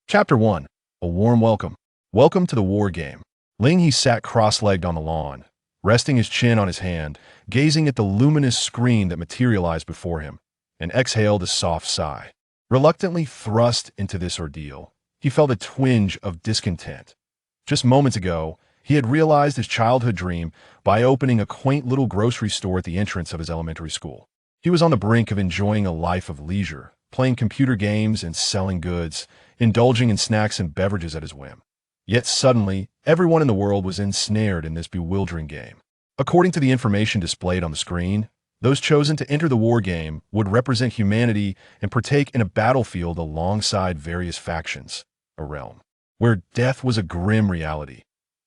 Chapter 1. A Warm Welcome. Welcome to the war game. Ling He sat cross-legged on the lawn, resting his chin on his hand, gazing at the luminous screen that materialized before him, and exhaled a soft sigh. Reluctantly thrust into this ordeal, he felt a twinge of discontent. Just moments ago, he had realized his childhood dream by opening a quaint little grocery store at the entrance of his elementary school. He was on the brink of enjoying a life of leisure, playing computer games and selling goods, indulging in snacks and beverages at his whim. Yet suddenly, everyone in the world was ensnared in this bewildering game. According to the information displayed on the screen, those chosen to enter the war game would represent humanity and partake in a battlefield alongside various factions, a realm where death was a grim reality.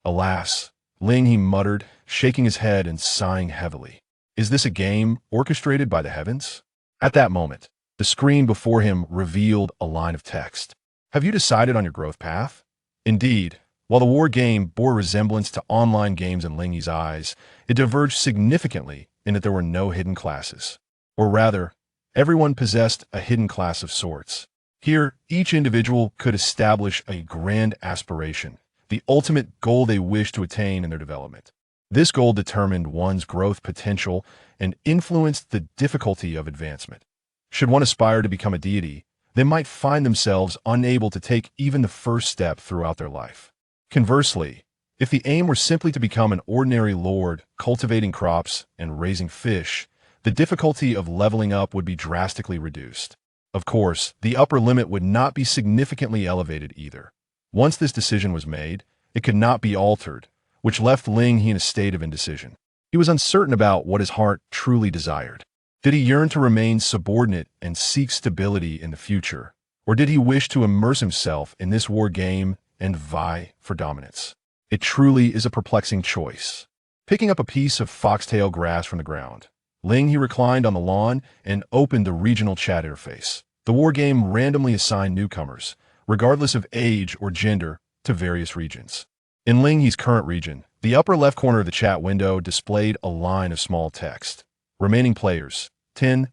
Alas, Ling He muttered, shaking his head and sighing heavily. Is this a game orchestrated by the heavens? At that moment, the screen before him revealed a line of text. Have you decided on your growth path? Indeed, while the war game bore resemblance to online games in Ling He's eyes, it diverged significantly in that there were no hidden classes. Or rather, everyone possessed a hidden class of sorts. Here, each individual could establish a grand aspiration, the ultimate goal they wished to attain in their development. This goal determined one's growth potential and influenced the difficulty of advancement. Should one aspire to become a deity, they might find themselves unable to take even the first step throughout their life. Conversely, if the aim were simply to become an ordinary lord, cultivating crops and raising fish, the difficulty of leveling up would be drastically reduced. Of course, the upper limit would not be significantly elevated either. Once this decision was made, it could not be altered, which left Ling He in a state of indecision. He was uncertain about what his heart truly desired. Did he yearn to remain subordinate and seek stability in the future? Or did he wish to immerse himself in this war game and vie for dominance? It truly is a perplexing choice. Picking up a piece of foxtail grass from the ground, Ling He reclined on the lawn and opened the regional chat interface. The war game randomly assigned newcomers, regardless of age or gender, to various regions. In Ling He's current region, the upper left corner of the chat window displayed a line of small text. Remaining players, 10,000.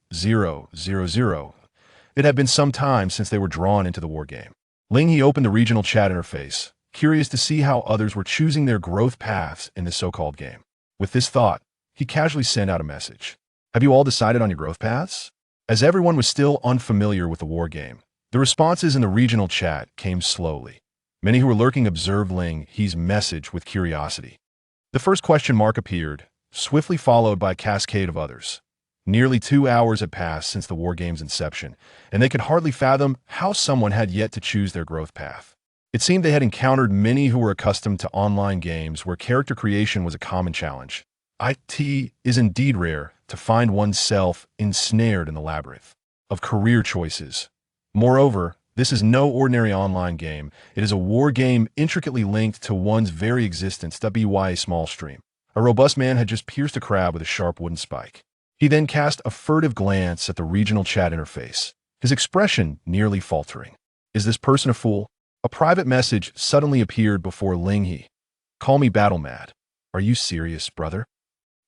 It had been some time since they were drawn into the war game. Ling He opened the regional chat interface, curious to see how others were choosing their growth paths in this so-called game. With this thought, he casually sent out a message. Have you all decided on your growth paths? As everyone was still unfamiliar with the war game, the responses in the regional chat came slowly. Many who were lurking observed Ling He's message with curiosity. The first question mark appeared, swiftly followed by a cascade of others. Nearly 2 hours had passed since the war game's inception, and they could hardly fathom how someone had yet to choose their growth path. It seemed they had encountered many who were accustomed to online games where character creation was a common challenge. It is indeed rare to find oneself ensnared in the labyrinth of career choices. Moreover, this is no ordinary online game. It is a war game intricately linked to one's very existence. Be why a small stream. A robust man had just pierced a crab with a sharp wooden spike. He then cast a furtive glance at the regional chat interface, his expression nearly faltering. Is this person a fool? A private message suddenly appeared before Ling He. Call me battle mad. Are you serious, brother?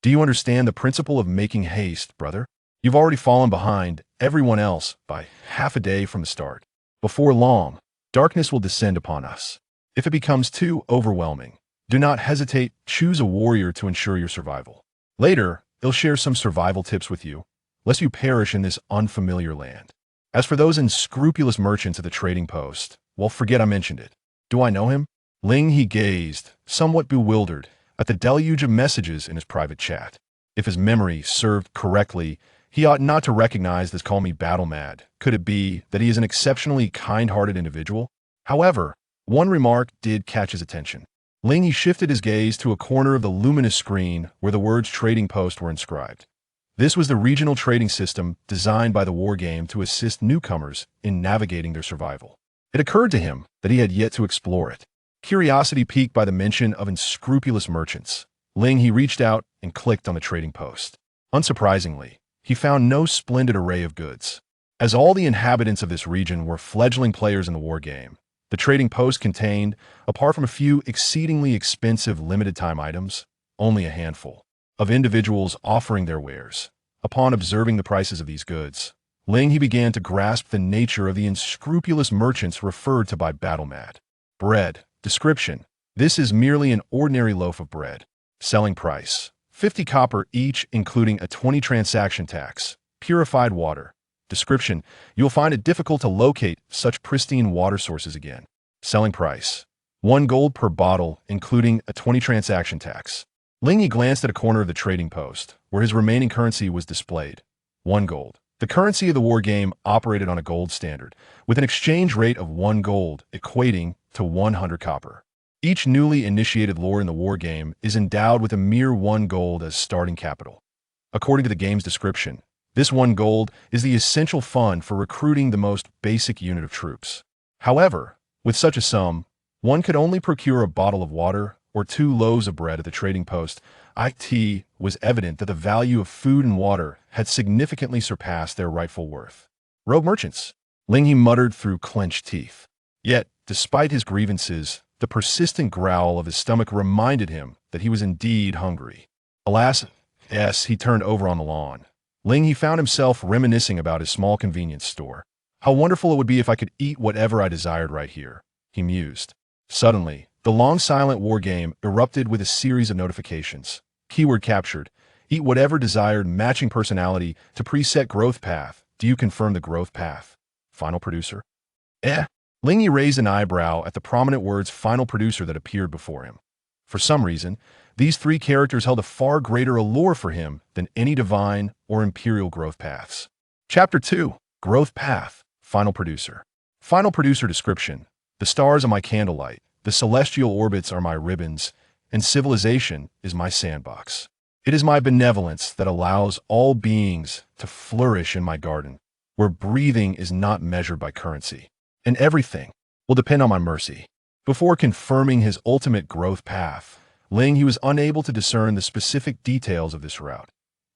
Do you understand the principle of making haste, brother? You've already fallen behind everyone else by half a day from the start. Before long, darkness will descend upon us. If it becomes too overwhelming, do not hesitate, choose a warrior to ensure your survival. Later, he'll share some survival tips with you, lest you perish in this unfamiliar land. As for those unscrupulous merchants at the trading post, well, forget I mentioned it. Do I know him? Ling He gazed, somewhat bewildered, at the deluge of messages in his private chat. If his memory served correctly, he ought not to recognize this call me battle mad. Could it be that he is an exceptionally kind-hearted individual? However, one remark did catch his attention. Ling He shifted his gaze to a corner of the luminous screen where the words trading post were inscribed. This was the regional trading system designed by the war game to assist newcomers in navigating their survival. It occurred to him that he had yet to explore it. Curiosity piqued by the mention of unscrupulous merchants, Ling He reached out and clicked on the trading post. Unsurprisingly, he found no splendid array of goods. As all the inhabitants of this region were fledgling players in the war game, the trading post contained, apart from a few exceedingly expensive limited-time items, only a handful of individuals offering their wares. Upon observing the prices of these goods, Ling He began to grasp the nature of the unscrupulous merchants referred to by Battlemat. Bread. Description: this is merely an ordinary loaf of bread. Selling price: 50 copper each, including a 20 transaction tax. Purified water. Description: you'll find it difficult to locate such pristine water sources again. Selling price: 1 gold per bottle, including a 20 transaction tax. Ling He glanced at a corner of the trading post, where his remaining currency was displayed. 1 gold. The currency of the war game operated on a gold standard, with an exchange rate of 1 gold, equating to 100 copper. Each newly initiated lore in the war game is endowed with a mere 1 gold as starting capital. According to the game's description, this 1 gold is the essential fund for recruiting the most basic unit of troops. However, with such a sum, one could only procure a bottle of water or 2 loaves of bread at the trading post. It was evident that the value of food and water had significantly surpassed their rightful worth. Rogue merchants, Ling He muttered through clenched teeth. Yet, despite his grievances, the persistent growl of his stomach reminded him that he was indeed hungry. Alas, yes, he turned over on the lawn. Ling He found himself reminiscing about his small convenience store. How wonderful it would be if I could eat whatever I desired right here, he mused. Suddenly, the long silent war game erupted with a series of notifications. Keyword captured. Eat whatever desired, matching personality to preset growth path. Do you confirm the growth path? Final producer. Ling He raised an eyebrow at the prominent words final producer that appeared before him. For some reason, these 3 characters held a far greater allure for him than any divine or imperial growth paths. Chapter 2. Growth Path. Final producer. Final producer description: the stars are my candlelight, the celestial orbits are my ribbons, and civilization is my sandbox. It is my benevolence that allows all beings to flourish in my garden, where breathing is not measured by currency, and everything will depend on my mercy. Before confirming his ultimate growth path, Ling He was unable to discern the specific details of this route.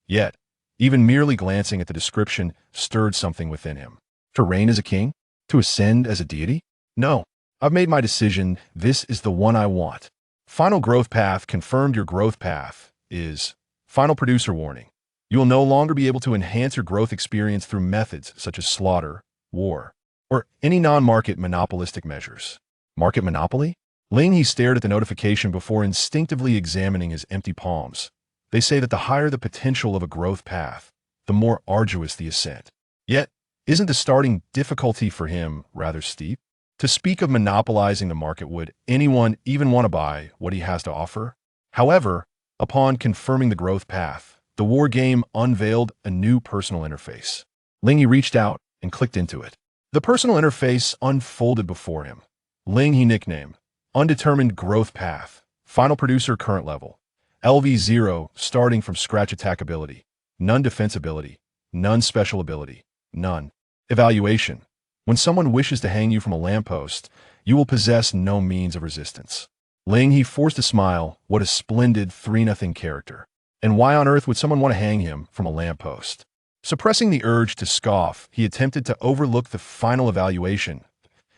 Yet, even merely glancing at the description stirred something within him. To reign as a king? To ascend as a deity? No, I've made my decision. This is the one I want. Final growth path confirmed. Your growth path is final producer warning. You will no longer be able to enhance your growth experience through methods such as slaughter, war, or any non-market monopolistic measures. Market monopoly? Ling He stared at the notification before instinctively examining his empty palms. They say that the higher the potential of a growth path, the more arduous the ascent. Yet, isn't the starting difficulty for him rather steep? To speak of monopolizing the market, would anyone even want to buy what he has to offer? However, upon confirming the growth path, the war game unveiled a new personal interface. Ling He reached out and clicked into it. The personal interface unfolded before him. Ling He nickname: undetermined growth path. Final producer current level: LV0, starting from scratch attack ability. None defense ability. None special ability. None. Evaluation: when someone wishes to hang you from a lamppost, you will possess no means of resistance. Ling He forced a smile. What a splendid 3-0 character. And why on earth would someone want to hang him from a lamppost? Suppressing the urge to scoff, he attempted to overlook the final evaluation.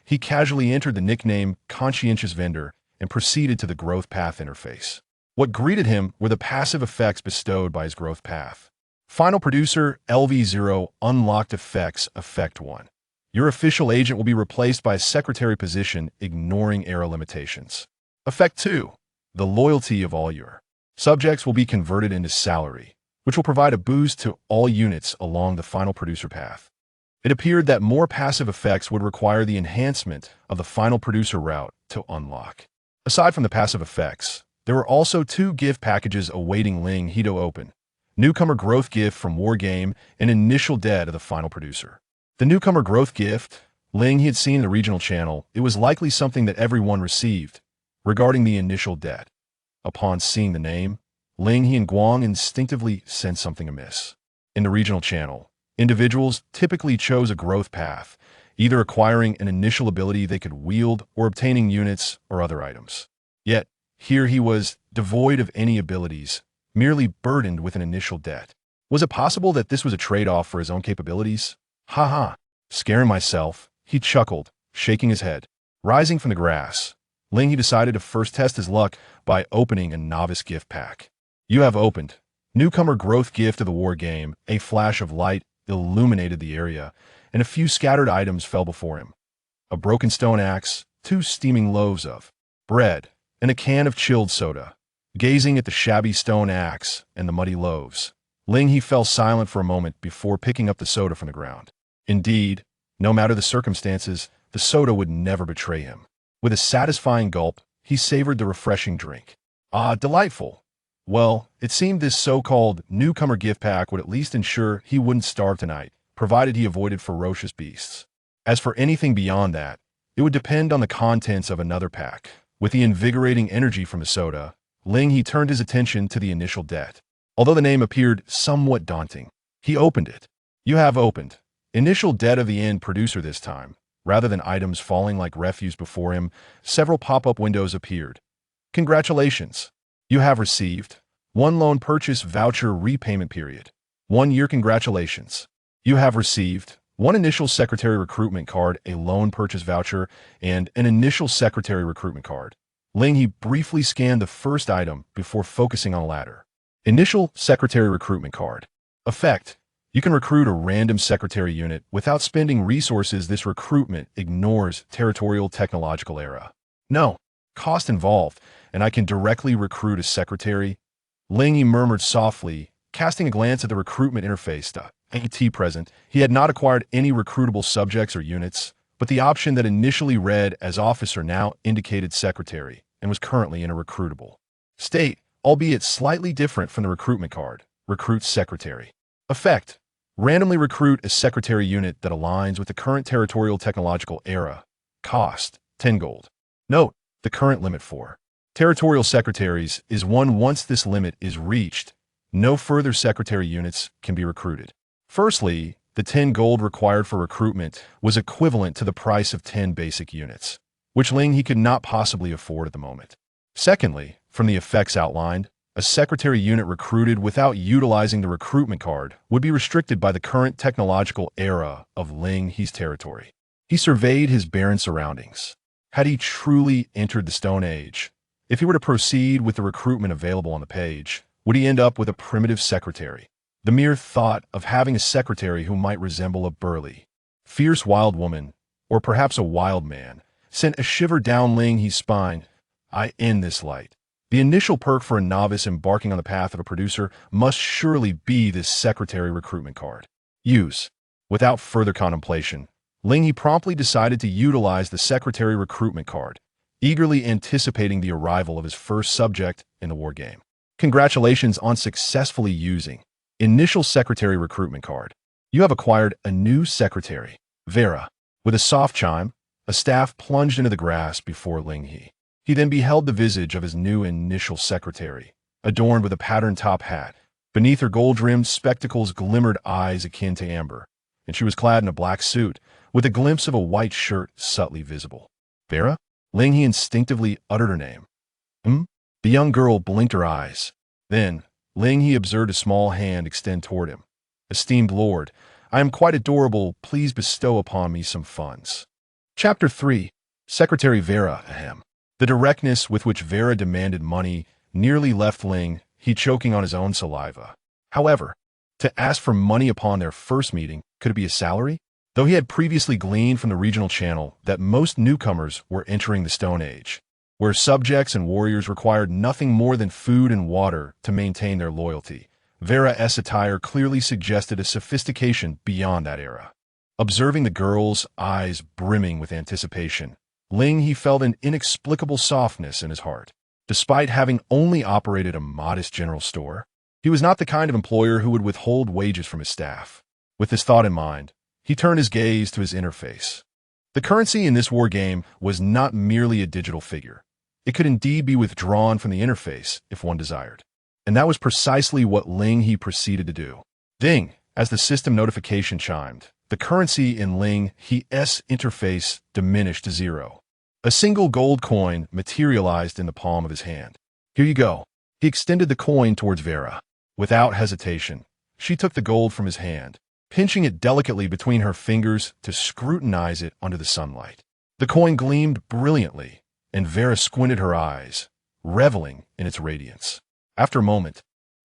He casually entered the nickname conscientious vendor and proceeded to the growth path interface. What greeted him were the passive effects bestowed by his growth path. Final producer LV0 unlocked effects. Effect 1. Your official agent will be replaced by a secretary position, ignoring era limitations. Effect 2. The loyalty of all your subjects will be converted into salary, which will provide a boost to all units along the final producer path. It appeared that more passive effects would require the enhancement of the final producer route to unlock. Aside from the passive effects, there were also 2 gift packages awaiting Ling He to open. Newcomer growth gift from war game and initial debt of the final producer. The newcomer growth gift, Ling He had seen in the regional channel. It was likely something that everyone received. Regarding the initial debt, upon seeing the name, Ling He and Guang instinctively sensed something amiss. In the regional channel, individuals typically chose a growth path, either acquiring an initial ability they could wield or obtaining units or other items. Yet, here he was devoid of any abilities, merely burdened with an initial debt. Was it possible that this was a trade-off for his own capabilities? Ha. Scaring myself, he chuckled, shaking his head. Rising from the grass, Ling He decided to first test his luck by opening a novice gift pack. You have opened Newcomer Growth Gift of the War Game, a flash of light illuminated the area, and a few scattered items fell before him. A broken stone axe, 2 steaming loaves of bread, and a can of chilled soda. Gazing at the shabby stone axe and the muddy loaves, Ling He fell silent for a moment before picking up the soda from the ground. Indeed, no matter the circumstances, the soda would never betray him. With a satisfying gulp, he savored the refreshing drink. Ah, delightful! Well, it seemed this so-called newcomer gift pack would at least ensure he wouldn't starve tonight, provided he avoided ferocious beasts. As for anything beyond that, it would depend on the contents of another pack. With the invigorating energy from the soda, Ling He turned his attention to the initial debt. Although the name appeared somewhat daunting, he opened it. You have opened. Initial debt of the end producer this time. Rather than items falling like refuse before him, several pop-up windows appeared. Congratulations! You have received 1 loan purchase voucher repayment period. 1 year congratulations. You have received 1 initial secretary recruitment card, a loan purchase voucher, and an initial secretary recruitment card. Ling He briefly scanned the first item before focusing on the latter. Initial secretary recruitment card. Effect: you can recruit a random secretary unit without spending resources. This recruitment ignores territorial technological era. No cost involved, and I can directly recruit a secretary. Ling He murmured softly, casting a glance at the recruitment interface. AT present, he had not acquired any recruitable subjects or units, but the option that initially read as officer now indicated secretary and was currently in a recruitable state, albeit slightly different from the recruitment card. Recruit secretary. Effect: randomly recruit a secretary unit that aligns with the current territorial technological era. Cost: 10 gold. Note: the current limit for territorial secretaries is 1. Once this limit is reached, no further secretary units can be recruited. Firstly, the 10 gold required for recruitment was equivalent to the price of 10 basic units, which Ling He could not possibly afford at the moment. Secondly, from the effects outlined, a secretary unit recruited without utilizing the recruitment card would be restricted by the current technological era of Ling He's territory. He surveyed his barren surroundings. Had he truly entered the Stone Age? If he were to proceed with the recruitment available on the page, would he end up with a primitive secretary? The mere thought of having a secretary who might resemble a burly, fierce wild woman, or perhaps a wild man, sent a shiver down Ling He's spine. I end this light. The initial perk for a novice embarking on the path of a producer must surely be this secretary recruitment card. Use. Without further contemplation, Ling He promptly decided to utilize the secretary recruitment card, eagerly anticipating the arrival of his first subject in the war game. Congratulations on successfully using initial secretary recruitment card. You have acquired a new secretary, Vera. With a soft chime, a staff plunged into the grass before Ling He. He then beheld the visage of his new initial secretary, adorned with a patterned top hat. Beneath her gold-rimmed spectacles glimmered eyes akin to amber, and she was clad in a black suit, with a glimpse of a white shirt subtly visible. Vera? Ling He instinctively uttered her name. The young girl blinked her eyes. Then, Ling He observed a small hand extend toward him. Esteemed Lord, I am quite adorable. Please bestow upon me some funds. Chapter 3. Secretary Vera, ahem. The directness with which Vera demanded money nearly left Ling He choking on his own saliva. However, to ask for money upon their first meeting, could it be a salary? Though he had previously gleaned from the regional channel that most newcomers were entering the Stone Age, where subjects and warriors required nothing more than food and water to maintain their loyalty, Vera's attire clearly suggested a sophistication beyond that era. Observing the girl's eyes brimming with anticipation, Ling He felt an inexplicable softness in his heart. Despite having only operated a modest general store, he was not the kind of employer who would withhold wages from his staff. With this thought in mind, he turned his gaze to his interface. The currency in this war game was not merely a digital figure. It could indeed be withdrawn from the interface if one desired. And that was precisely what Ling He proceeded to do. Ding! As the system notification chimed, the currency in Ling He's interface diminished to 0. A single gold coin materialized in the palm of his hand. Here you go. He extended the coin towards Vera. Without hesitation, she took the gold from his hand, pinching it delicately between her fingers to scrutinize it under the sunlight. The coin gleamed brilliantly, and Vera squinted her eyes, reveling in its radiance. After a moment,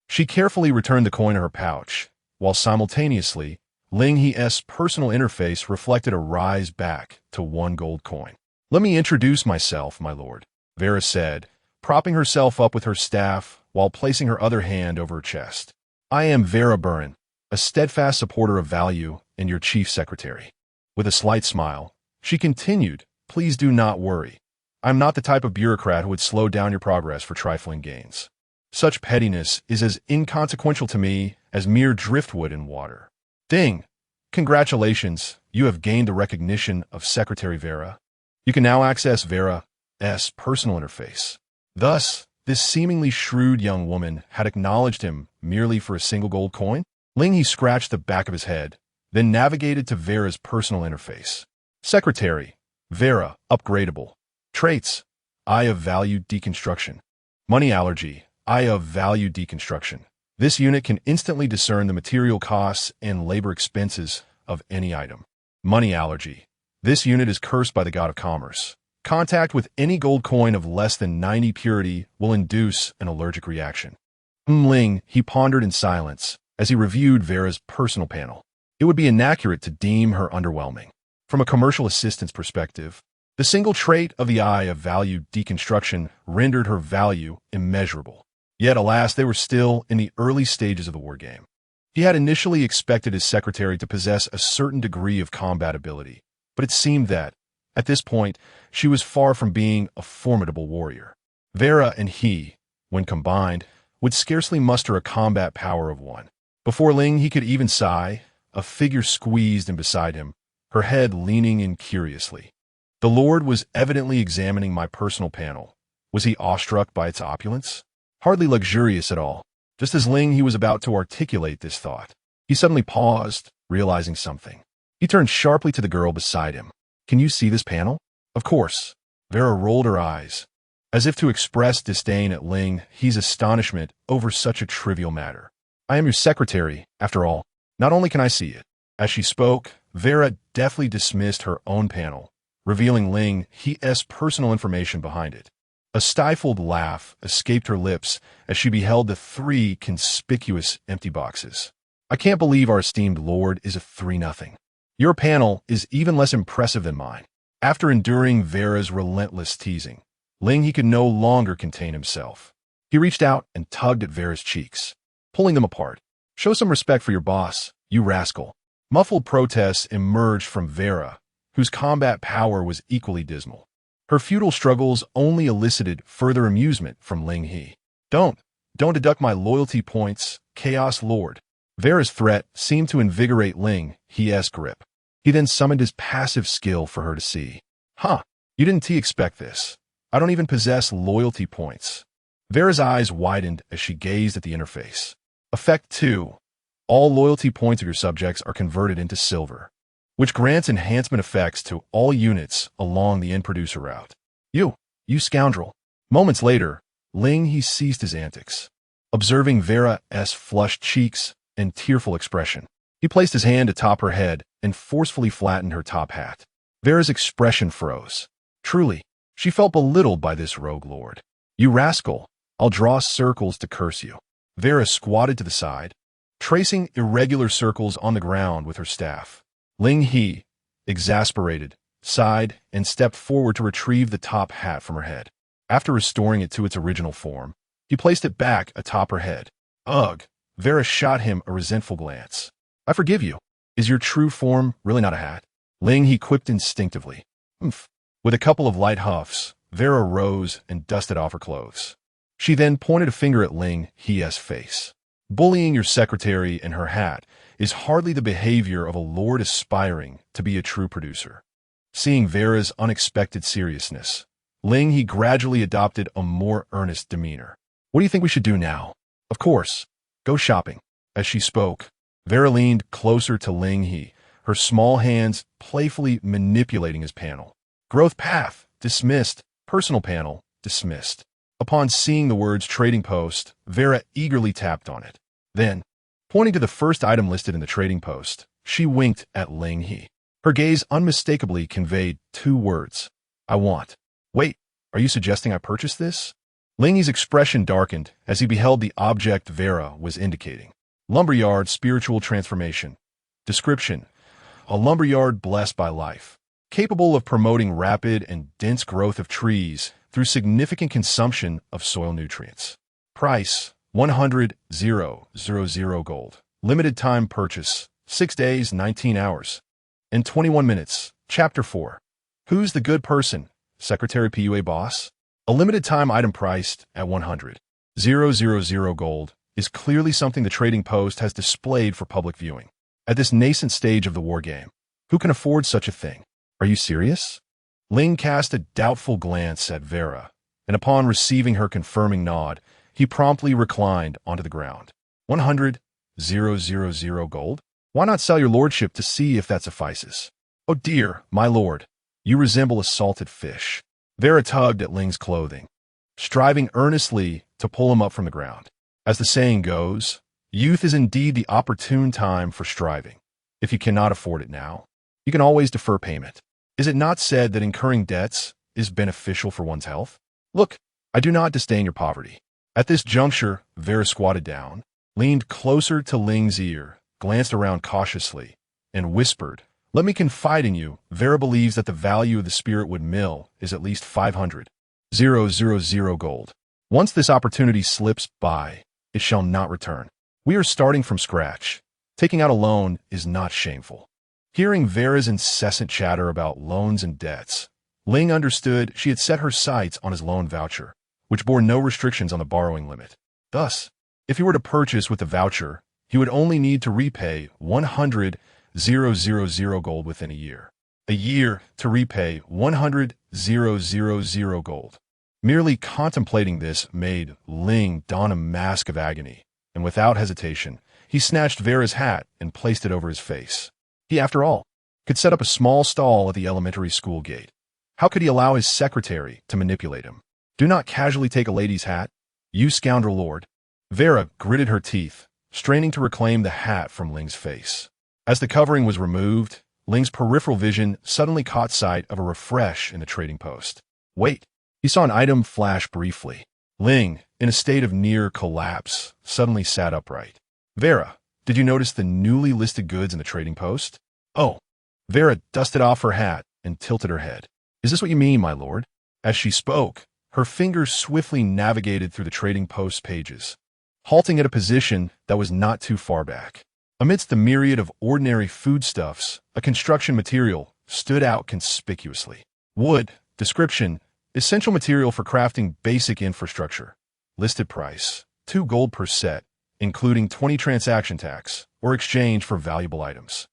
she carefully returned the coin to her pouch, while simultaneously Ling He's personal interface reflected a rise back to 1 gold coin. "Let me introduce myself, my lord," Vera said, propping herself up with her staff while placing her other hand over her chest. "I am Vera Burin, a steadfast supporter of value and your chief secretary." With a slight smile, she continued, "Please do not worry. I'm not the type of bureaucrat who would slow down your progress for trifling gains. Such pettiness is as inconsequential to me as mere driftwood in water." Ding! Congratulations, you have gained the recognition of Secretary Vera. You can now access Vera's personal interface. Thus, this seemingly shrewd young woman had acknowledged him merely for a single gold coin? Ling He scratched the back of his head, then navigated to Vera's personal interface. Secretary, Vera, upgradable. Traits, Eye of Value Deconstruction. Money allergy, Eye of Value Deconstruction. This unit can instantly discern the material costs and labor expenses of any item. Money allergy. This unit is cursed by the god of commerce. Contact with any gold coin of less than 90 purity will induce an allergic reaction. Ling He pondered in silence as he reviewed Vera's personal panel. It would be inaccurate to deem her underwhelming. From a commercial assistance perspective, the single trait of the Eye of Value Deconstruction rendered her value immeasurable. Yet, alas, they were still in the early stages of the war game. He had initially expected his secretary to possess a certain degree of combat ability, but it seemed that, at this point, she was far from being a formidable warrior. Vera and he, when combined, would scarcely muster a combat power of 1. Before Ling He could even sigh, a figure squeezed in beside him, her head leaning in curiously. The Lord was evidently examining my personal panel. Was he awestruck by its opulence? Hardly luxurious at all. Just as Ling He was about to articulate this thought, he suddenly paused, realizing something. He turned sharply to the girl beside him. "Can you see this panel?" "Of course." Vera rolled her eyes, as if to express disdain at Ling He's astonishment over such a trivial matter. "I am your secretary, after all. Not only can I see it." As she spoke, Vera deftly dismissed her own panel, revealing Ling He's personal information behind it. A stifled laugh escaped her lips as she beheld the 3 conspicuous empty boxes. "I can't believe our esteemed lord is a 3-0. Your panel is even less impressive than mine." After enduring Vera's relentless teasing, Ling He could no longer contain himself. He reached out and tugged at Vera's cheeks, pulling them apart. "Show some respect for your boss, you rascal." Muffled protests emerged from Vera, whose combat power was equally dismal. Her futile struggles only elicited further amusement from Ling He. Don't deduct my loyalty points, Chaos Lord." Vera's threat seemed to invigorate Ling He's grip. He then summoned his passive skill for her to see. "Huh, you didn't expect this. I don't even possess loyalty points." Vera's eyes widened as she gazed at the interface. Effect 2. All loyalty points of your subjects are converted into silver, which grants enhancement effects to all units along the end producer route. You scoundrel." Moments later, Ling He ceased his antics. Observing Vera's flushed cheeks and tearful expression, he placed his hand atop her head and forcefully flattened her top hat. Vera's expression froze. Truly, she felt belittled by this rogue lord. "You rascal, I'll draw circles to curse you." Vera squatted to the side, tracing irregular circles on the ground with her staff. Ling He, exasperated, sighed and stepped forward to retrieve the top hat from her head. After restoring it to its original form, he placed it back atop her head. "Ugh!" Vera shot him a resentful glance. "I forgive you. Is your true form really not a hat?" Ling He quipped instinctively. "Humph." With a couple of light huffs, Vera rose and dusted off her clothes. She then pointed a finger at Ling He's face. "Bullying your secretary and her hat is hardly the behavior of a lord aspiring to be a true producer." Seeing Vera's unexpected seriousness, Ling He gradually adopted a more earnest demeanor. "What do you think we should do now?" "Of course, go shopping." As she spoke, Vera leaned closer to Ling He, her small hands playfully manipulating his panel. "Growth path, dismissed. Personal panel, dismissed." Upon seeing the words trading post, Vera eagerly tapped on it. Then, pointing to the first item listed in the trading post, she winked at Ling He. Her gaze unmistakably conveyed 2 words. "I want." "Wait, are you suggesting I purchase this?" Ling He's expression darkened as he beheld the object Vera was indicating. "Lumberyard spiritual transformation. Description: a lumberyard blessed by life, capable of promoting rapid and dense growth of trees through significant consumption of soil nutrients. Price: 100,000 gold. Limited time purchase: 6 days, 19 hours, and 21 minutes. Chapter 4. Who's the good person? Secretary PUA boss? A limited time item priced at 100,000 gold is clearly something the trading post has displayed for public viewing. At this nascent stage of the war game, who can afford such a thing? Are you serious? Ling cast a doubtful glance at Vera, and upon receiving her confirming nod, he promptly reclined onto the ground. 100,000 gold? Why not sell your lordship to see if that suffices? Oh dear, my lord, you resemble a salted fish. Vera tugged at Ling's clothing, striving earnestly to pull him up from the ground. As the saying goes, youth is indeed the opportune time for striving. If you cannot afford it now, you can always defer payment. Is it not said that incurring debts is beneficial for one's health? Look, I do not disdain your poverty. At this juncture, Vera squatted down, leaned closer to Ling's ear, glanced around cautiously, and whispered, "Let me confide in you. Vera believes that the value of the spirit wood mill is at least 500,000 gold. Once this opportunity slips by, it shall not return. We are starting from scratch. Taking out a loan is not shameful." Hearing Vera's incessant chatter about loans and debts, Ling understood she had set her sights on his loan voucher, which bore no restrictions on the borrowing limit. Thus, if he were to purchase with the voucher, he would only need to repay 100,000 gold within a year. A year to repay 100,000 gold. Merely contemplating this made Ling don a mask of agony, and without hesitation, he snatched Vera's hat and placed it over his face. He, after all, could set up a small stall at the elementary school gate. How could he allow his secretary to manipulate him? Do not casually take a lady's hat, you scoundrel lord. Vera gritted her teeth, straining to reclaim the hat from Ling's face. As the covering was removed, Ling's peripheral vision suddenly caught sight of a refresh in the trading post. Wait, he saw an item flash briefly. Ling, in a state of near collapse, suddenly sat upright. Vera, did you notice the newly listed goods in the trading post? Oh. Vera dusted off her hat and tilted her head. Is this what you mean, my lord? As she spoke, her fingers swiftly navigated through the trading post pages, halting at a position that was not too far back. Amidst the myriad of ordinary foodstuffs, a construction material stood out conspicuously. Wood. Description: essential material for crafting basic infrastructure. Listed price: 2 gold per set, including 20 transaction tax, or exchange for valuable items.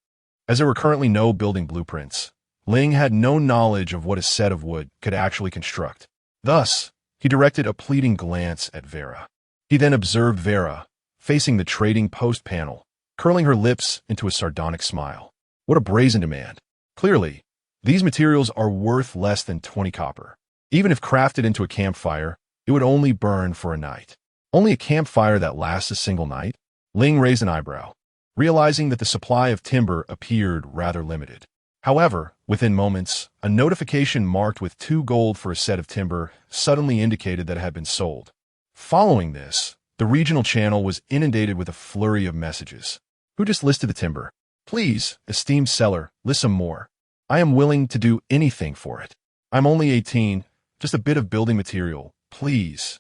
As there were currently no building blueprints, Ling had no knowledge of what a set of wood could actually construct. Thus, he directed a pleading glance at Vera. He then observed Vera, facing the trading post panel, curling her lips into a sardonic smile. What a brazen demand. Clearly, these materials are worth less than 20 copper. Even if crafted into a campfire, it would only burn for a night. Only a campfire that lasts a single night? Ling raised an eyebrow, realizing that the supply of timber appeared rather limited. However, within moments, a notification marked with 2 gold for a set of timber suddenly indicated that it had been sold. Following this, the regional channel was inundated with a flurry of messages. Who just listed the timber? Please, esteemed seller, list some more. I am willing to do anything for it. I'm only 18, just a bit of building material, please.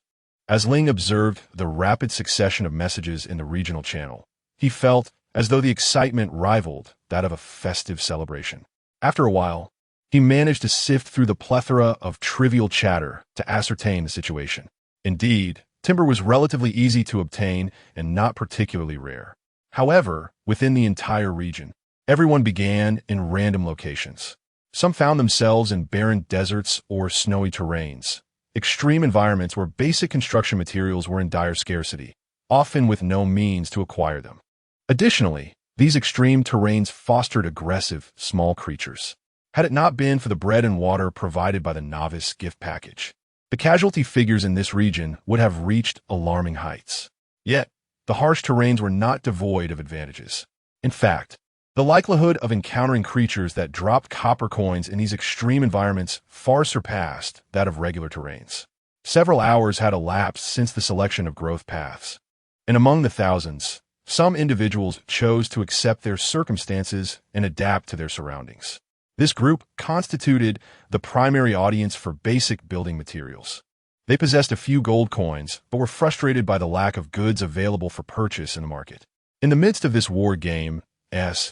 As Ling observed the rapid succession of messages in the regional channel, he felt as though the excitement rivaled that of a festive celebration. After a while, he managed to sift through the plethora of trivial chatter to ascertain the situation. Indeed, timber was relatively easy to obtain and not particularly rare. However, within the entire region, everyone began in random locations. Some found themselves in barren deserts or snowy terrains, extreme environments where basic construction materials were in dire scarcity, often with no means to acquire them. Additionally, these extreme terrains fostered aggressive, small creatures. Had it not been for the bread and water provided by the novice gift package, the casualty figures in this region would have reached alarming heights. Yet, the harsh terrains were not devoid of advantages. In fact, the likelihood of encountering creatures that dropped copper coins in these extreme environments far surpassed that of regular terrains. Several hours had elapsed since the selection of growth paths, and among the thousands, Some individuals chose to accept their circumstances and adapt to their surroundings. This group constituted the primary audience for basic building materials. They possessed a few gold coins, but were frustrated by the lack of goods available for purchase in the market. In the midst of this war game's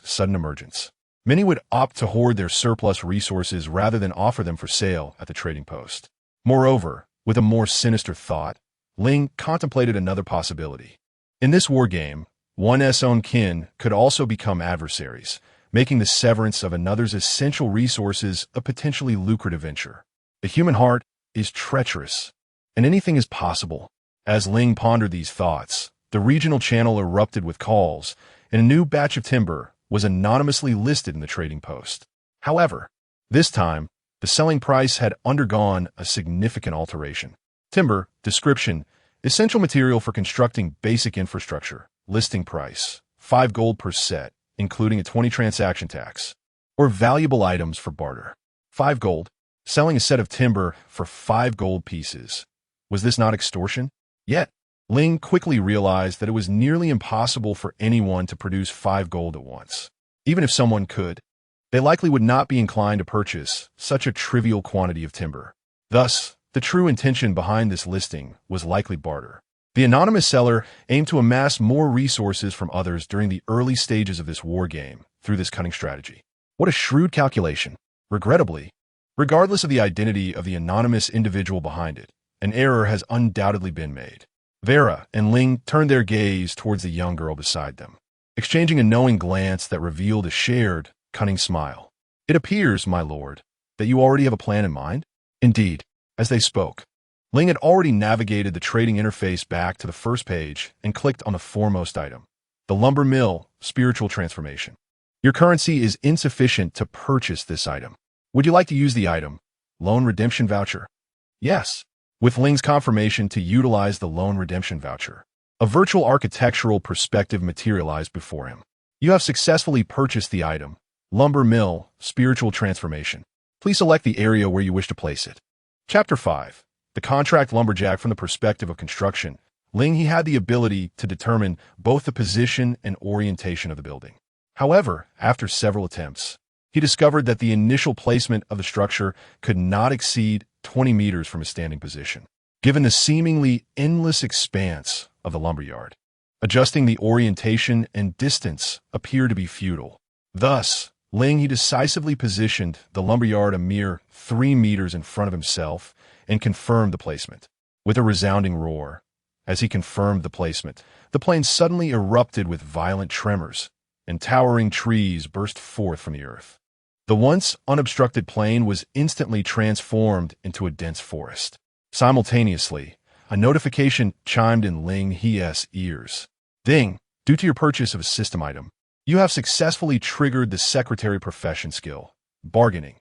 sudden emergence, many would opt to hoard their surplus resources rather than offer them for sale at the trading post. Moreover, with a more sinister thought, Ling contemplated another possibility. In this war game, one's own kin could also become adversaries, making the severance of another's essential resources a potentially lucrative venture. The human heart is treacherous, and anything is possible. As Ling pondered these thoughts, the regional channel erupted with calls, and a new batch of timber was anonymously listed in the trading post. However, this time, the selling price had undergone a significant alteration. Timber, description, essential material for constructing basic infrastructure, listing price, 5 gold per set, including a 20 transaction tax, or valuable items for barter. 5 gold, selling a set of timber for 5 gold pieces. Was this not extortion? Yet, Ling quickly realized that it was nearly impossible for anyone to produce 5 gold at once. Even if someone could, they likely would not be inclined to purchase such a trivial quantity of timber. Thus, the true intention behind this listing was likely barter. The anonymous seller aimed to amass more resources from others during the early stages of this war game through this cunning strategy. What a shrewd calculation. Regrettably, regardless of the identity of the anonymous individual behind it, an error has undoubtedly been made. Vera and Ling turned their gaze towards the young girl beside them, exchanging a knowing glance that revealed a shared, cunning smile. "It appears, my lord, that you already have a plan in mind?" Indeed, as they spoke, Ling had already navigated the trading interface back to the first page and clicked on the foremost item, the lumber mill spiritual transformation. "Your currency is insufficient to purchase this item. Would you like to use the item, loan redemption voucher?" "Yes," with Ling's confirmation to utilize the loan redemption voucher. A virtual architectural perspective materialized before him. "You have successfully purchased the item, lumber mill spiritual transformation. Please select the area where you wish to place it." Chapter 5. The contract lumberjack. From the perspective of construction, Ling He had the ability to determine both the position and orientation of the building. However, after several attempts, he discovered that the initial placement of the structure could not exceed 20 meters from his standing position, given the seemingly endless expanse of the lumberyard. Adjusting the orientation and distance appeared to be futile. Thus, Ling He decisively positioned the lumberyard a mere 3 meters in front of himself and confirmed the placement. With a resounding roar, as he confirmed the placement, the plain suddenly erupted with violent tremors, and towering trees burst forth from the earth. The once unobstructed plain was instantly transformed into a dense forest. Simultaneously, a notification chimed in Ling He's ears. "Ding! Due to your purchase of a system item, you have successfully triggered the secretary profession skill, bargaining.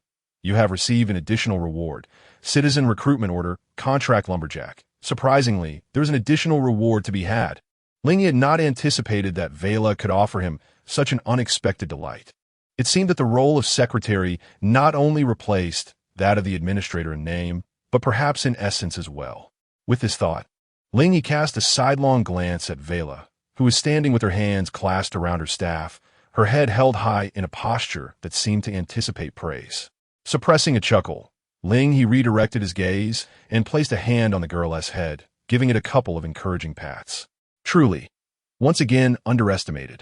You have received an additional reward, citizen recruitment order, contract lumberjack. Surprisingly, there is an additional reward to be had." Ling He had not anticipated that Vela could offer him such an unexpected delight. It seemed that the role of secretary not only replaced that of the administrator in name, but perhaps in essence as well. With this thought, Ling He cast a sidelong glance at Vela, who was standing with her hands clasped around her staff, her head held high in a posture that seemed to anticipate praise. Suppressing a chuckle, Ling He redirected his gaze and placed a hand on the girl's head, giving it a couple of encouraging pats. Truly, once again underestimated.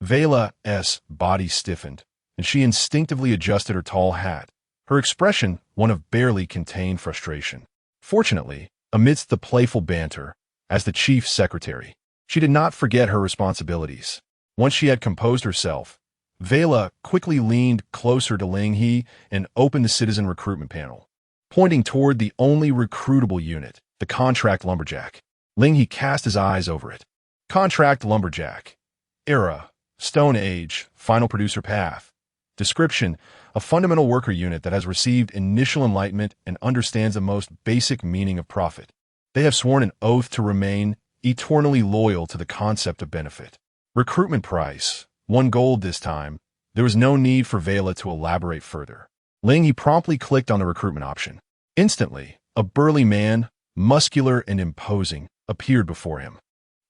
Vela's body stiffened, and she instinctively adjusted her tall hat, her expression one of barely contained frustration. Fortunately, amidst the playful banter, as the chief secretary, she did not forget her responsibilities. Once she had composed herself, Vela quickly leaned closer to Ling He and opened the citizen recruitment panel. Pointing toward the only recruitable unit, the contract lumberjack, Ling He cast his eyes over it. Contract lumberjack. Era: Stone Age, final producer path. Description: a fundamental worker unit that has received initial enlightenment and understands the most basic meaning of profit. They have sworn an oath to remain eternally loyal to the concept of benefit. Recruitment price: 1 gold this time. There was no need for Vela to elaborate further. Ling He promptly clicked on the recruitment option. Instantly, a burly man, muscular and imposing, appeared before him.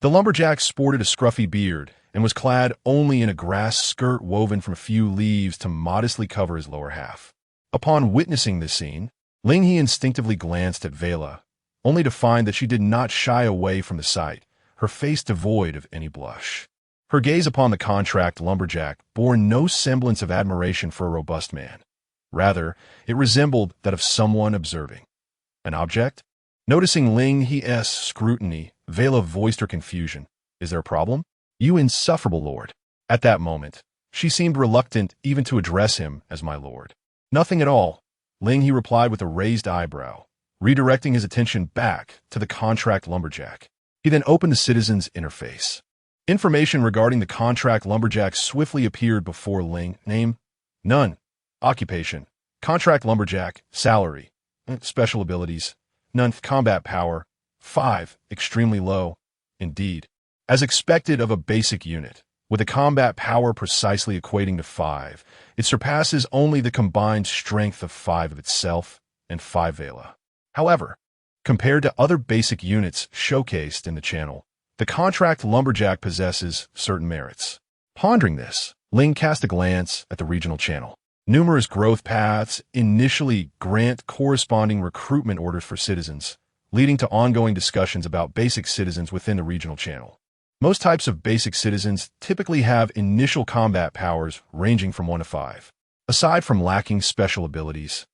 The lumberjack sported a scruffy beard and was clad only in a grass skirt woven from a few leaves to modestly cover his lower half. Upon witnessing this scene, Ling He instinctively glanced at Vela, only to find that she did not shy away from the sight, her face devoid of any blush. Her gaze upon the contract lumberjack bore no semblance of admiration for a robust man. Rather, it resembled that of someone observing an object. Noticing Ling He's scrutiny, Vela voiced her confusion. "Is there a problem? You insufferable lord." At that moment, she seemed reluctant even to address him as my lord. "Nothing at all," Ling He replied with a raised eyebrow, redirecting his attention back to the contract lumberjack. He then opened the citizen's interface. Information regarding the contract lumberjack swiftly appeared before Ling. Name: none. Occupation: contract lumberjack. Salary: special abilities: none. Combat power: 5, extremely low. Indeed, as expected of a basic unit, with a combat power precisely equating to 5, it surpasses only the combined strength of 5 of itself and 5 Vela. However, compared to other basic units showcased in the channel, the contract lumberjack possesses certain merits. Pondering this, Ling cast a glance at the regional channel. Numerous growth paths initially grant corresponding recruitment orders for citizens, leading to ongoing discussions about basic citizens within the regional channel. Most types of basic citizens typically have initial combat powers ranging from 1 to 5. Aside from lacking special abilities,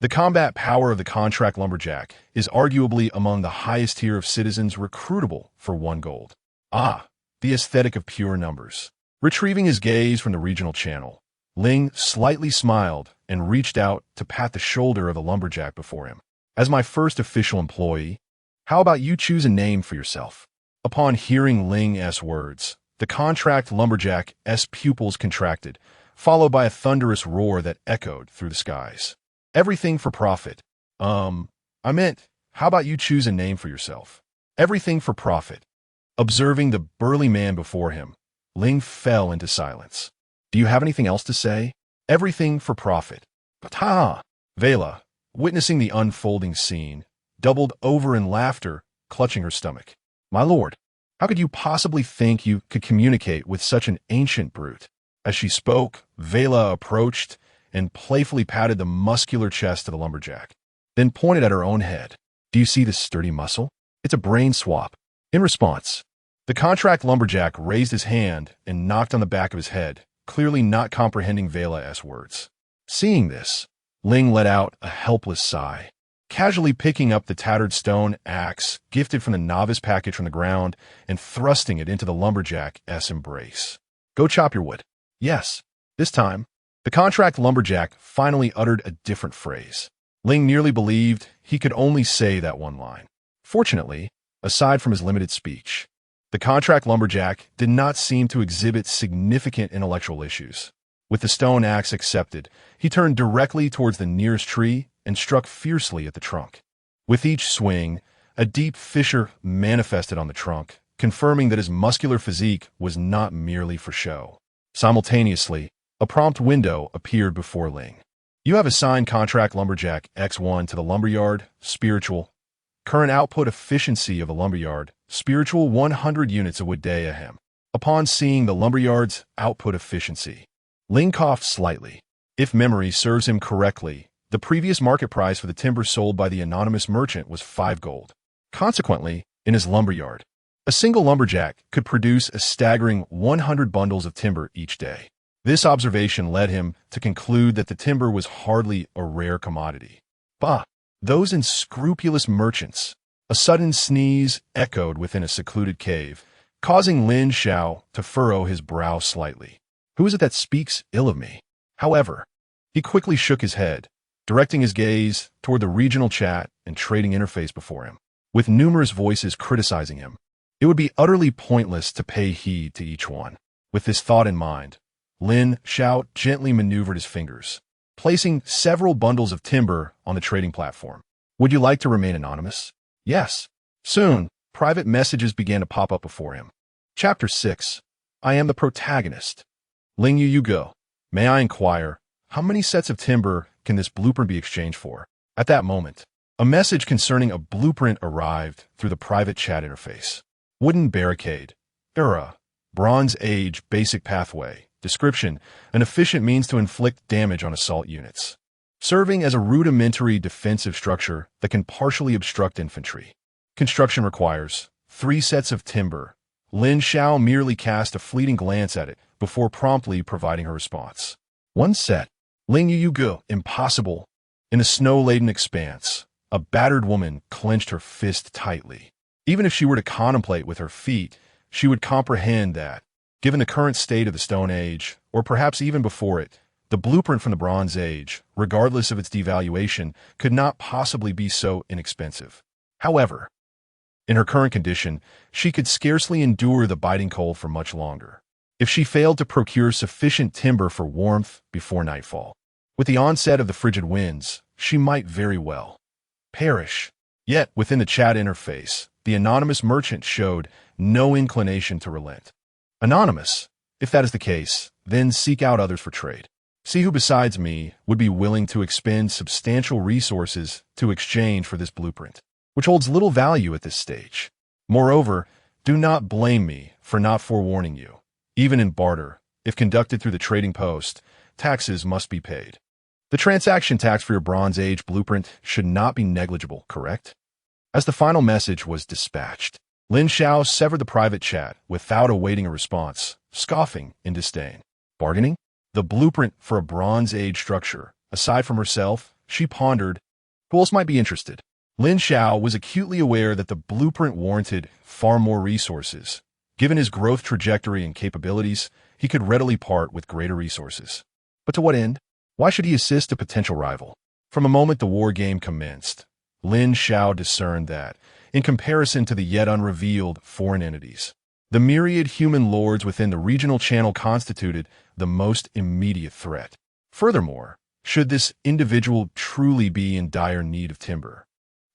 the combat power of the contract lumberjack is arguably among the highest tier of citizens recruitable for 1 gold. The aesthetic of pure numbers. Retrieving his gaze from the regional channel, Ling slightly smiled and reached out to pat the shoulder of the lumberjack before him. "As my first official employee, how about you choose a name for yourself?" Upon hearing Ling's words, the contract lumberjack's pupils contracted, followed by a thunderous roar that echoed through the skies. "Everything for profit." I meant, how about you choose a name for yourself? "Everything for profit." Observing the burly man before him, Ling fell into silence. "Do you have anything else to say?" "Everything for profit." "But Vela, witnessing the unfolding scene, doubled over in laughter, clutching her stomach. "My lord, how could you possibly think you could communicate with such an ancient brute?" As she spoke, Vela approached and playfully patted the muscular chest of the lumberjack, then pointed at her own head. "Do you see this sturdy muscle? It's a brain swap." In response, the contract lumberjack raised his hand and knocked on the back of his head, clearly not comprehending Vela's words. Seeing this, Ling let out a helpless sigh, casually picking up the tattered stone axe gifted from the novice package from the ground and thrusting it into the lumberjack's embrace. "Go chop your wood." "Yes." This time, the contract lumberjack finally uttered a different phrase. Ling nearly believed he could only say that one line. Fortunately, aside from his limited speech, the contract lumberjack did not seem to exhibit significant intellectual issues. With the stone axe accepted, he turned directly towards the nearest tree and struck fiercely at the trunk. With each swing, a deep fissure manifested on the trunk, confirming that his muscular physique was not merely for show. Simultaneously, a prompt window appeared before Ling. "You have assigned contract lumberjack X1 to the lumberyard, spiritual. Current output efficiency of the lumberyard, spiritual 100 units a wood day ahem." Upon seeing the lumberyard's output efficiency, Ling coughed slightly. If memory serves him correctly, the previous market price for the timber sold by the anonymous merchant was 5 gold. Consequently, in his lumberyard, a single lumberjack could produce a staggering 100 bundles of timber each day. This observation led him to conclude that the timber was hardly a rare commodity. Bah! Those unscrupulous merchants! A sudden sneeze echoed within a secluded cave, causing Lin Xiao to furrow his brow slightly. Who is it that speaks ill of me? However, he quickly shook his head, directing his gaze toward the regional chat and trading interface before him. With numerous voices criticizing him, it would be utterly pointless to pay heed to each one. With this thought in mind, Lin Xiao gently maneuvered his fingers, placing several bundles of timber on the trading platform. "Would you like to remain anonymous?" "Yes." Soon, private messages began to pop up before him. Chapter 6. I am the protagonist. Ling Yu go. May I inquire, how many sets of timber can this blueprint be exchanged for? At that moment, a message concerning a blueprint arrived through the private chat interface. Wooden barricade. Era. Bronze Age Basic Pathway. Description: an efficient means to inflict damage on assault units, serving as a rudimentary defensive structure that can partially obstruct infantry. Construction requires 3 sets of timber. Lin Xiao merely cast a fleeting glance at it before promptly providing her response. 1 set. Ling Yu Go. Impossible. In a snow-laden expanse, a battered woman clenched her fist tightly. Even if she were to contemplate with her feet, she would comprehend that, given the current state of the Stone Age, or perhaps even before it, the blueprint from the Bronze Age, regardless of its devaluation, could not possibly be so inexpensive. However, in her current condition, she could scarcely endure the biting cold for much longer. If she failed to procure sufficient timber for warmth before nightfall, with the onset of the frigid winds, she might very well perish. Yet, within the chat interface, the anonymous merchant showed no inclination to relent. Anonymous? If that is the case, then seek out others for trade. See who besides me would be willing to expend substantial resources to exchange for this blueprint, which holds little value at this stage. Moreover, do not blame me for not forewarning you. Even in barter, if conducted through the trading post, taxes must be paid. The transaction tax for your Bronze Age blueprint should not be negligible, correct? As the final message was dispatched, Lin Xiao severed the private chat without awaiting a response, scoffing in disdain. Bargaining? The blueprint for a Bronze Age structure. Aside from herself, she pondered, who else might be interested? Lin Xiao was acutely aware that the blueprint warranted far more resources. Given his growth trajectory and capabilities, he could readily part with greater resources. But to what end? Why should he assist a potential rival? From the moment the war game commenced, Lin Xiao discerned that, in comparison to the yet unrevealed foreign entities, the myriad human lords within the regional channel constituted the most immediate threat. Furthermore, should this individual truly be in dire need of timber,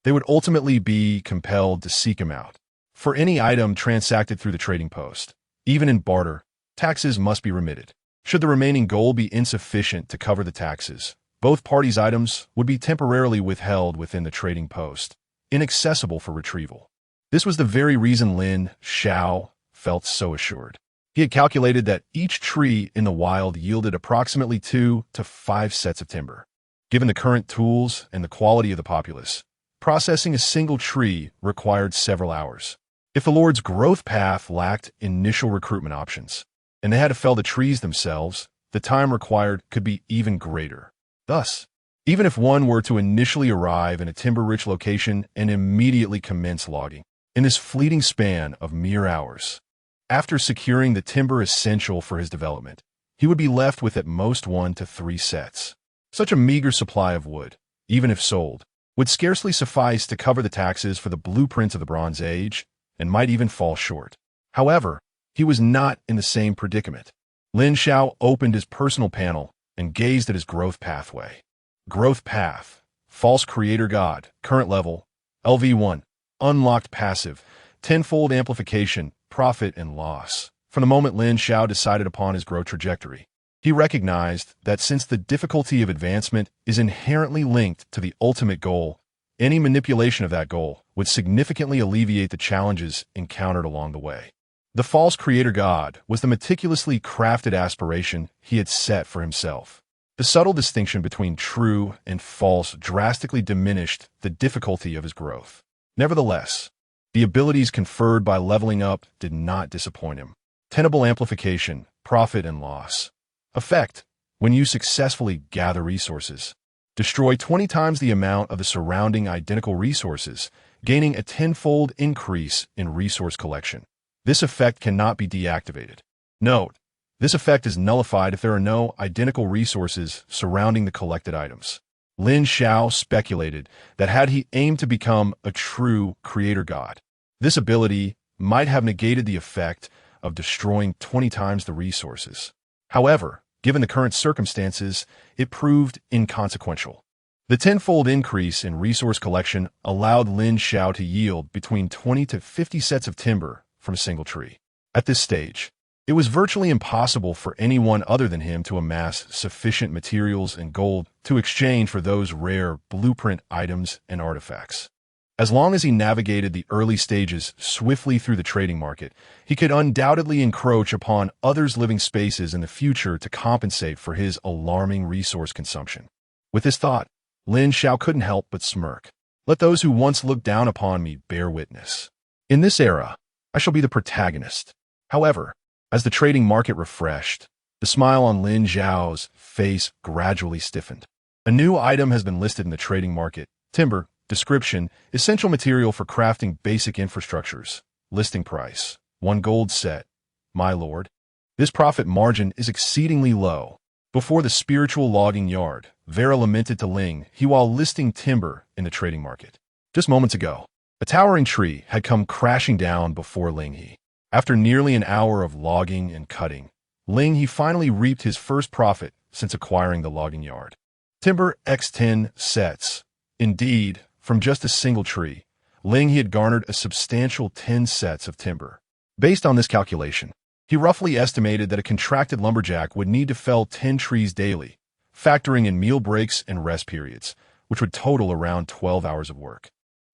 they would ultimately be compelled to seek him out. For any item transacted through the trading post, even in barter, taxes must be remitted. Should the remaining gold be insufficient to cover the taxes, both parties' items would be temporarily withheld within the trading post, inaccessible for retrieval. This was the very reason Lin Xiao felt so assured. He had calculated that each tree in the wild yielded approximately 2 to 5 sets of timber. Given the current tools and the quality of the populace, processing a single tree required several hours. If the Lord's growth path lacked initial recruitment options, and they had to fell the trees themselves, the time required could be even greater. Thus, even if one were to initially arrive in a timber-rich location and immediately commence logging, in this fleeting span of mere hours, after securing the timber essential for his development, he would be left with at most 1 to 3 sets. Such a meager supply of wood, even if sold, would scarcely suffice to cover the taxes for the blueprints of the Bronze Age, and might even fall short. However, he was not in the same predicament. Lin Xiao opened his personal panel and gazed at his growth pathway. Growth path. False creator god. Current level. LV1. Unlocked passive. Tenfold amplification. Profit and loss. From the moment Lin Xiao decided upon his growth trajectory, he recognized that since the difficulty of advancement is inherently linked to the ultimate goal, any manipulation of that goal would significantly alleviate the challenges encountered along the way. The false creator god was the meticulously crafted aspiration he had set for himself. The subtle distinction between true and false drastically diminished the difficulty of his growth. Nevertheless, the abilities conferred by leveling up did not disappoint him. Tenable amplification, profit and loss. Effect: when you successfully gather resources, destroy 20 times the amount of the surrounding identical resources, gaining a tenfold increase in resource collection. This effect cannot be deactivated. Note: this effect is nullified if there are no identical resources surrounding the collected items. Lin Xiao speculated that had he aimed to become a true creator god, this ability might have negated the effect of destroying 20 times the resources. However, given the current circumstances, it proved inconsequential. The tenfold increase in resource collection allowed Lin Xiao to yield between 20 to 50 sets of timber from a single tree. At this stage, it was virtually impossible for anyone other than him to amass sufficient materials and gold to exchange for those rare blueprint items and artifacts. As long as he navigated the early stages swiftly through the trading market, he could undoubtedly encroach upon others' living spaces in the future to compensate for his alarming resource consumption. With this thought, Lin Xiao couldn't help but smirk. Let those who once looked down upon me bear witness. In this era, I shall be the protagonist. However, as the trading market refreshed, the smile on Lin Xiao's face gradually stiffened. A new item has been listed in the trading market. Timber. Description: essential material for crafting basic infrastructures. Listing price: 1 gold set. My lord, this profit margin is exceedingly low. Before the spiritual logging yard, Vera lamented to Ling He while listing timber in the trading market. Just moments ago, a towering tree had come crashing down before Ling He. After nearly an hour of logging and cutting, Ling He finally reaped his first profit since acquiring the logging yard. Timber x 10 sets. Indeed, from just a single tree, Ling He had garnered a substantial 10 sets of timber. Based on this calculation, he roughly estimated that a contracted lumberjack would need to fell 10 trees daily, factoring in meal breaks and rest periods, which would total around 12 hours of work.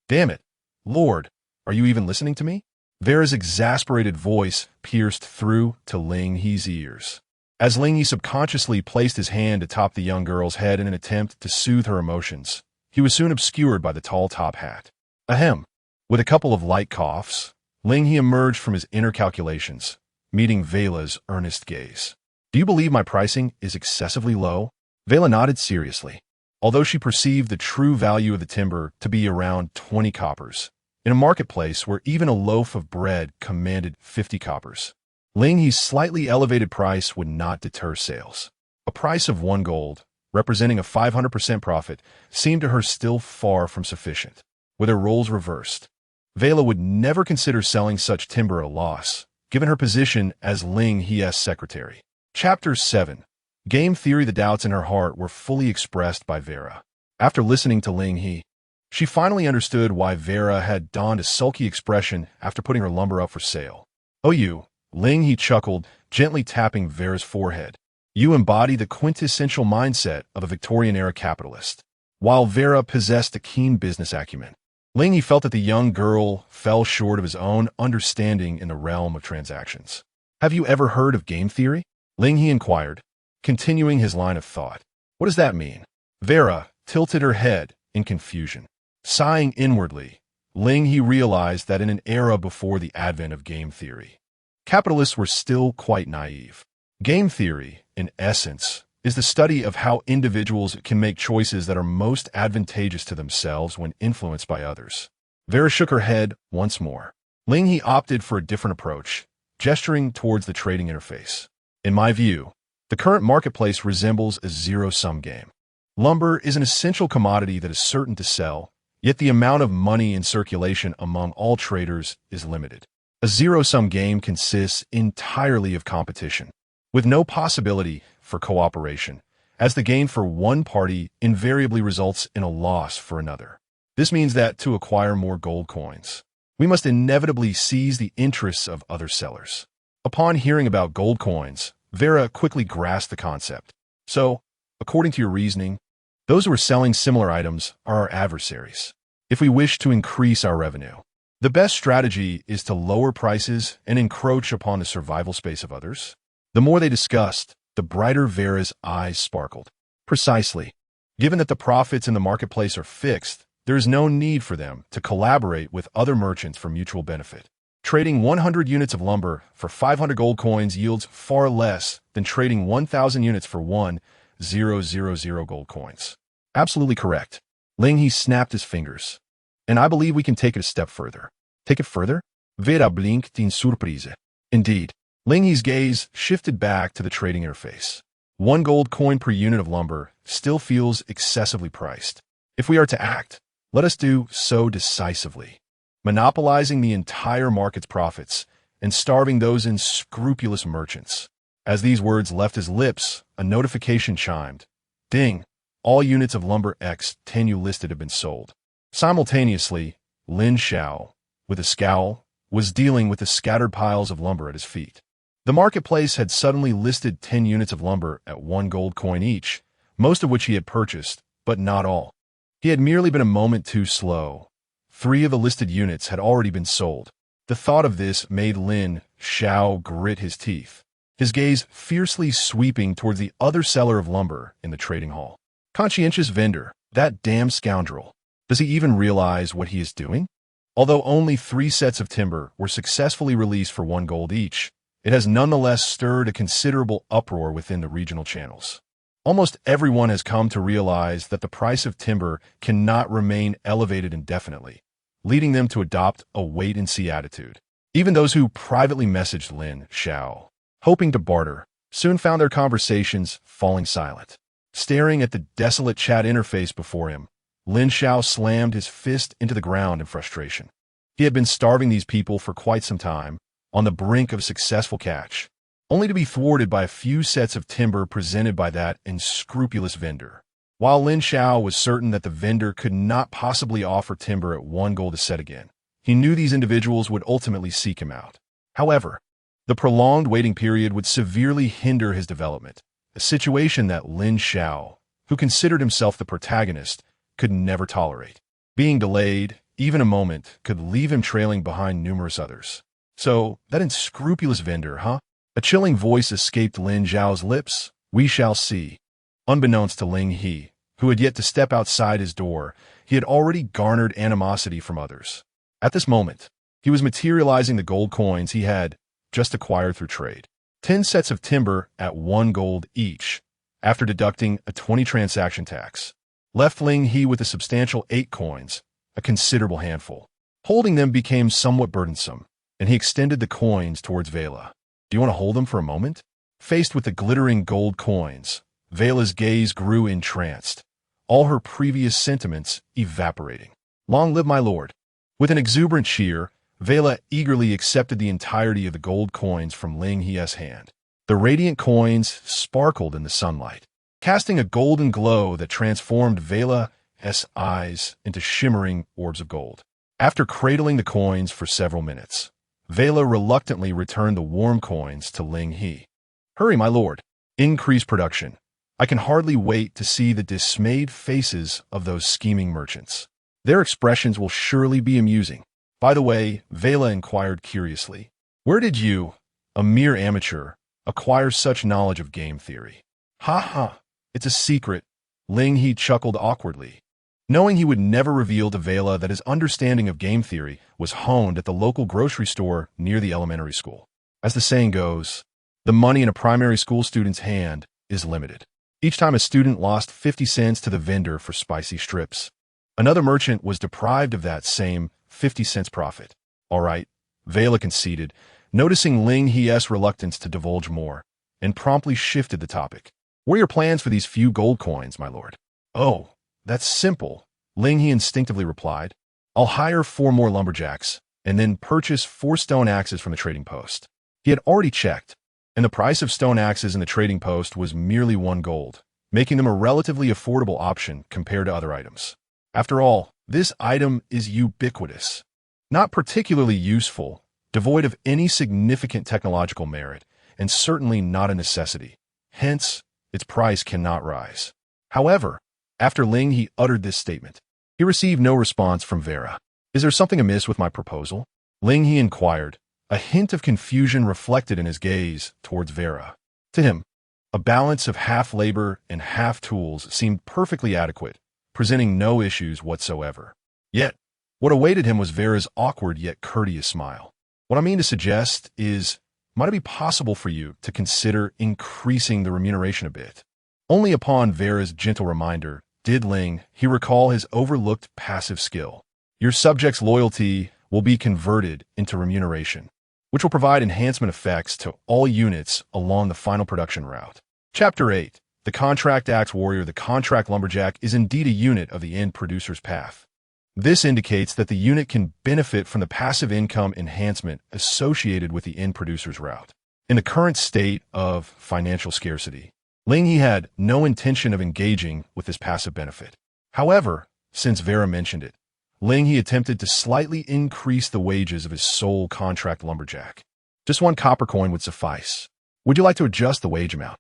Damn it, Lord, are you even listening to me? Vera's exasperated voice pierced through to Ling He's ears. As Ling He subconsciously placed his hand atop the young girl's head in an attempt to soothe her emotions, he was soon obscured by the tall top hat. Ahem. With a couple of light coughs, Ling He emerged from his inner calculations, meeting Vela's earnest gaze. Do you believe my pricing is excessively low? Vela nodded seriously, although she perceived the true value of the timber to be around 20 coppers, in a marketplace where even a loaf of bread commanded 50 coppers. Ling He's slightly elevated price would not deter sales. A price of 1 gold, representing a 500% profit, seemed to her still far from sufficient. With her roles reversed, Vela would never consider selling such timber at a loss, given her position as Ling He's secretary. Chapter 7. Game theory. The doubts in her heart were fully expressed by Vera. After listening to Ling He, she finally understood why Vera had donned a sulky expression after putting her lumber up for sale. Oh, you, Ling He chuckled, gently tapping Vera's forehead. You embody the quintessential mindset of a Victorian-era capitalist. While Vera possessed a keen business acumen, Ling He felt that the young girl fell short of his own understanding in the realm of transactions. Have you ever heard of game theory? Ling He inquired, continuing his line of thought. What does that mean? Vera tilted her head in confusion. Sighing inwardly, Ling He realized that in an era before the advent of game theory, capitalists were still quite naive. Game theory, in essence, is the study of how individuals can make choices that are most advantageous to themselves when influenced by others. Vera shook her head once more. Ling He opted for a different approach, gesturing towards the trading interface. In my view, the current marketplace resembles a zero-sum game. Lumber is an essential commodity that is certain to sell, yet the amount of money in circulation among all traders is limited. A zero-sum game consists entirely of competition, with no possibility for cooperation, as the gain for one party invariably results in a loss for another. This means that to acquire more gold coins, we must inevitably seize the interests of other sellers. Upon hearing about gold coins, Vera quickly grasped the concept. So, according to your reasoning, those who are selling similar items are our adversaries. If we wish to increase our revenue, the best strategy is to lower prices and encroach upon the survival space of others. The more they discussed, the brighter Vera's eyes sparkled. Precisely. Given that the profits in the marketplace are fixed, there is no need for them to collaborate with other merchants for mutual benefit. Trading 100 units of lumber for 500 gold coins yields far less than trading 1,000 units for 1,000 gold coins. Absolutely correct. Ling He snapped his fingers. And I believe we can take it a step further. Take it further? Vera blinked in surprise. Indeed. Ling He's gaze shifted back to the trading interface. 1 gold coin per unit of lumber still feels excessively priced. If we are to act, let us do so decisively, monopolizing the entire market's profits and starving those unscrupulous merchants. As these words left his lips, a notification chimed. Ding! All units of lumber X10 you listed have been sold. Simultaneously, Lin Xiao, with a scowl, was dealing with the scattered piles of lumber at his feet. The marketplace had suddenly listed 10 units of lumber at 1 gold coin each, most of which he had purchased, but not all. He had merely been a moment too slow. 3 of the listed units had already been sold. The thought of this made Lin Xiao grit his teeth, his gaze fiercely sweeping towards the other seller of lumber in the trading hall. Conscientious vendor, that damn scoundrel. Does he even realize what he is doing? Although only 3 sets of timber were successfully released for 1 gold each, it has nonetheless stirred a considerable uproar within the regional channels. Almost everyone has come to realize that the price of timber cannot remain elevated indefinitely, leading them to adopt a wait-and-see attitude. Even those who privately messaged Lin Xiao, hoping to barter, soon found their conversations falling silent. Staring at the desolate chat interface before him, Lin Xiao slammed his fist into the ground in frustration. He had been starving these people for quite some time, on the brink of a successful catch, only to be thwarted by a few sets of timber presented by that unscrupulous vendor. While Lin Xiao was certain that the vendor could not possibly offer timber at 1 gold a set again, he knew these individuals would ultimately seek him out. However, the prolonged waiting period would severely hinder his development, a situation that Lin Xiao, who considered himself the protagonist, could never tolerate. Being delayed, even a moment, could leave him trailing behind numerous others. So, that unscrupulous vendor, huh? A chilling voice escaped Lin Xiao's lips. We shall see. Unbeknownst to Ling He, who had yet to step outside his door, he had already garnered animosity from others. At this moment, he was materializing the gold coins he had just acquired through trade. 10 sets of timber at 1 gold each, after deducting a 20 transaction tax, left Ling He with a substantial 8 coins, a considerable handful. Holding them became somewhat burdensome, and he extended the coins towards Vela. Do you want to hold them for a moment? Faced with the glittering gold coins, Vela's gaze grew entranced, all her previous sentiments evaporating. Long live my lord. With an exuberant cheer, Vela eagerly accepted the entirety of the gold coins from Ling He's hand. The radiant coins sparkled in the sunlight, casting a golden glow that transformed Vela's eyes into shimmering orbs of gold. After cradling the coins for several minutes, Vela reluctantly returned the warm coins to Ling He. Hurry, my lord. Increase production. I can hardly wait to see the dismayed faces of those scheming merchants. Their expressions will surely be amusing. By the way, Vela inquired curiously, where did you, a mere amateur, acquire such knowledge of game theory? Ha ha, it's a secret. Ling He chuckled awkwardly, knowing he would never reveal to Vela that his understanding of game theory was honed at the local grocery store near the elementary school. As the saying goes, the money in a primary school student's hand is limited. Each time a student lost 50 cents to the vendor for spicy strips, another merchant was deprived of that same 50 cents profit. All right, Vela conceded, noticing Ling He's reluctance to divulge more, and promptly shifted the topic. What are your plans for these few gold coins, my lord? Oh, that's simple, Ling He instinctively replied. I'll hire 4 more lumberjacks, and then purchase 4 stone axes from the trading post. He had already checked, and the price of stone axes in the trading post was merely 1 gold, making them a relatively affordable option compared to other items. After all, this item is ubiquitous, not particularly useful, devoid of any significant technological merit, and certainly not a necessity. Hence, its price cannot rise. However, after Ling He uttered this statement, he received no response from Vera. Is there something amiss with my proposal? Ling He inquired, a hint of confusion reflected in his gaze towards Vera. To him, a balance of half labor and half tools seemed perfectly adequate, presenting no issues whatsoever. Yet, what awaited him was Vera's awkward yet courteous smile. What I mean to suggest is, might it be possible for you to consider increasing the remuneration a bit? Only upon Vera's gentle reminder did Ling He recall his overlooked passive skill. Your subject's loyalty will be converted into remuneration, which will provide enhancement effects to all units along the final production route. Chapter 8. The Contract Axe Warrior. The Contract Lumberjack is indeed a unit of the end producer's path. This indicates that the unit can benefit from the passive income enhancement associated with the end producer's route. In the current state of financial scarcity, Ling He had no intention of engaging with this passive benefit. However, since Vera mentioned it, Ling He attempted to slightly increase the wages of his sole contract lumberjack. Just 1 copper coin would suffice. Would you like to adjust the wage amount?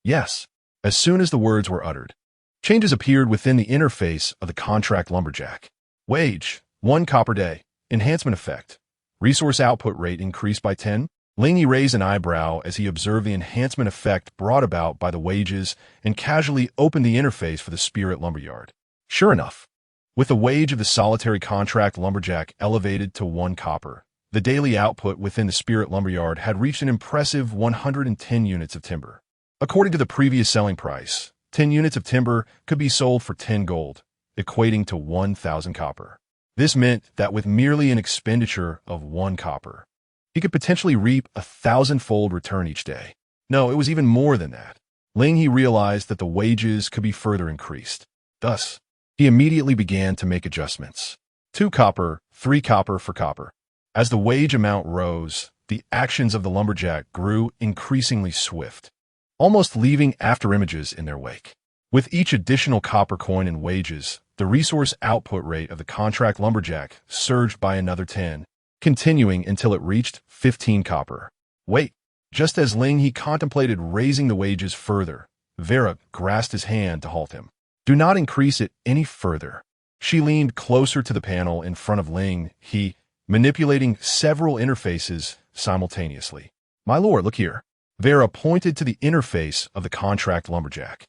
Yes. As soon as the words were uttered, changes appeared within the interface of the contract lumberjack. Wage, 1 copper day. Enhancement effect. Resource output rate increased by 10. Ling He raised an eyebrow as he observed the enhancement effect brought about by the wages and casually opened the interface for the spirit lumberyard. Sure enough, with the wage of the solitary contract lumberjack elevated to 1 copper, the daily output within the spirit lumberyard had reached an impressive 110 units of timber. According to the previous selling price, 10 units of timber could be sold for 10 gold, equating to 1,000 copper. This meant that with merely an expenditure of 1 copper, he could potentially reap a 1,000-fold return each day. No, it was even more than that. Ling He realized that the wages could be further increased. Thus, he immediately began to make adjustments. 2 copper, 3 copper for copper. As the wage amount rose, the actions of the lumberjack grew increasingly swift, almost leaving afterimages in their wake. With each additional copper coin in wages, the resource output rate of the contract lumberjack surged by another 10, continuing until it reached 15 copper. Wait, just as Ling He contemplated raising the wages further, Vera grasped his hand to halt him. Do not increase it any further. She leaned closer to the panel in front of Ling He, manipulating several interfaces simultaneously. My lord, look here. Vera pointed to the interface of the contract lumberjack.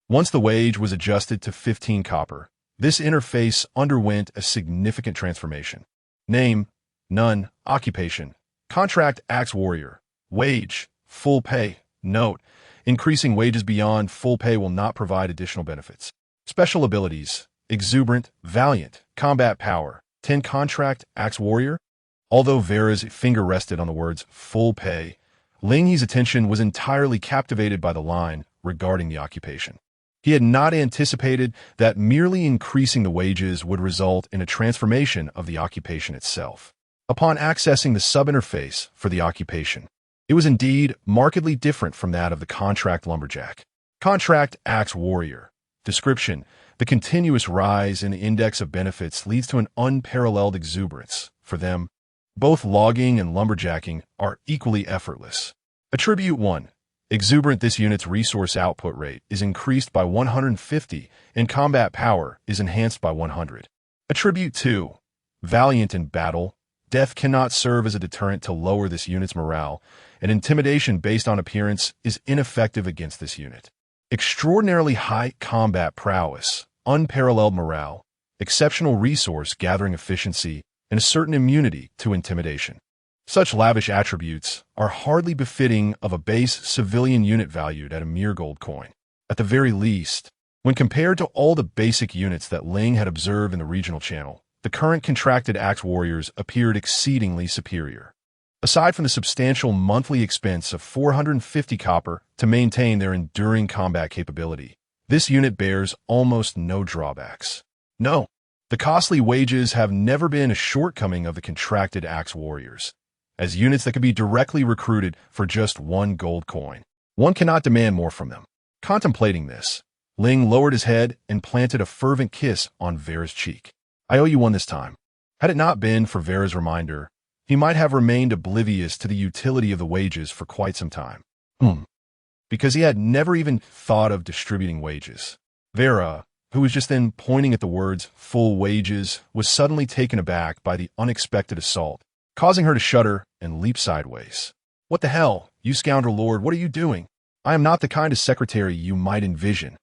Once the wage was adjusted to 15 copper, this interface underwent a significant transformation. Name, none. Occupation, contract axe warrior. Wage, full pay. Note, increasing wages beyond full pay will not provide additional benefits. Special abilities, exuberant, valiant, combat power, 10 contract axe warrior. Although Vera's finger rested on the words full pay, Ling He's attention was entirely captivated by the line regarding the occupation. He had not anticipated that merely increasing the wages would result in a transformation of the occupation itself. Upon accessing the subinterface for the occupation, it was indeed markedly different from that of the contract lumberjack. Contract axe warrior. Description: the continuous rise in the index of benefits leads to an unparalleled exuberance. For them, both logging and lumberjacking are equally effortless. Attribute 1. Exuberant. This unit's resource output rate is increased by 150 and combat power is enhanced by 100. Attribute 2. Valiant in battle. Death cannot serve as a deterrent to lower this unit's morale, and intimidation based on appearance is ineffective against this unit. Extraordinarily high combat prowess, unparalleled morale, exceptional resource gathering efficiency, and a certain immunity to intimidation. Such lavish attributes are hardly befitting of a base civilian unit valued at a mere gold coin. At the very least, when compared to all the basic units that Ling had observed in the regional channel, the current contracted axe warriors appeared exceedingly superior. Aside from the substantial monthly expense of 450 copper to maintain their enduring combat capability, this unit bears almost no drawbacks. No, the costly wages have never been a shortcoming of the contracted axe warriors. As units that can be directly recruited for just 1 gold coin, one cannot demand more from them. Contemplating this, Ling lowered his head and planted a fervent kiss on Vera's cheek. I owe you one this time. Had it not been for Vera's reminder, he might have remained oblivious to the utility of the wages for quite some time. Because he had never even thought of distributing wages. Vera, who was just then pointing at the words full wages, was suddenly taken aback by the unexpected assault, causing her to shudder and leap sideways. What the hell, you scoundrel lord, what are you doing? I am not the kind of secretary you might envision.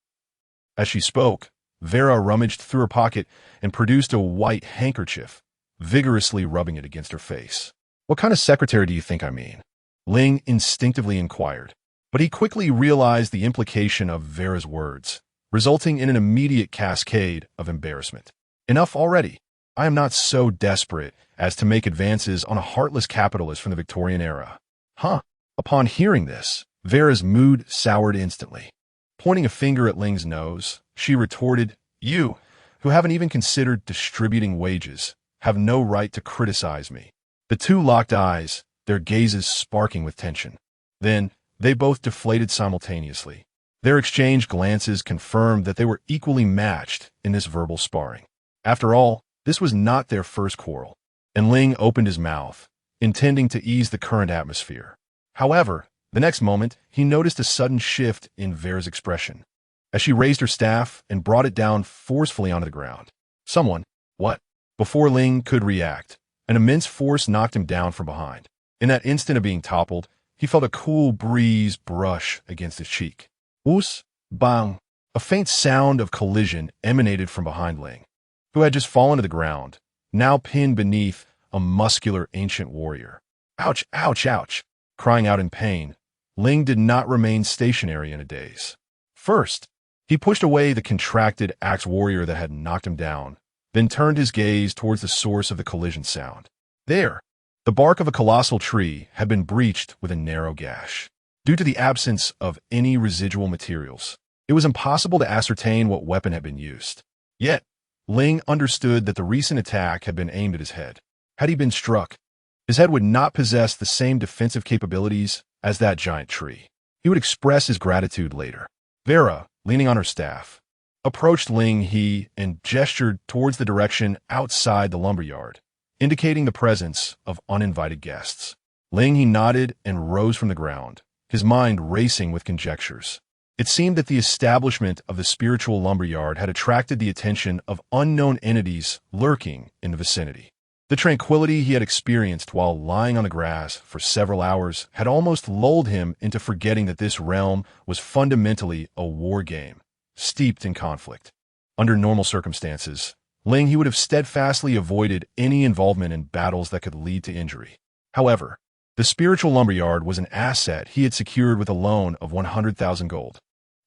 As she spoke, Vera rummaged through her pocket and produced a white handkerchief, vigorously rubbing it against her face. What kind of secretary do you think I mean? Ling instinctively inquired, but he quickly realized the implication of Vera's words, resulting in an immediate cascade of embarrassment. Enough already. I am not so desperate as to make advances on a heartless capitalist from the Victorian era. Huh? Upon hearing this, Vera's mood soured instantly. Pointing a finger at Ling's nose, she retorted, You, who haven't even considered distributing wages, have no right to criticize me. The two locked eyes, their gazes sparking with tension. Then, they both deflated simultaneously. Their exchanged glances confirmed that they were equally matched in this verbal sparring. After all, this was not their first quarrel, and Ling opened his mouth, intending to ease the current atmosphere. However, the next moment, he noticed a sudden shift in Vera's expression, as she raised her staff and brought it down forcefully onto the ground. Someone, what? Before Ling could react, an immense force knocked him down from behind. In that instant of being toppled, he felt a cool breeze brush against his cheek. Whoosh, bang! A faint sound of collision emanated from behind Ling, who had just fallen to the ground, now pinned beneath a muscular ancient warrior. Ouch, ouch, ouch! Crying out in pain, Ling did not remain stationary in a daze. First, he pushed away the contracted axe warrior that had knocked him down, then turned his gaze towards the source of the collision sound. There, the bark of a colossal tree had been breached with a narrow gash. Due to the absence of any residual materials, it was impossible to ascertain what weapon had been used. Yet, Ling understood that the recent attack had been aimed at his head. Had he been struck, his head would not possess the same defensive capabilities as that giant tree. He would express his gratitude later. Vera, leaning on her staff, approached Ling He and gestured towards the direction outside the lumberyard, indicating the presence of uninvited guests. Ling He nodded and rose from the ground, his mind racing with conjectures. It seemed that the establishment of the spiritual lumberyard had attracted the attention of unknown entities lurking in the vicinity. The tranquility he had experienced while lying on the grass for several hours had almost lulled him into forgetting that this realm was fundamentally a war game, steeped in conflict. Under normal circumstances, Ling He would have steadfastly avoided any involvement in battles that could lead to injury. However, the spiritual lumberyard was an asset he had secured with a loan of 100,000 gold.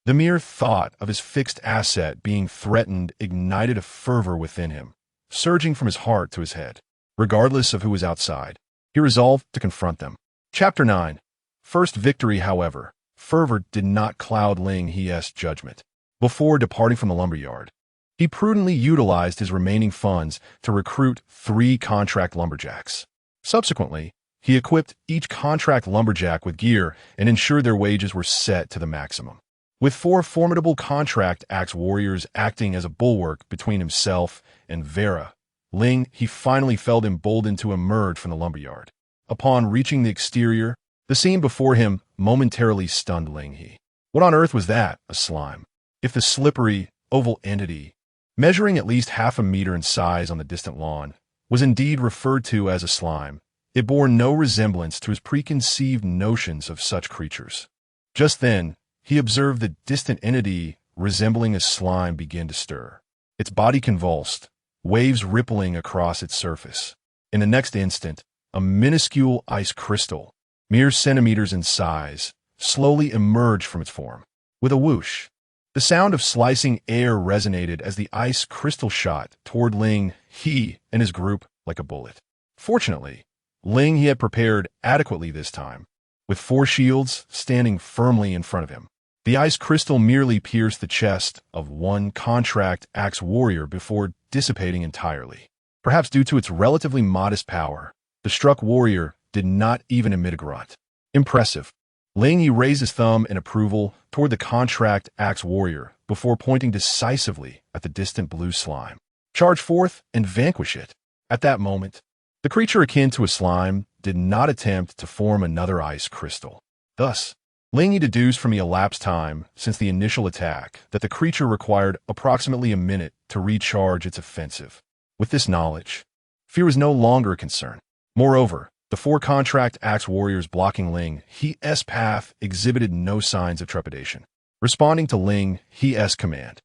The mere thought of his fixed asset being threatened ignited a fervor within him, surging from his heart to his head. Regardless of who was outside, he resolved to confront them. Chapter 9. First victory, however, fervor did not cloud Ling He's judgment. Before departing from the lumberyard, he prudently utilized his remaining funds to recruit 3 contract lumberjacks. Subsequently, he equipped each contract lumberjack with gear and ensured their wages were set to the maximum. With 4 formidable contract axe warriors acting as a bulwark between himself and Vera, Ling He finally felt emboldened to emerge from the lumberyard. Upon reaching the exterior, the scene before him momentarily stunned Ling He. What on earth was that? A slime. If the slippery, oval entity, measuring at least half a meter in size on the distant lawn, was indeed referred to as a slime, it bore no resemblance to his preconceived notions of such creatures. Just then, he observed the distant entity resembling a slime begin to stir. Its body convulsed, waves rippling across its surface. In the next instant, a minuscule ice crystal, mere centimeters in size, slowly emerged from its form. With a whoosh, the sound of slicing air resonated as the ice crystal shot toward Ling He and his group like a bullet. Fortunately, Ling He had prepared adequately this time, with 4 shields standing firmly in front of him. The ice crystal merely pierced the chest of one contract axe warrior before dissipating entirely. Perhaps due to its relatively modest power, the struck warrior did not even emit a grunt. Impressive. Ling He raised his thumb in approval toward the contract axe warrior before pointing decisively at the distant blue slime. Charge forth and vanquish it. At that moment, the creature akin to a slime did not attempt to form another ice crystal. Thus, Ling He deduced from the elapsed time since the initial attack that the creature required approximately a minute to recharge its offensive. With this knowledge, fear was no longer a concern. Moreover, the 4 contract axe warriors blocking Ling He's path exhibited no signs of trepidation. Responding to Ling He's command,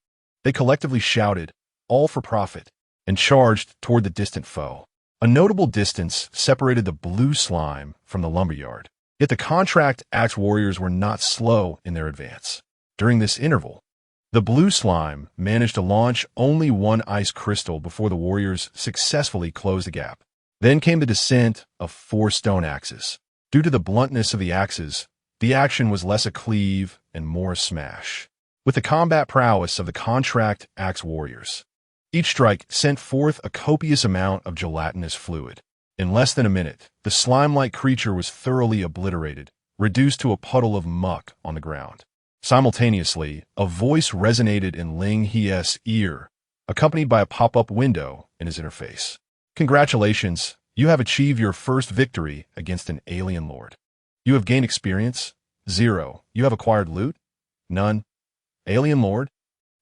they collectively shouted, "All for profit," and charged toward the distant foe. A notable distance separated the blue slime from the lumberyard. Yet the contract axe warriors were not slow in their advance. During this interval, the blue slime managed to launch only 1 ice crystal before the warriors successfully closed the gap. Then came the descent of 4 stone axes. Due to the bluntness of the axes, the action was less a cleave and more a smash. With the combat prowess of the contract axe warriors, each strike sent forth a copious amount of gelatinous fluid. In less than a minute, the slime-like creature was thoroughly obliterated, reduced to a puddle of muck on the ground. Simultaneously, a voice resonated in Ling He's ear, accompanied by a pop-up window in his interface. Congratulations, you have achieved your first victory against an alien lord. You have gained experience? 0. You have acquired loot? None. Alien lord?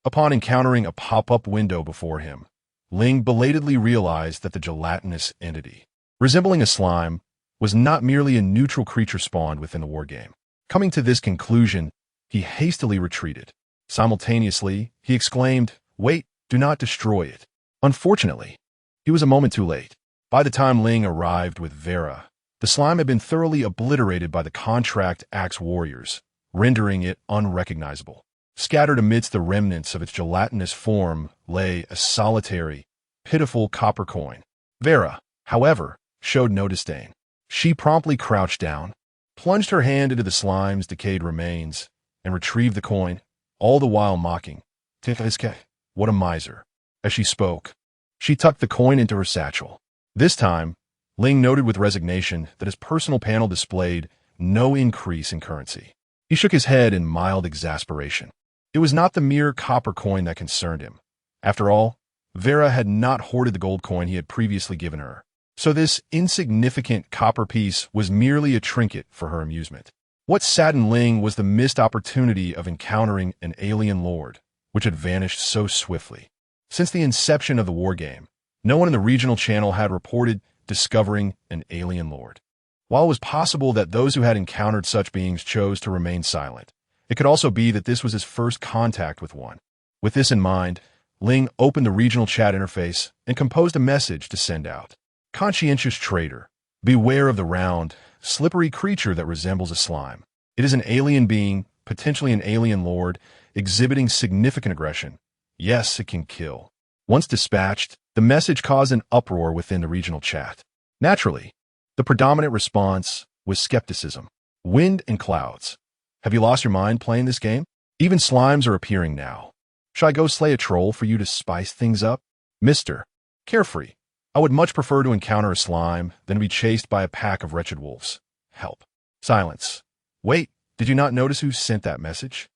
Upon encountering a pop-up window before him, Ling belatedly realized that the gelatinous entity, resembling a slime, was not merely a neutral creature spawned within the wargame. Coming to this conclusion, he hastily retreated. Simultaneously, he exclaimed, "Wait, do not destroy it." Unfortunately, he was a moment too late. By the time Ling arrived with Vera, the slime had been thoroughly obliterated by the contract axe warriors, rendering it unrecognizable. Scattered amidst the remnants of its gelatinous form lay a solitary, pitiful copper coin. Vera, however, showed no disdain. She promptly crouched down, plunged her hand into the slime's decayed remains, and retrieved the coin, all the while mocking. "Tifiske, what a miser." As she spoke, she tucked the coin into her satchel. This time, Ling noted with resignation that his personal panel displayed no increase in currency. He shook his head in mild exasperation. It was not the mere copper coin that concerned him. After all, Vera had not hoarded the gold coin he had previously given her, so this insignificant copper piece was merely a trinket for her amusement. What saddened Ling was the missed opportunity of encountering an alien lord, which had vanished so swiftly. Since the inception of the wargame, no one in the regional channel had reported discovering an alien lord. While it was possible that those who had encountered such beings chose to remain silent, it could also be that this was his first contact with one. With this in mind, Ling opened the regional chat interface and composed a message to send out. "Conscientious trader, beware of the round, slippery creature that resembles a slime. It is an alien being, potentially an alien lord, exhibiting significant aggression. Yes, it can kill." Once dispatched, the message caused an uproar within the regional chat. Naturally, the predominant response was skepticism. Wind and clouds. Have you lost your mind playing this game? Even slimes are appearing now. Shall I go slay a troll for you to spice things up? Mister, carefree. I would much prefer to encounter a slime than to be chased by a pack of wretched wolves. Help. Silence. Wait, did you not notice who sent that message?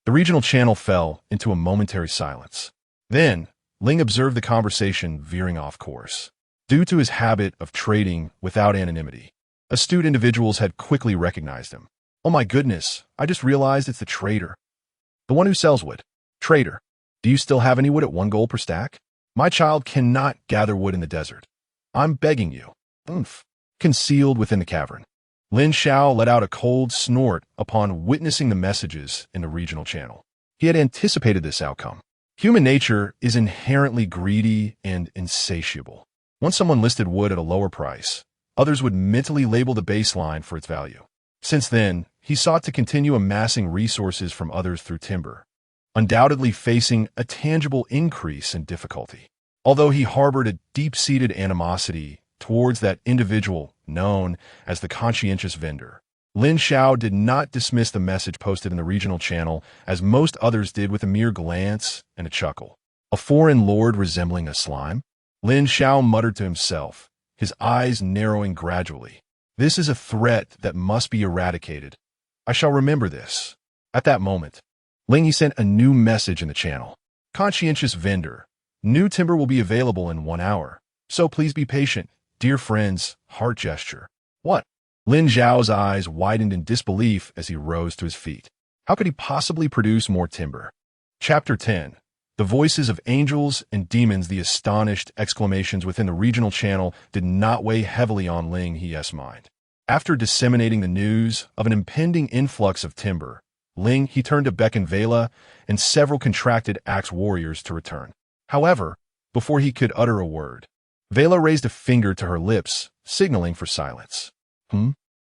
The regional channel fell into a momentary silence. Then, Ling observed the conversation veering off course. Due to his habit of trading without anonymity, astute individuals had quickly recognized him. "Oh my goodness, I just realized it's the trader. The one who sells wood. Trader, do you still have any wood at 1 gold per stack? My child cannot gather wood in the desert. I'm begging you." Oomph. Concealed within the cavern, Lin Xiao let out a cold snort upon witnessing the messages in the regional channel. He had anticipated this outcome. Human nature is inherently greedy and insatiable. Once someone listed wood at a lower price, others would mentally label the baseline for its value. Since then, he sought to continue amassing resources from others through timber, undoubtedly facing a tangible increase in difficulty. Although he harbored a deep-seated animosity towards that individual known as the conscientious vendor, Lin Xiao did not dismiss the message posted in the regional channel as most others did with a mere glance and a chuckle. A foreign lord resembling a slime? Lin Xiao muttered to himself, his eyes narrowing gradually. This is a threat that must be eradicated. I shall remember this. At that moment, Ling He sent a new message in the channel. "Conscientious vendor. New timber will be available in 1 hour. So please be patient. Dear friends," heart gesture. What? Lin Zhao's eyes widened in disbelief as he rose to his feet. How could he possibly produce more timber? Chapter 10. The voices of angels and demons. The astonished exclamations within the regional channel did not weigh heavily on Ling He's mind. After disseminating the news of an impending influx of timber, Ling He turned to beckon Vela and several contracted axe warriors to return. However, before he could utter a word, Vela raised a finger to her lips, signaling for silence.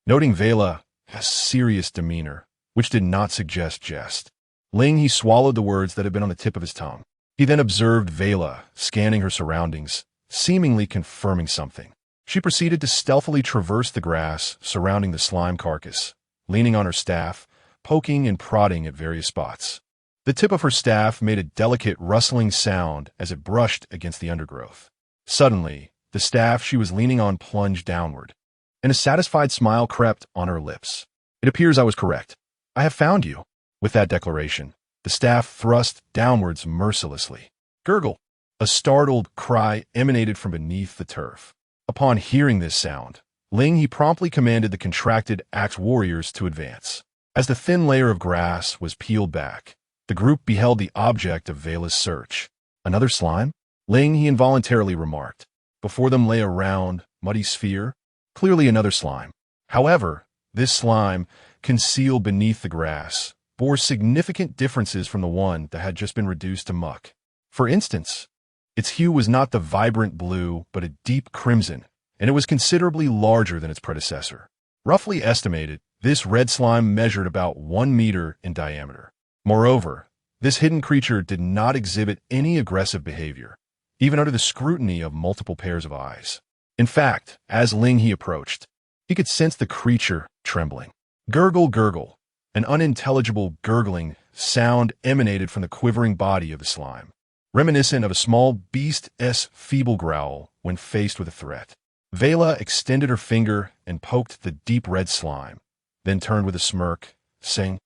Noting Vela's serious demeanor, which did not suggest jest, Ling He swallowed the words that had been on the tip of his tongue. He then observed Vela, scanning her surroundings, seemingly confirming something. She proceeded to stealthily traverse the grass surrounding the slime carcass, leaning on her staff, poking and prodding at various spots. The tip of her staff made a delicate rustling sound as it brushed against the undergrowth. Suddenly, the staff she was leaning on plunged downward, and a satisfied smile crept on her lips. "It appears I was correct. I have found you." With that declaration, the staff thrust downwards mercilessly. Gurgle! A startled cry emanated from beneath the turf. Upon hearing this sound, Ling He promptly commanded the contracted axe warriors to advance. As the thin layer of grass was peeled back, the group beheld the object of Vela's search. Another slime? Ling He involuntarily remarked. Before them lay a round, muddy sphere, clearly another slime. However, this slime, concealed beneath the grass, bore significant differences from the one that had just been reduced to muck. For instance, its hue was not the vibrant blue, but a deep crimson, and it was considerably larger than its predecessor. Roughly estimated, this red slime measured about 1 meter in diameter. Moreover, this hidden creature did not exhibit any aggressive behavior, even under the scrutiny of multiple pairs of eyes. In fact, as Ling He approached, he could sense the creature trembling. Gurgle, gurgle. An unintelligible gurgling sound emanated from the quivering body of the slime, reminiscent of a small beast's feeble growl when faced with a threat. Vela extended her finger and poked the deep red slime, then turned with a smirk, saying,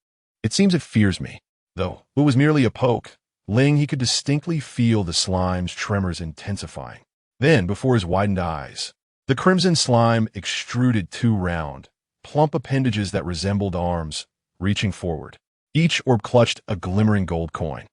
"It seems it fears me." Though it was merely a poke, Ling He could distinctly feel the slime's tremors intensifying. Then, before his widened eyes, the crimson slime extruded 2 round, plump appendages that resembled arms, reaching forward. Each orb clutched a glimmering gold coin,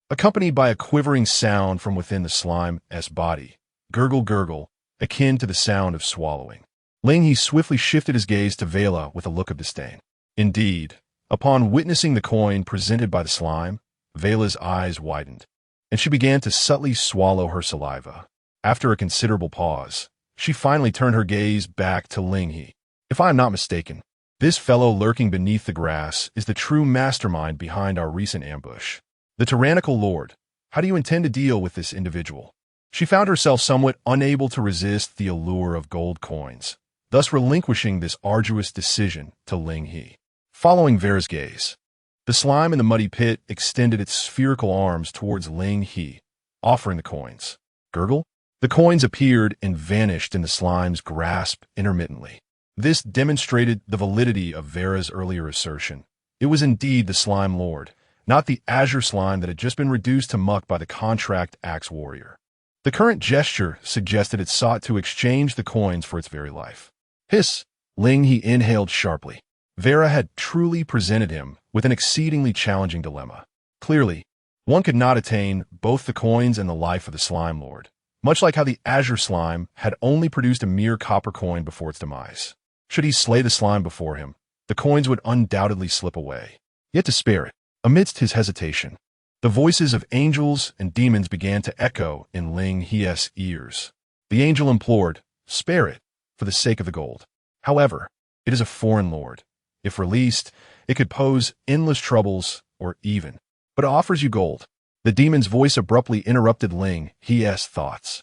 accompanied by a quivering sound from within the slime's body. Gurgle, gurgle, akin to the sound of swallowing. Ling He swiftly shifted his gaze to Vela with a look of disdain. Indeed, upon witnessing the coin presented by the slime, Vela's eyes widened, and she began to subtly swallow her saliva. After a considerable pause, she finally turned her gaze back to Ling He. "If I am not mistaken, this fellow lurking beneath the grass is the true mastermind behind our recent ambush. The tyrannical lord. How do you intend to deal with this individual?" She found herself somewhat unable to resist the allure of gold coins, thus relinquishing this arduous decision to Ling He. Following Vera's gaze, the slime in the muddy pit extended its spherical arms towards Ling He, offering the coins. Gurgle? The coins appeared and vanished in the slime's grasp intermittently. This demonstrated the validity of Vera's earlier assertion. It was indeed the slime lord, not the azure slime that had just been reduced to muck by the contract axe warrior. The current gesture suggested it sought to exchange the coins for its very life. Hiss! Ling He inhaled sharply. Vera had truly presented him with an exceedingly challenging dilemma. Clearly, one could not attain both the coins and the life of the slime lord, much like how the azure slime had only produced a mere copper coin before its demise. Should he slay the slime before him, the coins would undoubtedly slip away. Yet to spare it, amidst his hesitation, the voices of angels and demons began to echo in Ling He's ears. The angel implored, "Spare it, for the sake of the gold. However, it is a foreign lord. If released, it could pose endless troubles or even, but it offers you gold." The demon's voice abruptly interrupted Ling He's thoughts.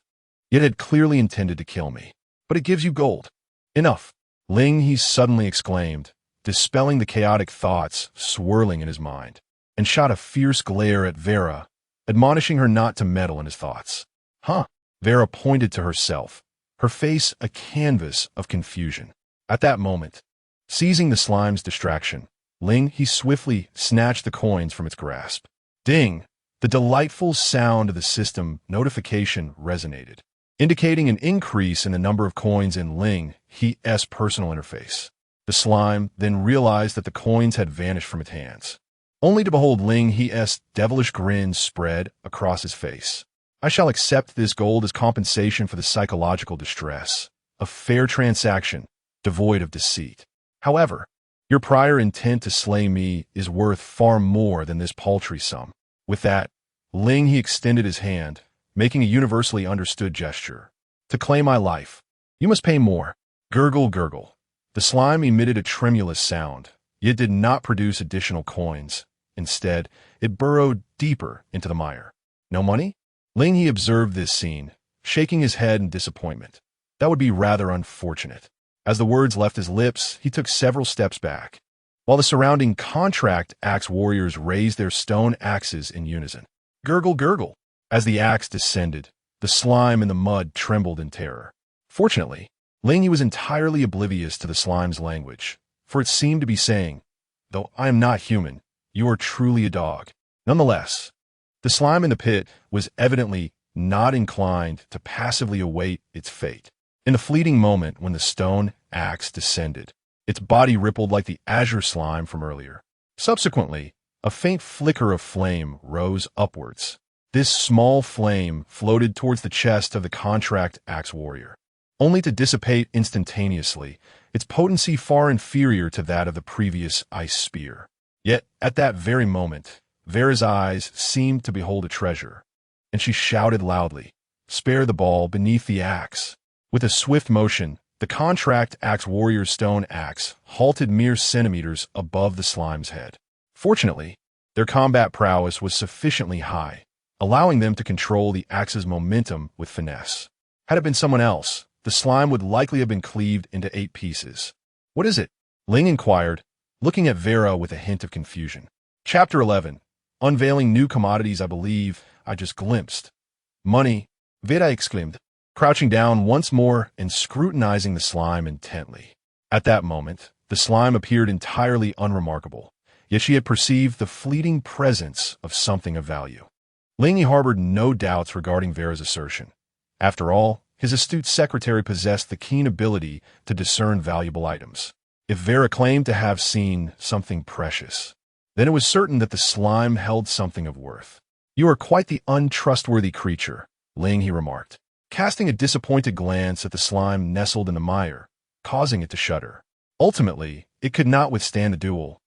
"It had clearly intended to kill me, but it gives you gold." "Enough," Ling He suddenly exclaimed, dispelling the chaotic thoughts swirling in his mind, and shot a fierce glare at Vera, admonishing her not to meddle in his thoughts. "Huh?" Vera pointed to herself, her face a canvas of confusion. At that moment, seizing the slime's distraction, Ling He swiftly snatched the coins from its grasp. Ding! The delightful sound of the system notification resonated, indicating an increase in the number of coins in Ling He's personal interface. The slime then realized that the coins had vanished from its hands, only to behold Ling He's devilish grin spread across his face. "I shall accept this gold as compensation for the psychological distress. A fair transaction, devoid of deceit. However, your prior intent to slay me is worth far more than this paltry sum." With that, Ling He extended his hand, making a universally understood gesture. "To claim my life, you must pay more." Gurgle, gurgle. The slime emitted a tremulous sound, yet did not produce additional coins. Instead, it burrowed deeper into the mire. "No money?" Ling He observed this scene, shaking his head in disappointment. That would be rather unfortunate. As the words left his lips, he took several steps back, while the surrounding contract axe warriors raised their stone axes in unison. Gurgle, gurgle. As the axe descended, the slime in the mud trembled in terror. Fortunately, Ling He was entirely oblivious to the slime's language, for it seemed to be saying, "Though I am not human, you are truly a dog." Nonetheless, the slime in the pit was evidently not inclined to passively await its fate. In the fleeting moment when the stone axe descended, its body rippled like the azure slime from earlier. Subsequently, a faint flicker of flame rose upwards, This small flame floated towards the chest of the contract axe warrior, only to dissipate instantaneously, its potency far inferior to that of the previous ice spear. Yet, at that very moment, Vera's eyes seemed to behold a treasure, and she shouted loudly, "Spare the ball beneath the axe." With a swift motion, the contract axe warrior's stone axe halted mere centimeters above the slime's head. Fortunately, their combat prowess was sufficiently high, allowing them to control the axe's momentum with finesse. Had it been someone else, the slime would likely have been cleaved into 8 pieces. "What is it?" Ling inquired, looking at Vera with a hint of confusion. Chapter 11. Unveiling new commodities. "I believe I just glimpsed money," Vera exclaimed, crouching down once more and scrutinizing the slime intently. At that moment, the slime appeared entirely unremarkable, yet she had perceived the fleeting presence of something of value. Ling He harbored no doubts regarding Vera's assertion. After all, his astute secretary possessed the keen ability to discern valuable items. If Vera claimed to have seen something precious, then it was certain that the slime held something of worth. "You are quite the untrustworthy creature," Ling He remarked, casting a disappointed glance at the slime nestled in the mire, causing it to shudder. Ultimately, it could not withstand the duel,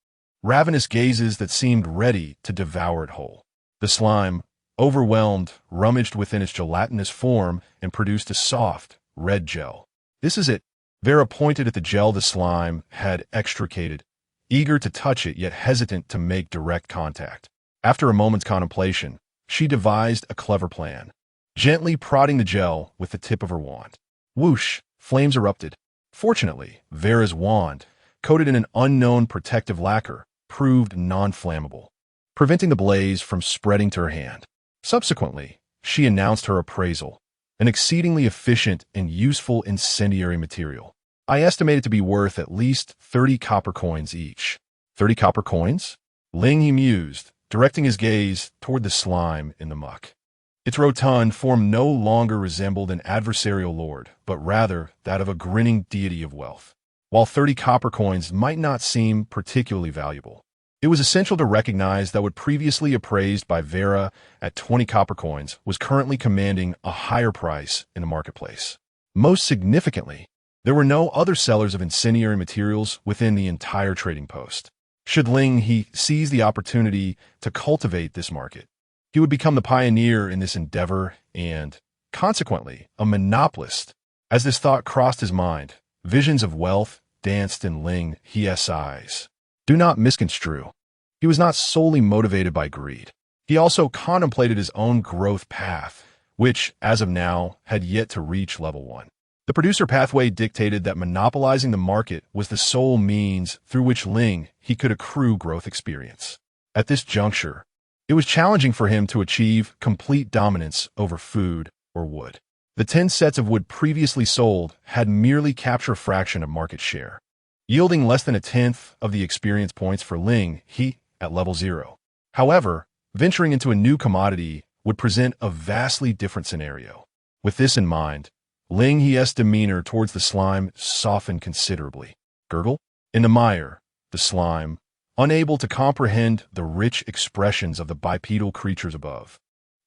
ravenous gazes that seemed ready to devour it whole. The slime, overwhelmed, rummaged within its gelatinous form and produced a soft, red gel. "This is it." Vera pointed at the gel the slime had extricated, eager to touch it yet hesitant to make direct contact. After a moment's contemplation, she devised a clever plan, gently prodding the gel with the tip of her wand. Whoosh! Flames erupted. Fortunately, Vera's wand, coated in an unknown protective lacquer, proved non-flammable, preventing the blaze from spreading to her hand. Subsequently, she announced her appraisal, an exceedingly efficient and useful incendiary material. "I estimate it to be worth at least 30 copper coins each." 30 copper coins? Ling He mused, directing his gaze toward the slime in the muck. Its rotund form no longer resembled an adversarial lord, but rather that of a grinning deity of wealth. While 30 copper coins might not seem particularly valuable, it was essential to recognize that what previously appraised by Vera at 20 copper coins was currently commanding a higher price in the marketplace. Most significantly, there were no other sellers of incendiary materials within the entire trading post. Should Ling He seize the opportunity to cultivate this market, he would become the pioneer in this endeavor and, consequently, a monopolist. As this thought crossed his mind, visions of wealth danced in Ling He's eyes. Do not misconstrue. He was not solely motivated by greed. He also contemplated his own growth path, which, as of now, had yet to reach level 1. The producer pathway dictated that monopolizing the market was the sole means through which Ling He could accrue growth experience. At this juncture, it was challenging for him to achieve complete dominance over food or wood. The 10 sets of wood previously sold had merely captured a fraction of market share, yielding less than 1/10 of the experience points for Ling He at level 0. However, venturing into a new commodity would present a vastly different scenario. With this in mind, Ling He's demeanor towards the slime softened considerably. Gurgle? In the mire, the slime, unable to comprehend the rich expressions of the bipedal creatures above,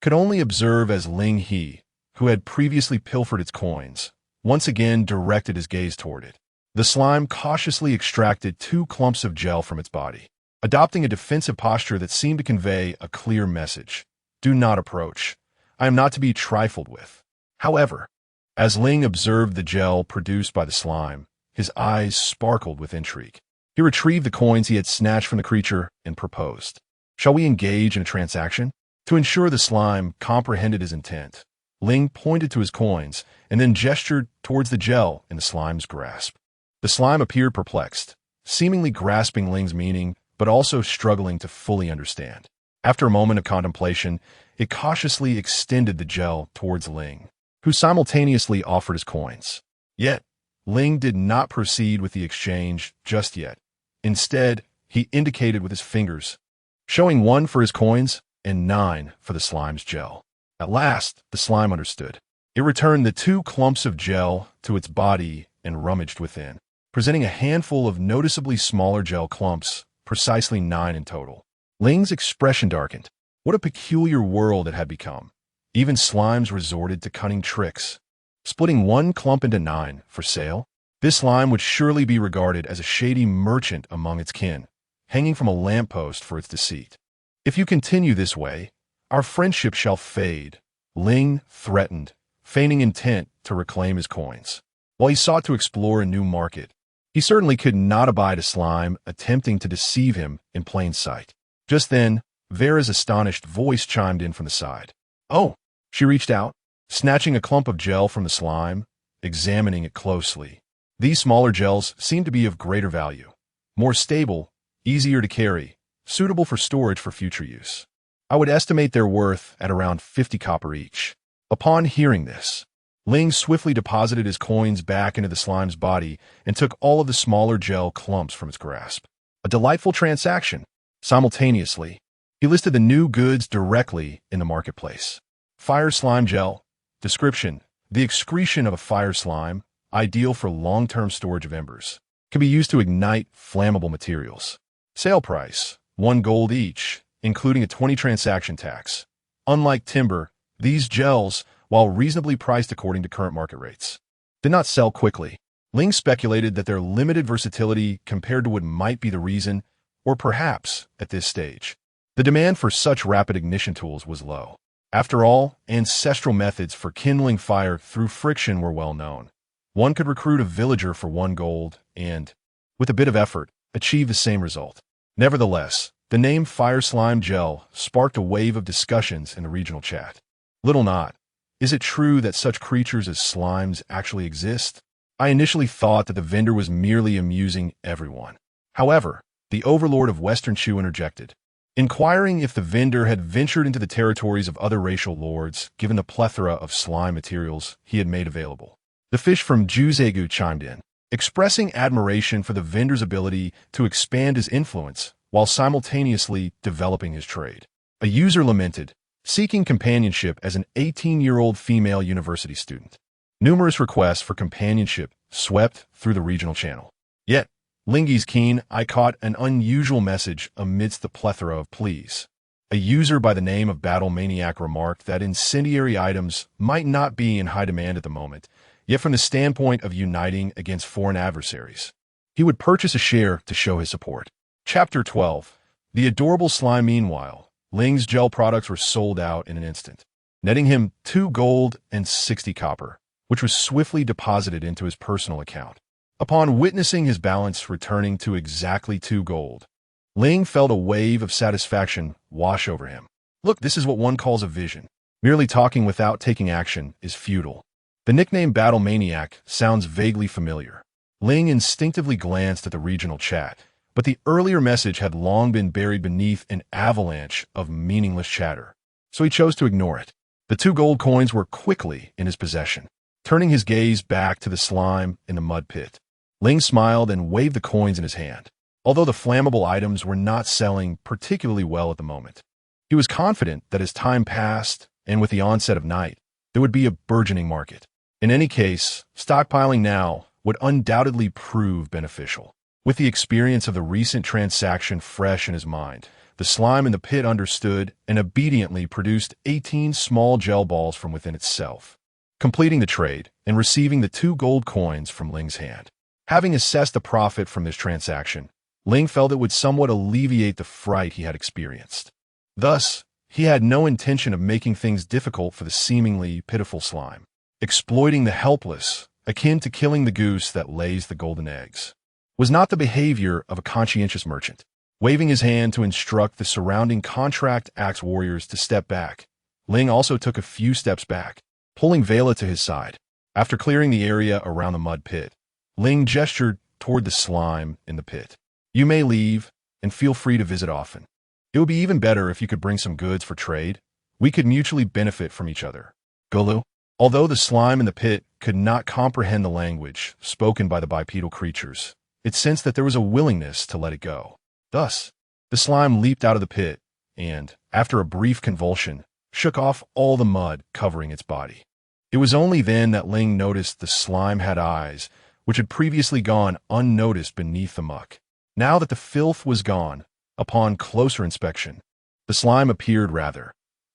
could only observe as Ling He, who had previously pilfered its coins, once again directed his gaze toward it. The slime cautiously extracted 2 clumps of gel from its body, adopting a defensive posture that seemed to convey a clear message. "Do not approach. I am not to be trifled with." However, as Ling observed the gel produced by the slime, his eyes sparkled with intrigue. He retrieved the coins he had snatched from the creature and proposed, "Shall we engage in a transaction?" To ensure the slime comprehended his intent, Ling pointed to his coins and then gestured towards the gel in the slime's grasp. The slime appeared perplexed, seemingly grasping Ling's meaning, but also struggling to fully understand. After a moment of contemplation, it cautiously extended the gel towards Ling, who simultaneously offered his coins. Yet, Ling did not proceed with the exchange just yet. Instead, he indicated with his fingers, showing 1 for his coins and 9 for the slime's gel. At last, the slime understood. It returned the 2 clumps of gel to its body and rummaged within, presenting a handful of noticeably smaller gel clumps, precisely 9 in total. Ling's expression darkened. What a peculiar world it had become. Even slimes resorted to cunning tricks. Splitting one clump into 9 for sale? This slime would surely be regarded as a shady merchant among its kin, hanging from a lamppost for its deceit. If you continue this way, our friendship shall fade, Ling threatened, feigning intent to reclaim his coins. While he sought to explore a new market, he certainly could not abide a slime attempting to deceive him in plain sight. Just then, Vera's astonished voice chimed in from the side. "Oh!" She reached out, snatching a clump of gel from the slime, examining it closely. These smaller gels seemed to be of greater value, more stable, easier to carry, suitable for storage for future use. I would estimate their worth at around 50 copper each. Upon hearing this, Ling swiftly deposited his coins back into the slime's body and took all of the smaller gel clumps from its grasp. A delightful transaction. Simultaneously, he listed the new goods directly in the marketplace. Fire slime gel. Description: the excretion of a fire slime, ideal for long-term storage of embers. Can be used to ignite flammable materials. Sale price: 1 gold each, including a 20 transaction tax. Unlike timber, these gels, while reasonably priced according to current market rates, did not sell quickly. Ling speculated that their limited versatility compared to what might be the reason, or perhaps, at this stage, the demand for such rapid ignition tools was low. After all, ancestral methods for kindling fire through friction were well known. One could recruit a villager for 1 gold and, with a bit of effort, achieve the same result. Nevertheless, the name Fire Slime Gel sparked a wave of discussions in the regional chat. Little not. Is it true that such creatures as slimes actually exist? I initially thought that the vendor was merely amusing everyone. However, the overlord of Western Chu interjected, inquiring if the vendor had ventured into the territories of other racial lords, given the plethora of slime materials he had made available. The fish from Juzegu chimed in, expressing admiration for the vendor's ability to expand his influence while simultaneously developing his trade. A user lamented, seeking companionship as an 18-year-old female university student. Numerous requests for companionship swept through the regional channel. Yet, Ling He's keen eye caught an unusual message amidst the plethora of pleas. A user by the name of Battle Maniac remarked that incendiary items might not be in high demand at the moment, yet from the standpoint of uniting against foreign adversaries, he would purchase a share to show his support. Chapter 12. The adorable slime. Meanwhile, Ling's gel products were sold out in an instant, netting him 2 gold and 60 copper, which was swiftly deposited into his personal account. Upon witnessing his balance returning to exactly 2 gold, Ling felt a wave of satisfaction wash over him. Look, this is what one calls a vision. Merely talking without taking action is futile. The nickname Battle Maniac sounds vaguely familiar. Ling instinctively glanced at the regional chat, but the earlier message had long been buried beneath an avalanche of meaningless chatter, so he chose to ignore it. The 2 gold coins were quickly in his possession. Turning his gaze back to the slime in the mud pit, Ling smiled and waved the coins in his hand. Although the flammable items were not selling particularly well at the moment, he was confident that as time passed and with the onset of night, there would be a burgeoning market. In any case, stockpiling now would undoubtedly prove beneficial. With the experience of the recent transaction fresh in his mind, the slime in the pit understood and obediently produced 18 small gel balls from within itself, completing the trade and receiving the 2 gold coins from Ling's hand. Having assessed the profit from this transaction, Ling felt it would somewhat alleviate the fright he had experienced. Thus, he had no intention of making things difficult for the seemingly pitiful slime, exploiting the helpless, akin to killing the goose that lays the golden eggs, was not the behavior of a conscientious merchant. Waving his hand to instruct the surrounding contract axe warriors to step back, Ling also took a few steps back, pulling Vela to his side. After clearing the area around the mud pit, Ling gestured toward the slime in the pit. You may leave, and feel free to visit often. It would be even better if you could bring some goods for trade. We could mutually benefit from each other. Gulu. Although the slime in the pit could not comprehend the language spoken by the bipedal creatures, it sensed that there was a willingness to let it go. Thus, the slime leaped out of the pit and, after a brief convulsion, shook off all the mud covering its body. It was only then that Ling noticed the slime had eyes, which had previously gone unnoticed beneath the muck. Now that the filth was gone, upon closer inspection, The slime appeared rather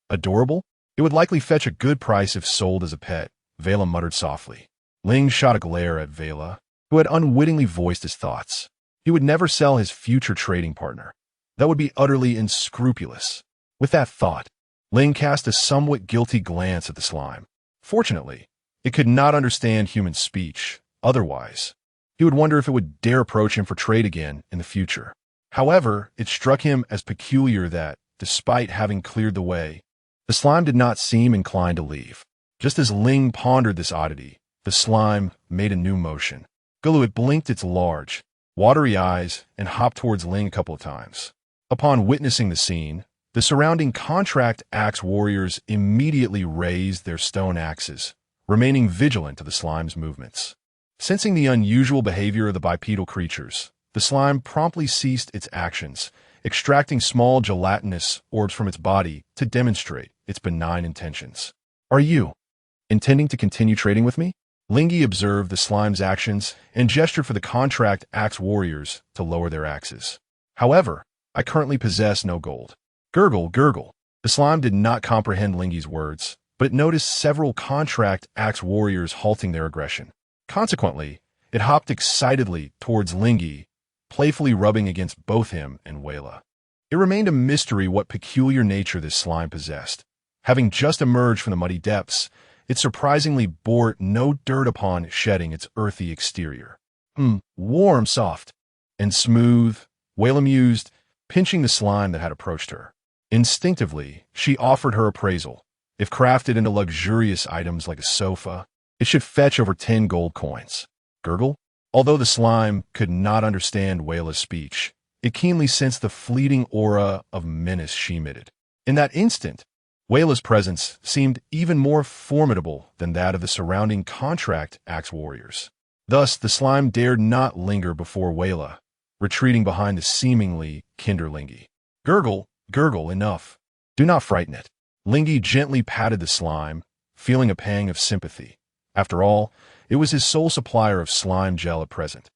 adorable. It would likely fetch a good price if sold as a pet, Vela muttered softly. Ling shot a glare at Vela, who had unwittingly voiced his thoughts. He would never sell his future trading partner. That would be utterly unscrupulous. With that thought, Ling cast a somewhat guilty glance at the slime. Fortunately, it could not understand human speech. Otherwise, he would wonder if it would dare approach him for trade again in the future. However, it struck him as peculiar that, despite having cleared the way, the slime did not seem inclined to leave. Just as Ling pondered this oddity, the slime made a new motion. It blinked its large, watery eyes and hopped towards Ling a couple of times. Upon witnessing the scene, the surrounding contract axe warriors immediately raised their stone axes, remaining vigilant to the slime's movements. Sensing the unusual behavior of the bipedal creatures, the slime promptly ceased its actions, extracting small gelatinous orbs from its body to demonstrate its benign intentions. Are you intending to continue trading with me? Ling He observed the slime's actions and gestured for the contract axe warriors to lower their axes. However, I currently possess no gold. Gurgle, gurgle. The slime did not comprehend Ling He's words, but it noticed several contract axe warriors halting their aggression. Consequently, it hopped excitedly towards Ling He, playfully rubbing against both him and Wela. It remained a mystery what peculiar nature this slime possessed. Having just emerged from the muddy depths, it surprisingly bore no dirt upon shedding its earthy exterior. Warm, soft, and smooth, Wela mused, pinching the slime that had approached her. Instinctively, she offered her appraisal. If crafted into luxurious items like a sofa, it should fetch over 10 gold coins. Gurgle? Although the slime could not understand Wela's speech, it keenly sensed the fleeting aura of menace she emitted. In that instant, Wela's presence seemed even more formidable than that of the surrounding contract axe warriors. Thus, the slime dared not linger before Wela, retreating behind the seemingly kinder Ling He. Gurgle, gurgle, enough. Do not frighten it. Ling He gently patted the slime, feeling a pang of sympathy. After all, it was his sole supplier of slime gel at present.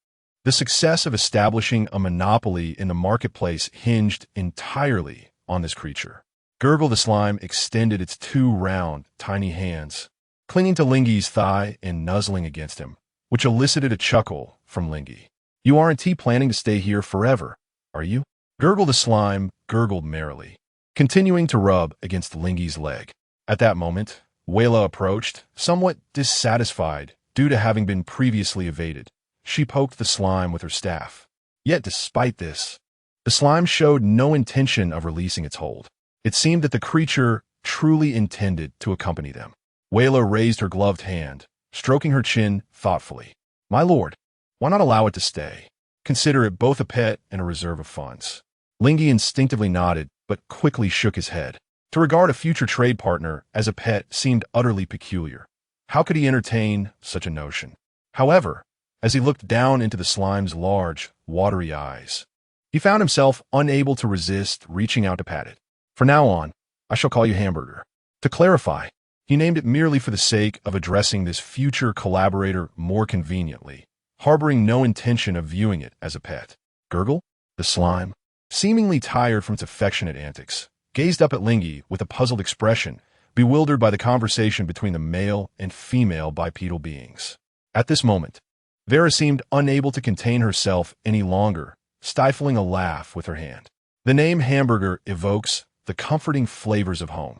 The success of establishing a monopoly in the marketplace hinged entirely on this creature. Gurgle the slime extended its 2 round, tiny hands, clinging to Ling He's thigh and nuzzling against him, which elicited a chuckle from Ling He. You aren't planning to stay here forever, are you? Gurgle the slime gurgled merrily, continuing to rub against Ling He's leg. At that moment, Wela approached, somewhat dissatisfied due to having been previously evaded. She poked the slime with her staff. Yet despite this, the slime showed no intention of releasing its hold. It seemed that the creature truly intended to accompany them. Wela raised her gloved hand, stroking her chin thoughtfully. My lord, why not allow it to stay? Consider it both a pet and a reserve of funds. Ling He instinctively nodded, but quickly shook his head. To regard a future trade partner as a pet seemed utterly peculiar. How could he entertain such a notion? However, as he looked down into the slime's large, watery eyes, he found himself unable to resist reaching out to pat it. From now on, I shall call you Hamburger. To clarify, he named it merely for the sake of addressing this future collaborator more conveniently, harboring no intention of viewing it as a pet. Gurgle, the slime, seemingly tired from its affectionate antics, gazed up at Ling He with a puzzled expression, bewildered by the conversation between the male and female bipedal beings. At this moment, Vera seemed unable to contain herself any longer, stifling a laugh with her hand. The name Hamburger evokes the comforting flavors of home.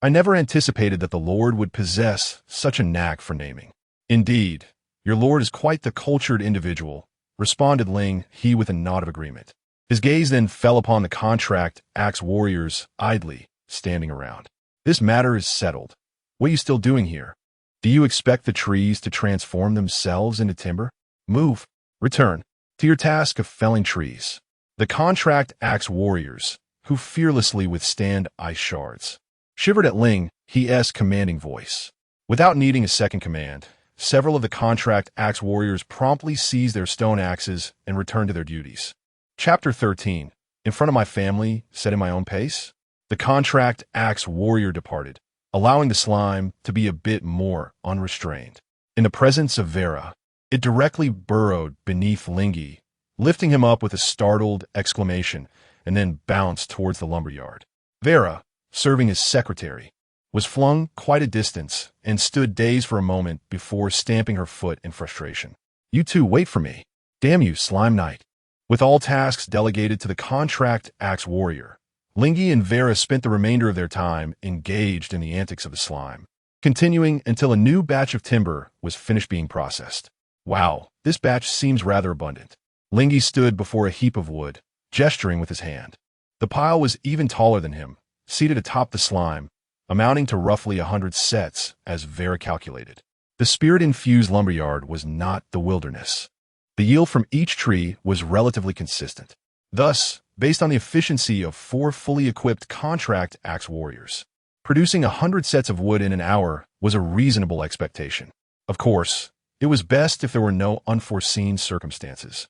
I never anticipated that the Lord would possess such a knack for naming. Indeed, your Lord is quite the cultured individual, responded Ling He with a nod of agreement. His gaze then fell upon the contract axe warriors idly standing around. This matter is settled. What are you still doing here? Do you expect the trees to transform themselves into timber? Move. Return to your task of felling trees. The contract axe warriors, who fearlessly withstand ice shards, shivered at Ling He's commanding voice. Without needing a second command, several of the contract axe warriors promptly seized their stone axes and returned to their duties. Chapter 13. In front of my family, setting my own pace? The contract axe warrior departed, allowing the slime to be a bit more unrestrained. In the presence of Vera, it directly burrowed beneath Ling He, lifting him up with a startled exclamation, and then bounced towards the lumberyard. Vera, serving as secretary, was flung quite a distance and stood dazed for a moment before stamping her foot in frustration. You two wait for me. Damn you, slime knight. With all tasks delegated to the contract axe warrior, Ling He and Vera spent the remainder of their time engaged in the antics of the slime, continuing until a new batch of timber was finished being processed. Wow, this batch seems rather abundant. Ling He stood before a heap of wood, gesturing with his hand. The pile was even taller than him, seated atop the slime, amounting to roughly 100 sets, as Vera calculated. The spirit-infused lumberyard was not the wilderness. The yield from each tree was relatively consistent. Thus, based on the efficiency of 4 fully equipped contract axe warriors, producing 100 sets of wood in an hour was a reasonable expectation. Of course, it was best if there were no unforeseen circumstances.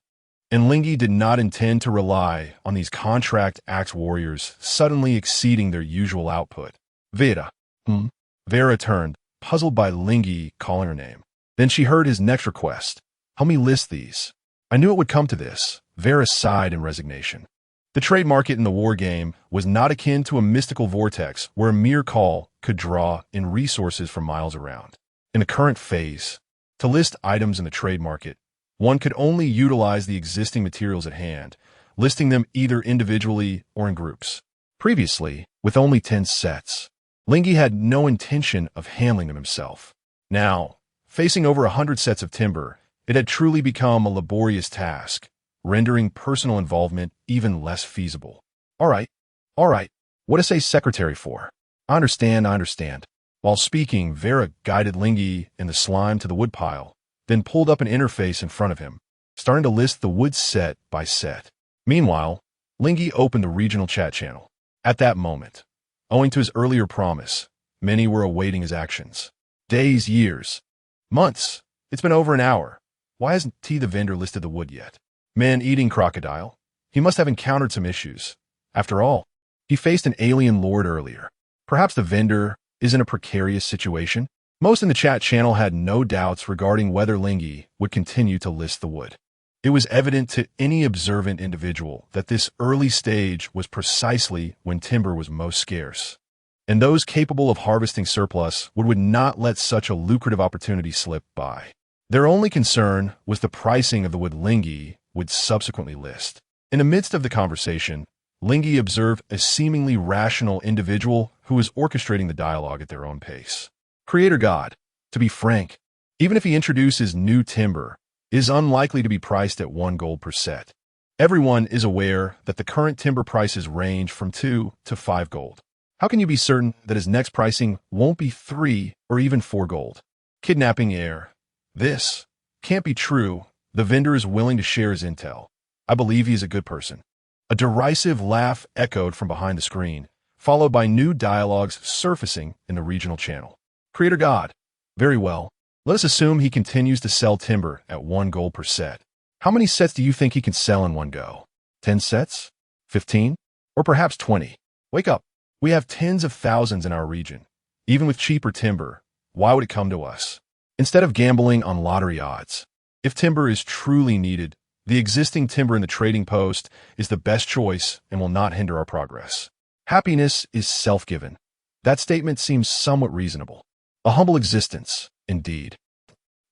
And Ling He did not intend to rely on these contract axe warriors suddenly exceeding their usual output. Vera. Vera turned, puzzled by Ling He calling her name. Then she heard his next request. Help me list these. I knew it would come to this. Vera sighed in resignation. The trade market in the war game was not akin to a mystical vortex where a mere call could draw in resources from miles around. In the current phase, to list items in the trade market, one could only utilize the existing materials at hand, listing them either individually or in groups. Previously, with only 10 sets, Ling He had no intention of handling them himself. Now, facing over 100 sets of timber, it had truly become a laborious task, rendering personal involvement even less feasible. All right. What to say secretary for? I understand. While speaking, Vera guided Ling He and the slime to the woodpile, then pulled up an interface in front of him, starting to list the wood set by set. Meanwhile, Ling He opened the regional chat channel. At that moment, owing to his earlier promise, many were awaiting his actions. Days, years, months. It's been over an hour. Why hasn't T the vendor listed the wood yet? Man-eating crocodile. He must have encountered some issues. After all, he faced an alien lord earlier. Perhaps the vendor is in a precarious situation? Most in the chat channel had no doubts regarding whether Ling He would continue to list the wood. It was evident to any observant individual that this early stage was precisely when timber was most scarce, and those capable of harvesting surplus would not let such a lucrative opportunity slip by. Their only concern was the pricing of the wood Ling He would subsequently list. In the midst of the conversation, Ling He observed a seemingly rational individual who was orchestrating the dialogue at their own pace. Creator God, to be frank, even if he introduces new timber, is unlikely to be priced at 1 gold per set. Everyone is aware that the current timber prices range from 2 to 5 gold. How can you be certain that his next pricing won't be 3 or even 4 gold? Kidnapping air. This can't be true. The vendor is willing to share his intel. I believe he is a good person. A derisive laugh echoed from behind the screen, followed by new dialogues surfacing in the regional channel. Creator God. Very well. Let us assume he continues to sell timber at 1 gold per set. How many sets do you think he can sell in one go? 10 sets? 15? Or perhaps 20? Wake up. We have tens of thousands in our region. Even with cheaper timber, why would it come to us? Instead of gambling on lottery odds, if timber is truly needed, the existing timber in the trading post is the best choice and will not hinder our progress. Happiness is self-given. That statement seems somewhat reasonable. A humble existence, indeed.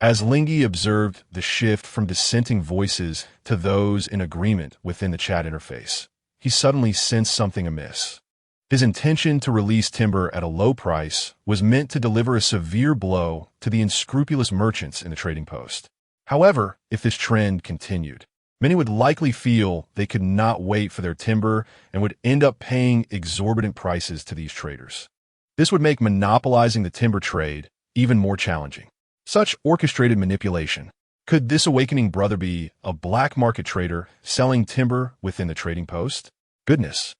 As Ling He observed the shift from dissenting voices to those in agreement within the chat interface, he suddenly sensed something amiss. His intention to release timber at a low price was meant to deliver a severe blow to the unscrupulous merchants in the trading post. However, if this trend continued, many would likely feel they could not wait for their timber and would end up paying exorbitant prices to these traders. This would make monopolizing the timber trade even more challenging. Such orchestrated manipulation. Could this awakening brother be a black market trader selling timber within the trading post? Goodness.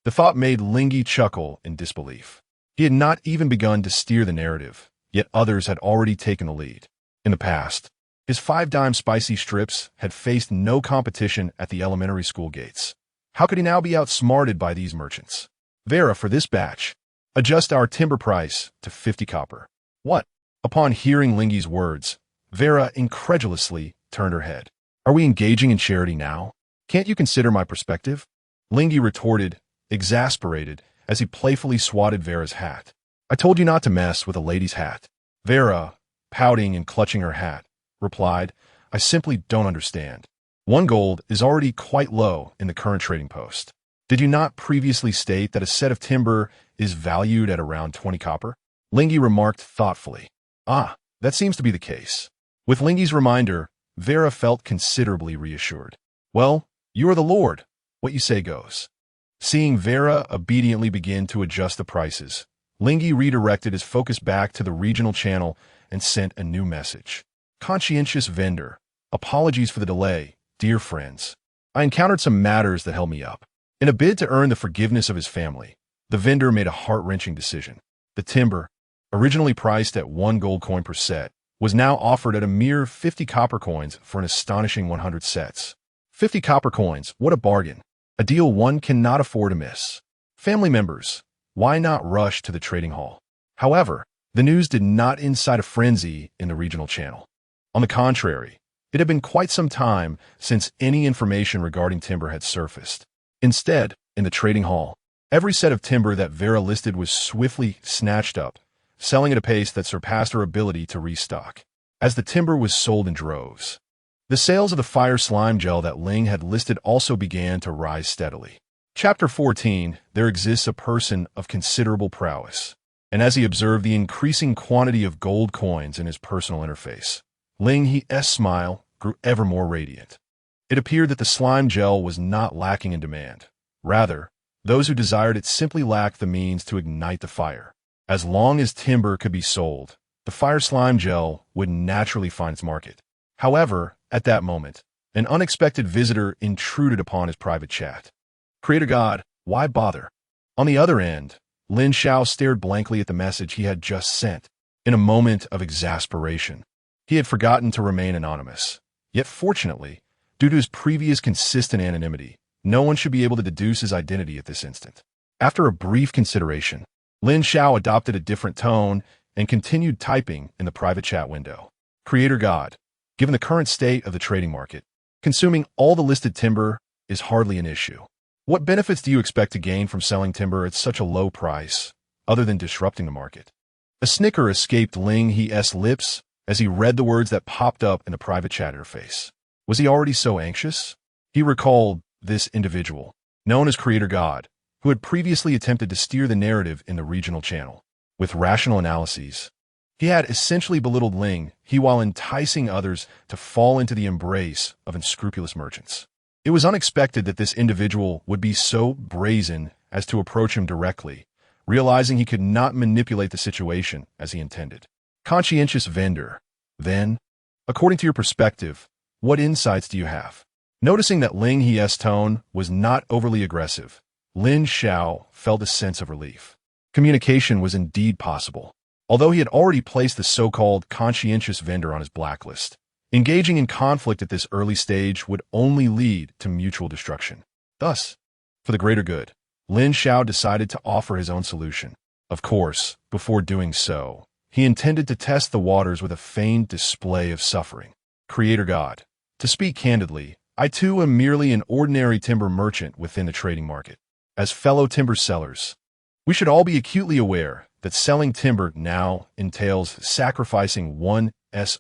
The thought made Ling He chuckle in disbelief. He had not even begun to steer the narrative, yet others had already taken the lead. In the past, his 5-dime spicy strips had faced no competition at the elementary school gates. How could he now be outsmarted by these merchants? Vera, for this batch, adjust our timber price to 50 copper. What? Upon hearing Ling He's words, Vera incredulously turned her head. Are we engaging in charity now? Can't you consider my perspective? Ling He retorted, exasperated, as he playfully swatted Vera's hat. "I told you not to mess with a lady's hat." Vera, pouting and clutching her hat, replied, "I simply don't understand. 1 gold is already quite low in the current trading post. Did you not previously state that a set of timber is valued at around 20 copper? Ling He remarked thoughtfully. "Ah, that seems to be the case." With Ling He's reminder, Vera felt considerably reassured. "Well, you are the Lord. What you say goes." Seeing Vera obediently begin to adjust the prices, Ling He redirected his focus back to the regional channel and sent a new message. "Conscientious vendor, apologies for the delay, dear friends. I encountered some matters that held me up." In a bid to earn the forgiveness of his family, the vendor made a heart-wrenching decision. The timber, originally priced at 1 gold coin per set, was now offered at a mere 50 copper coins for an astonishing 100 sets. 50 copper coins, what a bargain. A deal one cannot afford to miss. Family members, why not rush to the trading hall? However, the news did not incite a frenzy in the regional channel. On the contrary, it had been quite some time since any information regarding timber had surfaced. Instead, in the trading hall, every set of timber that Vera listed was swiftly snatched up, selling at a pace that surpassed her ability to restock. As the timber was sold in droves, the sales of the fire slime gel that Ling had listed also began to rise steadily. Chapter 14, there exists a person of considerable prowess. And as he observed the increasing quantity of gold coins in his personal interface, Ling He's smile grew ever more radiant. It appeared that the slime gel was not lacking in demand. Rather, those who desired it simply lacked the means to ignite the fire. As long as timber could be sold, the fire slime gel would naturally find its market. However, at that moment, an unexpected visitor intruded upon his private chat. "Creator God, why bother?" On the other end, Lin Xiao stared blankly at the message he had just sent. In a moment of exasperation, he had forgotten to remain anonymous. Yet fortunately, due to his previous consistent anonymity, no one should be able to deduce his identity at this instant. After a brief consideration, Lin Xiao adopted a different tone and continued typing in the private chat window. "Creator God, given the current state of the trading market, consuming all the listed timber is hardly an issue. What benefits do you expect to gain from selling timber at such a low price, other than disrupting the market?" A snicker escaped Ling He's lips as he read the words that popped up in the private chat interface. Was he already so anxious? He recalled this individual, known as Creator God, who had previously attempted to steer the narrative in the regional channel. With rational analyses, he had essentially belittled Ling He while enticing others to fall into the embrace of unscrupulous merchants. It was unexpected that this individual would be so brazen as to approach him directly, realizing he could not manipulate the situation as he intended. Conscientious vendor, then, according to your perspective, what insights do you have? Noticing that Ling He's tone was not overly aggressive, Lin Xiao felt a sense of relief. Communication was indeed possible, although he had already placed the so-called conscientious vendor on his blacklist. Engaging in conflict at this early stage would only lead to mutual destruction. Thus, for the greater good, Lin Xiao decided to offer his own solution. Of course, before doing so, he intended to test the waters with a feigned display of suffering. "Creator God, to speak candidly, I too am merely an ordinary timber merchant within the trading market. As fellow timber sellers, we should all be acutely aware that selling timber now entails sacrificing one's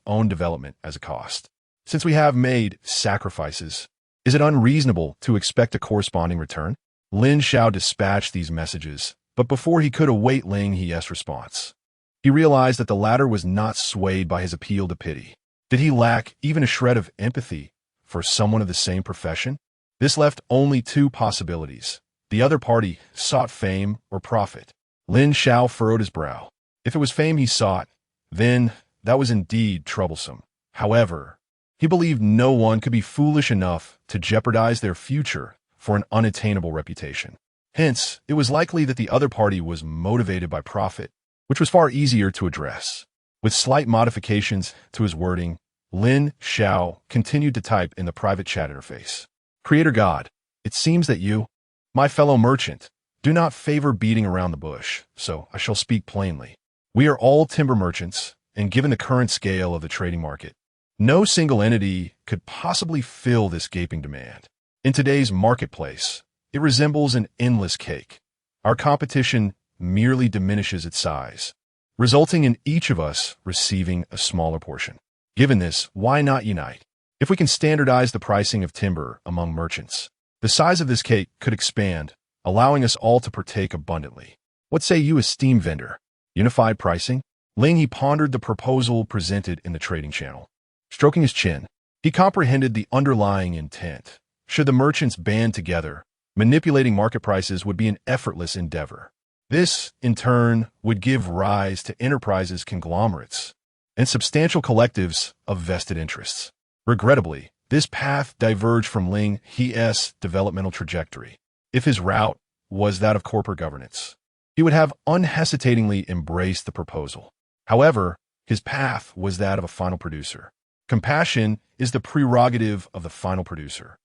own development as a cost. Since we have made sacrifices, is it unreasonable to expect a corresponding return?" Lin Xiao dispatched these messages, but before he could await Ling He's response, he realized that the latter was not swayed by his appeal to pity. Did he lack even a shred of empathy for someone of the same profession? This left only two possibilities. The other party sought fame or profit. Lin Xiao furrowed his brow. If it was fame he sought, then that was indeed troublesome. However, he believed no one could be foolish enough to jeopardize their future for an unattainable reputation. Hence, it was likely that the other party was motivated by profit, which was far easier to address. With slight modifications to his wording, Lin Xiao continued to type in the private chat interface. "Creator God, it seems that you, my fellow merchant, do not favor beating around the bush, so I shall speak plainly. We are all timber merchants, and given the current scale of the trading market, no single entity could possibly fill this gaping demand. In today's marketplace, it resembles an endless cake. our competition merely diminishes its size, resulting in each of us receiving a smaller portion. Given this, why not unite? If we can standardize the pricing of timber among merchants, the size of this cake could expand, allowing us all to partake abundantly. What say you, esteemed vendor? Unified pricing? Ling He pondered the proposal presented in the trading channel. Stroking his chin, he comprehended the underlying intent. Should the merchants band together, manipulating market prices would be an effortless endeavor. This, in turn, would give rise to enterprises conglomerates and substantial collectives of vested interests. Regrettably, this path diverged from Ling He's developmental trajectory. If his route was that of corporate governance, he would have unhesitatingly embraced the proposal. However, his path was that of a final producer. Compassion is the prerogative of the final producer.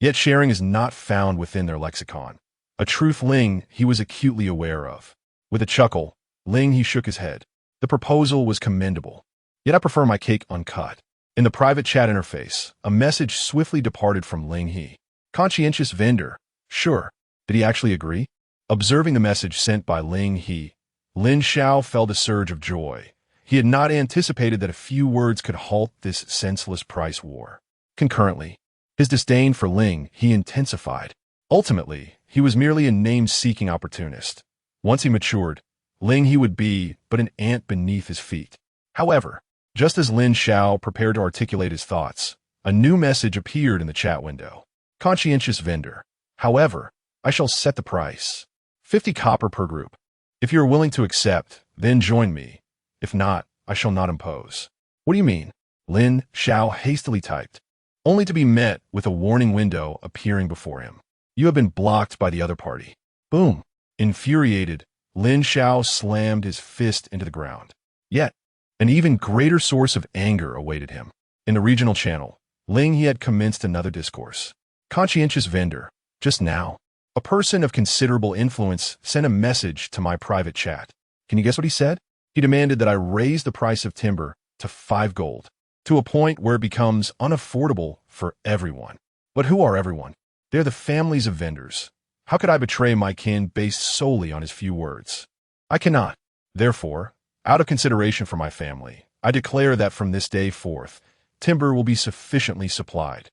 Yet sharing is not found within their lexicon, a truth Ling He was acutely aware of. With a chuckle, Ling He shook his head. The proposal was commendable, yet I prefer my cake uncut. In the private chat interface, a message swiftly departed from Ling He. Conscientious vendor. Sure. Did he actually agree? Observing the message sent by Ling He, Lin Xiao felt a surge of joy. He had not anticipated that a few words could halt this senseless price war. Concurrently, his disdain for Ling He intensified. Ultimately, he was merely a name-seeking opportunist. Once he matured, Ling He would be but an ant beneath his feet. However, just as Lin Xiao prepared to articulate his thoughts, a new message appeared in the chat window. Conscientious vendor. However, I shall set the price. 50 copper per group. If you are willing to accept, then join me. If not, I shall not impose. What do you mean? Lin Xiao hastily typed, only to be met with a warning window appearing before him. You have been blocked by the other party. Boom. Infuriated, Lin Xiao slammed his fist into the ground. Yet, an even greater source of anger awaited him. In the regional channel, Ling He had commenced another discourse. Conscientious vendor. Just now, a person of considerable influence sent a message to my private chat. Can you guess what he said? He demanded that I raise the price of timber to 5 gold, to a point where it becomes unaffordable for everyone. But who are everyone? They're the families of vendors. How could I betray my kin based solely on his few words? I cannot. Therefore, out of consideration for my family, I declare that from this day forth, timber will be sufficiently supplied.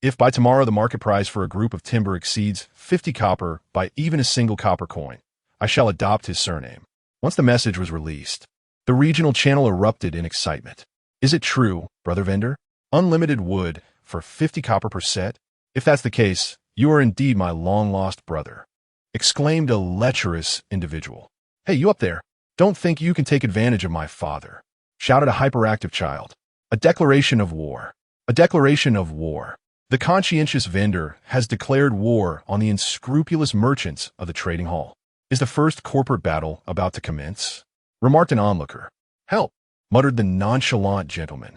If by tomorrow the market price for a group of timber exceeds 50 copper by even a single copper coin, I shall adopt his surname. Once the message was released, the regional channel erupted in excitement. Is it true, brother vendor? Unlimited wood for 50 copper per set? If that's the case, you are indeed my long-lost brother, exclaimed a lecherous individual. Hey, you up there! Don't think you can take advantage of my father, shouted a hyperactive child. A declaration of war. A declaration of war. The conscientious vendor has declared war on the unscrupulous merchants of the trading hall. Is the first corporate battle about to commence? Remarked an onlooker. Help, muttered the nonchalant gentleman.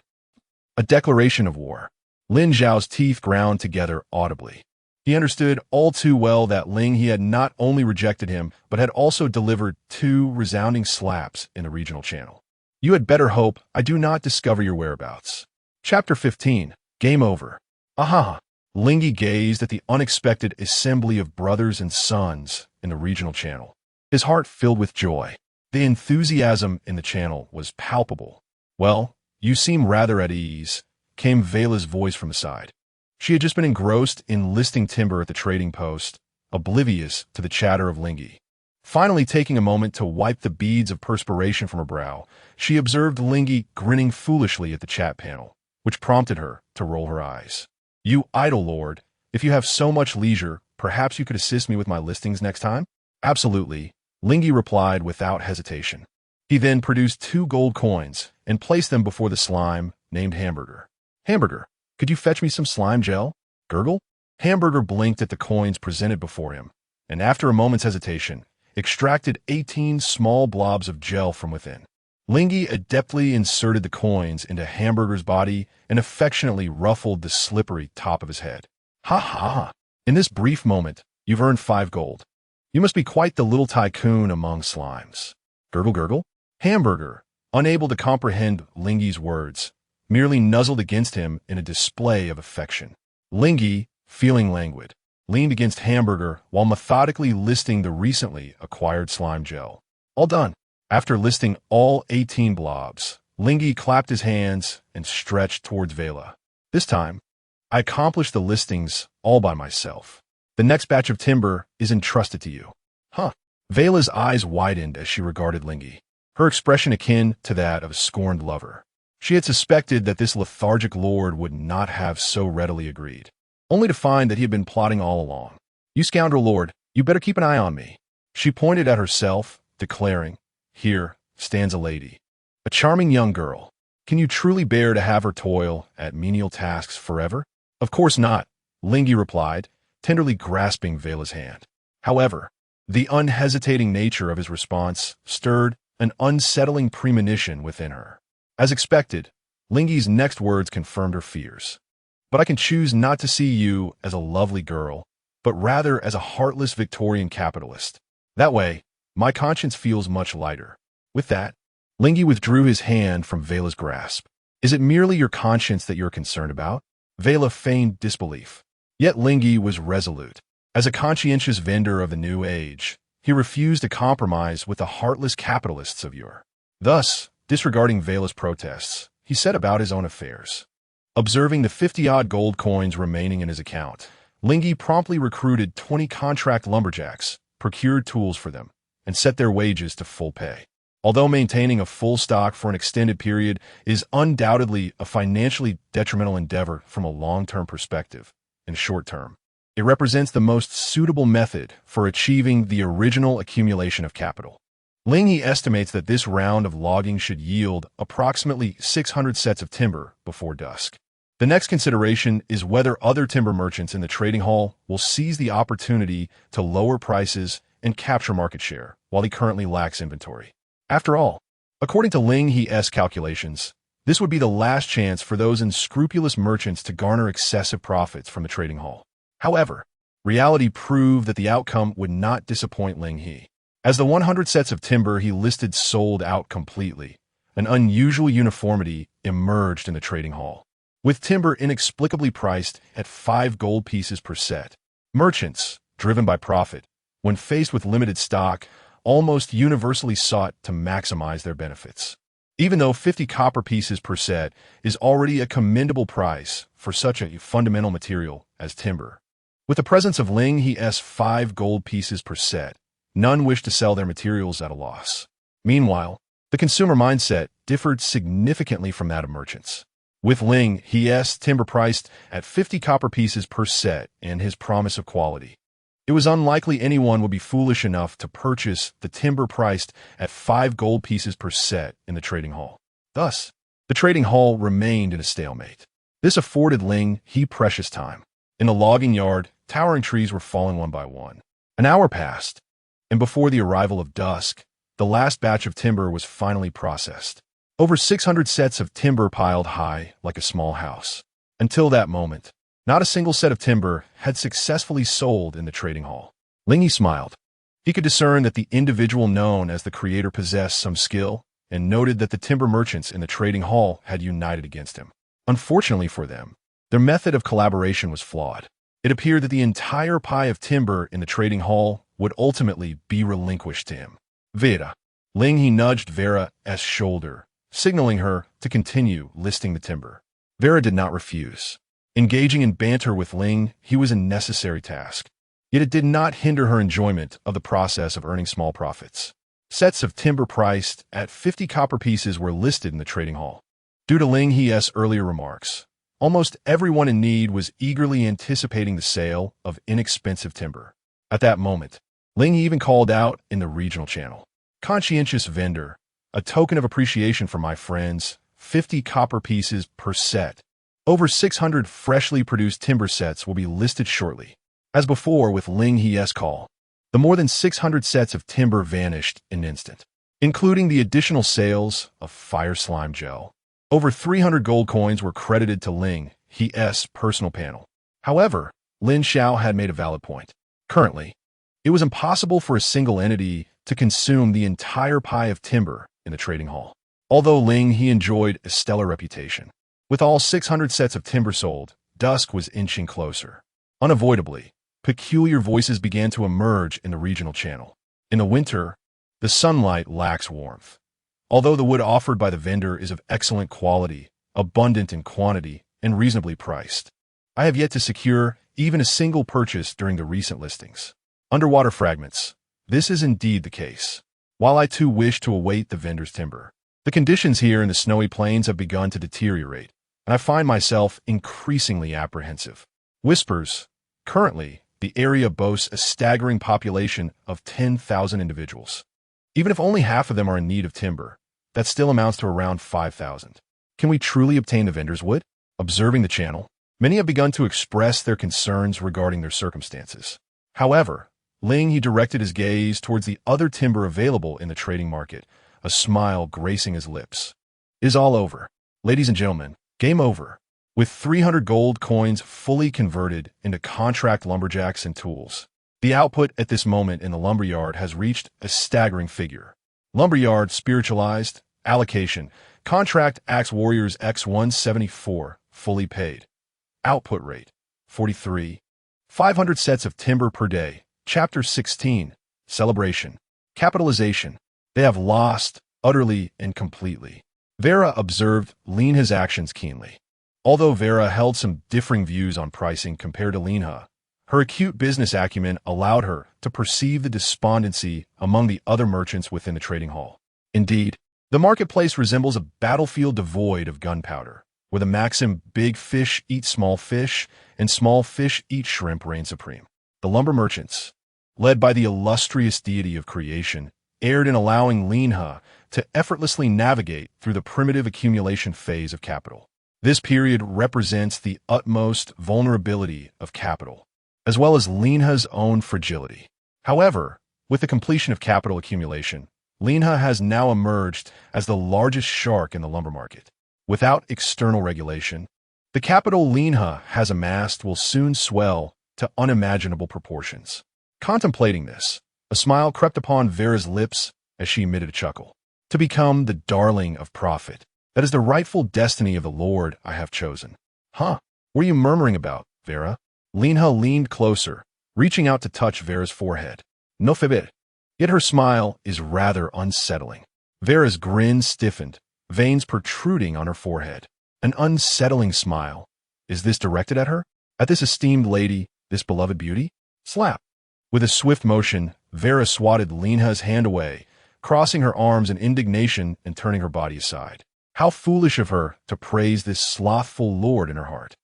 A declaration of war. Lin Zhao's teeth ground together audibly. He understood all too well that Ling He had not only rejected him, but had also delivered 2 resounding slaps in the regional channel. You had better hope I do not discover your whereabouts. Chapter 15. Game over. Aha! Ling He gazed at the unexpected assembly of brothers and sons in the regional channel. His heart filled with joy. The enthusiasm in the channel was palpable. Well, you seem rather at ease, came Vela's voice from the side. She had just been engrossed in listing timber at the trading post, oblivious to the chatter of Ling He. Finally taking a moment to wipe the beads of perspiration from her brow, she observed Ling He grinning foolishly at the chat panel, which prompted her to roll her eyes. You idle lord, if you have so much leisure, perhaps you could assist me with my listings next time? Absolutely, Ling He replied without hesitation. He then produced 2 gold coins and placed them before the slime named Hamburger. Hamburger, could you fetch me some slime gel? Gurgle? Hamburger blinked at the coins presented before him, and after a moment's hesitation, extracted 18 small blobs of gel from within. Ling He adeptly inserted the coins into Hamburger's body and affectionately ruffled the slippery top of his head. Ha ha ha! In this brief moment, you've earned 5 gold. You must be quite the little tycoon among slimes. Gurgle gurgle? Hamburger, unable to comprehend Ling He's words, merely nuzzled against him in a display of affection. Ling He, feeling languid, leaned against Hamburger while methodically listing the recently acquired slime gel. All done. After listing all 18 blobs, Ling He clapped his hands and stretched towards Vela. This time, I accomplished the listings all by myself. The next batch of timber is entrusted to you. Huh. Vela's eyes widened as she regarded Ling He, her expression akin to that of a scorned lover. She had suspected that this lethargic lord would not have so readily agreed, only to find that he had been plotting all along. You scoundrel lord, you better keep an eye on me. She pointed at herself, declaring, here stands a lady. A charming young girl. Can you truly bear to have her toil at menial tasks forever? Of course not, Ling He replied, tenderly grasping Vela's hand. However, the unhesitating nature of his response stirred an unsettling premonition within her. As expected, Ling He's next words confirmed her fears. But I can choose not to see you as a lovely girl, but rather as a heartless Victorian capitalist. That way, my conscience feels much lighter. With that, Ling He withdrew his hand from Vela's grasp. Is it merely your conscience that you're concerned about? Vela feigned disbelief. Yet Ling He was resolute. As a conscientious vendor of the new age, he refused to compromise with the heartless capitalists of yore. Thus, disregarding Vela's protests, he set about his own affairs. Observing the 50-odd gold coins remaining in his account, Ling He promptly recruited 20 contract lumberjacks, procured tools for them, and set their wages to full pay. Although maintaining a full stock for an extended period is undoubtedly a financially detrimental endeavor from a long-term perspective, in short term, it represents the most suitable method for achieving the original accumulation of capital. Ling He estimates that this round of logging should yield approximately 600 sets of timber before dusk. The next consideration is whether other timber merchants in the trading hall will seize the opportunity to lower prices and capture market share while he currently lacks inventory. After all, according to Ling He's calculations, this would be the last chance for those unscrupulous merchants to garner excessive profits from the trading hall. However, reality proved that the outcome would not disappoint Ling He. As the 100 sets of timber he listed sold out completely, an unusual uniformity emerged in the trading hall. With timber inexplicably priced at 5 gold pieces per set, merchants, driven by profit, when faced with limited stock, almost universally sought to maximize their benefits. Even though 50 copper pieces per set is already a commendable price for such a fundamental material as timber, with the presence of Ling He's 5 gold pieces per set, none wished to sell their materials at a loss. Meanwhile, the consumer mindset differed significantly from that of merchants. With Ling He's timber priced at 50 copper pieces per set and his promise of quality, it was unlikely anyone would be foolish enough to purchase the timber priced at 5 gold pieces per set in the trading hall. Thus, the trading hall remained in a stalemate. This afforded Ling He precious time. In the logging yard, towering trees were falling one by one. An hour passed, and before the arrival of dusk, the last batch of timber was finally processed. Over 600 sets of timber piled high like a small house. Until that moment, not a single set of timber had successfully sold in the trading hall. Ling He smiled. He could discern that the individual known as the creator possessed some skill, and noted that the timber merchants in the trading hall had united against him. Unfortunately for them, their method of collaboration was flawed. It appeared that the entire pie of timber in the trading hall would ultimately be relinquished to him. Vera. Ling He nudged Vera's shoulder, signaling her to continue listing the timber. Vera did not refuse. Engaging in banter with Ling He was a necessary task. Yet it did not hinder her enjoyment of the process of earning small profits. Sets of timber priced at 50 copper pieces were listed in the trading hall. Due to Ling He's earlier remarks, almost everyone in need was eagerly anticipating the sale of inexpensive timber. At that moment, Ling He even called out in the regional channel, "Conscientious vendor, a token of appreciation for my friends, 50 copper pieces per set. Over 600 freshly produced timber sets will be listed shortly." As before with Ling He's call, the more than 600 sets of timber vanished in an instant, including the additional sales of fire slime gel. Over 300 gold coins were credited to Ling He's personal panel. However, Lin Xiao had made a valid point. Currently, it was impossible for a single entity to consume the entire pie of timber in the trading hall. Although Ling He enjoyed a stellar reputation, with all 600 sets of timber sold, dusk was inching closer. Unavoidably, peculiar voices began to emerge in the regional channel. In the winter, the sunlight lacks warmth. Although the wood offered by the vendor is of excellent quality, abundant in quantity, and reasonably priced, I have yet to secure even a single purchase during the recent listings. Underwater fragments. This is indeed the case. While I too wish to await the vendor's timber, the conditions here in the snowy plains have begun to deteriorate, and I find myself increasingly apprehensive. Whispers. Currently, the area boasts a staggering population of 10,000 individuals. Even if only half of them are in need of timber, that still amounts to around 5,000. Can we truly obtain the vendor's wood? Observing the channel, many have begun to express their concerns regarding their circumstances. However, Ling He directed his gaze towards the other timber available in the trading market, a smile gracing his lips. It is all over. Ladies and gentlemen, game over. With 300 gold coins fully converted into contract lumberjacks and tools, the output at this moment in the lumberyard has reached a staggering figure. Lumberyard spiritualized, allocation, contract axe warriors X174, fully paid. Output rate, 43. 500 sets of timber per day. Chapter 16, Celebration. Capitalization. They have lost, utterly and completely. Vera observed Ling He's actions keenly. Although Vera held some differing views on pricing compared to Ling He, her acute business acumen allowed her to perceive the despondency among the other merchants within the trading hall. Indeed, the marketplace resembles a battlefield devoid of gunpowder, where the maxim "big fish eat small fish" and "small fish eat shrimp" reign supreme. The lumber merchants, led by the illustrious deity of creation, erred in allowing Ling He to effortlessly navigate through the primitive accumulation phase of capital. This period represents the utmost vulnerability of capital, as well as Ling He's own fragility. However, with the completion of capital accumulation, Ling He has now emerged as the largest shark in the lumber market. Without external regulation, the capital Ling He has amassed will soon swell to unimaginable proportions. Contemplating this, a smile crept upon Vera's lips as she emitted a chuckle. To become the darling of profit, that is the rightful destiny of the Lord I have chosen. Huh? What are you murmuring about, Vera? Ling He leaned closer, reaching out to touch Vera's forehead. No fibit. Yet her smile is rather unsettling. Vera's grin stiffened, veins protruding on her forehead. An unsettling smile. Is this directed at her? At this esteemed lady, this beloved beauty? Slap. With a swift motion, Vera swatted Ling He's hand away, crossing her arms in indignation and turning her body aside. How foolish of her to praise this slothful lord in her heart.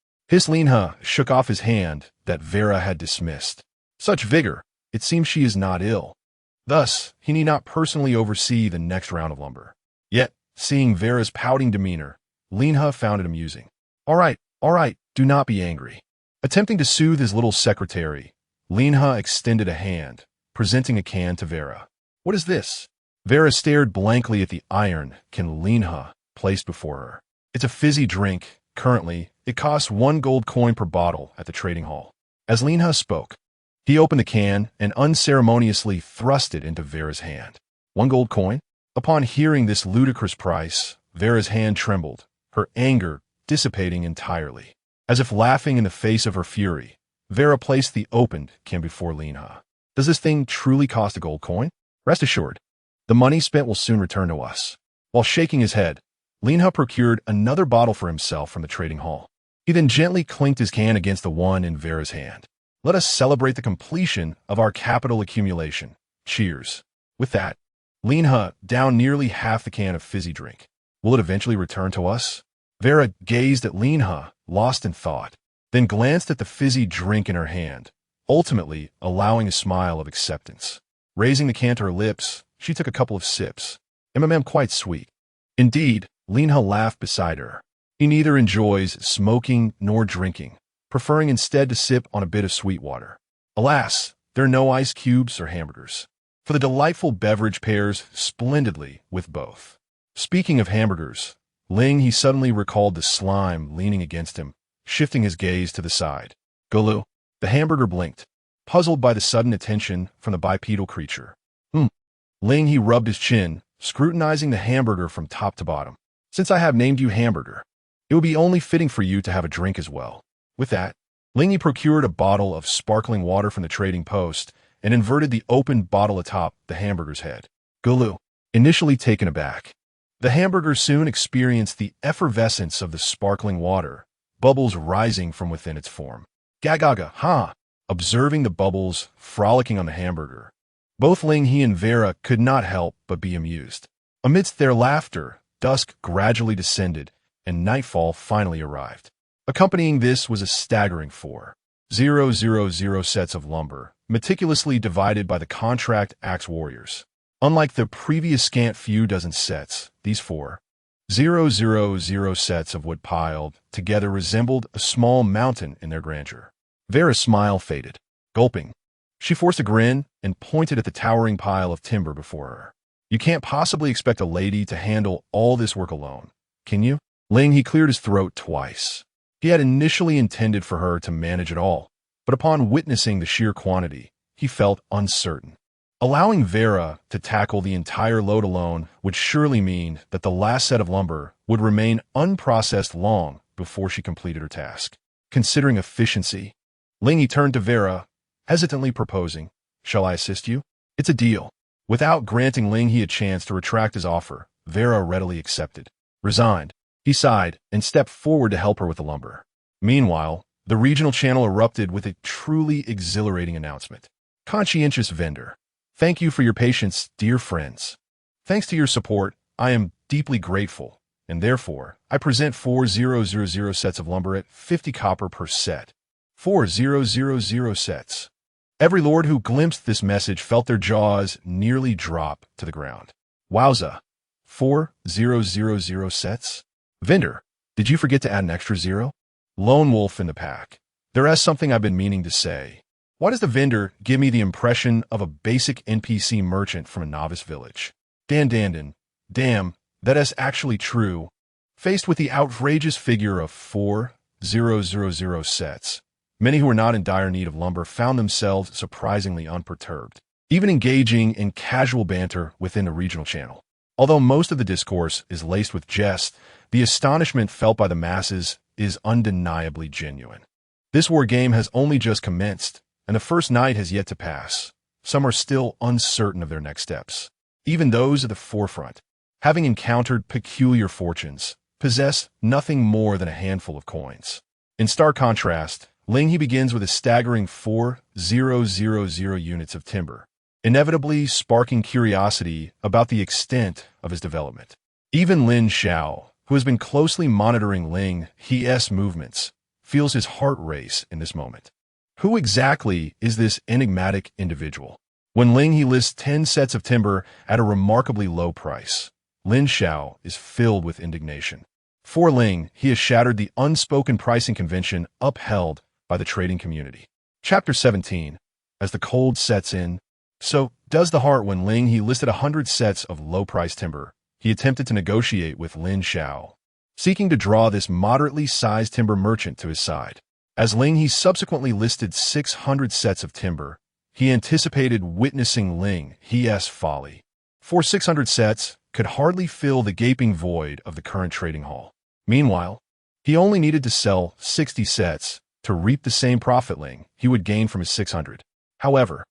Ling He shook off his hand that Vera had dismissed. Such vigor, it seems she is not ill. Thus, he need not personally oversee the next round of lumber. Yet, seeing Vera's pouting demeanor, Ling He found it amusing. All right, do not be angry. Attempting to soothe his little secretary, Ling He extended a hand, presenting a can to Vera. What is this? Vera stared blankly at the iron can Ling He placed before her. It's a fizzy drink. Currently, it costs 1 gold coin per bottle at the trading hall. As Ling He spoke, he opened the can and unceremoniously thrust it into Vera's hand. 1 gold coin? Upon hearing this ludicrous price, Vera's hand trembled, her anger dissipating entirely. As if laughing in the face of her fury, Vera placed the opened can before Ling He. Does this thing truly cost a gold coin? Rest assured, the money spent will soon return to us. While shaking his head, Ling He procured another bottle for himself from the trading hall. He then gently clinked his can against the one in Vera's hand. Let us celebrate the completion of our capital accumulation. Cheers. With that, Ling He downed nearly half the can of fizzy drink. Will it eventually return to us? Vera gazed at Ling He, lost in thought, then glanced at the fizzy drink in her hand, ultimately allowing a smile of acceptance. Raising the can to her lips, she took a couple of sips. Quite sweet. Indeed, Ling He laughed beside her. He neither enjoys smoking nor drinking, preferring instead to sip on a bit of sweet water. Alas, there are no ice cubes or hamburgers, for the delightful beverage pairs splendidly with both. Speaking of hamburgers, Ling He suddenly recalled the slime leaning against him, shifting his gaze to the side. Gulu. The hamburger blinked, puzzled by the sudden attention from the bipedal creature. Ling He rubbed his chin, scrutinizing the hamburger from top to bottom. Since I have named you Hamburger, it would be only fitting for you to have a drink as well. With that, Ling He procured a bottle of sparkling water from the trading post and inverted the open bottle atop the hamburger's head. Gulu, initially taken aback. The hamburger soon experienced the effervescence of the sparkling water, bubbles rising from within its form. Gagaga, ha! Observing the bubbles frolicking on the hamburger, both Ling He and Vera could not help but be amused. Amidst their laughter, dusk gradually descended, and nightfall finally arrived. Accompanying this was a staggering 4,000 sets of lumber, meticulously divided by the contract axe warriors. Unlike the previous scant few dozen sets, these 4,000 sets of wood piled together resembled a small mountain in their grandeur. Vera's smile faded. Gulping, she forced a grin and pointed at the towering pile of timber before her. You can't possibly expect a lady to handle all this work alone, can you? Ling He cleared his throat twice. He had initially intended for her to manage it all, but upon witnessing the sheer quantity, he felt uncertain. Allowing Vera to tackle the entire load alone would surely mean that the last set of lumber would remain unprocessed long before she completed her task. Considering efficiency, Ling He turned to Vera, hesitantly proposing, "Shall I assist you?" "It's a deal." Without granting Ling He a chance to retract his offer, Vera readily accepted. Resigned, he sighed and stepped forward to help her with the lumber. Meanwhile, the regional channel erupted with a truly exhilarating announcement. Conscientious vendor. Thank you for your patience, dear friends. Thanks to your support, I am deeply grateful, and therefore, I present 4,000 sets of lumber at 50 copper per set. 4,000 sets. Every lord who glimpsed this message felt their jaws nearly drop to the ground. Wowza. 4,000 sets? Vendor, did you forget to add an extra zero? Lone wolf in the pack. There's something I've been meaning to say. Why does the vendor give me the impression of a basic NPC merchant from a novice village? Damn, that is actually true. Faced with the outrageous figure of 4,000 sets, many who were not in dire need of lumber found themselves surprisingly unperturbed, even engaging in casual banter within the regional channel. Although most of the discourse is laced with jest, the astonishment felt by the masses is undeniably genuine. This war game has only just commenced, and the first night has yet to pass. Some are still uncertain of their next steps. Even those at the forefront, having encountered peculiar fortunes, possess nothing more than a handful of coins. In stark contrast, Ling He begins with a staggering 4,000 units of timber, inevitably sparking curiosity about the extent of his development. Even Lin Xiao, who has been closely monitoring Ling He's movements, feels his heart race in this moment. Who exactly is this enigmatic individual? When Ling He lists 10 sets of timber at a remarkably low price, Lin Xiao is filled with indignation. For Ling, he has shattered the unspoken pricing convention upheld by the trading community. Chapter 17. As the cold sets in, so does the heart. When Ling He listed 100 sets of low-priced timber, he attempted to negotiate with Lin Xiao, seeking to draw this moderately sized timber merchant to his side. As Ling He subsequently listed 600 sets of timber, he anticipated witnessing Ling He's folly. For 600 sets could hardly fill the gaping void of the current trading hall. Meanwhile, he only needed to sell 60 sets to reap the same profit Ling He would gain from his 600. However,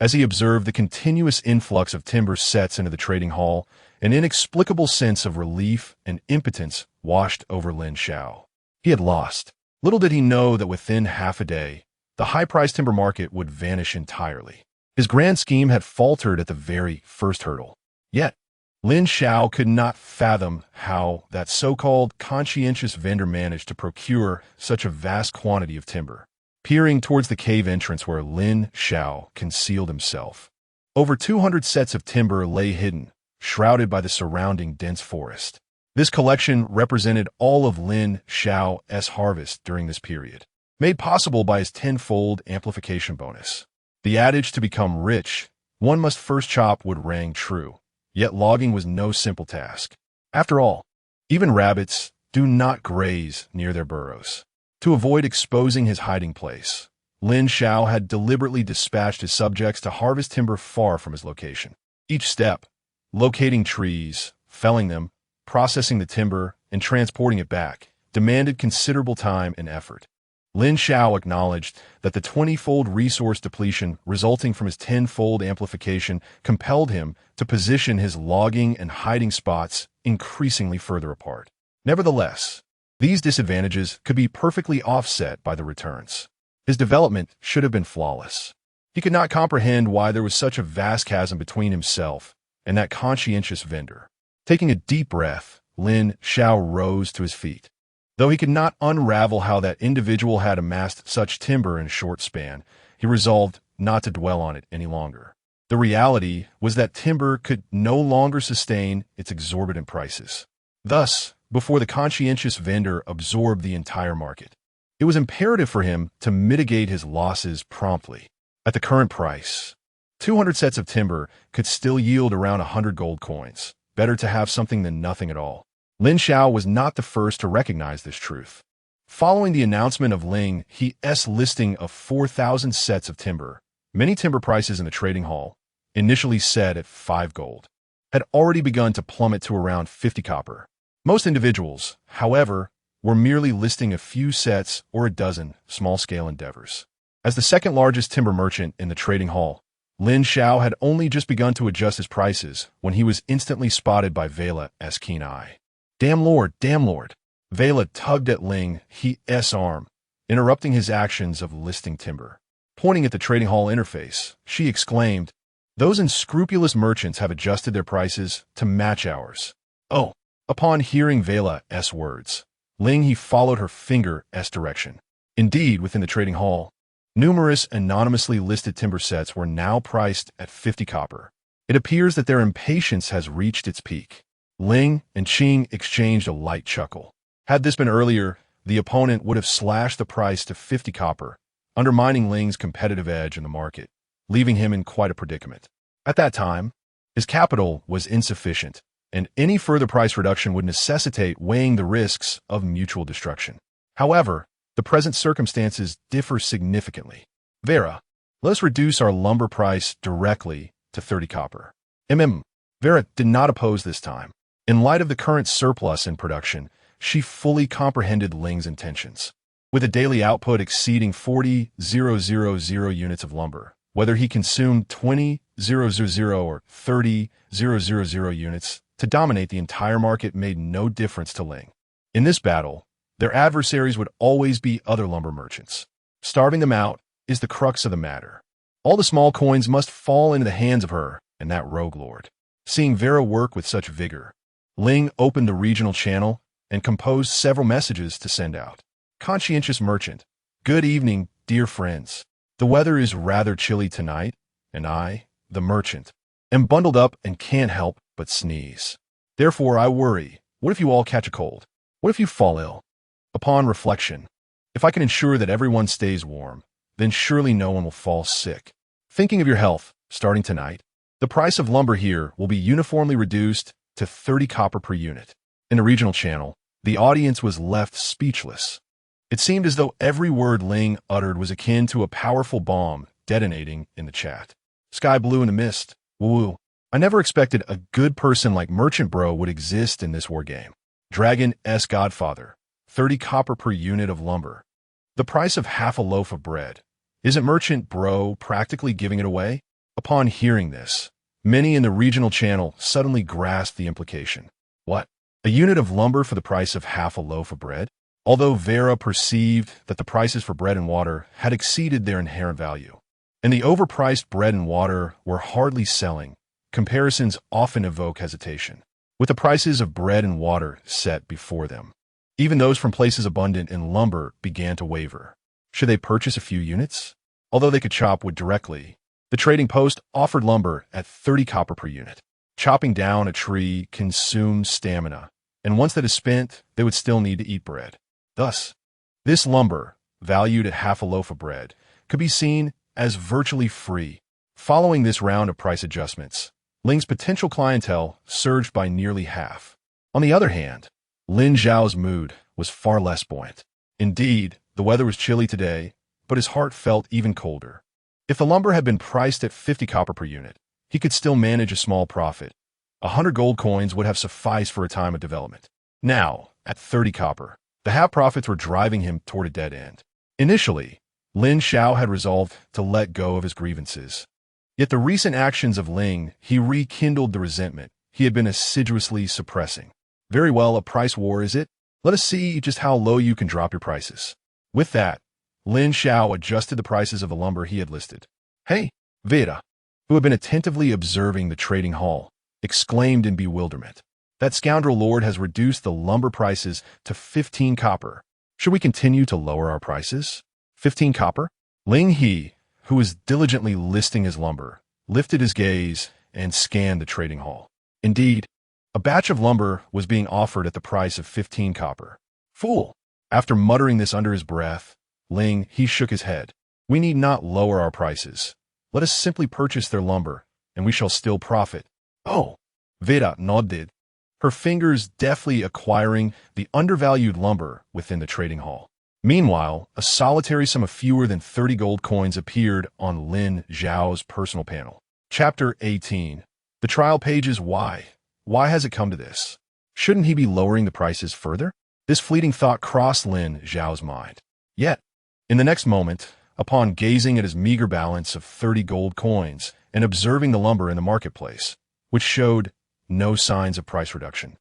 as he observed the continuous influx of timber sets into the trading hall, an inexplicable sense of relief and impotence washed over Lin Xiao. He had lost. Little did he know that within half a day, the high-priced timber market would vanish entirely. His grand scheme had faltered at the very first hurdle. Yet, Lin Xiao could not fathom how that so-called conscientious vendor managed to procure such a vast quantity of timber. Peering towards the cave entrance where Lin Xiao concealed himself, over 200 sets of timber lay hidden, shrouded by the surrounding dense forest. This collection represented all of Lin Xiao's harvest during this period, made possible by his tenfold amplification bonus. The adage to become rich, one must first chop wood rang true, yet logging was no simple task. After all, even rabbits do not graze near their burrows. To avoid exposing his hiding place, Lin Xiao had deliberately dispatched his subjects to harvest timber far from his location. Each step, locating trees, felling them, processing the timber, and transporting it back, demanded considerable time and effort. Lin Xiao acknowledged that the 20-fold resource depletion resulting from his 10-fold amplification compelled him to position his logging and hiding spots increasingly further apart. Nevertheless, these disadvantages could be perfectly offset by the returns. His development should have been flawless. He could not comprehend why there was such a vast chasm between himself and that conscientious vendor. Taking a deep breath, Lin Xiao rose to his feet. Though he could not unravel how that individual had amassed such timber in a short span, he resolved not to dwell on it any longer. The reality was that timber could no longer sustain its exorbitant prices. Thus, before the conscientious vendor absorbed the entire market, it was imperative for him to mitigate his losses promptly. At the current price, 200 sets of timber could still yield around 100 gold coins. Better to have something than nothing at all. Lin Xiao was not the first to recognize this truth. Following the announcement of Ling He's listing of 4,000 sets of timber, many timber prices in the trading hall, initially set at 5 gold, had already begun to plummet to around 50 copper. Most individuals, however, were merely listing a few sets or a dozen small-scale endeavors. As the second largest timber merchant in the trading hall, Lin Xiao had only just begun to adjust his prices when he was instantly spotted by Vela's keen eye. Damn lord, damn lord. Vela tugged at Ling He's arm, interrupting his actions of listing timber. Pointing at the trading hall interface, she exclaimed, "Those unscrupulous merchants have adjusted their prices to match ours." Oh! Upon hearing Vela's words, Ling He followed her finger's direction. Indeed, within the trading hall, numerous anonymously listed timber sets were now priced at 50 copper. It appears that their impatience has reached its peak. Ling and Qing exchanged a light chuckle. Had this been earlier, the opponent would have slashed the price to 50 copper, undermining Ling's competitive edge in the market, leaving him in quite a predicament. At that time, his capital was insufficient, and any further price reduction would necessitate weighing the risks of mutual destruction. However, the present circumstances differ significantly. Vera, let us reduce our lumber price directly to 30 copper. Vera did not oppose this time. In light of the current surplus in production, she fully comprehended Ling's intentions. With a daily output exceeding 40,000 units of lumber, whether he consumed 20,000 or 30,000 units to dominate the entire market made no difference to Ling. In this battle, their adversaries would always be other lumber merchants. Starving them out is the crux of the matter. All the small coins must fall into the hands of her and that rogue lord. Seeing Vera work with such vigor, Ling opened the regional channel and composed several messages to send out. Conscientious merchant, good evening, dear friends. The weather is rather chilly tonight, and I, the merchant, am bundled up and can't help but sneeze. Therefore I worry, what if you all catch a cold? What if you fall ill? Upon reflection, if I can ensure that everyone stays warm, then surely no one will fall sick. Thinking of your health, starting tonight, the price of lumber here will be uniformly reduced to 30 copper per unit. In the regional channel, the audience was left speechless. It seemed as though every word Ling uttered was akin to a powerful bomb detonating in the chat. Sky blue in the mist. Woo-woo. I never expected a good person like Merchant Bro would exist in this war game. Dragon's Godfather. 30 copper per unit of lumber. The price of half a loaf of bread. Isn't Merchant Bro practically giving it away? Upon hearing this, many in the regional channel suddenly grasped the implication. What? A unit of lumber for the price of half a loaf of bread? Although Vera perceived that the prices for bread and water had exceeded their inherent value, and the overpriced bread and water were hardly selling, comparisons often evoke hesitation. With the prices of bread and water set before them, even those from places abundant in lumber began to waver. Should they purchase a few units? Although they could chop wood directly, the trading post offered lumber at 30 copper per unit. Chopping down a tree consumes stamina, and once that is spent, they would still need to eat bread. Thus, this lumber, valued at half a loaf of bread, could be seen as virtually free. Following this round of price adjustments, Ling's potential clientele surged by nearly half. On the other hand, Lin Zhao's mood was far less buoyant. Indeed, the weather was chilly today, but his heart felt even colder. If the lumber had been priced at 50 copper per unit, he could still manage a small profit. 100 gold coins would have sufficed for a time of development. Now, at 30 copper, the half profits were driving him toward a dead end. Initially, Lin Xiao had resolved to let go of his grievances. Yet the recent actions of Ling He rekindled the resentment he had been assiduously suppressing. Very well, a price war, is it? Let us see just how low you can drop your prices. With that, Lin Xiao adjusted the prices of the lumber he had listed. Hey, Veda, who had been attentively observing the trading hall, exclaimed in bewilderment. That scoundrel lord has reduced the lumber prices to 15 copper. Should we continue to lower our prices? 15 copper? Ling He, who was diligently listing his lumber, lifted his gaze and scanned the trading hall. Indeed, a batch of lumber was being offered at the price of 15 copper. Fool! After muttering this under his breath, Ling He shook his head. We need not lower our prices. Let us simply purchase their lumber, and we shall still profit. Oh! Veda nodded, her fingers deftly acquiring the undervalued lumber within the trading hall. Meanwhile, a solitary sum of fewer than 30 gold coins appeared on Lin Xiao's personal panel. Chapter 18. The trial pages. Why? Why has it come to this? Shouldn't he be lowering the prices further? This fleeting thought crossed Lin Xiao's mind. Yet, in the next moment, upon gazing at his meager balance of 30 gold coins and observing the lumber in the marketplace, which showed no signs of price reduction,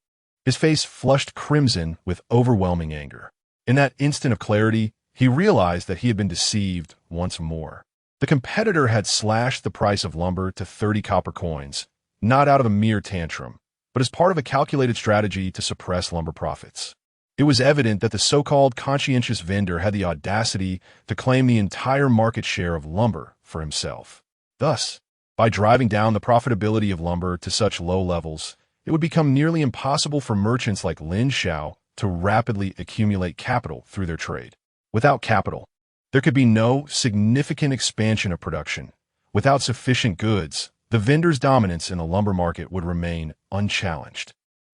his face flushed crimson with overwhelming anger. In that instant of clarity, he realized that he had been deceived once more. The competitor had slashed the price of lumber to 30 copper coins, not out of a mere tantrum, but as part of a calculated strategy to suppress lumber profits. It was evident that the so-called conscientious vendor had the audacity to claim the entire market share of lumber for himself. Thus, by driving down the profitability of lumber to such low levels, it would become nearly impossible for merchants like Lin Xiao to rapidly accumulate capital through their trade. Without capital, there could be no significant expansion of production. Without sufficient goods, the vendor's dominance in the lumber market would remain unchallenged.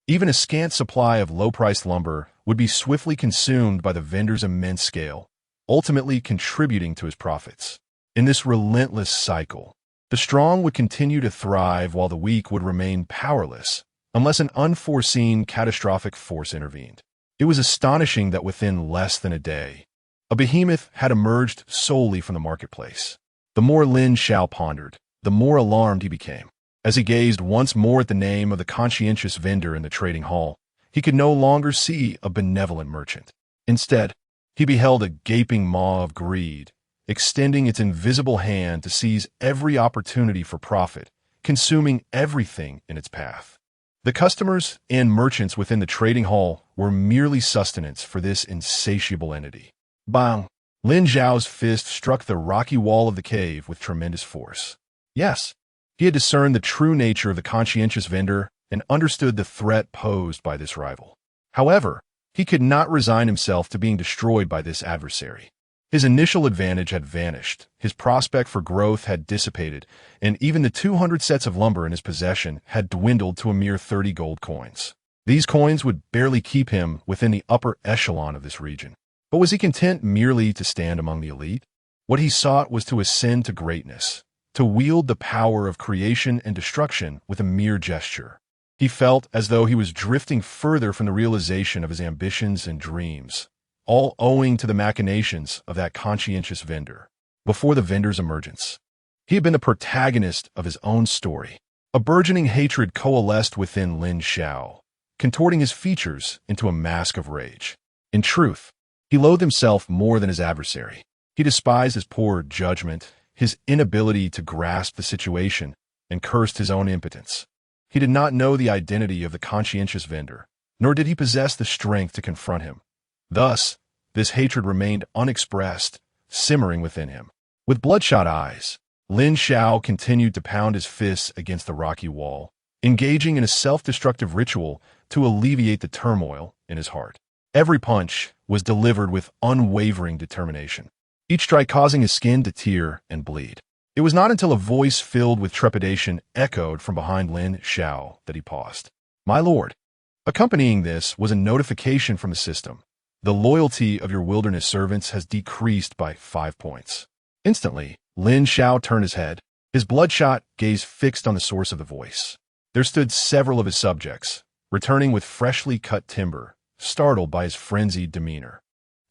Even a scant supply of low-priced lumber would be swiftly consumed by the vendor's immense scale, ultimately contributing to his profits. In this relentless cycle, the strong would continue to thrive while the weak would remain powerless, unless an unforeseen catastrophic force intervened. It was astonishing that within less than a day, a behemoth had emerged solely from the marketplace. The more Lin Xiao pondered, the more alarmed he became. As he gazed once more at the name of the conscientious vendor in the trading hall, he could no longer see a benevolent merchant. Instead, he beheld a gaping maw of greed, extending its invisible hand to seize every opportunity for profit, consuming everything in its path. The customers and merchants within the trading hall were merely sustenance for this insatiable entity. Bang! Lin Xiao's fist struck the rocky wall of the cave with tremendous force. Yes, he had discerned the true nature of the conscientious vendor and understood the threat posed by this rival. However, he could not resign himself to being destroyed by this adversary. His initial advantage had vanished, his prospect for growth had dissipated, and even the 200 sets of lumber in his possession had dwindled to a mere 30 gold coins. These coins would barely keep him within the upper echelon of this region. But was he content merely to stand among the elite? What he sought was to ascend to greatness, to wield the power of creation and destruction with a mere gesture. He felt as though he was drifting further from the realization of his ambitions and dreams, all owing to the machinations of that conscientious vendor. Before the vendor's emergence, he had been the protagonist of his own story. A burgeoning hatred coalesced within Lin Xiao, contorting his features into a mask of rage. In truth, he loathed himself more than his adversary. He despised his poor judgment, his inability to grasp the situation, and cursed his own impotence. He did not know the identity of the conscientious vendor, nor did he possess the strength to confront him. Thus, this hatred remained unexpressed, simmering within him. With bloodshot eyes, Lin Xiao continued to pound his fists against the rocky wall, engaging in a self-destructive ritual to alleviate the turmoil in his heart. Every punch was delivered with unwavering determination, each strike causing his skin to tear and bleed. It was not until a voice filled with trepidation echoed from behind Lin Xiao that he paused. "My lord." Accompanying this was a notification from the system. "The loyalty of your wilderness servants has decreased by 5 points." Instantly, Lin Xiao turned his head, his bloodshot gaze fixed on the source of the voice. There stood several of his subjects, returning with freshly cut timber, startled by his frenzied demeanor.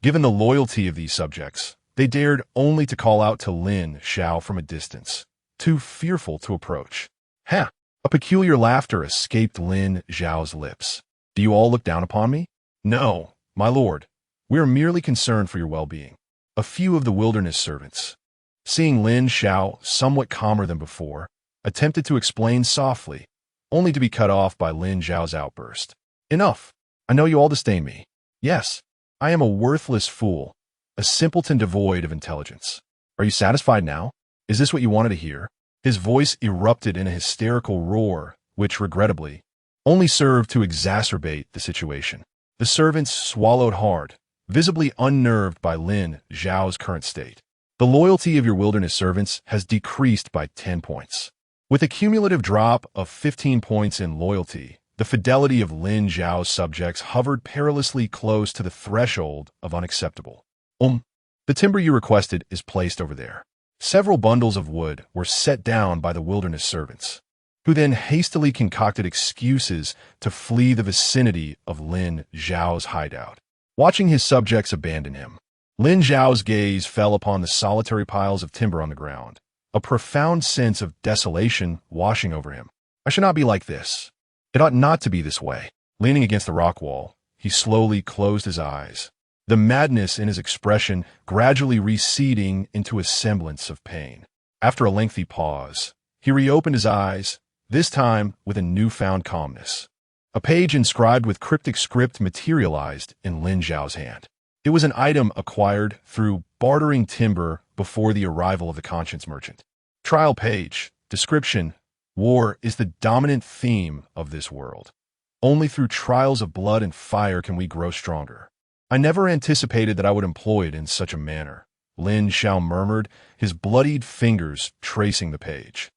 Given the loyalty of these subjects, They dared only to call out to Lin Xiao from a distance, too fearful to approach. Ha! A peculiar laughter escaped Lin Xiao's lips. Do you all look down upon me? No, my lord. We are merely concerned for your well-being. A few of the wilderness servants, seeing Lin Xiao somewhat calmer than before, attempted to explain softly, only to be cut off by Lin Xiao's outburst. Enough! I know you all disdain me. Yes, I am a worthless fool, a simpleton devoid of intelligence. Are you satisfied now? Is this what you wanted to hear? His voice erupted in a hysterical roar, which, regrettably, only served to exacerbate the situation. The servants swallowed hard, visibly unnerved by Lin Xiao's current state. The loyalty of your wilderness servants has decreased by 10 points. With a cumulative drop of 15 points in loyalty, the fidelity of Lin Xiao's subjects hovered perilously close to the threshold of unacceptable. The timber you requested is placed over there. Several bundles of wood were set down by the wilderness servants, who then hastily concocted excuses to flee the vicinity of Lin Xiao's hideout. Watching his subjects abandon him, Lin Xiao's gaze fell upon the solitary piles of timber on the ground, a profound sense of desolation washing over him. I should not be like this. It ought not to be this way. Leaning against the rock wall, he slowly closed his eyes, the madness in his expression gradually receding into a semblance of pain. After a lengthy pause, he reopened his eyes, this time with a newfound calmness. A page inscribed with cryptic script materialized in Lin Xiao's hand. It was an item acquired through bartering timber before the arrival of the conscience merchant. Trial page. Description. War is the dominant theme of this world. Only through trials of blood and fire can we grow stronger. I never anticipated that I would employ it in such a manner, Lin Xiao murmured, his bloodied fingers tracing the page.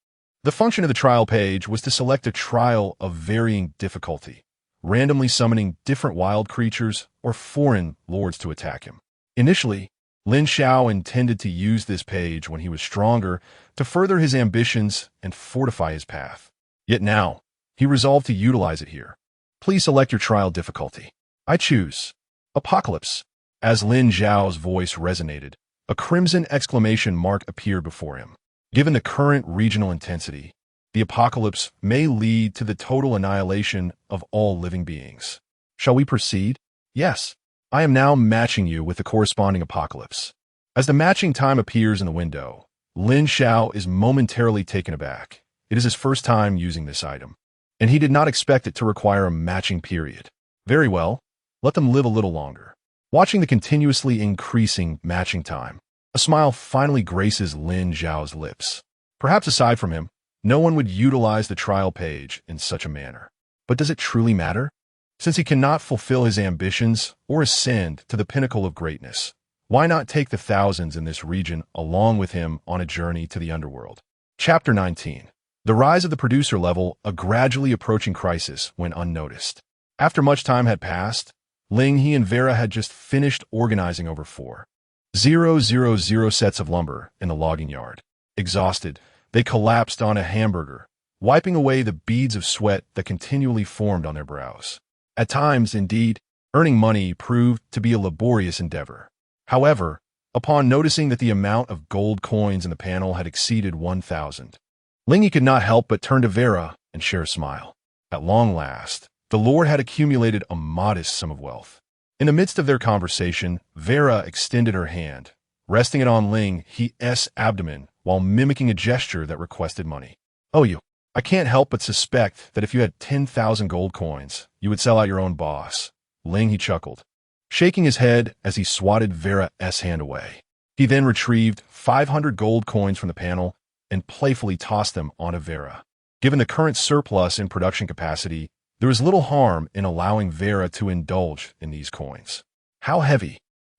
The function of the trial page was to select a trial of varying difficulty, randomly summoning different wild creatures or foreign lords to attack him. Initially, Lin Xiao intended to use this page when he was stronger to further his ambitions and fortify his path. Yet now, he resolved to utilize it here. Please select your trial difficulty. I choose Apocalypse. As Lin Xiao's voice resonated, a crimson exclamation mark appeared before him. Given the current regional intensity, the apocalypse may lead to the total annihilation of all living beings. Shall we proceed? Yes. I am now matching you with the corresponding apocalypse. As the matching time appears in the window, Lin Xiao is momentarily taken aback. It is his first time using this item, and he did not expect it to require a matching period. Very well. Let them live a little longer. Watching the continuously increasing matching time, a smile finally graces Lin Xiao's lips. Perhaps aside from him, no one would utilize the trial page in such a manner. But does it truly matter? Since he cannot fulfill his ambitions or ascend to the pinnacle of greatness, why not take the thousands in this region along with him on a journey to the underworld? Chapter 19. The rise of the producer level, a gradually approaching crisis when unnoticed. After much time had passed, Ling He and Vera had just finished organizing over 4,000 sets of lumber in the logging yard. Exhausted, they collapsed on a hamburger, wiping away the beads of sweat that continually formed on their brows. At times, indeed, earning money proved to be a laborious endeavor. However, upon noticing that the amount of gold coins in the panel had exceeded 1,000, Ling He could not help but turn to Vera and share a smile. At long last, the Lord had accumulated a modest sum of wealth. In the midst of their conversation, Vera extended her hand, resting it on Ling He's abdomen while mimicking a gesture that requested money. Oh, you. I can't help but suspect that if you had 10,000 gold coins, you would sell out your own boss. Ling He chuckled, shaking his head as he swatted Vera's hand away. He then retrieved 500 gold coins from the panel and playfully tossed them onto Vera. Given the current surplus in production capacity, there is little harm in allowing Vera to indulge in these coins. How heavy!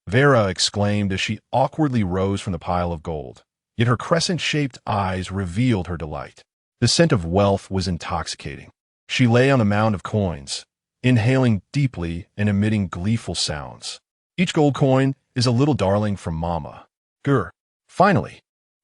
Vera exclaimed as she awkwardly rose from the pile of gold, yet her crescent-shaped eyes revealed her delight. The scent of wealth was intoxicating. She lay on the mound of coins, inhaling deeply and emitting gleeful sounds. Each gold coin is a little darling from Mama. Grr. Finally,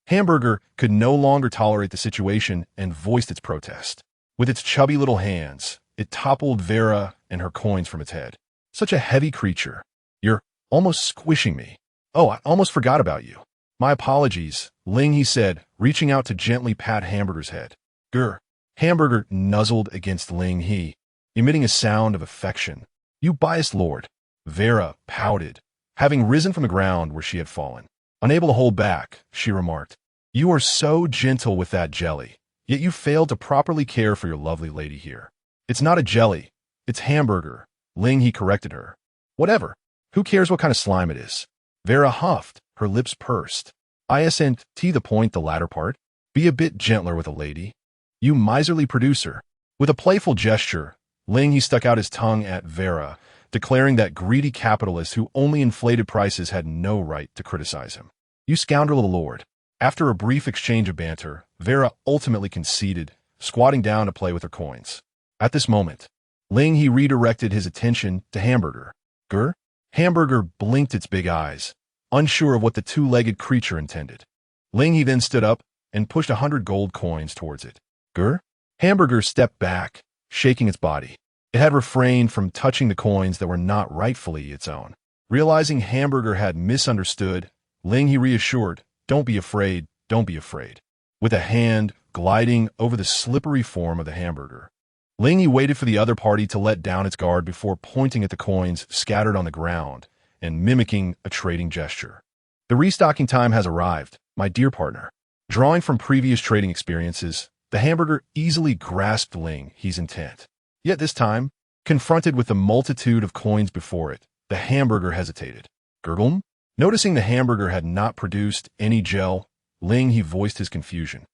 Hamburger could no longer tolerate the situation and voiced its protest. With its chubby little hands, it toppled Vera and her coins from its head. Such a heavy creature. You're almost squishing me. Oh, I almost forgot about you. My apologies, Ling He said, reaching out to gently pat Hamburger's head. Grr. Hamburger nuzzled against Ling He, emitting a sound of affection. You biased lord. Vera pouted, having risen from the ground where she had fallen. Unable to hold back, she remarked, You are so gentle with that jelly, yet you failed to properly care for your lovely lady here. It's not a jelly, it's hamburger, Ling He corrected her. Whatever. Who cares what kind of slime it is? Vera huffed, her lips pursed. ISNT the point the latter part. Be a bit gentler with a lady. You miserly producer. With a playful gesture, Ling He stuck out his tongue at Vera, declaring that greedy capitalist who only inflated prices had no right to criticize him. You scoundrel of the lord. After a brief exchange of banter, Vera ultimately conceded, squatting down to play with her coins. At this moment, Ling He redirected his attention to Hamburger. Grr? Hamburger blinked its big eyes, unsure of what the two-legged creature intended. Ling He then stood up and pushed 100 gold coins towards it. Grr? Hamburger stepped back, shaking its body. It had refrained from touching the coins that were not rightfully its own. Realizing Hamburger had misunderstood, Ling He reassured, Don't be afraid, don't be afraid. With a hand gliding over the slippery form of the Hamburger, Ling He waited for the other party to let down its guard before pointing at the coins scattered on the ground and mimicking a trading gesture. The restocking time has arrived, my dear partner. Drawing from previous trading experiences, the Hamburger easily grasped Ling He's intent. Yet this time, confronted with the multitude of coins before it, the Hamburger hesitated. Gurglum? Noticing the Hamburger had not produced any gel, Ling He voiced his confusion.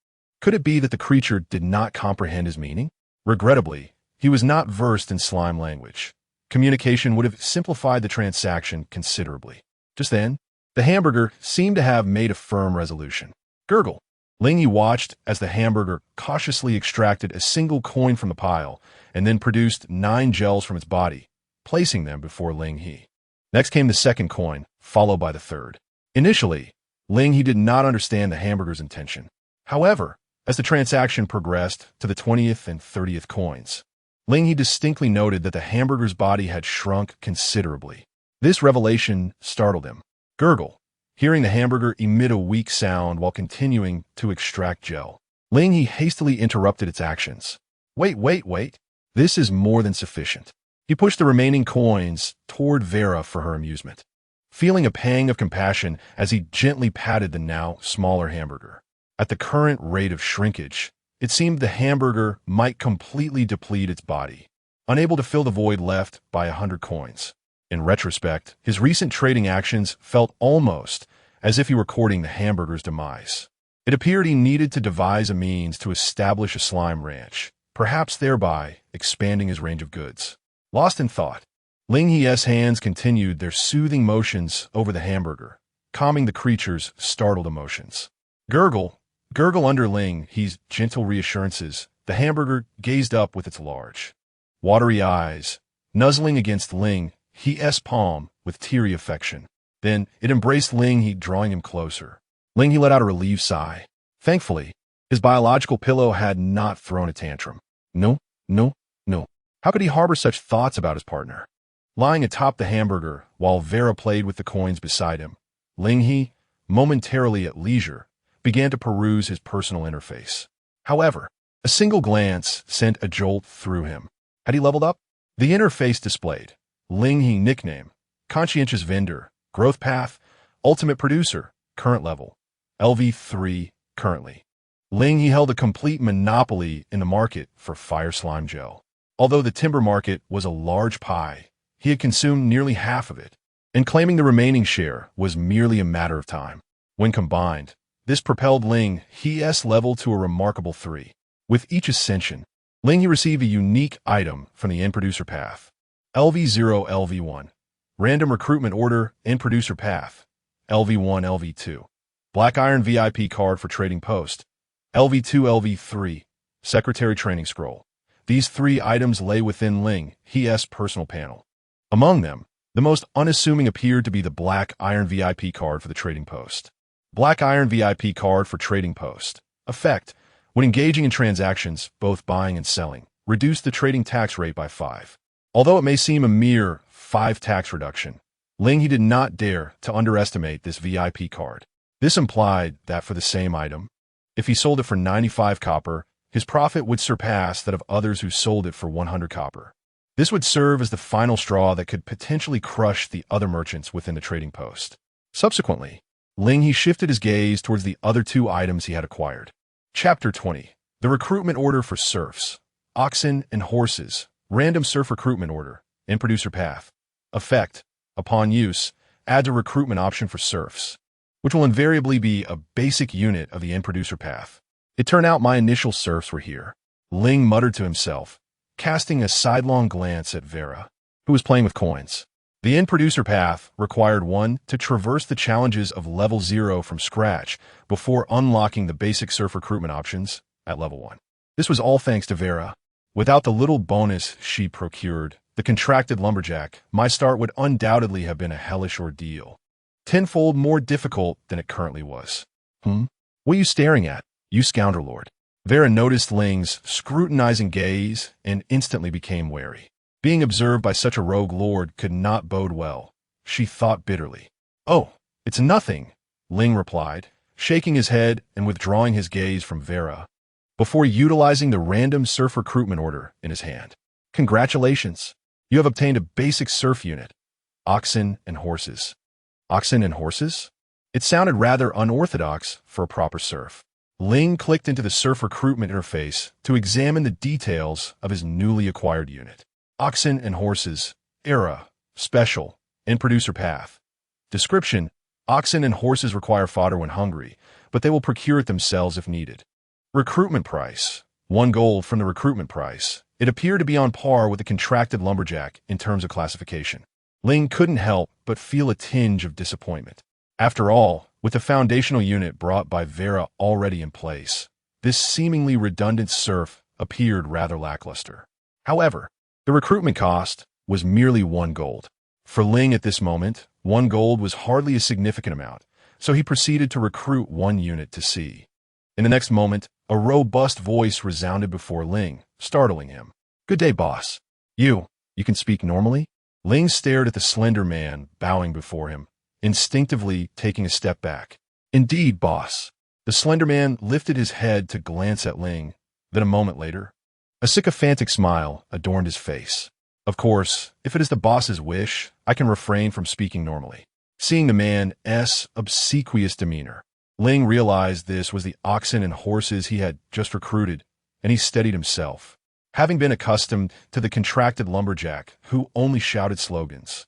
Could it be that the creature did not comprehend his meaning? Regrettably, he was not versed in slime language. Communication would have simplified the transaction considerably. Just then, the Hamburger seemed to have made a firm resolution. Gurgle. Ling He watched as the Hamburger cautiously extracted a single coin from the pile and then produced 9 gels from its body, placing them before Ling He. Next came the second coin, followed by the third. Initially, Ling He did not understand the Hamburger's intention. However, as the transaction progressed to the 20th and 30th coins, Ling He distinctly noted that the Hamburger's body had shrunk considerably. This revelation startled him. Gurgle, hearing the Hamburger emit a weak sound while continuing to extract gel. Ling He hastily interrupted its actions. Wait. This is more than sufficient. He pushed the remaining coins toward Vera for her amusement, feeling a pang of compassion as he gently patted the now smaller Hamburger. At the current rate of shrinkage, it seemed the Hamburger might completely deplete its body, unable to fill the void left by 100 coins. In retrospect, his recent trading actions felt almost as if he were courting the Hamburger's demise. It appeared he needed to devise a means to establish a slime ranch, perhaps thereby expanding his range of goods. Lost in thought, Ling He's hands continued their soothing motions over the Hamburger, calming the creature's startled emotions. Gurgle under Ling He's gentle reassurances, the Hamburger gazed up with its large, watery eyes, nuzzling against Ling He's palm with teary affection. Then it embraced Ling He, drawing him closer. Ling He let out a relieved sigh. Thankfully, his biological pillow had not thrown a tantrum. No. How could he harbor such thoughts about his partner? Lying atop the Hamburger while Vera played with the coins beside him, Ling He, momentarily at leisure, began to peruse his personal interface. However, a single glance sent a jolt through him. Had he leveled up? The interface displayed Ling He nickname, conscientious vendor, growth path, ultimate producer, current level, LV3, currently. Ling He held a complete monopoly in the market for fire slime gel. Although the timber market was a large pie, he had consumed nearly half of it, and claiming the remaining share was merely a matter of time. When combined, this propelled Ling He's level to a remarkable 3. With each ascension, Ling He received a unique item from the end producer path. LV0 LV1. Random recruitment order end producer path. LV1 LV2. Black Iron VIP card for trading post. LV2 LV3. Secretary training scroll. These 3 items lay within Ling He's personal panel. Among them, the most unassuming appeared to be the Black Iron VIP card for the trading post. Black Iron VIP card for trading post. Effect: when engaging in transactions, both buying and selling, reduce the trading tax rate by 5. Although it may seem a mere 5 tax reduction, Ling He did not dare to underestimate this VIP card. This implied that for the same item, if he sold it for 95 copper, his profit would surpass that of others who sold it for 100 copper. This would serve as the final straw that could potentially crush the other merchants within the trading post. Subsequently, Ling He shifted his gaze towards the other two items he had acquired. Chapter 20. The Recruitment Order for Serfs. Oxen and Horses. Random Serf Recruitment Order. In Producer Path. Effect. Upon use, adds a recruitment option for serfs, which will invariably be a basic unit of the in-producer path. It turned out my initial serfs were here. Ling muttered to himself, casting a sidelong glance at Vera, who was playing with coins. The in-producer path required one to traverse the challenges of level 0 from scratch before unlocking the basic serf recruitment options at level 1. This was all thanks to Vera. Without the little bonus she procured, the contracted lumberjack, my start would undoubtedly have been a hellish ordeal. Tenfold more difficult than it currently was. What are you staring at, you scoundrel lord? Vera noticed Ling's scrutinizing gaze and instantly became wary. Being observed by such a rogue lord could not bode well, she thought bitterly. Oh, it's nothing, Ling replied, shaking his head and withdrawing his gaze from Vera, before utilizing the random serf recruitment order in his hand. Congratulations, you have obtained a basic serf unit. Oxen and Horses. Oxen and Horses? It sounded rather unorthodox for a proper serf. Ling clicked into the serf recruitment interface to examine the details of his newly acquired unit. Oxen and Horses. Era. Special. In Producer Path. Description. Oxen and horses require fodder when hungry, but they will procure it themselves if needed. Recruitment price. 1 gold from the recruitment price. It appeared to be on par with the contracted lumberjack in terms of classification. Ling couldn't help but feel a tinge of disappointment. After all, with the foundational unit brought by Vera already in place, this seemingly redundant serf appeared rather lackluster. However, the recruitment cost was merely 1 gold. For Ling at this moment, 1 gold was hardly a significant amount, so he proceeded to recruit 1 unit to see. In the next moment, a robust voice resounded before Ling, startling him. Good day, boss. You can speak normally? Ling stared at the slender man, bowing before him, instinctively taking a step back. Indeed, boss. The slender man lifted his head to glance at Ling, then a moment later, a sycophantic smile adorned his face. Of course, if it is the boss's wish, I can refrain from speaking normally. Seeing the man's obsequious demeanor, Ling realized this was the oxen and horses he had just recruited, and he steadied himself. Having been accustomed to the contracted lumberjack who only shouted slogans,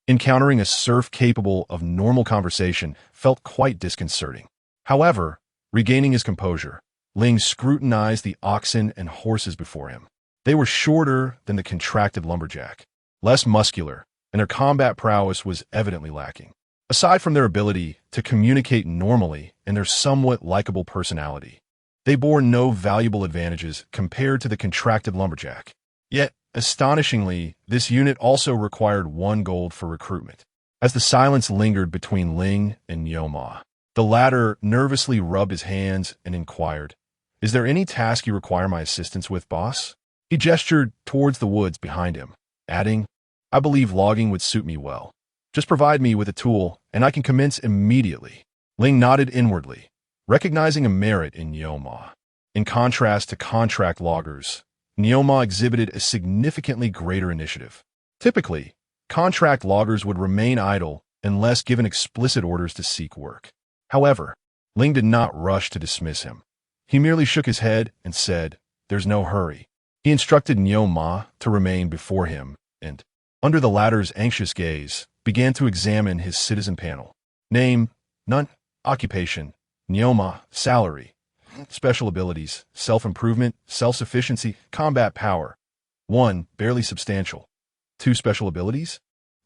encountering a serf capable of normal conversation felt quite disconcerting. However, regaining his composure, Ling scrutinized the oxen and horses before him. They were shorter than the contracted lumberjack, less muscular, and their combat prowess was evidently lacking. Aside from their ability to communicate normally and their somewhat likable personality, they bore no valuable advantages compared to the contracted lumberjack. Yet, astonishingly, this unit also required 1 gold for recruitment. As the silence lingered between Ling and Nyoma, the latter nervously rubbed his hands and inquired, Is there any task you require my assistance with, boss? He gestured towards the woods behind him, adding, I believe logging would suit me well. Just provide me with a tool, and I can commence immediately. Ling nodded inwardly, recognizing a merit in Nyoma. In contrast to contract loggers, Nyoma exhibited a significantly greater initiative. Typically, contract loggers would remain idle unless given explicit orders to seek work. However, Ling did not rush to dismiss him. He merely shook his head and said, There's no hurry. He instructed Nyoma to remain before him and, under the latter's anxious gaze, began to examine his citizen panel. Name, none. Occupation, Nyoma, salary, special abilities, self-improvement, self-sufficiency, combat power. 1, barely substantial. 2 special abilities?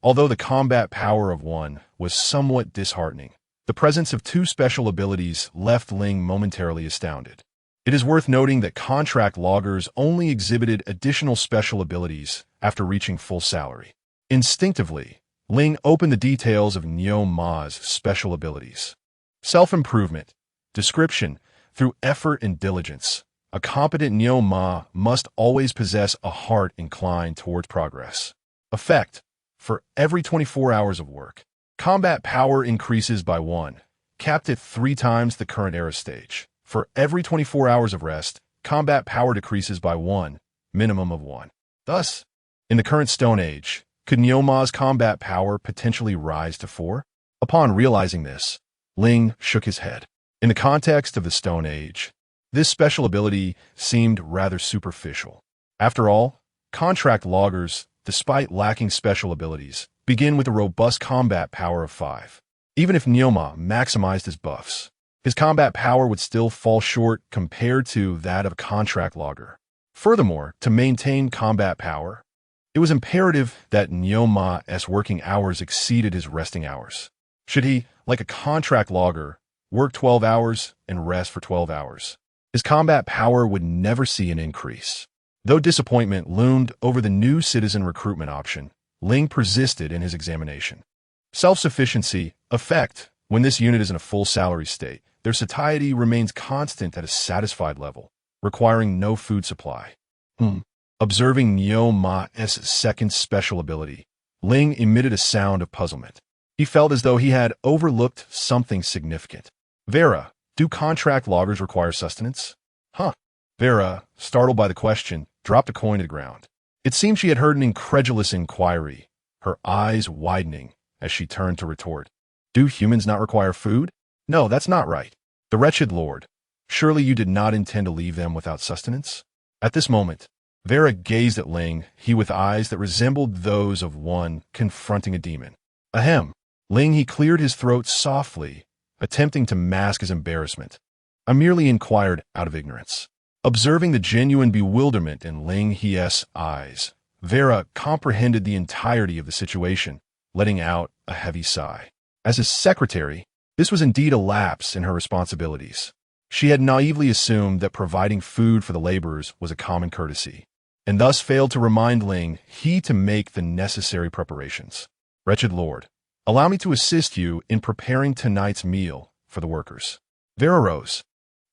Although the combat power of 1 was somewhat disheartening, the presence of 2 special abilities left Ling momentarily astounded. It is worth noting that contract loggers only exhibited additional special abilities after reaching full salary. Instinctively, Ling opened the details of Nyoma's special abilities. Self-improvement. Description. Through effort and diligence, a competent Nyoma must always possess a heart inclined towards progress. Effect. for every 24 hours of work. Combat power increases by 1, capped at 3 times the current era stage. For every 24 hours of rest, combat power decreases by 1, minimum of 1. Thus, in the current Stone Age, could Nyoma's combat power potentially rise to 4? Upon realizing this, Ling shook his head. In the context of the Stone Age, this special ability seemed rather superficial. After all, contract loggers, despite lacking special abilities, begin with a robust combat power of 5. Even if Nyoma maximized his buffs, his combat power would still fall short compared to that of a contract logger. Furthermore, to maintain combat power, it was imperative that Nyoma's working hours exceeded his resting hours. Should he, like a contract logger, work 12 hours and rest for 12 hours, his combat power would never see an increase. Though disappointment loomed over the new citizen recruitment option, Ling persisted in his examination. Self-sufficiency, effect. When this unit is in a full salary state, their satiety remains constant at a satisfied level, requiring no food supply. Observing Nyoma's second special ability, Ling emitted a sound of puzzlement. He felt as though he had overlooked something significant. Vera, do contract loggers require sustenance? Vera, startled by the question, dropped a coin to the ground. It seemed she had heard an incredulous inquiry, her eyes widening as she turned to retort. Do humans not require food? No, that's not right. The wretched lord. Surely you did not intend to leave them without sustenance? At this moment, Vera gazed at Ling He with eyes that resembled those of one confronting a demon. Ahem. Ling He cleared his throat softly, attempting to mask his embarrassment. I merely inquired out of ignorance. Observing the genuine bewilderment in Ling He's eyes, Vera comprehended the entirety of the situation, letting out a heavy sigh. As his secretary, this was indeed a lapse in her responsibilities. She had naively assumed that providing food for the laborers was a common courtesy, and thus failed to remind Ling He to make the necessary preparations. Wretched lord, allow me to assist you in preparing tonight's meal for the workers. Vera rose,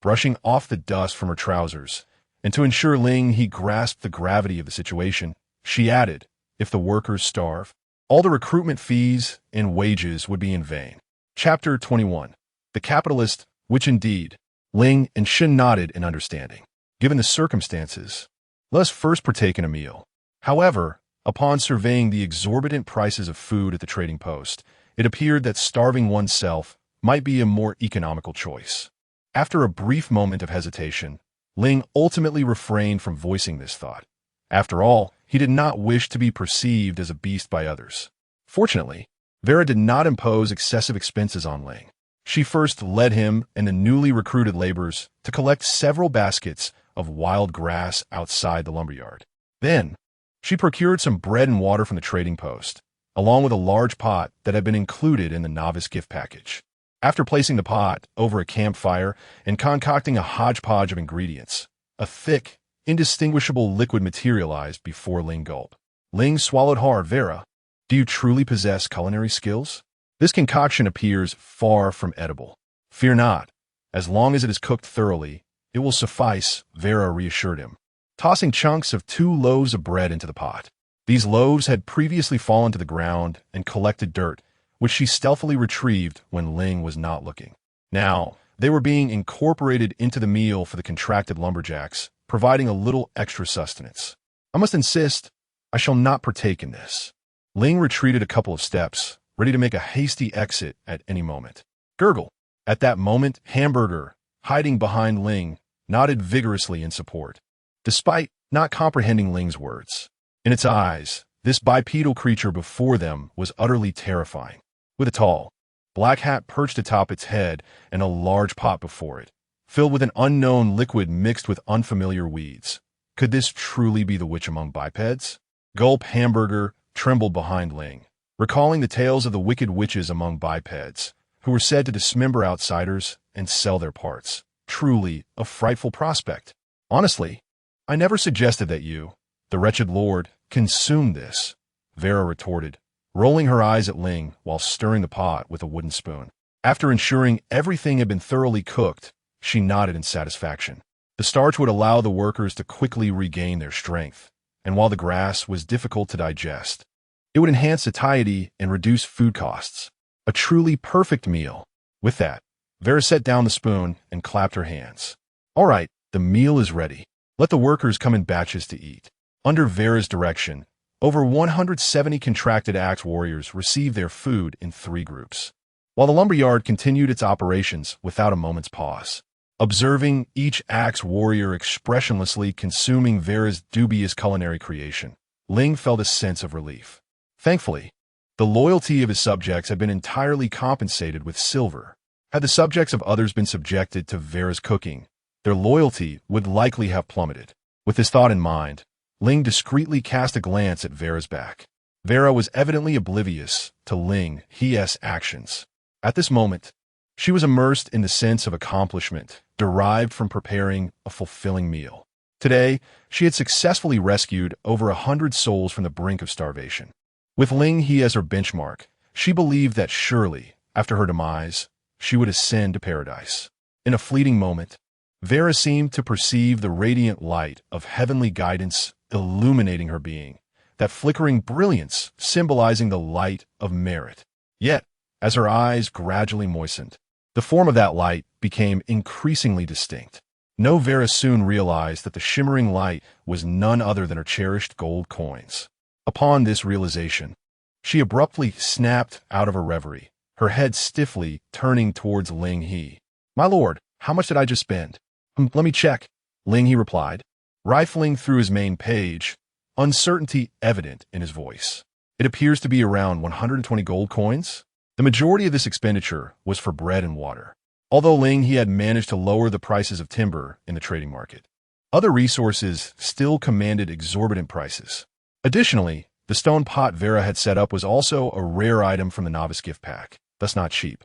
brushing off the dust from her trousers, and to ensure Ling He grasped the gravity of the situation, she added, if the workers starve, all the recruitment fees and wages would be in vain. Chapter 21. The Capitalist, which indeed, Ling and Shin nodded in understanding. Given the circumstances, let us first partake in a meal. However, upon surveying the exorbitant prices of food at the trading post, it appeared that starving oneself might be a more economical choice. After a brief moment of hesitation, Ling ultimately refrained from voicing this thought. After all, he did not wish to be perceived as a beast by others. Fortunately, Vera did not impose excessive expenses on Ling. She first led him and the newly recruited laborers to collect several baskets of wild grass outside the lumberyard. Then, she procured some bread and water from the trading post, along with a large pot that had been included in the novice gift package. After placing the pot over a campfire and concocting a hodgepodge of ingredients, a thick, indistinguishable liquid materialized before Ling gulped. Ling swallowed hard. Vera, do you truly possess culinary skills? This concoction appears far from edible. Fear not. As long as it is cooked thoroughly, it will suffice, Vera reassured him, tossing chunks of 2 loaves of bread into the pot. These loaves had previously fallen to the ground and collected dirt, which she stealthily retrieved when Ling was not looking. Now, they were being incorporated into the meal for the contracted lumberjacks, providing a little extra sustenance. I must insist, I shall not partake in this. Ling retreated a couple of steps, ready to make a hasty exit at any moment. Gurgle. At that moment, Hamburger, hiding behind Ling, nodded vigorously in support, despite not comprehending Ling's words. In its eyes, this bipedal creature before them was utterly terrifying. With a tall, black hat perched atop its head and a large pot before it, filled with an unknown liquid mixed with unfamiliar weeds. Could this truly be the witch among bipeds? Gulp. Hamburger trembled behind Ling, recalling the tales of the wicked witches among bipeds, who were said to dismember outsiders and sell their parts. Truly a frightful prospect. Honestly, I never suggested that you, the wretched lord, consume this, Vera retorted, rolling her eyes at Ling while stirring the pot with a wooden spoon. After ensuring everything had been thoroughly cooked, she nodded in satisfaction. The starch would allow the workers to quickly regain their strength, and while the grass was difficult to digest, It would enhance satiety and reduce food costs. A truly perfect meal. With that, Vera set down the spoon and clapped her hands. All right, the meal is ready. Let the workers come in batches to eat. Under Vera's direction, over 170 contracted axe warriors received their food in 3 groups, while the lumberyard continued its operations without a moment's pause. Observing each axe warrior expressionlessly consuming Vera's dubious culinary creation, Ling felt a sense of relief. Thankfully, the loyalty of his subjects had been entirely compensated with silver. Had the subjects of others been subjected to Vera's cooking, their loyalty would likely have plummeted. With this thought in mind, Ling discreetly cast a glance at Vera's back. Vera was evidently oblivious to Ling He's actions. At this moment, she was immersed in the sense of accomplishment derived from preparing a fulfilling meal. Today, she had successfully rescued over 100 souls from the brink of starvation. With Ling He as her benchmark, she believed that surely, after her demise, she would ascend to paradise. In a fleeting moment, Vera seemed to perceive the radiant light of heavenly guidance illuminating her being, that flickering brilliance symbolizing the light of merit. Yet, as her eyes gradually moistened, the form of that light became increasingly distinct. Vera soon realized that the shimmering light was none other than her cherished gold coins. Upon this realization, she abruptly snapped out of her reverie, her head stiffly turning towards Ling He. "My lord, how much did I just spend?" Let me check," Ling He replied, rifling through his main page, uncertainty evident in his voice. "It appears to be around 120 gold coins." The majority of this expenditure was for bread and water, although Ling He had managed to lower the prices of timber in the trading market. Other resources still commanded exorbitant prices. Additionally, the stone pot Vera had set up was also a rare item from the novice gift pack, thus not cheap.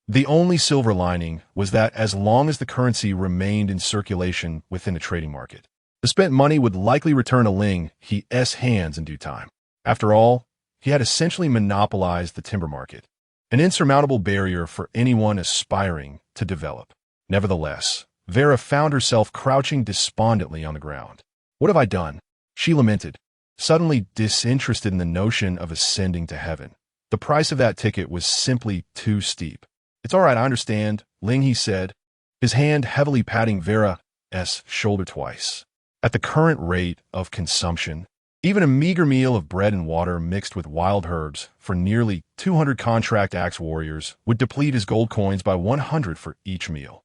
The only silver lining was that as long as the currency remained in circulation within the trading market, the spent money would likely return to Ling He's hands in due time. After all, he had essentially monopolized the timber market, an insurmountable barrier for anyone aspiring to develop. Nevertheless, Vera found herself crouching despondently on the ground. "What have I done?" she lamented, suddenly disinterested in the notion of ascending to heaven. The price of that ticket was simply too steep. "It's all right, I understand," Ling He said, his hand heavily patting Vera's shoulder twice. At the current rate of consumption, even a meager meal of bread and water mixed with wild herbs for nearly 200 contract axe warriors would deplete his gold coins by 100 for each meal.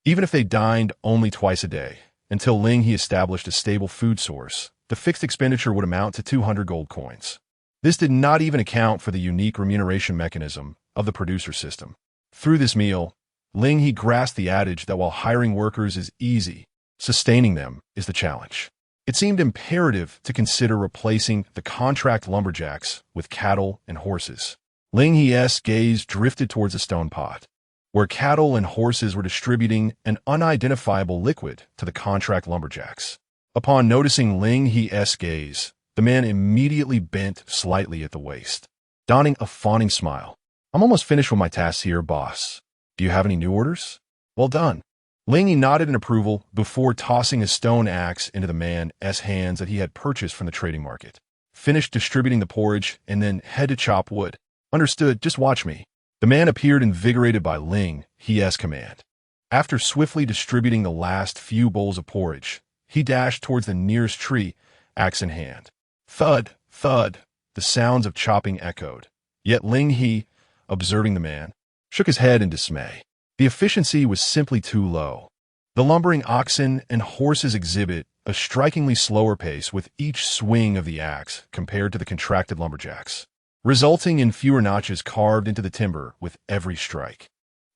Even if they dined only twice a day, until Ling He established a stable food source, the fixed expenditure would amount to 200 gold coins. This did not even account for the unique remuneration mechanism of the producer system. Through this meal, Ling He grasped the adage that while hiring workers is easy, sustaining them is the challenge. It seemed imperative to consider replacing the contract lumberjacks with cattle and horses. Ling He's gaze drifted towards the stone pot, where cattle and horses were distributing an unidentifiable liquid to the contract lumberjacks. Upon noticing Ling He's gaze, the man immediately bent slightly at the waist, donning a fawning smile. "I'm almost finished with my tasks here, boss. Do you have any new orders?" "Well done." Ling He nodded in approval before tossing a stone axe into the man's hands that he had purchased from the trading market. "Finished distributing the porridge and then head to chop wood." "Understood, just watch me." The man appeared invigorated by Ling He's command. After swiftly distributing the last few bowls of porridge, he dashed towards the nearest tree, axe in hand. Thud, thud, the sounds of chopping echoed. Yet Ling He, observing the man, shook his head in dismay. The efficiency was simply too low. The lumbering oxen and horses exhibit a strikingly slower pace with each swing of the axe compared to the contracted lumberjacks, resulting in fewer notches carved into the timber with every strike.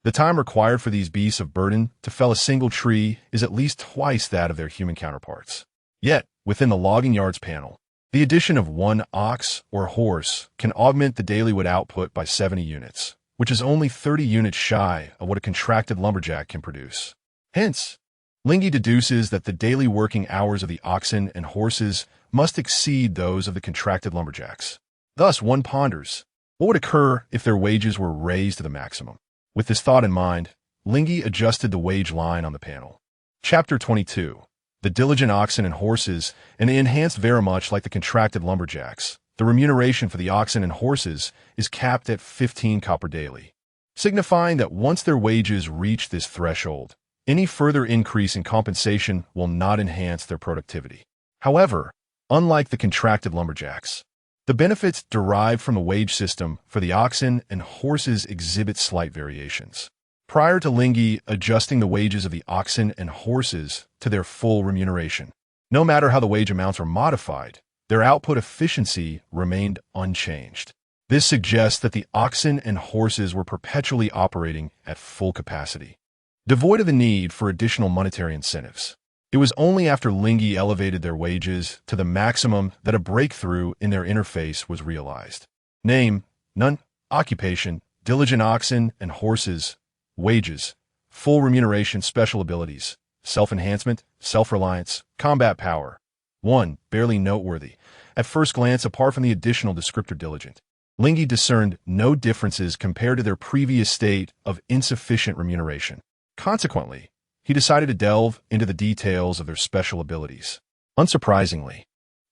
The time required for these beasts of burden to fell a single tree is at least twice that of their human counterparts. Yet, within the logging yards panel, the addition of one ox or horse can augment the daily wood output by 70 units, which is only 30 units shy of what a contracted lumberjack can produce. Hence, Ling He deduces that the daily working hours of the oxen and horses must exceed those of the contracted lumberjacks. Thus, one ponders, what would occur if their wages were raised to the maximum? With this thought in mind, Ling He adjusted the wage line on the panel. Chapter 22. The diligent oxen and horses, and they enhanced very much like the contracted lumberjacks, the remuneration for the oxen and horses is capped at 15 copper daily, signifying that once their wages reach this threshold, any further increase in compensation will not enhance their productivity. However, unlike the contracted lumberjacks, the benefits derived from the wage system for the oxen and horses exhibit slight variations. Prior to Ling He adjusting the wages of the oxen and horses to their full remuneration, no matter how the wage amounts were modified, their output efficiency remained unchanged. This suggests that the oxen and horses were perpetually operating at full capacity, devoid of the need for additional monetary incentives. It was only after Ling He elevated their wages to the maximum that a breakthrough in their interface was realized. Name, none, occupation, diligent oxen and horses, wages, full remuneration, special abilities, self-enhancement, self-reliance, combat power. 1. Barely noteworthy. At first glance, apart from the additional descriptor diligent, Ling He discerned no differences compared to their previous state of insufficient remuneration. Consequently, he decided to delve into the details of their special abilities. Unsurprisingly,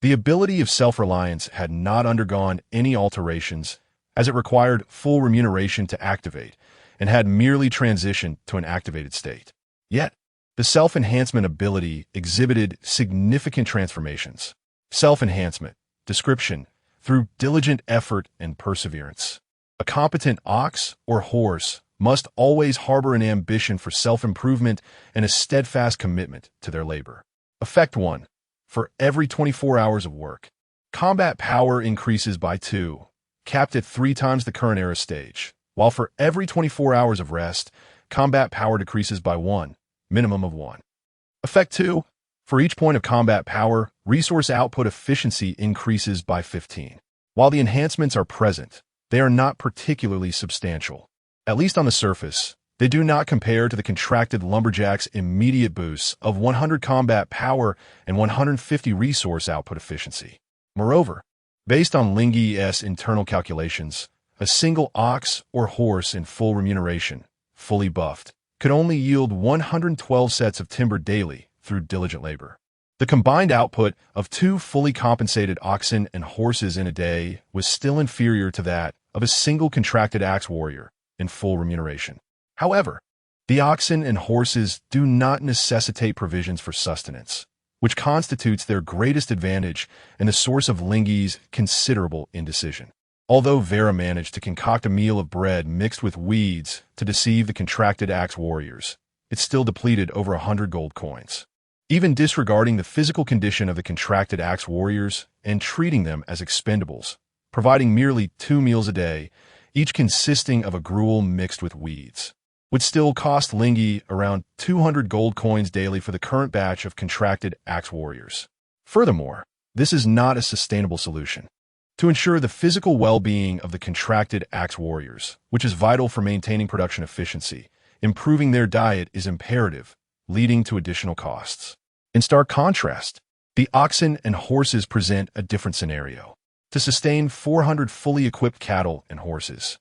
the ability of self-reliance had not undergone any alterations, as it required full remuneration to activate and had merely transitioned to an activated state. Yet, the self-enhancement ability exhibited significant transformations. Self-enhancement, description, through diligent effort and perseverance. A competent ox or horse must always harbor an ambition for self-improvement and a steadfast commitment to their labor. Effect 1. For every 24 hours of work, combat power increases by 2, capped at 3 times the current era stage, while for every 24 hours of rest, combat power decreases by 1, minimum of 1. Effect 2. For each point of combat power, resource output efficiency increases by 15. While the enhancements are present, they are not particularly substantial. At least on the surface, they do not compare to the contracted lumberjack's immediate boosts of 100 combat power and 150 resource output efficiency. Moreover, based on Ling He's internal calculations, a single ox or horse in full remuneration, fully buffed, could only yield 112 sets of timber daily through diligent labor. The combined output of 2 fully compensated oxen and horses in a day was still inferior to that of a single contracted axe warrior in full remuneration. However, the oxen and horses do not necessitate provisions for sustenance, which constitutes their greatest advantage and the source of Ling He's considerable indecision. Although Vera managed to concoct a meal of bread mixed with weeds to deceive the contracted axe warriors, it still depleted over 100 gold coins. Even disregarding the physical condition of the contracted axe warriors and treating them as expendables, providing merely 2 meals a day, each consisting of a gruel mixed with weeds, would still cost Ling He around 200 gold coins daily for the current batch of contracted axe warriors. Furthermore, this is not a sustainable solution. To ensure the physical well-being of the contracted axe warriors, which is vital for maintaining production efficiency, improving their diet is imperative, leading to additional costs. In stark contrast, the oxen and horses present a different scenario. To sustain 400 fully equipped cattle and horses,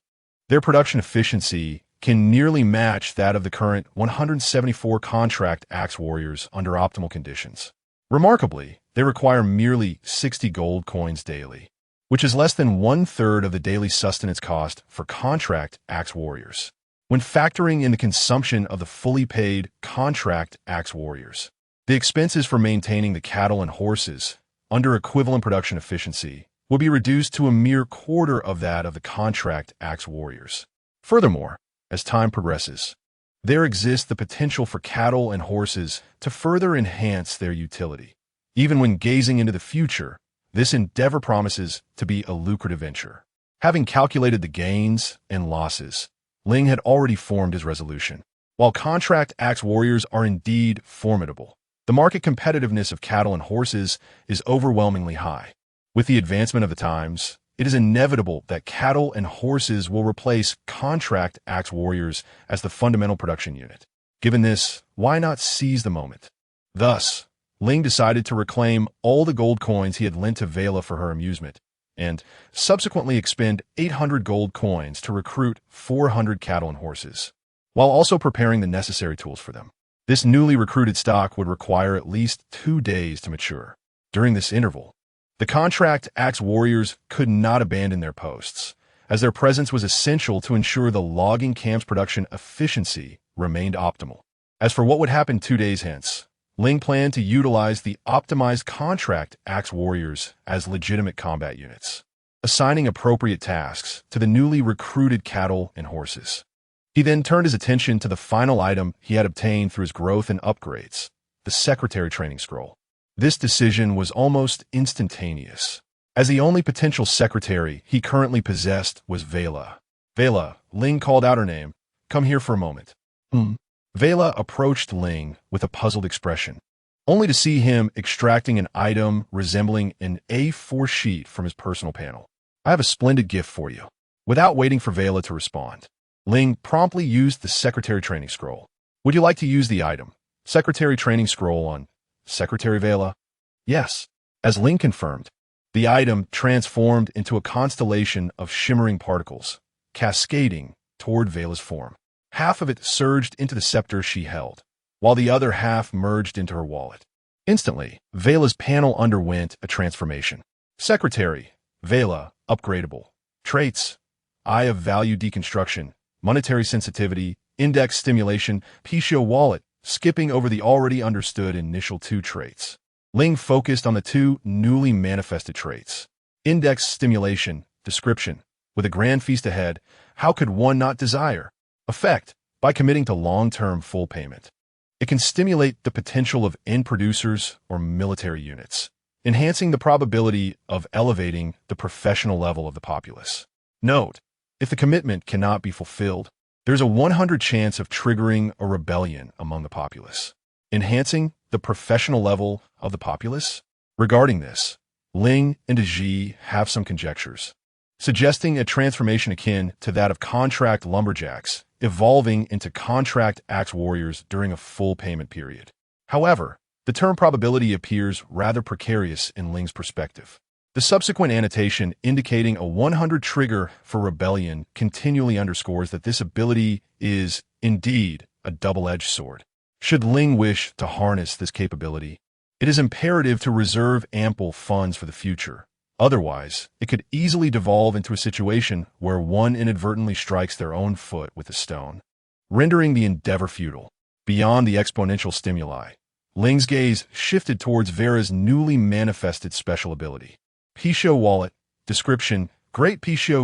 their production efficiency can nearly match that of the current 174 contract axe warriors under optimal conditions. Remarkably, they require merely 60 gold coins daily, which is less than 1/3 of the daily sustenance cost for contract axe warriors. When factoring in the consumption of the fully paid contract axe warriors, the expenses for maintaining the cattle and horses under equivalent production efficiency will be reduced to a mere quarter of that of the contract axe warriors. Furthermore, as time progresses, there exists the potential for cattle and horses to further enhance their utility. Even when gazing into the future, this endeavor promises to be a lucrative venture. Having calculated the gains and losses, Ling had already formed his resolution. While contract axe warriors are indeed formidable, the market competitiveness of cattle and horses is overwhelmingly high. With the advancement of the times, it is inevitable that cattle and horses will replace contract axe warriors as the fundamental production unit. Given this, why not seize the moment? Thus, Ling decided to reclaim all the gold coins he had lent to Vela for her amusement, and subsequently expend 800 gold coins to recruit 400 cattle and horses, while also preparing the necessary tools for them. This newly recruited stock would require at least 2 days to mature. During this interval, The contract axe warriors could not abandon their posts, as their presence was essential to ensure the logging camp's production efficiency remained optimal. As for what would happen 2 days hence, Ling planned to utilize the optimized contract axe warriors as legitimate combat units, assigning appropriate tasks to the newly recruited cattle and horses. He then turned his attention to the final item he had obtained through his growth and upgrades, the secretary training scroll. This decision was almost instantaneous, as the only potential secretary he currently possessed was Vela. Vela, Ling called out her name. Come here for a moment. Vela approached Ling with a puzzled expression, only to see him extracting an item resembling an A4 sheet from his personal panel. I have a splendid gift for you. Without waiting for Vela to respond, Ling promptly used the secretary training scroll. Would you like to use the item? Secretary training scroll on Secretary Vela? Yes. As Ling confirmed, the item transformed into a constellation of shimmering particles, cascading toward Vela's form. Half of it surged into the scepter she held, while the other half merged into her wallet. Instantly, Vela's panel underwent a transformation. Secretary, Vela, upgradable. Traits, Eye of Value Deconstruction, Monetary Sensitivity, Index Stimulation, Picio Wallet, skipping over the already understood initial 2 traits. Ling focused on the 2 newly manifested traits. Index Stimulation, Description. With a grand feast ahead, how could one not desire? Effect, by committing to long-term full payment. It can stimulate the potential of end producers or military units, enhancing the probability of elevating the professional level of the populace. Note, if the commitment cannot be fulfilled, there's a 100 chance of triggering a rebellion among the populace, enhancing the professional level of the populace. Regarding this, Ling and Ji have some conjectures, suggesting a transformation akin to that of contract lumberjacks evolving into contract axe warriors during a full payment period. However, the term probability appears rather precarious in Ling's perspective. The subsequent annotation indicating a 100 trigger for rebellion continually underscores that this ability is, indeed, a double-edged sword. Should Ling wish to harness this capability, it is imperative to reserve ample funds for the future. Otherwise, it could easily devolve into a situation where one inadvertently strikes their own foot with a stone, rendering the endeavor futile. Beyond the exponential stimuli, Ling's gaze shifted towards Vera's newly manifested special ability. Picio Wallet. Description, Great Picio,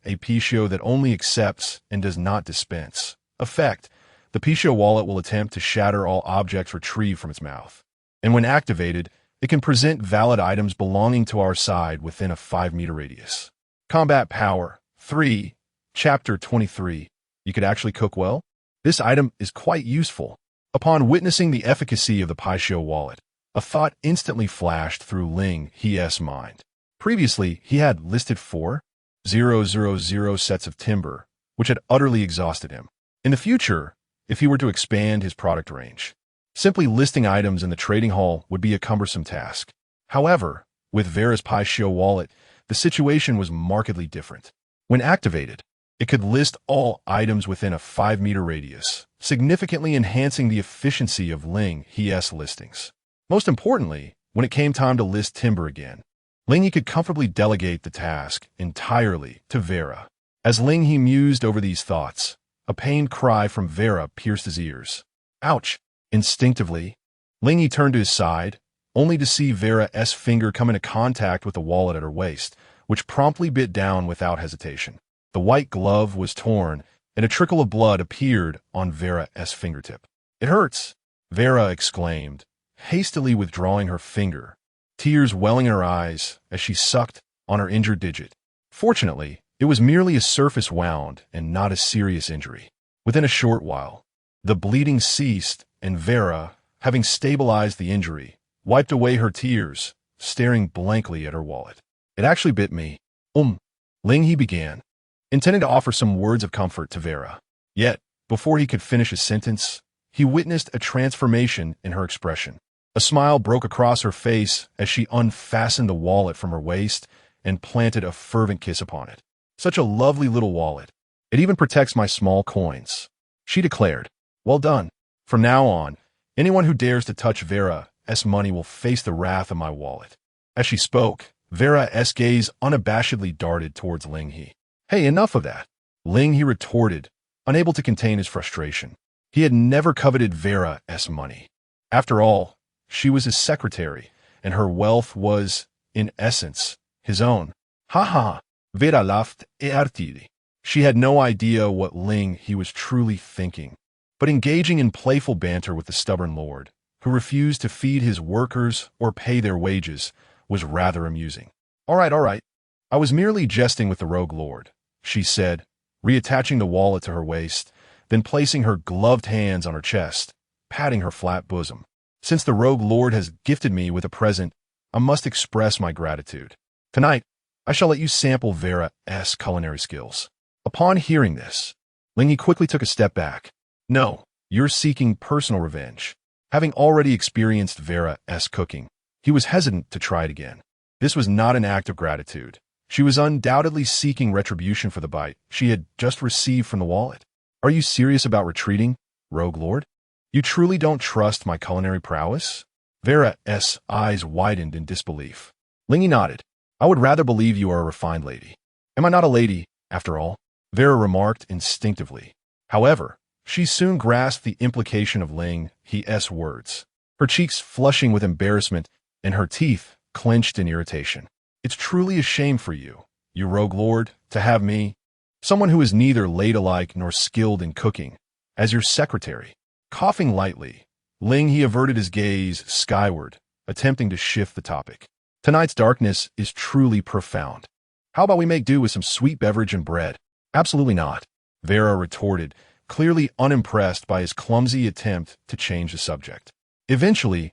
a Picio that only accepts and does not dispense. Effect, the Picio Wallet will attempt to shatter all objects retrieved from its mouth. And when activated, it can present valid items belonging to our side within a 5-meter radius. Combat Power 3, Chapter 23. You could actually cook well? This item is quite useful. Upon witnessing the efficacy of the Picio Wallet, a thought instantly flashed through Ling He's mind. Previously, he had listed 4,000 sets of timber, which had utterly exhausted him. In the future, if he were to expand his product range, simply listing items in the trading hall would be a cumbersome task. However, with Vera's Picio Wallet, the situation was markedly different. When activated, it could list all items within a 5-meter radius, significantly enhancing the efficiency of Ling He's listings. Most importantly, when it came time to list timber again, Ling He could comfortably delegate the task entirely to Vera. As Ling He mused over these thoughts, a pained cry from Vera pierced his ears. Ouch! Instinctively, Ling He turned to his side, only to see Vera's finger come into contact with the wallet at her waist, which promptly bit down without hesitation. The white glove was torn, and a trickle of blood appeared on Vera's fingertip. It hurts, Vera exclaimed, hastily withdrawing her finger, tears welling in her eyes as she sucked on her injured digit. Fortunately, it was merely a surface wound and not a serious injury. Within a short while, the bleeding ceased, and Vera, having stabilized the injury, wiped away her tears, staring blankly at her wallet. It actually bit me. Ling He began, intending to offer some words of comfort to Vera. Yet, before he could finish his sentence, he witnessed a transformation in her expression. A smile broke across her face as she unfastened the wallet from her waist and planted a fervent kiss upon it. Such a lovely little wallet. It even protects my small coins, she declared. Well done. From now on, anyone who dares to touch Vera's money will face the wrath of my wallet. As she spoke, Vera's gaze unabashedly darted towards Ling He. Hey, enough of that. Ling He retorted, unable to contain his frustration. He had never coveted Vera's money. After all, she was his secretary, and her wealth was, in essence, his own. Ha ha, Vera laughed artidi. She had no idea what Ling He was truly thinking, but engaging in playful banter with the stubborn lord, who refused to feed his workers or pay their wages, was rather amusing. All right. I was merely jesting with the rogue lord, she said, reattaching the wallet to her waist, then placing her gloved hands on her chest, patting her flat bosom. Since the rogue lord has gifted me with a present, I must express my gratitude. Tonight, I shall let you sample Vera's culinary skills. Upon hearing this, Ling He quickly took a step back. No, you're seeking personal revenge. Having already experienced Vera's cooking, he was hesitant to try it again. This was not an act of gratitude. She was undoubtedly seeking retribution for the bite she had just received from the wallet. Are you serious about retreating, rogue lord? You truly don't trust my culinary prowess? Vera's eyes widened in disbelief. Ling He nodded. I would rather believe you are a refined lady. Am I not a lady, after all? Vera remarked instinctively. However, she soon grasped the implication of Ling He's words, her cheeks flushing with embarrassment and her teeth clenched in irritation. It's truly a shame for you, you rogue lord, to have me, someone who is neither ladylike nor skilled in cooking, as your secretary. Coughing lightly, Ling He averted his gaze skyward, attempting to shift the topic. Tonight's darkness is truly profound. How about we make do with some sweet beverage and bread? Absolutely not, Vera retorted, clearly unimpressed by his clumsy attempt to change the subject. Eventually,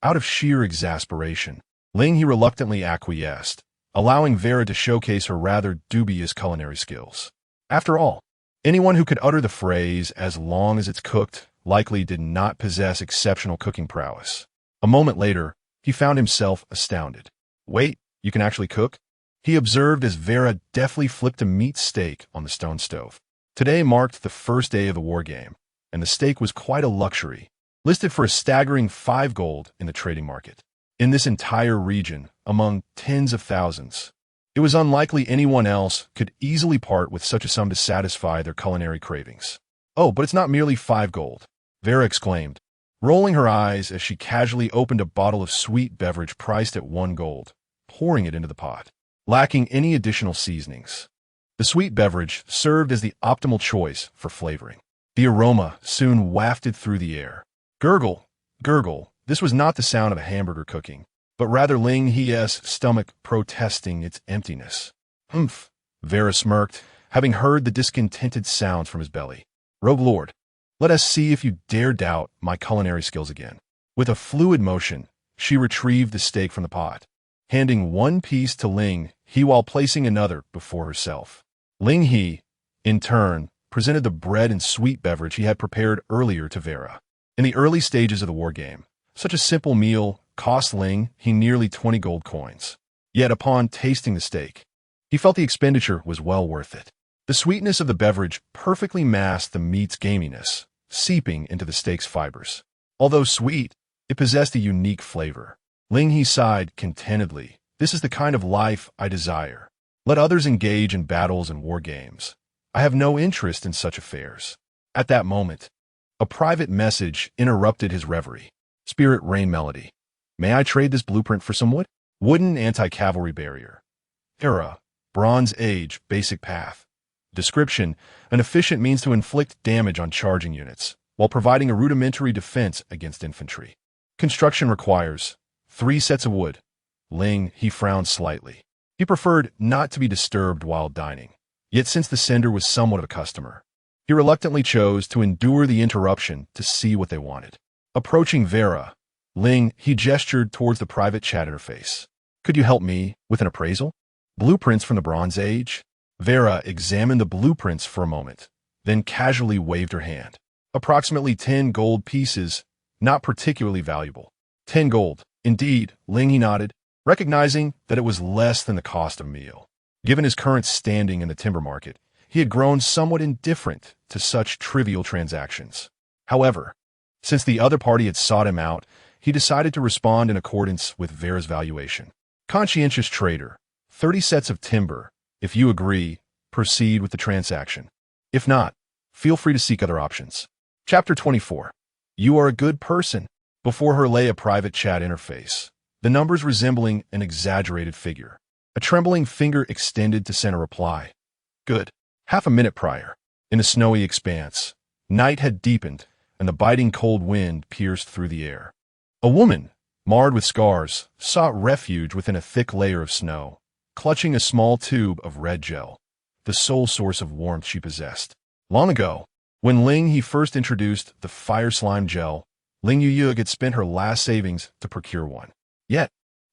out of sheer exasperation, Ling He reluctantly acquiesced, allowing Vera to showcase her rather dubious culinary skills. After all, anyone who could utter the phrase "as long as it's cooked" likely did not possess exceptional cooking prowess. A moment later, he found himself astounded. Wait, you can actually cook? He observed as Vera deftly flipped a meat steak on the stone stove. Today marked the first day of the war game, and the steak was quite a luxury, listed for a staggering 5 gold in the trading market. In this entire region, among tens of thousands, it was unlikely anyone else could easily part with such a sum to satisfy their culinary cravings. Oh, but it's not merely 5 gold, Vera exclaimed, rolling her eyes as she casually opened a bottle of sweet beverage priced at 1 gold, pouring it into the pot, lacking any additional seasonings. The sweet beverage served as the optimal choice for flavoring. The aroma soon wafted through the air. Gurgle, gurgle. This was not the sound of a hamburger cooking, but rather Ling He's stomach protesting its emptiness. Humph, Vera smirked, having heard the discontented sounds from his belly. Rogue lord, let us see if you dare doubt my culinary skills again. With a fluid motion, she retrieved the steak from the pot, handing one piece to Ling He while placing another before herself. Ling He, in turn, presented the bread and sweet beverage he had prepared earlier to Vera. In the early stages of the war game, such a simple meal cost Ling He nearly 20 gold coins. Yet upon tasting the steak, he felt the expenditure was well worth it. The sweetness of the beverage perfectly masked the meat's gaminess, seeping into the steak's fibers. Although sweet, it possessed a unique flavor. Ling He sighed contentedly. This is the kind of life I desire. Let others engage in battles and war games. I have no interest in such affairs. At that moment, a private message interrupted his reverie. Spirit Rain Melody. May I trade this blueprint for some wood? Wooden anti-cavalry barrier. Era. Bronze Age basic path. Description: an efficient means to inflict damage on charging units, while providing a rudimentary defense against infantry. Construction requires 3 sets of wood. Ling He frowned slightly. He preferred not to be disturbed while dining. Yet since the sender was somewhat of a customer, he reluctantly chose to endure the interruption to see what they wanted. Approaching Vera, Ling He gestured towards the private chat interface. Could you help me with an appraisal? Blueprints from the Bronze Age? Vera examined the blueprints for a moment, then casually waved her hand. Approximately 10 gold pieces, not particularly valuable. 10 gold. Indeed, Ling He nodded, recognizing that it was less than the cost of a meal. Given his current standing in the timber market, he had grown somewhat indifferent to such trivial transactions. However, since the other party had sought him out, he decided to respond in accordance with Vera's valuation. Conscientious trader, 30 sets of timber. If you agree, proceed with the transaction. If not, feel free to seek other options. Chapter 24. You are a good person. Before her lay a private chat interface, the numbers resembling an exaggerated figure. A trembling finger extended to send a reply. Good. Half a minute prior, in a snowy expanse, night had deepened, and the biting cold wind pierced through the air. A woman, marred with scars, sought refuge within a thick layer of snow, clutching a small tube of red gel, the sole source of warmth she possessed. Long ago, when Ling He first introduced the fire slime gel, Ling Yuyug had spent her last savings to procure one. Yet,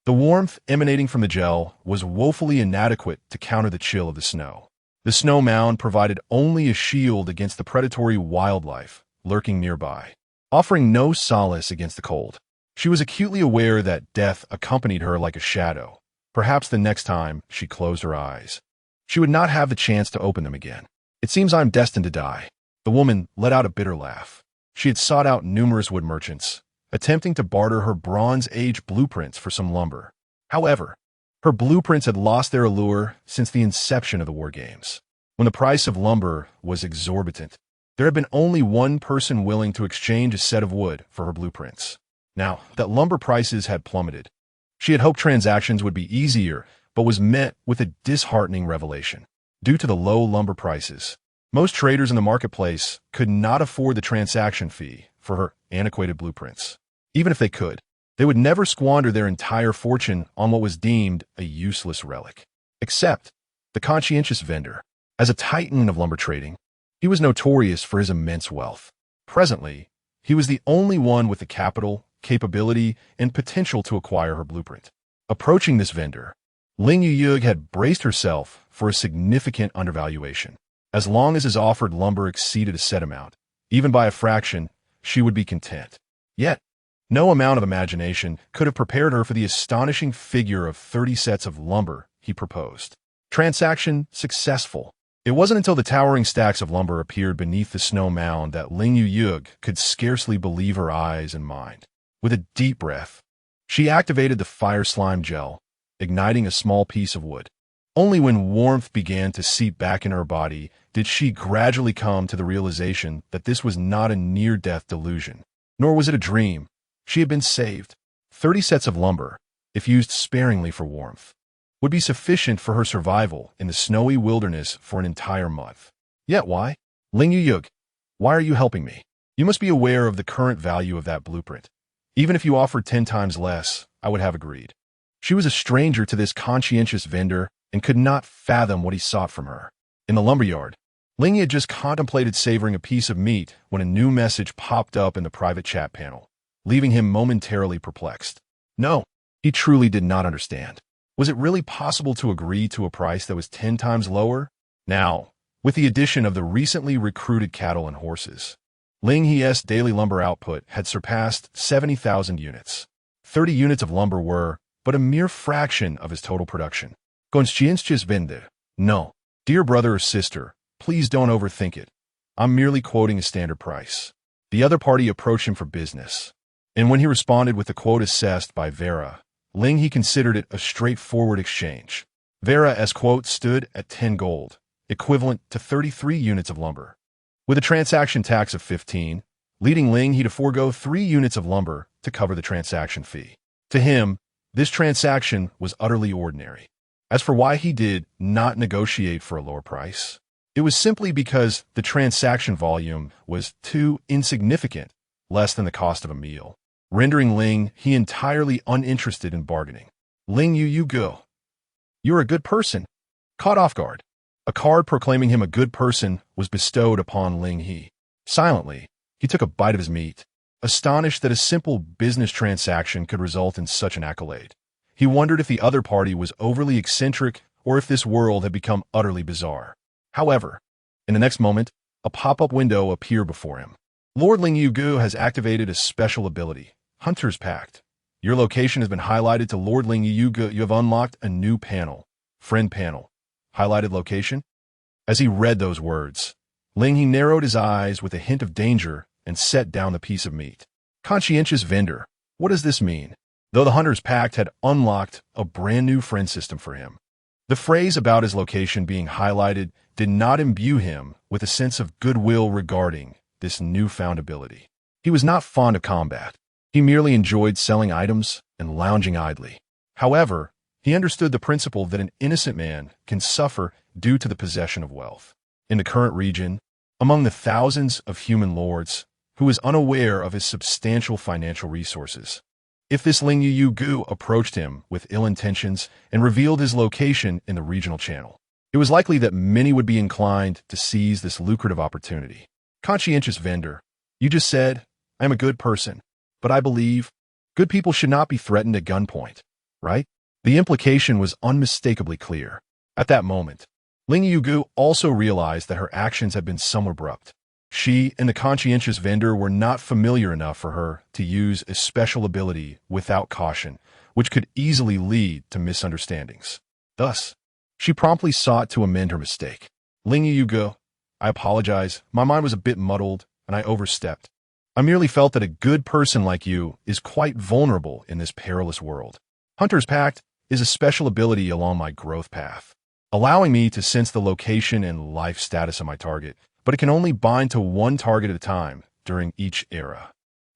the warmth emanating from the gel was woefully inadequate to counter the chill of the snow. The snow mound provided only a shield against the predatory wildlife lurking nearby, offering no solace against the cold. She was acutely aware that death accompanied her like a shadow. Perhaps the next time she closed her eyes, she would not have the chance to open them again. It seems I'm destined to die. The woman let out a bitter laugh. She had sought out numerous wood merchants, attempting to barter her Bronze Age blueprints for some lumber. However, her blueprints had lost their allure since the inception of the war games. When the price of lumber was exorbitant, there had been only one person willing to exchange a set of wood for her blueprints. Now that lumber prices had plummeted, she had hoped transactions would be easier, but was met with a disheartening revelation. Due to the low lumber prices, most traders in the marketplace could not afford the transaction fee for her antiquated blueprints. Even if they could, they would never squander their entire fortune on what was deemed a useless relic. Except the conscientious vendor. As a titan of lumber trading, he was notorious for his immense wealth. Presently, he was the only one with the capital, capability, and potential to acquire her blueprint. Approaching this vendor, Ling Yuyug had braced herself for a significant undervaluation. As long as his offered lumber exceeded a set amount, even by a fraction, she would be content. Yet, no amount of imagination could have prepared her for the astonishing figure of 30 sets of lumber he proposed. Transaction successful. It wasn't until the towering stacks of lumber appeared beneath the snow mound that Ling Yuyug could scarcely believe her eyes and mind. With a deep breath, she activated the fire slime gel, igniting a small piece of wood. Only when warmth began to seep back in her body did she gradually come to the realization that this was not a near-death delusion, nor was it a dream. She had been saved. 30 sets of lumber, if used sparingly for warmth, would be sufficient for her survival in the snowy wilderness for an entire month. Yet why? Ling Yuyug, why are you helping me? You must be aware of the current value of that blueprint. Even if you offered 10 times less, I would have agreed. She was a stranger to this conscientious vendor and could not fathom what he sought from her. In the lumberyard, Ling had just contemplated savoring a piece of meat when a new message popped up in the private chat panel, leaving him momentarily perplexed. No, he truly did not understand. Was it really possible to agree to a price that was 10 times lower? Now, with the addition of the recently recruited cattle and horses, Ling He's daily lumber output had surpassed 70,000 units. 30 units of lumber were but a mere fraction of his total production. Conscientious vende. No, dear brother or sister, please don't overthink it. I'm merely quoting a standard price. The other party approached him for business, and when he responded with the quote assessed by Vera, Ling He considered it a straightforward exchange. Vera's quote stood at 10 gold, equivalent to 33 units of lumber, with a transaction tax of 15, leading Ling He to forego 3 units of lumber to cover the transaction fee. To him, this transaction was utterly ordinary. As for why he did not negotiate for a lower price, it was simply because the transaction volume was too insignificant, less than the cost of a meal, rendering Ling He entirely uninterested in bargaining. Ling Yuyug, you're a good person. Caught off guard, a card proclaiming him a good person was bestowed upon Ling He. Silently, he took a bite of his meat, astonished that a simple business transaction could result in such an accolade. He wondered if the other party was overly eccentric or if this world had become utterly bizarre. However, in the next moment, a pop-up window appeared before him. Lord Ling Yuyug has activated a special ability, Hunter's Pact. Your location has been highlighted to Lord Ling Yuyug. You have unlocked a new panel, Friend Panel. Highlighted location? As he read those words, Ling He narrowed his eyes with a hint of danger and set down the piece of meat. Conscientious vendor, what does this mean? though the Hunter's Pact had unlocked a brand new friend system for him. The phrase about his location being highlighted did not imbue him with a sense of goodwill regarding this newfound ability. He was not fond of combat. He merely enjoyed selling items and lounging idly. However, he understood the principle that an innocent man can suffer due to the possession of wealth. In the current region, among the thousands of human lords who was unaware of his substantial financial resources, if this Ling He approached him with ill intentions and revealed his location in the regional channel, it was likely that many would be inclined to seize this lucrative opportunity. Conscientious vendor, you just said, I am a good person, but I believe good people should not be threatened at gunpoint, right? The implication was unmistakably clear. At that moment, Ling He also realized that her actions had been somewhat abrupt. She and the conscientious vendor were not familiar enough for her to use a special ability without caution, which could easily lead to misunderstandings. Thus, she promptly sought to amend her mistake. Ling He, I apologize. My mind was a bit muddled, and I overstepped. I merely felt that a good person like you is quite vulnerable in this perilous world. Hunter's Pact is a special ability along my growth path, allowing me to sense the location and life status of my target, but it can only bind to one target at a time during each era.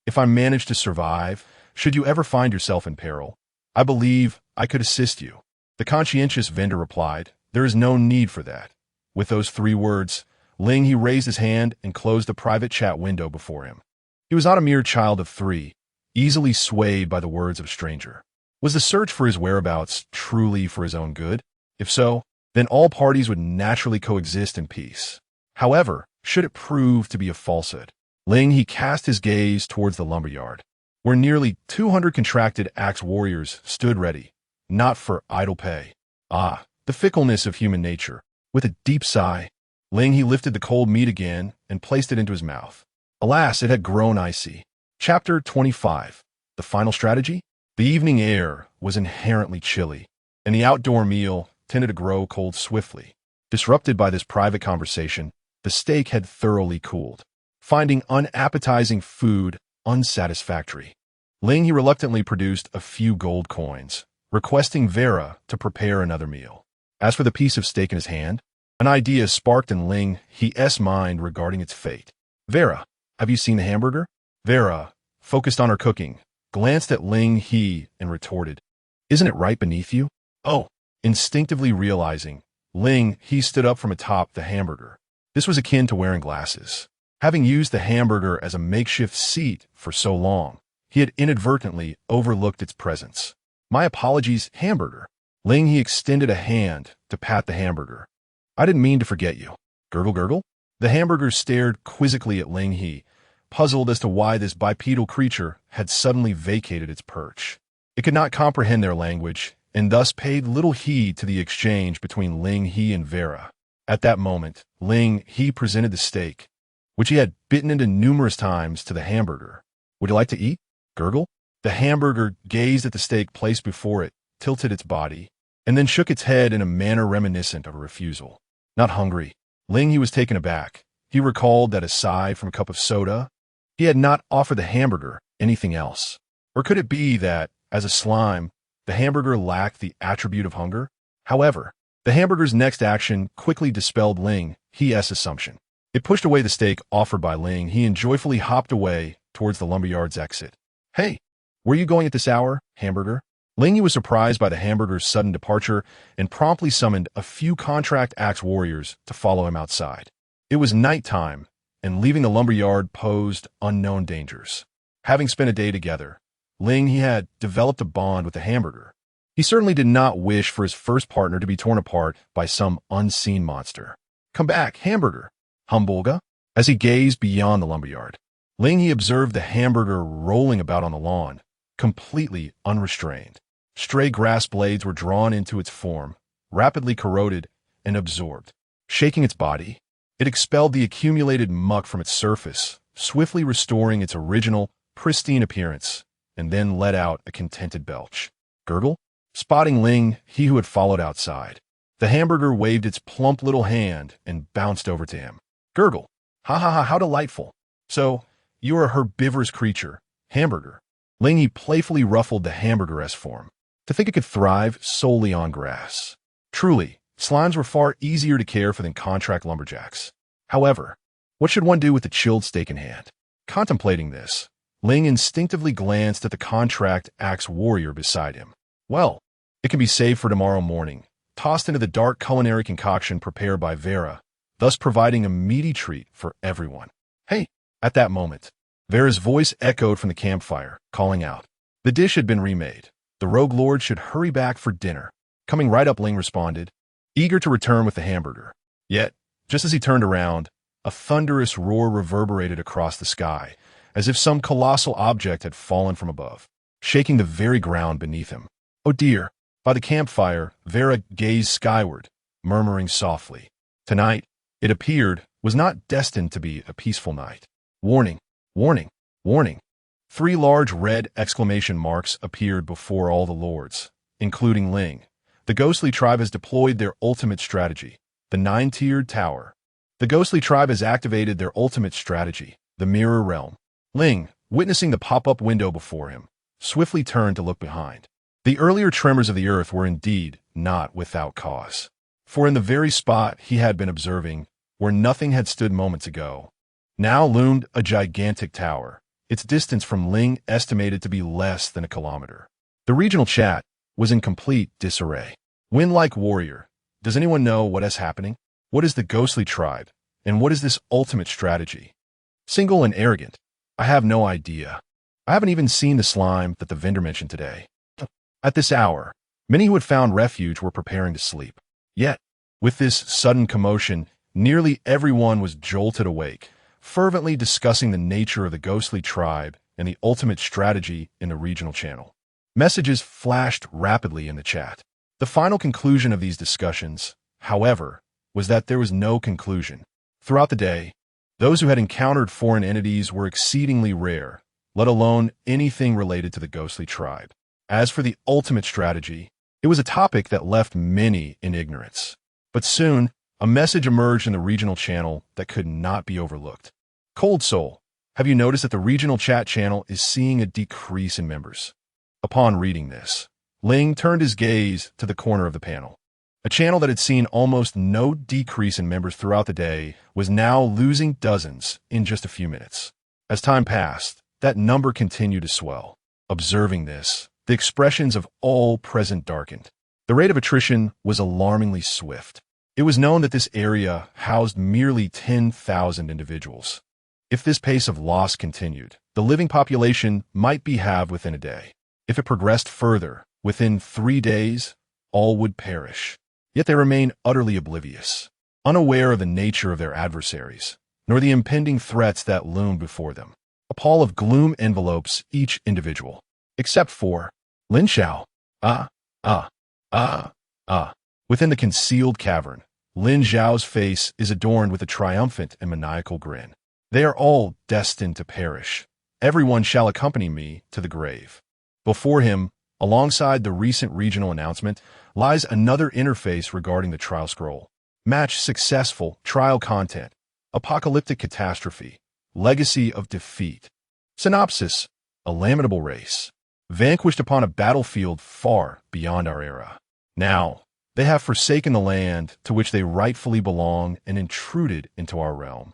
If I manage to survive, should you ever find yourself in peril, I believe I could assist you. The conscientious vendor replied, there is no need for that. With those 3 words, Ling He raised his hand and closed the private chat window before him. He was not a mere child of 3, easily swayed by the words of a stranger. Was the search for his whereabouts truly for his own good? If so, then all parties would naturally coexist in peace. However, should it prove to be a falsehood, Ling He cast his gaze towards the lumberyard, where nearly 200 contracted axe warriors stood ready, not for idle pay. Ah, the fickleness of human nature. With a deep sigh, Ling He lifted the cold meat again and placed it into his mouth. Alas, it had grown icy. Chapter 25. The final strategy? The evening air was inherently chilly, and the outdoor meal tended to grow cold swiftly. Disrupted by this private conversation, the steak had thoroughly cooled. Finding unappetizing food unsatisfactory, Ling He reluctantly produced a few gold coins, requesting Vera to prepare another meal. As for the piece of steak in his hand, an idea sparked in Ling He's mind regarding its fate. Vera, have you seen the hamburger? Vera, focused on her cooking, glanced at Ling He and retorted, isn't it right beneath you? Oh, instinctively realizing, Ling He stood up from atop the hamburger. This was akin to wearing glasses. Having used the hamburger as a makeshift seat for so long, he had inadvertently overlooked its presence. My apologies, hamburger. Ling He extended a hand to pat the hamburger. I didn't mean to forget you. Gurgle, gurgle? The hamburger stared quizzically at Ling He, puzzled as to why this bipedal creature had suddenly vacated its perch. It could not comprehend their language, and thus paid little heed to the exchange between Ling He and Vera. At that moment, Ling He presented the steak, which he had bitten into numerous times, to the hamburger. Would you like to eat? Gurgle? The hamburger gazed at the steak placed before it, tilted its body, and then shook its head in a manner reminiscent of a refusal. Not hungry. Ling He was taken aback. He recalled that aside from a cup of soda, he had not offered the hamburger anything else. Or could it be that, as a slime, the hamburger lacked the attribute of hunger? However, the hamburger's next action quickly dispelled Ling He's assumption. It pushed away the steak offered by Ling He and joyfully hopped away towards the lumberyard's exit. Hey, where are you going at this hour, hamburger? Ling He was surprised by the hamburger's sudden departure and promptly summoned a few contract axe warriors to follow him outside. It was nighttime, and leaving the lumberyard posed unknown dangers. Having spent a day together, Ling He had developed a bond with the hamburger. He certainly did not wish for his first partner to be torn apart by some unseen monster. Come back, hamburger, Humbulga. As he gazed beyond the lumberyard, Ling He observed the hamburger rolling about on the lawn, completely unrestrained. Stray grass blades were drawn into its form, rapidly corroded and absorbed. Shaking its body, it expelled the accumulated muck from its surface, swiftly restoring its original, pristine appearance, and then let out a contented belch. Gurgle? Spotting Ling He, who had followed outside, the hamburger waved its plump little hand and bounced over to him. Gurgle! Ha ha ha, how delightful! So, you are a herbivorous creature, hamburger. Ling He playfully ruffled the hamburger-esque form. To think it could thrive solely on grass. Truly, slimes were far easier to care for than contract lumberjacks. However, what should one do with the chilled steak in hand? Contemplating this, Ling instinctively glanced at the contract axe warrior beside him. Well, it can be saved for tomorrow morning, tossed into the dark culinary concoction prepared by Vera, thus providing a meaty treat for everyone. Hey! At that moment, Vera's voice echoed from the campfire, calling out. The dish had been remade. The rogue lord should hurry back for dinner. Coming right up, Ling responded, eager to return with the hamburger. Yet, just as he turned around, a thunderous roar reverberated across the sky, as if some colossal object had fallen from above, shaking the very ground beneath him. Oh dear! By the campfire, Vera gazed skyward, murmuring softly. Tonight, it appeared, was not destined to be a peaceful night. Warning! Warning! Warning! 3 large red exclamation marks appeared before all the lords, including Ling. The ghostly tribe has deployed their ultimate strategy, the 9-tiered tower. The ghostly tribe has activated their ultimate strategy, the mirror realm. Ling, witnessing the pop-up window before him, swiftly turned to look behind. The earlier tremors of the earth were indeed not without cause. For in the very spot he had been observing, where nothing had stood moments ago, now loomed a gigantic tower, its distance from Ling estimated to be less than a kilometer. The regional chat was in complete disarray. Wind-like warrior, does anyone know what is happening? What is the ghostly tribe, and what is this ultimate strategy? Single and arrogant, I have no idea. I haven't even seen the slime that the vendor mentioned today. At this hour, many who had found refuge were preparing to sleep. Yet, with this sudden commotion, nearly everyone was jolted awake, fervently discussing the nature of the ghostly tribe and the ultimate strategy in the regional channel. Messages flashed rapidly in the chat. The final conclusion of these discussions, however, was that there was no conclusion. Throughout the day, those who had encountered foreign entities were exceedingly rare, let alone anything related to the ghostly tribe. As for the ultimate strategy, it was a topic that left many in ignorance. But soon, a message emerged in the regional channel that could not be overlooked. Cold Soul, have you noticed that the regional chat channel is seeing a decrease in members? Upon reading this, Ling turned his gaze to the corner of the panel. A channel that had seen almost no decrease in members throughout the day was now losing dozens in just a few minutes. As time passed, that number continued to swell. Observing this, the expressions of all present darkened. The rate of attrition was alarmingly swift. It was known that this area housed merely 10,000 individuals. If this pace of loss continued, the living population might be halved within a day. If it progressed further, within 3 days, all would perish. Yet they remained utterly oblivious, unaware of the nature of their adversaries, nor the impending threats that loomed before them. A pall of gloom envelopes each individual, except for Lin Xiao. Within the concealed cavern, Lin Xiao's face is adorned with a triumphant and maniacal grin. They are all destined to perish. Everyone shall accompany me to the grave. Before him, alongside the recent regional announcement, lies another interface regarding the trial scroll. Match successful, trial content, apocalyptic catastrophe, legacy of defeat. Synopsis, a lamentable race, vanquished upon a battlefield far beyond our era. Now, they have forsaken the land to which they rightfully belong and intruded into our realm.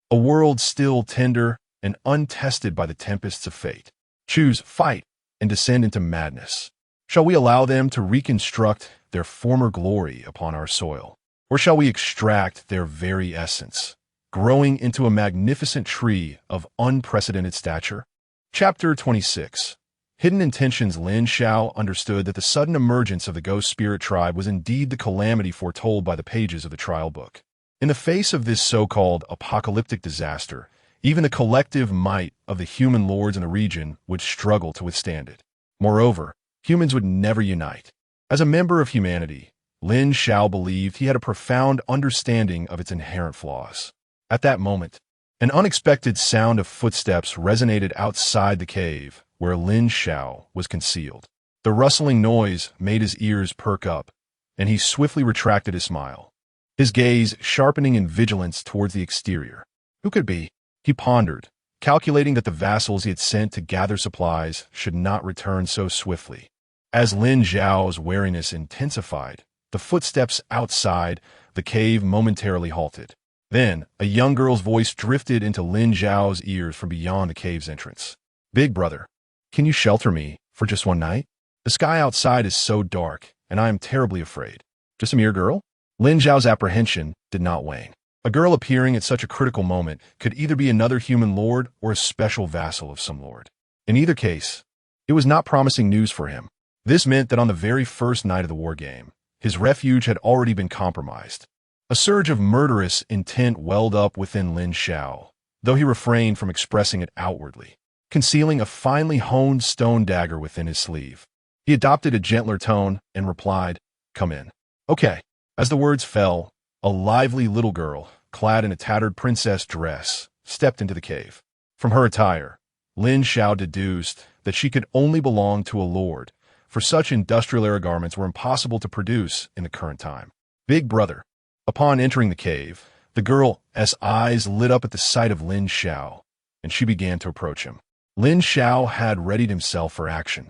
A world still tender and untested by the tempests of fate. Choose fight and descend into madness. Shall we allow them to reconstruct their former glory upon our soil? Or shall we extract their very essence, growing into a magnificent tree of unprecedented stature? Chapter 26. Hidden Intentions. Lin Xiao understood that the sudden emergence of the ghost spirit tribe was indeed the calamity foretold by the pages of the trial book. In the face of this so-called apocalyptic disaster, even the collective might of the human lords in the region would struggle to withstand it. Moreover, humans would never unite. As a member of humanity, Lin Xiao believed he had a profound understanding of its inherent flaws. At that moment, an unexpected sound of footsteps resonated outside the cave where Lin Xiao was concealed. The rustling noise made his ears perk up, and he swiftly retracted his smile, his gaze sharpening in vigilance towards the exterior. Who could it be? He pondered, calculating that the vassals he had sent to gather supplies should not return so swiftly. As Lin Zhao's wariness intensified, the footsteps outside the cave momentarily halted. Then, a young girl's voice drifted into Lin Zhao's ears from beyond the cave's entrance. "Big brother, can you shelter me for just one night? The sky outside is so dark, and I am terribly afraid." "Just a mere girl?" Lin Zhao's apprehension did not wane. A girl appearing at such a critical moment could either be another human lord or a special vassal of some lord. In either case, it was not promising news for him. This meant that on the very first night of the war game, his refuge had already been compromised. A surge of murderous intent welled up within Lin Zhao, though he refrained from expressing it outwardly, concealing a finely honed stone dagger within his sleeve. He adopted a gentler tone and replied, "Come in." "Okay." As the words fell, a lively little girl, clad in a tattered princess dress, stepped into the cave. From her attire, Lin Zhao deduced that she could only belong to a lord, for such industrial-era garments were impossible to produce in the current time. "Big brother." Upon entering the cave, the girl's eyes lit up at the sight of Lin Zhao, and she began to approach him. Lin Zhao had readied himself for action,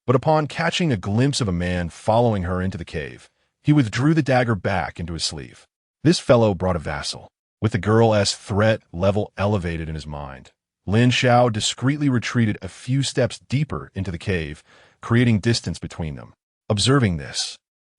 but upon catching a glimpse of a man following her into the cave, he withdrew the dagger back into his sleeve. This fellow brought a vassal. With the girl's threat level elevated in his mind, Lin Zhao discreetly retreated a few steps deeper into the cave, creating distance between them. Observing this,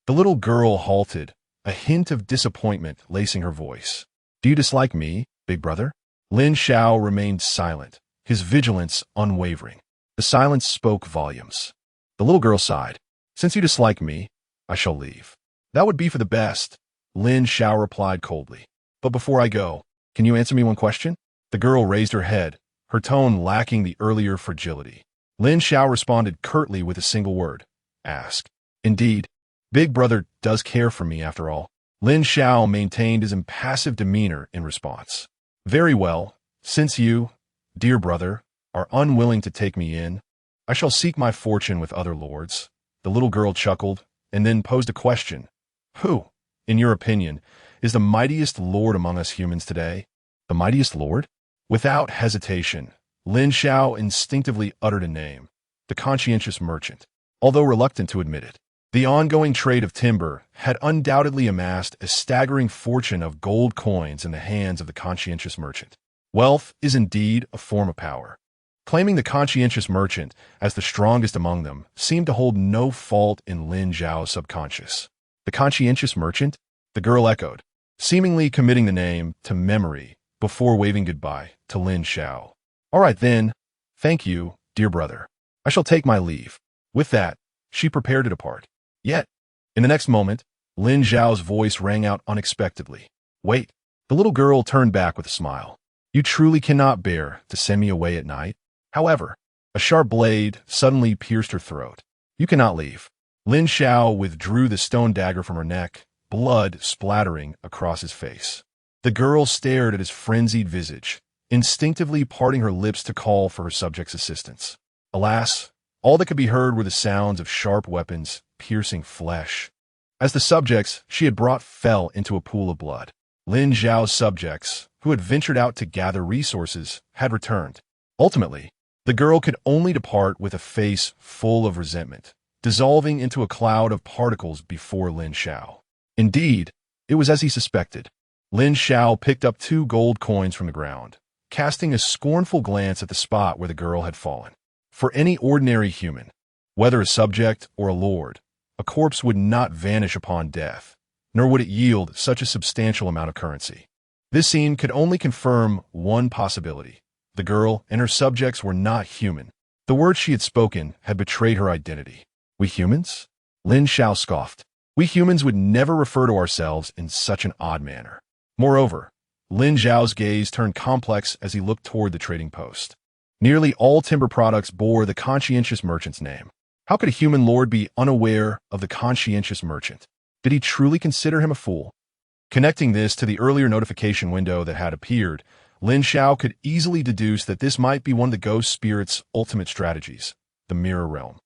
the little girl halted, a hint of disappointment lacing her voice. "Do you dislike me, big brother?" Lin Zhao remained silent, his vigilance unwavering. The silence spoke volumes. The little girl sighed. "Since you dislike me, I shall leave." "That would be for the best," Lin Zhao replied coldly. "But before I go, can you answer me one question?" The girl raised her head, her tone lacking the earlier fragility. Lin Zhao responded curtly with a single word: "Ask." "Indeed, big brother does care for me after all." Lin Zhao maintained his impassive demeanor in response. "Very well, since you, dear brother, are unwilling to take me in, I shall seek my fortune with other lords." The little girl chuckled and then posed a question. "Who, in your opinion, is the mightiest lord among us humans today?" "The mightiest lord?" Without hesitation, Lin Zhao instinctively uttered a name: the conscientious merchant. Although reluctant to admit it, the ongoing trade of timber had undoubtedly amassed a staggering fortune of gold coins in the hands of the conscientious merchant. Wealth is indeed a form of power. Claiming the conscientious merchant as the strongest among them seemed to hold no fault in Lin Zhao's subconscious. "The conscientious merchant?" the girl echoed, seemingly committing the name to memory before waving goodbye to Lin Zhao. "All right then, thank you, dear brother. I shall take my leave." With that, she prepared to depart. Yet, in the next moment, Lin Zhao's voice rang out unexpectedly. "Wait." The little girl turned back with a smile. "You truly cannot bear to send me away at night?" However, a sharp blade suddenly pierced her throat. "You cannot leave." Lin Zhao withdrew the stone dagger from her neck, blood splattering across his face. The girl stared at his frenzied visage, instinctively parting her lips to call for her subject's assistance. Alas, all that could be heard were the sounds of sharp weapons piercing flesh. As the subjects she had brought fell into a pool of blood, Lin Zhao's subjects, who had ventured out to gather resources, had returned. Ultimately, the girl could only depart with a face full of resentment, dissolving into a cloud of particles before Lin Zhao. Indeed, it was as he suspected. Lin Zhao picked up 2 gold coins from the ground, casting a scornful glance at the spot where the girl had fallen. For any ordinary human, whether a subject or a lord, a corpse would not vanish upon death, nor would it yield such a substantial amount of currency. This scene could only confirm one possibility. The girl and her subjects were not human. The words she had spoken had betrayed her identity. "We humans?" Lin Zhao scoffed. "We humans would never refer to ourselves in such an odd manner." Moreover, Lin Zhao's gaze turned complex as he looked toward the trading post. Nearly all timber products bore the conscientious merchant's name. How could a human lord be unaware of the conscientious merchant? Did he truly consider him a fool? Connecting this to the earlier notification window that had appeared, Lin Zhao could easily deduce that this might be one of the ghost spirit's ultimate strategies, the mirror realm.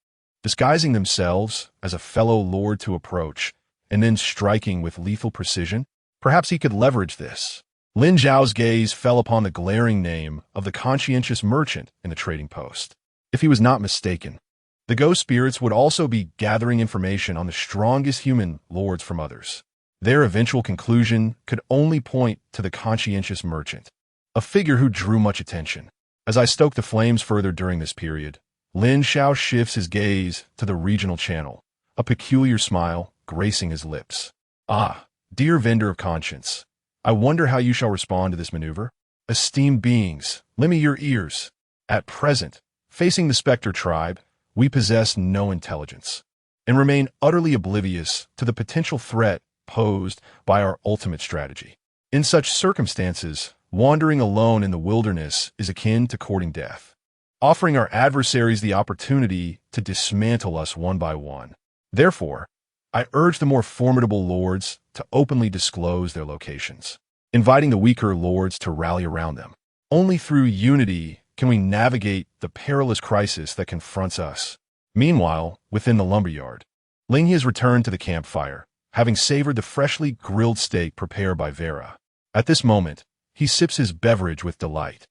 Disguising themselves as a fellow lord to approach, and then striking with lethal precision, perhaps he could leverage this. Lin Zhao's gaze fell upon the glaring name of the conscientious merchant in the trading post. If he was not mistaken, the ghost spirits would also be gathering information on the strongest human lords from others. Their eventual conclusion could only point to the conscientious merchant, a figure who drew much attention. As I stoke the flames further during this period, Lin Zhao shifts his gaze to the regional channel, a peculiar smile gracing his lips. Ah, dear vendor of conscience, I wonder how you shall respond to this maneuver. Esteemed beings, lend me your ears. At present, facing the Spectre tribe, we possess no intelligence and remain utterly oblivious to the potential threat posed by our ultimate strategy. In such circumstances, wandering alone in the wilderness is akin to courting death, offering our adversaries the opportunity to dismantle us one by one. Therefore, I urge the more formidable lords to openly disclose their locations, inviting the weaker lords to rally around them. Only through unity can we navigate the perilous crisis that confronts us. Meanwhile, within the lumberyard, Ling He has returned to the campfire, having savored the freshly grilled steak prepared by Vera. At this moment, he sips his beverage with delight,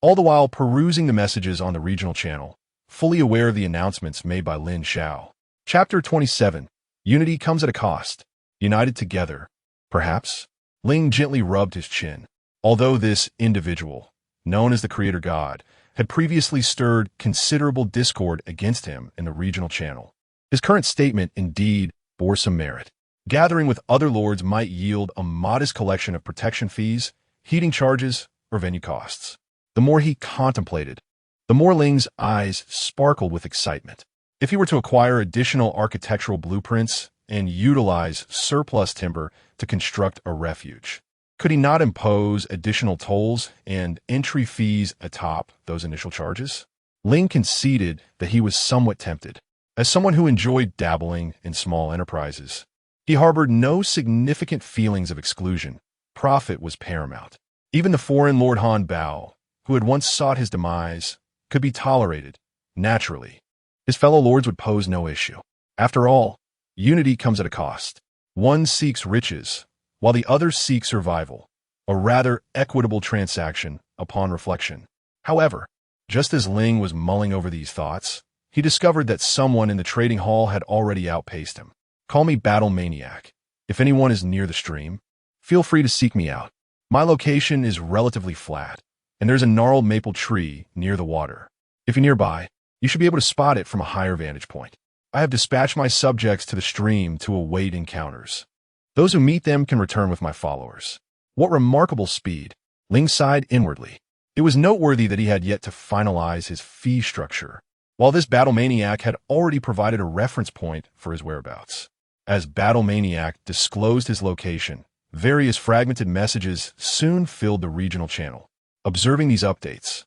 all the while perusing the messages on the regional channel, fully aware of the announcements made by Lin Zhao. Chapter 27. Unity comes at a cost. United together, perhaps? Ling gently rubbed his chin. Although this individual, known as the Creator God, had previously stirred considerable discord against him in the regional channel, his current statement indeed bore some merit. Gathering with other lords might yield a modest collection of protection fees, heating charges, or venue costs. The more he contemplated, the more Ling's eyes sparkled with excitement. If he were to acquire additional architectural blueprints and utilize surplus timber to construct a refuge, could he not impose additional tolls and entry fees atop those initial charges? Ling conceded that he was somewhat tempted. As someone who enjoyed dabbling in small enterprises, he harbored no significant feelings of exclusion. Profit was paramount. Even the foreign Lord Han Bao, who had once sought his demise, could be tolerated. Naturally, his fellow lords would pose no issue. After all, unity comes at a cost. One seeks riches, while the other seeks survival, a rather equitable transaction upon reflection. However, just as Ling was mulling over these thoughts, he discovered that someone in the trading hall had already outpaced him. Call me Battle Maniac. If anyone is near the stream, feel free to seek me out. My location is relatively flat, and there's a gnarled maple tree near the water. If you're nearby, you should be able to spot it from a higher vantage point. I have dispatched my subjects to the stream to await encounters. Those who meet them can return with my followers. What remarkable speed! Ling sighed inwardly. It was noteworthy that he had yet to finalize his fee structure, while this Battle Maniac had already provided a reference point for his whereabouts. As Battle Maniac disclosed his location, various fragmented messages soon filled the regional channel. Observing these updates,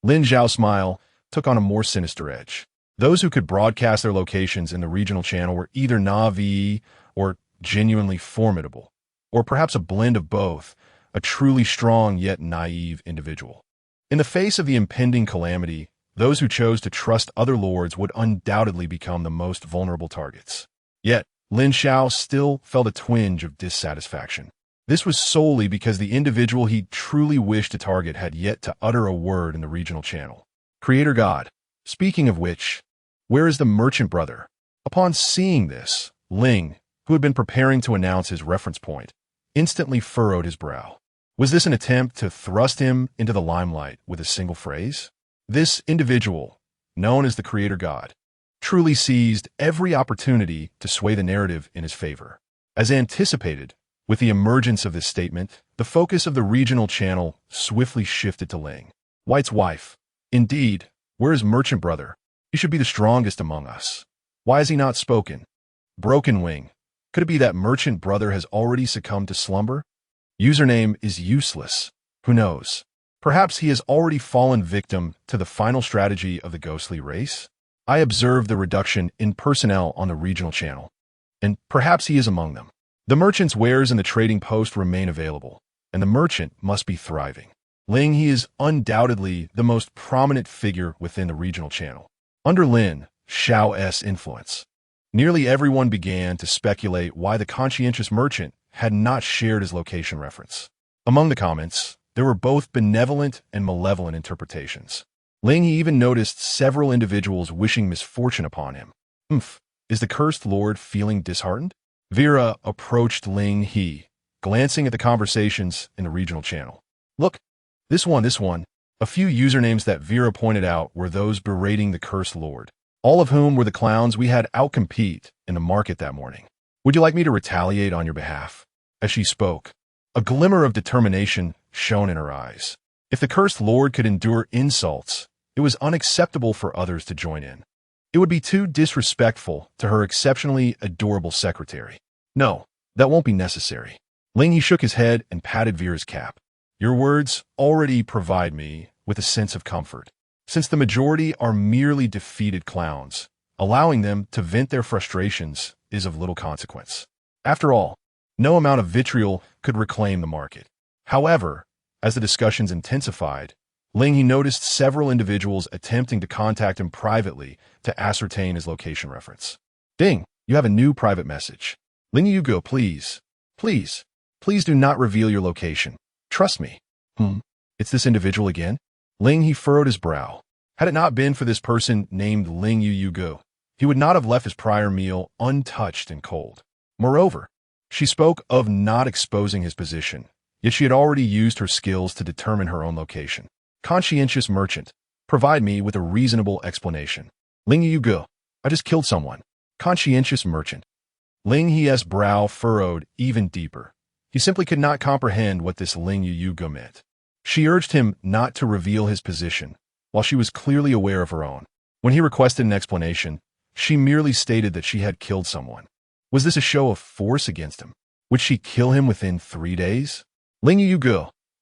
Lin Zhao's smile took on a more sinister edge. Those who could broadcast their locations in the regional channel were either Na'vi or genuinely formidable, or perhaps a blend of both, a truly strong yet naive individual. In the face of the impending calamity, those who chose to trust other lords would undoubtedly become the most vulnerable targets. Yet, Lin Zhao still felt a twinge of dissatisfaction. This was solely because the individual he truly wished to target had yet to utter a word in the regional channel. Creator God. Speaking of which, where is the merchant brother? Upon seeing this, Ling, who had been preparing to announce his reference point, instantly furrowed his brow. Was this an attempt to thrust him into the limelight with a single phrase? This individual, known as the Creator God, truly seized every opportunity to sway the narrative in his favor. As anticipated, with the emergence of this statement, the focus of the regional channel swiftly shifted to Ling. White's wife. Indeed, where is merchant brother? He should be the strongest among us. Why has he not spoken? Broken wing. Could it be that merchant brother has already succumbed to slumber? Username is useless. Who knows? Perhaps he has already fallen victim to the final strategy of the ghostly race? I observed the reduction in personnel on the regional channel, and perhaps he is among them. The merchant's wares in the trading post remain available, and the merchant must be thriving. Ling He is undoubtedly the most prominent figure within the regional channel. Under Lin Zhao's influence, nearly everyone began to speculate why the conscientious merchant had not shared his location reference. Among the comments, there were both benevolent and malevolent interpretations. Ling He even noticed several individuals wishing misfortune upon him. Is the cursed lord feeling disheartened? Vera approached Ling He, glancing at the conversations in the regional channel. Look, this one. A few usernames that Vera pointed out were those berating the cursed lord, all of whom were the clowns we had outcompete in the market that morning. Would you like me to retaliate on your behalf? As she spoke, a glimmer of determination shone in her eyes. If the cursed lord could endure insults, it was unacceptable for others to join in. It would be too disrespectful to her exceptionally adorable secretary. No, that won't be necessary. Ling He shook his head and patted Vera's cap. Your words already provide me with a sense of comfort. Since the majority are merely defeated clowns, allowing them to vent their frustrations is of little consequence. After all, no amount of vitriol could reclaim the market. However, as the discussions intensified, Ling He noticed several individuals attempting to contact him privately to ascertain his location reference. Ding, you have a new private message. Ling He, please do not reveal your location. Trust me. It's this individual again? Ling He furrowed his brow. Had it not been for this person named Ling He, he would not have left his prior meal untouched and cold. Moreover, she spoke of not exposing his position, yet she had already used her skills to determine her own location. Conscientious merchant, provide me with a reasonable explanation. Ling He, I just killed someone. Conscientious merchant. Ling He's brow furrowed even deeper. He simply could not comprehend what this Ling He meant. She urged him not to reveal his position, while she was clearly aware of her own. When he requested an explanation, she merely stated that she had killed someone. Was this a show of force against him? Would she kill him within 3 days? Ling He,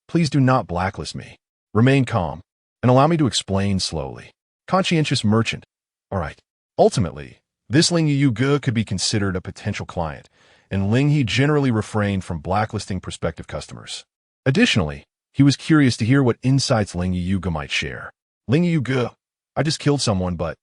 please do not blacklist me. Remain calm, and allow me to explain slowly. Conscientious merchant. All right. Ultimately, this Ling He could be considered a potential client, and Ling He generally refrained from blacklisting prospective customers. Additionally, he was curious to hear what insights Ling He might share. Ling He, I just killed someone, but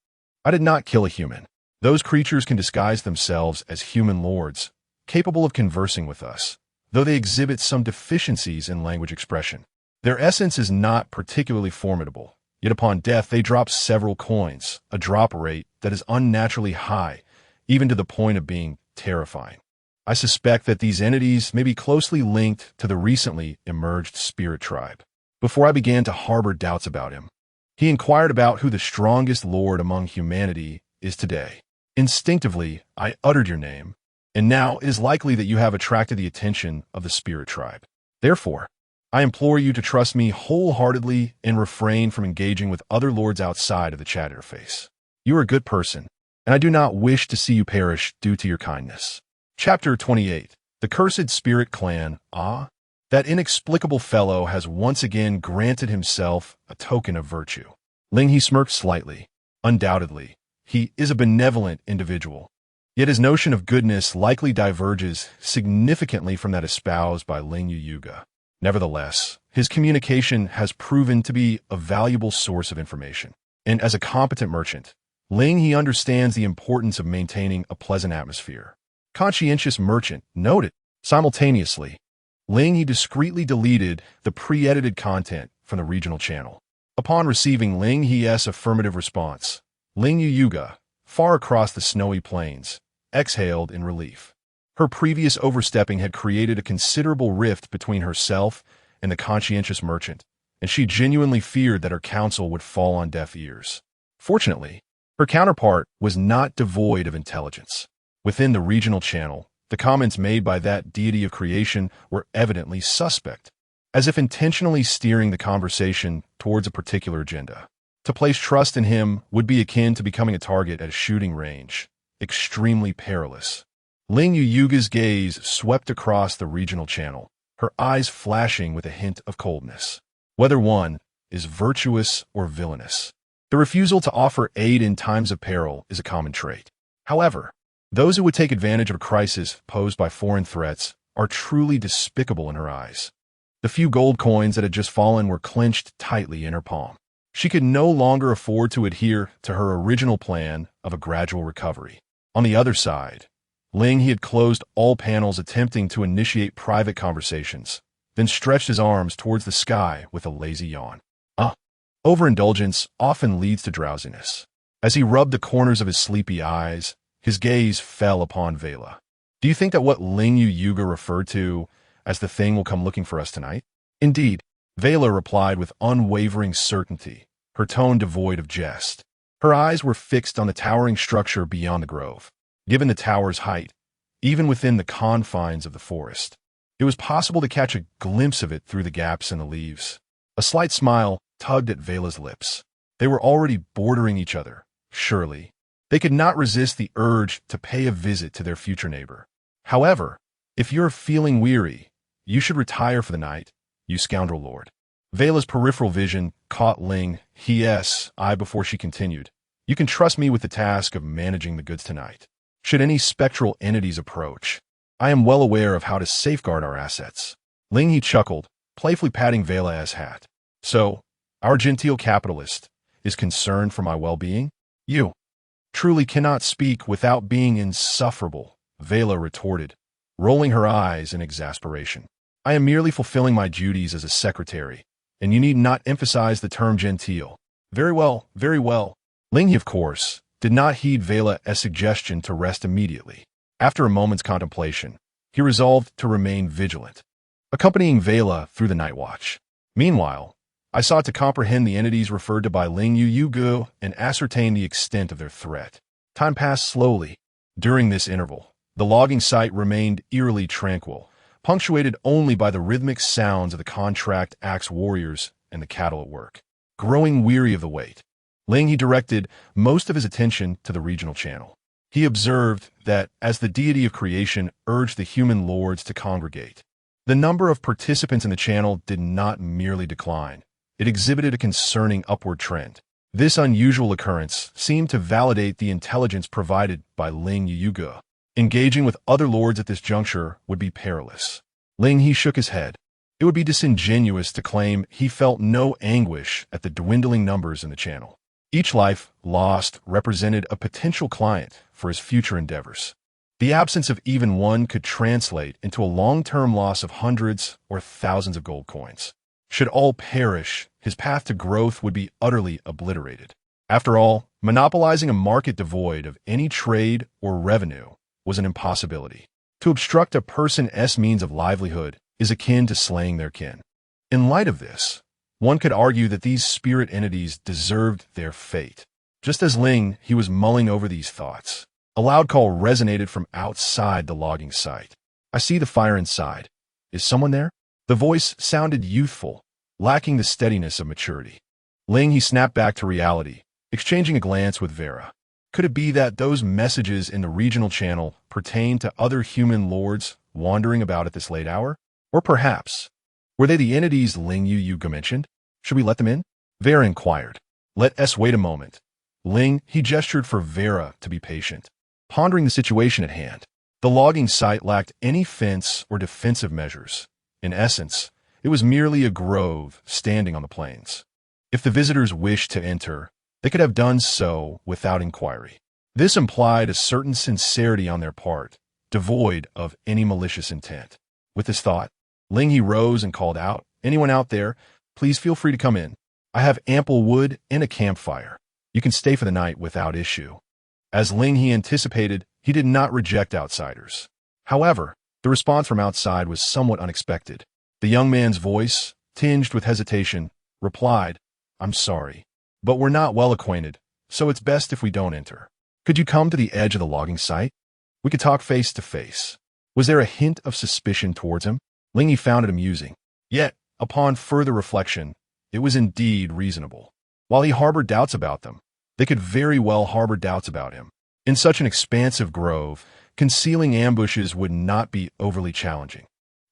I did not kill a human. Those creatures can disguise themselves as human lords, capable of conversing with us, though they exhibit some deficiencies in language expression. Their essence is not particularly formidable, yet upon death they drop several coins, a drop rate that is unnaturally high, even to the point of being terrifying. I suspect that these entities may be closely linked to the recently emerged spirit tribe. Before I began to harbor doubts about him, he inquired about who the strongest lord among humanity is today. Instinctively, I uttered your name, and now it is likely that you have attracted the attention of the spirit tribe. Therefore, I implore you to trust me wholeheartedly and refrain from engaging with other lords outside of the chat interface. You are a good person, and I do not wish to see you perish due to your kindness. Chapter 28. The Cursed Spirit Clan. That inexplicable fellow has once again granted himself a token of virtue. Ling He smirked slightly. Undoubtedly, he is a benevolent individual. Yet his notion of goodness likely diverges significantly from that espoused by Ling He. Nevertheless, his communication has proven to be a valuable source of information. And as a competent merchant, Ling He understands the importance of maintaining a pleasant atmosphere. Conscientious merchant noted. Simultaneously, Ling He discreetly deleted the pre-edited content from the regional channel. Upon receiving Ling He's affirmative response, Ling He, far across the snowy plains, exhaled in relief. Her previous overstepping had created a considerable rift between herself and the conscientious merchant, and she genuinely feared that her counsel would fall on deaf ears. Fortunately, her counterpart was not devoid of intelligence. Within the regional channel, the comments made by that deity of creation were evidently suspect, as if intentionally steering the conversation towards a particular agenda. To place trust in him would be akin to becoming a target at a shooting range, extremely perilous. Ling He's gaze swept across the regional channel, her eyes flashing with a hint of coldness. Whether one is virtuous or villainous, the refusal to offer aid in times of peril is a common trait. However, those who would take advantage of a crisis posed by foreign threats are truly despicable in her eyes. The few gold coins that had just fallen were clenched tightly in her palm. She could no longer afford to adhere to her original plan of a gradual recovery. On the other side, Ling He had closed all panels attempting to initiate private conversations, then stretched his arms towards the sky with a lazy yawn. Overindulgence often leads to drowsiness. As he rubbed the corners of his sleepy eyes, his gaze fell upon Vela. Do you think that what Ling Yuga referred to as the thing will come looking for us tonight? Indeed, Vela replied with unwavering certainty, her tone devoid of jest. Her eyes were fixed on the towering structure beyond the grove. Given the tower's height, even within the confines of the forest, it was possible to catch a glimpse of it through the gaps in the leaves. A slight smile tugged at Vela's lips. They were already bordering each other, surely. They could not resist the urge to pay a visit to their future neighbor. However, if you're feeling weary, you should retire for the night, you scoundrel lord. Vela's peripheral vision caught Ling He's eye before she continued. You can trust me with the task of managing the goods tonight. Should any spectral entities approach, I am well aware of how to safeguard our assets. Ling He chuckled, playfully patting Vela's hat. So, our genteel capitalist is concerned for my well-being? You truly cannot speak without being insufferable, Vela retorted, rolling her eyes in exasperation. I am merely fulfilling my duties as a secretary, and you need not emphasize the term genteel. Very well, very well. Ling He, of course, did not heed Vela's suggestion to rest immediately. After a moment's contemplation, he resolved to remain vigilant, accompanying Vela through the night watch. Meanwhile, I sought to comprehend the entities referred to by Ling Yuga and ascertain the extent of their threat. Time passed slowly. During this interval, the logging site remained eerily tranquil, punctuated only by the rhythmic sounds of the contract axe warriors and the cattle at work. Growing weary of the wait, Ling He directed most of his attention to the regional channel. He observed that as the deity of creation urged the human lords to congregate, the number of participants in the channel did not merely decline. It exhibited a concerning upward trend. This unusual occurrence seemed to validate the intelligence provided by Ling Yuga. Engaging with other lords at this juncture would be perilous. Ling He shook his head. It would be disingenuous to claim he felt no anguish at the dwindling numbers in the channel. Each life lost represented a potential client for his future endeavors. The absence of even one could translate into a long-term loss of hundreds or thousands of gold coins. Should all perish, his path to growth would be utterly obliterated. After all, monopolizing a market devoid of any trade or revenue was an impossibility. To obstruct a person's means of livelihood is akin to slaying their kin. In light of this, one could argue that these spirit entities deserved their fate. Just as Ling He was mulling over these thoughts, a loud call resonated from outside the logging site. I see the fire inside. Is someone there? The voice sounded youthful, lacking the steadiness of maturity. Ling He snapped back to reality, exchanging a glance with Vera. Could it be that those messages in the regional channel pertained to other human lords wandering about at this late hour? Or perhaps, were they the entities Ling Yuga mentioned? Should we let them in? Vera inquired. Let us wait a moment. Ling He gestured for Vera to be patient, pondering the situation at hand. The logging site lacked any fence or defensive measures. In essence, it was merely a grove standing on the plains. If the visitors wished to enter, they could have done so without inquiry. This implied a certain sincerity on their part, devoid of any malicious intent. With this thought, Ling He rose and called out, "Anyone out there, please feel free to come in. I have ample wood and a campfire. You can stay for the night without issue." As Ling He anticipated, he did not reject outsiders. However, the response from outside was somewhat unexpected. The young man's voice, tinged with hesitation, replied, "I'm sorry, but we're not well acquainted, so it's best if we don't enter. Could you come to the edge of the logging site? We could talk face to face." Was there a hint of suspicion towards him? Ling He found it amusing. Yet, upon further reflection, it was indeed reasonable. While he harbored doubts about them, they could very well harbor doubts about him. In such an expansive grove, concealing ambushes would not be overly challenging.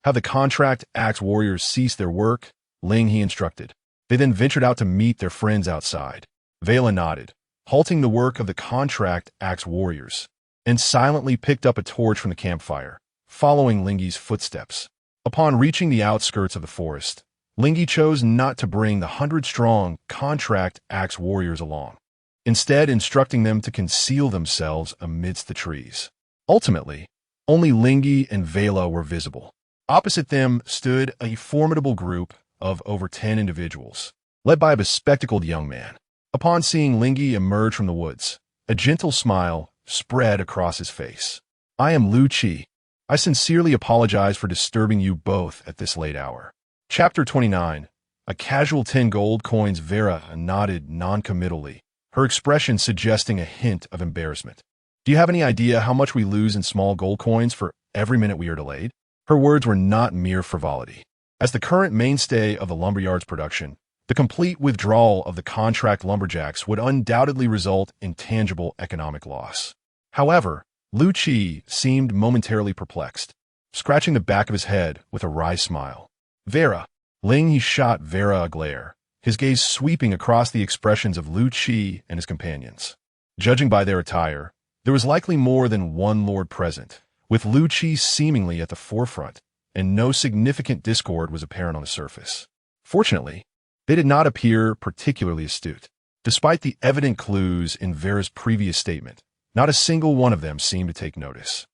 Have the contract axe warriors cease their work? Ling He instructed. They then ventured out to meet their friends outside. Vela nodded, halting the work of the contract axe warriors, and silently picked up a torch from the campfire, following Ling He's footsteps. Upon reaching the outskirts of the forest, Ling He chose not to bring the 100-strong contract axe warriors along, instead instructing them to conceal themselves amidst the trees. Ultimately, only Ling He and Vela were visible. Opposite them stood a formidable group of over 10 individuals, led by a bespectacled young man. Upon seeing Ling He emerge from the woods, a gentle smile spread across his face. "I am Lu Qi. I sincerely apologize for disturbing you both at this late hour." Chapter 29. A casual 10 gold coins. Vera nodded non-committally, her expression suggesting a hint of embarrassment. "Do you have any idea how much we lose in small gold coins for every minute we are delayed?" Her words were not mere frivolity. As the current mainstay of the lumberyard's production, the complete withdrawal of the contract lumberjacks would undoubtedly result in tangible economic loss. However, Lu Qi seemed momentarily perplexed, scratching the back of his head with a wry smile. "Vera." Ling He shot Vera a glare, his gaze sweeping across the expressions of Lu Qi and his companions. Judging by their attire, there was likely more than one lord present, with Lu Qi seemingly at the forefront, and no significant discord was apparent on the surface. Fortunately, they did not appear particularly astute. Despite the evident clues in Vera's previous statement, not a single one of them seemed to take notice.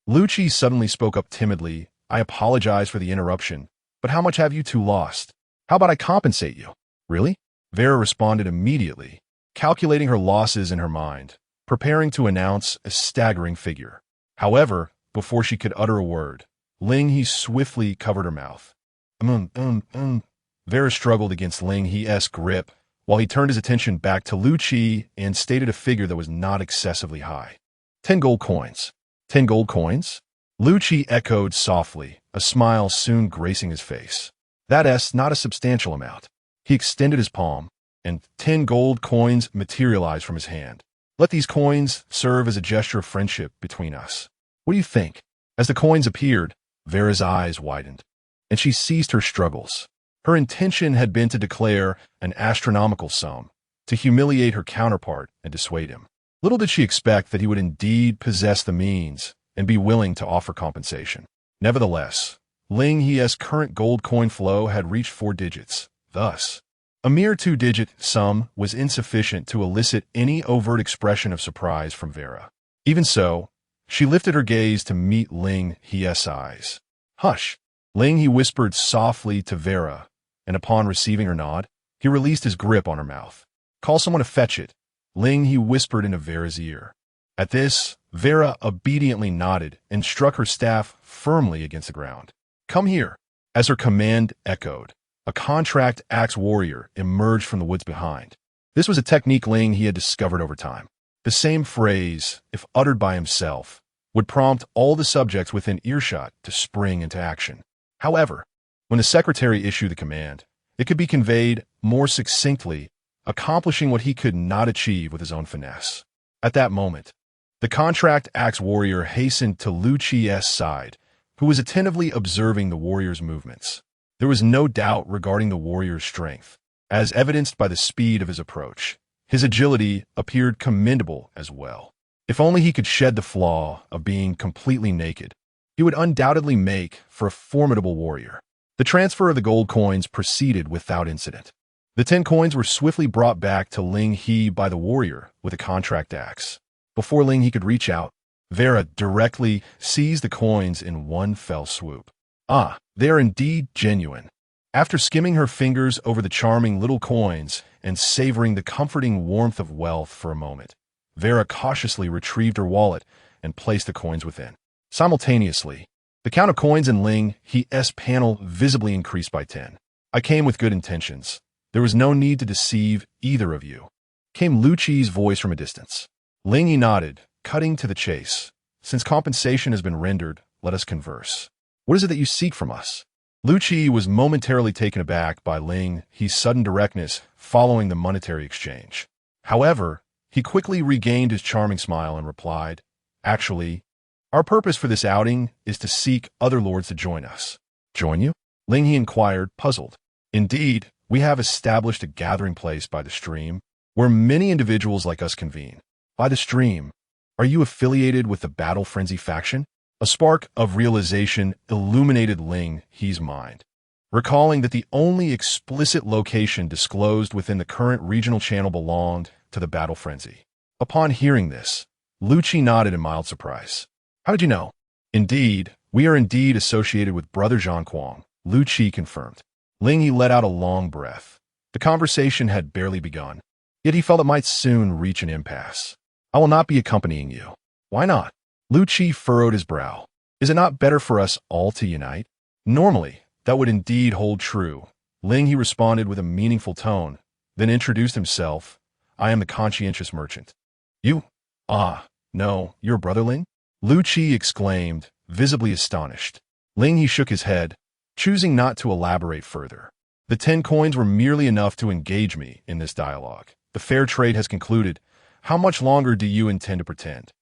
Lu Qi suddenly spoke up timidly. "I apologize for the interruption, but how much have you two lost? How about I compensate you?" "Really?" Vera responded immediately, calculating her losses in her mind, preparing to announce a staggering figure. However, before she could utter a word, Ling He swiftly covered her mouth. Vera struggled against Ling He's grip, while he turned his attention back to Lu Qi and stated a figure that was not excessively high. 10 gold coins. 10 gold coins? Lu Qi echoed softly, a smile soon gracing his face. "That's not a substantial amount." He extended his palm, and 10 gold coins materialized from his hand. "Let these coins serve as a gesture of friendship between us. What do you think?" As the coins appeared, Vera's eyes widened, and she ceased her struggles. Her intention had been to declare an astronomical sum, to humiliate her counterpart and dissuade him. Little did she expect that he would indeed possess the means and be willing to offer compensation. Nevertheless, Ling He's current gold coin flow had reached 4 digits. Thus, a mere 2-digit sum was insufficient to elicit any overt expression of surprise from Vera. Even so, she lifted her gaze to meet Ling He's eyes. "Hush!" Ling He whispered softly to Vera, and upon receiving her nod, he released his grip on her mouth. "Call someone to fetch it," Ling He whispered into Vera's ear. At this, Vera obediently nodded and struck her staff firmly against the ground. "Come here." As her command echoed, a contract axe warrior emerged from the woods behind. This was a technique Ling He had discovered over time. The same phrase, if uttered by himself, would prompt all the subjects within earshot to spring into action. However, when the secretary issued the command, it could be conveyed more succinctly, accomplishing what he could not achieve with his own finesse. At that moment, the contract axe warrior hastened to Lu Qi's side, who was attentively observing the warrior's movements. There was no doubt regarding the warrior's strength, as evidenced by the speed of his approach. His agility appeared commendable as well. If only he could shed the flaw of being completely naked, he would undoubtedly make for a formidable warrior. The transfer of the gold coins proceeded without incident. The 10 coins were swiftly brought back to Ling He by the warrior with a contract axe. Before Ling He could reach out, Vera directly seized the coins in one fell swoop. They are indeed genuine. After skimming her fingers over the charming little coins and savoring the comforting warmth of wealth for a moment, Vera cautiously retrieved her wallet and placed the coins within. Simultaneously, the count of coins in Ling He's panel visibly increased by 10. "I came with good intentions. There was no need to deceive either of you," came Lu Qi's voice from a distance. Ling He nodded, cutting to the chase. "Since compensation has been rendered, let us converse. What is it that you seek from us?" Lu Qi was momentarily taken aback by Ling He's sudden directness following the monetary exchange. However, he quickly regained his charming smile and replied, "Actually, our purpose for this outing is to seek other lords to join us." "Join you?" Ling He inquired, puzzled. "Indeed, we have established a gathering place by the stream, where many individuals like us convene." "By the stream? Are you affiliated with the Battle Frenzy faction?" A spark of realization illuminated Ling He's mind, recalling that the only explicit location disclosed within the current regional channel belonged to the Battle Frenzy. Upon hearing this, Lu Qi nodded in mild surprise. "How did you know?" "Indeed, We are indeed associated with Brother Zhang Kuang, Lu Qi confirmed. Ling He let out a long breath. The conversation had barely begun, yet he felt it might soon reach an impasse. I will not be accompanying you. Why not? Lu Qi furrowed his brow. Is it not better for us all to unite? Normally, that would indeed hold true. Ling He responded with a meaningful tone, then introduced himself. I am the conscientious merchant. You? Ah, no, your brother Ling? Lu Qi exclaimed, visibly astonished. Ling He shook his head, choosing not to elaborate further. The 10 coins were merely enough to engage me in this dialogue. The fair trade has concluded. How much longer do you intend to pretend?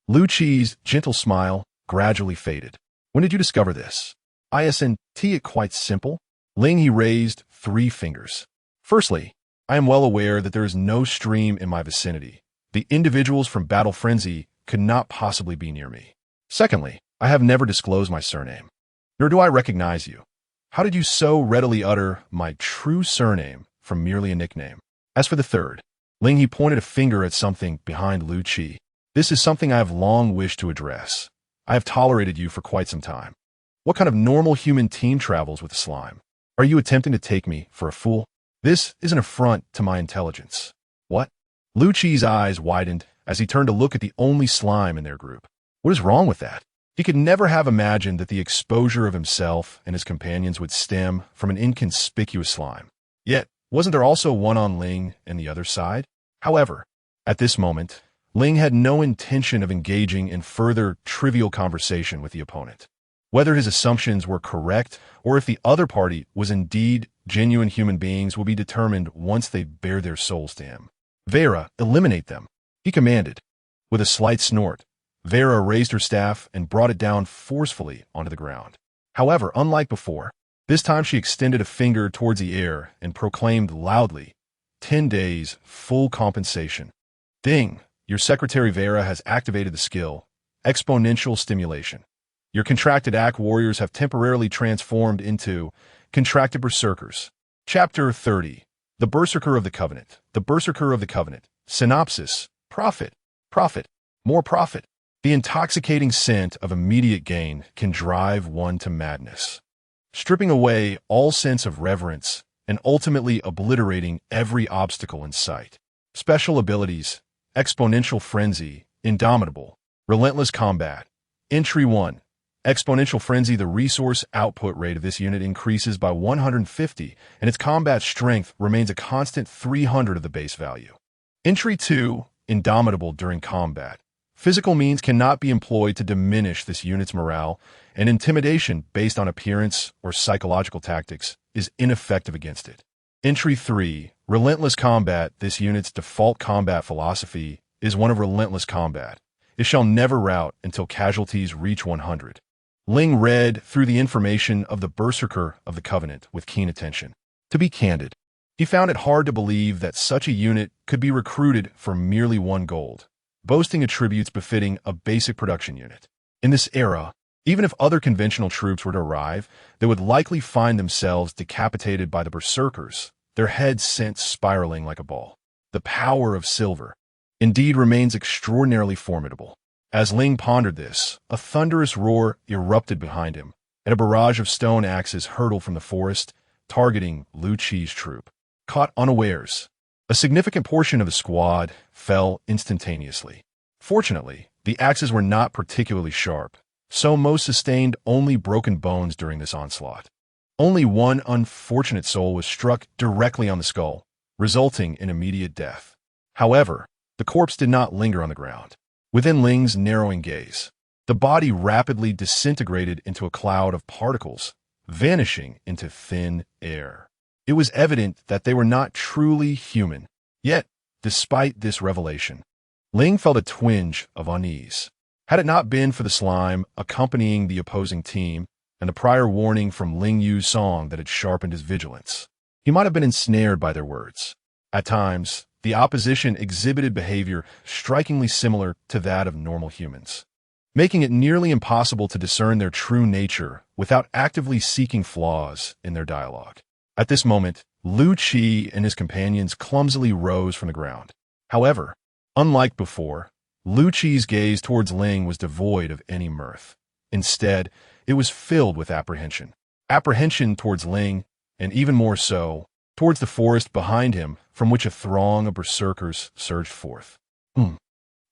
Lu Qi's gentle smile gradually faded. When did you discover this? Isn't it quite simple? Ling He raised 3 fingers. Firstly, I am well aware that there is no stream in my vicinity. The individuals from Battle Frenzy could not possibly be near me. Secondly, I have never disclosed my surname. Nor do I recognize you. How did you so readily utter my true surname from merely a nickname? As for the third, Ling He pointed a finger at something behind Lu Qi. This is something I have long wished to address. I have tolerated you for quite some time. What kind of normal human team travels with a slime? Are you attempting to take me for a fool? This is an affront to my intelligence. What? Lu Qi's eyes widened as he turned to look at the only slime in their group. What is wrong with that? He could never have imagined that the exposure of himself and his companions would stem from an inconspicuous slime. Yet, wasn't there also one on Ling and the other side? However, at this moment, Ling had no intention of engaging in further trivial conversation with the opponent. Whether his assumptions were correct or if the other party was indeed genuine human beings will be determined once they bare their souls to him. Vera, eliminate them, he commanded. With a slight snort, Vera raised her staff and brought it down forcefully onto the ground. However, unlike before, this time she extended a finger towards the air and proclaimed loudly, 10 days, full compensation. Ding, your secretary Vera has activated the skill, exponential stimulation. Your contracted ACK warriors have temporarily transformed into contracted berserkers. Chapter 30. The Berserker of the Covenant. The Berserker of the Covenant. Synopsis. Profit. Profit. More profit. The intoxicating scent of immediate gain can drive one to madness, stripping away all sense of reverence and ultimately obliterating every obstacle in sight. Special abilities: Exponential Frenzy, Indomitable, Relentless Combat. Entry 1. Exponential Frenzy. The resource output rate of this unit increases by 150, and its combat strength remains a constant 300 of the base value. Entry 2. Indomitable. During combat, physical means cannot be employed to diminish this unit's morale, and intimidation based on appearance or psychological tactics is ineffective against it. Entry 3. Relentless Combat. This unit's default combat philosophy is one of relentless combat. It shall never rout until casualties reach 100. Ling read through the information of the Berserker of the Covenant with keen attention. To be candid, he found it hard to believe that such a unit could be recruited for merely 1 gold, boasting attributes befitting a basic production unit. In this era, even if other conventional troops were to arrive, they would likely find themselves decapitated by the berserkers, their heads sent spiraling like a ball. The power of silver indeed remains extraordinarily formidable. As Ling pondered this, a thunderous roar erupted behind him, and a barrage of stone axes hurtled from the forest, targeting Lu Qi's troop. Caught unawares, a significant portion of the squad fell instantaneously. Fortunately, the axes were not particularly sharp, so most sustained only broken bones during this onslaught. Only one unfortunate soul was struck directly on the skull, resulting in immediate death. However, the corpse did not linger on the ground. Within Ling's narrowing gaze, the body rapidly disintegrated into a cloud of particles, vanishing into thin air. It was evident that they were not truly human. Yet, despite this revelation, Ling felt a twinge of unease. Had it not been for the slime accompanying the opposing team and the prior warning from Ling Yu's song that had sharpened his vigilance, he might have been ensnared by their words. At times, the opposition exhibited behavior strikingly similar to that of normal humans, making it nearly impossible to discern their true nature without actively seeking flaws in their dialogue. At this moment, Lu Qi and his companions clumsily rose from the ground. However, unlike before, Lu Qi's gaze towards Ling was devoid of any mirth. Instead, it was filled with apprehension. Apprehension towards Ling, and even more so, towards the forest behind him, from which a throng of berserkers surged forth.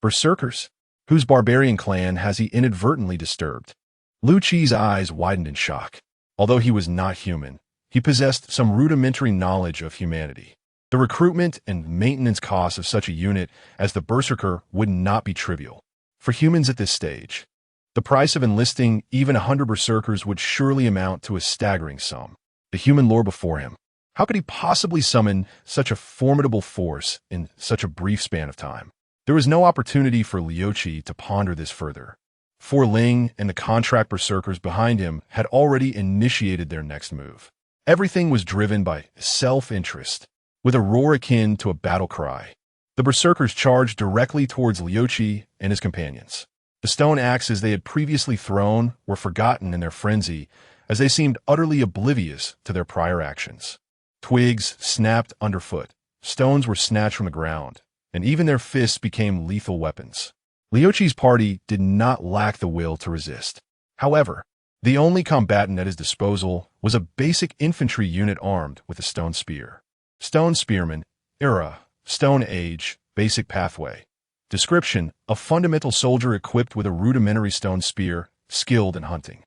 Berserkers? Whose barbarian clan has he inadvertently disturbed? Liu Qi's eyes widened in shock. Although he was not human, he possessed some rudimentary knowledge of humanity. The recruitment and maintenance costs of such a unit as the Berserker would not be trivial. For humans at this stage, the price of enlisting even 100 Berserkers would surely amount to a staggering sum. The human lore before him. How could he possibly summon such a formidable force in such a brief span of time? There was no opportunity for Liu Qi to ponder this further, for Ling and the contract Berserkers behind him had already initiated their next move. Everything was driven by self-interest. With a roar akin to a battle cry, the Berserkers charged directly towards Liu Qi and his companions. The stone axes they had previously thrown were forgotten in their frenzy, as they seemed utterly oblivious to their prior actions. Twigs snapped underfoot, stones were snatched from the ground, and even their fists became lethal weapons. Liu Qi's party did not lack the will to resist. However, the only combatant at his disposal was a basic infantry unit armed with a stone spear. Stone spearman, era, Stone Age, basic pathway. Description: a fundamental soldier equipped with a rudimentary stone spear, skilled in hunting.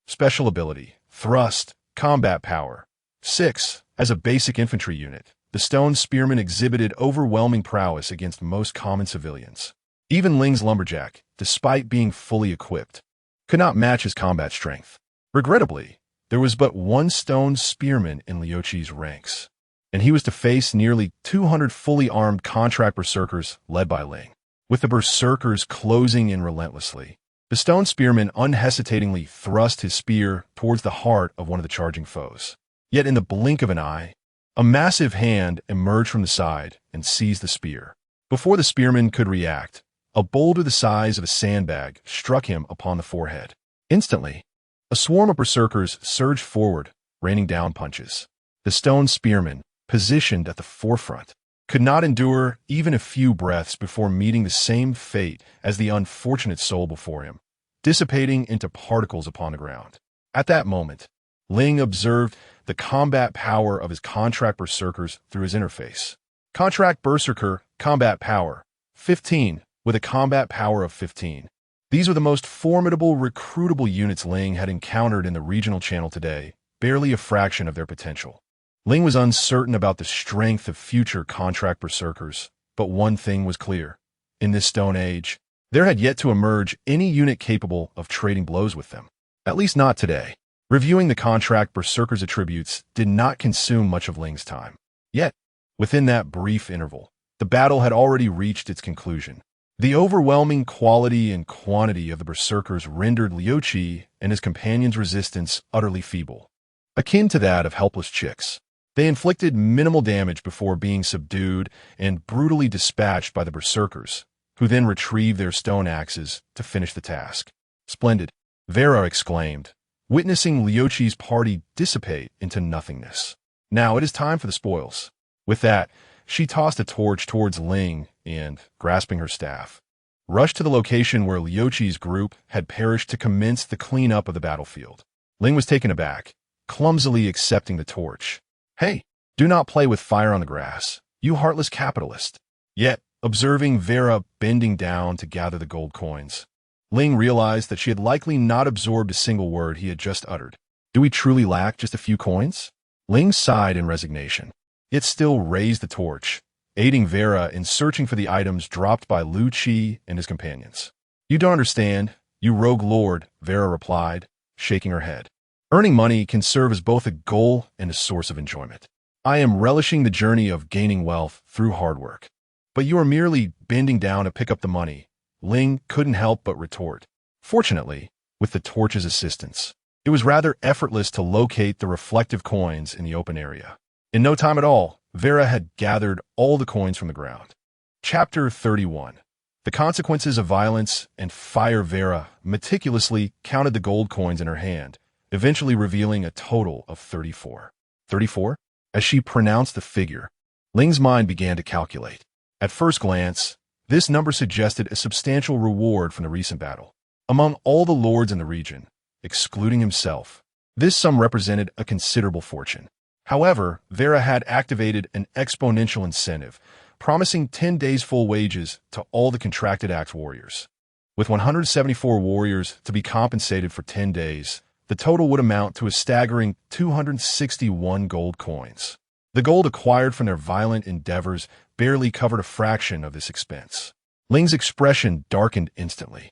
Special ability: thrust, combat power. 6. As a basic infantry unit, the stone spearman exhibited overwhelming prowess against most common civilians. Even Ling's lumberjack, despite being fully equipped, could not match his combat strength. Regrettably, there was but one stone spearman in Liu Qi's ranks, and he was to face nearly 200 fully armed contract berserkers led by Ling. With the berserkers closing in relentlessly, the stone spearman unhesitatingly thrust his spear towards the heart of one of the charging foes. Yet in the blink of an eye, a massive hand emerged from the side and seized the spear. Before the spearman could react, a boulder the size of a sandbag struck him upon the forehead. Instantly, a swarm of berserkers surged forward, raining down punches. The stone spearman, positioned at the forefront, could not endure even a few breaths before meeting the same fate as the unfortunate soul before him, dissipating into particles upon the ground. At that moment, Ling observed the combat power of his contract berserkers through his interface. Contract berserker, combat power, 15, with a combat power of 15. These were the most formidable recruitable units Ling had encountered in the regional channel today, barely a fraction of their potential. Ling was uncertain about the strength of future contract berserkers, but one thing was clear. In this Stone Age, there had yet to emerge any unit capable of trading blows with them. At least not today. Reviewing the contract berserkers' attributes did not consume much of Ling's time. Yet, within that brief interval, the battle had already reached its conclusion. The overwhelming quality and quantity of the berserkers rendered Liu Qi and his companions' resistance utterly feeble, akin to that of helpless chicks. They inflicted minimal damage before being subdued and brutally dispatched by the berserkers, who then retrieved their stone axes to finish the task. Splendid, Vera exclaimed, witnessing Liu Qi's party dissipate into nothingness. Now it is time for the spoils. With that, she tossed a torch towards Ling and, grasping her staff, rushed to the location where Liu Qi's group had perished to commence the cleanup of the battlefield. Ling was taken aback, clumsily accepting the torch. Hey, do not play with fire on the grass, you heartless capitalist. Yet, observing Vera bending down to gather the gold coins, Ling realized that she had likely not absorbed a single word he had just uttered. Do we truly lack just a few coins? Ling sighed in resignation, yet still raised the torch, aiding Vera in searching for the items dropped by Liu Qi and his companions. You don't understand, you rogue lord, Vera replied, shaking her head. Earning money can serve as both a goal and a source of enjoyment. I am relishing the journey of gaining wealth through hard work. But you are merely bending down to pick up the money, Ling couldn't help but retort. Fortunately, with the torch's assistance, it was rather effortless to locate the reflective coins in the open area. In no time at all, Vera had gathered all the coins from the ground. Chapter 31. The consequences of violence and fire. Vera meticulously counted the gold coins in her hand, eventually revealing a total of 34. 34? As she pronounced the figure, Ling's mind began to calculate. At first glance, this number suggested a substantial reward from the recent battle. among all the lords in the region, excluding himself. This sum represented a considerable fortune. However, Vera had activated an exponential incentive, promising 10 days full wages to all the contracted axe warriors. With 174 warriors to be compensated for 10 days, the total would amount to a staggering 261 gold coins. The gold acquired from their violent endeavors barely covered a fraction of this expense. Ling's expression darkened instantly.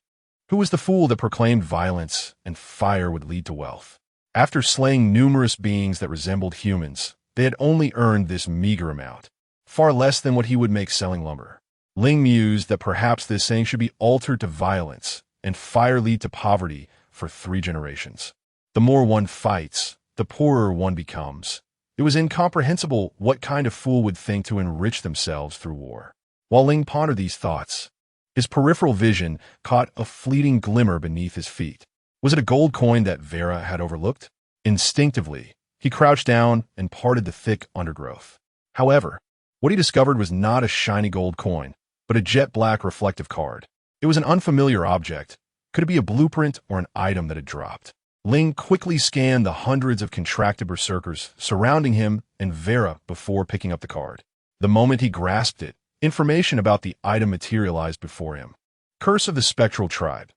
Who was the fool that proclaimed violence and fire would lead to wealth? After slaying numerous beings that resembled humans, they had only earned this meager amount, far less than what he would make selling lumber. Ling mused that perhaps this saying should be altered to violence and fire lead to poverty for 3 generations. The more one fights, the poorer one becomes. It was incomprehensible what kind of fool would think to enrich themselves through war. While Ling pondered these thoughts, his peripheral vision caught a fleeting glimmer beneath his feet. Was it a gold coin that Vera had overlooked? Instinctively, he crouched down and parted the thick undergrowth. However, what he discovered was not a shiny gold coin, but a jet-black reflective card. It was an unfamiliar object. Could it be a blueprint or an item that had dropped? Ling quickly scanned the hundreds of contracted berserkers surrounding him and Vera before picking up the card. The moment he grasped it, information about the item materialized before him. Curse of the Spectral Tribe.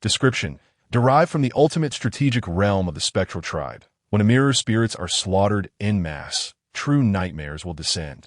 Description: derived from the ultimate strategic realm of the Spectral Tribe. When mirror spirits are slaughtered en masse, true nightmares will descend,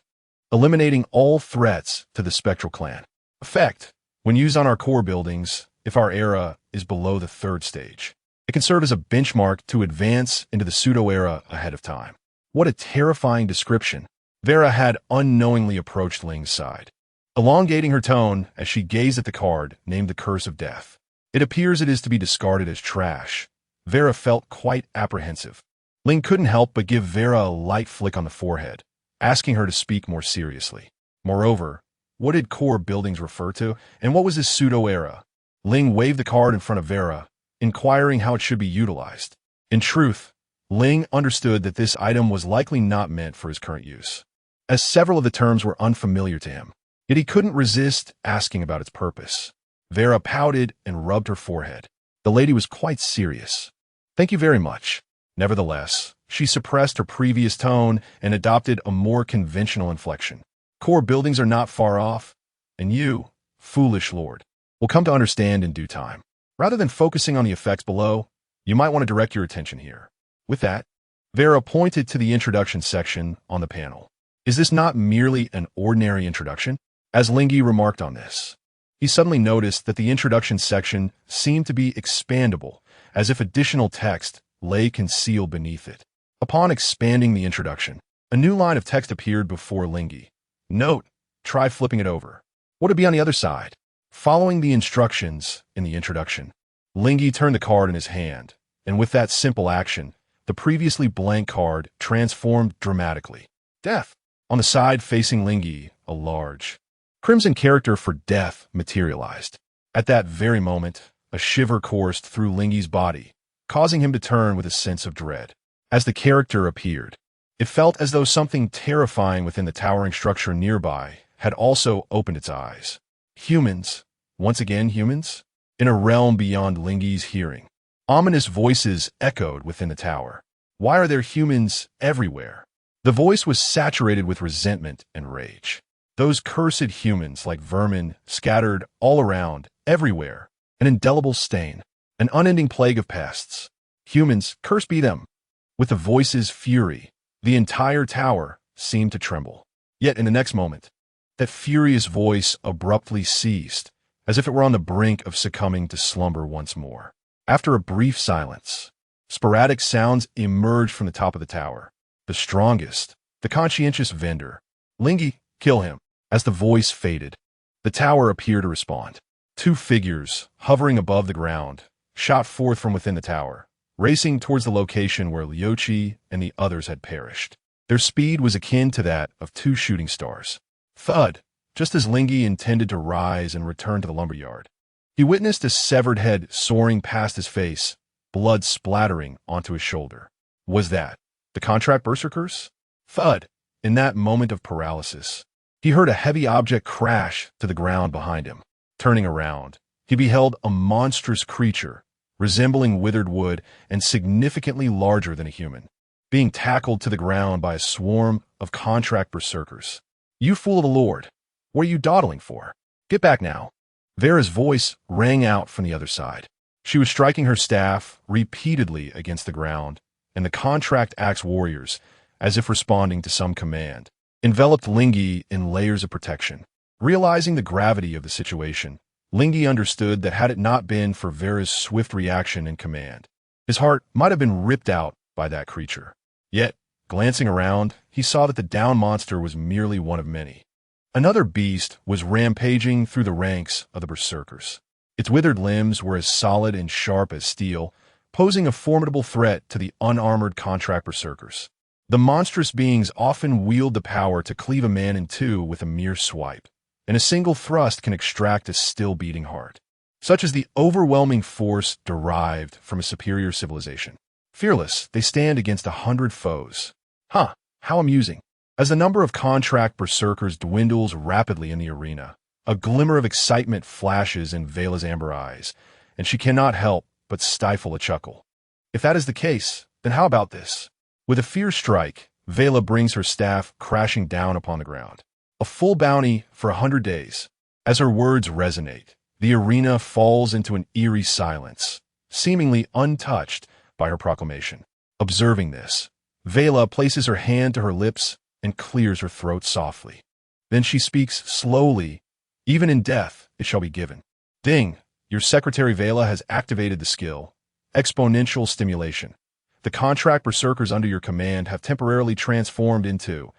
eliminating all threats to the Spectral Clan. Effect: when used on our core buildings, if our era is below the 3rd stage, it can serve as a benchmark to advance into the pseudo-era ahead of time. What a terrifying description. Vera had unknowingly approached Ling's side, elongating her tone as she gazed at the card named the Curse of Death. It appears it is to be discarded as trash. Vera felt quite apprehensive. Ling couldn't help but give Vera a light flick on the forehead, asking her to speak more seriously. Moreover, what did core buildings refer to, and what was this pseudo-era? Ling waved the card in front of Vera, inquiring how it should be utilized. In truth, Ling understood that this item was likely not meant for his current use, as several of the terms were unfamiliar to him. Yet he couldn't resist asking about its purpose. Vera pouted and rubbed her forehead. The lady was quite serious. "Thank you very much." Nevertheless, she suppressed her previous tone and adopted a more conventional inflection. "Core buildings are not far off, and you, foolish lord, will come to understand in due time. Rather than focusing on the effects below, you might want to direct your attention here." With that, Vera pointed to the introduction section on the panel. "Is this not merely an ordinary introduction?" As Ling He remarked on this, he suddenly noticed that the introduction section seemed to be expandable, as if additional text lay concealed beneath it. Upon expanding the introduction, a new line of text appeared before Ling He. Note: try flipping it over. What would be on the other side? Following the instructions in the introduction, Ling He turned the card in his hand, and with that simple action, the previously blank card transformed dramatically. Death. On the side facing Ling He, a large crimson character for death materialized. At that very moment, a shiver coursed through Ling He's body, causing him to turn with a sense of dread. As the character appeared, it felt as though something terrifying within the towering structure nearby had also opened its eyes. Humans. Once again humans? In a realm beyond Ling He's hearing, ominous voices echoed within the tower. Why are there humans everywhere? The voice was saturated with resentment and rage. Those cursed humans like vermin scattered all around, everywhere. An indelible stain. An unending plague of pests. Humans, cursed be them. With the voice's fury, the entire tower seemed to tremble. Yet in the next moment, that furious voice abruptly ceased, as if it were on the brink of succumbing to slumber once more. After a brief silence, sporadic sounds emerged from the top of the tower. The strongest, the conscientious vendor. Ling He, kill him. As the voice faded, the tower appeared to respond. 2 figures, hovering above the ground, shot forth from within the tower, racing towards the location where Liu Qi and the others had perished. Their speed was akin to that of 2 shooting stars. Thud! Just as Ling He intended to rise and return to the lumberyard, he witnessed a severed head soaring past his face, blood splattering onto his shoulder. Was that the contract berserkers? Thud! In that moment of paralysis, he heard a heavy object crash to the ground behind him. Turning around, he beheld a monstrous creature, resembling withered wood and significantly larger than a human, being tackled to the ground by a swarm of contract berserkers. "You fool of the Lord! What are you dawdling for? Get back now!" Vera's voice rang out from the other side. She was striking her staff repeatedly against the ground, and the contract axe warriors, as if responding to some command, enveloped Ling He in layers of protection. Realizing the gravity of the situation, Ling He understood that had it not been for Vera's swift reaction and command, his heart might have been ripped out by that creature. Yet, glancing around, he saw that the downed monster was merely one of many. Another beast was rampaging through the ranks of the berserkers. Its withered limbs were as solid and sharp as steel, posing a formidable threat to the unarmored contract berserkers. The monstrous beings often wield the power to cleave a man in two with a mere swipe, and a single thrust can extract a still-beating heart. Such is the overwhelming force derived from a superior civilization. Fearless, they stand against 100 foes. Huh, how amusing. As the number of contract berserkers dwindles rapidly in the arena, a glimmer of excitement flashes in Vela's amber eyes, and she cannot help but stifle a chuckle. If that is the case, then how about this? With a fierce strike, Vela brings her staff crashing down upon the ground. A full bounty for 100 days. As her words resonate, the arena falls into an eerie silence, seemingly untouched by her proclamation. Observing this, Vela places her hand to her lips and clears her throat softly. Then she speaks slowly. "Even in death, it shall be given." Ding! Your secretary Vela has activated the skill. Exponential stimulation. The contract berserkers under your command have temporarily transformed into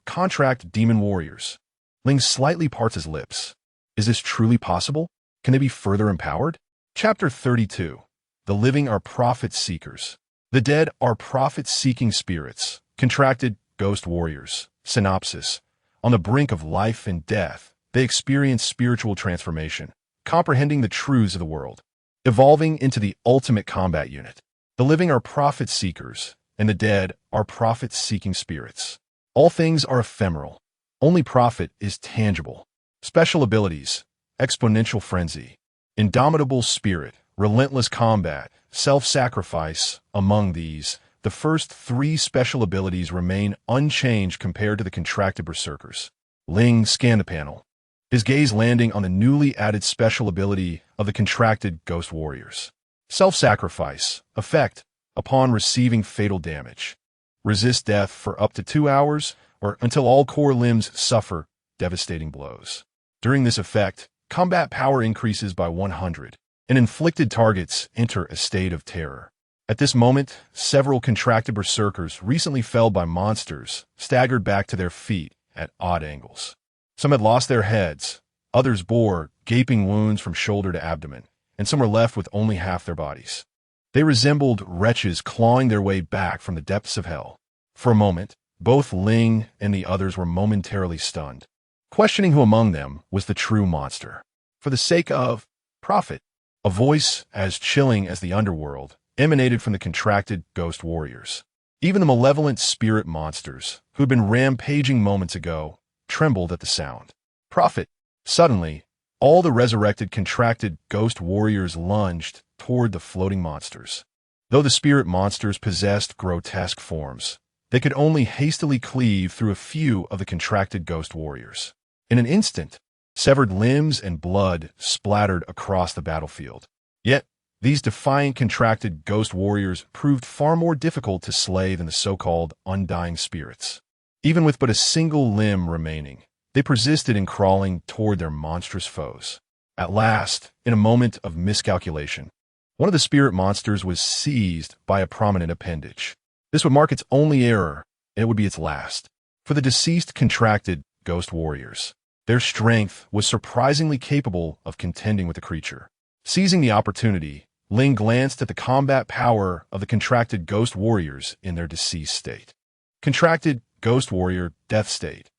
contract demon warriors. Ling slightly parts his lips. Is this truly possible? Can they be further empowered? Chapter 32. The living are profit-seekers. The dead are profit-seeking spirits, contracted ghost warriors. Synopsis. On the brink of life and death, they experience spiritual transformation, comprehending the truths of the world, evolving into the ultimate combat unit. The living are profit-seekers, and the dead are profit-seeking spirits. All things are ephemeral. Only profit is tangible. Special abilities. Exponential frenzy. Indomitable spirit. Relentless combat. Self-sacrifice. Among these, the first 3 special abilities remain unchanged compared to the contracted berserkers. Ling scanned the panel, his gaze landing on the newly added special ability of the contracted ghost warriors. Self-sacrifice. Effect. Upon receiving fatal damage. Resist death for up to 2 hours or until all core limbs suffer devastating blows. During this effect, combat power increases by 100, and inflicted targets enter a state of terror. At this moment, several contracted berserkers recently felled by monsters staggered back to their feet at odd angles. Some had lost their heads, others bore gaping wounds from shoulder to abdomen, and some were left with only half their bodies. They resembled wretches clawing their way back from the depths of hell. For a moment, both Ling and the others were momentarily stunned, questioning who among them was the true monster. For the sake of profit, a voice as chilling as the underworld emanated from the contracted ghost warriors. Even the malevolent spirit monsters, who had been rampaging moments ago, trembled at the sound. Profit. Suddenly, all the resurrected contracted ghost warriors lunged toward the floating monsters. Though the spirit monsters possessed grotesque forms, they could only hastily cleave through a few of the contracted ghost warriors. In an instant, severed limbs and blood splattered across the battlefield. Yet, these defiant contracted ghost warriors proved far more difficult to slay than the so-called undying spirits. Even with but a single limb remaining, they persisted in crawling toward their monstrous foes. At last, in a moment of miscalculation, one of the spirit monsters was seized by a prominent appendage. This would mark its only error, and it would be its last. For the deceased contracted ghost warriors, their strength was surprisingly capable of contending with the creature. Seizing the opportunity, Ling glanced at the combat power of the contracted ghost warriors in their deceased state. Contracted ghost warrior death state.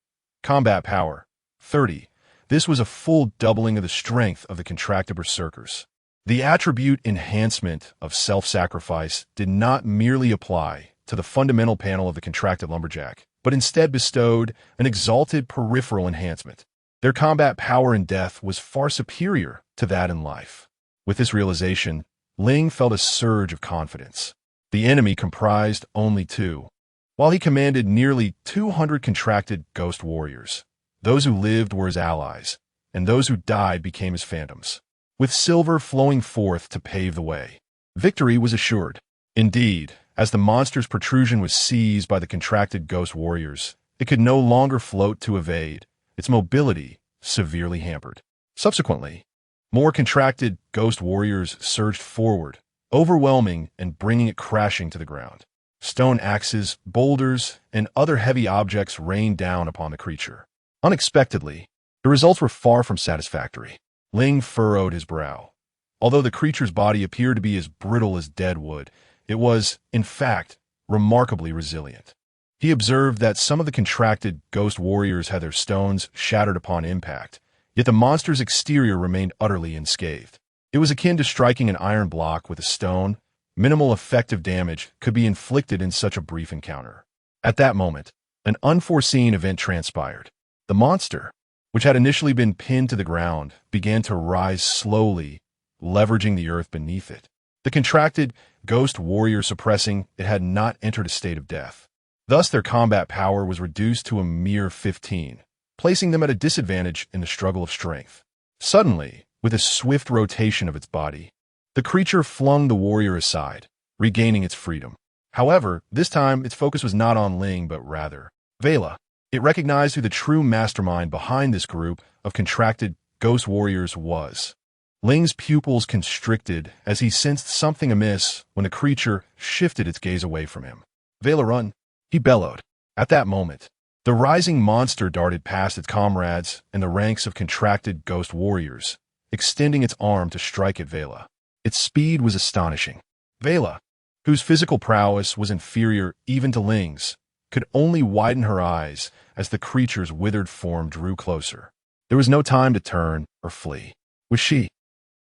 Combat power 30. This was a full doubling of the strength of the contracted berserkers. The attribute enhancement of self-sacrifice did not merely apply to the fundamental panel of the contracted lumberjack, but instead bestowed an exalted peripheral enhancement. Their combat power in death was far superior to that in life. With this realization, Ling felt a surge of confidence. The enemy comprised only two, while he commanded nearly 200 contracted ghost warriors. Those who lived were his allies, and those who died became his phantoms, with silver flowing forth to pave the way. Victory was assured. Indeed, as the monster's protrusion was seized by the contracted ghost warriors, it could no longer float to evade, its mobility severely hampered. Subsequently, more contracted ghost warriors surged forward, overwhelming and bringing it crashing to the ground. Stone axes, boulders, and other heavy objects rained down upon the creature. Unexpectedly, the results were far from satisfactory. Ling furrowed his brow. Although the creature's body appeared to be as brittle as dead wood, it was, in fact, remarkably resilient. He observed that some of the contracted ghost warriors had their stones shattered upon impact, yet the monster's exterior remained utterly unscathed. It was akin to striking an iron block with a stone. Minimal effective damage could be inflicted in such a brief encounter. At that moment, an unforeseen event transpired. The monster, which had initially been pinned to the ground, began to rise slowly, leveraging the earth beneath it. The contracted ghost warrior suppressing it had not entered a state of death. Thus their combat power was reduced to a mere 15, placing them at a disadvantage in the struggle of strength. Suddenly, with a swift rotation of its body, the creature flung the warrior aside, regaining its freedom. However, this time its focus was not on Ling but rather Vela. It recognized who the true mastermind behind this group of contracted ghost warriors was. Ling's pupils constricted as he sensed something amiss when the creature shifted its gaze away from him. Vela, run! He bellowed. At that moment, the rising monster darted past its comrades and the ranks of contracted ghost warriors, extending its arm to strike at Vela. Its speed was astonishing. Vela, whose physical prowess was inferior even to Ling's, could only widen her eyes as the creature's withered form drew closer. There was no time to turn or flee. Was she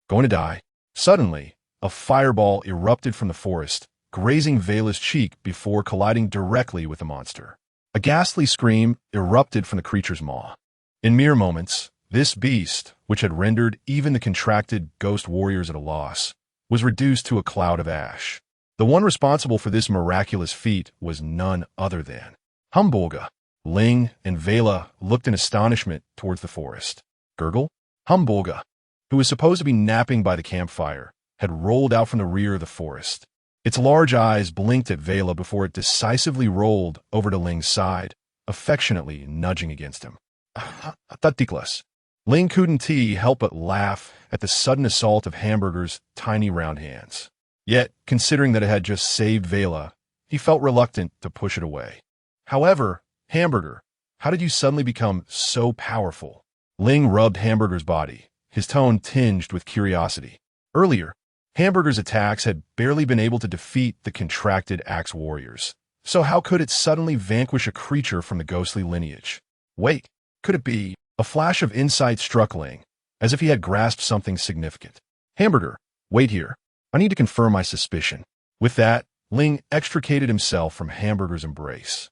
going to die? Suddenly, a fireball erupted from the forest, grazing Vela's cheek before colliding directly with the monster. A ghastly scream erupted from the creature's maw. In mere moments, this beast, which had rendered even the contracted ghost warriors at a loss, was reduced to a cloud of ash. The one responsible for this miraculous feat was none other than Humbolga. Ling and Vela looked in astonishment towards the forest. Gurgle? Humbolga, who was supposed to be napping by the campfire, had rolled out from the rear of the forest. Its large eyes blinked at Vela before it decisively rolled over to Ling's side, affectionately nudging against him. Tatiklas. Ling couldn't help but laugh at the sudden assault of Hamburger's tiny round hands. Yet, considering that it had just saved Vela, he felt reluctant to push it away. However, Hamburger, how did you suddenly become so powerful? Ling rubbed Hamburger's body, his tone tinged with curiosity. Earlier, Hamburger's attacks had barely been able to defeat the contracted axe warriors. So how could it suddenly vanquish a creature from the ghostly lineage? Wait, could it be? A flash of insight struck Ling, as if he had grasped something significant. Hamburger, wait here. I need to confirm my suspicion. With that, Ling extricated himself from Hamburger's embrace,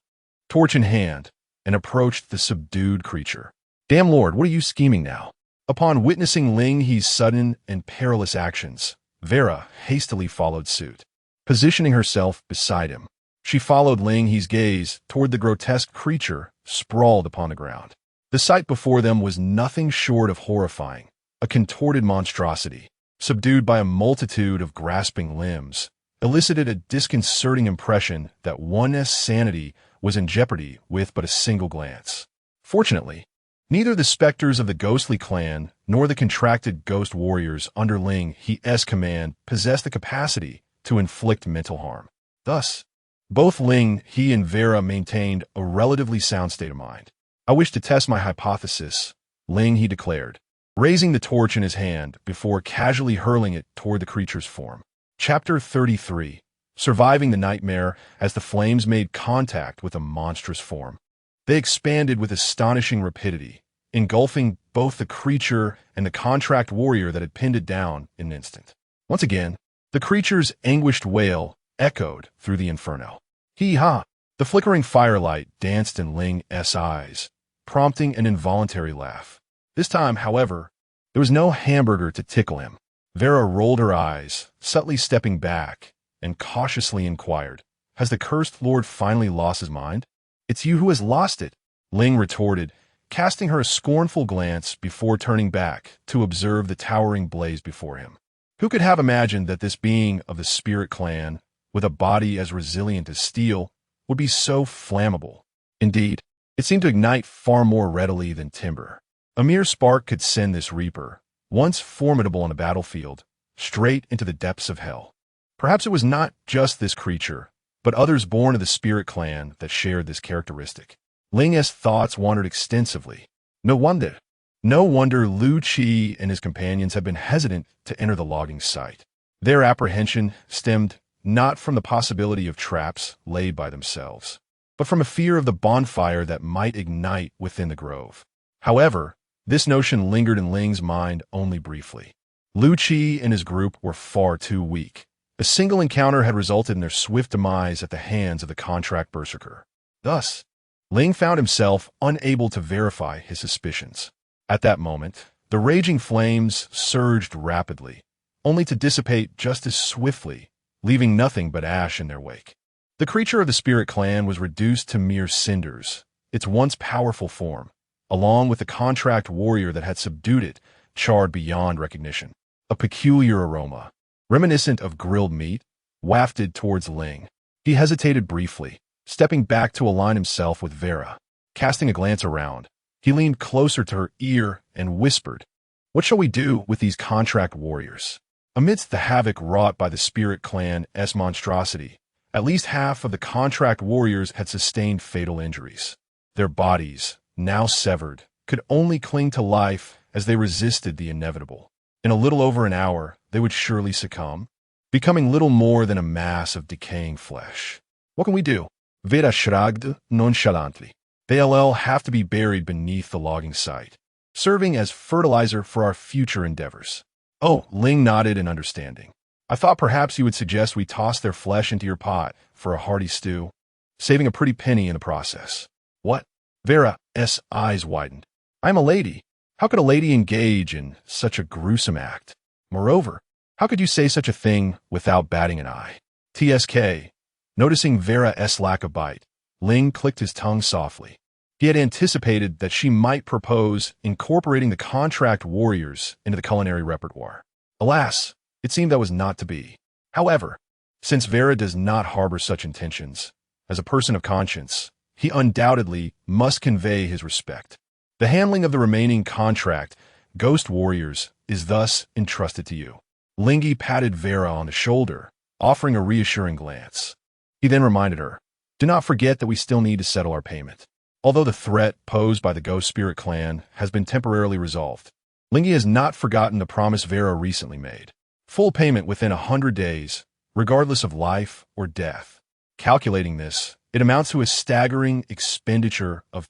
torch in hand, and approached the subdued creature. Damn Lord, what are you scheming now? Upon witnessing Ling He's sudden and perilous actions, Vera hastily followed suit. Positioning herself beside him, she followed Ling He's gaze toward the grotesque creature sprawled upon the ground. The sight before them was nothing short of horrifying, a contorted monstrosity, subdued by a multitude of grasping limbs, elicited a disconcerting impression that one's sanity was in jeopardy with but a single glance. Fortunately, neither the specters of the ghostly clan nor the contracted ghost warriors under Ling He's command possessed the capacity to inflict mental harm. Thus, both Ling He and Vera maintained a relatively sound state of mind. I wish to test my hypothesis, Ling He declared, raising the torch in his hand before casually hurling it toward the creature's form. Chapter 33. Surviving the nightmare as the flames made contact with a monstrous form. They expanded with astonishing rapidity, engulfing both the creature and the contract warrior that had pinned it down in an instant. Once again, the creature's anguished wail echoed through the inferno. Hee-ha! The flickering firelight danced in Ling's eyes, prompting an involuntary laugh. This time, however, there was no hamburger to tickle him. Vera rolled her eyes, subtly stepping back, and cautiously inquired, "Has the cursed lord finally lost his mind?" "It's you who has lost it," Ling retorted, casting her a scornful glance before turning back to observe the towering blaze before him. Who could have imagined that this being of the spirit clan, with a body as resilient as steel, would be so flammable? Indeed, it seemed to ignite far more readily than timber. A mere spark could send this reaper, once formidable on a battlefield, straight into the depths of hell. Perhaps it was not just this creature, but others born of the spirit clan that shared this characteristic. Ling's thoughts wandered extensively. No wonder Lu Qi and his companions had been hesitant to enter the logging site. Their apprehension stemmed not from the possibility of traps laid by themselves, but from a fear of the bonfire that might ignite within the grove. However, this notion lingered in Ling's mind only briefly. Lu Qi and his group were far too weak. A single encounter had resulted in their swift demise at the hands of the contract berserker. Thus, Ling found himself unable to verify his suspicions. At that moment, the raging flames surged rapidly, only to dissipate just as swiftly, leaving nothing but ash in their wake. The creature of the spirit clan was reduced to mere cinders, its once powerful form, along with the contract warrior that had subdued it, charred beyond recognition. A peculiar aroma, reminiscent of grilled meat, wafted towards Ling. He hesitated briefly, stepping back to align himself with Vera. Casting a glance around, he leaned closer to her ear and whispered, "What shall we do with these contract warriors?" Amidst the havoc wrought by the spirit clan's monstrosity, at least half of the contract warriors had sustained fatal injuries. Their bodies, now severed, could only cling to life as they resisted the inevitable. In a little over an hour, they would surely succumb, becoming little more than a mass of decaying flesh. "What can we do?" Vera shrugged nonchalantly. "They'll have to be buried beneath the logging site, serving as fertilizer for our future endeavors." "Oh," Ling nodded in understanding. "I thought perhaps you would suggest we toss their flesh into your pot for a hearty stew, saving a pretty penny in the process." "What?" Vera's eyes widened. "I am a lady. How could a lady engage in such a gruesome act? Moreover, how could you say such a thing without batting an eye?" "TSK." Noticing Vera's lack of bite, Ling clicked his tongue softly. He had anticipated that she might propose incorporating the contract warriors into the culinary repertoire. Alas, it seemed that was not to be. However, since Vera does not harbor such intentions, as a person of conscience, he undoubtedly must convey his respect. The handling of the remaining contract ghost warriors is thus entrusted to you. Ling He patted Vera on the shoulder, offering a reassuring glance. He then reminded her, "Do not forget that we still need to settle our payment." Although the threat posed by the Ghost Spirit clan has been temporarily resolved, Ling He has not forgotten the promise Vera recently made. Full payment within 100 days, regardless of life or death. Calculating this, it amounts to a staggering expenditure of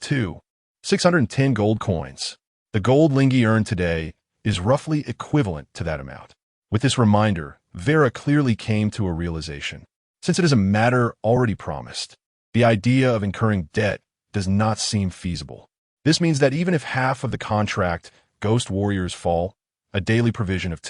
610 gold coins. The gold Ling He earned today is roughly equivalent to that amount. With this reminder, Vera clearly came to a realization. Since it is a matter already promised, the idea of incurring debt does not seem feasible. This means that even if half of the contract ghost warriors fall, a daily provision of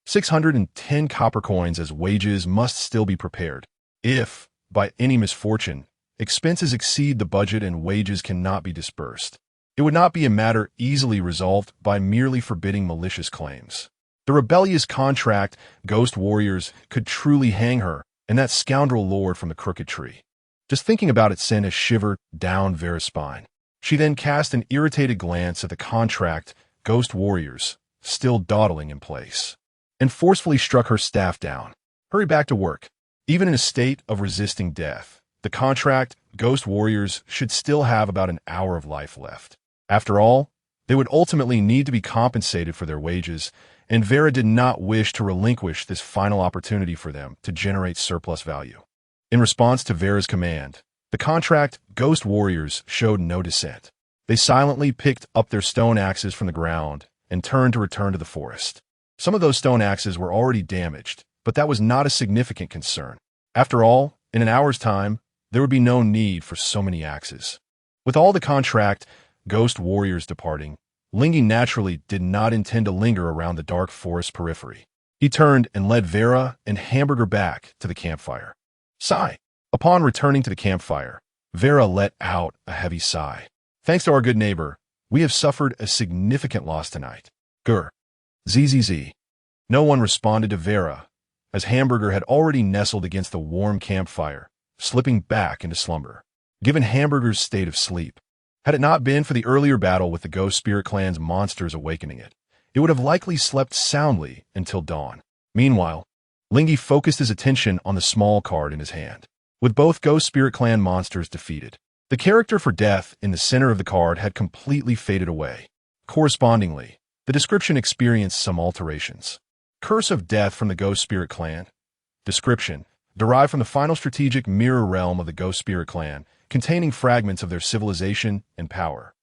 610 copper coins as wages must still be prepared. If, by any misfortune, expenses exceed the budget and wages cannot be dispersed, it would not be a matter easily resolved by merely forbidding malicious claims. The rebellious contract ghost warriors could truly hang her and that scoundrel lord from the crooked tree. Just thinking about it sent a shiver down Vera's spine. She then cast an irritated glance at the contract ghost warriors, still dawdling in place, and forcefully struck her staff down. "Hurry back to work." Even in a state of resisting death, the contract ghost warriors should still have about an hour of life left. After all, they would ultimately need to be compensated for their wages, and Vera did not wish to relinquish this final opportunity for them to generate surplus value. In response to Vera's command, the contract ghost warriors showed no dissent. They silently picked up their stone axes from the ground and turned to return to the forest. Some of those stone axes were already damaged, but that was not a significant concern. After all, in an hour's time, there would be no need for so many axes. With all the contract ghost warriors departing, Ling He naturally did not intend to linger around the dark forest periphery. He turned and led Vera and Hamburger back to the campfire. Sigh. Upon returning to the campfire, Vera let out a heavy sigh. Thanks to our good neighbor, we have suffered a significant loss tonight. Grr. Zzz. No one responded to Vera, as Hamburger had already nestled against the warm campfire, slipping back into slumber. Given Hamburger's state of sleep, had it not been for the earlier battle with the Ghost Spirit Clan's monsters awakening it, it would have likely slept soundly until dawn. Meanwhile, Ling He focused his attention on the small card in his hand. With both Ghost Spirit Clan monsters defeated, the character for death in the center of the card had completely faded away. Correspondingly, the description experienced some alterations. Curse of Death from the Ghost Spirit Clan. Description: derived from the final strategic mirror realm of the Ghost Spirit Clan, containing fragments of their civilization and power.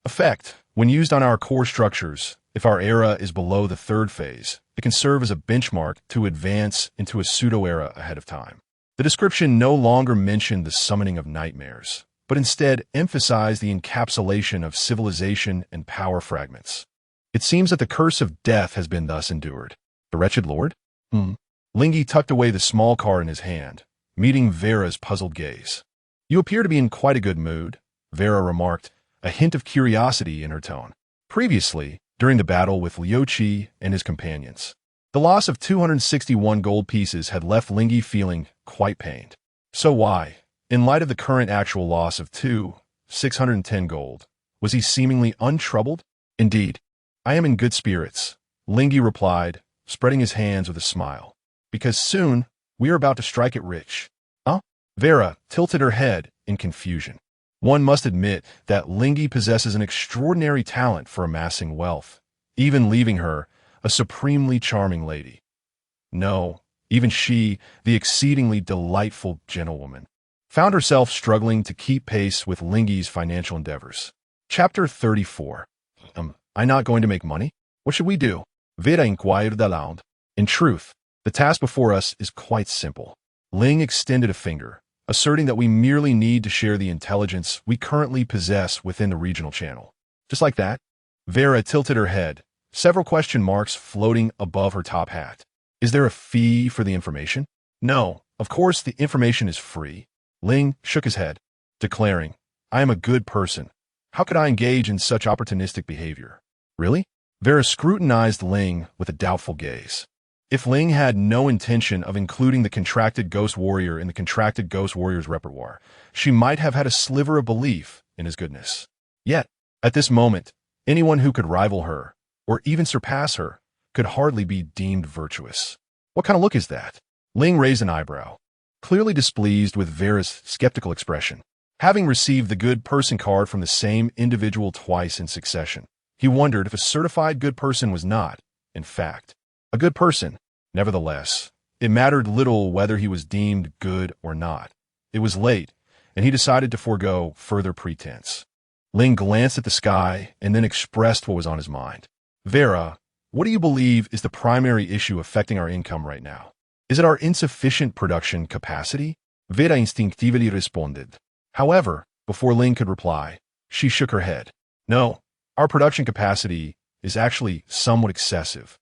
Effect: when used on our core structures, if our era is below the third phase, it can serve as a benchmark to advance into a pseudo-era ahead of time. The description no longer mentioned the summoning of nightmares, but instead emphasized the encapsulation of civilization and power fragments. It seems that the curse of death has been thus endured. The wretched lord? Ling He tucked away the small card in his hand, meeting Vera's puzzled gaze. You appear to be in quite a good mood, Vera remarked, a hint of curiosity in her tone. Previously, during the battle with Liu Qi and his companions, the loss of 261 gold pieces had left Ling He feeling quite pained. So why, in light of the current actual loss of 610 gold, was he seemingly untroubled? Indeed, I am in good spirits, Ling He replied, spreading his hands with a smile. Because soon, we are about to strike it rich. Huh? Vera tilted her head in confusion. One must admit that Ling He possesses an extraordinary talent for amassing wealth, even leaving her a supremely charming lady. No, even she, the exceedingly delightful gentlewoman, found herself struggling to keep pace with Ling He's financial endeavors. Chapter 34. I'm not going to make money? What should we do? Vera inquired aloud. In truth, the task before us is quite simple. Ling extended a finger, asserting that we merely need to share the intelligence we currently possess within the regional channel. Just like that? Vera tilted her head, several question marks floating above her top hat. Is there a fee for the information? No, of course the information is free. Ling shook his head, declaring, I am a good person. How could I engage in such opportunistic behavior? Really? Vera scrutinized Ling with a doubtful gaze. If Ling had no intention of including the contracted Ghost Warrior in the contracted Ghost Warrior's repertoire, she might have had a sliver of belief in his goodness. Yet, at this moment, anyone who could rival her, or even surpass her, could hardly be deemed virtuous. What kind of look is that? Ling raised an eyebrow, clearly displeased with Vera's skeptical expression. Having received the good person card from the same individual twice in succession, he wondered if a certified good person was not, in fact, a good person. Nevertheless, it mattered little whether he was deemed good or not. It was late, and he decided to forego further pretense. Ling glanced at the sky and then expressed what was on his mind. Vera, what do you believe is the primary issue affecting our income right now? Is it our insufficient production capacity? Vera instinctively responded. However, before Ling could reply, she shook her head. No, our production capacity is actually somewhat excessive.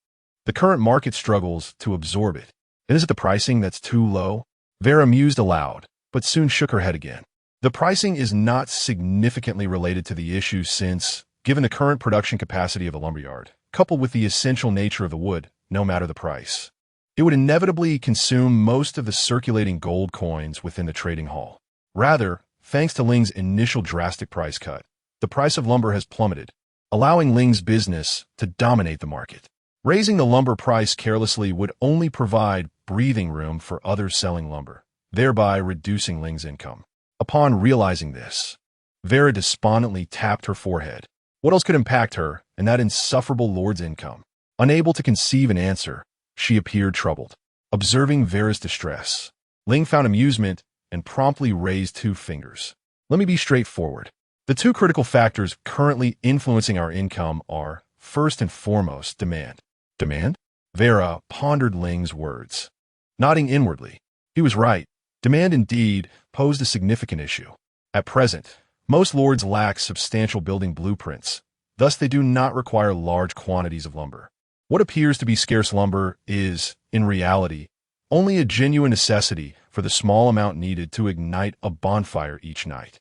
The current market struggles to absorb it. And is it the pricing that's too low? Vera mused aloud, but soon shook her head again. The pricing is not significantly related to the issue since, given the current production capacity of the lumberyard, coupled with the essential nature of the wood, no matter the price, it would inevitably consume most of the circulating gold coins within the trading hall. Rather, thanks to Ling's initial drastic price cut, the price of lumber has plummeted, allowing Ling's business to dominate the market. Raising the lumber price carelessly would only provide breathing room for others selling lumber, thereby reducing Ling's income. Upon realizing this, Vera despondently tapped her forehead. What else could impact her and that insufferable lord's income? Unable to conceive an answer, she appeared troubled. Observing Vera's distress, Ling found amusement and promptly raised two fingers. Let me be straightforward. The two critical factors currently influencing our income are, first and foremost, demand. Demand? Vera pondered Ling's words. Nodding inwardly, he was right. Demand indeed posed a significant issue. At present, most lords lack substantial building blueprints, Thus, they do not require large quantities of lumber. What appears to be scarce lumber is, in reality, only a genuine necessity for the small amount needed to ignite a bonfire each night.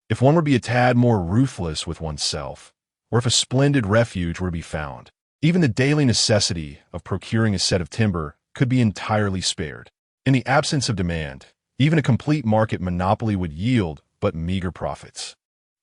If one were to be a tad more ruthless with oneself, or if a splendid refuge were to be found, even the daily necessity of procuring a set of timber could be entirely spared. In the absence of demand, even a complete market monopoly would yield but meager profits.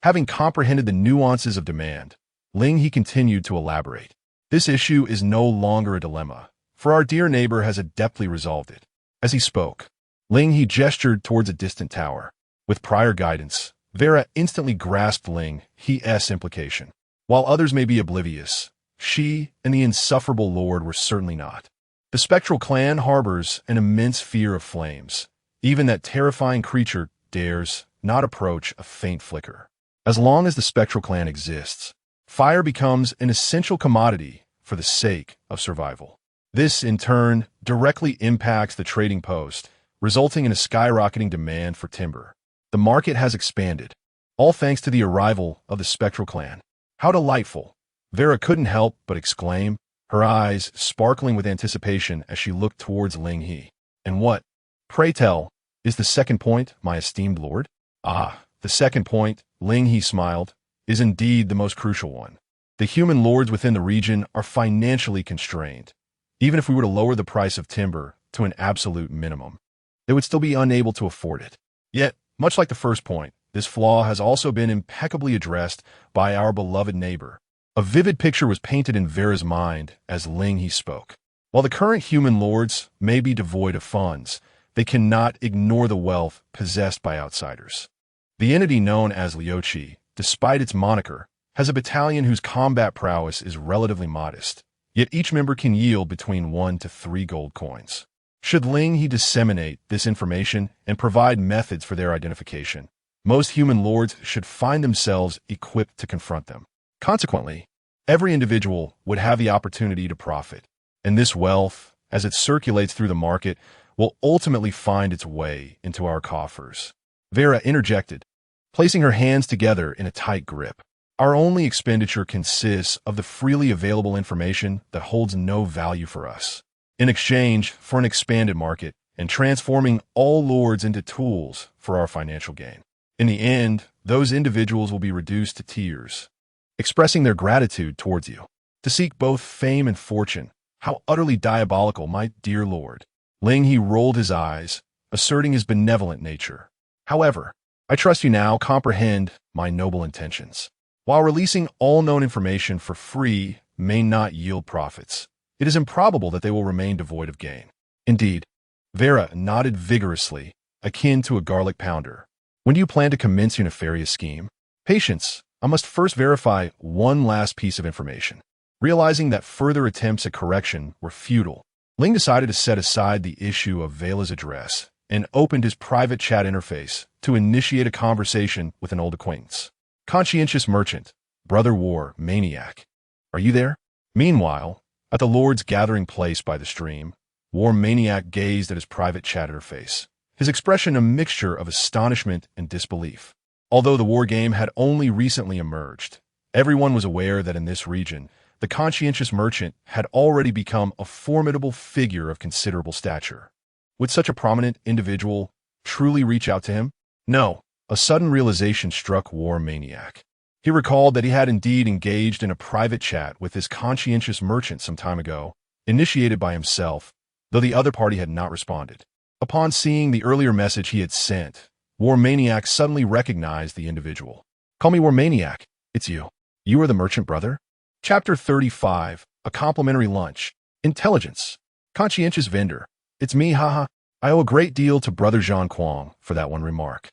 Having comprehended the nuances of demand, Ling He continued to elaborate. This issue is no longer a dilemma, for our dear neighbor has adeptly resolved it. As he spoke, Ling He gestured towards a distant tower. With prior guidance, Vera instantly grasped Ling He's implication. While others may be oblivious, she and the insufferable lord were certainly not. The spectral clan harbors an immense fear of flames. Even that terrifying creature dares not approach a faint flicker. As long as the spectral clan exists, fire becomes an essential commodity for the sake of survival. This, in turn, directly impacts the trading post, resulting in a skyrocketing demand for timber. The market has expanded, all thanks to the arrival of the spectral clan. How delightful! Vera couldn't help but exclaim, her eyes sparkling with anticipation as she looked towards Ling He. And what, pray tell, is the second point, my esteemed lord? Ah, the second point, Ling He smiled, is indeed the most crucial one. The human lords within the region are financially constrained. Even if we were to lower the price of timber to an absolute minimum, they would still be unable to afford it. Yet, much like the first point, this flaw has also been impeccably addressed by our beloved neighbor. A vivid picture was painted in Vera's mind as Ling He spoke. While the current human lords may be devoid of funds, they cannot ignore the wealth possessed by outsiders. The entity known as Liuqi, despite its moniker, has a battalion whose combat prowess is relatively modest, yet each member can yield between 1 to 3 gold coins. Should Ling He disseminate this information and provide methods for their identification, most human lords should find themselves equipped to confront them. Consequently, every individual would have the opportunity to profit, and this wealth, as it circulates through the market, will ultimately find its way into our coffers. Vera interjected, placing her hands together in a tight grip. Our only expenditure consists of the freely available information that holds no value for us, in exchange for an expanded market and transforming all lords into tools for our financial gain. In the end, those individuals will be reduced to tears, expressing their gratitude towards you. To seek both fame and fortune, how utterly diabolical, my dear lord. Ling He rolled his eyes, asserting his benevolent nature. However, I trust you now comprehend my noble intentions. While releasing all known information for free may not yield profits, it is improbable that they will remain devoid of gain. Indeed, Vera nodded vigorously, akin to a garlic pounder. When do you plan to commence your nefarious scheme? Patience, I must first verify one last piece of information. Realizing that further attempts at correction were futile, Ling decided to set aside the issue of Vela's address and opened his private chat interface to initiate a conversation with an old acquaintance. Conscientious merchant, brother war maniac, are you there? Meanwhile, at the lord's gathering place by the stream, war maniac gazed at his private chat interface, his expression a mixture of astonishment and disbelief. Although the war game had only recently emerged, everyone was aware that in this region, the conscientious merchant had already become a formidable figure of considerable stature. Would such a prominent individual truly reach out to him? No. A sudden realization struck War Maniac. He recalled that he had indeed engaged in a private chat with this conscientious merchant some time ago, initiated by himself, though the other party had not responded. Upon seeing the earlier message he had sent, War Maniac suddenly recognized the individual. Call me War Maniac. It's you. You are the merchant brother? Chapter 35, A Complimentary Lunch. Intelligence. Conscientious vendor. It's me, haha. I owe a great deal to brother Jean Quang for that one remark.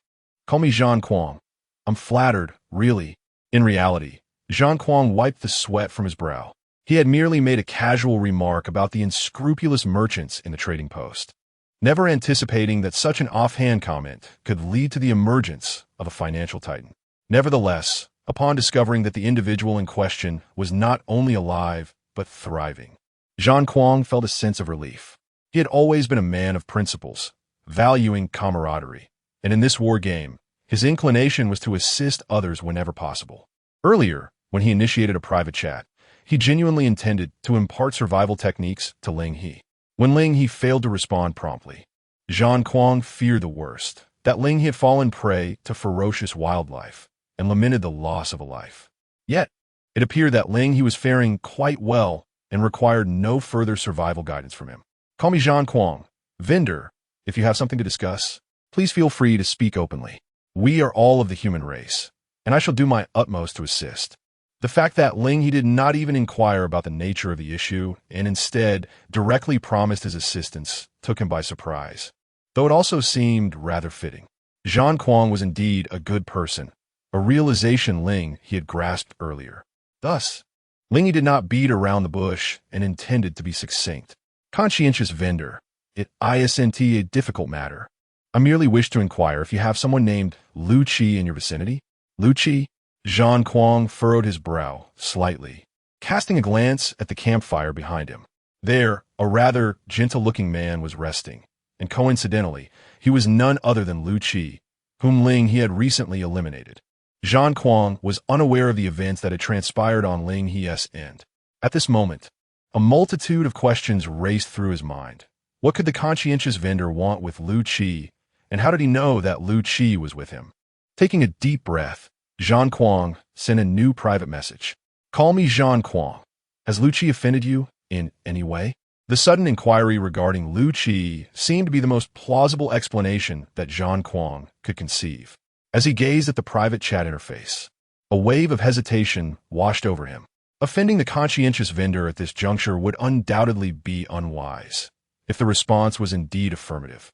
Call me Jean Quang. I'm flattered, really. In reality, Jean Quang wiped the sweat from his brow. He had merely made a casual remark about the unscrupulous merchants in the trading post, never anticipating that such an offhand comment could lead to the emergence of a financial titan. Nevertheless, upon discovering that the individual in question was not only alive, but thriving, Jean Quang felt a sense of relief. He had always been a man of principles, valuing camaraderie, and in this war game, his inclination was to assist others whenever possible. Earlier, When he initiated a private chat, he genuinely intended to impart survival techniques to Ling He. When Ling He failed to respond promptly, Zhang Kuang feared the worst, that Ling He had fallen prey to ferocious wildlife and lamented the loss of a life. Yet, it appeared that Ling He was faring quite well and required no further survival guidance from him. Call me Zhang Kuang, vendor. If you have something to discuss, please feel free to speak openly. We are all of the human race, and I shall do my utmost to assist. The fact that Ling He did not even inquire about the nature of the issue and instead directly promised his assistance took him by surprise, though it also seemed rather fitting. Zhang Kuang was indeed a good person, a realization Ling He had grasped earlier. Thus, Ling He did not beat around the bush and intended to be succinct. Conscientious vendor, it isn't a difficult matter. I merely wish to inquire if you have someone named Lu Qi in your vicinity. Lu Qi? Zhang Kuang furrowed his brow slightly, casting a glance at the campfire behind him. There, a rather gentle-looking man was resting, and coincidentally, he was none other than Lu Qi, whom Ling He had recently eliminated. Zhang Kuang was unaware of the events that had transpired on Ling He's end. At this moment, a multitude of questions raced through his mind. What could the conscientious vendor want with Lu Qi, and how did he know that Lu Qi was with him? Taking a deep breath, Zhang Kuang sent a new private message. Call me Zhang Kuang. Has Lu Qi offended you in any way? The sudden inquiry regarding Lu Qi seemed to be the most plausible explanation that Zhang Kuang could conceive. As he gazed at the private chat interface, a wave of hesitation washed over him. Offending the conscientious vendor at this juncture would undoubtedly be unwise, if the response was indeed affirmative.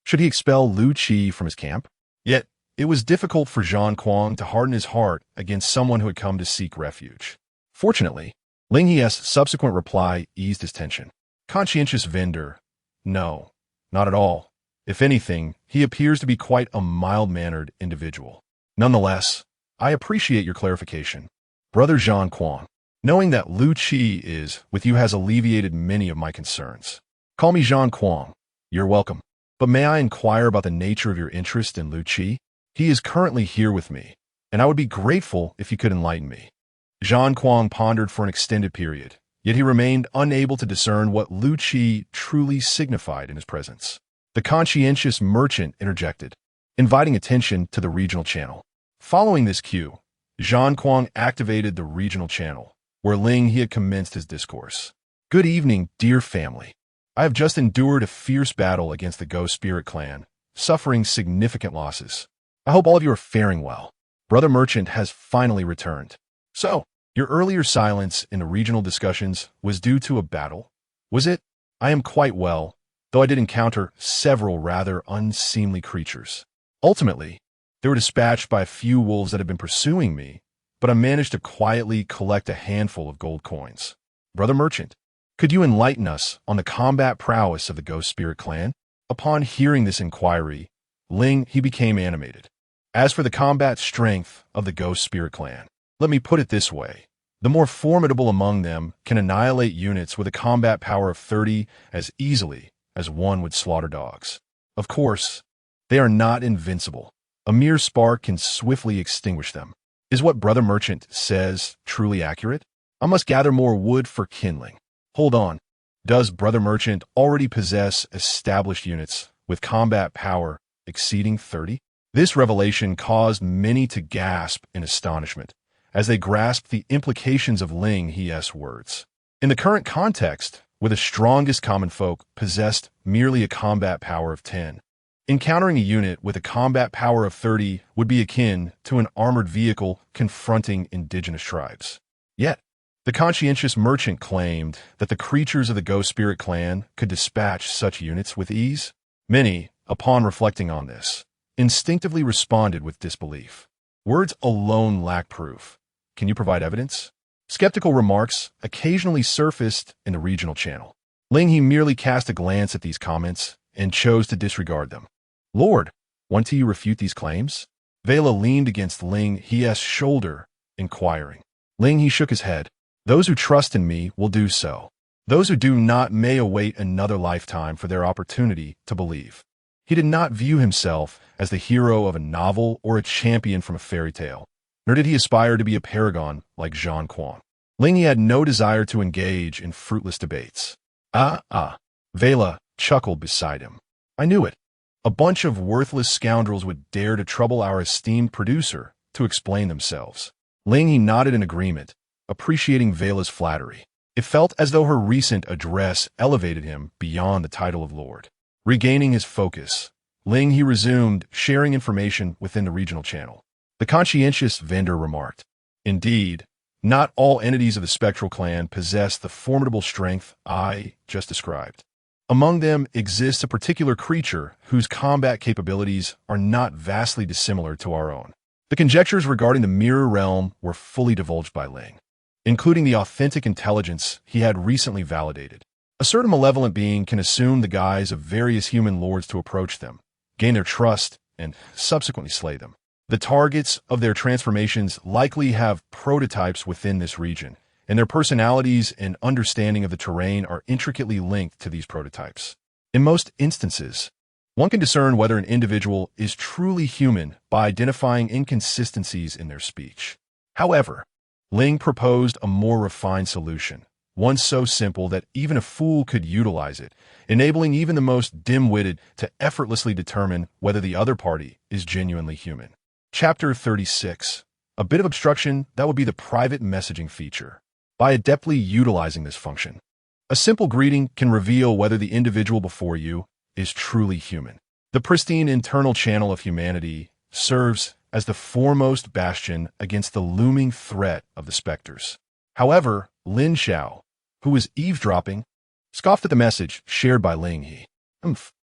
Should he expel Lu Qi from his camp? Yet, it was difficult for Zhang Kuang to harden his heart against someone who had come to seek refuge. Fortunately, Ling He's subsequent reply eased his tension. Conscientious vendor? No, not at all. If anything, he appears to be quite a mild-mannered individual. Nonetheless, I appreciate your clarification. Brother Zhang Kuang, knowing that Lu Qi is with you has alleviated many of my concerns. Call me Zhang Kuang. You're welcome. But may I inquire about the nature of your interest in Lu Qi? He is currently here with me, and I would be grateful if you could enlighten me. Zhang Kuang pondered for an extended period, yet he remained unable to discern what Lu Qi truly signified in his presence. The conscientious merchant interjected, inviting attention to the regional channel. Following this cue, Zhang Kuang activated the regional channel, where Ling He had commenced his discourse. Good evening, dear family. I have just endured a fierce battle against the Ghost Spirit clan, suffering significant losses. I hope all of you are faring well. Brother Merchant has finally returned. So, your earlier silence in the regional discussions was due to a battle, was it? I am quite well, though I did encounter several rather unseemly creatures. Ultimately, they were dispatched by a few wolves that had been pursuing me, but I managed to quietly collect a handful of gold coins. Brother Merchant, could you enlighten us on the combat prowess of the Ghost Spirit clan? Upon hearing this inquiry, Ling He became animated. As for the combat strength of the Ghost Spirit clan, let me put it this way. The more formidable among them can annihilate units with a combat power of 30 as easily as one would slaughter dogs. Of course, they are not invincible. A mere spark can swiftly extinguish them. Is what Brother Merchant says truly accurate? I must gather more wood for kindling. Hold on. Does Brother Merchant already possess established units with combat power exceeding 30? This revelation caused many to gasp in astonishment as they grasped the implications of Ling He's words. In the current context, where the strongest common folk possessed merely a combat power of 10, encountering a unit with a combat power of 30 would be akin to an armored vehicle confronting indigenous tribes. Yet, the conscientious merchant claimed that the creatures of the Ghost Spirit clan could dispatch such units with ease. Many, upon reflecting on this, instinctively responded with disbelief. Words alone lack proof. Can you provide evidence? Skeptical remarks occasionally surfaced in the regional channel. Ling He merely cast a glance at these comments and chose to disregard them. Lord, want you refute these claims? Vela leaned against Ling He's shoulder, inquiring. Ling He shook his head. Those who trust in me will do so. Those who do not may await another lifetime for their opportunity to believe. He did not view himself as the hero of a novel or a champion from a fairy tale. nor did he aspire to be a paragon like Zhang Quan. Ling He had no desire to engage in fruitless debates. Vela chuckled beside him. I knew it. A bunch of worthless scoundrels would dare to trouble our esteemed producer to explain themselves. Ling He nodded in agreement, appreciating Vela's flattery. It felt as though her recent address elevated him beyond the title of Lord. Regaining his focus, Ling He resumed sharing information within the regional channel. The conscientious vendor remarked, Indeed, not all entities of the spectral clan possess the formidable strength I just described. Among them exists a particular creature whose combat capabilities are not vastly dissimilar to our own. The conjectures regarding the mirror realm were fully divulged by Ling, including the authentic intelligence he had recently validated. A certain malevolent being can assume the guise of various human lords to approach them, gain their trust, and subsequently slay them. The targets of their transformations likely have prototypes within this region, and their personalities and understanding of the terrain are intricately linked to these prototypes. In most instances, one can discern whether an individual is truly human by identifying inconsistencies in their speech. However, Ling proposed a more refined solution, one so simple that even a fool could utilize it, enabling even the most dim-witted to effortlessly determine whether the other party is genuinely human. Chapter 36. A bit of obstruction that would be the private messaging feature. By adeptly utilizing this function, a simple greeting can reveal whether the individual before you is truly human. The pristine internal channel of humanity serves as the foremost bastion against the looming threat of the specters. However, Lin Xiao, who was eavesdropping, scoffed at the message shared by Ling He.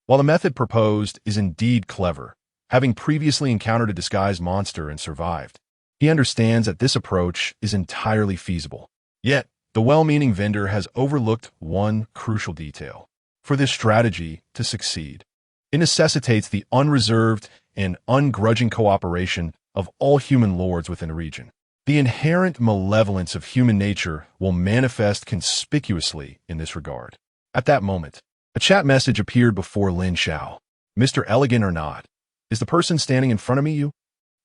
While the method proposed is indeed clever, having previously encountered a disguised monster and survived, he understands that this approach is entirely feasible. Yet, the well-meaning vendor has overlooked one crucial detail. For this strategy to succeed, it necessitates the unreserved and ungrudging cooperation of all human lords within the region. The inherent malevolence of human nature will manifest conspicuously in this regard. At that moment, a chat message appeared before Lin Xiao. Mr. Elegant or not, is the person standing in front of me you?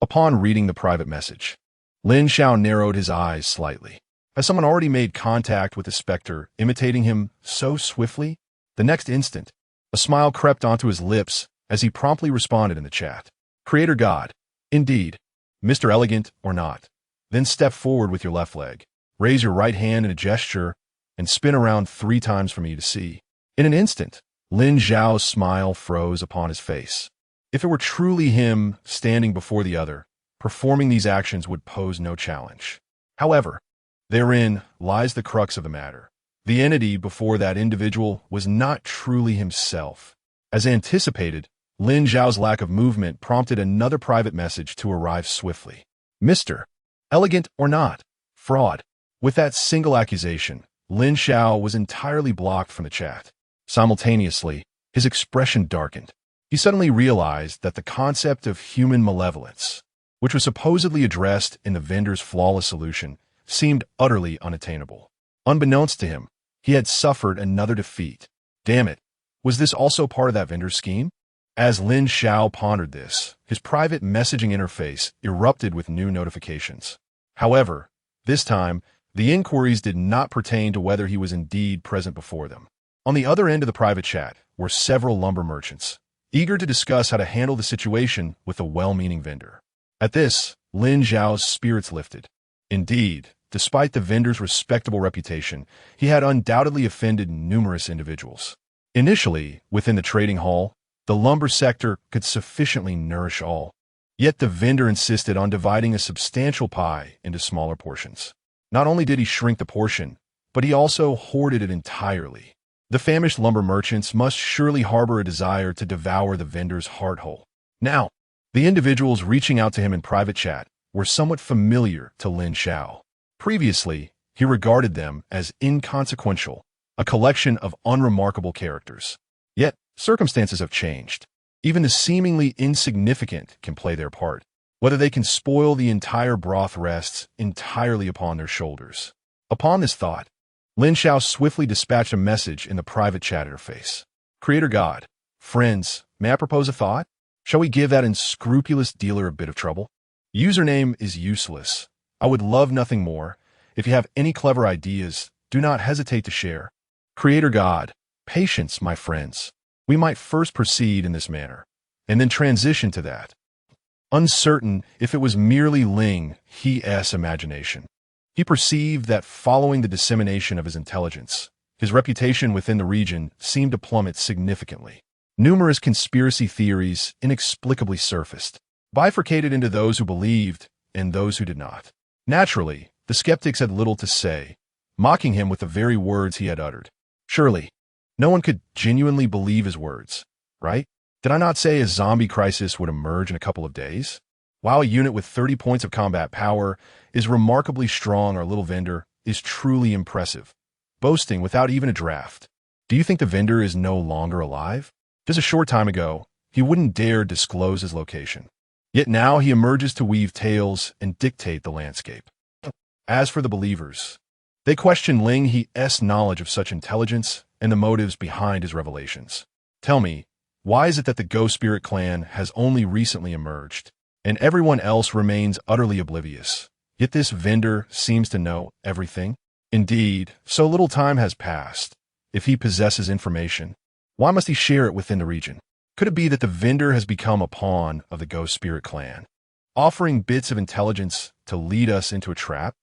Upon reading the private message, Lin Xiao narrowed his eyes slightly. Has someone already made contact with the specter, imitating him so swiftly? The next instant, a smile crept onto his lips as he promptly responded in the chat. Creator God, indeed, Mr. Elegant or not. Then step forward with your left leg. Raise your right hand in a gesture and spin around 3 times for me to see. In an instant, Lin Xiao's smile froze upon his face. If it were truly him standing before the other, performing these actions would pose no challenge. However, therein lies the crux of the matter. The entity before that individual was not truly himself. As anticipated, Lin Xiao's lack of movement prompted another private message to arrive swiftly. Mr. Elegant or not, fraud. With that single accusation, Lin Xiao was entirely blocked from the chat. Simultaneously, his expression darkened. He suddenly realized that the concept of human malevolence, which was supposedly addressed in the vendor's flawless solution, seemed utterly unattainable. Unbeknownst to him, he had suffered another defeat. Damn it, was this also part of that vendor's scheme? As Lin Xiao pondered this, his private messaging interface erupted with new notifications. However, this time, the inquiries did not pertain to whether he was indeed present before them. On the other end of the private chat were several lumber merchants, eager to discuss how to handle the situation with a well-meaning vendor. At this, Lin Xiao's spirits lifted. Indeed, despite the vendor's respectable reputation, he had undoubtedly offended numerous individuals. Initially, within the trading hall, the lumber sector could sufficiently nourish all. Yet the vendor insisted on dividing a substantial pie into smaller portions. Not only did he shrink the portion, but he also hoarded it entirely. The famished lumber merchants must surely harbor a desire to devour the vendor's heart whole. Now, the individuals reaching out to him in private chat were somewhat familiar to Lin Xiao. Previously, he regarded them as inconsequential, a collection of unremarkable characters. Yet, circumstances have changed. Even the seemingly insignificant can play their part. Whether they can spoil the entire broth rests entirely upon their shoulders. Upon this thought, Lin Xiao swiftly dispatched a message in the private chat interface. Creator God, friends, may I propose a thought? Shall we give that unscrupulous dealer a bit of trouble? Username is useless. I would love nothing more. If you have any clever ideas, do not hesitate to share. Creator God, patience, my friends. We might first proceed in this manner, and then transition to that. Uncertain if it was merely Ling He's imagination. He perceived that following the dissemination of his intelligence, his reputation within the region seemed to plummet significantly. Numerous conspiracy theories inexplicably surfaced, bifurcated into those who believed and those who did not. Naturally, the skeptics had little to say, mocking him with the very words he had uttered. Surely, no one could genuinely believe his words, right? Did I not say a zombie crisis would emerge in a couple of days? While a unit with 30 points of combat power is remarkably strong, our little vendor is truly impressive, boasting without even a draft. Do you think the vendor is no longer alive? Just a short time ago, he wouldn't dare disclose his location. Yet now he emerges to weave tales and dictate the landscape. As for the believers, they question Ling He's knowledge of such intelligence and the motives behind his revelations. Tell me, why is it that the Ghost Spirit clan has only recently emerged, and everyone else remains utterly oblivious? Yet this vendor seems to know everything. Indeed, so little time has passed. If he possesses information, why must he share it within the region? Could it be that the vendor has become a pawn of the Ghost Spirit clan, offering bits of intelligence to lead us into a trap?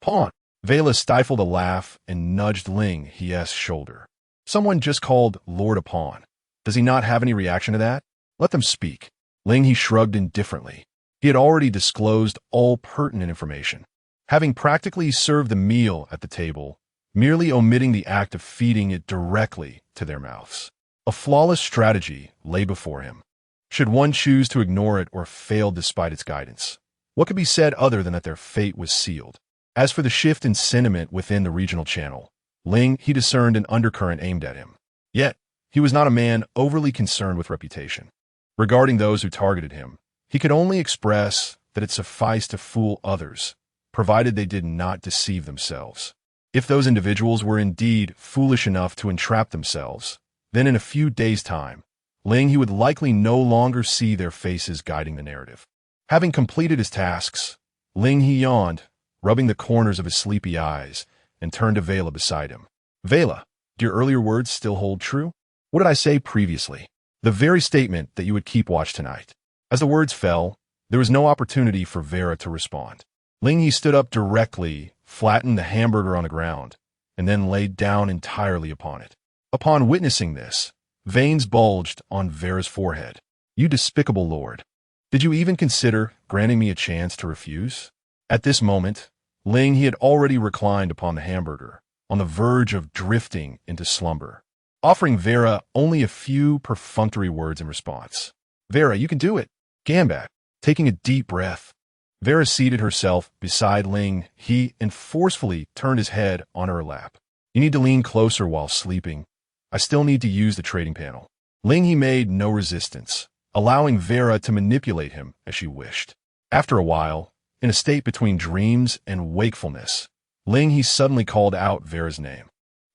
Pawn. Vela stifled a laugh and nudged Ling He's shoulder. Someone just called Lord a pawn. Does he not have any reaction to that? Let them speak. Ling He shrugged indifferently. He had already disclosed all pertinent information, having practically served the meal at the table, merely omitting the act of feeding it directly to their mouths. A flawless strategy lay before him, should one choose to ignore it or fail despite its guidance. What could be said other than that their fate was sealed? As for the shift in sentiment within the regional channel, Ling He discerned an undercurrent aimed at him. Yet, he was not a man overly concerned with reputation. Regarding those who targeted him, he could only express that it sufficed to fool others, provided they did not deceive themselves. If those individuals were indeed foolish enough to entrap themselves, then in a few days' time, Ling He would likely no longer see their faces guiding the narrative. Having completed his tasks, Ling He yawned, rubbing the corners of his sleepy eyes, and turned to Vela beside him. Vela, do your earlier words still hold true? What did I say previously? The very statement that you would keep watch tonight. As the words fell, there was no opportunity for Vera to respond. Ling He stood up directly, flattened the hamburger on the ground, and then laid down entirely upon it. Upon witnessing this, veins bulged on Vera's forehead. You despicable lord. Did you even consider granting me a chance to refuse? At this moment, Ling He had already reclined upon the hamburger, on the verge of drifting into slumber, offering Vera only a few perfunctory words in response. Vera, you can do it. Gambat, taking a deep breath. Vera seated herself beside Ling He and forcefully turned his head on her lap. You need to lean closer while sleeping. I still need to use the trading panel. Ling He made no resistance, allowing Vera to manipulate him as she wished. After a while, in a state between dreams and wakefulness, Ling He suddenly called out Vera's name.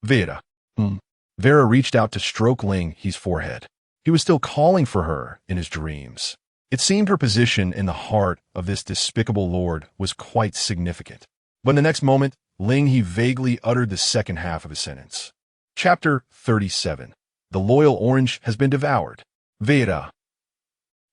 Vera. Vera reached out to stroke Ling He's forehead. He was still calling for her in his dreams. It seemed her position in the heart of this despicable lord was quite significant. But in the next moment, Ling He vaguely uttered the second half of his sentence. Chapter 37. The loyal orange has been devoured. Vera.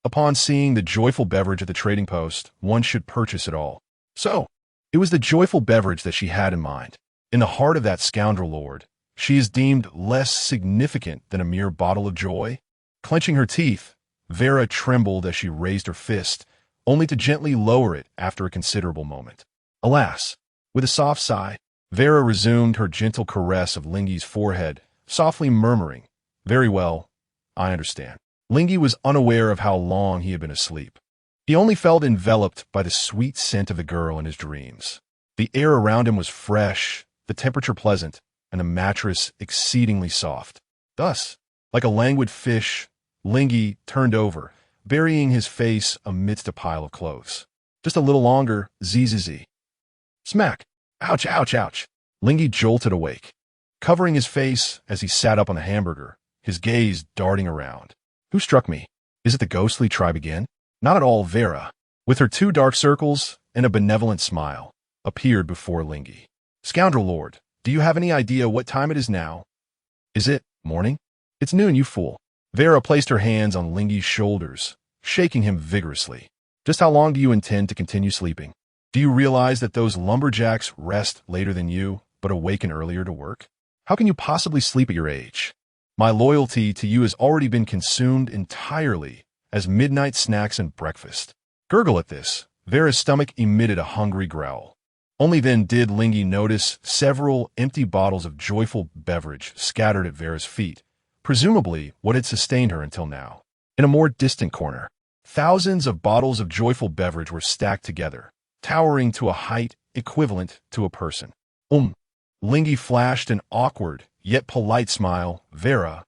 Upon seeing the joyful beverage at the trading post, one should purchase it all. So, it was the joyful beverage that she had in mind. In the heart of that scoundrel lord, she is deemed less significant than a mere bottle of joy. Clenching her teeth, Vera trembled as she raised her fist, only to gently lower it after a considerable moment. Alas! With a soft sigh, Vera resumed her gentle caress of Ling He's forehead, softly murmuring, Very well, I understand. Ling He was unaware of how long he had been asleep. He only felt enveloped by the sweet scent of the girl in his dreams. The air around him was fresh, the temperature pleasant, and the mattress exceedingly soft. Thus, like a languid fish, Ling He turned over, burying his face amidst a pile of clothes. Just a little longer, zzz. Smack! Ouch, ouch, ouch! Ling He jolted awake, covering his face as he sat up on the hamburger, his gaze darting around. Who struck me? Is it the ghostly tribe again? Not at all, Vera. with her two dark circles and a benevolent smile, appeared before Ling He. Scoundrel Lord, do you have any idea what time it is now? Is it morning? It's noon, you fool. Vera placed her hands on Ling He's shoulders, shaking him vigorously. Just how long do you intend to continue sleeping? Do you realize that those lumberjacks rest later than you, but awaken earlier to work? How can you possibly sleep at your age? My loyalty to you has already been consumed entirely as midnight snacks and breakfast. Gurgle at this, Vera's stomach emitted a hungry growl. Only then did Ling He notice several empty bottles of joyful beverage scattered at Vera's feet, presumably what had sustained her until now. In a more distant corner, thousands of bottles of joyful beverage were stacked together, towering to a height equivalent to a person. Ling He flashed an awkward, yet polite smile. Vera,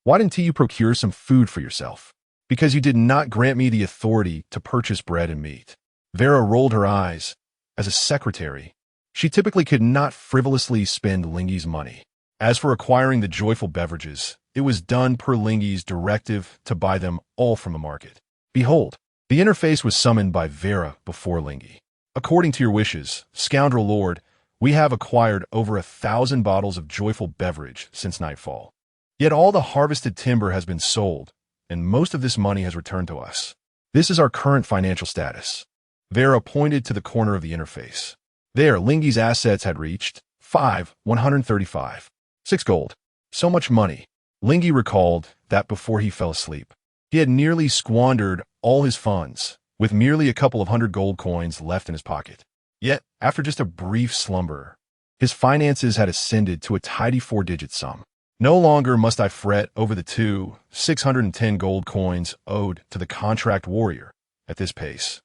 why didn't you procure some food for yourself? Because you did not grant me the authority to purchase bread and meat. Vera rolled her eyes. As a secretary, she typically could not frivolously spend Ling He's money. As for acquiring the joyful beverages, it was done per Ling He's directive to buy them all from the market. Behold, the interface was summoned by Vera before Ling He. According to your wishes, scoundrel lord, we have acquired over 1,000 bottles of joyful beverage since nightfall. Yet all the harvested timber has been sold, and most of this money has returned to us. This is our current financial status. Vera pointed to the corner of the interface. There, Ling He's assets had reached 135. 6 gold. So much money. Ling He recalled that before he fell asleep, he had nearly squandered all his funds, with merely a couple of 100 gold coins left in his pocket. Yet, after just a brief slumber, his finances had ascended to a tidy 4-digit sum. No longer must I fret over the 610 gold coins owed to the contract warrior at this pace.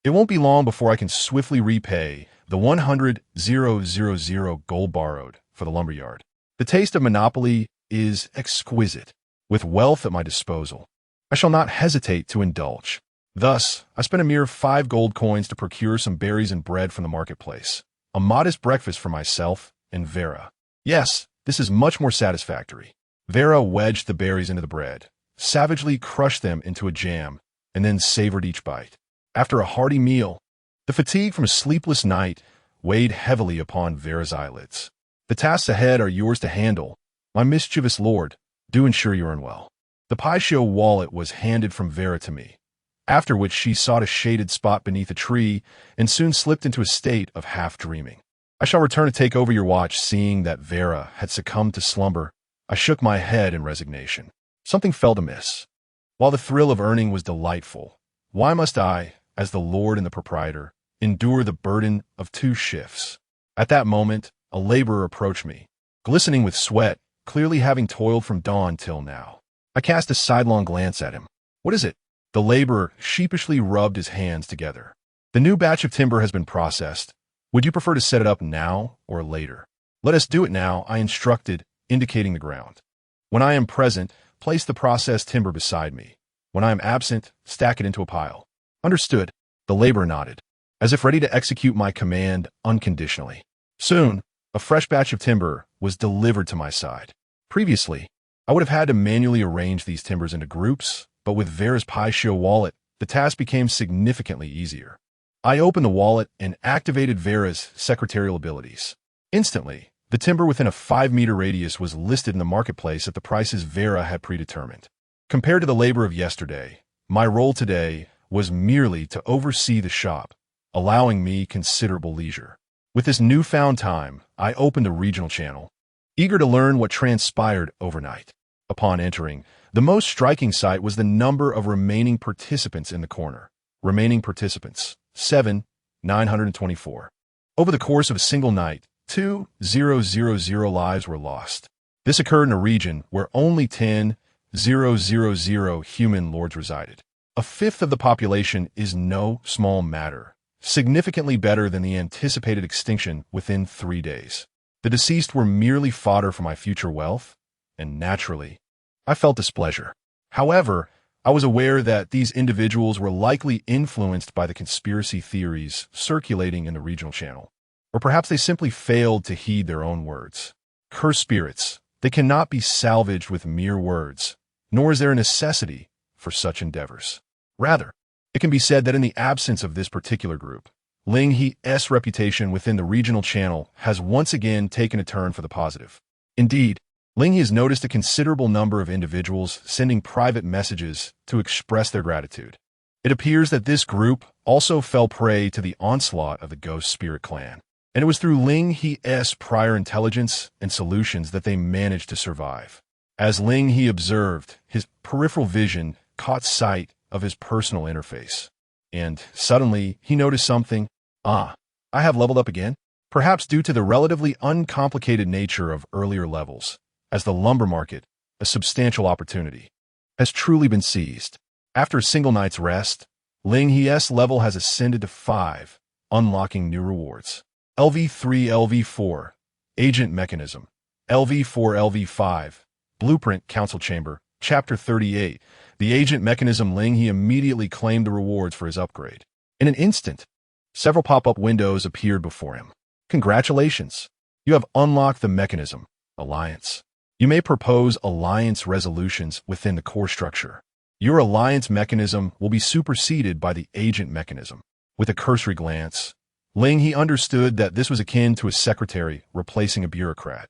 It won't be long before I can swiftly repay the 100,000 gold borrowed for the lumberyard. The taste of monopoly is exquisite. With wealth at my disposal, I shall not hesitate to indulge. Thus, I spent a mere 5 gold coins to procure some berries and bread from the marketplace. A modest breakfast for myself and Vera. Yes, this is much more satisfactory. Vera wedged the berries into the bread, savagely crushed them into a jam, and then savored each bite. After a hearty meal, the fatigue from a sleepless night weighed heavily upon Vera's eyelids. The tasks ahead are yours to handle, my mischievous lord. Do ensure you earn well. The Paisho wallet was handed from Vera to me, after which she sought a shaded spot beneath a tree and soon slipped into a state of half-dreaming. I shall return to take over your watch. Seeing that Vera had succumbed to slumber, I shook my head in resignation. Something felt amiss. While the thrill of earning was delightful, why must I, as the lord and the proprietor, endure the burden of 2 shifts? At that moment, a laborer approached me, glistening with sweat, clearly having toiled from dawn till now. I cast a sidelong glance at him. What is it? The laborer sheepishly rubbed his hands together. The new batch of timber has been processed. Would you prefer to set it up now or later? Let us do it now, I instructed, indicating the ground. When I am present, place the processed timber beside me. When I am absent, stack it into a pile. Understood. The laborer nodded, as if ready to execute my command unconditionally. Soon, a fresh batch of timber was delivered to my side. Previously, I would have had to manually arrange these timbers into groups, but with Vera's Paisho wallet, the task became significantly easier. I opened the wallet and activated Vera's secretarial abilities. Instantly, the timber within a 5-meter radius was listed in the marketplace at the prices Vera had predetermined. Compared to the labor of yesterday, my role today was merely to oversee the shop, allowing me considerable leisure. With this newfound time, I opened the regional channel, eager to learn what transpired overnight. Upon entering, the most striking sight was the number of remaining participants in the corner. Remaining participants, 924. Over the course of a single night, 2,000 lives were lost. This occurred in a region where only 10,000 human lords resided. A fifth of the population is no small matter, significantly better than the anticipated extinction within 3 days. The deceased were merely fodder for my future wealth, and naturally, I felt displeasure. However, I was aware that these individuals were likely influenced by the conspiracy theories circulating in the regional channel, or perhaps they simply failed to heed their own words. Cursed spirits, they cannot be salvaged with mere words, nor is there a necessity for such endeavors. Rather, It can be said that in the absence of this particular group, Ling He's reputation within the regional channel has once again taken a turn for the positive. Indeed, Ling He has noticed a considerable number of individuals sending private messages to express their gratitude. It appears that this group also fell prey to the onslaught of the Ghost Spirit Clan, and it was through Ling He's prior intelligence and solutions that they managed to survive. As Ling He observed, his peripheral vision caught sight of his personal interface, and suddenly he noticed something. I have leveled up again, perhaps due to the relatively uncomplicated nature of earlier levels, as the lumber market, a substantial opportunity, has truly been seized. After a single night's rest, Ling He's level has ascended to 5, unlocking new rewards. LV3 LV4, Agent Mechanism, LV4 LV5, Blueprint Council Chamber, Chapter 38. The Agent Mechanism. Ling He immediately claimed the rewards for his upgrade. In an instant, several pop-up windows appeared before him. Congratulations! You have unlocked the mechanism, Alliance. You may propose alliance resolutions within the core structure. Your alliance mechanism will be superseded by the agent mechanism. With a cursory glance, Ling He understood that this was akin to a secretary replacing a bureaucrat,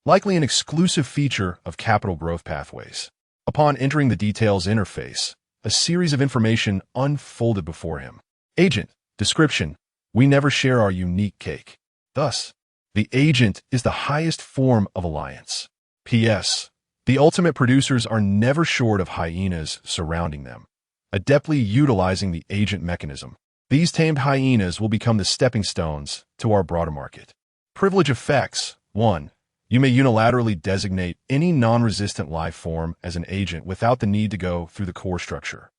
likely an exclusive feature of capital growth pathways. Upon entering the details interface, a series of information unfolded before him. Agent, description, we never share our unique cake. Thus, the agent is the highest form of alliance. P.S. The ultimate producers are never short of hyenas surrounding them, adeptly utilizing the agent mechanism. These tamed hyenas will become the stepping stones to our broader market. Privilege effects. 1. You may unilaterally designate any non-resistant life form as an agent without the need to go through the core structure.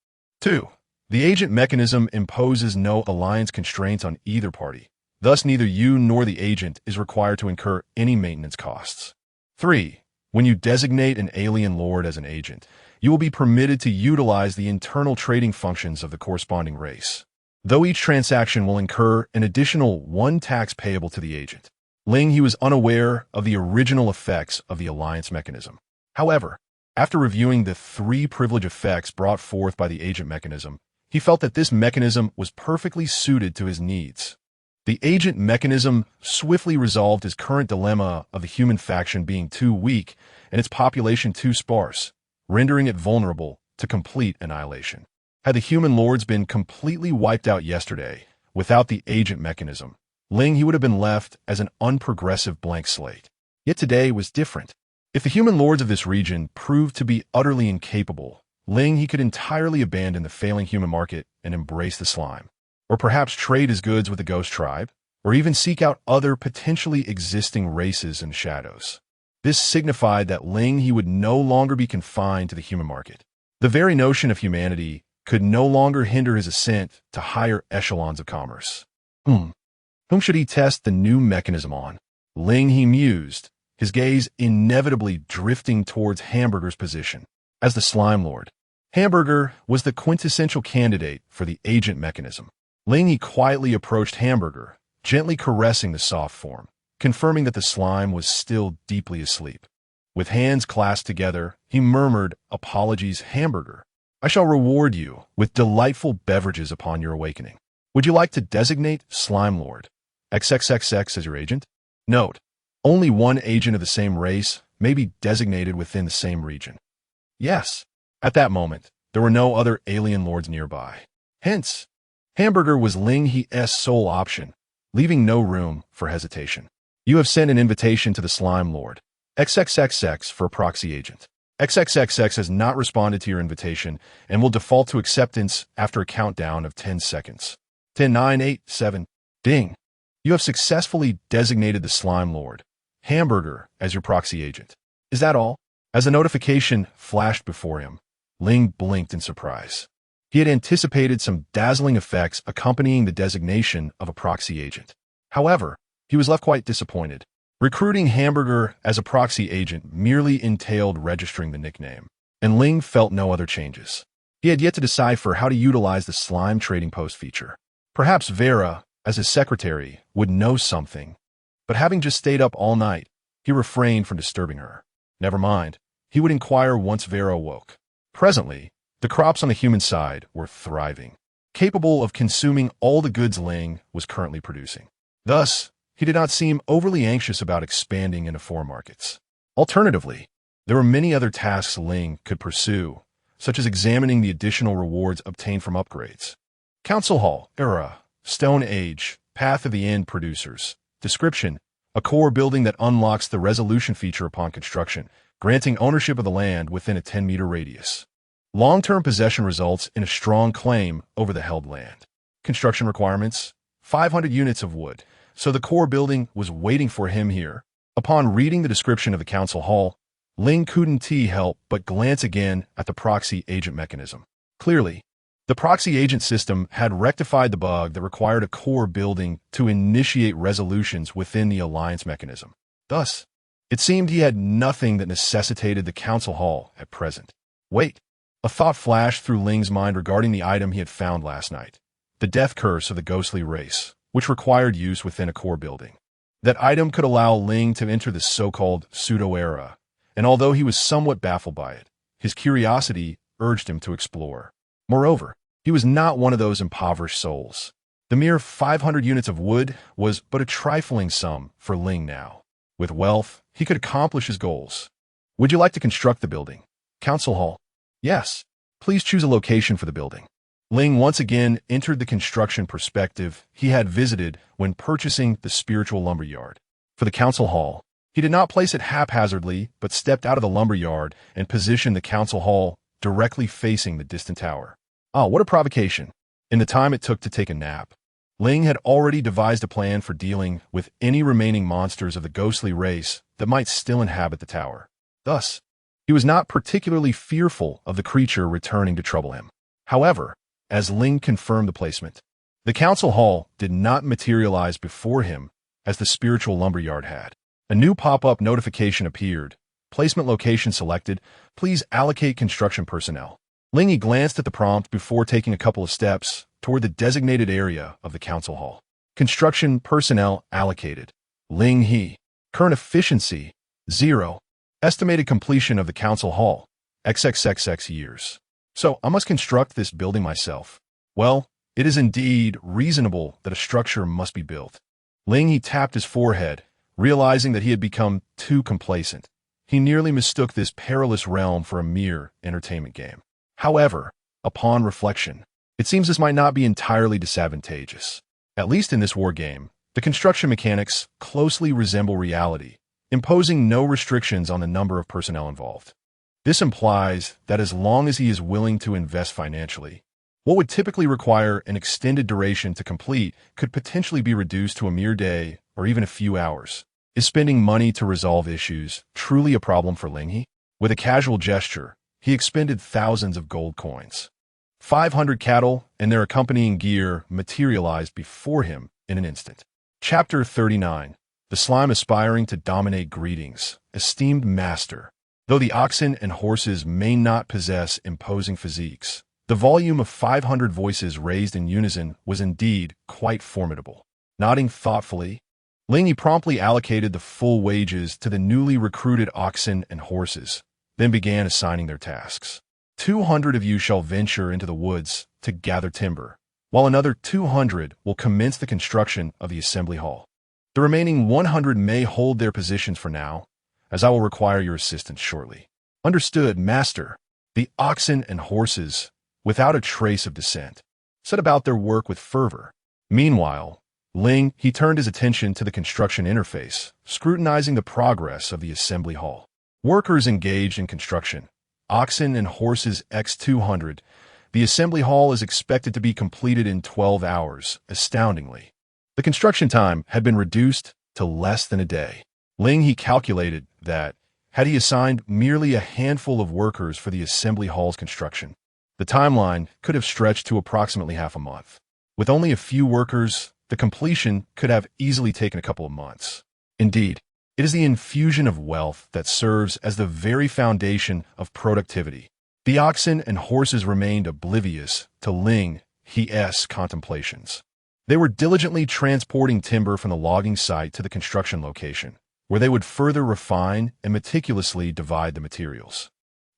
2. The agent mechanism imposes no alliance constraints on either party. Thus, neither you nor the agent is required to incur any maintenance costs. 3. When you designate an alien lord as an agent, you will be permitted to utilize the internal trading functions of the corresponding race, though each transaction will incur an additional 1 tax payable to the agent. Ling He was unaware of the original effects of the alliance mechanism. However, after reviewing the 3 privilege effects brought forth by the agent mechanism, he felt that this mechanism was perfectly suited to his needs. The agent mechanism swiftly resolved his current dilemma of the human faction being too weak and its population too sparse, rendering it vulnerable to complete annihilation. Had the human lords been completely wiped out yesterday, without the agent mechanism, Ling He would have been left as an unprogressive blank slate. Yet today was different. If the human lords of this region proved to be utterly incapable, Ling He could entirely abandon the failing human market and embrace the slime. Or perhaps trade his goods with the ghost tribe, or even seek out other potentially existing races and shadows. This signified that Ling He would no longer be confined to the human market. The very notion of humanity could no longer hinder his ascent to higher echelons of commerce. Whom should he test the new mechanism on? Ling He mused, his gaze inevitably drifting towards Hamburger's position. As the Slime Lord, Hamburger was the quintessential candidate for the agent mechanism. Ling He quietly approached Hamburger, gently caressing the soft form, confirming that the slime was still deeply asleep. With hands clasped together, he murmured, "Apologies, Hamburger. I shall reward you with delightful beverages upon your awakening. Would you like to designate Slime Lord XXXX as your agent?" Note: only one agent of the same race may be designated within the same region. Yes. At that moment, there were no other alien lords nearby. Hence, Hamburger was Ling He's sole option, leaving no room for hesitation. You have sent an invitation to the Slime Lord XXXX for a proxy agent. XXXX has not responded to your invitation and will default to acceptance after a countdown of 10 seconds. 10, 9, 8, 7. Ding. You have successfully designated the Slime Lord, Hamburger, as your proxy agent. Is that all? As a notification flashed before him, Ling blinked in surprise. He had anticipated some dazzling effects accompanying the designation of a proxy agent. However, he was left quite disappointed. Recruiting Hamburger as a proxy agent merely entailed registering the nickname, and Ling felt no other changes. He had yet to decipher how to utilize the slime trading post feature. Perhaps Vera, as his secretary, would know something, but having just stayed up all night, he refrained from disturbing her. Never mind, he would inquire once Vera awoke. Presently, the crops on the human side were thriving. capable of consuming all the goods Ling was currently producing. Thus, he did not seem overly anxious about expanding into foreign markets. Alternatively, there were many other tasks Ling could pursue, such as examining the additional rewards obtained from upgrades. Council Hall, Era, Stone Age, Path of the End Producers. Description: a core building that unlocks the resolution feature upon construction, granting ownership of the land within a 10-meter radius. Long-term possession results in a strong claim over the held land. Construction requirements: 500 units of wood. So the core building was waiting for him here. Upon reading the description of the council hall, Ling couldn't help but glance again at the proxy agent mechanism. Clearly, the proxy agent system had rectified the bug that required a core building to initiate resolutions within the alliance mechanism. Thus, it seemed he had nothing that necessitated the council hall at present. Wait, a thought flashed through Ling's mind regarding the item he had found last night. The death curse of the ghostly race, which required use within a core building. That item could allow Ling to enter the so-called pseudo-era, and although he was somewhat baffled by it, his curiosity urged him to explore. Moreover, he was not one of those impoverished souls. The mere 500 units of wood was but a trifling sum for Ling now. With wealth, he could accomplish his goals. Would you like to construct the building? Council Hall. Yes. Please choose a location for the building. Ling once again entered the construction perspective he had visited when purchasing the spiritual lumber yard. For the council hall, he did not place it haphazardly, but stepped out of the lumber yard and positioned the council hall directly facing the distant tower. Ah, what a provocation. In the time it took to take a nap, Ling had already devised a plan for dealing with any remaining monsters of the ghostly race that might still inhabit the tower. Thus, he was not particularly fearful of the creature returning to trouble him. However, as Ling confirmed the placement, the council hall did not materialize before him as the spiritual lumberyard had. A new pop-up notification appeared. Placement location selected. Please allocate construction personnel. Ling He glanced at the prompt before taking a couple of steps toward the designated area of the council hall. Construction personnel allocated. Ling He. Current efficiency, 0. Estimated completion of the council hall, XXXX years. So, I must construct this building myself. Well, it is indeed reasonable that a structure must be built. Ling He tapped his forehead, realizing that he had become too complacent. He nearly mistook this perilous realm for a mere entertainment game. However, upon reflection, it seems this might not be entirely disadvantageous. At least in this war game, the construction mechanics closely resemble reality, imposing no restrictions on the number of personnel involved. This implies that as long as he is willing to invest financially, what would typically require an extended duration to complete could potentially be reduced to a mere day or even a few hours. Is spending money to resolve issues truly a problem for Ling He? With a casual gesture, he expended thousands of gold coins. 500 cattle and their accompanying gear materialized before him in an instant. Chapter 39. The slime aspiring to dominate. Greetings, esteemed master. Though the oxen and horses may not possess imposing physiques, the volume of 500 voices raised in unison was indeed quite formidable. Nodding thoughtfully, Ling He promptly allocated the full wages to the newly recruited oxen and horses, then began assigning their tasks. 200 of you shall venture into the woods to gather timber, while another 200 will commence the construction of the assembly hall. The remaining 100 may hold their positions for now, as I will require your assistance shortly. Understood, master. The oxen and horses, without a trace of dissent, set about their work with fervor. Meanwhile, Ling He turned his attention to the construction interface, scrutinizing the progress of the assembly hall. Workers engaged in construction. Oxen and horses X200. The assembly hall is expected to be completed in 12 hours, astoundingly. The construction time had been reduced to less than a day. Ling He calculated that, had he assigned merely a handful of workers for the assembly hall's construction, the timeline could have stretched to approximately half a month. With only a few workers, the completion could have easily taken a couple of months. Indeed, it is the infusion of wealth that serves as the very foundation of productivity. The oxen and horses remained oblivious to Ling He's contemplations. They were diligently transporting timber from the logging site to the construction location, where they would further refine and meticulously divide the materials.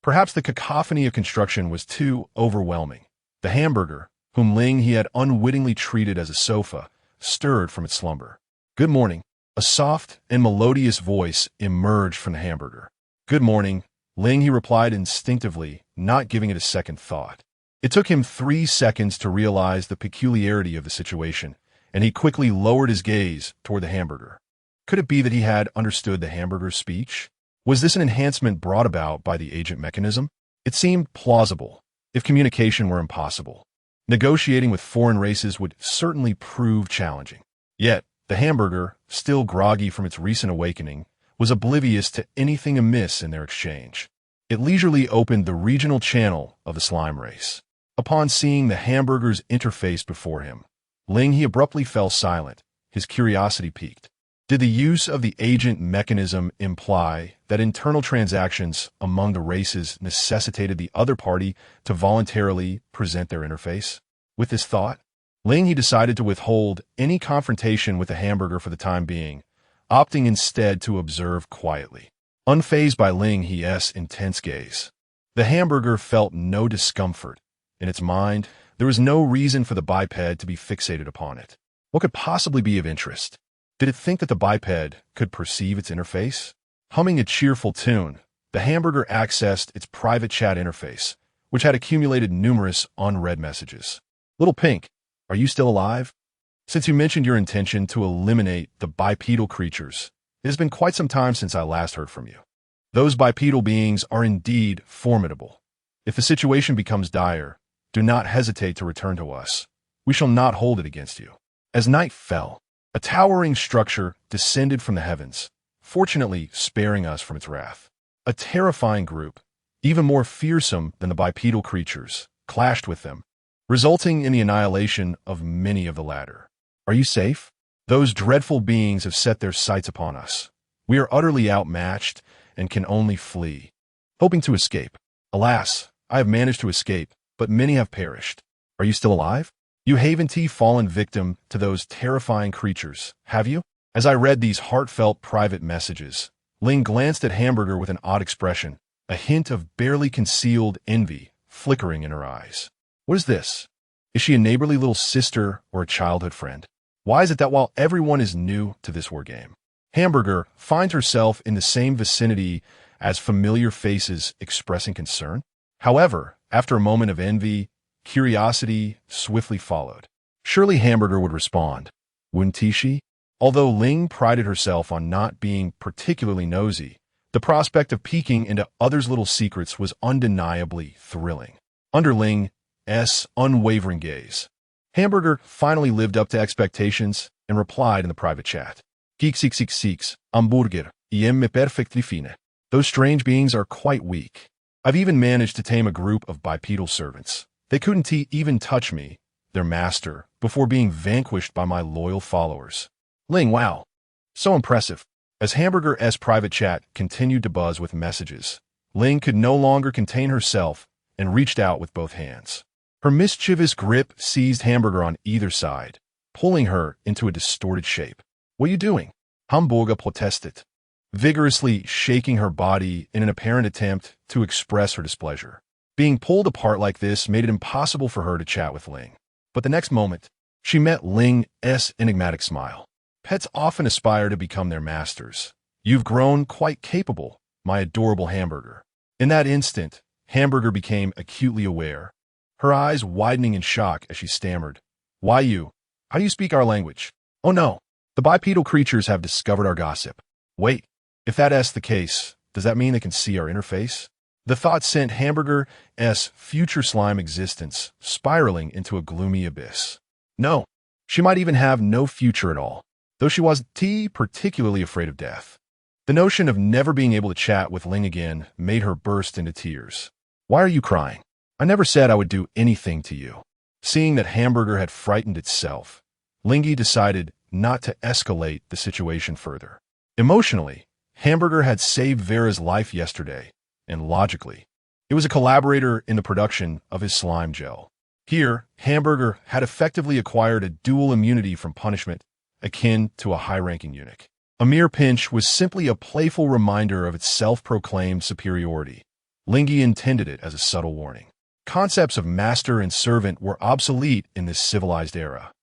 Perhaps the cacophony of construction was too overwhelming. The hamburger, whom Ling He had unwittingly treated as a sofa, stirred from its slumber. "Good morning." A soft and melodious voice emerged from the hamburger. "Good morning," Ling He replied instinctively, not giving it a second thought. It took him 3 seconds to realize the peculiarity of the situation, and he quickly lowered his gaze toward the hamburger. Could it be that he had understood the hamburger's speech? Was this an enhancement brought about by the agent mechanism? It seemed plausible, if communication were impossible. Negotiating with foreign races would certainly prove challenging. Yet, the hamburger, still groggy from its recent awakening, was oblivious to anything amiss in their exchange. It leisurely opened the regional channel of the slime race. Upon seeing the hamburger's interface before him, Ling He abruptly fell silent, his curiosity piqued. Did the use of the agent mechanism imply that internal transactions among the races necessitated the other party to voluntarily present their interface? With this thought, Ling He decided to withhold any confrontation with the hamburger for the time being, opting instead to observe quietly. Unfazed by Ling He's intense gaze, the hamburger felt no discomfort. In its mind, there was no reason for the biped to be fixated upon it. What could possibly be of interest? Did it think that the biped could perceive its interface? Humming a cheerful tune, the hamburger accessed its private chat interface, which had accumulated numerous unread messages. "Little Pink, are you still alive? Since you mentioned your intention to eliminate the bipedal creatures, it has been quite some time since I last heard from you. Those bipedal beings are indeed formidable. If the situation becomes dire, do not hesitate to return to us. We shall not hold it against you." As night fell, a towering structure descended from the heavens, fortunately sparing us from its wrath. A terrifying group, even more fearsome than the bipedal creatures, clashed with them, resulting in the annihilation of many of the latter. "Are you safe? Those dreadful beings have set their sights upon us. We are utterly outmatched and can only flee, hoping to escape. Alas, I have managed to escape, but many have perished. Are you still alive? You haven't fallen victim to those terrifying creatures, have you?" As I read these heartfelt private messages, Ling glanced at Hamburger with an odd expression, a hint of barely concealed envy flickering in her eyes. What is this? Is she a neighborly little sister or a childhood friend? Why is it that while everyone is new to this war game, Hamburger finds herself in the same vicinity as familiar faces expressing concern? However, after a moment of envy, curiosity swiftly followed. Surely Hamburger would respond, wouldn't she? Although Ling prided herself on not being particularly nosy, the prospect of peeking into others' little secrets was undeniably thrilling. Under Ling's unwavering gaze, Hamburger finally lived up to expectations and replied in the private chat. "Geeks, hamburger, me perfectly fine. Those strange beings are quite weak. I've even managed to tame a group of bipedal servants. They couldn't even touch me, their master, before being vanquished by my loyal followers." Ling, wow. So impressive. As Hamburger's private chat continued to buzz with messages, Ling could no longer contain herself and reached out with both hands. Her mischievous grip seized Hamburger on either side, pulling her into a distorted shape. "What are you doing?" Hamburger protested, vigorously shaking her body in an apparent attempt to express her displeasure. Being pulled apart like this made it impossible for her to chat with Ling. But the next moment, she met Ling's enigmatic smile. "Pets often aspire to become their masters. You've grown quite capable, my adorable Hamburger." In that instant, Hamburger became acutely aware, her eyes widening in shock as she stammered, "Why you? How do you speak our language? Oh no, the bipedal creatures have discovered our gossip. Wait, if that's the case, does that mean they can see our interface?" The thought sent Hamburger's future slime existence spiraling into a gloomy abyss. No, she might even have no future at all, though she wasn't particularly afraid of death. The notion of never being able to chat with Ling again made her burst into tears. "Why are you crying? I never said I would do anything to you." Seeing that Hamburger had frightened itself, Ling He decided not to escalate the situation further. Emotionally, Hamburger had saved Vera's life yesterday, and logically, it was a collaborator in the production of his slime gel. Here, Hamburger had effectively acquired a dual immunity from punishment akin to a high-ranking eunuch. A mere pinch was simply a playful reminder of its self-proclaimed superiority. Ling He intended it as a subtle warning. Concepts of master and servant were obsolete in this civilized era.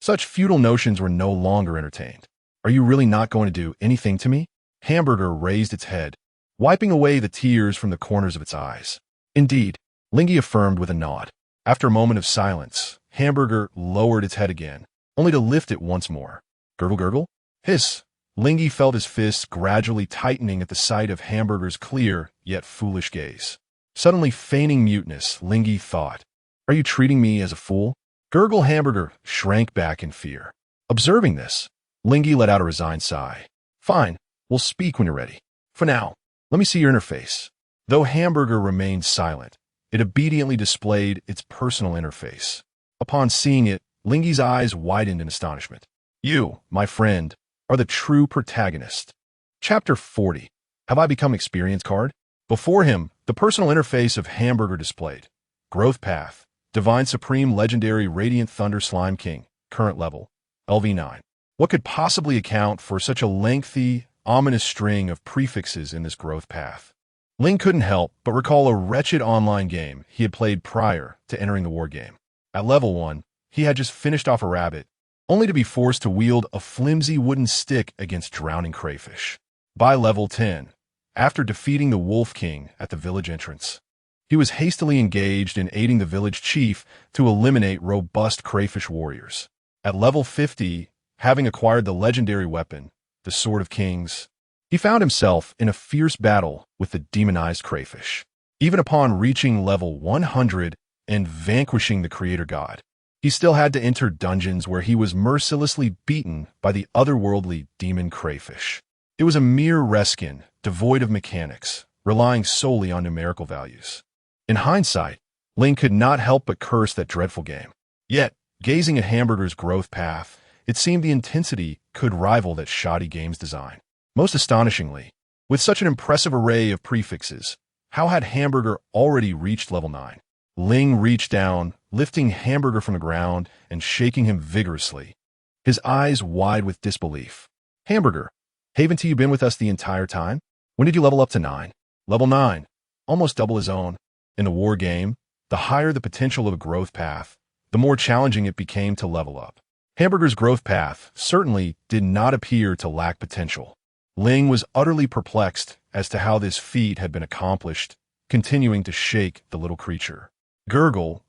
Such feudal notions were no longer entertained. Are you really not going to do anything to me? Hamburger raised its head, wiping away the tears from the corners of its eyes. Indeed, Ling He affirmed with a nod. After a moment of silence, Hamburger lowered its head again, only to lift it once more. Gurgle, gurgle? Hiss. Ling He felt his fists gradually tightening at the sight of Hamburger's clear, yet foolish gaze. Suddenly feigning muteness, Ling He thought, "Are you treating me as a fool?" Gurgle Hamburger shrank back in fear. Observing this, Ling He let out a resigned sigh. "Fine, we'll speak when you're ready. For now, let me see your interface." Though Hamburger remained silent, it obediently displayed its personal interface. Upon seeing it, Ling He's eyes widened in astonishment. "You, my friend, are the true protagonist." Chapter 40. Have I become experience card? Before him, the personal interface of Hamburger displayed. Growth path. Divine Supreme Legendary Radiant Thunder Slime King. Current level. LV9. What could possibly account for such a lengthy, ominous string of prefixes in this growth path? Ling couldn't help but recall a wretched online game he had played prior to entering the war game. At level 1, he had just finished off a rabbit, only to be forced to wield a flimsy wooden stick against drowning crayfish. By level 10, after defeating the Wolf King at the village entrance, he was hastily engaged in aiding the village chief to eliminate robust crayfish warriors. At level 50, having acquired the legendary weapon, the Sword of Kings, he found himself in a fierce battle with the demonized crayfish. Even upon reaching level 100 and vanquishing the creator god, he still had to enter dungeons where he was mercilessly beaten by the otherworldly demon crayfish. It was a mere reskin, devoid of mechanics, relying solely on numerical values. In hindsight, Ling could not help but curse that dreadful game. Yet, gazing at Hamburger's growth path, it seemed the intensity could rival that shoddy game's design. Most astonishingly, with such an impressive array of prefixes, how had Hamburger already reached level 9? Ling reached down, lifting Hamburger from the ground and shaking him vigorously, his eyes wide with disbelief. "Hamburger, haven't you been with us the entire time? When did you level up to 9? Level 9, almost double his own. In the war game, the higher the potential of a growth path, the more challenging it became to level up. Hamburger's growth path certainly did not appear to lack potential. Ling was utterly perplexed as to how this feat had been accomplished, continuing to shake the little creature. Gurgle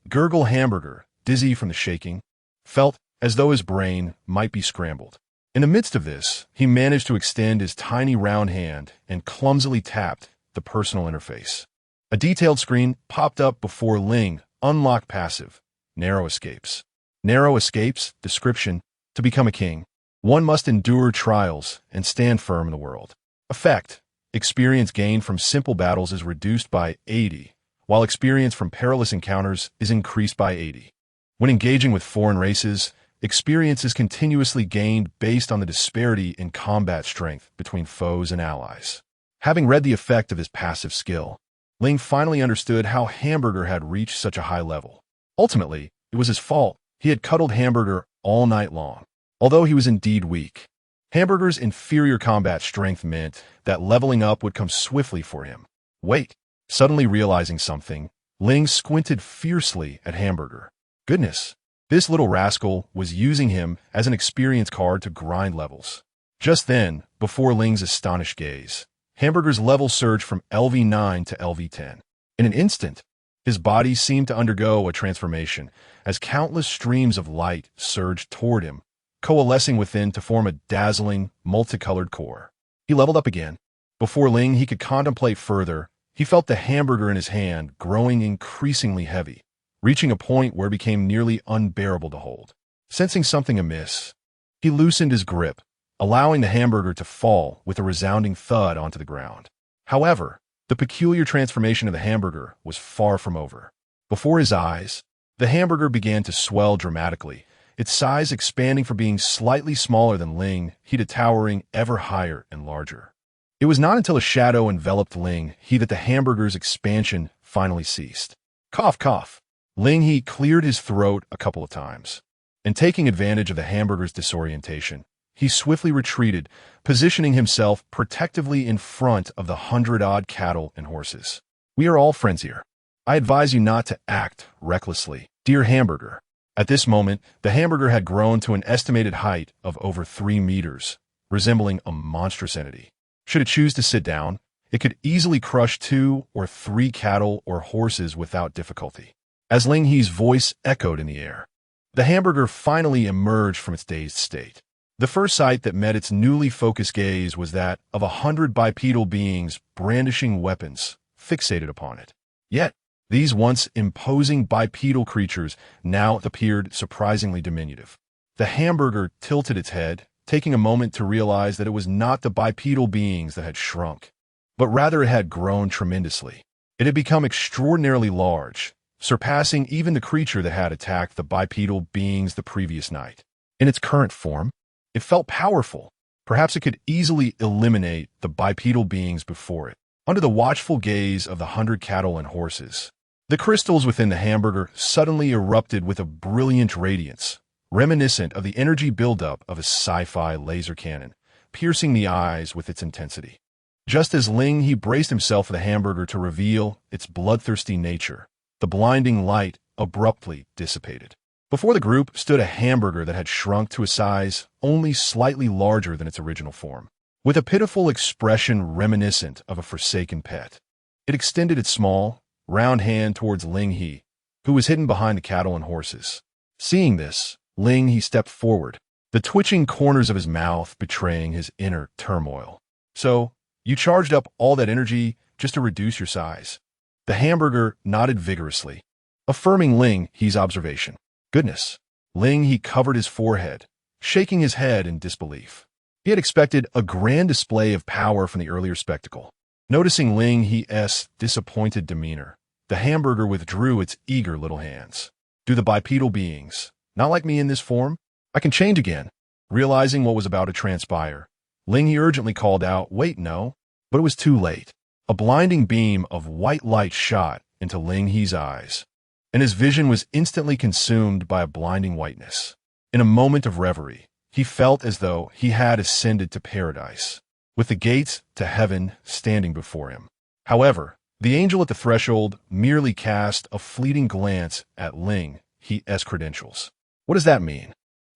Hamburger, dizzy from the shaking, felt as though his brain might be scrambled. In the midst of this, he managed to extend his tiny round hand and clumsily tapped the personal interface. A detailed screen popped up before Ling. Unlock passive. Narrow escapes. Narrow escapes, description, to become a king. One must endure trials and stand firm in the world. Effect. Experience gained from simple battles is reduced by 80, while experience from perilous encounters is increased by 80. When engaging with foreign races, experience is continuously gained based on the disparity in combat strength between foes and allies. Having read the effect of his passive skill, Ling finally understood how Hamburger had reached such a high level. Ultimately, it was his fault. He had cuddled Hamburger all night long. Although he was indeed weak, Hamburger's inferior combat strength meant that leveling up would come swiftly for him. Wait. Suddenly realizing something, Ling squinted fiercely at Hamburger. Goodness, this little rascal was using him as an experience card to grind levels. Just then, before Ling's astonished gaze, Hamburger's level surged from LV9 to LV10. In an instant, his body seemed to undergo a transformation as countless streams of light surged toward him, coalescing within to form a dazzling, multicolored core. He leveled up again. Before Ling he could contemplate further, he felt the Hamburger in his hand growing increasingly heavy, reaching a point where it became nearly unbearable to hold. Sensing something amiss, he loosened his grip, allowing the Hamburger to fall with a resounding thud onto the ground. However, the peculiar transformation of the Hamburger was far from over. Before his eyes, the Hamburger began to swell dramatically, its size expanding from being slightly smaller than Ling He to towering ever higher and larger. It was not until a shadow enveloped Ling He that the Hamburger's expansion finally ceased. Cough, cough. Ling He cleared his throat a couple of times, and taking advantage of the Hamburger's disorientation, he swiftly retreated, positioning himself protectively in front of the 100-odd cattle and horses. We are all friends here. I advise you not to act recklessly, dear hamburger. At this moment, the hamburger had grown to an estimated height of over 3 meters, resembling a monstrous entity. Should it choose to sit down, it could easily crush 2 or 3 cattle or horses without difficulty. As Ling He's voice echoed in the air, the hamburger finally emerged from its dazed state. The first sight that met its newly focused gaze was that of 100 bipedal beings brandishing weapons, fixated upon it. Yet, these once imposing bipedal creatures now appeared surprisingly diminutive. The hamburger tilted its head, taking a moment to realize that it was not the bipedal beings that had shrunk, but rather it had grown tremendously. It had become extraordinarily large, surpassing even the creature that had attacked the bipedal beings the previous night. In its current form, it felt powerful. Perhaps it could easily eliminate the bipedal beings before it. Under the watchful gaze of the 100 cattle and horses, the crystals within the hamburger suddenly erupted with a brilliant radiance, reminiscent of the energy buildup of a sci-fi laser cannon, piercing the eyes with its intensity. Just as Ling He braced himself for the hamburger to reveal its bloodthirsty nature, the blinding light abruptly dissipated. Before the group stood a hamburger that had shrunk to a size only slightly larger than its original form. With a pitiful expression reminiscent of a forsaken pet, it extended its small, round hand towards Ling He, who was hidden behind the cattle and horses. Seeing this, Ling He stepped forward, the twitching corners of his mouth betraying his inner turmoil. "So, you charged up all that energy just to reduce your size?" The hamburger nodded vigorously, affirming Ling He's observation. "Goodness." Ling He covered his forehead, shaking his head in disbelief. He had expected a grand display of power from the earlier spectacle. Noticing Ling He's disappointed demeanor, the hamburger withdrew its eager little hands. "Do the bipedal beings not like me in this form? I can change again." Realizing what was about to transpire, Ling He urgently called out, "Wait, no." But it was too late. A blinding beam of white light shot into Ling He's eyes, and his vision was instantly consumed by a blinding whiteness. In a moment of reverie, he felt as though he had ascended to paradise, with the gates to heaven standing before him. However, the angel at the threshold merely cast a fleeting glance at Ling He's credentials. "What does that mean?"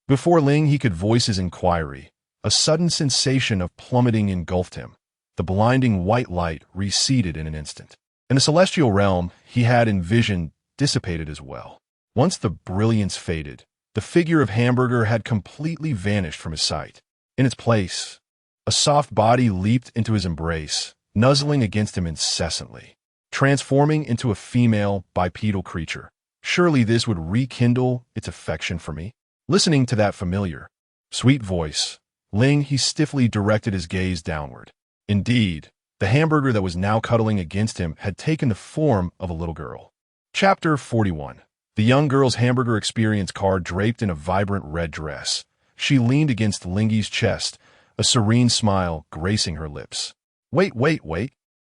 Before Ling He could voice his inquiry, a sudden sensation of plummeting engulfed him. The blinding white light receded in an instant, and the celestial realm he had envisioned dissipated as well. Once the brilliance faded, the figure of hamburger had completely vanished from his sight. In its place, a soft body leaped into his embrace, nuzzling against him incessantly, transforming into a female bipedal creature. Surely this would rekindle its affection for me. Listening to that familiar, sweet voice, Ling He stiffly directed his gaze downward. Indeed, the hamburger that was now cuddling against him had taken the form of a little girl. Chapter 41. The young girl's hamburger experience card draped in a vibrant red dress. She leaned against Ling He's chest, a serene smile gracing her lips. Wait.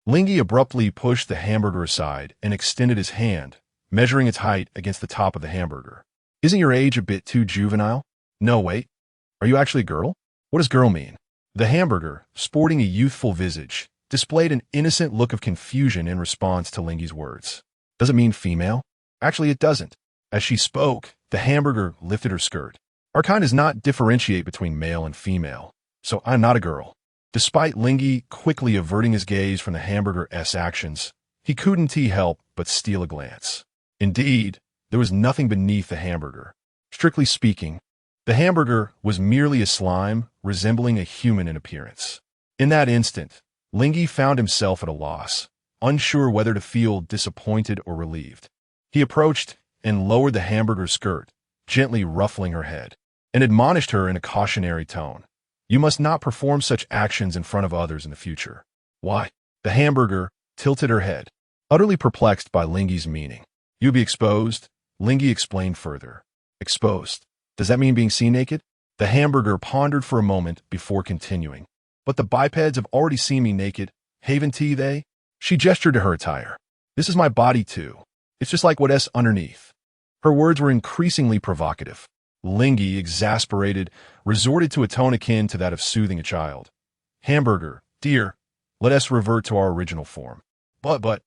Ling He abruptly pushed the hamburger aside and extended his hand, measuring its height against the top of the hamburger. "Isn't your age a bit too juvenile?" "No, wait. Are you actually a girl?" "What does girl mean?" The hamburger, sporting a youthful visage, displayed an innocent look of confusion in response to Ling He's words. "Does it mean female?" "Actually, it doesn't." As she spoke, the hamburger lifted her skirt. "Our kind does not differentiate between male and female, so I'm not a girl." Despite Ling He quickly averting his gaze from the hamburger's actions, he couldn't help but steal a glance. Indeed, there was nothing beneath the hamburger. Strictly speaking, the hamburger was merely a slime resembling a human in appearance. In that instant, Ling He found himself at a loss, unsure whether to feel disappointed or relieved. He approached and lowered the hamburger's skirt, gently ruffling her head, and admonished her in a cautionary tone. "You must not perform such actions in front of others in the future." "Why?" The hamburger tilted her head, utterly perplexed by Ling He's meaning. "You'll be exposed," Ling He explained further. "Exposed? Does that mean being seen naked?" The hamburger pondered for a moment before continuing. "But the bipeds have already seen me naked, haven't they?" She gestured to her attire. "This is my body too. It's just like what's underneath." Her words were increasingly provocative. Ling He, exasperated, resorted to a tone akin to that of soothing a child. "Hamburger, dear, let us revert to our original form." But,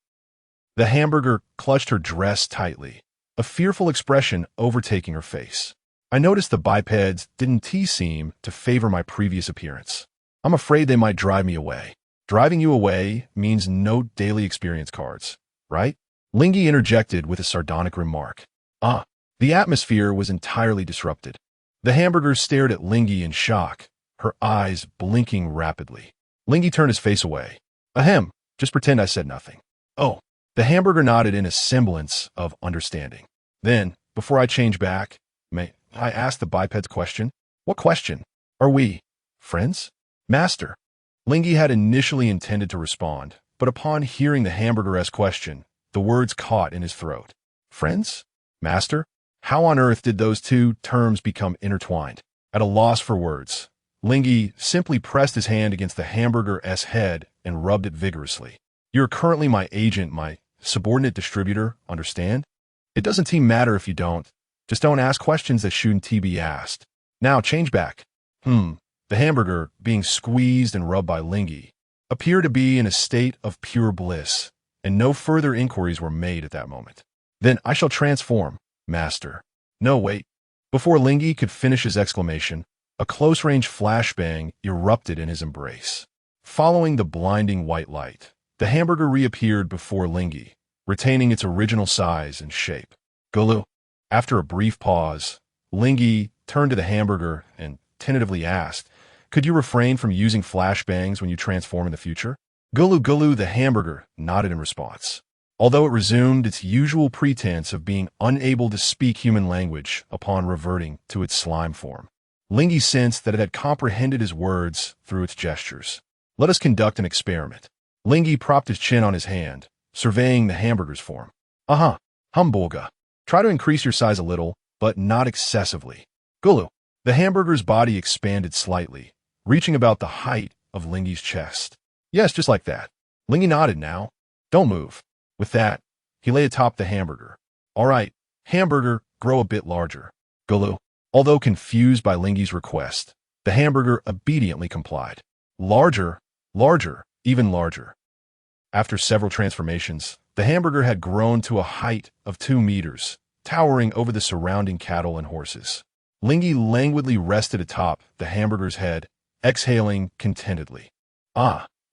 The hamburger clutched her dress tightly, a fearful expression overtaking her face. I noticed the bipeds didn't seem to favor my previous appearance. I'm afraid they might drive me away. Driving you away means no daily experience cards, right? Ling He interjected with a sardonic remark. The atmosphere was entirely disrupted. The hamburger stared at Ling He in shock, her eyes blinking rapidly. Ling He turned his face away. Ahem, just pretend I said nothing. Oh. The hamburger nodded in a semblance of understanding. Then, before I change back, may I ask the biped's question? What question? Are we friends? Master. Ling He had initially intended to respond, but upon hearing the hamburger-esque question, the words caught in his throat. Friends? Master? How on earth did those two terms become intertwined? At a loss for words, Ling He simply pressed his hand against the hamburger's head and rubbed it vigorously. You're currently my agent, my subordinate distributor, understand? It doesn't matter if you don't. Just don't ask questions that shouldn't be asked. Now change back. The hamburger, being squeezed and rubbed by Ling He, appeared to be in a state of pure bliss, and no further inquiries were made at that moment. Then I shall transform, master. No, wait. Before Ling He could finish his exclamation, a close-range flashbang erupted in his embrace. Following the blinding white light, the hamburger reappeared before Ling He, retaining its original size and shape. Gulu. After a brief pause, Ling He turned to the hamburger and tentatively asked, could you refrain from using flashbangs when you transform in the future? Gulu, the hamburger nodded in response. Although it resumed its usual pretense of being unable to speak human language upon reverting to its slime form. Ling He sensed that it had comprehended his words through its gestures. Let us conduct an experiment. Ling He propped his chin on his hand, surveying the hamburger's form. Hamburger. Try to increase your size a little, but not excessively. Gulu. The hamburger's body expanded slightly, reaching about the height of Ling He's chest. Yes, just like that. Ling He nodded now. Don't move. With that, he lay atop the hamburger. All right, hamburger, grow a bit larger. Gulu. Although confused by Ling He's request, the hamburger obediently complied. Larger, even larger. After several transformations, the hamburger had grown to a height of 2 meters, towering over the surrounding cattle and horses. Ling He languidly rested atop the hamburger's head, exhaling contentedly.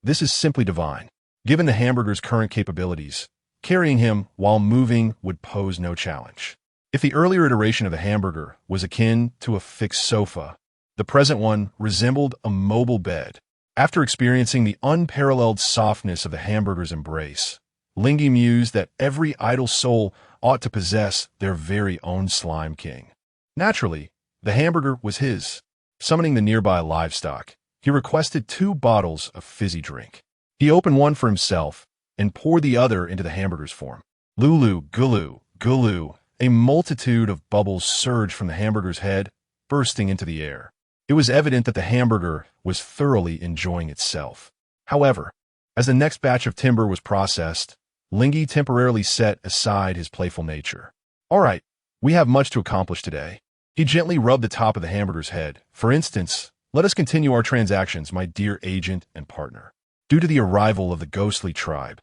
This is simply divine. Given the hamburger's current capabilities, carrying him while moving would pose no challenge. If the earlier iteration of the hamburger was akin to a fixed sofa, the present one resembled a mobile bed. After experiencing the unparalleled softness of the hamburger's embrace, Ling He mused that every idle soul ought to possess their very own slime king. Naturally, the hamburger was his. Summoning the nearby livestock, he requested 2 bottles of fizzy drink. He opened one for himself and poured the other into the hamburger's form. Lulu, gulu, a multitude of bubbles surged from the hamburger's head, bursting into the air. It was evident that the hamburger was thoroughly enjoying itself. However, as the next batch of timber was processed, Ling He temporarily set aside his playful nature. All right, we have much to accomplish today. He gently rubbed the top of the hamburger's head. For instance, let us continue our transactions, my dear agent and partner. Due to the arrival of the ghostly tribe,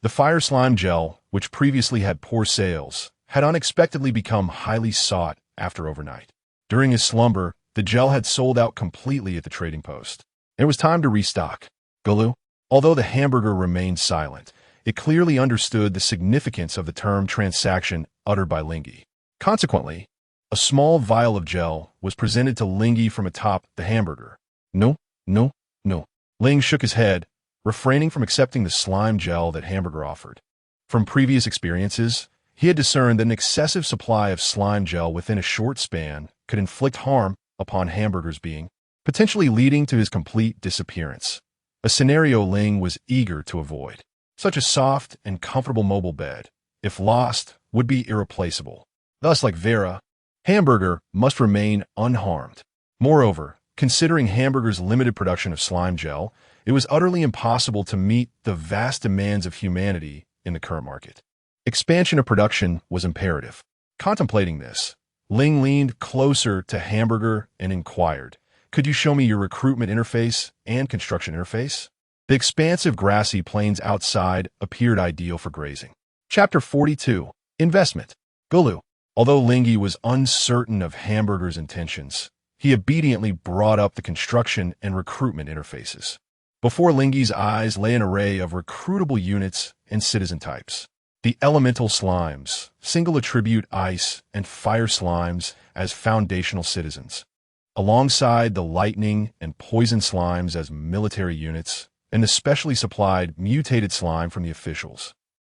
the fire slime gel, which previously had poor sales, had unexpectedly become highly sought after overnight. During his slumber, the gel had sold out completely at the trading post. It was time to restock. Gulu. Although the hamburger remained silent, it clearly understood the significance of the term transaction uttered by Ling He. Consequently, a small vial of gel was presented to Ling He from atop the hamburger. No. Ling shook his head, refraining from accepting the slime gel that hamburger offered. From previous experiences, he had discerned that an excessive supply of slime gel within a short span could inflict harm upon hamburger's being, potentially leading to his complete disappearance. A scenario Ling was eager to avoid. Such a soft and comfortable mobile bed, if lost, would be irreplaceable. Thus, like Vera, hamburger must remain unharmed. Moreover, considering hamburger's limited production of slime gel, it was utterly impossible to meet the vast demands of humanity in the current market. Expansion of production was imperative. Contemplating this, Ling leaned closer to hamburger and inquired, could you show me your recruitment interface and construction interface? The expansive grassy plains outside appeared ideal for grazing. Chapter 42. Investment. Gulu. Although Ling He was uncertain of Hamburger's intentions, he obediently brought up the construction and recruitment interfaces. Before Ling He's eyes lay an array of recruitable units and citizen types. The elemental slimes, single attribute ice and fire slimes as foundational citizens, alongside the lightning and poison slimes as military units, and the specially supplied mutated slime from the officials.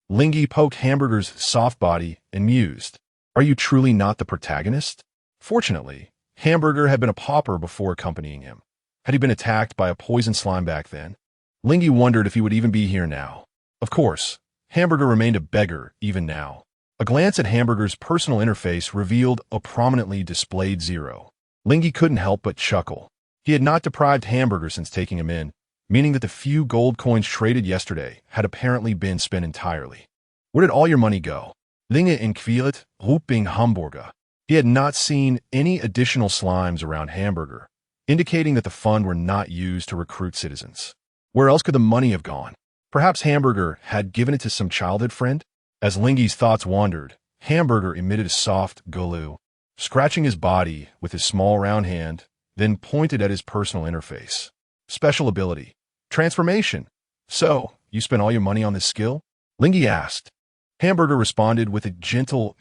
Ling He poked Hamburger's soft body and mused, "Are you truly not the protagonist?" Fortunately, Hamburger had been a pauper before accompanying him. Had he been attacked by a poison slime back then? Ling He wondered if he would even be here now. Of course, Hamburger remained a beggar even now. A glance at Hamburger's personal interface revealed a prominently displayed 0. Ling He couldn't help but chuckle. He had not deprived Hamburger since taking him in, meaning that the few gold coins traded yesterday had apparently been spent entirely. Where did all your money go? Ling He inquired, ruping Hamburger. He had not seen any additional slimes around Hamburger, indicating that the fund were not used to recruit citizens. Where else could the money have gone? Perhaps Hamburger had given it to some childhood friend? As Ling He's thoughts wandered, Hamburger emitted a soft gulu, scratching his body with his small round hand, then pointed at his personal interface. Special ability. Transformation. So, you spent all your money on this skill? Ling He asked. Hamburger responded with a gentle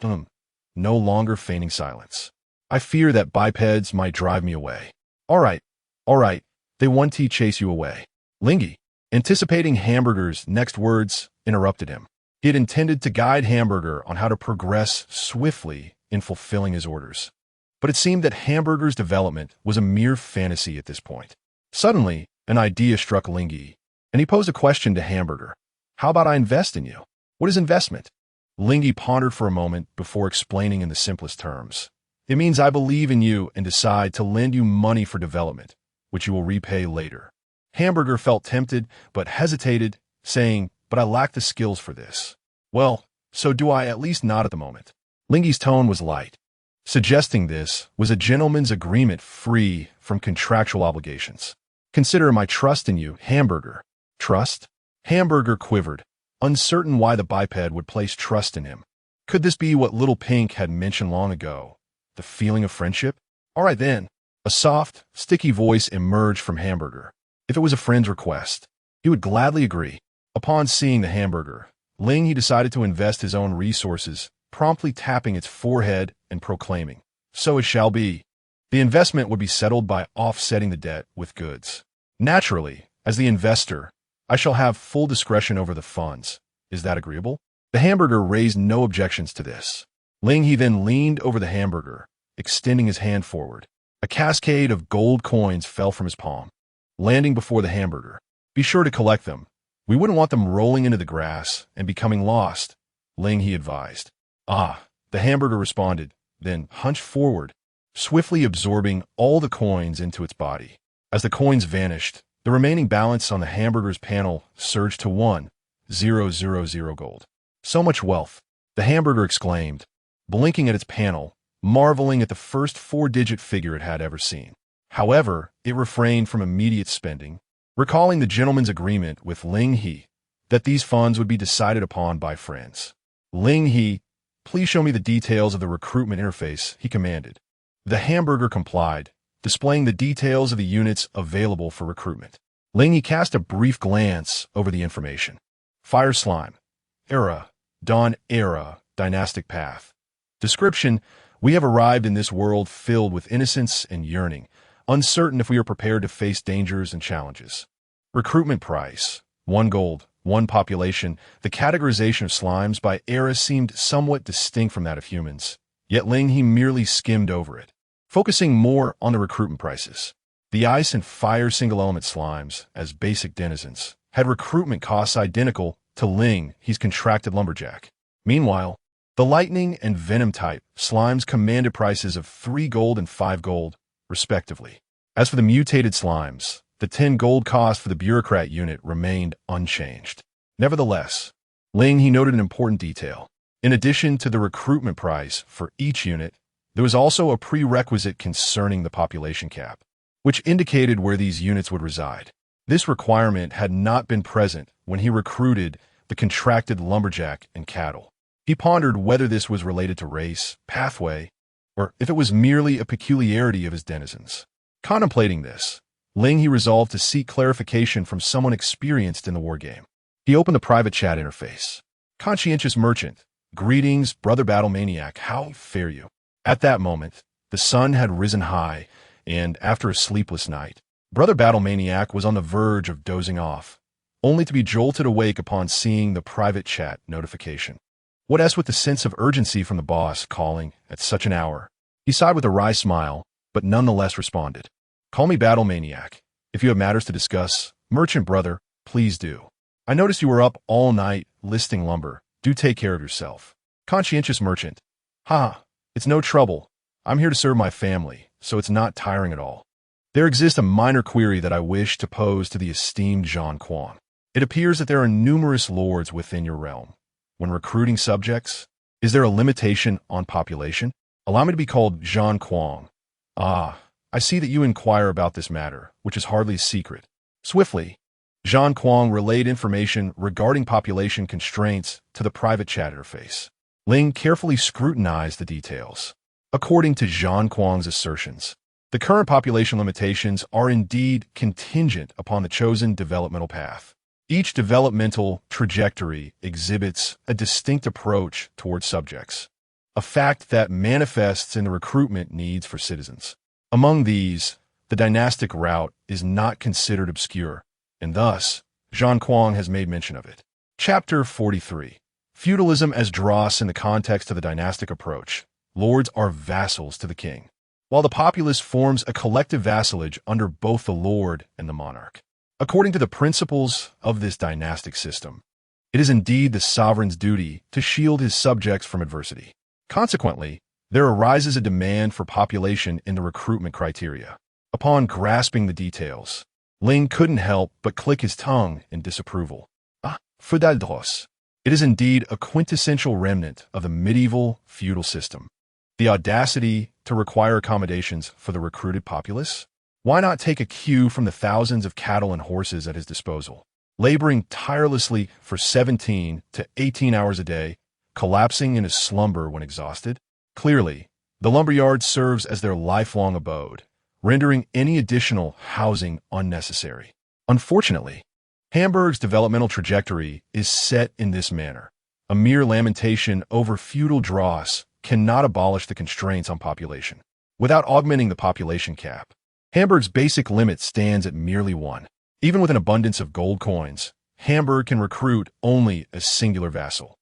no longer feigning silence. I fear that bipeds might drive me away. All right, they want to chase you away. Ling He, anticipating Hamburger's next words, interrupted him. He had intended to guide Hamburger on how to progress swiftly in fulfilling his orders. But it seemed that Hamburger's development was a mere fantasy at this point. Suddenly, an idea struck Ling He, and he posed a question to Hamburger. How about I invest in you? What is investment? Ling He pondered for a moment before explaining in the simplest terms. It means I believe in you and decide to lend you money for development, which you will repay later. Hamburger felt tempted, but hesitated, saying, but I lack the skills for this. Well, so do I, at least not at the moment. Ling He's tone was light. Suggesting this was a gentleman's agreement free from contractual obligations. Consider my trust in you, Hamburger. Trust? Hamburger quivered, uncertain why the biped would place trust in him. Could this be what Little Pink had mentioned long ago? The feeling of friendship? All right then. A soft, sticky voice emerged from Hamburger. If it was a friend's request, he would gladly agree. Upon seeing the Hamburger, Ling He decided to invest his own resources, promptly tapping its forehead and proclaiming, so it shall be. The investment would be settled by offsetting the debt with goods. Naturally, as the investor, I shall have full discretion over the funds. Is that agreeable? The Hamburger raised no objections to this. Ling He then leaned over the Hamburger, extending his hand forward. A cascade of gold coins fell from his palm, landing before the Hamburger. Be sure to collect them. We wouldn't want them rolling into the grass and becoming lost, Ling He advised. Ah, the Hamburger responded, then hunched forward, swiftly absorbing all the coins into its body. As the coins vanished, the remaining balance on the Hamburger's panel surged to 1,000 gold. So much wealth, the Hamburger exclaimed, blinking at its panel, marveling at the first 4-digit figure it had ever seen. However, it refrained from immediate spending, recalling the gentleman's agreement with Ling He that these funds would be decided upon by friends. Ling He, please show me the details of the recruitment interface, he commanded. The Hamburger complied, displaying the details of the units available for recruitment. Ling He cast a brief glance over the information. Fire Slime. Era. Dawn Era. Dynastic Path. Description: we have arrived in this world filled with innocence and yearning, uncertain if we are prepared to face dangers and challenges. Recruitment price: 1 gold, 1 population. The categorization of slimes by era seemed somewhat distinct from that of humans, yet Ling He merely skimmed over it, focusing more on the recruitment prices. The ice and fire single-element slimes, as basic denizens, had recruitment costs identical to Ling He's contracted lumberjack. Meanwhile, the lightning and venom type slimes commanded prices of 3 gold and 5 gold, respectively. As for the mutated slimes, the 10 gold cost for the bureaucrat unit remained unchanged. Nevertheless, Ling He noted an important detail. In addition to the recruitment price for each unit, there was also a prerequisite concerning the population cap, which indicated where these units would reside. This requirement had not been present when he recruited the contracted lumberjack and cattle. He pondered whether this was related to race, pathway, or if it was merely a peculiarity of his denizens. Contemplating this, Ling He resolved to seek clarification from someone experienced in the war game. He opened the private chat interface. Conscientious merchant, greetings, brother battle maniac, how fare you? At that moment, the sun had risen high, and after a sleepless night, brother battle maniac was on the verge of dozing off, only to be jolted awake upon seeing the private chat notification. What else with the sense of urgency from the boss calling at such an hour? He sighed with a wry smile, but nonetheless responded. Call me battle maniac. If you have matters to discuss, merchant brother, please do. I noticed you were up all night listing lumber. Do take care of yourself. Conscientious merchant. It's no trouble. I'm here to serve my family, so it's not tiring at all. There exists a minor query that I wish to pose to the esteemed Zhang Quan. It appears that there are numerous lords within your realm. When recruiting subjects, is there a limitation on population? Allow me to be called Zhang Quan. I see that you inquire about this matter, which is hardly a secret. Swiftly, Zhang Quan relayed information regarding population constraints to the private chat interface. Ling carefully scrutinized the details. According to Zhang Quan's assertions, the current population limitations are indeed contingent upon the chosen developmental path. Each developmental trajectory exhibits a distinct approach towards subjects, a fact that manifests in the recruitment needs for citizens. Among these, the dynastic route is not considered obscure, and thus, Zhang Quan has made mention of it. Chapter 43. Feudalism as dross in the context of the dynastic approach. Lords are vassals to the king, while the populace forms a collective vassalage under both the lord and the monarch. According to the principles of this dynastic system, it is indeed the sovereign's duty to shield his subjects from adversity. Consequently, there arises a demand for population in the recruitment criteria. Upon grasping the details, Ling couldn't help but click his tongue in disapproval. Feudaldros. It is indeed a quintessential remnant of the medieval feudal system. The audacity to require accommodations for the recruited populace? Why not take a cue from the thousands of cattle and horses at his disposal, laboring tirelessly for 17 to 18 hours a day, collapsing in his slumber when exhausted? Clearly, the lumberyard serves as their lifelong abode, rendering any additional housing unnecessary. Unfortunately, Hamburg's developmental trajectory is set in this manner. A mere lamentation over feudal dross cannot abolish the constraints on population. Without augmenting the population cap, Hamburg's basic limit stands at merely 1. Even with an abundance of gold coins, Hamburg can recruit only a singular vassal.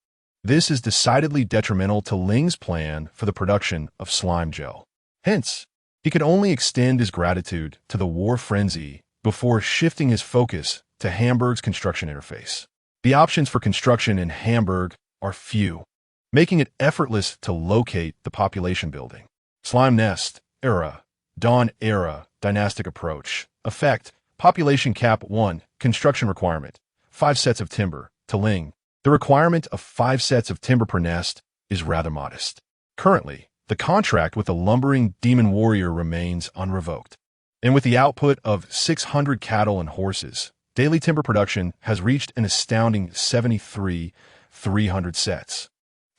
This is decidedly detrimental to Ling's plan for the production of slime gel. Hence, he could only extend his gratitude to the war frenzy before shifting his focus to Hamburg's construction interface. The options for construction in Hamburg are few, making it effortless to locate the population building. Slime nest, era, dawn era, dynastic approach, effect, population cap 1, construction requirement, 5 sets of timber. To Ling, the requirement of 5 sets of timber per nest is rather modest. Currently, the contract with the lumbering demon warrior remains unrevoked. And with the output of 600 cattle and horses, daily timber production has reached an astounding 73,300 sets.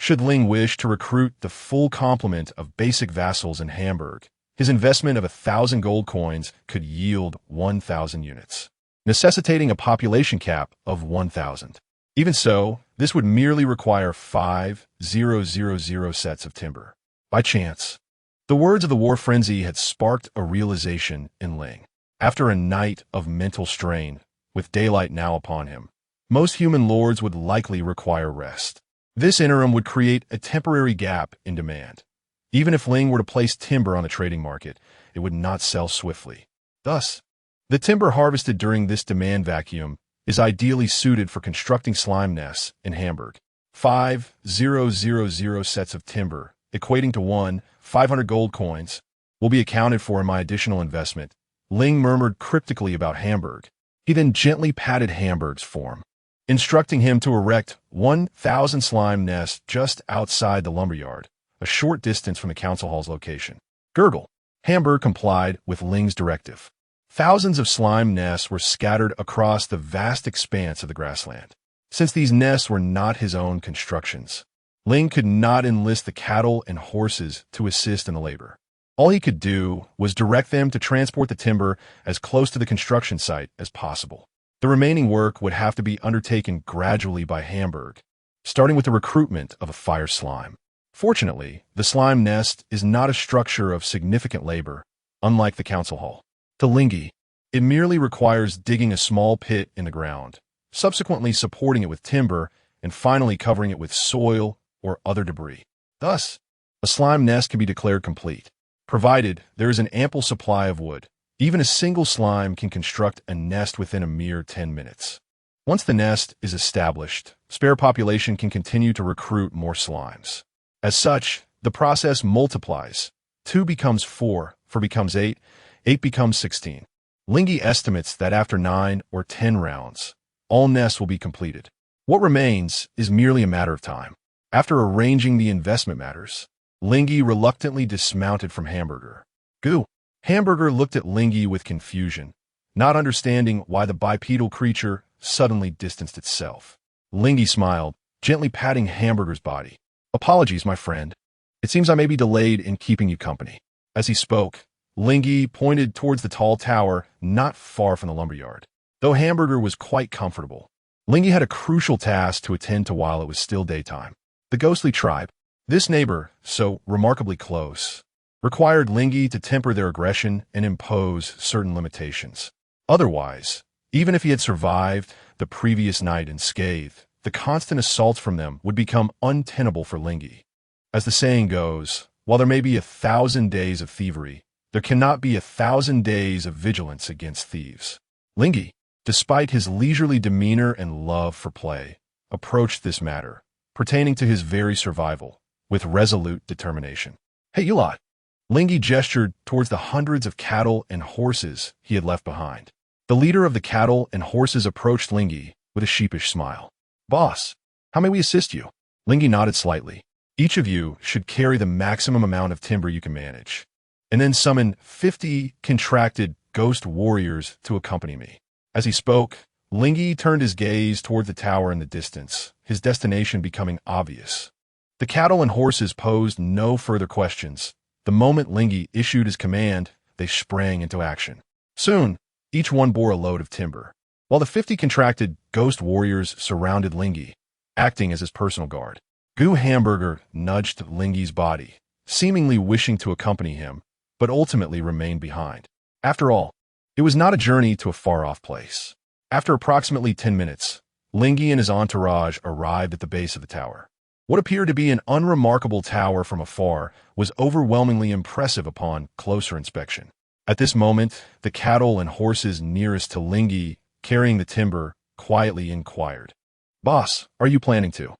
Should Ling wish to recruit the full complement of basic vassals in Hamburg, his investment of 1,000 gold coins could yield 1,000 units, necessitating a population cap of 1,000. Even so, this would merely require 5,000 sets of timber. By chance, the words of the war frenzy had sparked a realization in Ling. After a night of mental strain, with daylight now upon him, most human lords would likely require rest. This interim would create a temporary gap in demand. Even if Ling were to place timber on the trading market, it would not sell swiftly. Thus, the timber harvested during this demand vacuum is ideally suited for constructing slime nests in Hamburg. 5,000 sets of timber, equating to 500 gold coins, will be accounted for in my additional investment. Ling murmured cryptically about Hamburg. He then gently patted Hamburg's form, instructing him to erect 1,000 slime nests just outside the lumberyard, a short distance from the council hall's location. Gurgle. Hamburg complied with Ling's directive. Thousands of slime nests were scattered across the vast expanse of the grassland. Since these nests were not his own constructions, Ling could not enlist the cattle and horses to assist in the labor. All he could do was direct them to transport the timber as close to the construction site as possible. The remaining work would have to be undertaken gradually by Hamburg, starting with the recruitment of a fire slime. Fortunately, the slime nest is not a structure of significant labor, unlike the council hall. To Ling He, it merely requires digging a small pit in the ground, subsequently supporting it with timber, and finally covering it with soil or other debris. Thus, a slime nest can be declared complete, provided there is an ample supply of wood. Even a single slime can construct a nest within a mere 10 minutes. Once the nest is established, spare population can continue to recruit more slimes. As such, the process multiplies. 2 becomes 4, 4 becomes 8, 8 becomes 16. Ling He estimates that after 9 or 10 rounds, all nests will be completed. What remains is merely a matter of time. After arranging the investment matters, Ling He reluctantly dismounted from Hamburger. Goo! Hamburger looked at Ling He with confusion, not understanding why the bipedal creature suddenly distanced itself. Ling He smiled, gently patting Hamburger's body. Apologies, my friend. It seems I may be delayed in keeping you company. As he spoke, Ling He pointed towards the tall tower not far from the lumberyard. Though Hamburger was quite comfortable, Ling He had a crucial task to attend to while it was still daytime. The ghostly tribe, this neighbor, so remarkably close, required Ling He to temper their aggression and impose certain limitations. Otherwise, even if he had survived the previous night unscathed, the constant assaults from them would become untenable for Ling He. As the saying goes, while there may be 1,000 days of thievery, there cannot be 1,000 days of vigilance against thieves. Ling He, despite his leisurely demeanor and love for play, approached this matter, pertaining to his very survival, with resolute determination. Hey, you lot! Ling He gestured towards the hundreds of cattle and horses he had left behind. The leader of the cattle and horses approached Ling He with a sheepish smile. Boss, how may we assist you? Ling He nodded slightly. Each of you should carry the maximum amount of timber you can manage, and then summon 50 contracted ghost warriors to accompany me. As he spoke, Ling He turned his gaze toward the tower in the distance, his destination becoming obvious. The cattle and horses posed no further questions. The moment Ling He issued his command, they sprang into action. Soon, each one bore a load of timber, while the 50 contracted ghost warriors surrounded Ling He, acting as his personal guard. Goo Hamburger nudged Ling He's body, seemingly wishing to accompany him, but ultimately remained behind. After all, it was not a journey to a far-off place. After approximately 10 minutes, Ling He and his entourage arrived at the base of the tower. What appeared to be an unremarkable tower from afar was overwhelmingly impressive upon closer inspection. At this moment, the cattle and horses nearest to Ling He, carrying the timber, quietly inquired, "Boss, are you planning to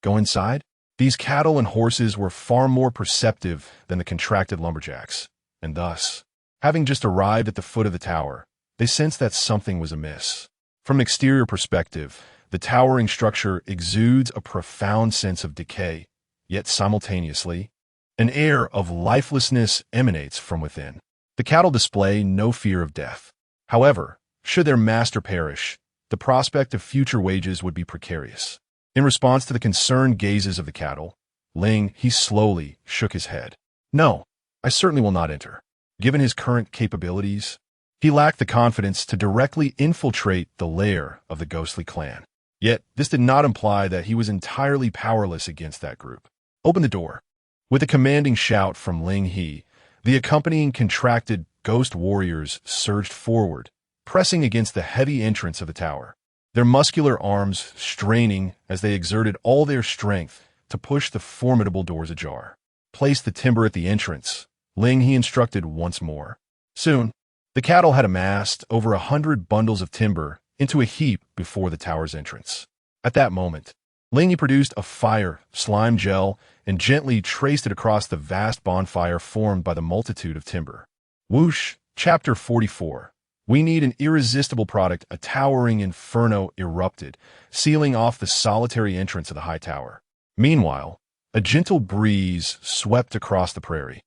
go inside?" These cattle and horses were far more perceptive than the contracted lumberjacks, and thus, having just arrived at the foot of the tower, they sensed that something was amiss. From an exterior perspective, the towering structure exudes a profound sense of decay, yet simultaneously, an air of lifelessness emanates from within. The cattle display no fear of death. However, should their master perish, the prospect of future wages would be precarious. In response to the concerned gazes of the cattle, Ling He slowly shook his head. No, I certainly will not enter. Given his current capabilities, he lacked the confidence to directly infiltrate the lair of the ghostly clan. Yet, this did not imply that he was entirely powerless against that group. Open the door. With a commanding shout from Ling He, the accompanying contracted ghost warriors surged forward, pressing against the heavy entrance of the tower, their muscular arms straining as they exerted all their strength to push the formidable doors ajar. Place the timber at the entrance, Ling He instructed once more. Soon, the cattle had amassed over 100 bundles of timber into a heap before the tower's entrance. At that moment, Ling He produced a fire, slime gel, and gently traced it across the vast bonfire formed by the multitude of timber. Whoosh! Chapter 44. We need an irresistible product. A towering inferno erupted, sealing off the solitary entrance of the high tower. Meanwhile, a gentle breeze swept across the prairie,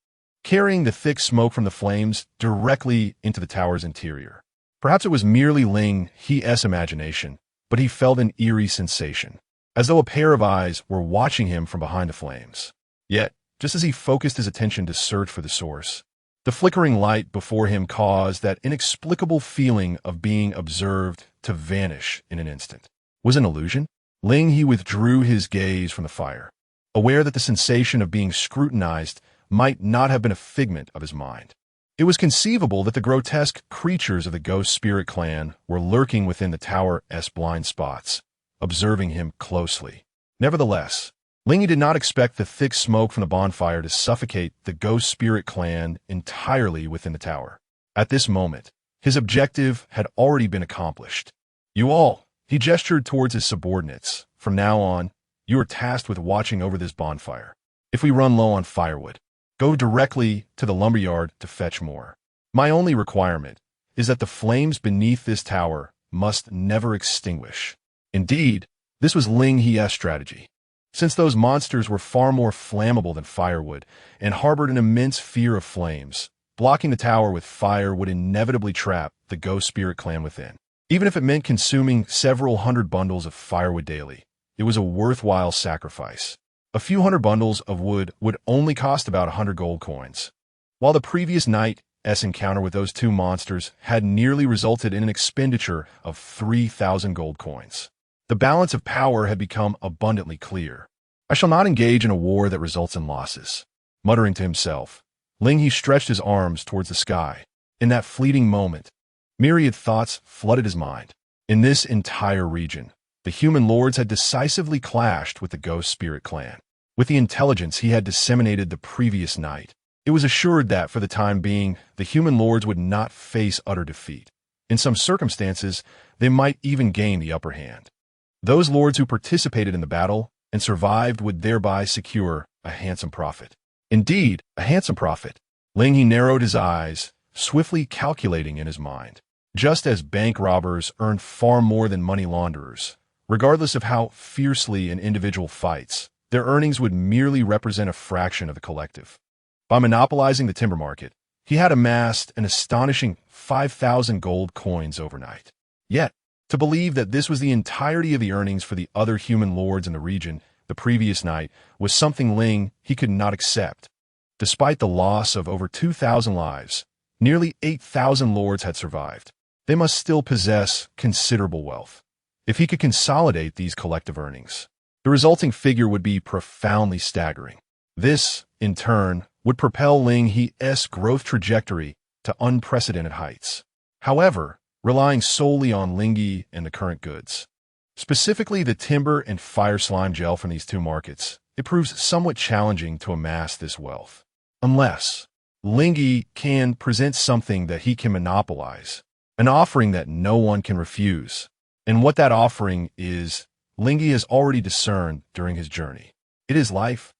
carrying the thick smoke from the flames directly into the tower's interior. Perhaps it was merely Ling He's imagination, but he felt an eerie sensation, as though a pair of eyes were watching him from behind the flames. Yet, just as he focused his attention to search for the source, the flickering light before him caused that inexplicable feeling of being observed to vanish in an instant. Was it an illusion? Ling He withdrew his gaze from the fire, aware that the sensation of being scrutinized might not have been a figment of his mind. It was conceivable that the grotesque creatures of the ghost spirit clan were lurking within the tower's blind spots, observing him closely. Nevertheless, Ling He did not expect the thick smoke from the bonfire to suffocate the ghost spirit clan entirely within the tower. At this moment, his objective had already been accomplished. You all, he gestured towards his subordinates. From now on, you are tasked with watching over this bonfire. If we run low on firewood, go directly to the lumberyard to fetch more. My only requirement is that the flames beneath this tower must never extinguish. Indeed, this was Ling He's strategy. Since those monsters were far more flammable than firewood and harbored an immense fear of flames, blocking the tower with fire would inevitably trap the ghost spirit clan within. Even if it meant consuming several hundred bundles of firewood daily, it was a worthwhile sacrifice. A few hundred bundles of wood would only cost about 100 gold coins. While the previous night's encounter with those two monsters had nearly resulted in an expenditure of 3,000 gold coins, the balance of power had become abundantly clear. I shall not engage in a war that results in losses. Muttering to himself, Ling He stretched his arms towards the sky. In that fleeting moment, myriad thoughts flooded his mind. In this entire region, the human lords had decisively clashed with the ghost spirit clan. With the intelligence he had disseminated the previous night, it was assured that, for the time being, the human lords would not face utter defeat. In some circumstances, they might even gain the upper hand. Those lords who participated in the battle and survived would thereby secure a handsome profit. Indeed, a handsome profit. Ling He narrowed his eyes, swiftly calculating in his mind. Just as bank robbers earn far more than money launderers, regardless of how fiercely an individual fights, their earnings would merely represent a fraction of the collective. By monopolizing the timber market, he had amassed an astonishing 5,000 gold coins overnight. Yet, to believe that this was the entirety of the earnings for the other human lords in the region the previous night was something Ling He could not accept. Despite the loss of over 2,000 lives, nearly 8,000 lords had survived. They must still possess considerable wealth. If he could consolidate these collective earnings, the resulting figure would be profoundly staggering. This, in turn, would propel Ling He's growth trajectory to unprecedented heights. However, relying solely on Ling He and the current goods, specifically the timber and fire slime gel from these two markets, it proves somewhat challenging to amass this wealth. Unless Ling He can present something that he can monopolize, an offering that no one can refuse. And what that offering is, Ling He has already discerned during his journey. It is life.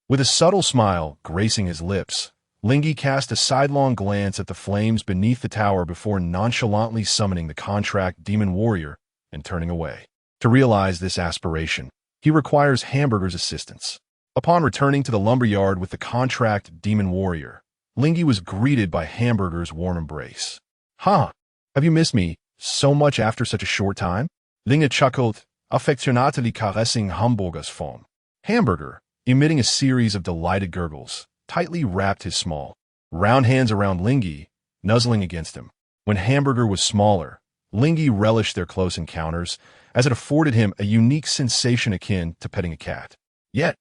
With a subtle smile gracing his lips, Ling He cast a sidelong glance at the flames beneath the tower before nonchalantly summoning the contract demon warrior and turning away. To realize this aspiration, he requires Hamburger's assistance. Upon returning to the lumberyard with the contract demon warrior, Ling He was greeted by Hamburger's warm embrace. "Huh, have you missed me so much after such a short time?" Ling He chuckled, affectionately caressing Hamburger's form. Hamburger, emitting a series of delighted gurgles, tightly wrapped his small, round hands around Ling He, nuzzling against him. When Hamburger was smaller, Ling He relished their close encounters, as it afforded him a unique sensation akin to petting a cat. Yet,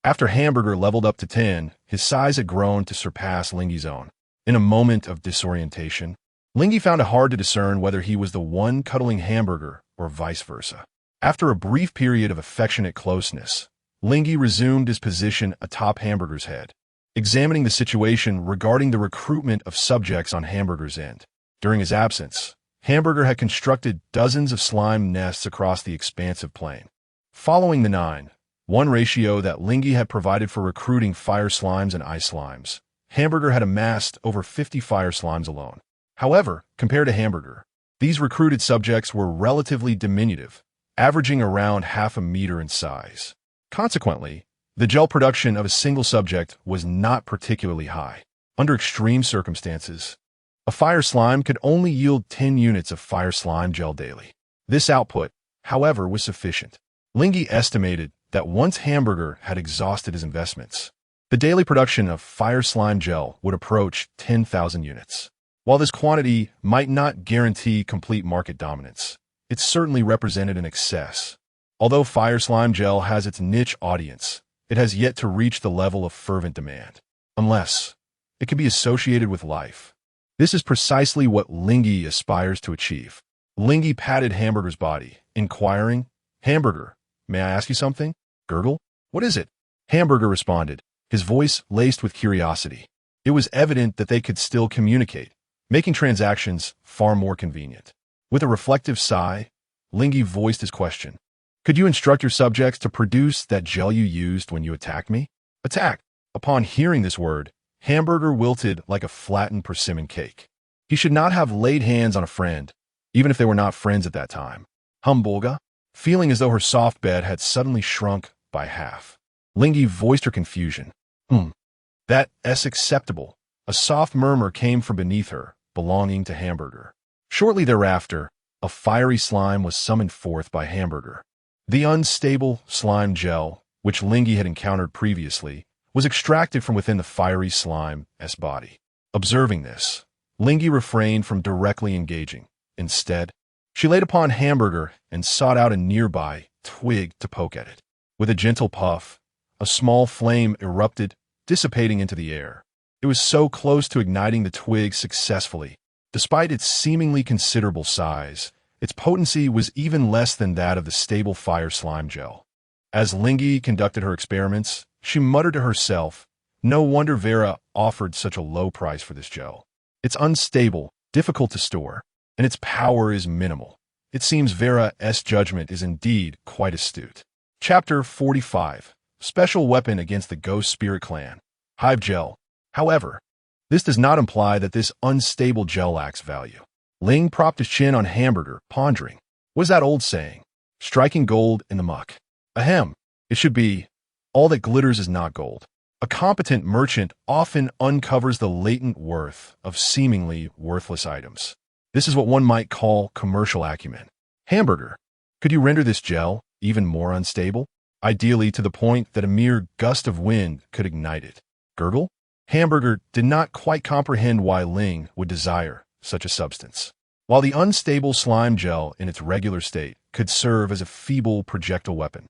after Hamburger leveled up to 10, his size had grown to surpass Ling He's own. In a moment of disorientation, Ling He found it hard to discern whether he was the one cuddling Hamburger or vice versa. After a brief period of affectionate closeness, Ling He resumed his position atop Hamburger's head, examining the situation regarding the recruitment of subjects on Hamburger's end. During his absence, Hamburger had constructed dozens of slime nests across the expansive plain. Following the 9:1 ratio that Ling He had provided for recruiting fire slimes and ice slimes, Hamburger had amassed over 50 fire slimes alone. However, compared to Hamburger, these recruited subjects were relatively diminutive, averaging around half a meter in size. Consequently, the gel production of a single subject was not particularly high. Under extreme circumstances, a fire slime could only yield 10 units of fire slime gel daily. This output, however, was sufficient. Ling He estimated that once Hamburger had exhausted his investments, the daily production of fire slime gel would approach 10,000 units. While this quantity might not guarantee complete market dominance, it certainly represented an excess. Although fire slime gel has its niche audience, it has yet to reach the level of fervent demand, unless it can be associated with life. This is precisely what Ling He aspires to achieve. Ling He patted Hamburger's body, inquiring, "Hamburger, may I ask you something?" "Gurgle? What is it?" Hamburger responded, his voice laced with curiosity. It was evident that they could still communicate, making transactions far more convenient. With a reflective sigh, Ling He voiced his question. "Could you instruct your subjects to produce that gel you used when you attacked me?" Attack. Upon hearing this word, Hamburger wilted like a flattened persimmon cake. He should not have laid hands on a friend, even if they were not friends at that time. Hamburger, feeling as though her soft bed had suddenly shrunk by half. Ling He voiced her confusion. That's acceptable." A soft murmur came from beneath her, belonging to Hamburger. Shortly thereafter, a fiery slime was summoned forth by Hamburger. The unstable slime gel, which Ling He had encountered previously, was extracted from within the fiery slime's body. Observing this, Ling He refrained from directly engaging. Instead, she laid upon Hamburger and sought out a nearby twig to poke at it. With a gentle puff, a small flame erupted, dissipating into the air. It was so close to igniting the twig successfully. Despite its seemingly considerable size, its potency was even less than that of the stable fire slime gel. As Ling He conducted her experiments, she muttered to herself, "No wonder Vera offered such a low price for this gel. It's unstable, difficult to store, and its power is minimal. It seems Vera's judgment is indeed quite astute." Chapter 45. Special Weapon Against the Ghost Spirit Clan. Hive Gel. However, this does not imply that this unstable gel lacks value. Ling propped his chin on Hamburger, pondering. What is that old saying? Striking gold in the muck. Ahem. It should be, all that glitters is not gold. A competent merchant often uncovers the latent worth of seemingly worthless items. This is what one might call commercial acumen. Hamburger, could you render this gel even more unstable? Ideally to the point that a mere gust of wind could ignite it. Gurgle? Hamburger did not quite comprehend why Ling would desire such a substance. While the unstable slime gel in its regular state could serve as a feeble projectile weapon,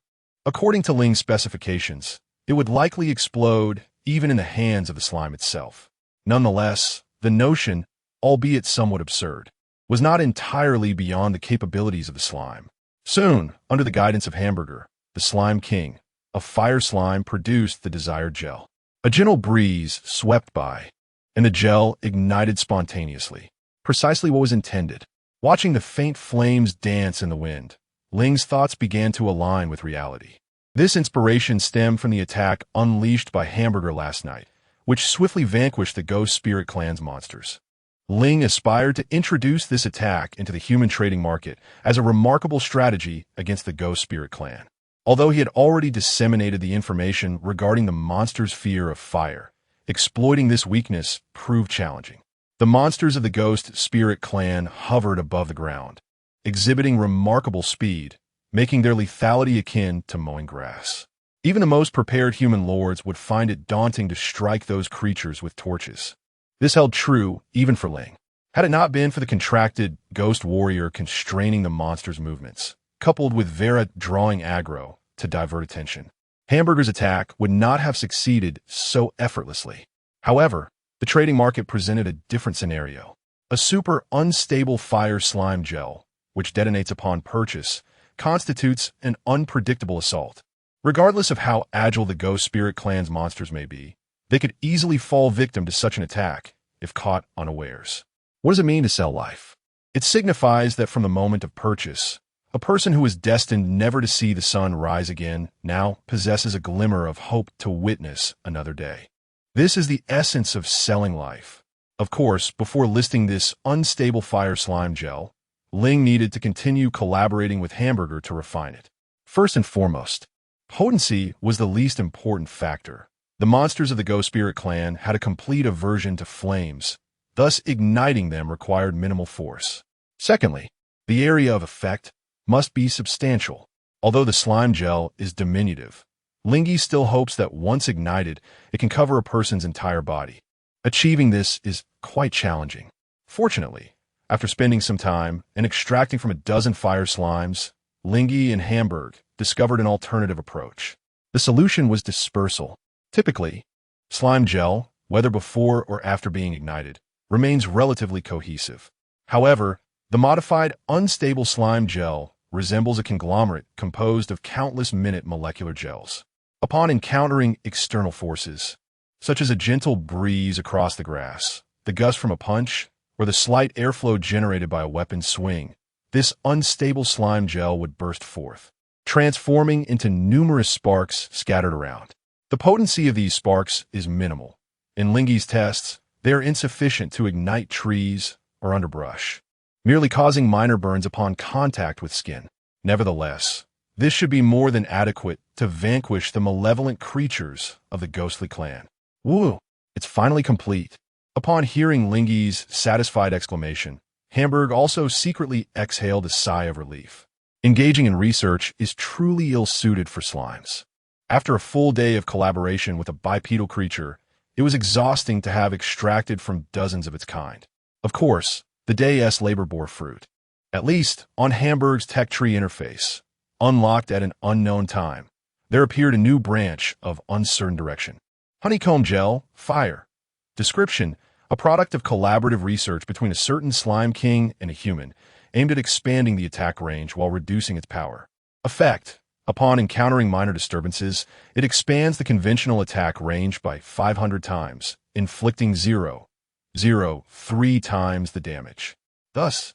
according to Ling's specifications, it would likely explode even in the hands of the slime itself. Nonetheless, the notion, albeit somewhat absurd, was not entirely beyond the capabilities of the slime. Soon, under the guidance of Hamburger, the Slime King, a fire slime produced the desired gel. A gentle breeze swept by, and the gel ignited spontaneously. Precisely what was intended. Watching the faint flames dance in the wind, Ling's thoughts began to align with reality. This inspiration stemmed from the attack unleashed by Hamburger last night, which swiftly vanquished the Ghost Spirit Clan's monsters. Ling aspired to introduce this attack into the human trading market as a remarkable strategy against the Ghost Spirit Clan. Although he had already disseminated the information regarding the monster's fear of fire, exploiting this weakness proved challenging. The monsters of the Ghost Spirit Clan hovered above the ground, exhibiting remarkable speed, making their lethality akin to mowing grass. Even the most prepared human lords would find it daunting to strike those creatures with torches. This held true even for Ling. Had it not been for the contracted ghost warrior constraining the monster's movements, coupled with Vera drawing aggro to divert attention, Hamburger's attack would not have succeeded so effortlessly. However, the trading market presented a different scenario. A super unstable fire slime gel, which detonates upon purchase, constitutes an unpredictable assault. Regardless of how agile the Ghost Spirit Clan's monsters may be, they could easily fall victim to such an attack if caught unawares. What does it mean to sell life? It signifies that from the moment of purchase, a person who is destined never to see the sun rise again now possesses a glimmer of hope to witness another day. This is the essence of selling life. Of course, before listing this unstable fire slime gel, Ling needed to continue collaborating with Hamburger to refine it. First and foremost, potency was the least important factor. The monsters of the Ghost Spirit Clan had a complete aversion to flames, thus igniting them required minimal force. Secondly, the area of effect must be substantial. Although the slime gel is diminutive, Ling He still hopes that once ignited, it can cover a person's entire body. Achieving this is quite challenging. Fortunately, after spending some time and extracting from a dozen fire slimes, Ling He and Hamburg discovered an alternative approach. The solution was dispersal. Typically, slime gel, whether before or after being ignited, remains relatively cohesive. However, the modified unstable slime gel resembles a conglomerate composed of countless minute molecular gels. Upon encountering external forces, such as a gentle breeze across the grass, the gust from a punch, or the slight airflow generated by a weapon's swing, this unstable slime gel would burst forth, transforming into numerous sparks scattered around. The potency of these sparks is minimal. In Ling He's tests, they are insufficient to ignite trees or underbrush, merely causing minor burns upon contact with skin. Nevertheless, this should be more than adequate to vanquish the malevolent creatures of the ghostly clan. Woo! It's finally complete. Upon hearing Ling He's satisfied exclamation, Hamburg also secretly exhaled a sigh of relief. Engaging in research is truly ill-suited for slimes. After a full day of collaboration with a bipedal creature, it was exhausting to have extracted from dozens of its kind. Of course, the day's labor bore fruit. At least, on Hamburg's tech tree interface, unlocked at an unknown time, there appeared a new branch of uncertain direction. Honeycomb gel, fire. Description: a product of collaborative research between a certain slime king and a human, aimed at expanding the attack range while reducing its power. Effect: upon encountering minor disturbances, it expands the conventional attack range by 500 times, inflicting 0.03 times the damage. Thus,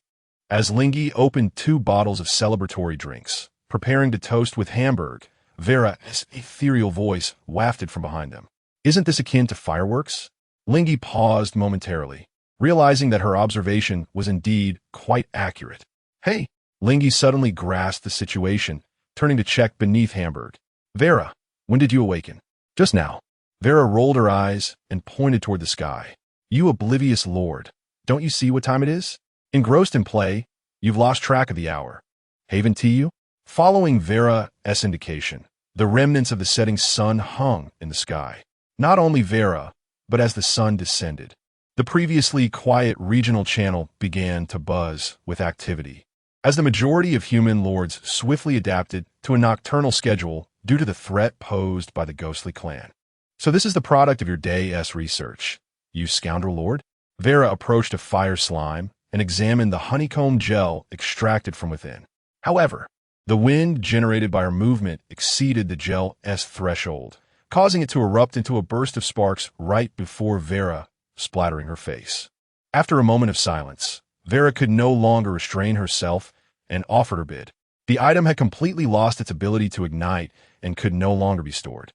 as Ling He opened 2 bottles of celebratory drinks, preparing to toast with Hamburg, Vera's ethereal voice wafted from behind them. Isn't this akin to fireworks? Ling He paused momentarily, realizing that her observation was indeed quite accurate. Hey! Ling He suddenly grasped the situation, turning to check beneath Hamburg. Vera, when did you awaken? Just now. Vera rolled her eyes and pointed toward the sky. You oblivious lord, don't you see what time it is? Engrossed in play, you've lost track of the hour. Haven to you? Following Vera's indication, the remnants of the setting sun hung in the sky. Not only Vera, but as the sun descended, the previously quiet regional channel began to buzz with activity. As the majority of human lords swiftly adapted to a nocturnal schedule due to the threat posed by the ghostly clan. So this is the product of your day's research, you scoundrel lord? Vera approached a fire slime and examined the honeycomb gel extracted from within. However, the wind generated by her movement exceeded the gel's threshold, causing it to erupt into a burst of sparks right before Vera, splattering her face. After a moment of silence, Vera could no longer restrain herself and offered her bid. The item had completely lost its ability to ignite and could no longer be stored.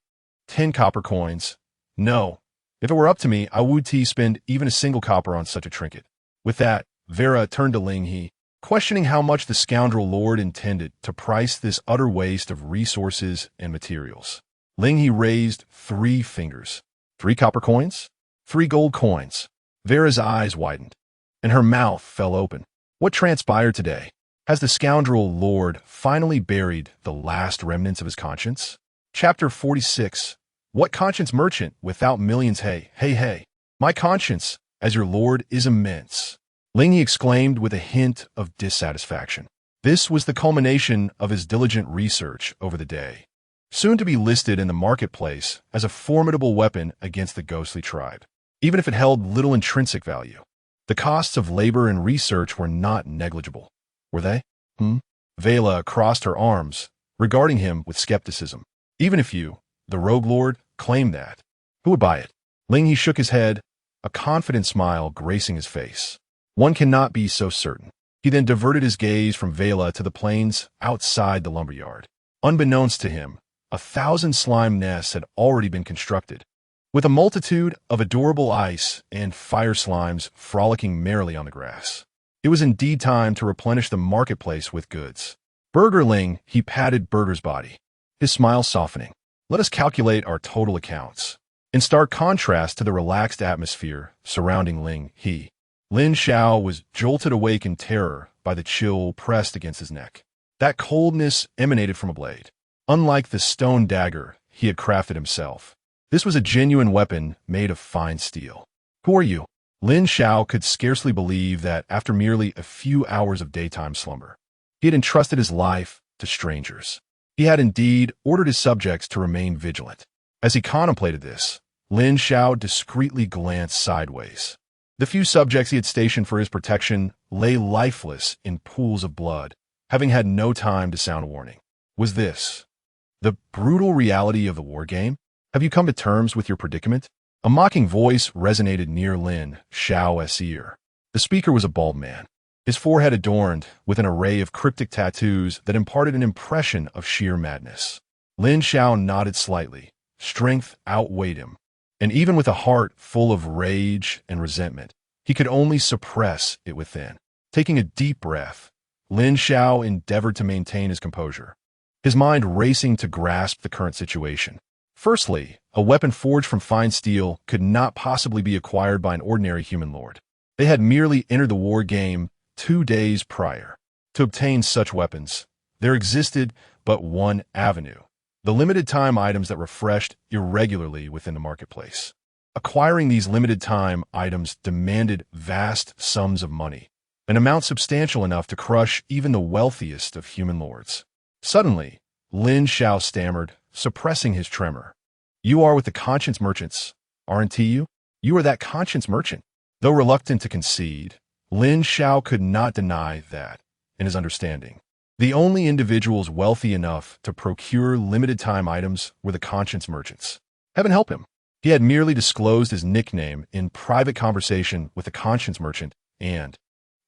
10 copper coins. No. If it were up to me, I would spend even a single copper on such a trinket. With that, Vera turned to Ling He, questioning how much the scoundrel lord intended to price this utter waste of resources and materials. Ling He raised 3 fingers. 3 copper coins? 3 gold coins. Vera's eyes widened, and her mouth fell open. What transpired today? Has the scoundrel lord finally buried the last remnants of his conscience? Chapter 46. What conscience merchant without millions? Hey. My conscience, as your lord, is immense. Ling He exclaimed with a hint of dissatisfaction. This was the culmination of his diligent research over the day, soon to be listed in the marketplace as a formidable weapon against the ghostly tribe, even if it held little intrinsic value. The costs of labor and research were not negligible, were they? Vela crossed her arms, regarding him with skepticism. Even if you, the rogue lord, claimed that, who would buy it? Ling He shook his head, a confident smile gracing his face. One cannot be so certain. He then diverted his gaze from Vela to the plains outside the lumberyard. Unbeknownst to him, 1,000 slime nests had already been constructed, with a multitude of adorable ice and fire slimes frolicking merrily on the grass. It was indeed time to replenish the marketplace with goods. Burger Ling, he patted Burger's body, his smile softening. Let us calculate our total accounts. In stark contrast to the relaxed atmosphere surrounding Ling He, Lin Xiao was jolted awake in terror by the chill pressed against his neck. That coldness emanated from a blade. Unlike the stone dagger he had crafted himself, this was a genuine weapon made of fine steel. Who are you? Lin Xiao could scarcely believe that after merely a few hours of daytime slumber, he had entrusted his life to strangers. He had indeed ordered his subjects to remain vigilant. As he contemplated this, Lin Xiao discreetly glanced sideways. The few subjects he had stationed for his protection lay lifeless in pools of blood, having had no time to sound a warning. Was this the brutal reality of the war game? Have you come to terms with your predicament? A mocking voice resonated near Lin Xiao's ear. The speaker was a bald man, his forehead adorned with an array of cryptic tattoos that imparted an impression of sheer madness. Lin Xiao nodded slightly. Strength outweighed him, and even with a heart full of rage and resentment, he could only suppress it within. Taking a deep breath, Lin Xiao endeavored to maintain his composure, his mind racing to grasp the current situation. Firstly, a weapon forged from fine steel could not possibly be acquired by an ordinary human lord. They had merely entered the war game 2 days prior. To obtain such weapons, there existed but one avenue: the limited-time items that refreshed irregularly within the marketplace. Acquiring these limited-time items demanded vast sums of money, an amount substantial enough to crush even the wealthiest of human lords. Suddenly, Lin Xiao stammered, suppressing his tremor. "You are with the conscience merchants, aren't you? You are that conscience merchant." Though reluctant to concede, Lin Xiao could not deny that, in his understanding, the only individuals wealthy enough to procure limited-time items were the conscience merchants. Heaven help him. He had merely disclosed his nickname in private conversation with the conscience merchant and,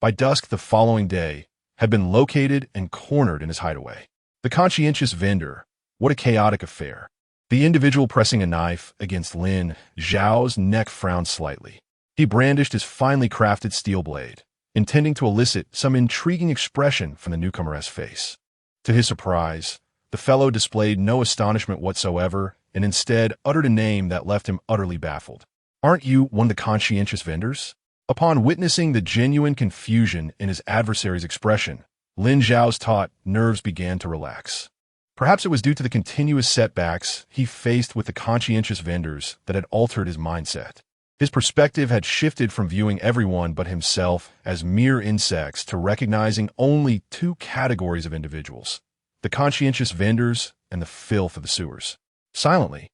by dusk the following day, had been located and cornered in his hideaway. The conscientious vendor, what a chaotic affair. The individual pressing a knife against Lin Xiao's neck frowned slightly. He brandished his finely crafted steel blade, intending to elicit some intriguing expression from the newcomer's face. To his surprise, the fellow displayed no astonishment whatsoever and instead uttered a name that left him utterly baffled. "Aren't you one of the conscientious vendors?" Upon witnessing the genuine confusion in his adversary's expression, Lin Xiao's taut nerves began to relax. Perhaps it was due to the continuous setbacks he faced with the conscientious vendors that had altered his mindset. His perspective had shifted from viewing everyone but himself as mere insects to recognizing only 2 categories of individuals: the conscientious vendors and the filth of the sewers. Silently,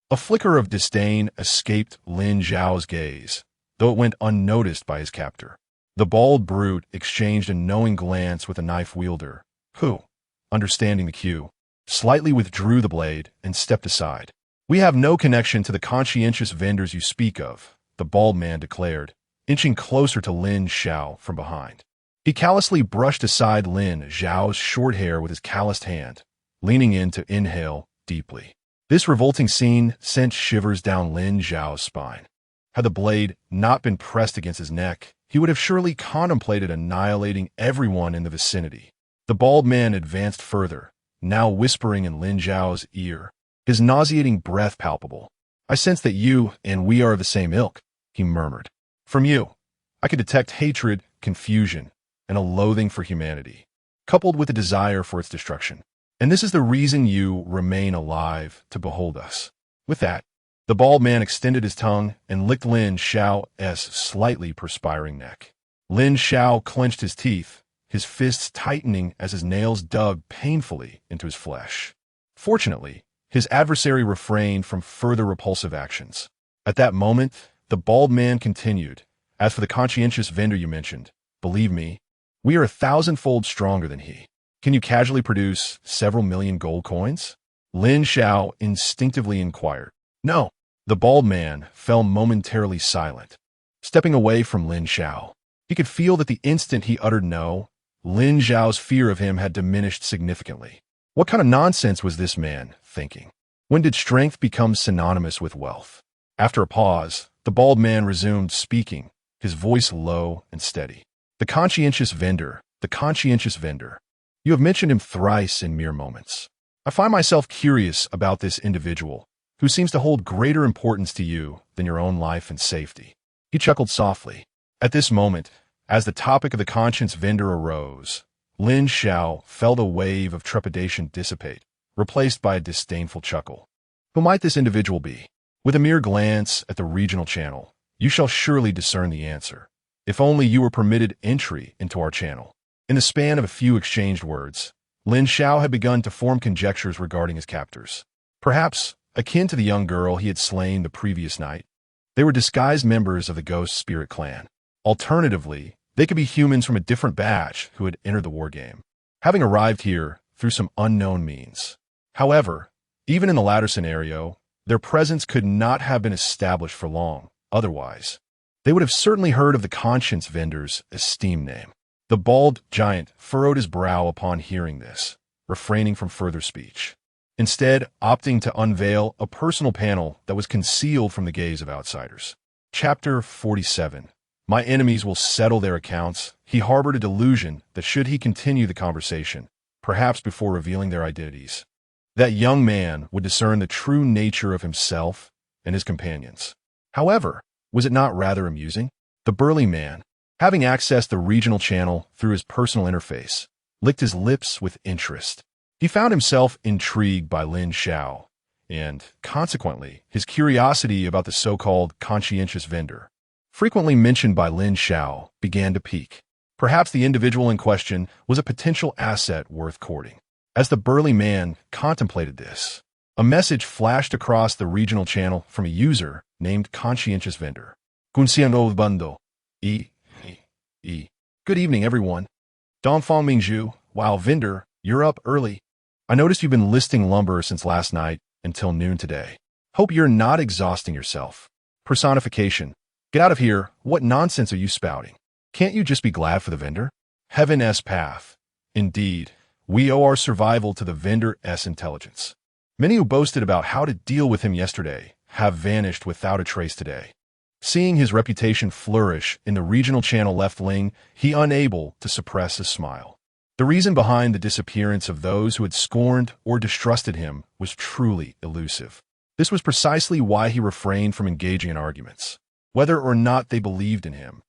a flicker of disdain escaped Lin Xiao's gaze, though it went unnoticed by his captor. The bald brute exchanged a knowing glance with a knife wielder, who, understanding the cue, slightly withdrew the blade and stepped aside. "We have no connection to the conscientious vendors you speak of," the bald man declared, inching closer to Lin Xiao from behind. He callously brushed aside Lin Xiao's short hair with his calloused hand, leaning in to inhale deeply. This revolting scene sent shivers down Lin Xiao's spine. Had the blade not been pressed against his neck, he would have surely contemplated annihilating everyone in the vicinity. The bald man advanced further, now whispering in Lin Xiao's ear, his nauseating breath palpable. "I sense that you and we are of the same ilk," he murmured. "From you, I could detect hatred, confusion, and a loathing for humanity, coupled with a desire for its destruction. And this is the reason you remain alive to behold us." With that, the bald man extended his tongue and licked Lin Xiao's slightly perspiring neck. Lin Xiao clenched his teeth, his fists tightening as his nails dug painfully into his flesh. Fortunately, his adversary refrained from further repulsive actions. At that moment, the bald man continued, "As for the conscientious vendor you mentioned, believe me, we are 1,000-fold stronger than he. Can you casually produce several million gold coins?" Lin Xiao instinctively inquired. "No." The bald man fell momentarily silent, stepping away from Lin Xiao. He could feel that the instant he uttered no, Lin Xiao's fear of him had diminished significantly. What kind of nonsense was this man thinking? When did strength become synonymous with wealth? After a pause, the bald man resumed speaking, his voice low and steady. The conscientious vendor. You have mentioned him thrice in mere moments. I find myself curious about this individual, who seems to hold greater importance to you than your own life and safety." He chuckled softly. At this moment, as the topic of the conscience vendor arose, Lin Xiao felt a wave of trepidation dissipate, replaced by a disdainful chuckle. Who might this individual be? With a mere glance at the regional channel, you shall surely discern the answer. If only you were permitted entry into our channel. In the span of a few exchanged words, Lin Xiao had begun to form conjectures regarding his captors. Perhaps akin to the young girl he had slain the previous night. They were disguised members of the Ghost Spirit clan. Alternatively, they could be humans from a different batch who had entered the war game, having arrived here through some unknown means. However, even in the latter scenario, their presence could not have been established for long. Otherwise, they would have certainly heard of the conscience vendor's esteemed name. The bald giant furrowed his brow upon hearing this, refraining from further speech, instead opting to unveil a personal panel that was concealed from the gaze of outsiders. Chapter 47. My enemies will settle their accounts. He harbored a delusion that should he continue the conversation, perhaps before revealing their identities, that young man would discern the true nature of himself and his companions. However, was it not rather amusing? The burly man, having accessed the regional channel through his personal interface, licked his lips with interest. He found himself intrigued by Lin Xiao, and, consequently, his curiosity about the so-called conscientious vendor, frequently mentioned by Lin Xiao, began to pique. Perhaps the individual in question was a potential asset worth courting. As the burly man contemplated this, a message flashed across the regional channel from a user named Conscientious Vendor. Kunxiano Bando. Good evening, everyone. Dongfang Mingzhu. Wow, Vendor, you're up early. I noticed you've been listing lumber since last night until noon today. Hope you're not exhausting yourself. Personification. Get out of here. What nonsense are you spouting? Can't you just be glad for the vendor? Heaven's path. Indeed, we owe our survival to the vendor's intelligence. Many who boasted about how to deal with him yesterday have vanished without a trace today. Seeing his reputation flourish in the regional channel left Ling He unable to suppress a smile. The reason behind the disappearance of those who had scorned or distrusted him was truly elusive. This was precisely why he refrained from engaging in arguments, whether or not they believed in him.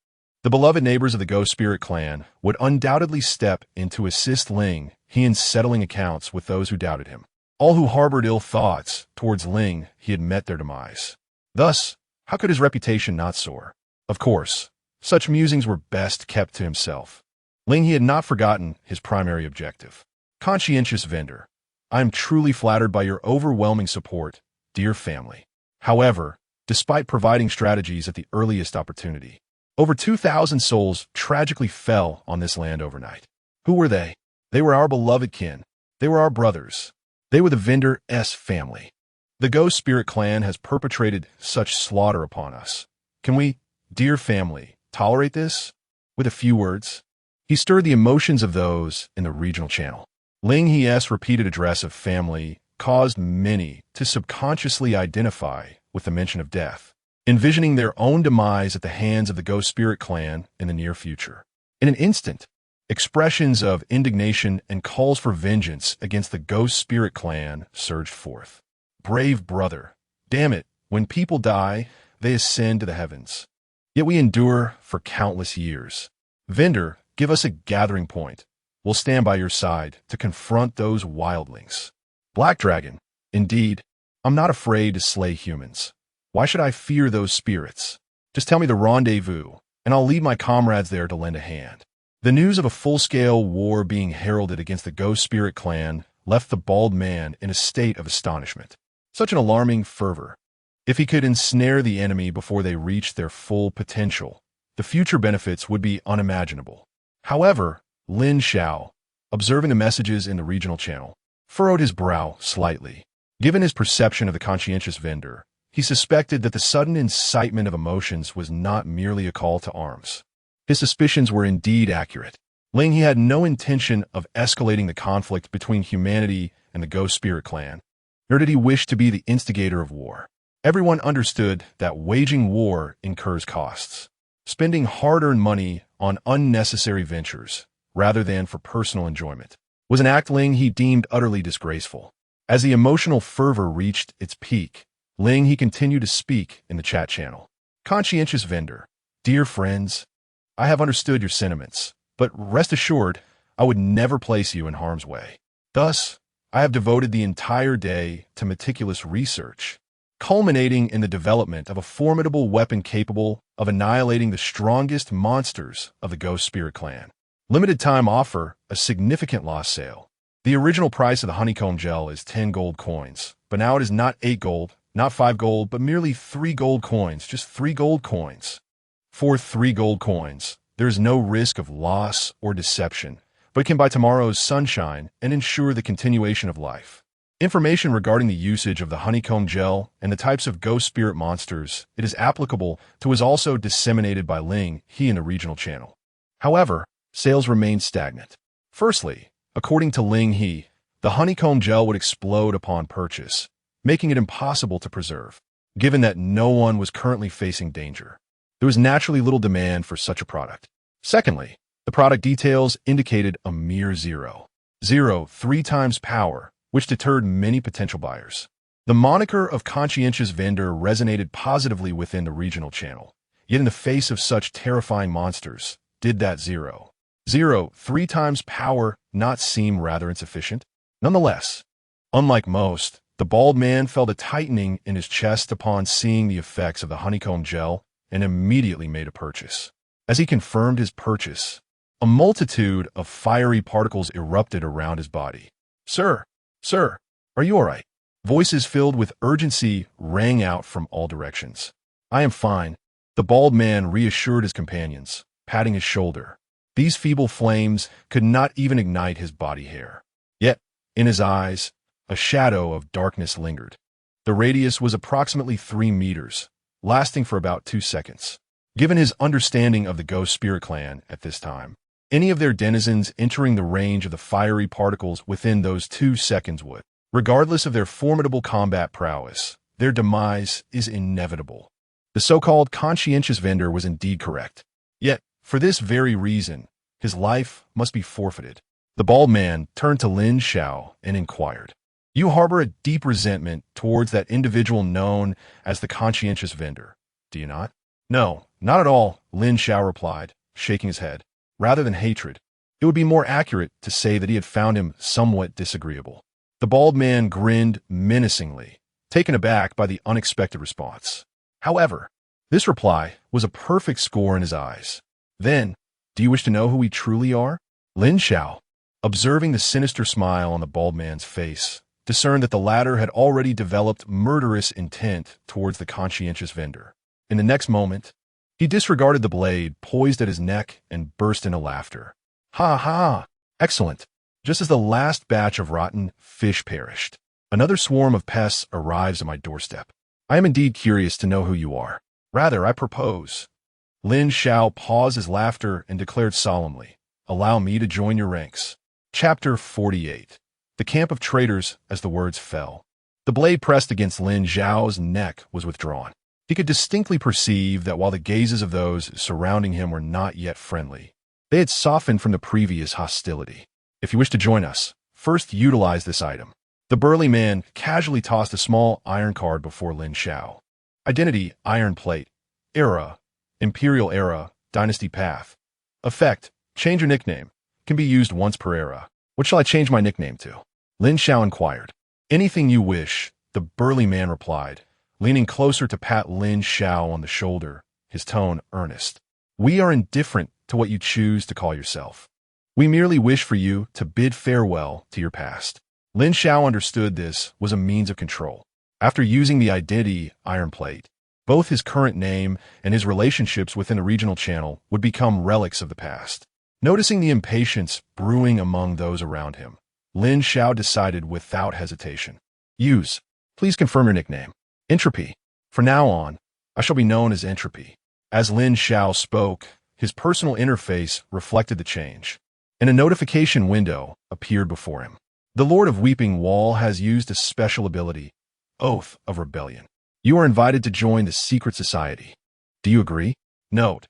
The beloved neighbors of the Ghost Spirit clan would undoubtedly step in to assist Ling He in settling accounts with those who doubted him. All who harbored ill thoughts towards Ling He had met their demise. Thus, how could his reputation not soar? Of course, such musings were best kept to himself. Ling He had not forgotten his primary objective. Conscientious Vendor, I am truly flattered by your overwhelming support, dear family. However, despite providing strategies at the earliest opportunity, over 2,000 souls tragically fell on this land overnight. Who were they? They were our beloved kin. They were our brothers. They were the vendor's family. The Ghost Spirit clan has perpetrated such slaughter upon us. Can we, dear family, tolerate this? With a few words, he stirred the emotions of those in the regional channel. Ling He's repeated address of family caused many to subconsciously identify with the mention of death, envisioning their own demise at the hands of the Ghost Spirit clan in the near future. In an instant, expressions of indignation and calls for vengeance against the Ghost Spirit clan surged forth. Brave brother, damn it, when people die, they ascend to the heavens. Yet we endure for countless years. Vendor, give us a gathering point. We'll stand by your side to confront those wildlings. Black Dragon, indeed, I'm not afraid to slay humans. Why should I fear those spirits? Just tell me the rendezvous, and I'll leave my comrades there to lend a hand. The news of a full-scale war being heralded against the Ghost Spirit clan left the bald man in a state of astonishment. Such an alarming fervor. If he could ensnare the enemy before they reached their full potential, the future benefits would be unimaginable. However, Lin Xiao, observing the messages in the regional channel, furrowed his brow slightly. Given his perception of the conscientious vendor, he suspected that the sudden incitement of emotions was not merely a call to arms. His suspicions were indeed accurate. Ling He had no intention of escalating the conflict between humanity and the Ghost Spirit clan, nor did he wish to be the instigator of war. Everyone understood that waging war incurs costs. Spending hard-earned money on unnecessary ventures, rather than for personal enjoyment, was an act Ling He deemed utterly disgraceful. As the emotional fervor reached its peak, Ling He continued to speak in the chat channel. Conscientious Vendor, dear friends, I have understood your sentiments, but rest assured, I would never place you in harm's way. Thus, I have devoted the entire day to meticulous research, culminating in the development of a formidable weapon capable of annihilating the strongest monsters of the Ghost Spirit clan. Limited time offer, a significant loss sale. The original price of the honeycomb gel is 10 gold coins, but now it is not 8 gold, not 5 gold, but merely 3 gold coins, just 3 gold coins. For 3 gold coins, there is no risk of loss or deception, but can buy tomorrow's sunshine and ensure the continuation of life. Information regarding the usage of the honeycomb gel and the types of ghost spirit monsters it is applicable to is also disseminated by Ling He in the regional channel. However, sales remain stagnant. Firstly, according to Ling He, the honeycomb gel would explode upon purchase, making it impossible to preserve. Given that no one was currently facing danger, there was naturally little demand for such a product. Secondly, the product details indicated a mere 3 times power, which deterred many potential buyers. The moniker of conscientious vendor resonated positively within the regional channel, yet in the face of such terrifying monsters, did that 3 times power not seem rather insufficient? Nonetheless, unlike most, the bald man felt a tightening in his chest upon seeing the effects of the honeycomb gel and immediately made a purchase. As he confirmed his purchase, a multitude of fiery particles erupted around his body. Sir, are you all right? Voices filled with urgency rang out from all directions. I am fine, the bald man reassured his companions, patting his shoulder. These feeble flames could not even ignite his body hair. Yet, in his eyes, a shadow of darkness lingered. The radius was approximately 3 meters, lasting for about 2 seconds. Given his understanding of the Ghost Spirit clan at this time, any of their denizens entering the range of the fiery particles within those 2 seconds would, regardless of their formidable combat prowess, their demise is inevitable. The so-called conscientious vendor was indeed correct. Yet, for this very reason, his life must be forfeited. The bald man turned to Lin Xiao and inquired, "You harbor a deep resentment towards that individual known as the conscientious vendor, do you not?" "No, not at all," Lin Xiao replied, shaking his head. Rather than hatred, it would be more accurate to say that he had found him somewhat disagreeable. The bald man grinned menacingly, taken aback by the unexpected response. However, this reply was a perfect score in his eyes. "Then, do you wish to know who we truly are?" Lin Xiao, observing the sinister smile on the bald man's face, discerned that the latter had already developed murderous intent towards the conscientious vendor. In the next moment, he disregarded the blade poised at his neck and burst into laughter. "Ha ha! Excellent! Just as the last batch of rotten fish perished, another swarm of pests arrives at my doorstep. I am indeed curious to know who you are. Rather, I propose." Lin Xiao paused his laughter and declared solemnly, "Allow me to join your ranks." Chapter 48. The Camp of Traitors as the words fell. The blade pressed against Lin Xiao's neck was withdrawn. He could distinctly perceive that while the gazes of those surrounding him were not yet friendly, they had softened from the previous hostility. "If you wish to join us, first utilize this item." The burly man casually tossed a small iron card before Lin Xiao. Identity, iron plate. Era, Imperial Era, Dynasty Path. Effect, change your nickname. Can be used once per era. "What shall I change my nickname to?" Lin Xiao inquired. "Anything you wish," the burly man replied, leaning closer to pat Lin Xiao on the shoulder, his tone earnest. "We are indifferent to what you choose to call yourself. We merely wish for you to bid farewell to your past." Lin Xiao understood this was a means of control. After using the identity iron plate, both his current name and his relationships within the regional channel would become relics of the past. Noticing the impatience brewing among those around him, Lin Xiao decided without hesitation. "Use. Please confirm your nickname." "Entropy. From now on, I shall be known as Entropy." As Lin Xiao spoke, his personal interface reflected the change, and a notification window appeared before him. "The Lord of Weeping Wall has used a special ability, Oath of Rebellion. You are invited to join the Secret Society. Do you agree?" Note: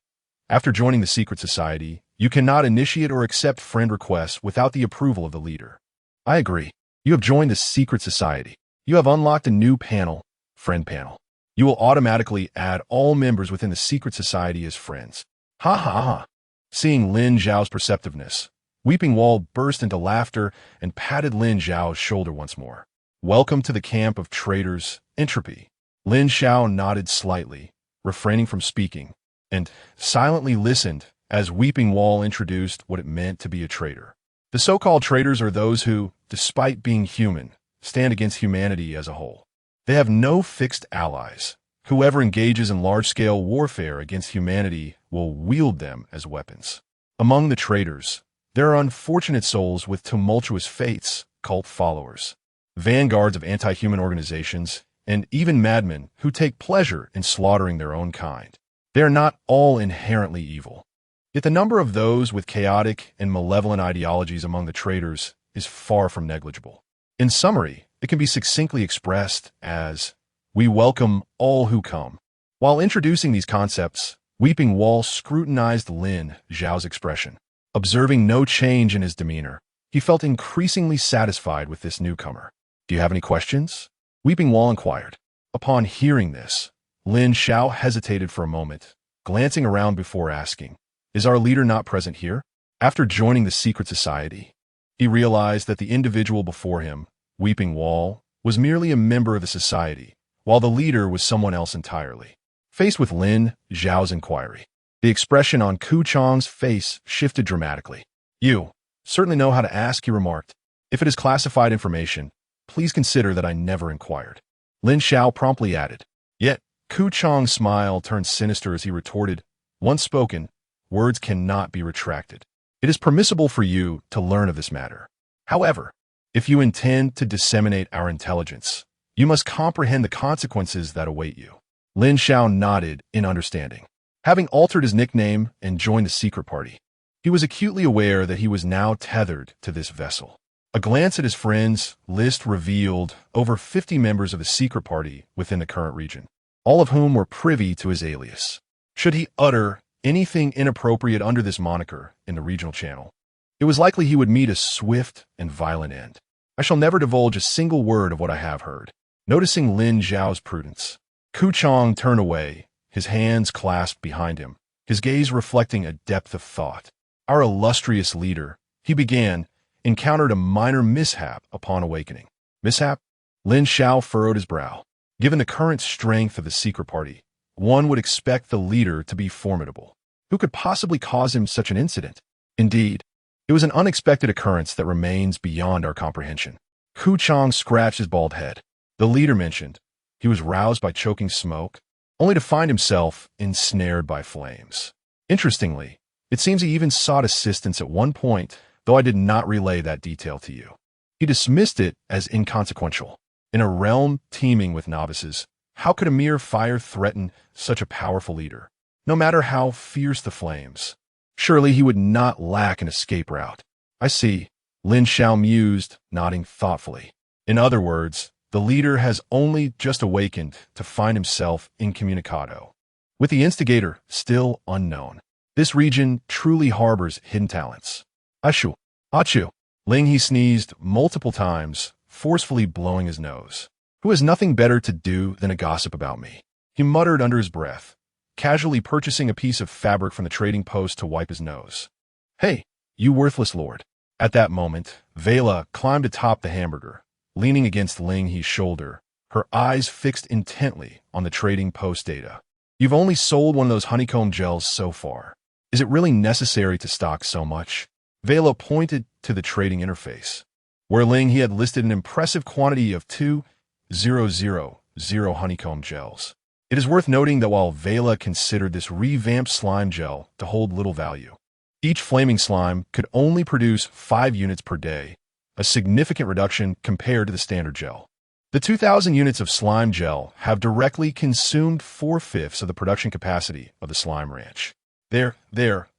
after joining the Secret Society, you cannot initiate or accept friend requests without the approval of the leader. "I agree. You have joined the Secret Society. You have unlocked a new panel, Friend Panel. You will automatically add all members within the Secret Society as friends." "Ha ha ha!" Seeing Lin Xiao's perceptiveness, Weeping Wall burst into laughter and patted Lin Zhao's shoulder once more. Welcome to the camp of traitors, Entropy. Lin Zhao nodded slightly, refraining from speaking, and silently listened as Weeping Wall introduced what it meant to be a traitor. The so-called traitors are those who, despite being human, stand against humanity as a whole. They have no fixed allies. Whoever engages in large-scale warfare against humanity will wield them as weapons. Among the traitors, there are unfortunate souls with tumultuous fates, cult followers, vanguards of anti-human organizations, and even madmen who take pleasure in slaughtering their own kind. They are not all inherently evil. Yet the number of those with chaotic and malevolent ideologies among the traitors is far from negligible. In summary, it can be succinctly expressed as, we welcome all who come. While introducing these concepts, Weeping Wall scrutinized Lin Zhao's expression. Observing no change in his demeanor, he felt increasingly satisfied with this newcomer. Do you have any questions? Weeping Wall inquired. Upon hearing this, Lin Zhao hesitated for a moment, glancing around before asking, is our leader not present here? After joining the secret society, he realized that the individual before him, Weeping Wall, was merely a member of the society, while the leader was someone else entirely. Faced with Lin Zhao's inquiry, the expression on Ku Chang's face shifted dramatically. You certainly know how to ask, he remarked. If it is classified information, please consider that I never inquired. Lin Zhao promptly added. Yet, Ku Chang's smile turned sinister as he retorted, once spoken, words cannot be retracted. It is permissible for you to learn of this matter. However, if you intend to disseminate our intelligence, you must comprehend the consequences that await you. Lin Zhao nodded in understanding. Having altered his nickname and joined the secret party, he was acutely aware that he was now tethered to this vessel. A glance at his friends' list revealed over 50 members of the secret party within the current region, all of whom were privy to his alias. Should he utter anything inappropriate under this moniker in the regional channel, it was likely he would meet a swift and violent end. I shall never divulge a single word of what I have heard. Noticing Lin Zhao's prudence, Ku Chang turned away, his hands clasped behind him, his gaze reflecting a depth of thought. Our illustrious leader, he began, encountered a minor mishap upon awakening. Mishap? Lin Zhao furrowed his brow. Given the current strength of the secret party, one would expect the leader to be formidable. Who could possibly cause him such an incident? Indeed, it was an unexpected occurrence that remains beyond our comprehension. Ku Chang scratched his bald head. The leader mentioned he was roused by choking smoke, only to find himself ensnared by flames. Interestingly, it seems he even sought assistance at one point, though I did not relay that detail to you. He dismissed it as inconsequential. In a realm teeming with novices, how could a mere fire threaten such a powerful leader? No matter how fierce the flames, surely he would not lack an escape route. I see, Lin Zhao mused, nodding thoughtfully. In other words, the leader has only just awakened to find himself incommunicado, with the instigator still unknown. This region truly harbors hidden talents. Ashu, Achu. Ling He sneezed multiple times, forcefully blowing his nose. Who has nothing better to do than to gossip about me? He muttered under his breath, casually purchasing a piece of fabric from the trading post to wipe his nose. Hey, you worthless lord. At that moment, Vela climbed atop the hamburger, leaning against Ling He's shoulder, her eyes fixed intently on the trading post data. You've only sold one of those honeycomb gels so far. Is it really necessary to stock so much? Vela pointed to the trading interface, where Ling He had listed an impressive quantity of 2,000 honeycomb gels. It is worth noting that while Vela considered this revamped slime gel to hold little value, each flaming slime could only produce 5 units per day, a significant reduction compared to the standard gel. The 2,000 units of slime gel have directly consumed 4/5 of the production capacity of the slime ranch. There,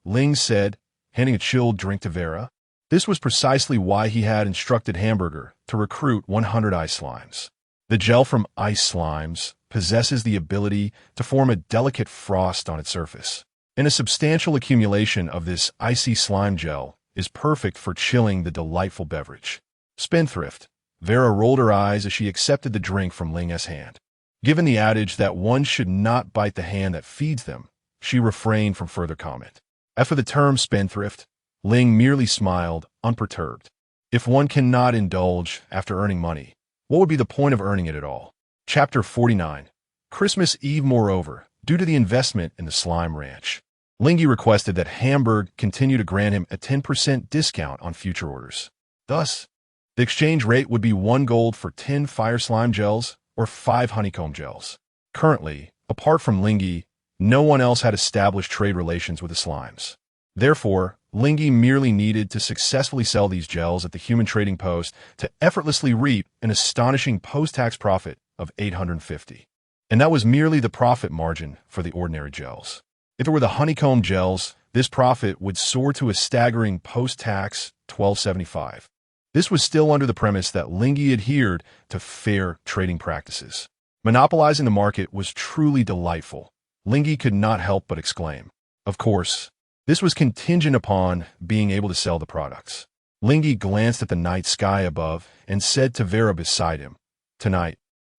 Ling said, handing a chilled drink to Vera. This was precisely why he had instructed Hamburger to recruit 100 ice slimes. The gel from ice slimes possesses the ability to form a delicate frost on its surface, and a substantial accumulation of this icy slime gel is perfect for chilling the delightful beverage. Spendthrift. Vera rolled her eyes as she accepted the drink from Ling's hand. Given the adage that one should not bite the hand that feeds them, she refrained from further comment. As for the term spendthrift, Ling merely smiled, unperturbed. If one cannot indulge after earning money, what would be the point of earning it at all? Chapter 49. Christmas Eve. Moreover, due to the investment in the slime ranch, Ling He requested that Hamburg continue to grant him a 10% discount on future orders. Thus, the exchange rate would be 1 gold for 10 fire slime gels or 5 honeycomb gels. Currently, apart from Ling He, no one else had established trade relations with the slimes. Therefore, Ling He merely needed to successfully sell these gels at the human trading post to effortlessly reap an astonishing post-tax profit of 850. And that was merely the profit margin for the ordinary gels. If it were the honeycomb gels, this profit would soar to a staggering post-tax 1275. This was still under the premise that Ling He adhered to fair trading practices. Monopolizing the market was truly delightful. Ling He could not help but exclaim. Of course, this was contingent upon being able to sell the products. Ling He glanced at the night sky above and said to Vera beside him, "Tonight,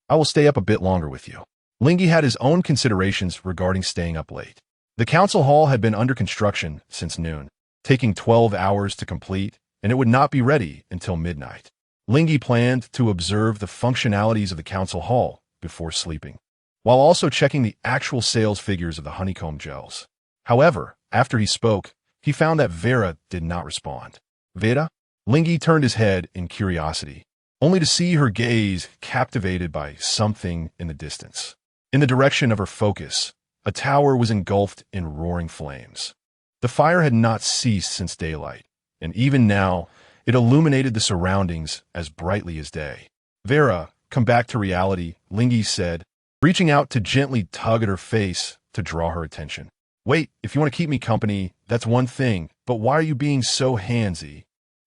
I will stay up a bit longer with you." Ling He had his own considerations regarding staying up late. The council hall had been under construction since noon, taking 12 hours to complete, and it would not be ready until midnight. Ling He planned to observe the functionalities of the council hall before sleeping, while also checking the actual sales figures of the honeycomb gels. However, after he spoke, he found that Vera did not respond. "Vera?" Ling He turned his head in curiosity, only to see her gaze captivated by something in the distance. In the direction of her focus, a tower was engulfed in roaring flames. The fire had not ceased since daylight, and even now, it illuminated the surroundings as brightly as day. "Vera, come back to reality," Ling He said, reaching out to gently tug at her face to draw her attention. "Wait, if you want to keep me company, that's one thing, but why are you being so handsy?"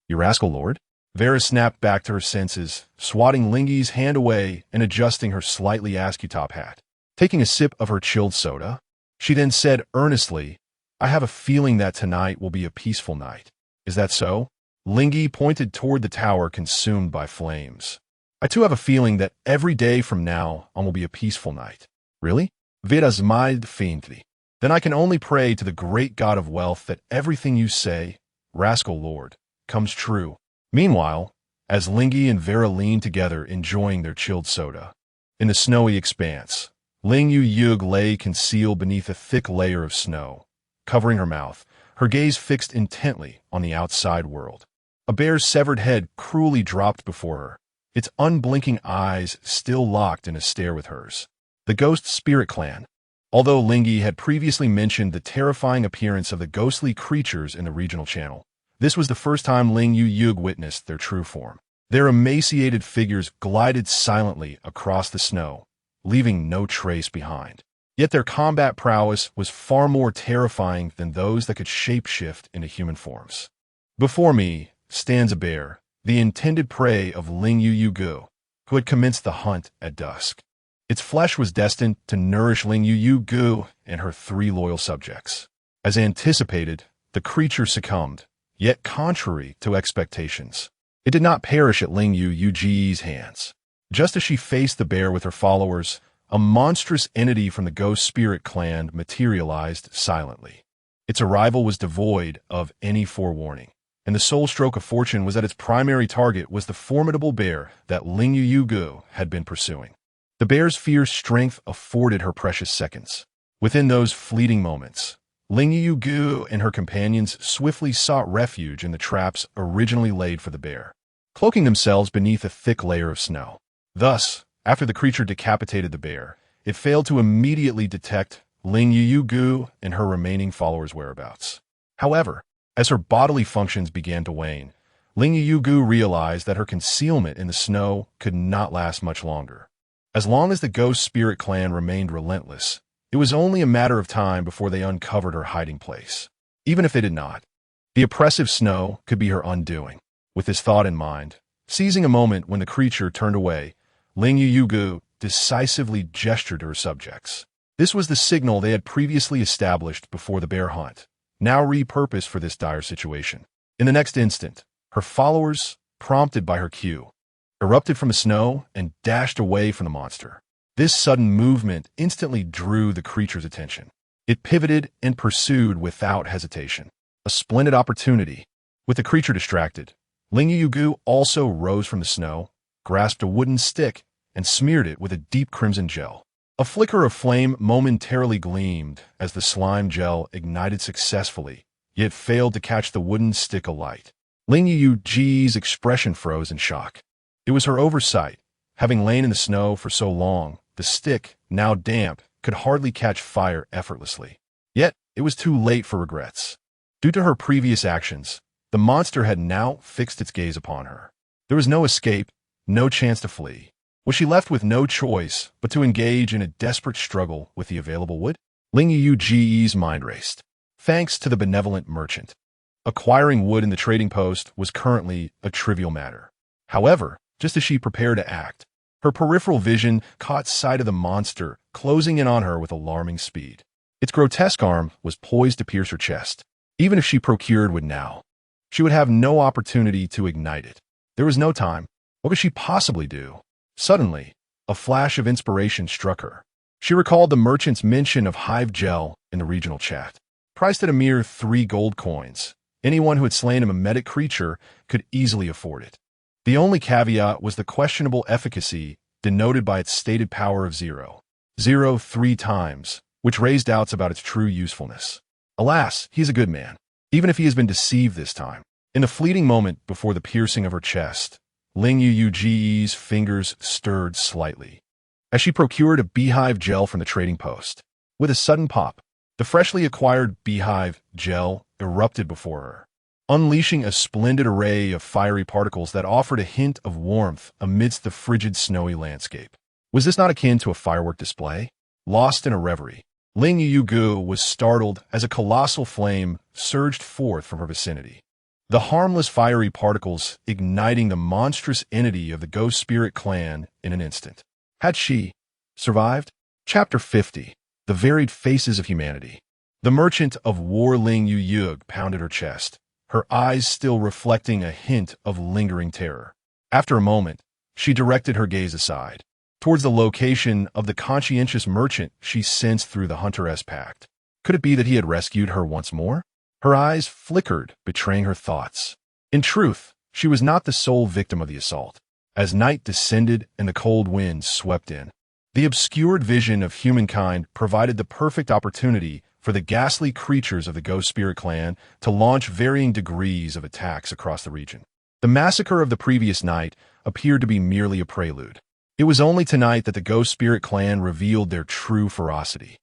"You rascal lord?" Vera snapped back to her senses, swatting Ling He's hand away and adjusting her slightly askew-top hat. Taking a sip of her chilled soda, she then said earnestly, "I have a feeling that tonight will be a peaceful night. Is that so?" Ling He pointed toward the tower consumed by flames. "I too have a feeling that every day from now on will be a peaceful night." "Really?" Vera smiled faintly. "Then I can only pray to the great God of wealth that everything you say, rascal lord, comes true." Meanwhile, as Ling He and Vera leaned together enjoying their chilled soda, in the snowy expanse, Ling Yug lay concealed beneath a thick layer of snow, covering her mouth, her gaze fixed intently on the outside world. A bear's severed head cruelly dropped before her, its unblinking eyes still locked in a stare with hers. The Ghost Spirit Clan. Although Ling He had previously mentioned the terrifying appearance of the ghostly creatures in the regional channel, this was the first time Ling Yug witnessed their true form. Their emaciated figures glided silently across the snow, leaving no trace behind. Yet their combat prowess was far more terrifying than those that could shapeshift into human forms. Before me stands a bear, the intended prey of Ling Yugu, who had commenced the hunt at dusk. Its flesh was destined to nourish Ling Yugu and her 3 loyal subjects. As anticipated, the creature succumbed, yet contrary to expectations, it did not perish at Ling Yugu's hands. Just as she faced the bear with her followers, a monstrous entity from the Ghost Spirit Clan materialized silently. Its arrival was devoid of any forewarning, and the sole stroke of fortune was that its primary target was the formidable bear that Ling Yugu had been pursuing. The bear's fierce strength afforded her precious seconds. Within those fleeting moments, Ling Yugu and her companions swiftly sought refuge in the traps originally laid for the bear, cloaking themselves beneath a thick layer of snow. Thus, after the creature decapitated the bear, it failed to immediately detect Ling Yugu and her remaining followers' whereabouts. However, as her bodily functions began to wane, Ling Yugu realized that her concealment in the snow could not last much longer. As long as the Ghost Spirit Clan remained relentless, it was only a matter of time before they uncovered her hiding place. Even if they did not, the oppressive snow could be her undoing. With this thought in mind, seizing a moment when the creature turned away, Ling Yugu decisively gestured to her subjects. This was the signal they had previously established before the bear hunt, now repurposed for this dire situation. In the next instant, her followers, prompted by her cue, erupted from the snow and dashed away from the monster. This sudden movement instantly drew the creature's attention. It pivoted and pursued without hesitation. A splendid opportunity. With the creature distracted, Ling Yu also rose from the snow, grasped a wooden stick, and smeared it with a deep crimson gel. A flicker of flame momentarily gleamed as the slime gel ignited successfully, yet failed to catch the wooden stick alight. Ling Yu's expression froze in shock. It was her oversight. Having lain in the snow for so long, the stick, now damp, could hardly catch fire effortlessly. Yet, it was too late for regrets. Due to her previous actions, the monster had now fixed its gaze upon her. There was no escape, no chance to flee. Was she left with no choice but to engage in a desperate struggle with the available wood? Ling Yu's mind raced. Thanks to the benevolent merchant, acquiring wood in the trading post was currently a trivial matter. However, just as she prepared to act, her peripheral vision caught sight of the monster closing in on her with alarming speed. Its grotesque arm was poised to pierce her chest. Even if she procured wood now, she would have no opportunity to ignite it. There was no time. What could she possibly do? Suddenly, a flash of inspiration struck her. She recalled the merchant's mention of hive gel in the regional chat. Priced at a mere 3 gold coins, anyone who had slain a mimetic creature could easily afford it. The only caveat was the questionable efficacy denoted by its stated power of 0.03 times, which raised doubts about its true usefulness. Alas, he is a good man, even if he has been deceived this time. In the fleeting moment before the piercing of her chest, Ling Yu's fingers stirred slightly as she procured a beehive gel from the trading post. With a sudden pop, the freshly acquired beehive gel erupted before her, unleashing a splendid array of fiery particles that offered a hint of warmth amidst the frigid snowy landscape. Was this not akin to a firework display? Lost in a reverie, Ling Yu was startled as a colossal flame surged forth from her vicinity. The harmless fiery particles igniting the monstrous entity of the Ghost Spirit clan in an instant. Had she survived? Chapter 50. The Varied Faces of Humanity. The merchant of war Ling Yu pounded her chest, her eyes still reflecting a hint of lingering terror. After a moment, she directed her gaze aside, towards the location of the conscientious merchant she sensed through the hunteress pact. Could it be that he had rescued her once more? Her eyes flickered, betraying her thoughts. In truth, she was not the sole victim of the assault. As night descended and the cold winds swept in, the obscured vision of humankind provided the perfect opportunity for the ghastly creatures of the Ghost Spirit clan to launch varying degrees of attacks across the region. The massacre of the previous night appeared to be merely a prelude. It was only tonight that the Ghost Spirit clan revealed their true ferocity.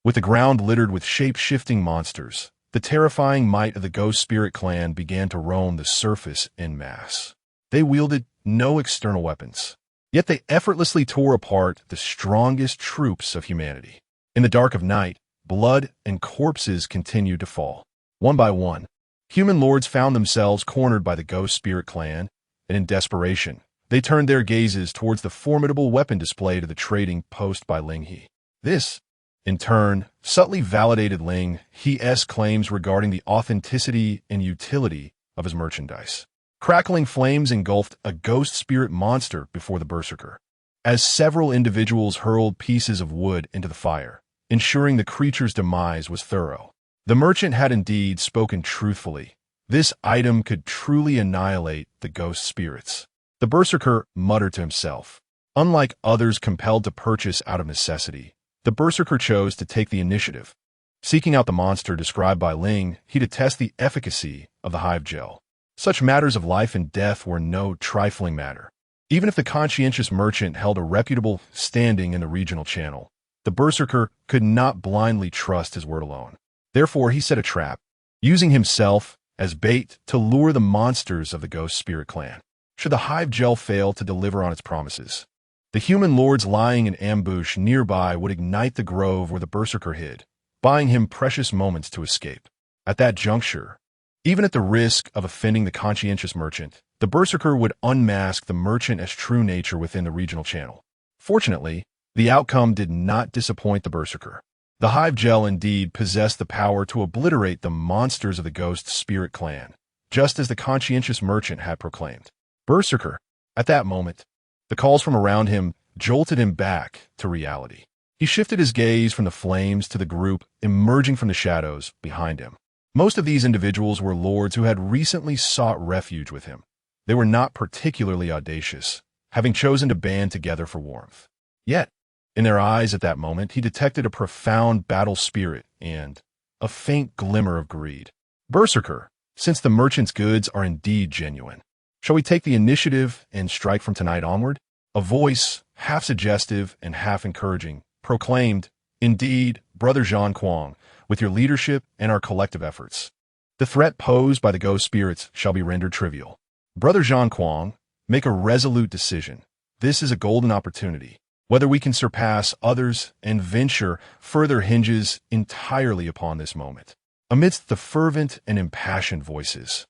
With the ground littered with shape-shifting monsters, the terrifying might of the Ghost Spirit clan began to roam the surface en masse. They wielded no external weapons, yet they effortlessly tore apart the strongest troops of humanity. In the dark of night, blood and corpses continued to fall. One by one, human lords found themselves cornered by the Ghost Spirit clan, and in desperation, they turned their gazes towards the formidable weapon displayed at the trading post by Ling He. This, in turn, subtly validated Ling He's claims regarding the authenticity and utility of his merchandise. Crackling flames engulfed a ghost spirit monster before the berserker, as several individuals hurled pieces of wood into the fire, ensuring the creature's demise was thorough. The merchant had indeed spoken truthfully. This item could truly annihilate the ghost spirits. The berserker muttered to himself. Unlike others compelled to purchase out of necessity, the berserker chose to take the initiative. Seeking out the monster described by Ling He to test the efficacy of the hive gel. Such matters of life and death were no trifling matter. Even if the conscientious merchant held a reputable standing in the regional channel, the berserker could not blindly trust his word alone. Therefore, he set a trap, using himself as bait to lure the monsters of the Ghost Spirit clan. Should the hive gel fail to deliver on its promises, the human lords lying in ambush nearby would ignite the grove where the berserker hid, buying him precious moments to escape. At that juncture, even at the risk of offending the conscientious merchant, the berserker would unmask the merchant as true nature within the regional channel. Fortunately, the outcome did not disappoint the berserker. The hive gel indeed possessed the power to obliterate the monsters of the Ghost Spirit clan, just as the conscientious merchant had proclaimed. Berserker, at that moment, the calls from around him jolted him back to reality. He shifted his gaze from the flames to the group emerging from the shadows behind him. Most of these individuals were lords who had recently sought refuge with him. They were not particularly audacious, having chosen to band together for warmth. Yet, in their eyes at that moment, he detected a profound battle spirit and a faint glimmer of greed. Berserker, since the merchant's goods are indeed genuine, shall we take the initiative and strike from tonight onward? A voice, half suggestive and half encouraging, proclaimed, "Indeed, Brother Zhang Kuang, with your leadership and our collective efforts, the threat posed by the ghost spirits shall be rendered trivial. Brother Zhang Kuang, make a resolute decision. This is a golden opportunity. Whether we can surpass others and venture further hinges entirely upon this moment." Amidst the fervent and impassioned voices,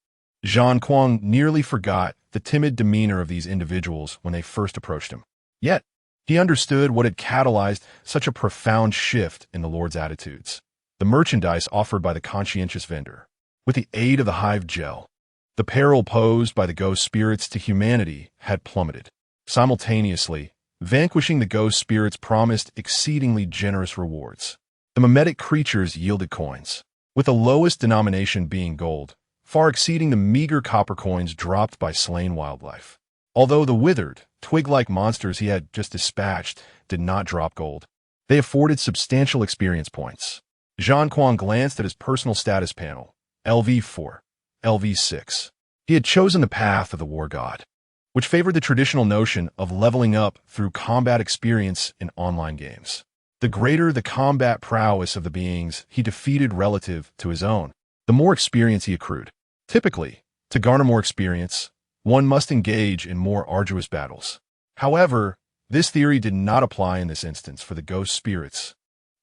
Zhang Kuang nearly forgot the timid demeanor of these individuals when they first approached him. Yet, he understood what had catalyzed such a profound shift in the Lord's attitudes. The merchandise offered by the conscientious vendor. With the aid of the hive gel, the peril posed by the ghost spirits to humanity had plummeted. Simultaneously, vanquishing the ghost spirits promised exceedingly generous rewards. The mimetic creatures yielded coins, with the lowest denomination being gold, far exceeding the meager copper coins dropped by slain wildlife. Although the withered, twig-like monsters he had just dispatched did not drop gold, they afforded substantial experience points. Zhang Kuang glanced at his personal status panel, LV4, LV6. He had chosen the path of the war god, which favored the traditional notion of leveling up through combat experience in online games. The greater the combat prowess of the beings he defeated relative to his own, the more experience he accrued. Typically, to garner more experience, one must engage in more arduous battles. However, this theory did not apply in this instance, for the ghost spirits,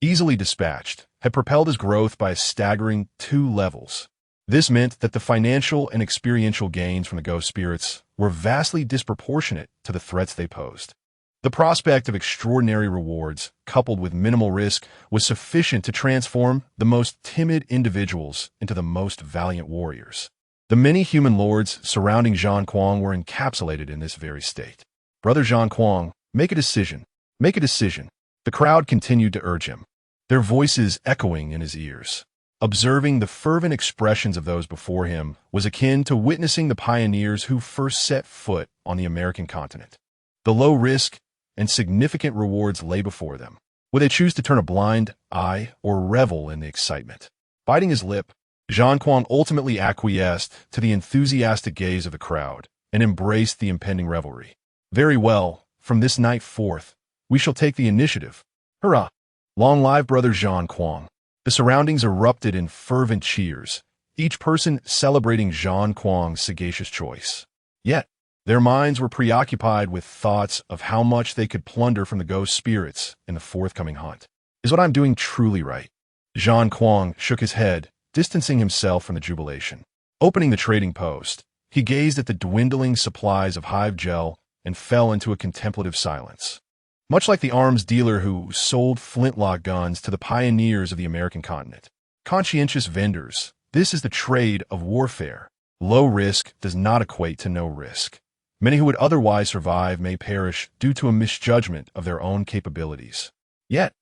easily dispatched, had propelled his growth by a staggering 2 levels. This meant that the financial and experiential gains from the ghost spirits were vastly disproportionate to the threats they posed. The prospect of extraordinary rewards, coupled with minimal risk, was sufficient to transform the most timid individuals into the most valiant warriors. The many human lords surrounding Zhang Kuang were encapsulated in this very state. "Brother Zhang Kuang, make a decision. Make a decision." The crowd continued to urge him, their voices echoing in his ears. Observing the fervent expressions of those before him was akin to witnessing the pioneers who first set foot on the American continent. The low risk and significant rewards lay before them. Would they choose to turn a blind eye or revel in the excitement? Biting his lip, Zhang Kuang ultimately acquiesced to the enthusiastic gaze of the crowd and embraced the impending revelry. "Very well, from this night forth, we shall take the initiative. Hurrah! Long live Brother Zhang Kuang." The surroundings erupted in fervent cheers, each person celebrating Zhang Kuang's sagacious choice. Yet, their minds were preoccupied with thoughts of how much they could plunder from the ghost spirits in the forthcoming hunt. "Is what I'm doing truly right?" Zhang Kuang shook his head, distancing himself from the jubilation. Opening the trading post, he gazed at the dwindling supplies of hive gel and fell into a contemplative silence. Much like the arms dealer who sold flintlock guns to the pioneers of the American continent, conscientious vendors, this is the trade of warfare. Low risk does not equate to no risk. Many who would otherwise survive may perish due to a misjudgment of their own capabilities. Yet,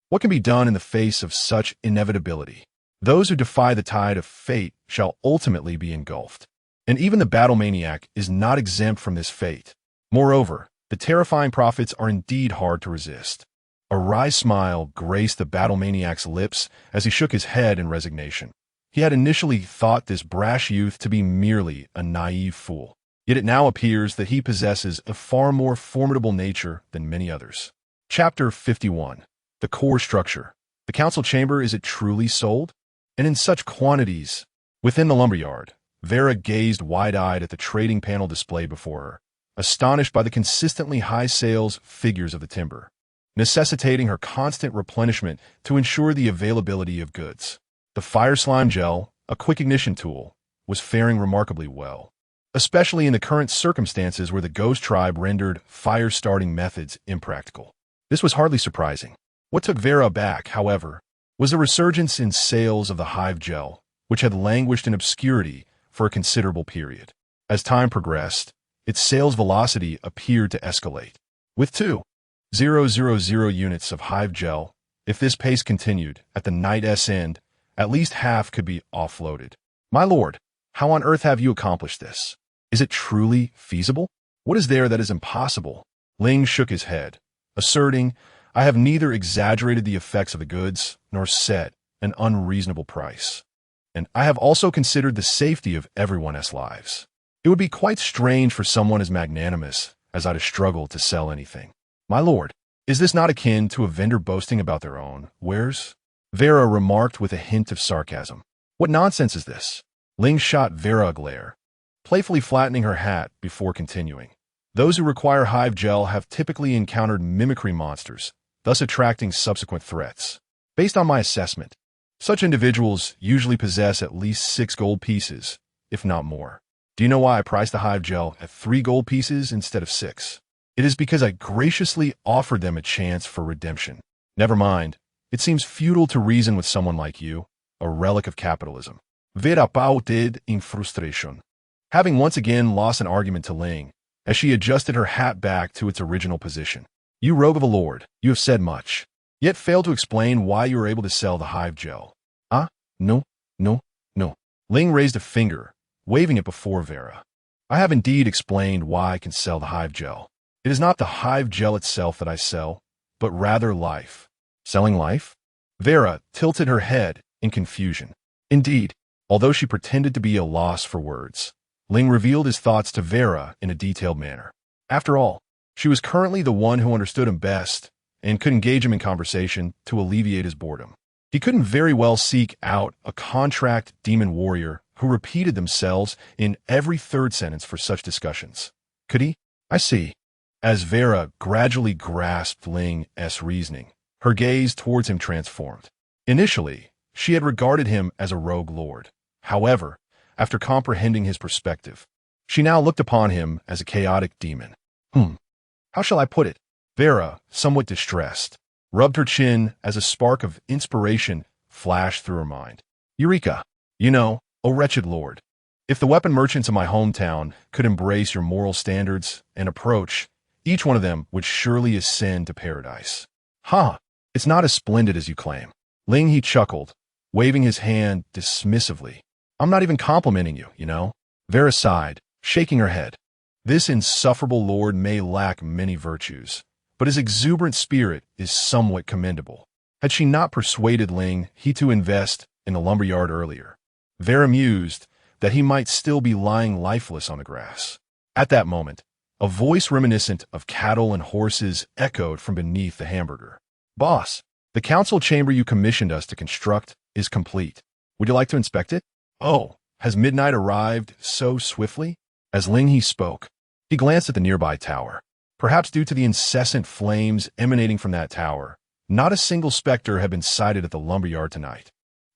what can be done in the face of such inevitability? Those who defy the tide of fate shall ultimately be engulfed. And even the battle maniac is not exempt from this fate. Moreover, the terrifying profits are indeed hard to resist. A wry smile graced the battle maniac's lips as he shook his head in resignation. He had initially thought this brash youth to be merely a naive fool. Yet it now appears that he possesses a far more formidable nature than many others. Chapter 51. The core structure. The council chamber, is it truly sold? And in such quantities? Within the lumberyard, Vera gazed wide-eyed at the trading panel displayed before her, astonished by the consistently high sales figures of the timber, necessitating her constant replenishment to ensure the availability of goods. The fire slime gel, a quick ignition tool, was faring remarkably well, especially in the current circumstances where the ghost tribe rendered fire-starting methods impractical. This was hardly surprising. What took Vera aback, however, was a resurgence in sales of the hive gel, which had languished in obscurity for a considerable period. As time progressed, its sales velocity appeared to escalate. With 2,000 units of hive gel, if this pace continued, at the night's end, At least half could be offloaded. My lord, how on earth have you accomplished this? Is it truly feasible? What is there that is impossible? Ling shook his head, asserting, I have neither exaggerated the effects of the goods nor set an unreasonable price. And I have also considered the safety of everyone's lives. It would be quite strange for someone as magnanimous as I to struggle to sell anything. My lord, is this not akin to a vendor boasting about their own wares? Vera remarked with a hint of sarcasm. What nonsense is this? Ling shot Vera a glare, playfully flattening her hat before continuing. Those who require hive gel have typically encountered mimicry monsters, thus attracting subsequent threats. Based on my assessment, such individuals usually possess at least 6 gold pieces, if not more. Do you know why I priced the hive gel at 3 gold pieces instead of 6? It is because I graciously offered them a chance for redemption. Never mind, it seems futile to reason with someone like you, a relic of capitalism. Vera pouted in frustration, having once again lost an argument to Ling, as she adjusted her hat back to its original position. You rogue of a lord, you have said much, yet failed to explain why you were able to sell the hive gel. Ah, no. Ling raised a finger, waving it before Vera. I have indeed explained why I can sell the hive gel. It is not the hive gel itself that I sell, but rather life. Selling life? Vera tilted her head in confusion. Indeed, although she pretended to be a loss for words, Ling revealed his thoughts to Vera in a detailed manner. After all, she was currently the one who understood him best and could engage him in conversation to alleviate his boredom. He couldn't very well seek out a contract demon warrior who repeated themselves in every third sentence for such discussions. Could he? I see. As Vera gradually grasped Ling's reasoning, her gaze towards him transformed. Initially, she had regarded him as a rogue lord. However, after comprehending his perspective, she now looked upon him as a chaotic demon. How shall I put it? Vera, somewhat distressed, rubbed her chin as a spark of inspiration flashed through her mind. Eureka! You know, O wretched lord, if the weapon merchants of my hometown could embrace your moral standards and approach, each one of them would surely ascend to paradise. It's not as splendid as you claim. Ling He chuckled, waving his hand dismissively. I'm not even complimenting you, you know. Vera sighed, shaking her head. This insufferable lord may lack many virtues, but his exuberant spirit is somewhat commendable. Had she not persuaded Ling He to invest in the lumberyard earlier, Vera mused that he might still be lying lifeless on the grass. At that moment, a voice reminiscent of cattle and horses echoed from beneath the hamburger. Boss, the council chamber you commissioned us to construct is complete. Would you like to inspect it? Oh, has midnight arrived so swiftly? As Ling He spoke, he glanced at the nearby tower. Perhaps due to the incessant flames emanating from that tower, not a single specter had been sighted at the lumberyard tonight.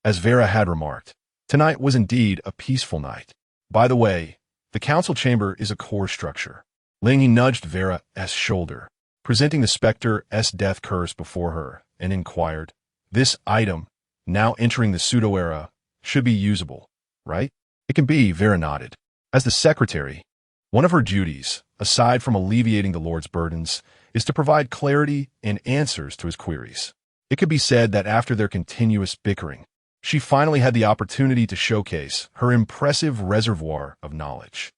As Vera had remarked, tonight was indeed a peaceful night. By the way, the council chamber is a core structure. Ling He nudged Vera's shoulder, presenting the specter's death curse before her, and inquired, this item, now entering the pseudo-era, should be usable, right? It can be, Vera nodded. As the secretary, one of her duties, aside from alleviating the Lord's burdens, is to provide clarity and answers to his queries. It could be said that after their continuous bickering, she finally had the opportunity to showcase her impressive reservoir of knowledge.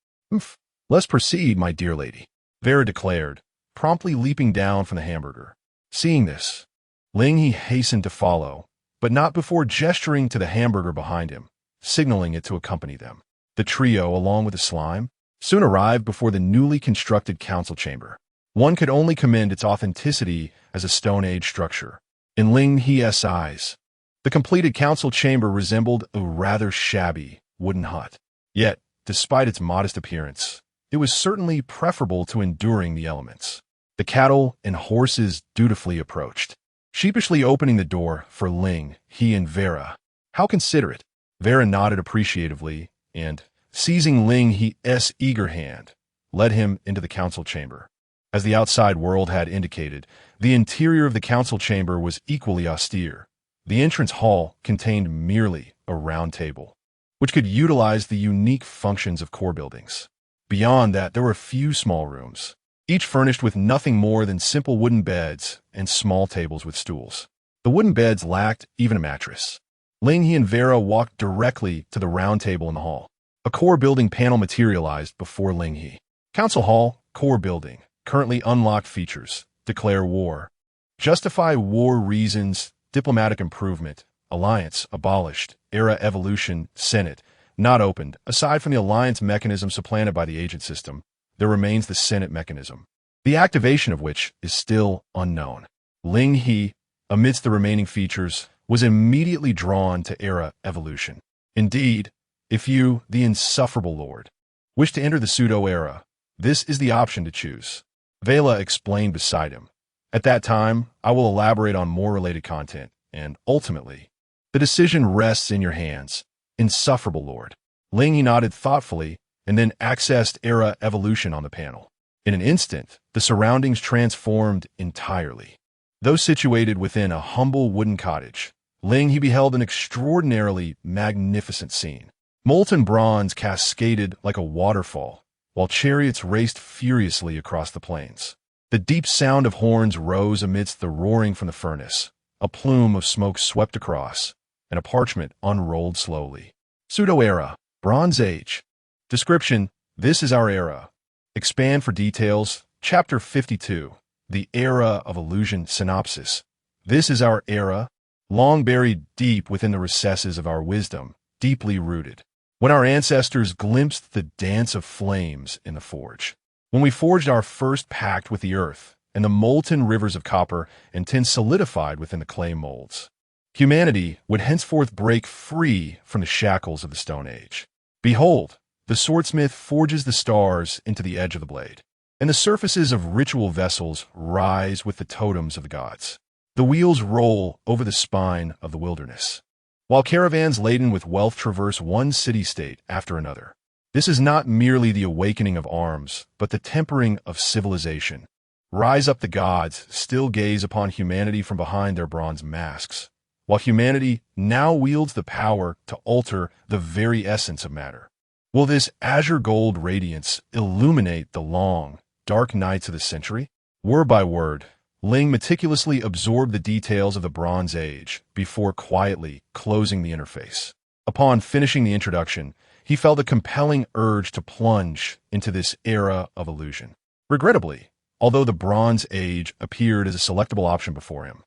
Let's proceed, my dear lady, Vera declared, promptly leaping down from the hamburger. Seeing this, Ling He hastened to follow, but not before gesturing to the hamburger behind him, signaling it to accompany them. The trio, along with the slime, soon arrived before the newly constructed council chamber. One could only commend its authenticity as a Stone Age structure. In Ling He's eyes, the completed council chamber resembled a rather shabby wooden hut. Yet, despite its modest appearance, it was certainly preferable to enduring the elements. The cattle and horses dutifully approached, sheepishly opening the door for Ling He and Vera. How considerate! Vera nodded appreciatively and, seizing Ling He's eager hand, led him into the council chamber. As the outside world had indicated, the interior of the council chamber was equally austere. The entrance hall contained merely a round table, which could utilize the unique functions of core buildings. Beyond that, there were a few small rooms, each furnished with nothing more than simple wooden beds and small tables with stools. The wooden beds lacked even a mattress. Ling He and Vera walked directly to the round table in the hall. A core building panel materialized before Ling He. Council Hall, core building, currently unlocked features, declare war. Justify war reasons, diplomatic improvement, alliance, abolished, era evolution, Senate, not opened. Aside from the alliance mechanism supplanted by the agent system, there remains the Senate mechanism, the activation of which is still unknown. Ling He, amidst the remaining features, was immediately drawn to era evolution. Indeed, if you, the insufferable lord, wish to enter the pseudo-era, this is the option to choose. Vela explained beside him. At that time, I will elaborate on more related content, and ultimately, the decision rests in your hands, insufferable lord. Ling He nodded thoughtfully and then accessed era evolution on the panel. In an instant, the surroundings transformed entirely. Though situated within a humble wooden cottage, Ling He beheld an extraordinarily magnificent scene. Molten bronze cascaded like a waterfall, while chariots raced furiously across the plains. The deep sound of horns rose amidst the roaring from the furnace. A plume of smoke swept across, and a parchment unrolled slowly. Pseudo-era, Bronze Age. Description: this is our era. Expand for details. Chapter 52. The Era of Illusion. Synopsis: this is our era, long buried deep within the recesses of our wisdom, deeply rooted. When our ancestors glimpsed the dance of flames in the forge. When we forged our first pact with the earth, and the molten rivers of copper and tin solidified within the clay molds. Humanity would henceforth break free from the shackles of the Stone Age. Behold, the swordsmith forges the stars into the edge of the blade, and the surfaces of ritual vessels rise with the totems of the gods. The wheels roll over the spine of the wilderness, while caravans laden with wealth traverse one city-state after another. This is not merely the awakening of arms, but the tempering of civilization. Rise up the gods, still gaze upon humanity from behind their bronze masks, while humanity now wields the power to alter the very essence of matter. Will this azure gold radiance illuminate the long, dark nights of the century? Word by word, Ling meticulously absorbed the details of the Bronze Age before quietly closing the interface. Upon finishing the introduction, he felt a compelling urge to plunge into this era of illusion. Regrettably, although the Bronze Age appeared as a selectable option before him,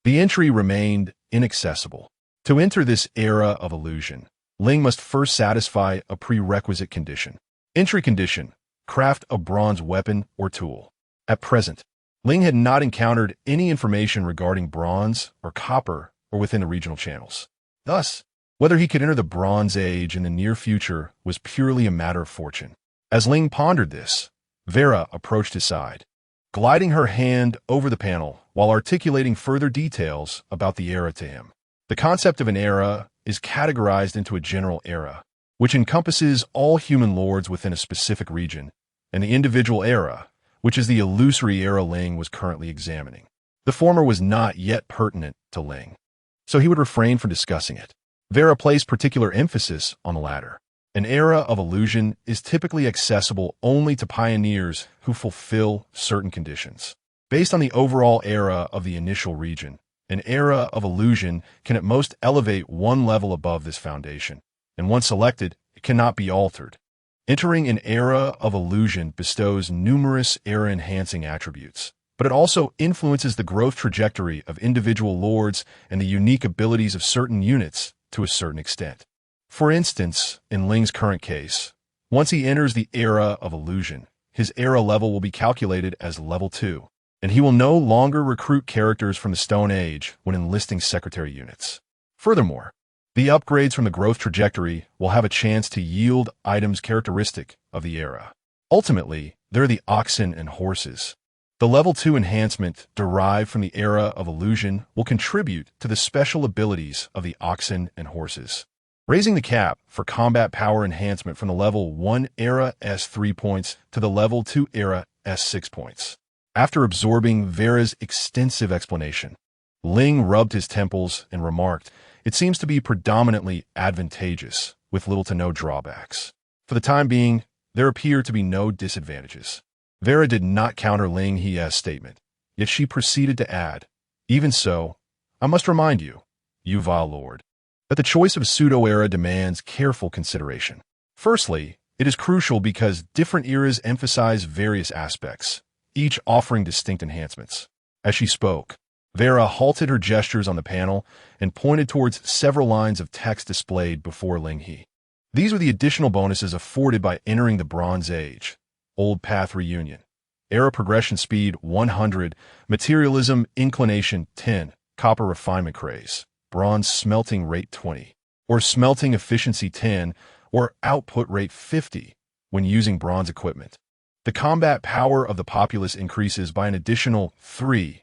the entry remained inaccessible. To enter this era of illusion, Ling must first satisfy a prerequisite condition. Entry condition: craft a bronze weapon or tool. At present, Ling had not encountered any information regarding bronze or copper or within the regional channels. Thus, whether he could enter the Bronze Age in the near future was purely a matter of fortune. As Ling pondered this, Vera approached his side, gliding her hand over the panel while articulating further details about the era to him. The concept of an era is categorized into a general era, which encompasses all human lords within a specific region, and the individual era, which is the illusory era Ling was currently examining. The former was not yet pertinent to Ling, so he would refrain from discussing it. Vera placed particular emphasis on the latter. An era of illusion is typically accessible only to pioneers who fulfill certain conditions. Based on the overall era of the initial region, an era of illusion can at most elevate one level above this foundation, and once selected, it cannot be altered. Entering an era of illusion bestows numerous era-enhancing attributes, but it also influences the growth trajectory of individual lords and the unique abilities of certain units to a certain extent. For instance, in Ling's current case, once he enters the era of illusion, his era level will be calculated as level 2, and he will no longer recruit characters from the Stone Age when enlisting secretary units. Furthermore, the upgrades from the growth trajectory will have a chance to yield items characteristic of the era. Ultimately, there are the oxen and horses. The level 2 enhancement derived from the era of illusion will contribute to the special abilities of the oxen and horses, raising the cap for combat power enhancement from the level 1 era S3 points to the level 2 era S6 points. After absorbing Vera's extensive explanation, Ling rubbed his temples and remarked, "It seems to be predominantly advantageous, with little to no drawbacks. For the time being, there appear to be no disadvantages." Vera did not counter Ling He's statement, yet she proceeded to add, "Even so, I must remind you, you vile lord, that the choice of pseudo-era demands careful consideration. Firstly, it is crucial because different eras emphasize various aspects, each offering distinct enhancements. As she spoke, Vera halted her gestures on the panel and pointed towards several lines of text displayed before Ling He. These were the additional bonuses afforded by entering the Bronze Age. Old Path Reunion. Era Progression Speed 100, Materialism Inclination 10, Copper Refinement Craze, Bronze Smelting Rate 20, or Smelting Efficiency 10, or Output Rate 50 when using bronze equipment. The combat power of the populace increases by an additional 3.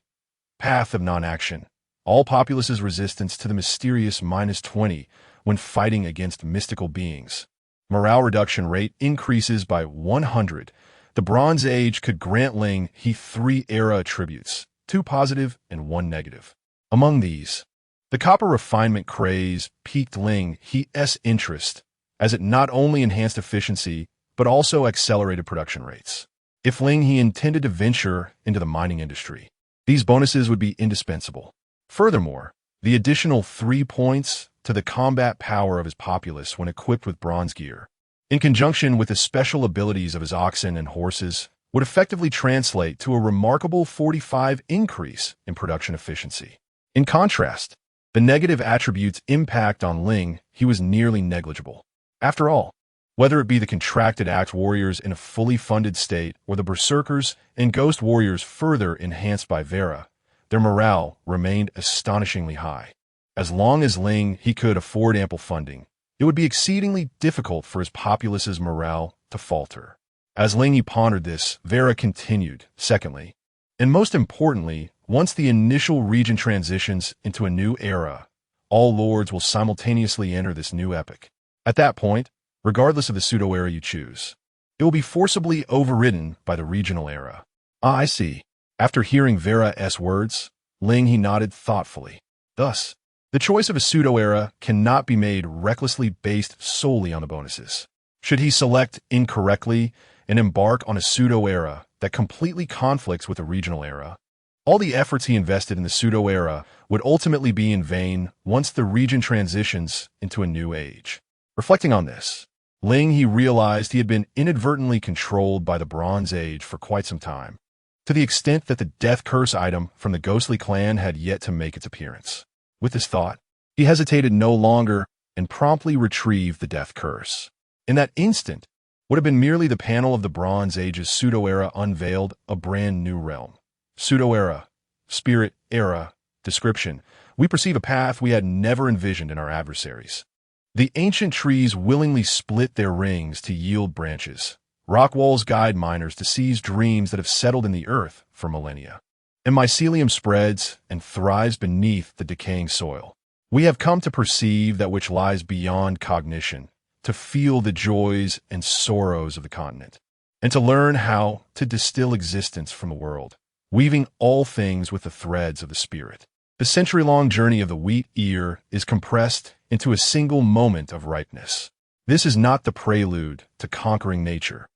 Path of Non-Action. All populace's resistance to the mysterious -20 when fighting against mystical beings. Morale reduction rate increases by 100. The Bronze Age could grant Ling He 3 era attributes, 2 positive and 1 negative. Among these, the Copper Refinement Craze piqued Ling He's interest, as it not only enhanced efficiency, but also accelerated production rates. If Ling He intended to venture into the mining industry, these bonuses would be indispensable. Furthermore, the additional 3 points to the combat power of his populace when equipped with bronze gear, in conjunction with the special abilities of his oxen and horses, would effectively translate to a remarkable 45 increase in production efficiency. In contrast, the negative attributes' impact on Ling He was nearly negligible. After all, whether it be the contracted axe warriors in a fully funded state or the berserkers and ghost warriors further enhanced by Vera, their morale remained astonishingly high. As long as Ling He could afford ample funding, it would be exceedingly difficult for his populace's morale to falter. As Ling He pondered this, Vera continued, secondly, and most importantly, once the initial region transitions into a new era, all lords will simultaneously enter this new epoch. At that point, regardless of the pseudo-era you choose, it will be forcibly overridden by the regional era. I see. After hearing Vera's words, Ling He nodded thoughtfully. Thus, the choice of a pseudo-era cannot be made recklessly based solely on the bonuses. Should he select incorrectly and embark on a pseudo-era that completely conflicts with the regional era, all the efforts he invested in the pseudo-era would ultimately be in vain once the region transitions into a new age. Reflecting on this, Ling He realized he had been inadvertently controlled by the Bronze Age for quite some time, to the extent that the death curse item from the ghostly clan had yet to make its appearance. With this thought, he hesitated no longer and promptly retrieved the death curse. In that instant, what had been merely the panel of the Bronze Age's pseudo-era unveiled a brand new realm. Pseudo-era, spirit era, description. We perceive a path we had never envisioned in our adversaries. The ancient trees willingly split their rings to yield branches. Rock walls guide miners to seize dreams that have settled in the earth for millennia. And mycelium spreads and thrives beneath the decaying soil. We have come to perceive that which lies beyond cognition, to feel the joys and sorrows of the continent, and to learn how to distill existence from the world, weaving all things with the threads of the spirit. The century-long journey of the wheat ear is compressed into a single moment of ripeness. This is not the prelude to conquering nature,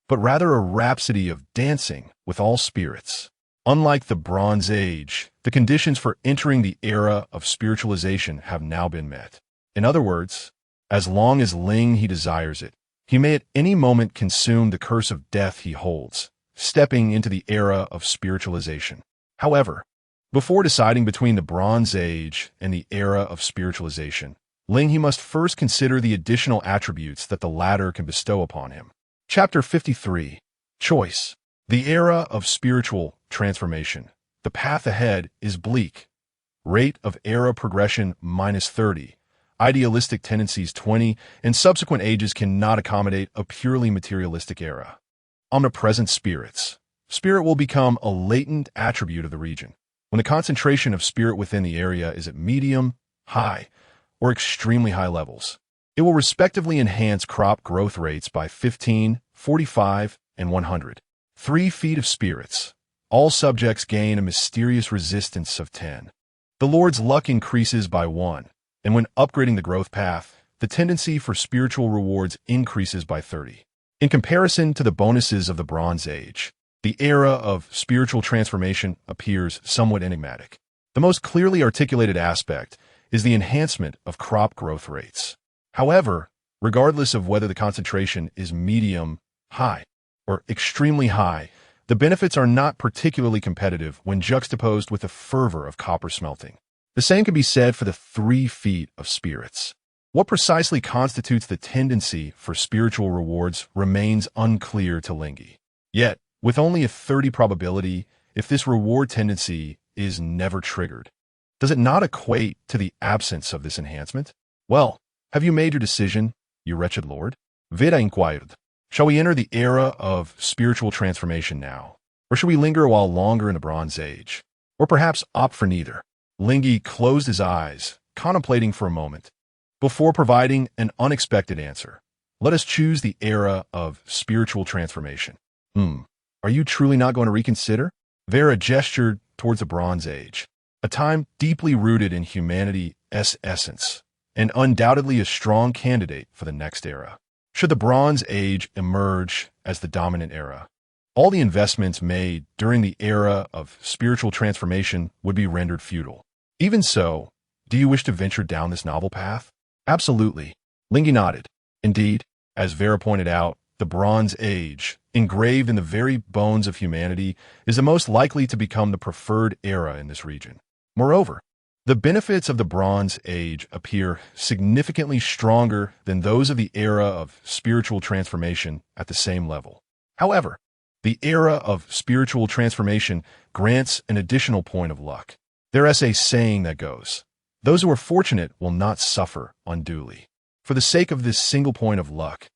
but rather a rhapsody of dancing with all spirits. Unlike the Bronze Age, the conditions for entering the era of spiritualization have now been met. In other words, as long as Ling He desires it, he may at any moment consume the curse of death he holds, stepping into the era of spiritualization. However, before deciding between the Bronze Age and the era of spiritualization, Ling He must first consider the additional attributes that the latter can bestow upon him. Chapter 53. Choice. The era of spiritual transformation. The path ahead is bleak. Rate of era progression -30. Idealistic tendencies 20, and subsequent ages cannot accommodate a purely materialistic era. Omnipresent spirits. Spirit will become a latent attribute of the region. When the concentration of spirit within the area is at medium, high, or extremely high levels, it will respectively enhance crop growth rates by 15, 45, and 100. 3 feet of spirits. All subjects gain a mysterious resistance of 10. The Lord's luck increases by 1, and when upgrading the growth path, the tendency for spiritual rewards increases by 30. In comparison to the bonuses of the Bronze Age, the era of spiritual transformation appears somewhat enigmatic. The most clearly articulated aspect is the enhancement of crop growth rates. However, regardless of whether the concentration is medium, high, or extremely high, the benefits are not particularly competitive when juxtaposed with the fervor of copper smelting. The same can be said for the 3 feet of spirits. What precisely constitutes the tendency for spiritual rewards remains unclear to Ling He. Yet, with only a 30 probability, if this reward tendency is never triggered, does it not equate to the absence of this enhancement? Well, have you made your decision, you wretched lord? Vida inquired. Shall we enter the era of spiritual transformation now? Or should we linger a while longer in the Bronze Age? Or perhaps opt for neither? Ling He closed his eyes, contemplating for a moment, before providing an unexpected answer. Let us choose the era of spiritual transformation. Are you truly not going to reconsider? Vera gestured towards the Bronze Age, a time deeply rooted in humanity's essence, and undoubtedly a strong candidate for the next era. Should the Bronze Age emerge as the dominant era, all the investments made during the era of spiritual transformation would be rendered futile. Even so, do you wish to venture down this novel path? Absolutely. Ling He nodded. Indeed, as Vera pointed out, the Bronze Age, engraved in the very bones of humanity, is the most likely to become the preferred era in this region. Moreover, the benefits of the Bronze Age appear significantly stronger than those of the era of spiritual transformation at the same level. However, the era of spiritual transformation grants an additional point of luck. There is a saying that goes, "Those who are fortunate will not suffer unduly." For the sake of this single point of luck,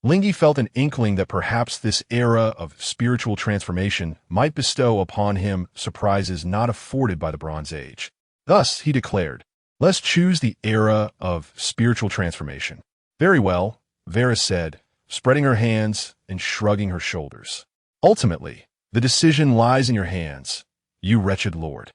Ling He felt an inkling that perhaps this era of spiritual transformation might bestow upon him surprises not afforded by the Bronze Age. Thus, he declared, "Let's choose the era of spiritual transformation." "Very well," Vera said, spreading her hands and shrugging her shoulders. "Ultimately, the decision lies in your hands, you wretched lord.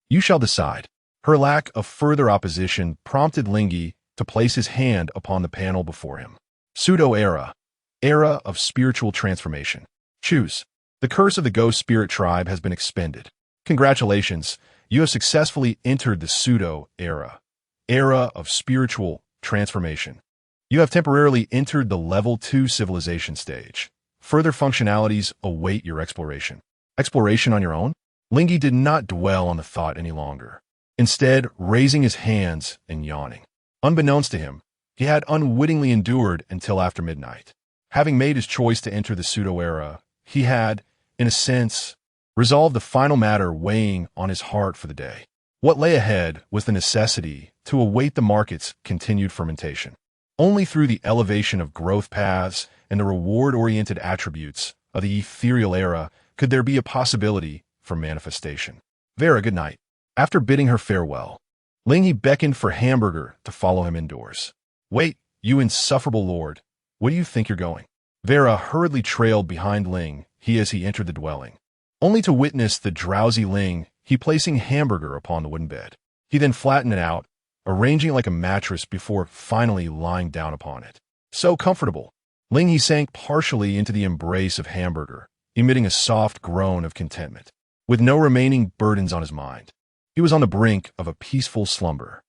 You shall decide." Her lack of further opposition prompted Ling He to place his hand upon the panel before him. Pseudo-era. Era of spiritual transformation. Choose. The curse of the ghost spirit tribe has been expended. Congratulations, you have successfully entered the pseudo-era. Era of spiritual transformation. You have temporarily entered the level 2 civilization stage. Further functionalities await your exploration. Exploration on your own? Ling He did not dwell on the thought any longer, instead raising his hands and yawning. Unbeknownst to him, he had unwittingly endured until after midnight. Having made his choice to enter the pseudo-era, he had, in a sense, resolved the final matter weighing on his heart for the day. What lay ahead was the necessity to await the market's continued fermentation. Only through the elevation of growth paths and the reward-oriented attributes of the ethereal era could there be a possibility for manifestation. Vera, good night. After bidding her farewell, Ling He beckoned for Hamburger to follow him indoors. Wait, you insufferable lord. Where do you think you're going? Vera hurriedly trailed behind Ling He as he entered the dwelling, only to witness the drowsy Ling He placing Hamburger upon the wooden bed. He then flattened it out, arranging it like a mattress before finally lying down upon it. So comfortable. Ling He sank partially into the embrace of Hamburger, emitting a soft groan of contentment. With no remaining burdens on his mind, he was on the brink of a peaceful slumber.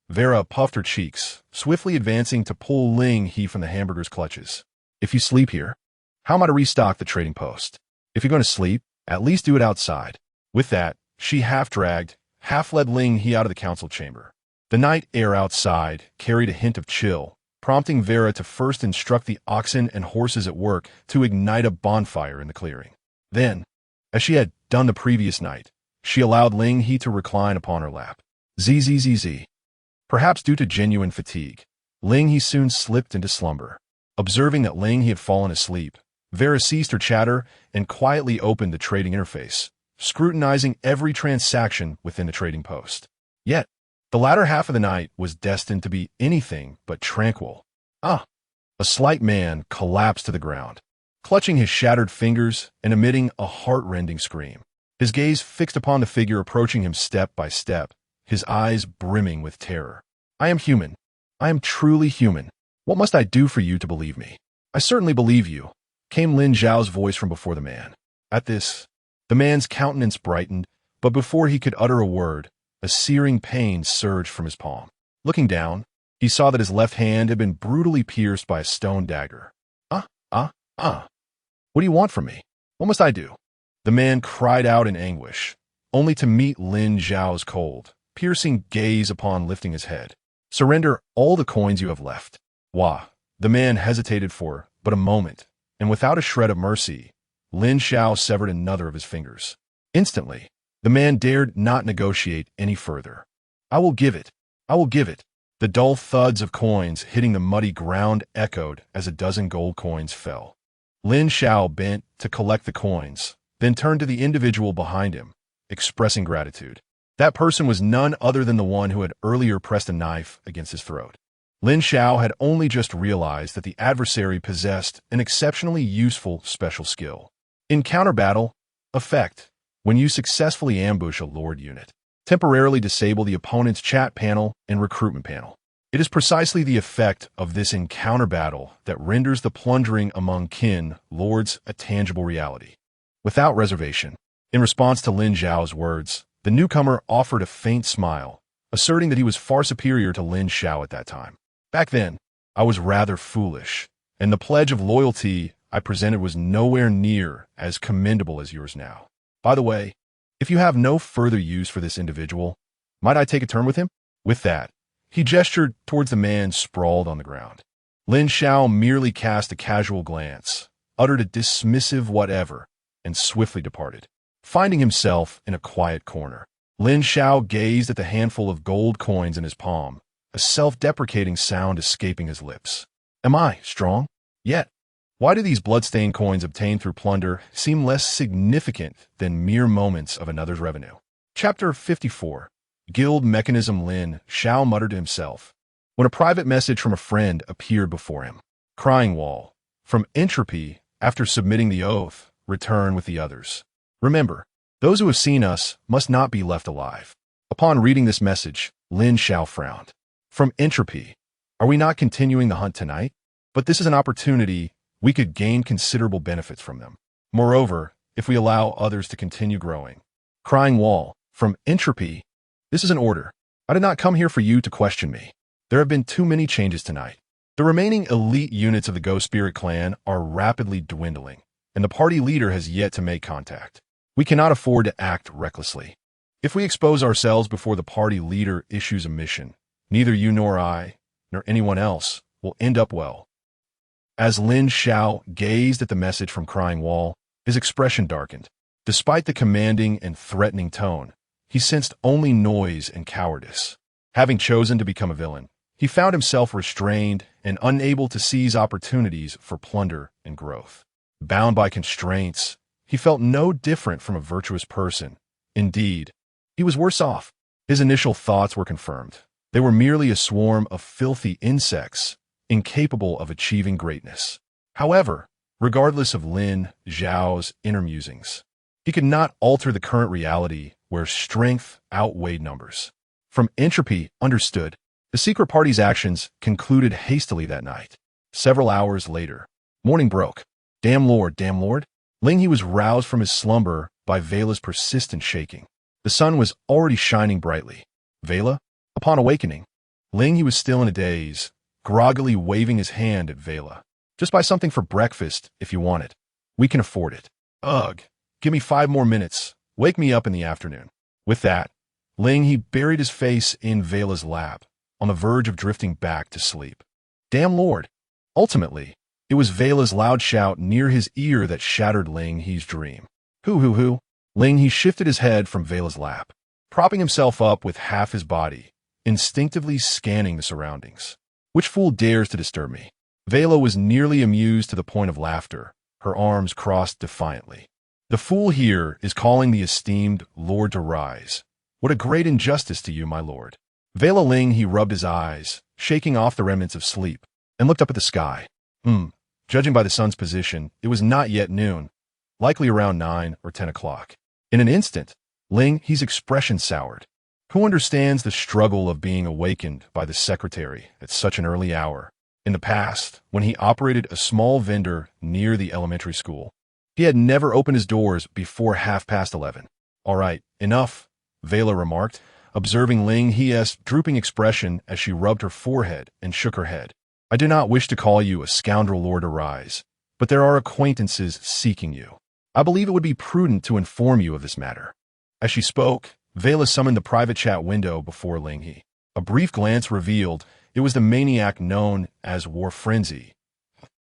Vera puffed her cheeks, swiftly advancing to pull Ling He from the Hamburger's clutches. If you sleep here, how am I to restock the trading post? If you're going to sleep, at least do it outside. With that, she half-dragged, half-led Ling He out of the council chamber. The night air outside carried a hint of chill, prompting Vera to first instruct the oxen and horses at work to ignite a bonfire in the clearing. Then, as she had done the previous night, she allowed Ling He to recline upon her lap. Zzz. Perhaps due to genuine fatigue, Ling He soon slipped into slumber. Observing that Ling He had fallen asleep, Vera ceased her chatter and quietly opened the trading interface, scrutinizing every transaction within the trading post. Yet, the latter half of the night was destined to be anything but tranquil. A slight man collapsed to the ground, clutching his shattered fingers and emitting a heart-rending scream. His gaze fixed upon the figure approaching him step by step, his eyes brimming with terror. I am human. I am truly human. What must I do for you to believe me? I certainly believe you, came Lin Zhao's voice from before the man. At this, the man's countenance brightened, but before he could utter a word, A searing pain surged from his palm. Looking down, he saw that his left hand had been brutally pierced by a stone dagger. Ah, ah, ah. What do you want from me? What must I do? The man cried out in anguish, only to meet Lin Zhao's cold, piercing gaze upon lifting his head. Surrender all the coins you have left. Wah. The man hesitated for but a moment, and without a shred of mercy, Lin Zhao severed another of his fingers. Instantly, the man dared not negotiate any further. I will give it. I will give it. The dull thuds of coins hitting the muddy ground echoed as a dozen gold coins fell. Lin Zhao bent to collect the coins, then turned to the individual behind him, expressing gratitude. That person was none other than the one who had earlier pressed a knife against his throat. Lin Zhao had only just realized that the adversary possessed an exceptionally useful special skill. In counter-battle, effect, when you successfully ambush a Lord unit, temporarily disable the opponent's chat panel and recruitment panel. It is precisely the effect of this encounter battle that renders the plundering among kin lords a tangible reality. Without reservation, in response to Lin Zhao's words, the newcomer offered a faint smile, asserting that he was far superior to Lin Zhao at that time. Back then, I was rather foolish, and the pledge of loyalty I presented was nowhere near as commendable as yours now. By the way, if you have no further use for this individual, might I take a turn with him? With that, he gestured towards the man sprawled on the ground. Lin Zhao merely cast a casual glance, uttered a dismissive whatever, and swiftly departed. Finding himself in a quiet corner, Lin Zhao gazed at the handful of gold coins in his palm, a self-deprecating sound escaping his lips. Am I strong? Yet, why do these bloodstained coins obtained through plunder seem less significant than mere moments of another's revenue? Chapter 54. Guild Mechanism. Lin Zhao muttered to himself, when a private message from a friend appeared before him. Crying wall. From Entropy, after submitting the oath, return with the others. Remember, those who have seen us must not be left alive. Upon reading this message, Lin Zhao frowned. From Entropy, are we not continuing the hunt tonight? But this is an opportunity we could gain considerable benefits from them. Moreover, if we allow others to continue growing. Crying wall. From Entropy, this is an order. I did not come here for you to question me. There have been too many changes tonight. The remaining elite units of the Ghost Spirit clan are rapidly dwindling, and the party leader has yet to make contact. We cannot afford to act recklessly. If we expose ourselves before the party leader issues a mission, neither you nor I, nor anyone else, will end up well. As Lin Zhao gazed at the message from Crying Wall, his expression darkened. Despite the commanding and threatening tone, he sensed only noise and cowardice. Having chosen to become a villain, he found himself restrained and unable to seize opportunities for plunder and growth. Bound by constraints, he felt no different from a virtuous person. Indeed, he was worse off. His initial thoughts were confirmed. They were merely a swarm of filthy insects, incapable of achieving greatness. However, regardless of Lin Zhao's inner musings, he could not alter the current reality where strength outweighed numbers. From Entropy, understood, the secret party's actions concluded hastily that night. Several hours later, morning broke. Damn Lord. Ling He was roused from his slumber by Vela's persistent shaking. The sun was already shining brightly. Vela? Upon awakening, Ling He was still in a daze, groggily waving his hand at Vela. Just buy something for breakfast if you want it. We can afford it. Ugh. Give me 5 more minutes. Wake me up in the afternoon. With that, Ling He buried his face in Vela's lap, on the verge of drifting back to sleep. Damn Lord. Ultimately, it was Vela's loud shout near his ear that shattered Ling He's dream. Hoo. Ling He shifted his head from Vela's lap, propping himself up with half his body, instinctively scanning the surroundings. Which fool dares to disturb me? Vela was nearly amused to the point of laughter, her arms crossed defiantly. The fool here is calling the esteemed Lord to rise. What a great injustice to you, my lord. Vela Ling He rubbed his eyes, shaking off the remnants of sleep, and looked up at the sky. Judging by the sun's position, it was not yet noon, likely around 9 or 10 o'clock. In an instant, Ling He's expression soured. Who understands the struggle of being awakened by the secretary at such an early hour? In the past, when he operated a small vendor near the elementary school, he had never opened his doors before 11:30. All right, enough, Vela remarked. observing Ling He's drooping expression as she rubbed her forehead and shook her head. I do not wish to call you a scoundrel, Lord Arise, but there are acquaintances seeking you. I believe it would be prudent to inform you of this matter. As she spoke, Vela summoned the private chat window before Ling He. A brief glance revealed it was the maniac known as War Frenzy.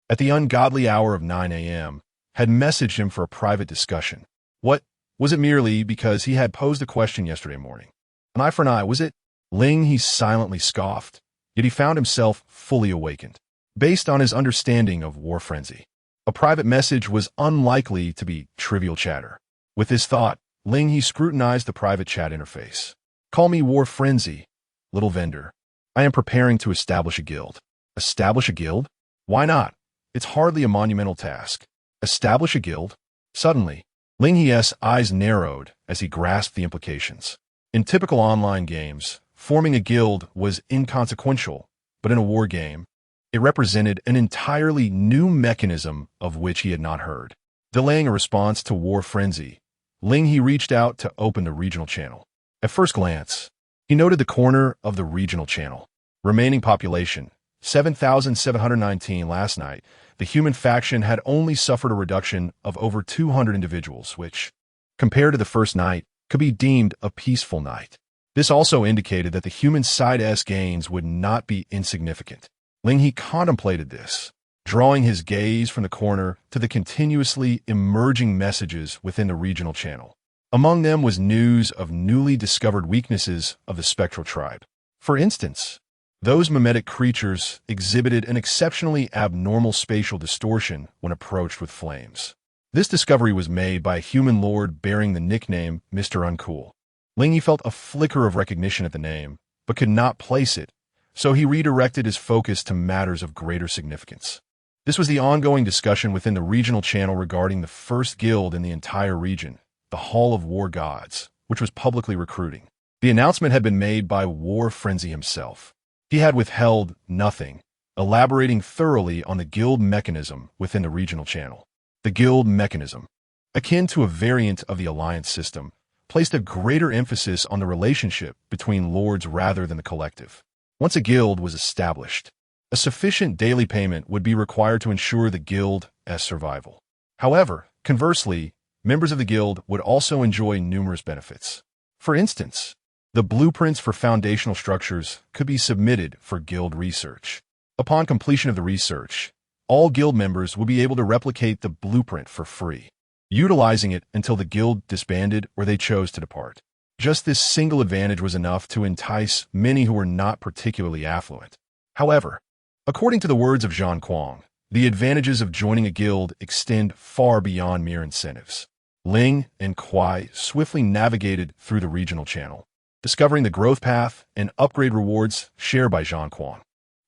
At the ungodly hour of 9 a.m., had messaged him for a private discussion. What? Was it merely because he had posed a question yesterday morning? An eye for an eye, was it? Ling He silently scoffed, yet he found himself fully awakened. Based on his understanding of War Frenzy, a private message was unlikely to be trivial chatter. With this thought, Ling He scrutinized the private chat interface. Call me War Frenzy, little vendor. I am preparing to establish a guild. Establish a guild? Why not? It's hardly a monumental task. Establish a guild? Suddenly, Ling He's eyes narrowed as he grasped the implications. In typical online games, forming a guild was inconsequential, but in a war game, it represented an entirely new mechanism of which he had not heard. Delaying a response to War Frenzy, Ling He reached out to open the regional channel. At first glance, he noted the corner of the regional channel. Remaining population, 7,719 last night. The human faction had only suffered a reduction of over 200 individuals, which, compared to the first night, could be deemed a peaceful night. This also indicated that the human side's gains would not be insignificant. Ling He contemplated this, drawing his gaze from the corner to the continuously emerging messages within the regional channel. Among them was news of newly discovered weaknesses of the spectral tribe. For instance, those mimetic creatures exhibited an exceptionally abnormal spatial distortion when approached with flames. This discovery was made by a human lord bearing the nickname Mr. Uncool. Ling He felt a flicker of recognition at the name, but could not place it, so he redirected his focus to matters of greater significance. This was the ongoing discussion within the regional channel regarding the first guild in the entire region, the Hall of War Gods, which was publicly recruiting. The announcement had been made by War Frenzy himself. He had withheld nothing, elaborating thoroughly on the guild mechanism within the regional channel. The guild mechanism, akin to a variant of the alliance system, placed a greater emphasis on the relationship between lords rather than the collective. Once a guild was established, a sufficient daily payment would be required to ensure the guild's survival. However, conversely, members of the guild would also enjoy numerous benefits. For instance, the blueprints for foundational structures could be submitted for guild research. Upon completion of the research, all guild members would be able to replicate the blueprint for free, utilizing it until the guild disbanded or they chose to depart. Just this single advantage was enough to entice many who were not particularly affluent. However, according to the words of Zhang Kuang, the advantages of joining a guild extend far beyond mere incentives. Ling and Kuai swiftly navigated through the regional channel, discovering the growth path and upgrade rewards shared by Zhang Kuang.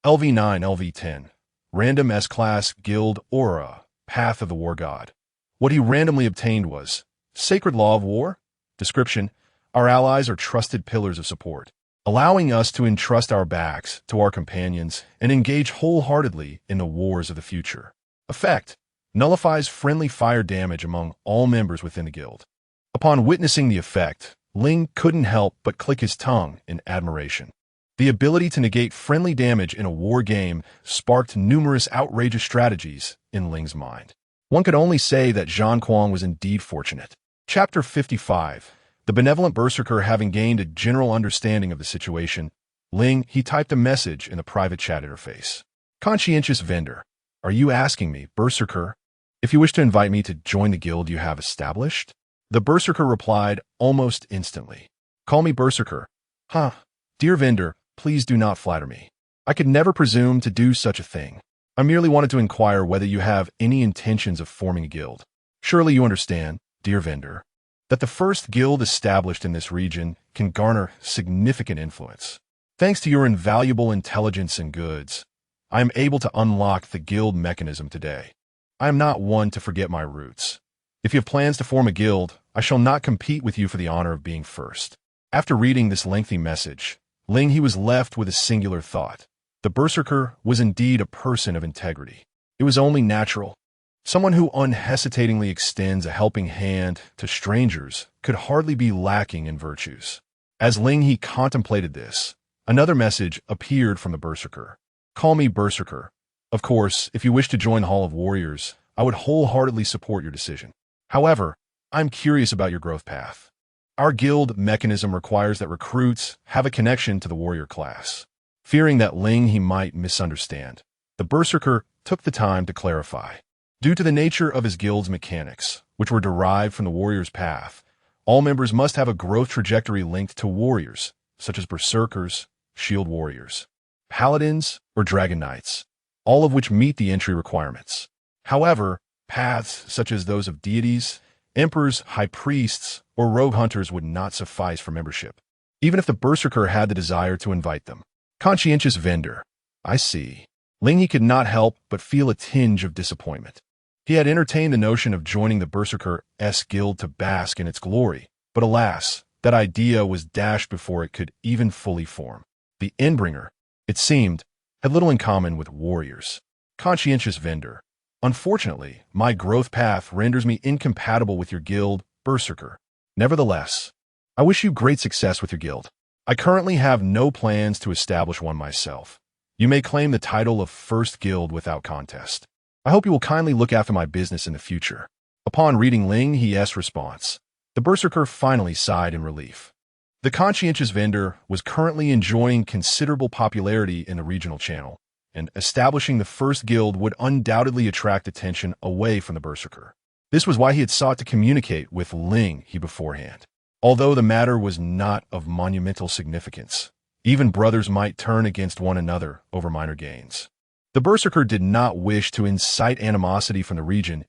LV9, LV10, Random S-Class Guild Aura, Path of the War God. What he randomly obtained was Sacred Law of War. Description: our allies are trusted pillars of support, allowing us to entrust our backs to our companions and engage wholeheartedly in the wars of the future. Effect: nullifies friendly fire damage among all members within the guild. Upon witnessing the effect, Ling couldn't help but click his tongue in admiration. The ability to negate friendly damage in a war game sparked numerous outrageous strategies in Ling's mind. One could only say that Zhang Kuang was indeed fortunate. Chapter 55. The benevolent berserker having gained a general understanding of the situation, Ling He typed a message in the private chat interface. Conscientious vendor, are you asking me, berserker, if you wish to invite me to join the guild you have established? The berserker replied almost instantly. Call me berserker. Huh. Dear vendor, please do not flatter me. I could never presume to do such a thing. I merely wanted to inquire whether you have any intentions of forming a guild. Surely you understand, dear vendor, that the first guild established in this region can garner significant influence. Thanks to your invaluable intelligence and goods, I am able to unlock the guild mechanism today. I am not one to forget my roots. If you have plans to form a guild, I shall not compete with you for the honor of being first. After reading this lengthy message, Ling He was left with a singular thought. The berserker was indeed a person of integrity. It was only natural. Someone who unhesitatingly extends a helping hand to strangers could hardly be lacking in virtues. As Ling He contemplated this, another message appeared from the Berserker. Call me Berserker. Of course, if you wish to join the Hall of Warriors, I would wholeheartedly support your decision. However, I'm curious about your growth path. Our guild mechanism requires that recruits have a connection to the warrior class. Fearing that Ling He might misunderstand, the Berserker took the time to clarify. Due to the nature of his guild's mechanics, which were derived from the warrior's path, all members must have a growth trajectory linked to warriors, such as berserkers, shield warriors, paladins, or dragon knights, all of which meet the entry requirements. However, paths such as those of deities, emperors, high priests, or rogue hunters would not suffice for membership, even if the Berserker had the desire to invite them. Conscientious vendor. I see. Ling He could not help but feel a tinge of disappointment. He had entertained the notion of joining the Berserker's guild to bask in its glory, but alas, that idea was dashed before it could even fully form. The Endbringer, it seemed, had little in common with warriors. Conscientious vendor. Unfortunately, my growth path renders me incompatible with your guild, Berserker. Nevertheless, I wish you great success with your guild. I currently have no plans to establish one myself. You may claim the title of First Guild without contest. I hope you will kindly look after my business in the future. Upon reading Ling He's response, the Berserker finally sighed in relief. The conscientious vendor was currently enjoying considerable popularity in the regional channel, and establishing the First Guild would undoubtedly attract attention away from the Berserker. This was why he had sought to communicate with Ling He beforehand. Although the matter was not of monumental significance, even brothers might turn against one another over minor gains. The Berserker did not wish to incite animosity from the region's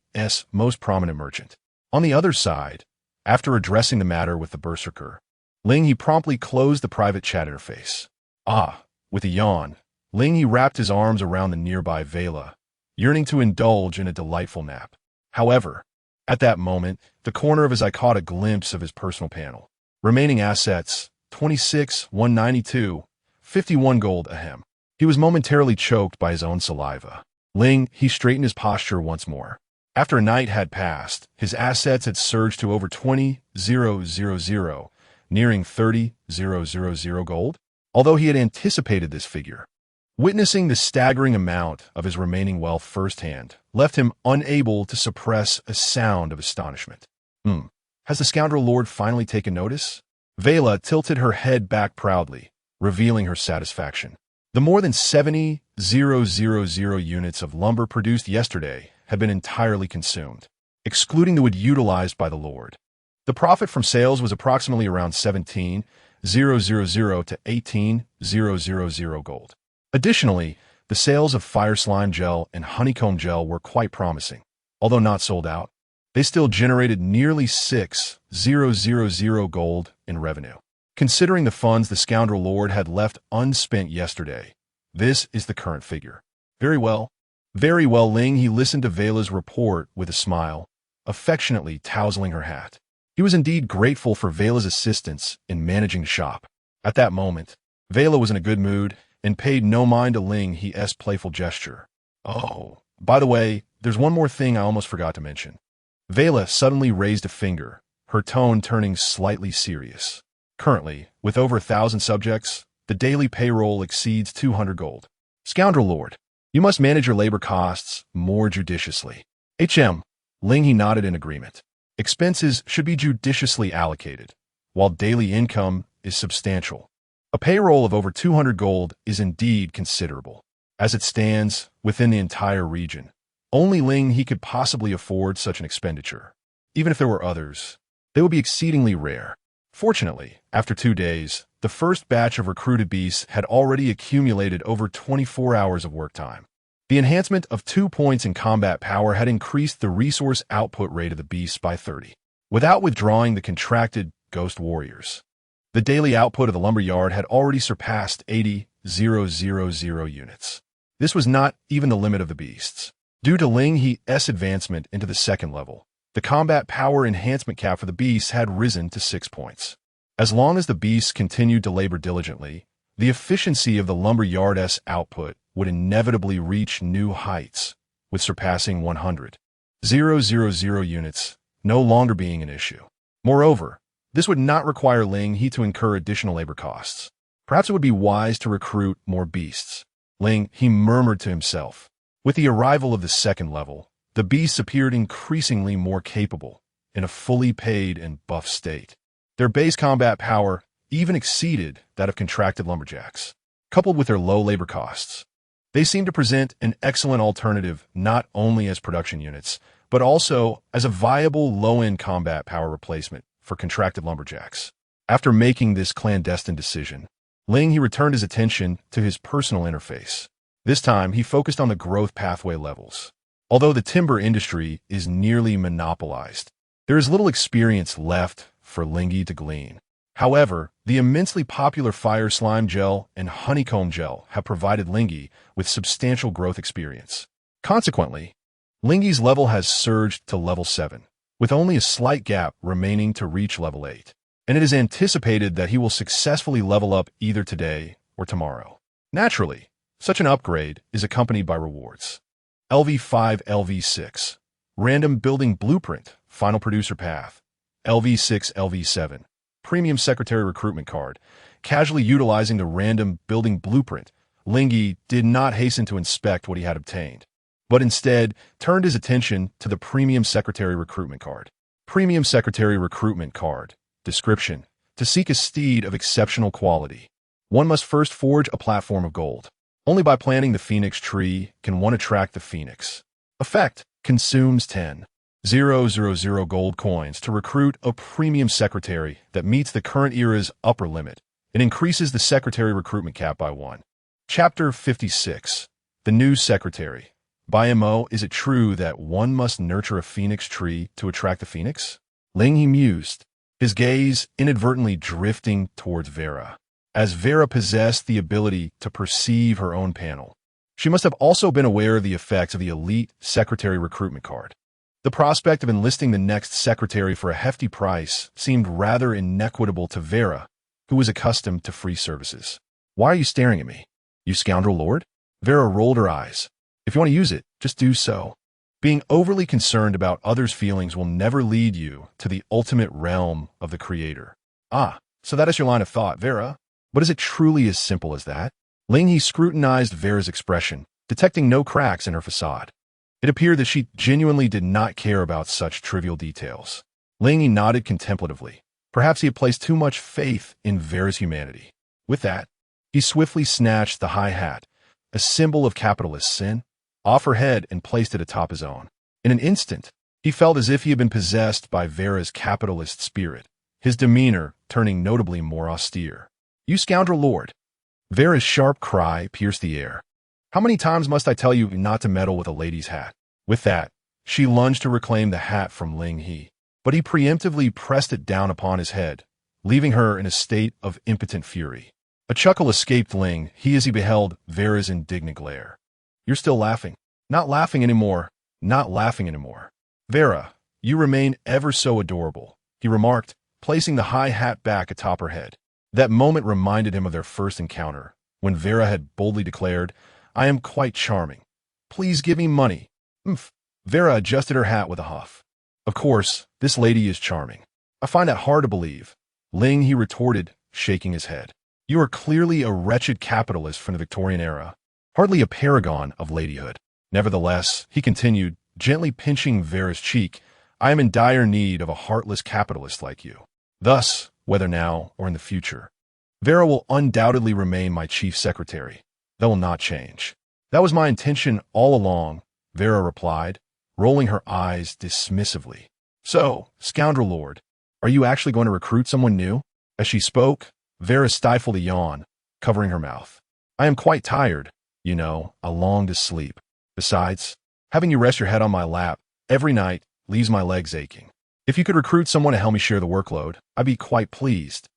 most prominent merchant. On the other side, after addressing the matter with the Berserker, Ling He promptly closed the private chat interface. With a yawn, Ling He wrapped his arms around the nearby Vela, yearning to indulge in a delightful nap. However, at that moment, the corner of his eye caught a glimpse of his personal panel. Remaining assets, 26,192, 51 gold ahem. He was momentarily choked by his own saliva. Ling He straightened his posture once more. After a night had passed, his assets had surged to over 20,000, nearing 30,000 gold, although he had anticipated this figure. Witnessing the staggering amount of his remaining wealth firsthand left him unable to suppress a sound of astonishment. Has the scoundrel lord finally taken notice? Vela tilted her head back proudly, revealing her satisfaction. The more than 70,000 units of lumber produced yesterday had been entirely consumed, excluding the wood utilized by the lord. The profit from sales was approximately around 17,000 to 18,000 gold. Additionally, the sales of fire slime gel and honeycomb gel were quite promising. Although not sold out, they still generated nearly 6,000 gold in revenue. Considering the funds the scoundrel lord had left unspent yesterday, this is the current figure. Very well, Ling He listened to Vela's report with a smile, affectionately tousling her hat. He was indeed grateful for Vela's assistance in managing the shop. At that moment, Vela was in a good mood and paid no mind to Ling He's playful gesture. Oh, by the way, there's one more thing I almost forgot to mention. Vela suddenly raised a finger, her tone turning slightly serious. Currently, with over 1,000 subjects, the daily payroll exceeds 200 gold. Scoundrel lord, you must manage your labor costs more judiciously. Ling He nodded in agreement. Expenses should be judiciously allocated, while daily income is substantial. A payroll of over 200 gold is indeed considerable. As it stands, within the entire region, only Ling He could possibly afford such an expenditure. Even if there were others, they would be exceedingly rare. Fortunately, after 2 days, the first batch of recruited beasts had already accumulated over 24 hours of work time. The enhancement of 2 points in combat power had increased the resource output rate of the beasts by 30, without withdrawing the contracted ghost warriors. The daily output of the lumber yard had already surpassed 80,000 units. This was not even the limit of the beasts. Due to Ling He's advancement into the second level, the combat power enhancement cap for the beasts had risen to 6 points. As long as the beasts continued to labor diligently, the efficiency of the lumber yard's output would inevitably reach new heights, with surpassing 100,000 units no longer being an issue. Moreover, This would not require Ling He to incur additional labor costs. Perhaps it would be wise to recruit more beasts. Ling He murmured to himself. With the arrival of the second level, the beasts appeared increasingly more capable, in a fully paid and buff state. Their base combat power even exceeded that of contracted lumberjacks. Coupled with their low labor costs, they seemed to present an excellent alternative not only as production units, but also as a viable low-end combat power replacement for contracted lumberjacks. After making this clandestine decision, Ling He returned his attention to his personal interface. This time, he focused on the growth pathway levels. Although the timber industry is nearly monopolized, there is little experience left for Ling He to glean. However, the immensely popular fire slime gel and honeycomb gel have provided Ling He with substantial growth experience. Consequently, Ling He's level has surged to level 7, with only a slight gap remaining to reach level 8, and it is anticipated that he will successfully level up either today or tomorrow. Naturally, such an upgrade is accompanied by rewards. LV5 LV6, Random Building Blueprint, Final Producer Path, LV6 LV7, Premium Secretary Recruitment Card. Casually utilizing the Random Building Blueprint, Ling He did not hasten to inspect what he had obtained, but instead turned his attention to the Premium Secretary Recruitment Card. Premium Secretary Recruitment Card. Description: to seek a steed of exceptional quality, one must first forge a platform of gold. Only by planting the phoenix tree can one attract the phoenix. Effect: consumes 10,000 gold coins to recruit a premium secretary that meets the current era's upper limit. It increases the secretary recruitment cap by 1. Chapter 56. The New Secretary. By MO, is it true that one must nurture a phoenix tree to attract the phoenix? Ling He mused, his gaze inadvertently drifting towards Vera. As Vera possessed the ability to perceive her own panel, she must have also been aware of the effects of the elite secretary recruitment card. The prospect of enlisting the next secretary for a hefty price seemed rather inequitable to Vera, who was accustomed to free services. Why are you staring at me, you scoundrel lord? Vera rolled her eyes. If you want to use it, just do so. Being overly concerned about others' feelings will never lead you to the ultimate realm of the Creator. Ah, so that is your line of thought, Vera. But is it truly as simple as that? Ling He scrutinized Vera's expression, detecting no cracks in her facade. It appeared that she genuinely did not care about such trivial details. Ling He nodded contemplatively. Perhaps he had placed too much faith in Vera's humanity. With that, he swiftly snatched the high hat, a symbol of capitalist sin, off her head and placed it atop his own. In an instant, he felt as if he had been possessed by Vera's capitalist spirit, his demeanor turning notably more austere. You scoundrel lord! Vera's sharp cry pierced the air. How many times must I tell you not to meddle with a lady's hat? With that, she lunged to reclaim the hat from Ling He, but he preemptively pressed it down upon his head, leaving her in a state of impotent fury. A chuckle escaped Ling He as he beheld Vera's indignant glare. You're still laughing. Not laughing anymore. Not laughing anymore. Vera, you remain ever so adorable, he remarked, placing the high hat back atop her head. That moment reminded him of their first encounter, when Vera had boldly declared, I am quite charming. Please give me money. Umph. Vera adjusted her hat with a huff. Of course, this lady is charming. I find that hard to believe. Ling He retorted, shaking his head. You are clearly a wretched capitalist from the Victorian era, hardly a paragon of ladyhood. Nevertheless, he continued, gently pinching Vera's cheek, I am in dire need of a heartless capitalist like you. Thus, whether now or in the future, Vera will undoubtedly remain my chief secretary. That will not change. That was my intention all along, Vera replied, rolling her eyes dismissively. So, scoundrel lord, are you actually going to recruit someone new? As she spoke, Vera stifled a yawn, covering her mouth. I am quite tired, you know, I long to sleep. Besides, having you rest your head on my lap every night leaves my legs aching. If you could recruit someone to help me share the workload, I'd be quite pleased.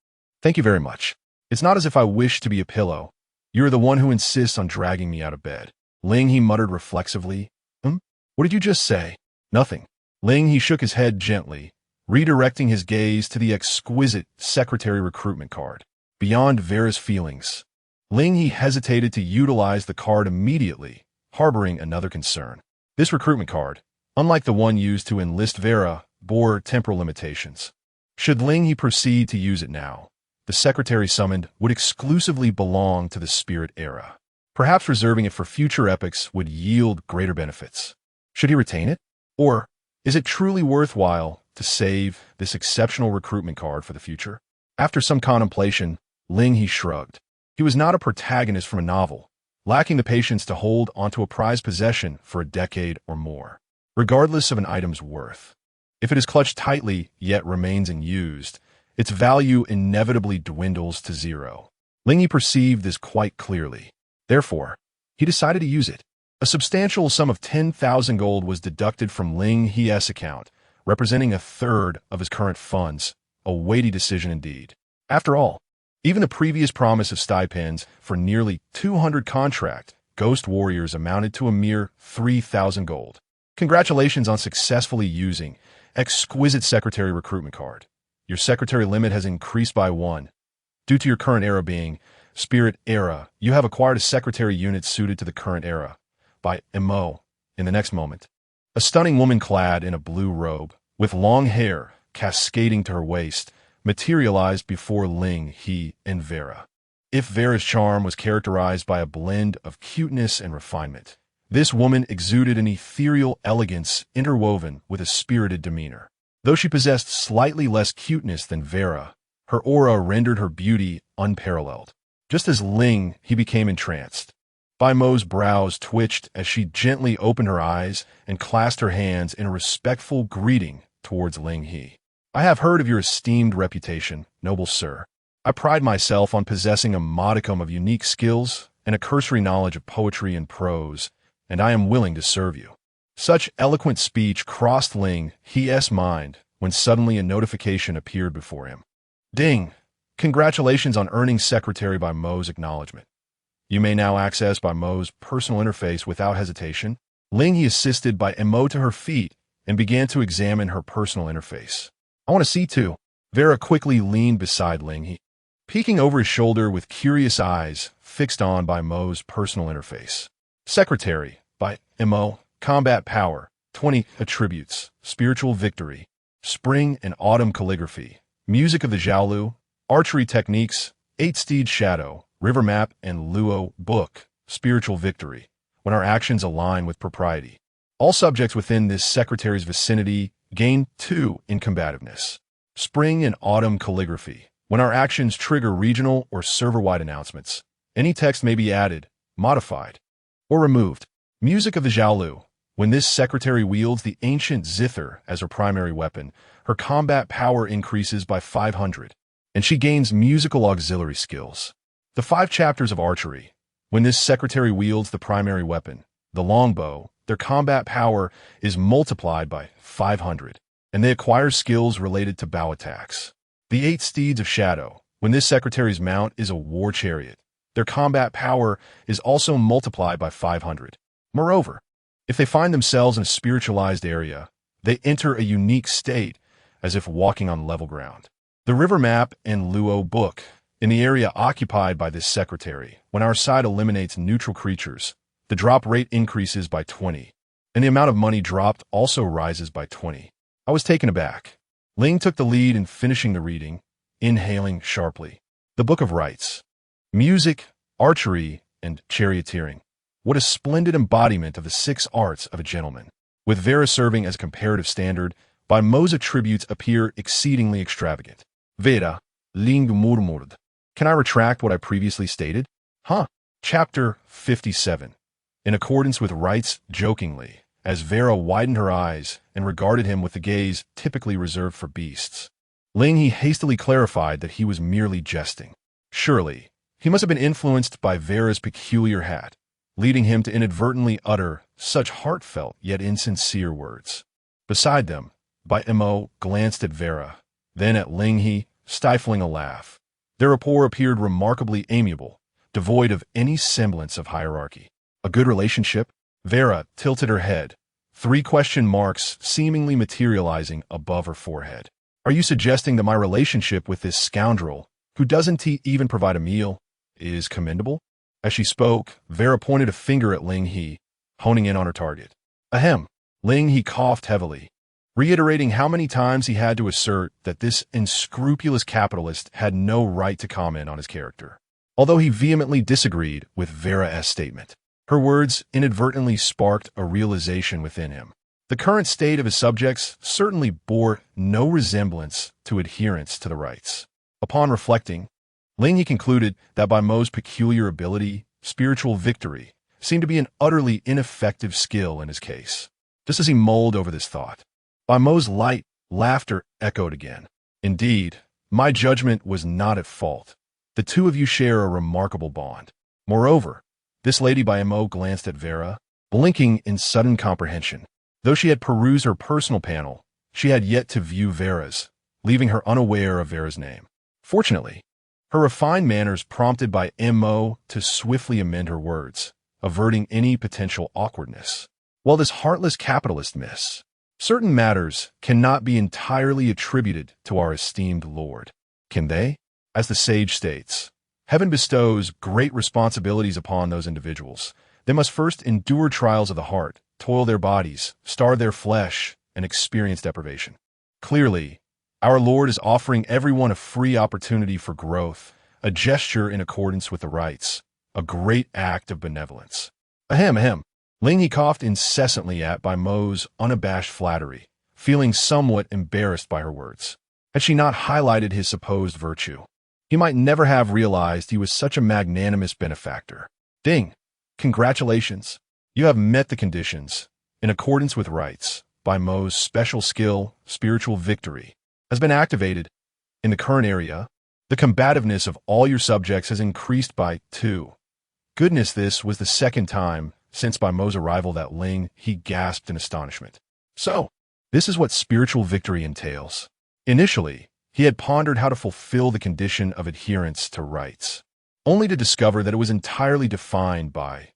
Thank you very much. It's not as if I wish to be a pillow. You're the one who insists on dragging me out of bed. Ling He muttered reflexively. What did you just say? Nothing. Ling He shook his head gently, redirecting his gaze to the exquisite secretary recruitment card. Beyond Vera's feelings, Ling He hesitated to utilize the card immediately, harboring another concern. This recruitment card, unlike the one used to enlist Vera, bore temporal limitations. Should Ling He proceed to use it now, the secretary summoned would exclusively belong to the spirit era. Perhaps reserving it for future epochs would yield greater benefits. Should he retain it? Or is it truly worthwhile to save this exceptional recruitment card for the future? After some contemplation, Ling He shrugged. He was not a protagonist from a novel, lacking the patience to hold onto a prized possession for a decade or more, regardless of an item's worth. If it is clutched tightly yet remains unused, its value inevitably dwindles to zero. Ling He perceived this quite clearly. Therefore, he decided to use it. A substantial sum of 10,000 gold was deducted from Ling He's account, representing a third of his current funds, a weighty decision indeed. After all, even the previous promise of stipends for nearly 200 contract ghost warriors amounted to a mere 3,000 gold. Congratulations on successfully using exquisite secretary recruitment card. Your secretary limit has increased by 1. Due to your current era being Spirit Era, you have acquired a secretary unit suited to the current era. By MO, in the next moment. A stunning woman clad in a blue robe, with long hair cascading to her waist, materialized before Ling He and Vera. If Vera's charm was characterized by a blend of cuteness and refinement, this woman exuded an ethereal elegance interwoven with a spirited demeanor. Though she possessed slightly less cuteness than Vera, her aura rendered her beauty unparalleled. Just as Ling He became entranced, Bai Mo's brows twitched as she gently opened her eyes and clasped her hands in a respectful greeting towards Ling He. I have heard of your esteemed reputation, noble sir. I pride myself on possessing a modicum of unique skills and a cursory knowledge of poetry and prose, and I am willing to serve you. Such eloquent speech crossed Ling He's mind when suddenly a notification appeared before him. Ding! Congratulations on earning Secretary Bai Mo's acknowledgement. You may now access Bai Mo's personal interface without hesitation. Ling He assisted Bai Mo to her feet and began to examine her personal interface. I want to see too. Vera quickly leaned beside Ling He, peeking over his shoulder with curious eyes fixed on Bai Mo's personal interface. Secretary, Bai Mo, combat power, 20 attributes, spiritual victory, spring and autumn calligraphy, music of the Xiaolu, archery techniques, 8-steed shadow, river map and Luo book, spiritual victory, when our actions align with propriety. All subjects within this secretary's vicinity gain 2 in combativeness. Spring and autumn calligraphy, when our actions trigger regional or server-wide announcements. Any text may be added, modified, or removed. Music of the Xiaolu, when this secretary wields the ancient zither as her primary weapon, her combat power increases by 500, and she gains musical auxiliary skills. The 5 chapters of archery, when this secretary wields the primary weapon, the longbow, their combat power is multiplied by 500, and they acquire skills related to bow attacks. The 8 steeds of shadow, when this secretary's mount is a war chariot, their combat power is also multiplied by 500. Moreover, if they find themselves in a spiritualized area, they enter a unique state as if walking on level ground. The river map and Luo book, in the area occupied by this secretary, when our side eliminates neutral creatures, the drop rate increases by 20, and the amount of money dropped also rises by 20. I was taken aback. Ling took the lead in finishing the reading, inhaling sharply. The Book of Rites. Music, archery, and charioteering. What a splendid embodiment of the 6 arts of a gentleman. With Vera serving as a comparative standard, Bai Mo's attributes appear exceedingly extravagant. Vera, Ling murmured. Can I retract what I previously stated? Huh. Chapter 57. In accordance with rites, jokingly, as Vera widened her eyes and regarded him with the gaze typically reserved for beasts. Ling He hastily clarified that he was merely jesting. Surely, he must have been influenced by Vera's peculiar hat, leading him to inadvertently utter such heartfelt yet insincere words. Beside them, Bai Mo glanced at Vera, then at Ling He, stifling a laugh. Their rapport appeared remarkably amiable, devoid of any semblance of hierarchy. A good relationship? Vera tilted her head, 3 question marks seemingly materializing above her forehead. Are you suggesting that my relationship with this scoundrel, who doesn't even provide a meal, is commendable? As she spoke, Vera pointed a finger at Ling He, honing in on her target. Ahem. Ling He coughed heavily. reiterating how many times he had to assert that this unscrupulous capitalist had no right to comment on his character. Although he vehemently disagreed with Vera's statement, her words inadvertently sparked a realization within him. The current state of his subjects certainly bore no resemblance to adherence to the rights. Upon reflecting, Ling He concluded that Bai Mo's peculiar ability, spiritual victory, seemed to be an utterly ineffective skill in his case. Just as he mulled over this thought, Bai Mo's light laughter echoed again. Indeed, my judgment was not at fault. The two of you share a remarkable bond. Moreover, this lady Bai Mo glanced at Vera, blinking in sudden comprehension. Though she had perused her personal panel, she had yet to view Vera's, leaving her unaware of Vera's name. Fortunately, her refined manners prompted Bai Mo to swiftly amend her words, averting any potential awkwardness. While this heartless capitalist miss, certain matters cannot be entirely attributed to our esteemed Lord. Can they? As the sage states, heaven bestows great responsibilities upon those individuals. They must first endure trials of the heart, toil their bodies, starve their flesh, and experience deprivation. Clearly, our Lord is offering everyone a free opportunity for growth, a gesture in accordance with the rights, a great act of benevolence. Ahem, ahem. Ling He coughed incessantly at Bai Mo's unabashed flattery, feeling somewhat embarrassed by her words. Had she not highlighted his supposed virtue, he might never have realized he was such a magnanimous benefactor. Ding! Congratulations! You have met the conditions. In accordance with rights, Bai Mo's special skill, spiritual victory, has been activated. In the current area, the combativeness of all your subjects has increased by 2. Goodness, this was the second time since Bai Mo's arrival that Ling He gasped in astonishment. So, this is what spiritual victory entails. Initially, he had pondered how to fulfill the condition of adherence to rights, only to discover that it was entirely defined by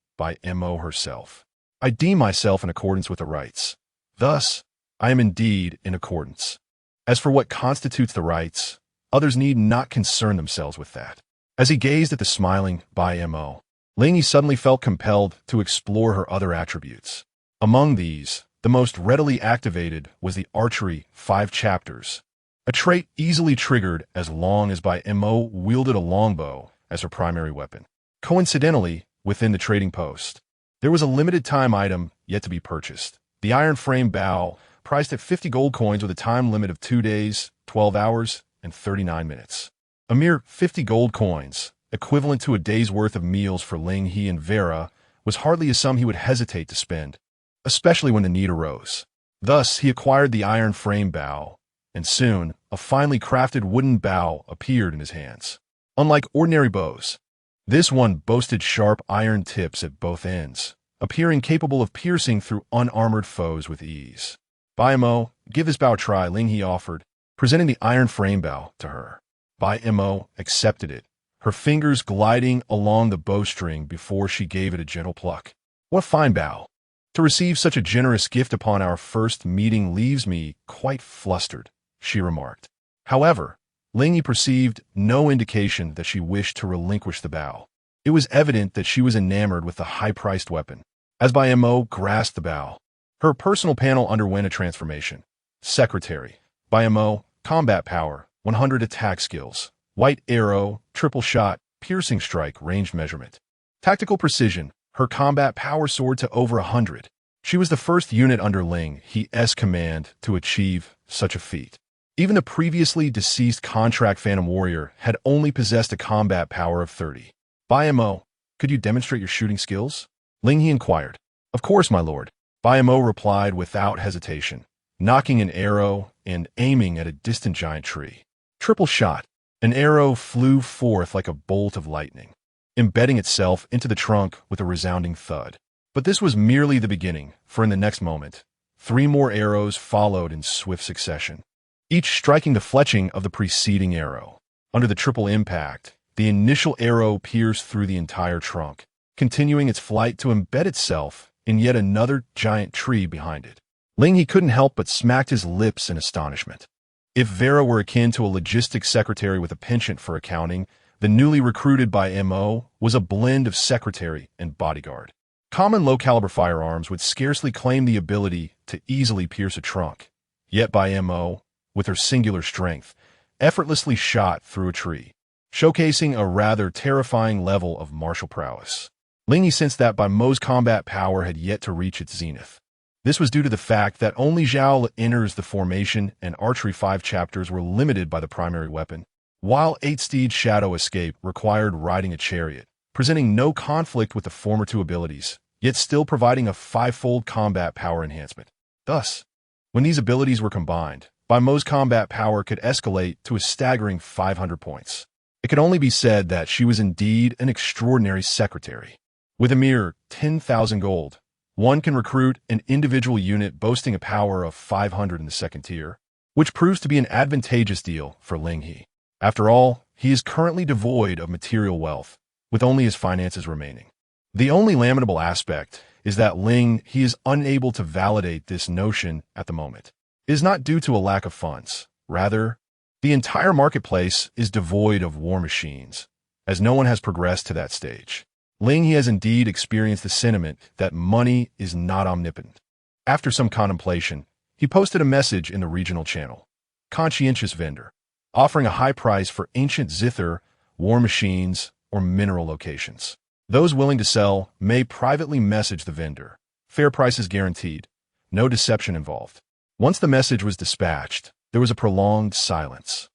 Mo herself. I deem myself in accordance with the rights. Thus, I am indeed in accordance. As for what constitutes the rights, others need not concern themselves with that. As he gazed at the smiling Bai Mo, Ling He suddenly felt compelled to explore her other attributes. Among these, the most readily activated was the archery 5 chapters, a trait easily triggered as long as Bai Mo wielded a longbow as her primary weapon. Coincidentally, within the trading post, there was a limited-time item yet to be purchased. The iron frame bow, priced at 50 gold coins with a time limit of 2 days, 12 hours, and 39 minutes. A mere 50 gold coins, equivalent to a day's worth of meals for Ling He and Vera, was hardly a sum he would hesitate to spend, especially when the need arose. Thus, he acquired the iron frame bow, and soon, a finely crafted wooden bow appeared in his hands. Unlike ordinary bows, this one boasted sharp iron tips at both ends, appearing capable of piercing through unarmored foes with ease. Bai Mo, give this bow a try, Ling He offered, presenting the iron frame bow to her. Bai Mo accepted it, her fingers gliding along the bowstring before she gave it a gentle pluck. What a fine bow! To receive such a generous gift upon our first meeting leaves me quite flustered, she remarked. However, Ling He perceived no indication that she wished to relinquish the bow. It was evident that she was enamored with the high-priced weapon. As Bai Mo grasped the bow, her personal panel underwent a transformation. Secretary, Bai Mo, combat power, 100 attack skills, white arrow, triple shot, piercing strike, ranged measurement. Tactical precision, her combat power soared to over 100. She was the first unit under Ling He's command to achieve such a feat. Even the previously deceased contract Phantom Warrior had only possessed a combat power of 30. Bai Mo, could you demonstrate your shooting skills? Ling He inquired. Of course, my lord. Bai Mo replied without hesitation, nocking an arrow and aiming at a distant giant tree. Triple shot. An arrow flew forth like a bolt of lightning, embedding itself into the trunk with a resounding thud. But this was merely the beginning, for in the next moment, 3 more arrows followed in swift succession, each striking the fletching of the preceding arrow. Under the triple impact, the initial arrow pierced through the entire trunk, continuing its flight to embed itself in yet another giant tree behind it. Ling He couldn't help but smacked his lips in astonishment. If Vera were akin to a logistics secretary with a penchant for accounting, the newly recruited Bai Mo was a blend of secretary and bodyguard. Common low-caliber firearms would scarcely claim the ability to easily pierce a trunk, yet by M.O., with her singular strength, effortlessly shot through a tree, showcasing a rather terrifying level of martial prowess. Ling He sensed that by Mo's combat power had yet to reach its zenith. This was due to the fact that only Zhao enters the formation and archery 5 chapters were limited by the primary weapon, while 8-steed shadow escape required riding a chariot, presenting no conflict with the former 2 abilities, yet still providing a 5-fold combat power enhancement. Thus, when these abilities were combined, Bai Mo's combat power could escalate to a staggering 500 points. It could only be said that she was indeed an extraordinary secretary. With a mere 10,000 gold, one can recruit an individual unit boasting a power of 500 in the 2nd tier, which proves to be an advantageous deal for Ling He. After all, he is currently devoid of material wealth, with only his finances remaining. The only lamentable aspect is that Ling He is unable to validate this notion at the moment. It is not due to a lack of funds. Rather, the entire marketplace is devoid of war machines, as no one has progressed to that stage. Ling He has indeed experienced the sentiment that money is not omnipotent. After some contemplation, he posted a message in the regional channel. Conscientious vendor, offering a high price for ancient zither, war machines, or mineral locations. Those willing to sell may privately message the vendor. Fair prices guaranteed. No deception involved. Once the message was dispatched, there was a prolonged silence,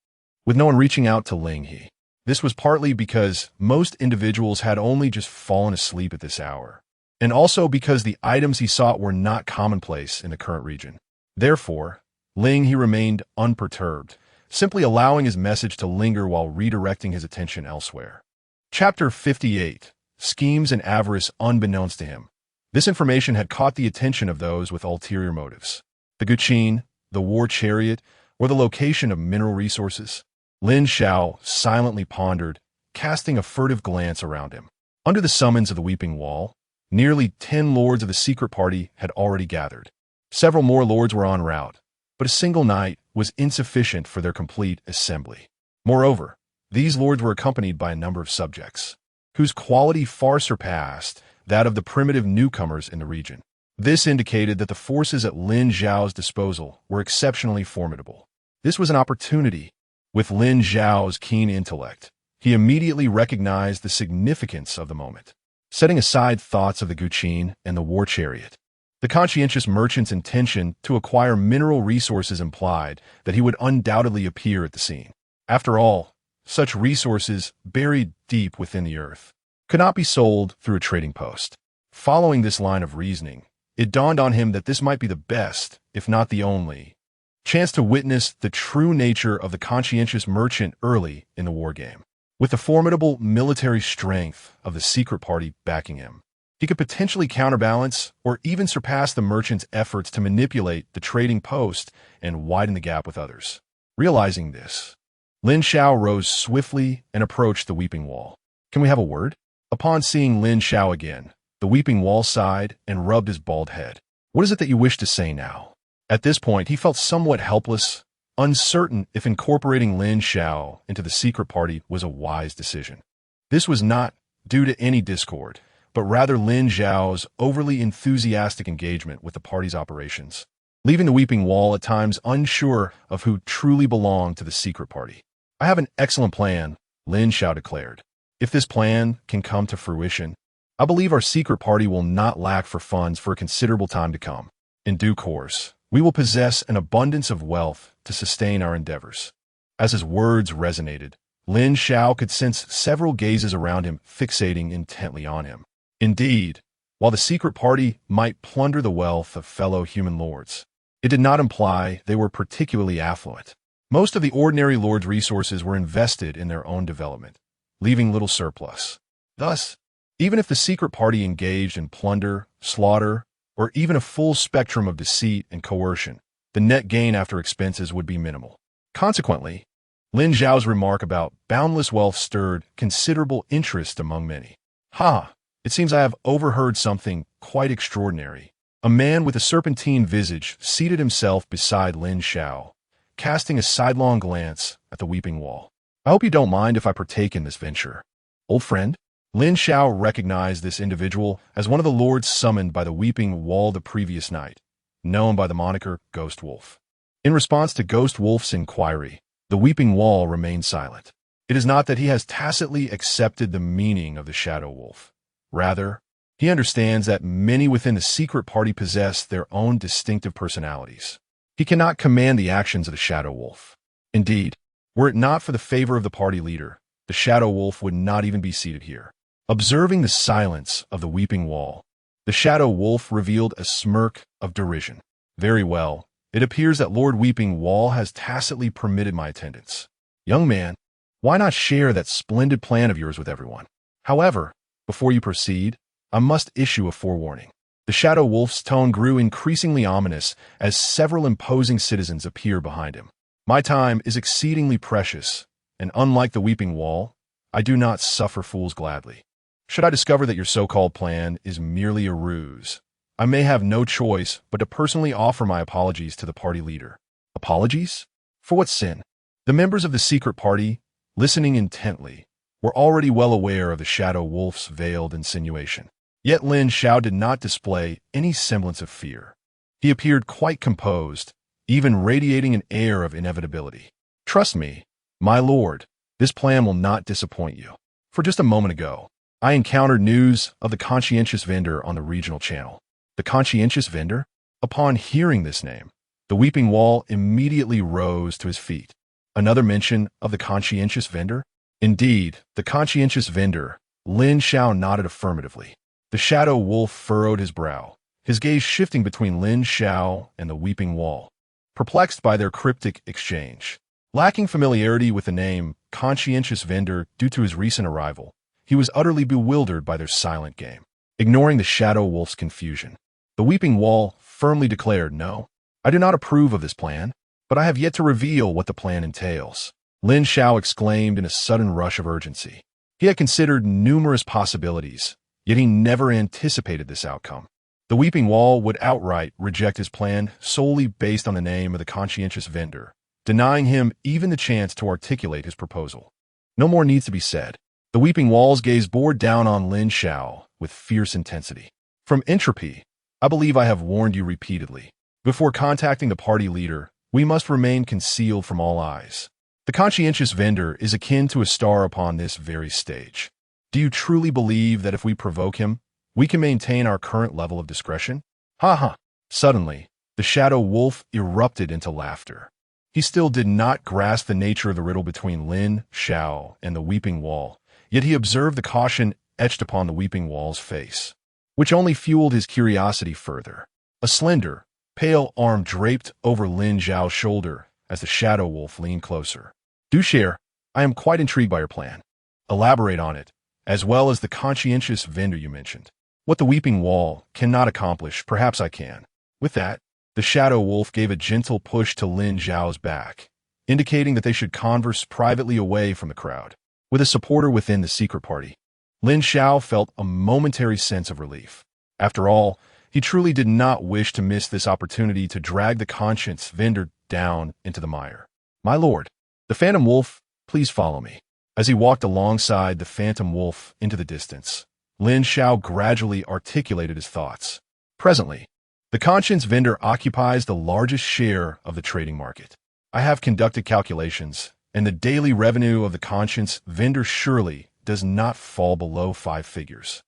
with no one reaching out to Ling He. This was partly because most individuals had only just fallen asleep at this hour, and also because the items he sought were not commonplace in the current region. Therefore, Ling He remained unperturbed, simply allowing his message to linger while redirecting his attention elsewhere. Chapter 58. Schemes and Avarice Unbeknownst to him. This information had caught the attention of those with ulterior motives. The Guqin, the war chariot, or the location of mineral resources. Lin Xiao silently pondered, casting a furtive glance around him. Under the summons of the Weeping Wall, nearly 10 lords of the secret party had already gathered. Several more lords were en route, but a single knight was insufficient for their complete assembly. Moreover, these lords were accompanied by a number of subjects, whose quality far surpassed that of the primitive newcomers in the region. This indicated that the forces at Lin Zhao's disposal were exceptionally formidable. This was an opportunity. With Lin Zhao's keen intellect, he immediately recognized the significance of the moment. Setting aside thoughts of the Guqin and the war chariot, the conscientious merchant's intention to acquire mineral resources implied that he would undoubtedly appear at the scene. After all, such resources, buried deep within the earth, could not be sold through a trading post. Following this line of reasoning, it dawned on him that this might be the best, if not the only, chance to witness the true nature of the conscientious merchant early in the war game. With the formidable military strength of the secret party backing him, he could potentially counterbalance or even surpass the merchant's efforts to manipulate the trading post and widen the gap with others. Realizing this, Lin Xiao rose swiftly and approached the Weeping Wall. "Can we have a word?" Upon seeing Lin Xiao again, the Weeping Wall sighed and rubbed his bald head. "What is it that you wish to say now?" At this point, he felt somewhat helpless, uncertain if incorporating Lin Xiao into the secret party was a wise decision. This was not due to any discord, but rather Lin Zhao's overly enthusiastic engagement with the party's operations, leaving the Weeping Wall at times unsure of who truly belonged to the secret party. "I have an excellent plan," Lin Xiao declared. "If this plan can come to fruition, I believe our secret party will not lack for funds for a considerable time to come. In due course, we will possess an abundance of wealth to sustain our endeavors." As his words resonated, Lin Xiao could sense several gazes around him fixating intently on him. Indeed, while the secret party might plunder the wealth of fellow human lords, it did not imply they were particularly affluent. Most of the ordinary lords' resources were invested in their own development, leaving little surplus. Thus, even if the secret party engaged in plunder, slaughter, or even a full spectrum of deceit and coercion, the net gain after expenses would be minimal. Consequently, Lin Zhao's remark about boundless wealth stirred considerable interest among many. "Ha! It seems I have overheard something quite extraordinary." A man with a serpentine visage seated himself beside Lin Xiao, casting a sidelong glance at the Weeping Wall. "I hope you don't mind if I partake in this venture, old friend?" Lin Xiao recognized this individual as one of the lords summoned by the Weeping Wall the previous night, known by the moniker Ghost Wolf. In response to Ghost Wolf's inquiry, the Weeping Wall remained silent. It is not that he has tacitly accepted the meaning of the Shadow Wolf. Rather, he understands that many within the secret party possess their own distinctive personalities. He cannot command the actions of the Shadow Wolf. Indeed, were it not for the favor of the party leader, the Shadow Wolf would not even be seated here. Observing the silence of the Weeping Wall, the Shadow Wolf revealed a smirk of derision. Very well, it appears that Lord Weeping Wall has tacitly permitted my attendance. Young man, why not share that splendid plan of yours with everyone? However, before you proceed, I must issue a forewarning. The Shadow Wolf's tone grew increasingly ominous as several imposing citizens appeared behind him. My time is exceedingly precious, and unlike the Weeping Wall, I do not suffer fools gladly. Should I discover that your so-called plan is merely a ruse, I may have no choice but to personally offer my apologies to the party leader. Apologies? For what sin? The members of the secret party, listening intently, were already well aware of the Shadow Wolf's veiled insinuation. Yet Lin Xiao did not display any semblance of fear. He appeared quite composed, even radiating an air of inevitability. Trust me, my lord, this plan will not disappoint you. For just a moment ago, I encountered news of the conscientious vendor on the regional channel. The conscientious vendor? Upon hearing this name, the Weeping Wall immediately rose to his feet. Another mention of the conscientious vendor? Indeed, the conscientious vendor. Lin Xiao nodded affirmatively. The Shadow Wolf furrowed his brow, his gaze shifting between Lin Xiao and the Weeping Wall, perplexed by their cryptic exchange. Lacking familiarity with the name conscientious vendor due to his recent arrival, he was utterly bewildered by their silent game. Ignoring the Shadow Wolf's confusion, the Weeping Wall firmly declared, "No, I do not approve of this plan, but I have yet to reveal what the plan entails." Lin Xiao exclaimed in a sudden rush of urgency. He had considered numerous possibilities, yet he never anticipated this outcome. The Weeping Wall would outright reject his plan solely based on the name of the conscientious vendor, denying him even the chance to articulate his proposal. No more needs to be said. The Weeping Wall's gaze bore down on Lin Xiao with fierce intensity. From entropy, I believe I have warned you repeatedly. Before contacting the party leader, we must remain concealed from all eyes. The conscientious vendor is akin to a star upon this very stage. Do you truly believe that if we provoke him, we can maintain our current level of discretion? Ha ha! Suddenly, the Shadow Wolf erupted into laughter. He still did not grasp the nature of the riddle between Lin Xiao and the Weeping Wall, yet he observed the caution etched upon the Weeping Wall's face, which only fueled his curiosity further. A slender, pale arm draped over Lin Xiao's shoulder as the Shadow Wolf leaned closer. Do share. I am quite intrigued by your plan. Elaborate on it, as well as the conscientious vendor you mentioned. What the Weeping Wall cannot accomplish, perhaps I can. With that, the Shadow Wolf gave a gentle push to Lin Xiao's back, indicating that they should converse privately away from the crowd. With a supporter within the secret party, Lin Xiao felt a momentary sense of relief. After all, he truly did not wish to miss this opportunity to drag the conscience vendor down into the mire. My lord, the Phantom Wolf, please follow me. As he walked alongside the Phantom Wolf into the distance, Lin Xiao gradually articulated his thoughts. Presently, the conscience vendor occupies the largest share of the trading market. I have conducted calculations, and the daily revenue of the conscience vendor surely does not fall below 5 figures.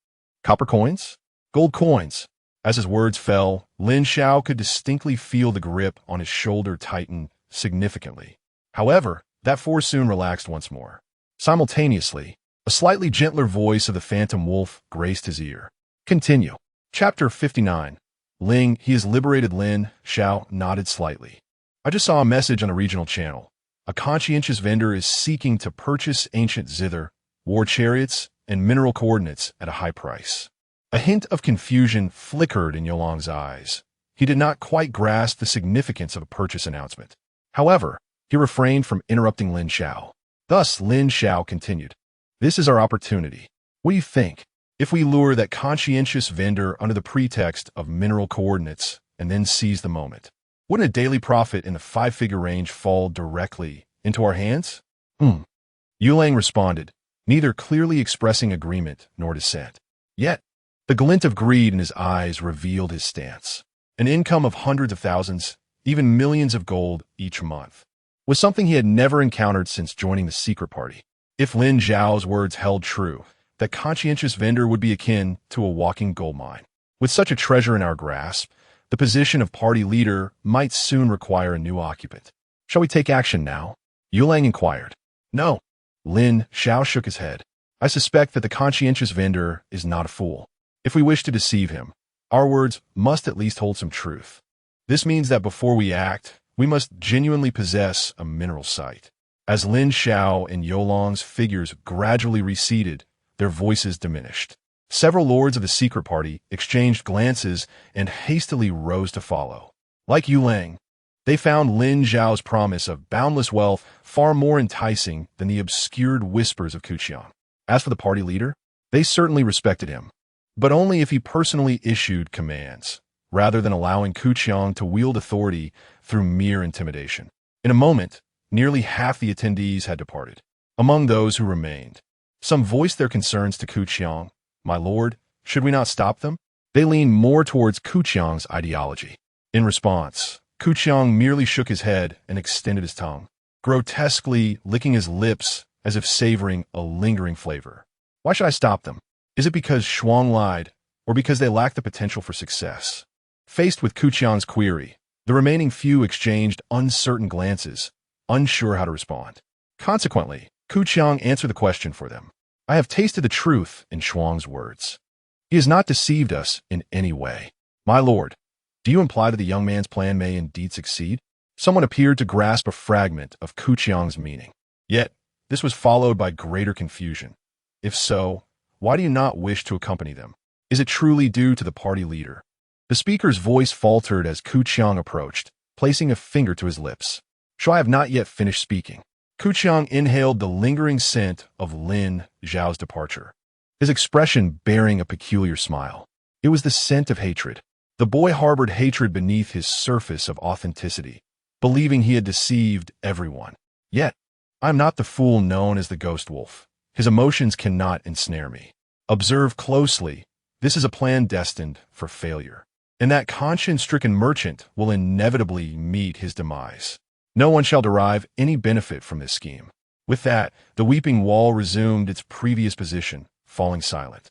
Copper coins? Gold coins? As his words fell, Lin Xiao could distinctly feel the grip on his shoulder tighten significantly. However, that force soon relaxed once more. Simultaneously, a slightly gentler voice of the Phantom Wolf graced his ear. Continue. Chapter 59. Ling He has liberated. Lin Xiao nodded slightly. I just saw a message on the regional channel. A conscientious vendor is seeking to purchase ancient zither, war chariots, and mineral coordinates at a high price. A hint of confusion flickered in Yolong's eyes. He did not quite grasp the significance of a purchase announcement. However, he refrained from interrupting Lin Xiao. Thus, Lin Xiao continued. This is our opportunity. What do you think? If we lure that conscientious vendor under the pretext of mineral coordinates and then seize the moment, wouldn't a daily profit in the 5-figure range fall directly into our hands? Yulang responded, neither clearly expressing agreement nor dissent. Yet, the glint of greed in his eyes revealed his stance. An income of hundreds of thousands, even millions of gold each month, was something he had never encountered since joining the secret party. If Lin Zhao's words held true, that conscientious vendor would be akin to a walking gold mine. With such a treasure in our grasp, the position of party leader might soon require a new occupant. Shall we take action now? Yulang inquired. No. Lin Zhao shook his head. I suspect that the conscientious vendor is not a fool. If we wish to deceive him, our words must at least hold some truth. This means that before we act, we must genuinely possess a mineral site. As Lin Zhao and Yolong's figures gradually receded, their voices diminished. Several lords of the secret party exchanged glances and hastily rose to follow. Like Yulang, they found Lin Zhao's promise of boundless wealth far more enticing than the obscured whispers of Kuqiang. As for the party leader, they certainly respected him, but only if he personally issued commands, rather than allowing Kuqiang to wield authority through mere intimidation. In a moment, nearly half the attendees had departed. Among those who remained, some voiced their concerns to Kuqiang. My lord, should we not stop them? They leaned more towards Kuqiang's ideology. In response, Kuqiang merely shook his head and extended his tongue, grotesquely licking his lips as if savoring a lingering flavor. Why should I stop them? Is it because Shuang lied, or because they lack the potential for success? Faced with Kuqiang's query, the remaining few exchanged uncertain glances, unsure how to respond. Consequently, Kuqiang answered the question for them. I have tasted the truth in Shuang's words. He has not deceived us in any way. My lord, do you imply that the young man's plan may indeed succeed? Someone appeared to grasp a fragment of Kuqiang's meaning. Yet, this was followed by greater confusion. If so, why do you not wish to accompany them? Is it truly due to the party leader? The speaker's voice faltered as Kuqiang approached, placing a finger to his lips. So I have not yet finished speaking. Kuqiang inhaled the lingering scent of Lin Zhao's departure, his expression bearing a peculiar smile. It was the scent of hatred. The boy harbored hatred beneath his surface of authenticity, believing he had deceived everyone. Yet, I am not the fool known as the ghost wolf. His emotions cannot ensnare me. Observe closely. This is a plan destined for failure. And that conscience-stricken merchant will inevitably meet his demise. No one shall derive any benefit from this scheme. With that, the weeping wall resumed its previous position, falling silent.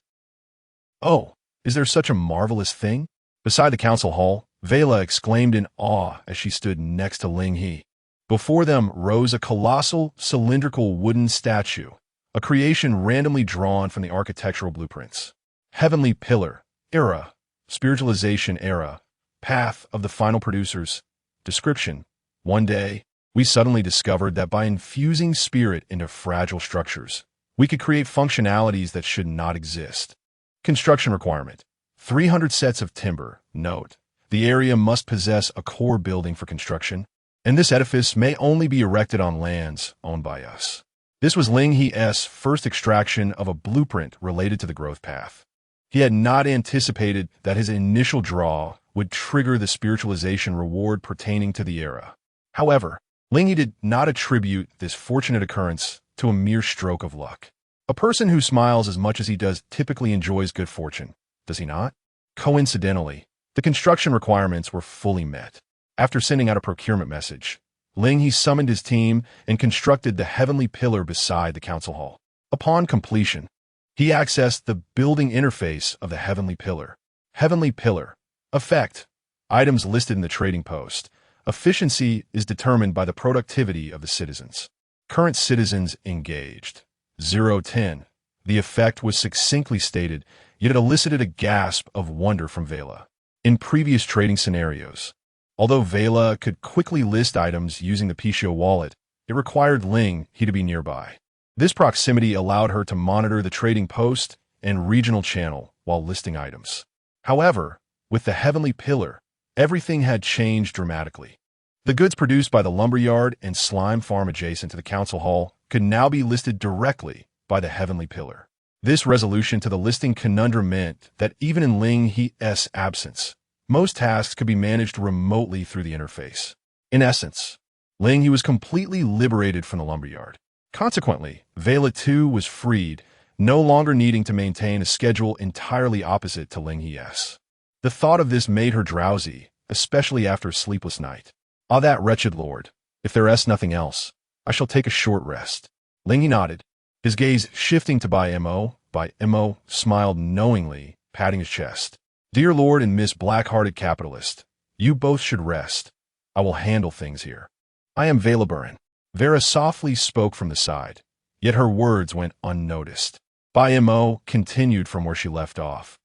Oh, is there such a marvelous thing? Beside the council hall, Vela exclaimed in awe as she stood next to Ling He. Before them rose a colossal, cylindrical wooden statue, a creation randomly drawn from the architectural blueprints. Heavenly Pillar, Era, Spiritualization Era, Path of the Final Producers, Description. One day, we suddenly discovered that by infusing spirit into fragile structures, we could create functionalities that should not exist. Construction requirement: 300 sets of timber. Note: the area must possess a core building for construction, and this edifice may only be erected on lands owned by us. This was Ling He's first extraction of a blueprint related to the growth path. He had not anticipated that his initial draw would trigger the spiritualization reward pertaining to the era. However, Ling He did not attribute this fortunate occurrence to a mere stroke of luck. A person who smiles as much as he does typically enjoys good fortune, does he not? Coincidentally, the construction requirements were fully met. After sending out a procurement message, Ling He summoned his team and constructed the heavenly pillar beside the council hall. Upon completion, he accessed the building interface of the heavenly pillar. Heavenly pillar. Effect. Items listed in the trading post. Efficiency is determined by the productivity of the citizens. Current citizens engaged. 0-10. The effect was succinctly stated, yet it elicited a gasp of wonder from Vela. In previous trading scenarios, although Vela could quickly list items using the Pichio wallet, it required Ling He to be nearby. This proximity allowed her to monitor the trading post and regional channel while listing items. However, with the heavenly pillar, everything had changed dramatically. The goods produced by the lumberyard and slime farm adjacent to the council hall could now be listed directly by the heavenly pillar. This resolution to the listing conundrum meant that even in Ling He's absence, most tasks could be managed remotely through the interface. In essence, Ling He was completely liberated from the lumberyard. Consequently, Vela too was freed, no longer needing to maintain a schedule entirely opposite to Ling He's. The thought of this made her drowsy, especially after a sleepless night. Ah, that wretched lord. If there is nothing else, I shall take a short rest. Ling He nodded, his gaze shifting to Bai Mo. Bai Mo smiled knowingly, patting his chest. Dear Lord and Miss Black-Hearted Capitalist, you both should rest. I will handle things here. I am Vela Burin. Vera softly spoke from the side, yet her words went unnoticed. Bai Mo continued from where she left off.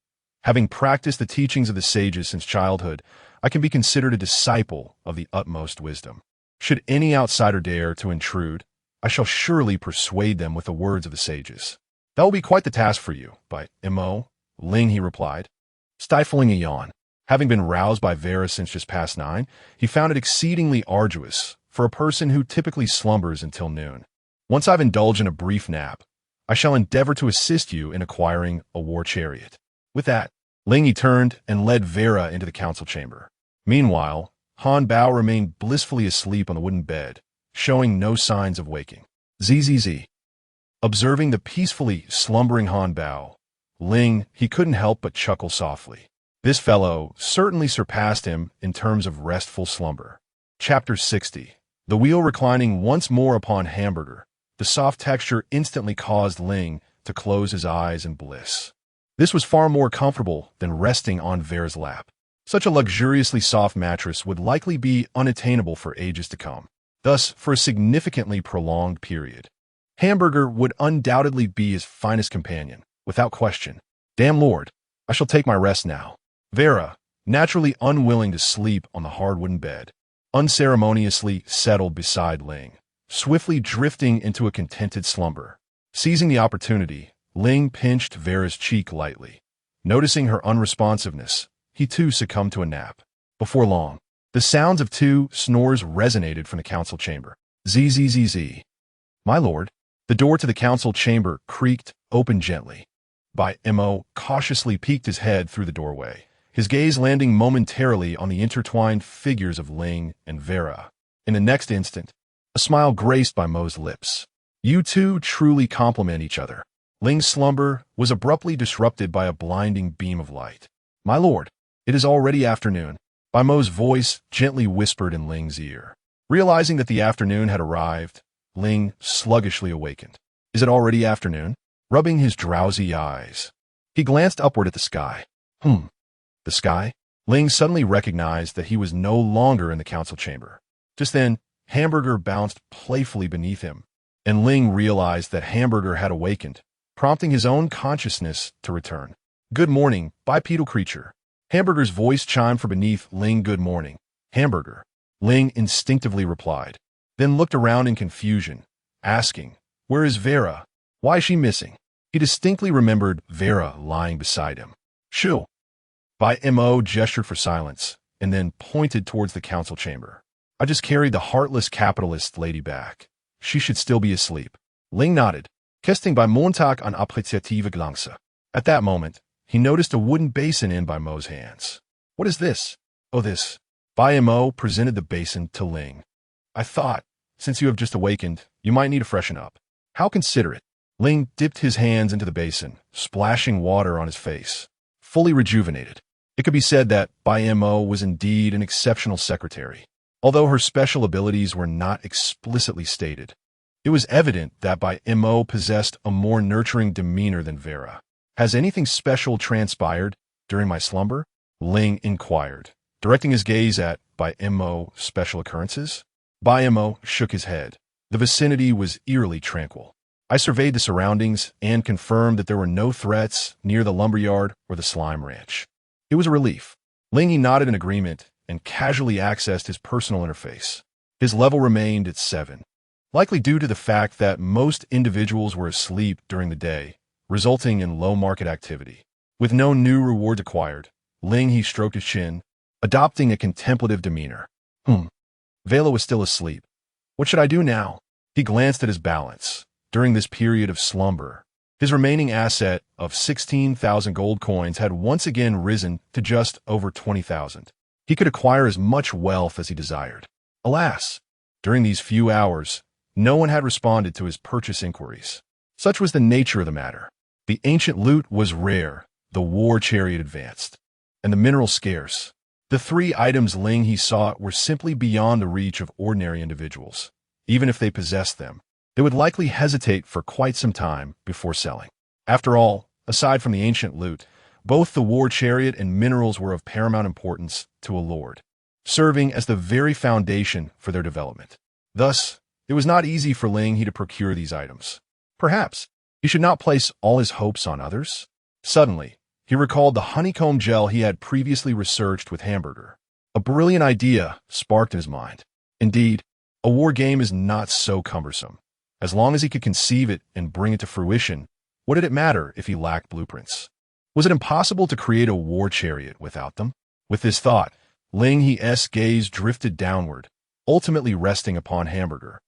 Having practiced the teachings of the sages since childhood, I can be considered a disciple of the utmost wisdom. Should any outsider dare to intrude, I shall surely persuade them with the words of the sages. That will be quite the task for you, Bai Mo. Ling He replied, stifling a yawn. Having been roused by Vera since just past 9, he found it exceedingly arduous for a person who typically slumbers until noon. Once I've indulged in a brief nap, I shall endeavor to assist you in acquiring a war chariot. With that, Ling He turned and led Vera into the council chamber. Meanwhile, Han Bao remained blissfully asleep on the wooden bed, showing no signs of waking. Zzz. Observing the peacefully slumbering Han Bao, Ling He couldn't help but chuckle softly. This fellow certainly surpassed him in terms of restful slumber. Chapter 60. The wheel reclining once more upon Hamburger, the soft texture instantly caused Ling to close his eyes in bliss. This was far more comfortable than resting on Vera's lap. Such a luxuriously soft mattress would likely be unattainable for ages to come, thus for a significantly prolonged period. Hamburger would undoubtedly be his finest companion, without question. Damn Lord, I shall take my rest now. Vera, naturally unwilling to sleep on the hard wooden bed, unceremoniously settled beside Ling, swiftly drifting into a contented slumber. Seizing the opportunity, Ling pinched Vera's cheek lightly. Noticing her unresponsiveness, he too succumbed to a nap. Before long, the sounds of 2 snores resonated from the council chamber. Zzz. My lord. The door to the council chamber creaked open gently. Bai Mo cautiously peeked his head through the doorway, his gaze landing momentarily on the intertwined figures of Ling and Vera. In the next instant, a smile graced Bai Mo's lips. You two truly complement each other. Ling's slumber was abruptly disrupted by a blinding beam of light. My lord, it is already afternoon. Bai Mo's voice gently whispered in Ling's ear. Realizing that the afternoon had arrived, Ling sluggishly awakened. Is it already afternoon? Rubbing his drowsy eyes, he glanced upward at the sky. The sky? Ling suddenly recognized that he was no longer in the council chamber. Just then, Hamburger bounced playfully beneath him, and Ling realized that Hamburger had awakened, prompting his own consciousness to return. Good morning, bipedal creature. Hamburger's voice chimed from beneath Ling. Good morning, Hamburger. Ling instinctively replied, then looked around in confusion, asking, where is Vera? Why is she missing? He distinctly remembered Vera lying beside him. Shoo! Bai Mo gestured for silence, and then pointed towards the council chamber. I just carried the heartless capitalist lady back. She should still be asleep. Ling nodded, casting Bai Montag an apreciative glance. At that moment, he noticed a wooden basin in Bai Mo's hands. What is this? Oh, this. Bai Mo presented the basin to Ling. I thought, since you have just awakened, you might need to freshen up. How considerate. Ling dipped his hands into the basin, splashing water on his face. Fully rejuvenated. It could be said that Bai Mo was indeed an exceptional secretary. Although her special abilities were not explicitly stated, it was evident that Bai Mo possessed a more nurturing demeanor than Vera. Has anything special transpired during my slumber? Ling inquired, directing his gaze at Bai Mo's special occurrences. Bai Mo shook his head. The vicinity was eerily tranquil. I surveyed the surroundings and confirmed that there were no threats near the lumberyard or the slime ranch. It was a relief. Ling He nodded in agreement and casually accessed his personal interface. His level remained at 7, likely due to the fact that most individuals were asleep during the day, resulting in low market activity. With no new rewards acquired, Ling He stroked his chin, adopting a contemplative demeanor. Vela was still asleep. What should I do now? He glanced at his balance. During this period of slumber, his remaining asset of 16,000 gold coins had once again risen to just over 20,000. He could acquire as much wealth as he desired. Alas, during these few hours, no one had responded to his purchase inquiries. Such was the nature of the matter. The ancient loot was rare, the war chariot advanced, and the mineral scarce. The three items Ling He sought were simply beyond the reach of ordinary individuals. Even if they possessed them, they would likely hesitate for quite some time before selling. After all, aside from the ancient loot, both the war chariot and minerals were of paramount importance to a lord, serving as the very foundation for their development. Thus, it was not easy for Ling He to procure these items. Perhaps he should not place all his hopes on others? Suddenly, he recalled the honeycomb gel he had previously researched with Hamburger. A brilliant idea sparked in his mind. Indeed, a war game is not so cumbersome. As long as he could conceive it and bring it to fruition, what did it matter if he lacked blueprints? Was it impossible to create a war chariot without them? With this thought, Ling He's gaze drifted downward, ultimately resting upon Hamburger.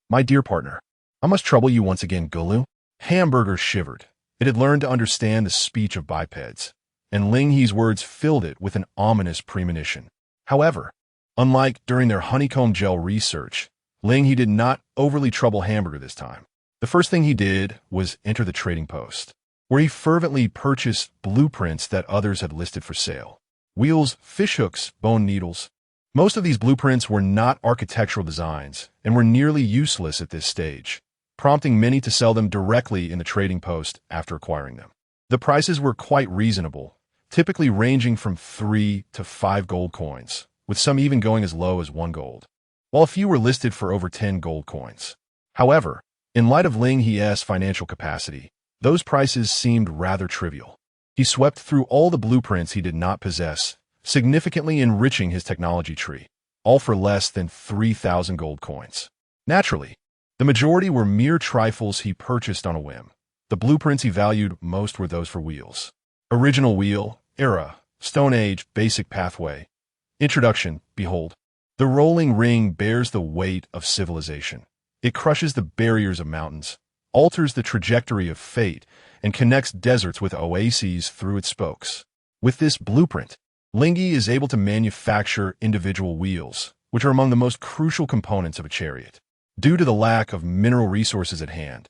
My dear partner, I must trouble you once again, Gulu. Hamburger shivered. It had learned to understand the speech of bipeds, and Ling He's words filled it with an ominous premonition. However, unlike during their honeycomb gel research, Ling He did not overly trouble Hamburger this time. The first thing he did was enter the trading post, where he fervently purchased blueprints that others had listed for sale. Wheels, fishhooks, bone needles. Most of these blueprints were not architectural designs and were nearly useless at this stage, prompting many to sell them directly in the trading post after acquiring them. The prices were quite reasonable, typically ranging from 3 to 5 gold coins, with some even going as low as 1 gold, while a few were listed for over 10 gold coins. However, in light of Ling He's financial capacity, those prices seemed rather trivial. He swept through all the blueprints he did not possess, significantly enriching his technology tree, all for less than 3,000 gold coins. Naturally, the majority were mere trifles he purchased on a whim. The blueprints he valued most were those for wheels. Original wheel, era, Stone Age, basic pathway. Introduction, behold. The rolling ring bears the weight of civilization. It crushes the barriers of mountains, alters the trajectory of fate, and connects deserts with oases through its spokes. With this blueprint, Ling He is able to manufacture individual wheels, which are among the most crucial components of a chariot. Due to the lack of mineral resources at hand,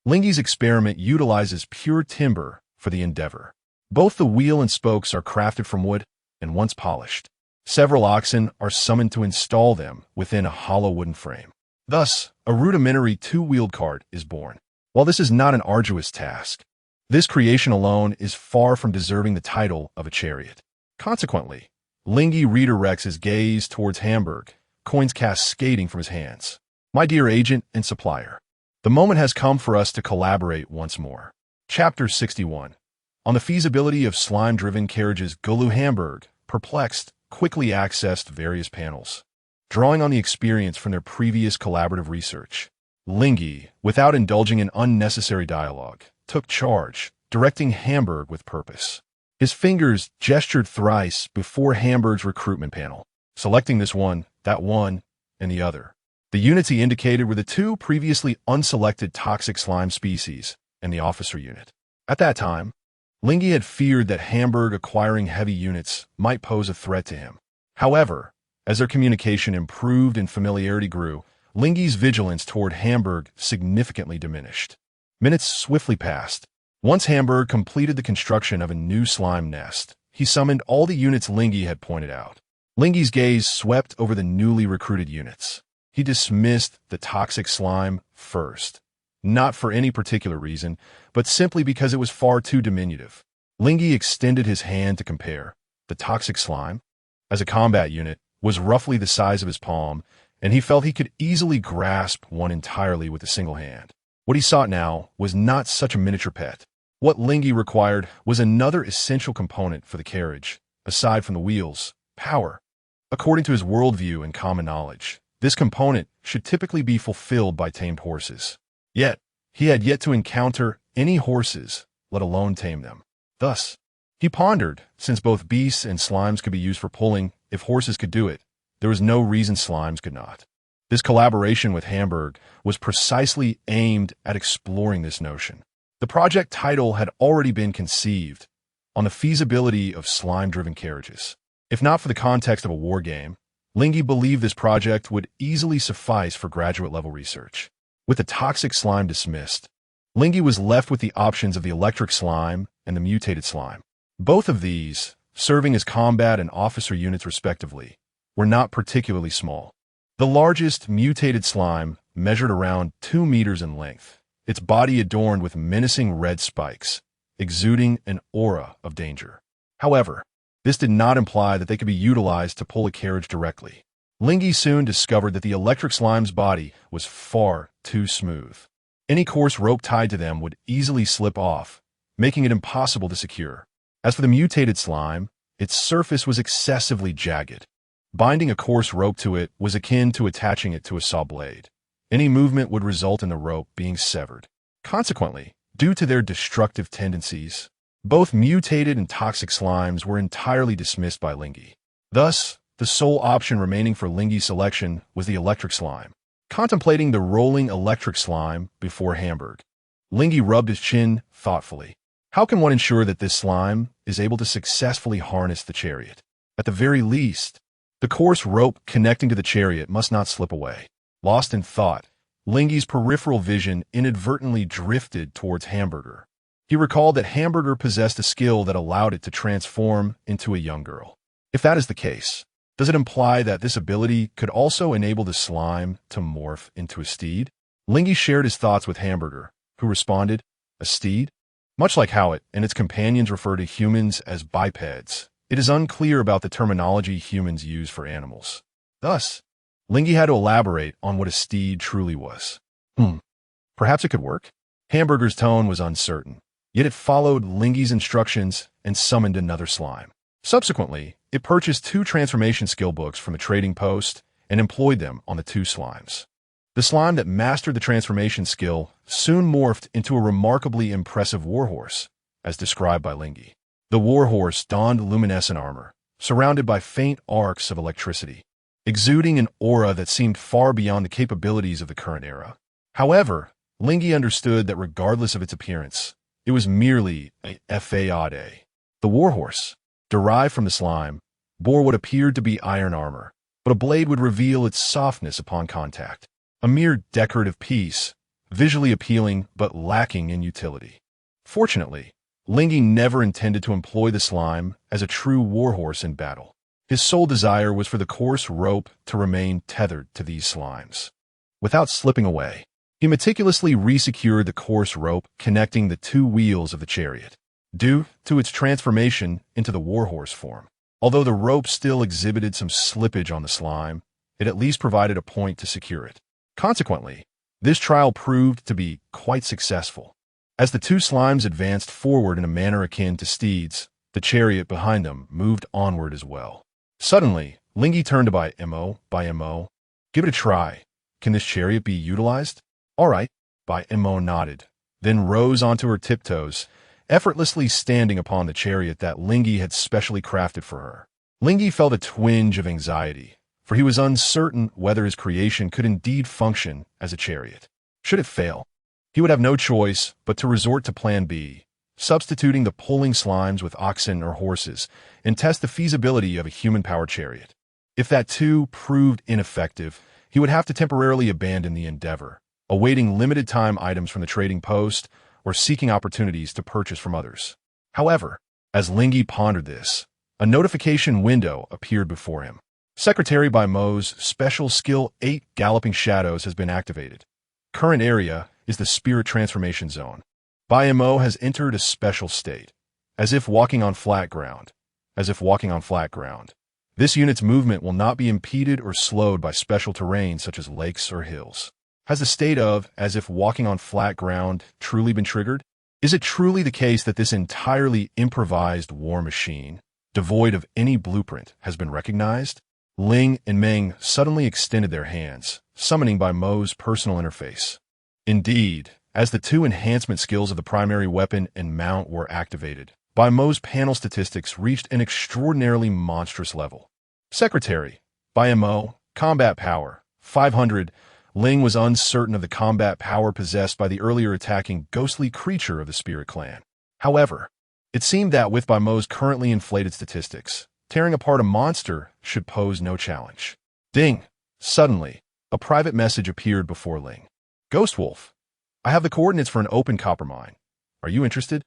Ling He's experiment utilizes pure timber for the endeavor. Both the wheel and spokes are crafted from wood and once polished. Several oxen are summoned to install them within a hollow wooden frame. Thus, a rudimentary two-wheeled cart is born. While this is not an arduous task, this creation alone is far from deserving the title of a chariot. Consequently, Ling He redirects his gaze towards Hamburg, coins cascading from his hands. My dear agent and supplier, the moment has come for us to collaborate once more. Chapter 61. On the feasibility of slime-driven carriages, Gulu Hamburg, perplexed, quickly accessed various panels. Drawing on the experience from their previous collaborative research, Ling He, without indulging in unnecessary dialogue, took charge, directing Hamburg with purpose. His fingers gestured thrice before Hamburg's recruitment panel, selecting this one, that one, and the other. The units he indicated were the two previously unselected toxic slime species and the officer unit. At that time, Ling He had feared that Hamburg acquiring heavy units might pose a threat to him. However, as their communication improved and familiarity grew, Ling He's vigilance toward Hamburg significantly diminished. Minutes swiftly passed. Once Hamburg completed the construction of a new slime nest, he summoned all the units Ling He had pointed out. Ling He's gaze swept over the newly recruited units. He dismissed the toxic slime first, not for any particular reason, but simply because it was far too diminutive. Ling He extended his hand to compare. The toxic slime, as a combat unit, was roughly the size of his palm, and he felt he could easily grasp one entirely with a single hand. What he sought now was not such a miniature pet. What Ling He required was another essential component for the carriage, aside from the wheels: power. According to his worldview and common knowledge, this component should typically be fulfilled by tamed horses. Yet, he had yet to encounter any horses, let alone tame them. Thus, he pondered, since both beasts and slimes could be used for pulling, if horses could do it, there was no reason slimes could not. This collaboration with Hamburg was precisely aimed at exploring this notion. The project title had already been conceived on the feasibility of slime-driven carriages. If not for the context of a war game, Ling He believed this project would easily suffice for graduate-level research. With the toxic slime dismissed, Ling He was left with the options of the electric slime and the mutated slime. Both of these, serving as combat and officer units respectively, were not particularly small. The largest mutated slime measured around 2 meters in length, its body adorned with menacing red spikes, exuding an aura of danger. However, this did not imply that they could be utilized to pull a carriage directly. Ling He soon discovered that the electric slime's body was far too smooth. Any coarse rope tied to them would easily slip off, making it impossible to secure. As for the mutated slime, its surface was excessively jagged. Binding a coarse rope to it was akin to attaching it to a saw blade. Any movement would result in the rope being severed. Consequently, due to their destructive tendencies, both mutated and toxic slimes were entirely dismissed by Ling He. Thus, the sole option remaining for Ling He's selection was the electric slime. Contemplating the rolling electric slime before Hamburg, Ling He rubbed his chin thoughtfully. How can one ensure that this slime is able to successfully harness the chariot? At the very least, the coarse rope connecting to the chariot must not slip away. Lost in thought, Ling He's peripheral vision inadvertently drifted towards Hamburger. He recalled that Hamburger possessed a skill that allowed it to transform into a young girl. If that is the case, does it imply that this ability could also enable the slime to morph into a steed? Ling He shared his thoughts with Hamburger, who responded, "A steed?" Much like how it and its companions refer to humans as bipeds, it is unclear about the terminology humans use for animals. Thus, Ling He had to elaborate on what a steed truly was. Perhaps it could work? Hamburger's tone was uncertain, yet it followed Ling He's instructions and summoned another slime. Subsequently, it purchased 2 transformation skill books from a trading post and employed them on the 2 slimes. The slime that mastered the transformation skill soon morphed into a remarkably impressive warhorse, as described by Ling He. The warhorse donned luminescent armor, surrounded by faint arcs of electricity, exuding an aura that seemed far beyond the capabilities of the current era. However, Ling He understood that regardless of its appearance, it was merely a fade. The warhorse, derived from the slime, bore what appeared to be iron armor, but a blade would reveal its softness upon contact. A mere decorative piece, visually appealing but lacking in utility. Fortunately, Ling He never intended to employ the slime as a true warhorse in battle. His sole desire was for the coarse rope to remain tethered to these slimes. Without slipping away, he meticulously resecured the coarse rope connecting the 2 wheels of the chariot. Due to its transformation into the warhorse form, although the rope still exhibited some slippage on the slime, it at least provided a point to secure it. Consequently, this trial proved to be quite successful. As the 2 slimes advanced forward in a manner akin to steeds, the chariot behind them moved onward as well. Suddenly, Ling He turned to by Mo. "Give it a try. Can this chariot be utilized?" "All right," Mo nodded, then rose onto her tiptoes, effortlessly standing upon the chariot that Ling He had specially crafted for her. Ling He felt a twinge of anxiety, for he was uncertain whether his creation could indeed function as a chariot. Should it fail, he would have no choice but to resort to Plan B, substituting the pulling slimes with oxen or horses, and test the feasibility of a human-powered chariot. If that too proved ineffective, he would have to temporarily abandon the endeavor, awaiting limited-time items from the trading post or seeking opportunities to purchase from others. However, as Ling He pondered this, a notification window appeared before him. Secretary by Mo's Special Skill 8 Galloping Shadows has been activated. Current area is the Spirit Transformation Zone. By Mo has entered a special state, as if walking on flat ground. This unit's movement will not be impeded or slowed by special terrain such as lakes or hills. Has the state of, as if walking on flat ground, truly been triggered? Is it truly the case that this entirely improvised war machine, devoid of any blueprint, has been recognized? Ling and Meng suddenly extended their hands, summoning by Mo's personal interface. Indeed, as the 2 enhancement skills of the primary weapon and mount were activated, by Mo's panel statistics reached an extraordinarily monstrous level. Secretary, by Mo, combat power, 500. Ling was uncertain of the combat power possessed by the earlier attacking ghostly creature of the Spirit Clan. However, it seemed that with by Mo's currently inflated statistics, tearing apart a monster should pose no challenge. Ding! Suddenly, a private message appeared before Ling. "Ghost Wolf, I have the coordinates for an open copper mine. Are you interested?"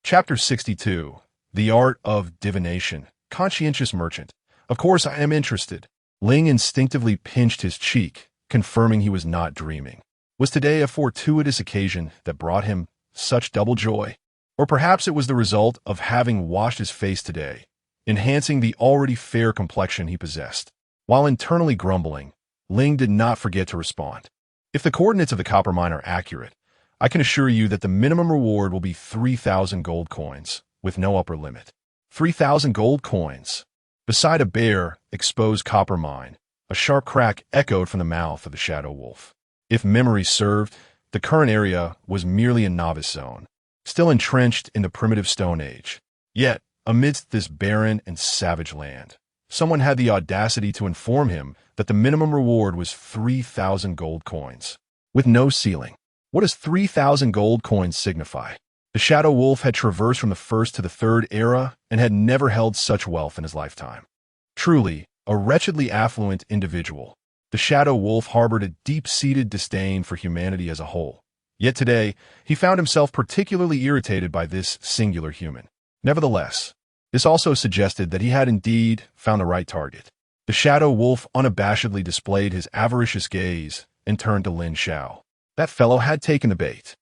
Chapter 62, The Art of Divination. Conscientious merchant. Of course I am interested. Ling instinctively pinched his cheek, confirming he was not dreaming. Was today a fortuitous occasion that brought him such double joy? Or perhaps it was the result of having washed his face today, enhancing the already fair complexion he possessed. While internally grumbling, Ling did not forget to respond. If the coordinates of the copper mine are accurate, I can assure you that the minimum reward will be 3,000 gold coins, with no upper limit. 3,000 gold coins. Beside a bare, exposed copper mine, a sharp crack echoed from the mouth of the Shadow Wolf. If memory served, the current area was merely a novice zone, still entrenched in the primitive Stone Age. Yet, amidst this barren and savage land, someone had the audacity to inform him that the minimum reward was 3,000 gold coins, with no ceiling. What does 3,000 gold coins signify? The Shadow Wolf had traversed from the first to the third era and had never held such wealth in his lifetime. Truly, a wretchedly affluent individual, the Shadow Wolf harbored a deep-seated disdain for humanity as a whole. Yet today, he found himself particularly irritated by this singular human. Nevertheless, this also suggested that he had indeed found the right target. The Shadow Wolf unabashedly displayed his avaricious gaze and turned to Lin Xiao. That fellow had taken the bait.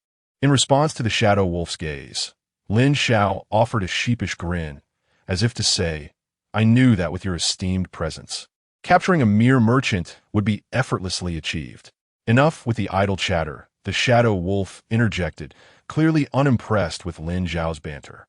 In response to the Shadow Wolf's gaze, Lin Xiao offered a sheepish grin, as if to say, I knew that with your esteemed presence, capturing a mere merchant would be effortlessly achieved. Enough with the idle chatter, the Shadow Wolf interjected, clearly unimpressed with Lin Xiao's banter.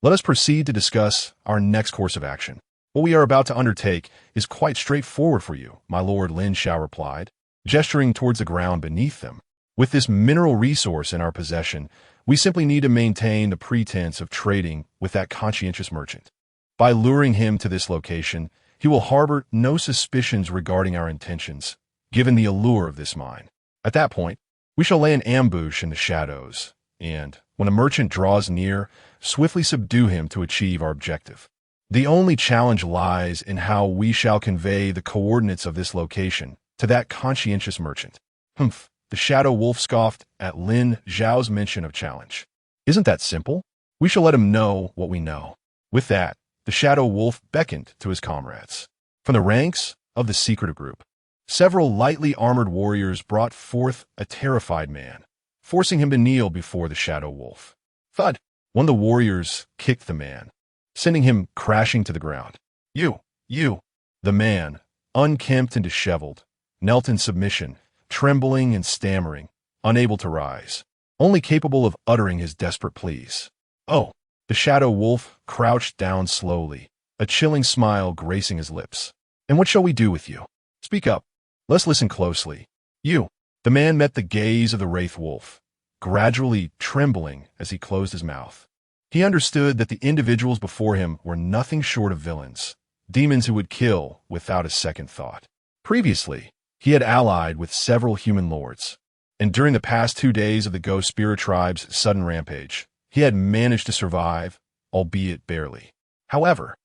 Let us proceed to discuss our next course of action. What we are about to undertake is quite straightforward for you, my lord, Lin Xiao replied, gesturing towards the ground beneath them. With this mineral resource in our possession, we simply need to maintain the pretense of trading with that conscientious merchant. By luring him to this location, he will harbor no suspicions regarding our intentions, given the allure of this mine. At that point, we shall lay an ambush in the shadows, and, when the merchant draws near, swiftly subdue him to achieve our objective. The only challenge lies in how we shall convey the coordinates of this location to that conscientious merchant. Humph, the Shadow Wolf scoffed at Lin Xiao's mention of challenge. Isn't that simple? We shall let him know what we know. With that, the Shadow Wolf beckoned to his comrades. From the ranks of the secretive group, several lightly armored warriors brought forth a terrified man, forcing him to kneel before the Shadow Wolf. Thud! One of the warriors kicked the man, sending him crashing to the ground. You! The man, unkempt and disheveled, knelt in submission, trembling and stammering, unable to rise, only capable of uttering his desperate pleas. Oh! The Shadow Wolf crouched down slowly, a chilling smile gracing his lips. And what shall we do with you? Speak up. Let's listen closely. You! The man met the gaze of the Wraith Wolf, gradually trembling as he closed his mouth. He understood that the individuals before him were nothing short of villains, demons who would kill without a second thought. Previously, he had allied with several human lords, and during the past 2 days of the Ghost Spirit Tribe's sudden rampage, he had managed to survive, albeit barely. However,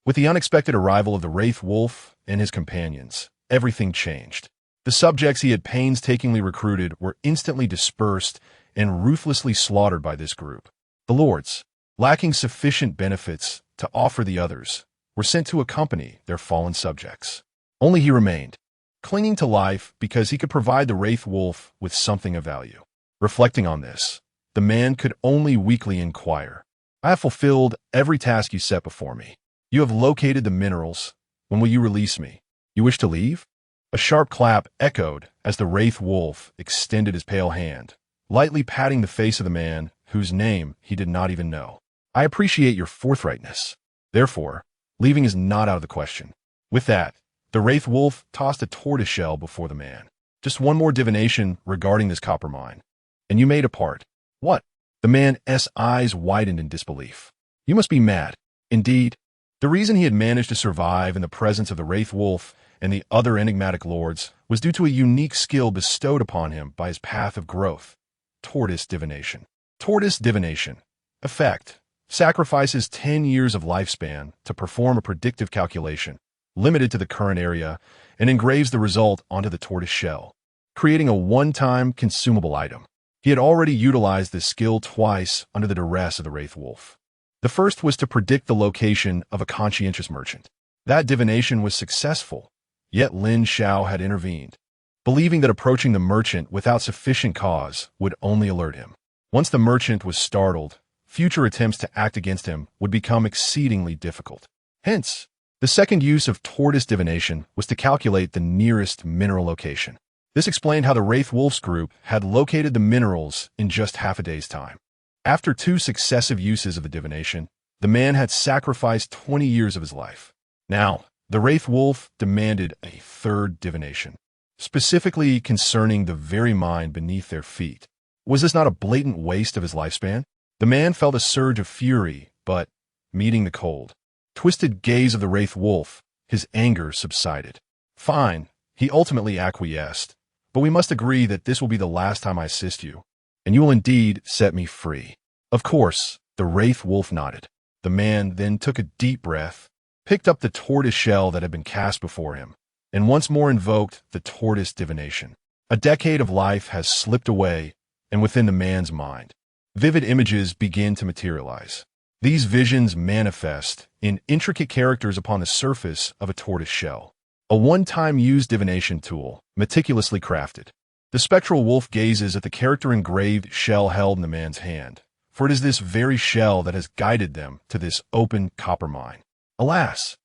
with the unexpected arrival of the Wraith Wolf and his companions, everything changed. The subjects he had painstakingly recruited were instantly dispersed and ruthlessly slaughtered by this group. The lords, lacking sufficient benefits to offer the others, were sent to accompany their fallen subjects. Only he remained, clinging to life because he could provide the Wraith Wolf with something of value. Reflecting on this, the man could only weakly inquire, I have fulfilled every task you set before me. You have located the minerals. When will you release me? You wish to leave? A sharp clap echoed as the Wraith Wolf extended his pale hand, lightly patting the face of the man whose name he did not even know. I appreciate your forthrightness. Therefore, leaving is not out of the question. With that, the Wraith Wolf tossed a tortoiseshell before the man. Just one more divination regarding this copper mine, and you may depart. What? The man's eyes widened in disbelief. You must be mad. Indeed, the reason he had managed to survive in the presence of the Wraith Wolf and the other enigmatic lords was due to a unique skill bestowed upon him by his path of growth, tortoise divination. Tortoise divination. Effect. Sacrifices 10 years of lifespan to perform a predictive calculation, limited to the current area, and engraves the result onto the tortoise shell, creating a one-time consumable item. He had already utilized this skill twice under the duress of the Wraith Wolf. The first was to predict the location of a conscientious merchant. That divination was successful, yet Lin Xiao had intervened, believing that approaching the merchant without sufficient cause would only alert him. Once the merchant was startled, future attempts to act against him would become exceedingly difficult. Hence, the second use of tortoise divination was to calculate the nearest mineral location. This explained how the Wraith Wolves group had located the minerals in just half a day's time. After 2 successive uses of the divination, the man had sacrificed 20 years of his life. Now, the Wraith Wolf demanded a third divination, specifically concerning the very mine beneath their feet. Was this not a blatant waste of his lifespan? The man felt a surge of fury, but, meeting the cold, twisted gaze of the Wraith Wolf, his anger subsided. Fine, he ultimately acquiesced, but we must agree that this will be the last time I assist you, and you will indeed set me free. Of course, the Wraith Wolf nodded. The man then took a deep breath, picked up the tortoise shell that had been cast before him, and once more invoked the tortoise divination. A decade of life has slipped away, and within the man's mind, vivid images begin to materialize. These visions manifest in intricate characters upon the surface of a tortoise shell. A one-time used divination tool, meticulously crafted. The spectral wolf gazes at the character-engraved shell held in the man's hand, for it is this very shell that has guided them to this open copper mine. Alas,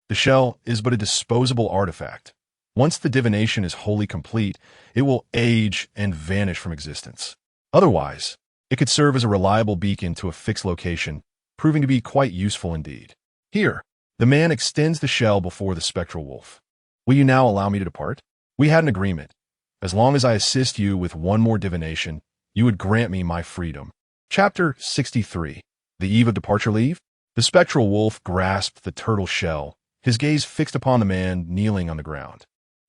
the shell is but a disposable artifact. Once the divination is wholly complete, it will age and vanish from existence. Otherwise, it could serve as a reliable beacon to a fixed location, proving to be quite useful indeed. Here, the man extends the shell before the spectral wolf. Will you now allow me to depart? We had an agreement. As long as I assist you with one more divination, you would grant me my freedom. Chapter 63. The Eve of Departure Leave? The spectral wolf grasped the turtle shell, his gaze fixed upon the man kneeling on the ground.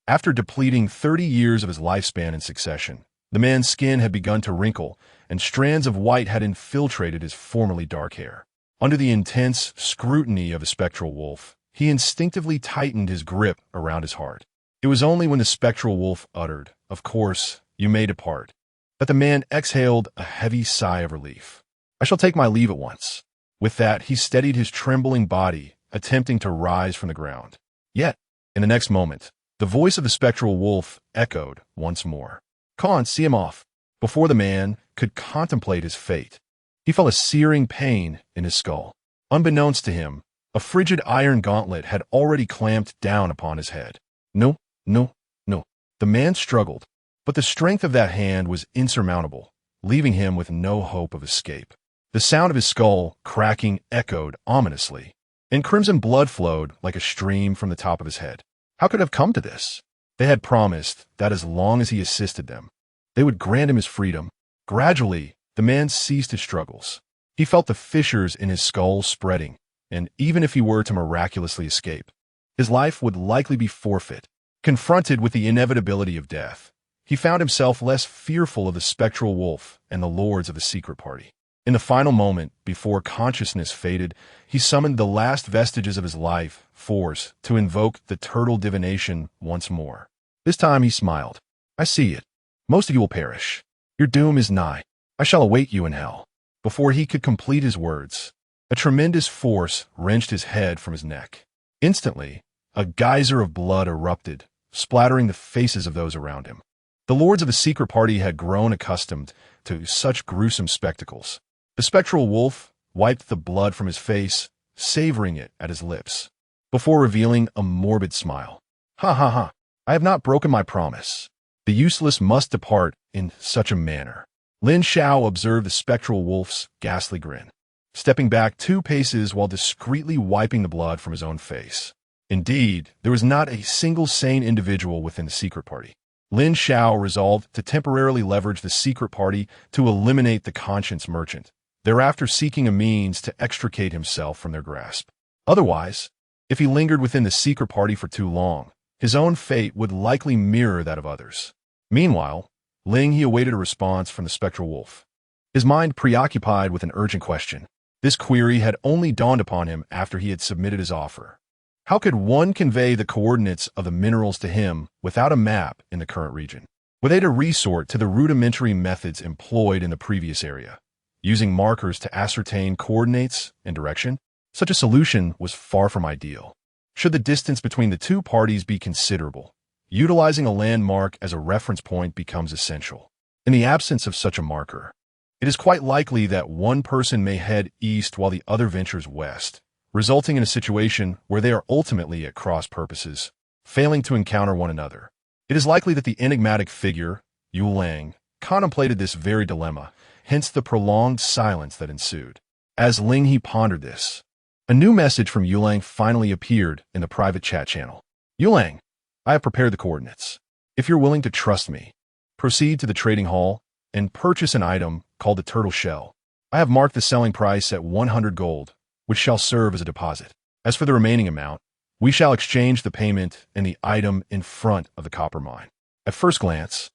After depleting 30 years of his lifespan in succession, the man's skin had begun to wrinkle, and strands of white had infiltrated his formerly dark hair. Under the intense scrutiny of the spectral wolf, he instinctively tightened his grip around his heart. It was only when the spectral wolf uttered, "Of course, you may depart," that the man exhaled a heavy sigh of relief. "I shall take my leave at once." With that, he steadied his trembling body, attempting to rise from the ground. Yet, in the next moment, the voice of the spectral wolf echoed once more. "Khan, see him off." Before the man could contemplate his fate, he felt a searing pain in his skull. Unbeknownst to him, a frigid iron gauntlet had already clamped down upon his head. No, no, no. The man struggled, but the strength of that hand was insurmountable, leaving him with no hope of escape. The sound of his skull cracking echoed ominously, and crimson blood flowed like a stream from the top of his head. How could it have come to this? They had promised that as long as he assisted them, they would grant him his freedom. Gradually, the man ceased his struggles. He felt the fissures in his skull spreading, and even if he were to miraculously escape, his life would likely be forfeit. Confronted with the inevitability of death, he found himself less fearful of the spectral wolf and the lords of the secret party. In the final moment, before consciousness faded, he summoned the last vestiges of his life force to invoke the turtle divination once more. This time he smiled. "I see it. Most of you will perish. Your doom is nigh. I shall await you in hell." Before he could complete his words, a tremendous force wrenched his head from his neck. Instantly, a geyser of blood erupted, splattering the faces of those around him. The lords of the secret party had grown accustomed to such gruesome spectacles. The spectral wolf wiped the blood from his face, savoring it at his lips, before revealing a morbid smile. "Ha ha ha! I have not broken my promise. The useless must depart in such a manner." Lin Xiao observed the spectral wolf's ghastly grin, stepping back 2 paces while discreetly wiping the blood from his own face. Indeed, there was not a single sane individual within the secret party. Lin Xiao resolved to temporarily leverage the secret party to eliminate the conscience merchant, thereafter seeking a means to extricate himself from their grasp. Otherwise, if he lingered within the secret party for too long, his own fate would likely mirror that of others. Meanwhile, Ling He awaited a response from the spectral wolf, his mind preoccupied with an urgent question. This query had only dawned upon him after he had submitted his offer. How could one convey the coordinates of the minerals to him without a map in the current region? Were they to resort to the rudimentary methods employed in the previous area? using markers to ascertain coordinates and direction. Such a solution was far from ideal. Should the distance between the two parties be considerable, utilizing a landmark as a reference point becomes essential. In the absence of such a marker, it is quite likely that one person may head east while the other ventures west, resulting in a situation where they are ultimately at cross purposes, failing to encounter one another. It is likely that the enigmatic figure, Yulang, contemplated this very dilemma, hence the prolonged silence that ensued. As Ling He pondered this, a new message from Yulang finally appeared in the private chat channel. Yulang, I have prepared the coordinates. If you're willing to trust me, proceed to the trading hall and purchase an item called the turtle shell. I have marked the selling price at 100 gold, which shall serve as a deposit. As for the remaining amount, we shall exchange the payment and the item in front of the copper mine. At first glance,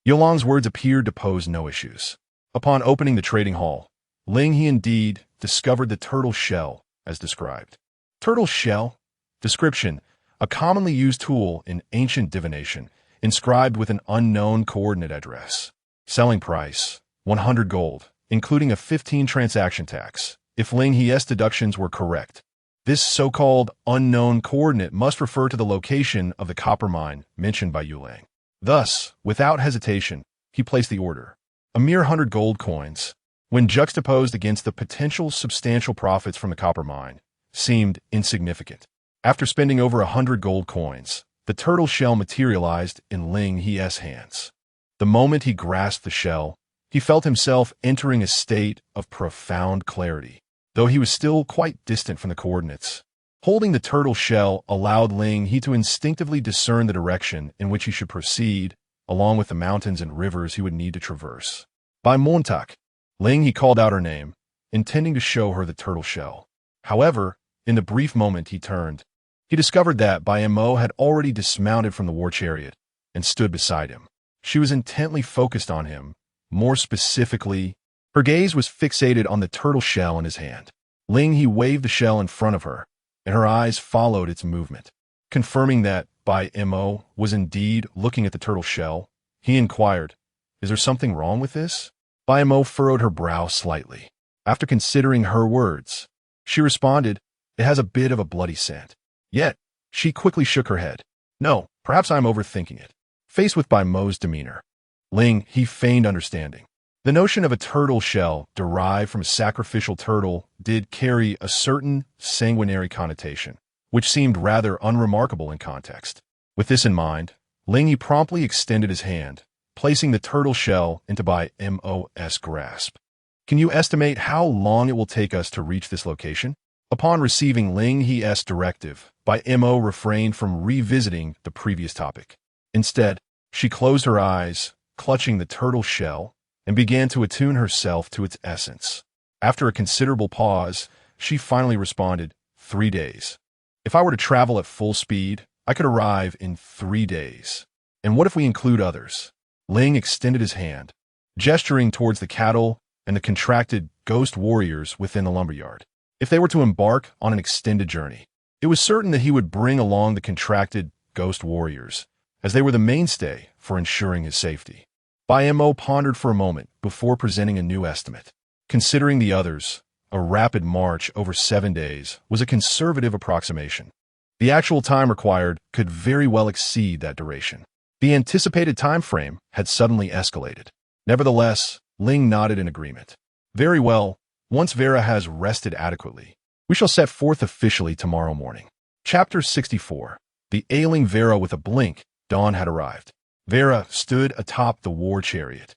Yulang's words appeared to pose no issues. Upon opening the trading hall, Ling He indeed discovered the turtle shell as described. Turtle shell? Description: a commonly used tool in ancient divination, inscribed with an unknown coordinate address. Selling price: 100 gold, including a 15 transaction tax. If Ling He's deductions were correct, this so-called unknown coordinate must refer to the location of the copper mine mentioned by Yulang. Thus, without hesitation, he placed the order. A mere 100 gold coins, when juxtaposed against the potential substantial profits from the copper mine, seemed insignificant. After spending over 100 gold coins, the turtle shell materialized in Ling He's hands. The moment he grasped the shell, he felt himself entering a state of profound clarity, though he was still quite distant from the coordinates. Holding the turtle shell allowed Ling He to instinctively discern the direction in which he should proceed, along with the mountains and rivers he would need to traverse. By Montak, Ling He called out her name, intending to show her the turtle shell. However, in the brief moment he turned, he discovered that Bai Mo had already dismounted from the war chariot and stood beside him. She was intently focused on him. More specifically, her gaze was fixated on the turtle shell in his hand. Ling He waved the shell in front of her, and her eyes followed its movement. Confirming that Bai Mo was indeed looking at the turtle shell, he inquired, "Is there something wrong with this?" Bai Mo furrowed her brow slightly. After considering her words, she responded, "It has a bit of a bloody scent." Yet, she quickly shook her head. "No, perhaps I'm overthinking it." Faced with Bai Mo's demeanor, Ling He feigned understanding. The notion of a turtle shell derived from a sacrificial turtle did carry a certain sanguinary connotation, which seemed rather unremarkable in context. With this in mind, Ling He promptly extended his hand, placing the turtle shell into Bai Mo's grasp. "Can you estimate how long it will take us to reach this location?" Upon receiving Ling He's directive, Bai Mo refrained from revisiting the previous topic. Instead, she closed her eyes, clutching the turtle shell, and began to attune herself to its essence. After a considerable pause, she finally responded, 3 days. If I were to travel at full speed, I could arrive in 3 days. And what if we include others? Ling extended his hand, gesturing towards the cattle and the contracted ghost warriors within the lumberyard. If they were to embark on an extended journey, it was certain that he would bring along the contracted ghost warriors, as they were the mainstay for ensuring his safety. Bai Mo pondered for a moment before presenting a new estimate. Considering the others, a rapid march over 7 days was a conservative approximation. The actual time required could very well exceed that duration. The anticipated time frame had suddenly escalated. Nevertheless, Ling nodded in agreement. "Very well, once Vera has rested adequately, we shall set forth officially tomorrow morning." Chapter 64. The ailing Vera. With a blink, dawn had arrived. Vera stood atop the war chariot,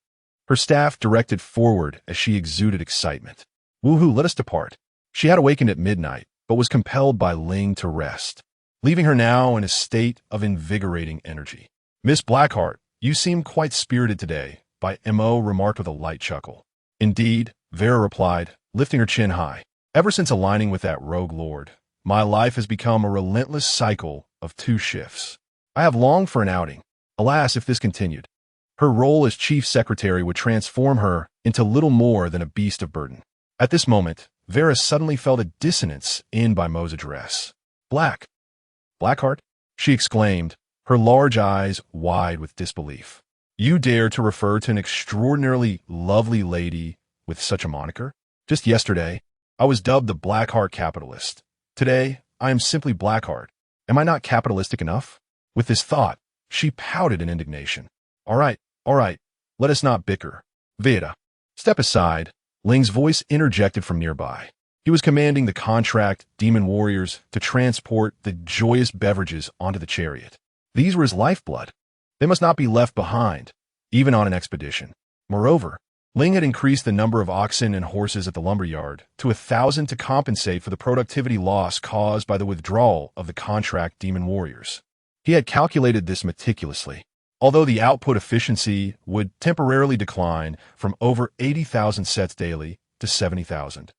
her staff directed forward as she exuded excitement. "Woohoo, let us depart." She had awakened at midnight, but was compelled by Ling to rest, leaving her now in a state of invigorating energy. "Miss Blackheart, you seem quite spirited today," Bai Mo remarked with a light chuckle. "Indeed," Vera replied, lifting her chin high. "Ever since aligning with that rogue lord, my life has become a relentless cycle of 2 shifts. I have longed for an outing. Alas, if this continued, her role as chief secretary would transform her into little more than a beast of burden." At this moment, Vera suddenly felt a dissonance in Bai Mo's address. Blackheart?" she exclaimed, her large eyes wide with disbelief. "You dare to refer to an extraordinarily lovely lady with such a moniker? Just yesterday, I was dubbed the Blackheart Capitalist. Today, I am simply Blackheart. Am I not capitalistic enough? With this thought, she pouted in indignation. All right, let us not bicker. Veda. Step aside, Ling's voice interjected from nearby. He was commanding the contract demon warriors to transport the joyous beverages onto the chariot. These were his lifeblood. They must not be left behind, even on an expedition. Moreover, Ling had increased the number of oxen and horses at the lumberyard to 1,000 to compensate for the productivity loss caused by the withdrawal of the contract demon warriors. He had calculated this meticulously, although the output efficiency would temporarily decline from over 80,000 sets daily to 70,000.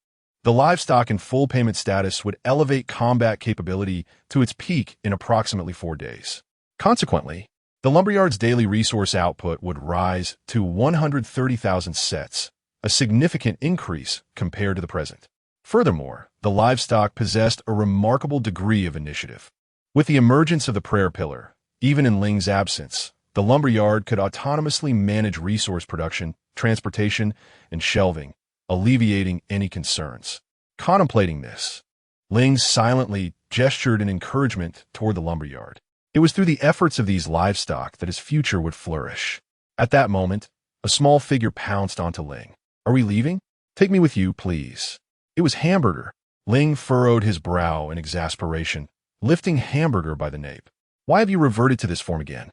The livestock in full payment status would elevate combat capability to its peak in approximately 4 days. Consequently, the lumberyard's daily resource output would rise to 130,000 sets, a significant increase compared to the present. Furthermore, the livestock possessed a remarkable degree of initiative. With the emergence of the prayer pillar, even in Ling's absence, the lumberyard could autonomously manage resource production, transportation, and shelving, alleviating any concerns. Contemplating this, Ling silently gestured in encouragement toward the lumberyard. It was through the efforts of these livestock that his future would flourish. At that moment, a small figure pounced onto Ling. Are we leaving? Take me with you, please. It was Hamburger. Ling furrowed his brow in exasperation, lifting Hamburger by the nape. Why have you reverted to this form again?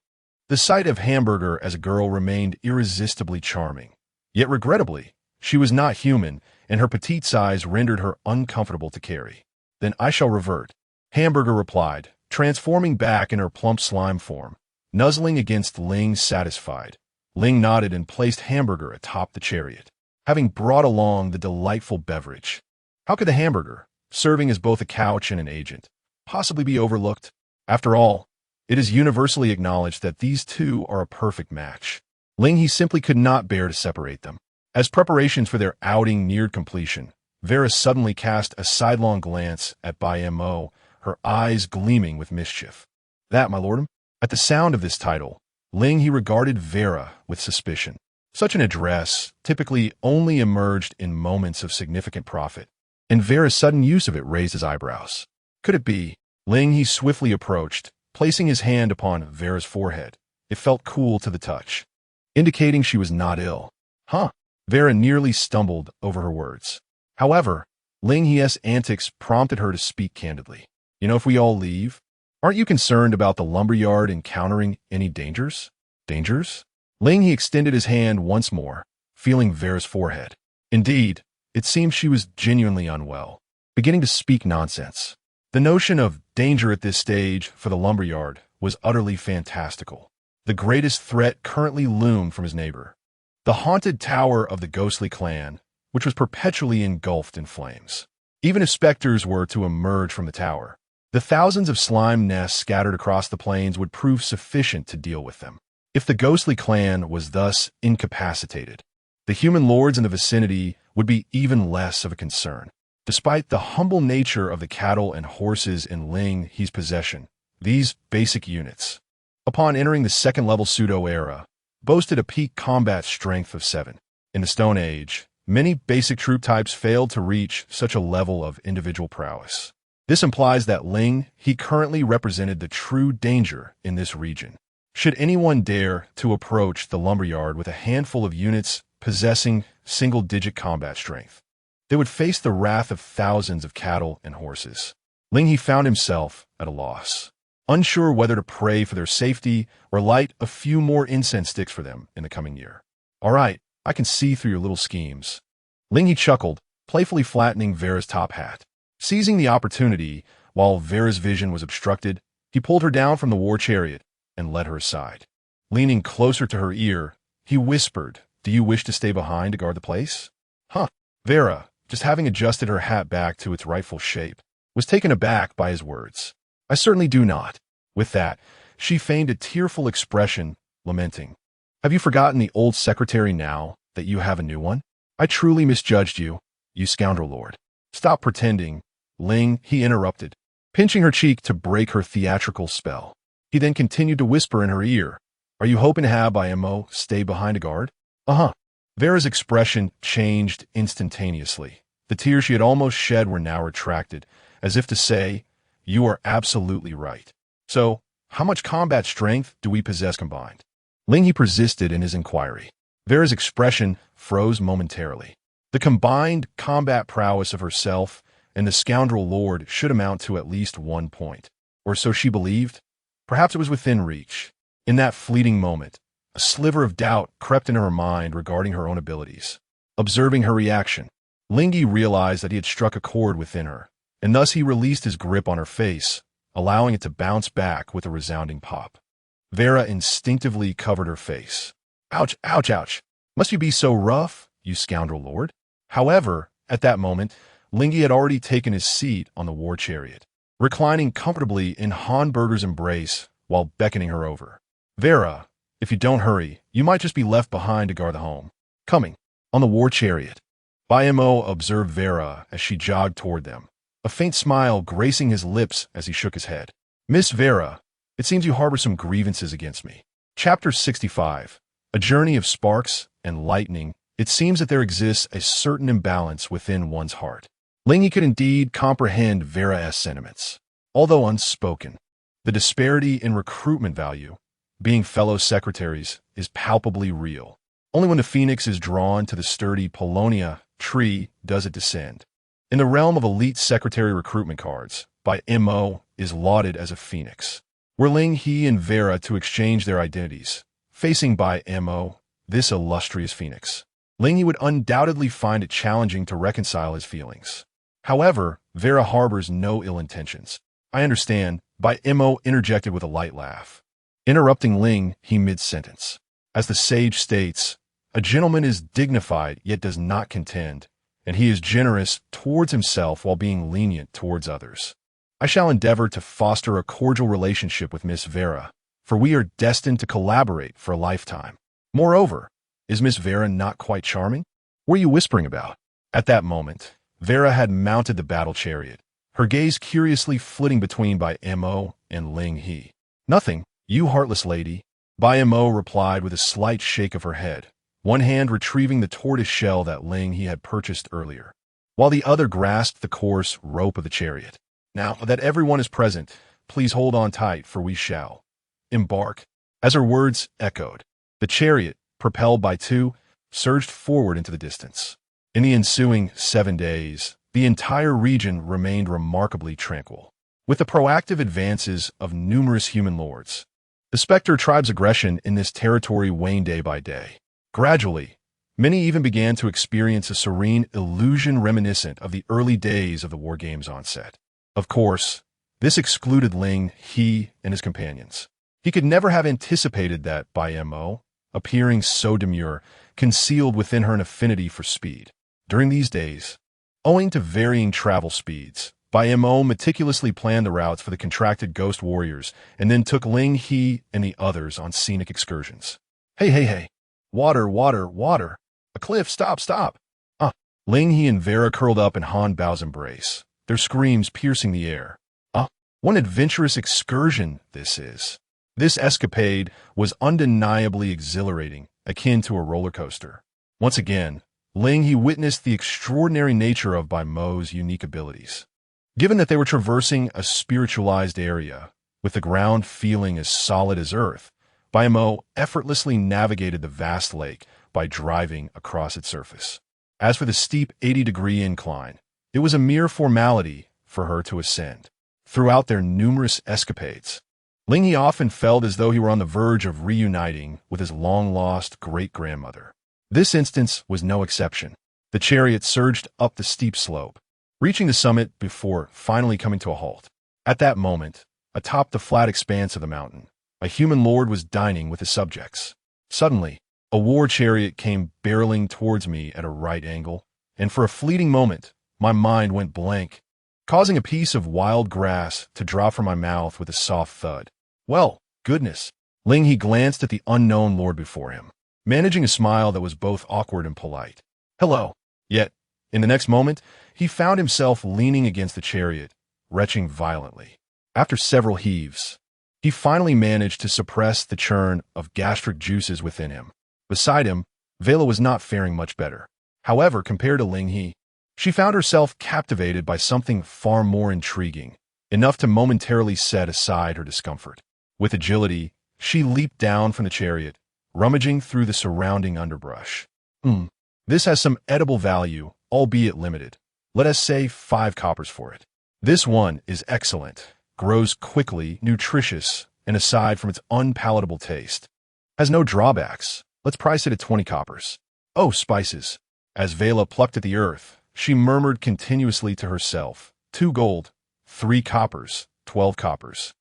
The sight of Hamburger as a girl remained irresistibly charming. Yet regrettably, she was not human, and her petite size rendered her uncomfortable to carry. Then I shall revert, Hamburger replied, transforming back in her plump slime form, nuzzling against Ling satisfied. Ling nodded and placed Hamburger atop the chariot, having brought along the delightful beverage. How could the Hamburger, serving as both a couch and an agent, possibly be overlooked? After all, it is universally acknowledged that these two are a perfect match. Ling He simply could not bear to separate them. As preparations for their outing neared completion, Vera suddenly cast a sidelong glance at Bai Mo, her eyes gleaming with mischief. That, my lord? At the sound of this title, Ling He regarded Vera with suspicion. Such an address typically only emerged in moments of significant profit, and Vera's sudden use of it raised his eyebrows. Could it be? Ling He swiftly approached, placing his hand upon Vera's forehead. It felt cool to the touch, indicating she was not ill. Huh? Vera nearly stumbled over her words. However, Ling He's antics prompted her to speak candidly. You know, if we all leave, aren't you concerned about the lumberyard encountering any dangers? Dangers? Ling He extended his hand once more, feeling Vera's forehead. Indeed, it seemed she was genuinely unwell, beginning to speak nonsense. The notion of danger at this stage for the lumberyard was utterly fantastical. The greatest threat currently loomed from his neighbor, the haunted tower of the ghostly clan, which was perpetually engulfed in flames. Even if specters were to emerge from the tower, the thousands of slime nests scattered across the plains would prove sufficient to deal with them. If the ghostly clan was thus incapacitated, the human lords in the vicinity would be even less of a concern. Despite the humble nature of the cattle and horses in Ling He's possession, these basic units, upon entering the second-level pseudo-era, boasted a peak combat strength of 7. In the Stone Age, many basic troop types failed to reach such a level of individual prowess. This implies that Ling He currently represented the true danger in this region. Should anyone dare to approach the lumberyard with a handful of units possessing single-digit combat strength, they would face the wrath of thousands of cattle and horses. Ling He found himself at a loss, unsure whether to pray for their safety or light a few more incense sticks for them in the coming year. All right, I can see through your little schemes. Ling He chuckled, playfully flattening Vera's top hat. Seizing the opportunity, while Vera's vision was obstructed, he pulled her down from the war chariot and led her aside. Leaning closer to her ear, he whispered, "Do you wish to stay behind to guard the place?" Huh. Vera, just having adjusted her hat back to its rightful shape, was taken aback by his words. "I certainly do not." With that, she feigned a tearful expression, lamenting. "Have you forgotten the old secretary now that you have a new one? I truly misjudged you, you scoundrel lord." "Stop pretending," Ling He interrupted, pinching her cheek to break her theatrical spell. He then continued to whisper in her ear, "Are you hoping to have Mo stay behind a guard?" "Uh-huh. Vera's expression changed instantaneously. The tears she had almost shed were now retracted, as if to say, "You are absolutely right. So, how much combat strength do we possess combined?" Ling He persisted in his inquiry. Vera's expression froze momentarily. The combined combat prowess of herself and the scoundrel lord should amount to at least 1 point. Or so she believed. Perhaps it was within reach. In that fleeting moment, a sliver of doubt crept into her mind regarding her own abilities. Observing her reaction, Ling He realized that he had struck a chord within her, and thus he released his grip on her face, allowing it to bounce back with a resounding pop. Vera instinctively covered her face. "Ouch, ouch, ouch. Must you be so rough, you scoundrel lord?" However, at that moment, Ling He had already taken his seat on the war chariot, reclining comfortably in Hanberger's embrace while beckoning her over. "Vera, if you don't hurry, you might just be left behind to guard the home. Coming." On the war chariot, Mo observed Vera as she jogged toward them, a faint smile gracing his lips as he shook his head. "Miss Vera, it seems you harbor some grievances against me." Chapter 65. A journey of sparks and lightning. It seems that there exists a certain imbalance within one's heart. Ling He could indeed comprehend Vera's sentiments, although unspoken. The disparity in recruitment value, being fellow secretaries, is palpably real. Only when the phoenix is drawn to the sturdy Polonia tree does it descend. In the realm of elite secretary recruitment cards, Mo is lauded as a phoenix. Were Ling He and Vera to exchange their identities, facing Mo, this illustrious phoenix, Ling He would undoubtedly find it challenging to reconcile his feelings. However, Vera harbors no ill intentions. "I understand," Mo interjected with a light laugh, interrupting Ling He mid-sentence. As the sage states, "A gentleman is dignified yet does not contend, and he is generous towards himself while being lenient towards others." I shall endeavor to foster a cordial relationship with Miss Vera, for we are destined to collaborate for a lifetime. Moreover, is Miss Vera not quite charming? What are you whispering about? At that moment, Vera had mounted the battle chariot, her gaze curiously flitting between Mo and Ling He. "Nothing, you heartless lady," Mo replied with a slight shake of her head, one hand retrieving the tortoise shell that Ling He had purchased earlier, while the other grasped the coarse rope of the chariot. "Now that everyone is present, please hold on tight, for we shall embark." As her words echoed, the chariot, propelled by two, surged forward into the distance. In the ensuing 7 days, the entire region remained remarkably tranquil. With the proactive advances of numerous human lords, the Spectre tribe's aggression in this territory waned day by day. Gradually, many even began to experience a serene illusion reminiscent of the early days of the war game's onset. Of course, this excluded Ling He and his companions. He could never have anticipated that Mo, appearing so demure, concealed within her an affinity for speed. During these days, owing to varying travel speeds, Mo meticulously planned the routes for the contracted ghost warriors and then took Ling He and the others on scenic excursions. "Hey, hey, hey! Water, water, water! A cliff, stop, stop!" Ling He and Vera curled up in Han Bao's embrace, their screams piercing the air. What an adventurous excursion this is. This escapade was undeniably exhilarating, akin to a roller coaster. Once again, Ling He witnessed the extraordinary nature of Mo's unique abilities. Given that they were traversing a spiritualized area, with the ground feeling as solid as earth, Mo effortlessly navigated the vast lake by driving across its surface. As for the steep 80-degree incline, it was a mere formality for her to ascend. Throughout their numerous escapades, Ling He often felt as though he were on the verge of reuniting with his long-lost great-grandmother. This instance was no exception. The chariot surged up the steep slope, reaching the summit before finally coming to a halt. At that moment, atop the flat expanse of the mountain, a human lord was dining with his subjects. Suddenly, a war chariot came barreling towards me at a right angle, and for a fleeting moment, my mind went blank, causing a piece of wild grass to drop from my mouth with a soft thud. "Well, goodness." Ling He glanced at the unknown lord before him, managing a smile that was both awkward and polite. "Hello." Yet, in the next moment, he found himself leaning against the chariot, retching violently. After several heaves, he finally managed to suppress the churn of gastric juices within him. Beside him, Vela was not faring much better. However, compared to Ling He, she found herself captivated by something far more intriguing, enough to momentarily set aside her discomfort. With agility, she leaped down from the chariot, rummaging through the surrounding underbrush. This has some edible value, albeit limited. Let us say 5 coppers for it. This one is excellent, grows quickly, nutritious, and aside from its unpalatable taste, has no drawbacks. Let's price it at 20 coppers. Oh, spices! As Vela plucked at the earth, she murmured continuously to herself, 2 gold, 3 coppers, 12 coppers.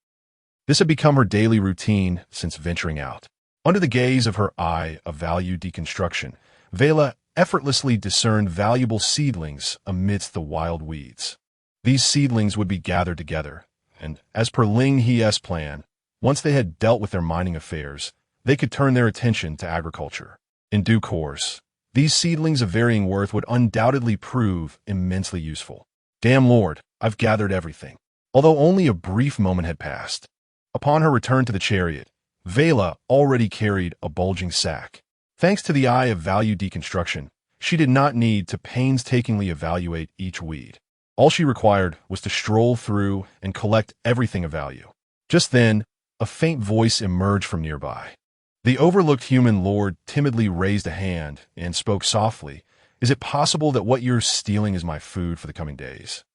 This had become her daily routine since venturing out. Under the gaze of her eye of value deconstruction, Vela effortlessly discerned valuable seedlings amidst the wild weeds. These seedlings would be gathered together, and, as per Ling He's plan, once they had dealt with their mining affairs, they could turn their attention to agriculture. In due course, these seedlings of varying worth would undoubtedly prove immensely useful. Damn Lord, I've gathered everything. Although only a brief moment had passed, upon her return to the chariot, Vela already carried a bulging sack. Thanks to the eye of value deconstruction, she did not need to painstakingly evaluate each weed. All she required was to stroll through and collect everything of value. Just then, a faint voice emerged from nearby. The overlooked human lord timidly raised a hand and spoke softly. Is it possible that what you're stealing is my food for the coming days?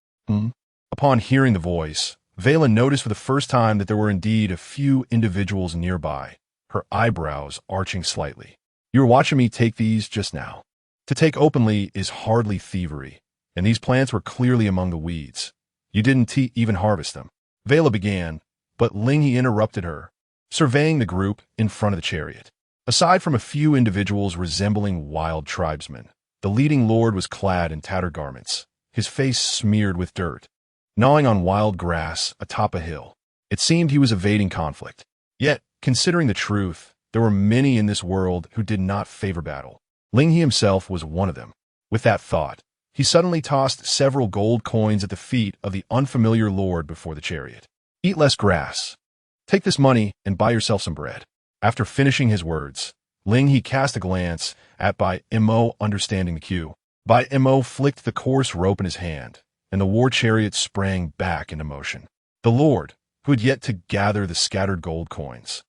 Upon hearing the voice, Vela noticed for the first time that there were indeed a few individuals nearby, her eyebrows arching slightly. You were watching me take these just now. To take openly is hardly thievery, and these plants were clearly among the weeds. You didn't even harvest them. Vela began, but Ling He interrupted her, surveying the group in front of the chariot. Aside from a few individuals resembling wild tribesmen, the leading lord was clad in tattered garments, his face smeared with dirt, gnawing on wild grass atop a hill. It seemed he was evading conflict. Yet, considering the truth, there were many in this world who did not favor battle. Ling He himself was one of them. With that thought, he suddenly tossed several gold coins at the feet of the unfamiliar lord before the chariot. Eat less grass. Take this money and buy yourself some bread. After finishing his words, Ling He cast a glance at Bai Mo, understanding the cue. Bai Mo flicked the coarse rope in his hand, and the war chariot sprang back into motion. The lord, who had yet to gather the scattered gold coins,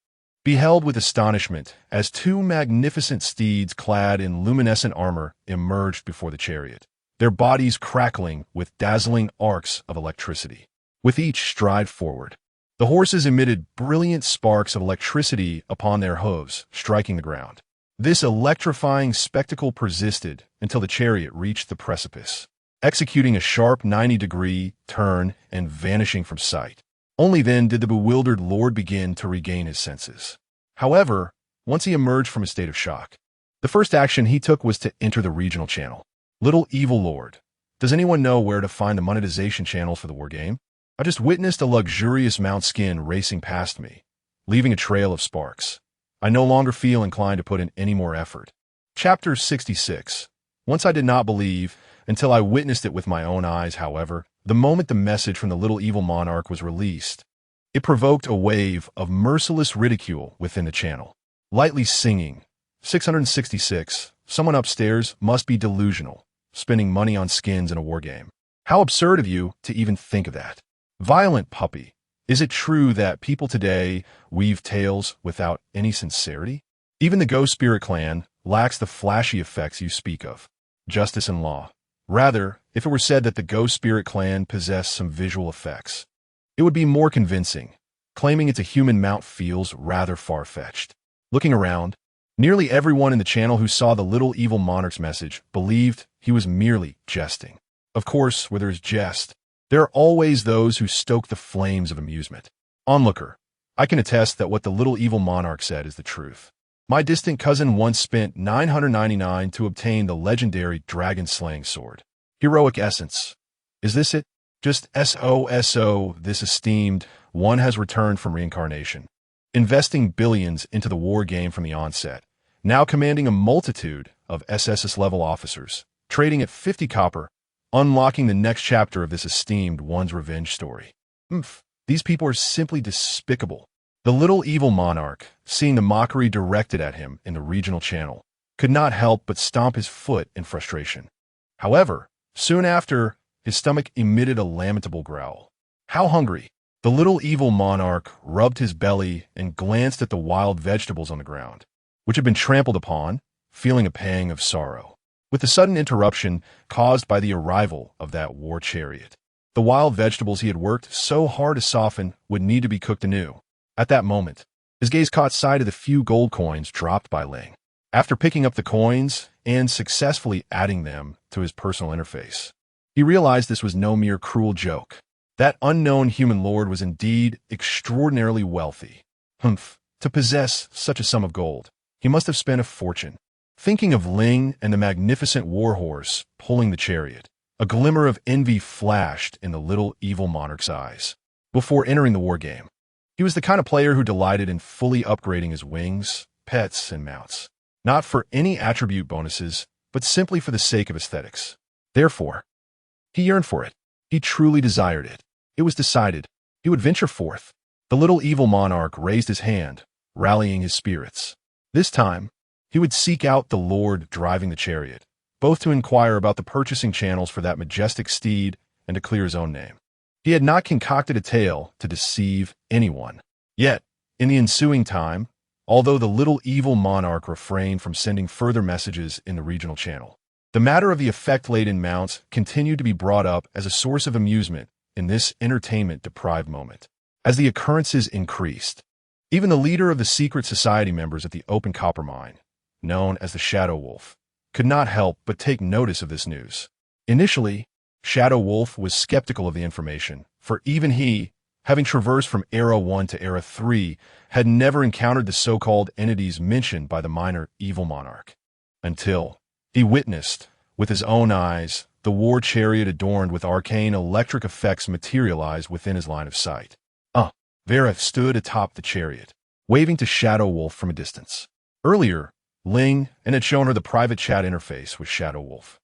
beheld with astonishment as 2 magnificent steeds clad in luminescent armor emerged before the chariot, their bodies crackling with dazzling arcs of electricity. With each stride forward, the horses emitted brilliant sparks of electricity upon their hooves, striking the ground. This electrifying spectacle persisted until the chariot reached the precipice, executing a sharp 90-degree turn and vanishing from sight. Only then did the bewildered lord begin to regain his senses. However, once he emerged from a state of shock, the first action he took was to enter the regional channel. Little evil lord, does anyone know where to find the monetization channels for the war game? I just witnessed a luxurious mount skin racing past me, leaving a trail of sparks. I no longer feel inclined to put in any more effort. Chapter 66. Once I did not believe, until I witnessed it with my own eyes, however, the moment the message from the little evil monarch was released, it provoked a wave of merciless ridicule within the channel. Lightly singing, 666, someone upstairs must be delusional, spending money on skins in a war game. How absurd of you to even think of that. Violent puppy, is it true that people today weave tales without any sincerity? Even the Ghost Spirit clan lacks the flashy effects you speak of. Justice and law. Rather, if it were said that the Ghost Spirit clan possessed some visual effects, it would be more convincing. Claiming it's a human mount feels rather far-fetched. Looking around, nearly everyone in the channel who saw the little evil monarch's message believed he was merely jesting. Of course, where there's jest, there are always those who stoke the flames of amusement. Onlooker, I can attest that what the little evil monarch said is the truth. My distant cousin once spent 999 to obtain the legendary dragon-slaying sword. Heroic essence. Is this it? Just SOSO, this esteemed one has returned from reincarnation, investing billions into the war game from the onset, now commanding a multitude of SSS-level officers, trading at 50 copper, unlocking the next chapter of this esteemed one's revenge story. These people are simply despicable. The little evil monarch, seeing the mockery directed at him in the regional channel, could not help but stomp his foot in frustration. However, soon after, his stomach emitted a lamentable growl. How hungry! The little evil monarch rubbed his belly and glanced at the wild vegetables on the ground, which had been trampled upon, feeling a pang of sorrow. With the sudden interruption caused by the arrival of that war chariot, the wild vegetables he had worked so hard to soften would need to be cooked anew. At that moment, his gaze caught sight of the few gold coins dropped by Ling. After picking up the coins and successfully adding them to his personal interface, he realized this was no mere cruel joke. That unknown human lord was indeed extraordinarily wealthy. Humph, to possess such a sum of gold, he must have spent a fortune. Thinking of Ling and the magnificent warhorse pulling the chariot, a glimmer of envy flashed in the little evil monarch's eyes. Before entering the war game, he was the kind of player who delighted in fully upgrading his wings, pets, and mounts, not for any attribute bonuses, but simply for the sake of aesthetics. Therefore, he yearned for it. He truly desired it. It was decided he would venture forth. The little evil monarch raised his hand, rallying his spirits. This time, he would seek out the lord driving the chariot, both to inquire about the purchasing channels for that majestic steed and to clear his own name. He had not concocted a tale to deceive anyone. Yet, in the ensuing time, although the little evil monarch refrained from sending further messages in the regional channel, the matter of the effect-laden mounts continued to be brought up as a source of amusement in this entertainment-deprived moment. As the occurrences increased, even the leader of the secret society members at the open copper mine, known as the Shadow Wolf, could not help but take notice of this news. Initially, Shadow Wolf was skeptical of the information, for even he, having traversed from Era 1 to Era 3, had never encountered the so-called entities mentioned by the minor evil monarch. Until he witnessed, with his own eyes, the war chariot adorned with arcane electric effects materialize within his line of sight. Vera stood atop the chariot, waving to Shadow Wolf from a distance. Earlier, Ling had shown her the private chat interface with Shadow Wolf,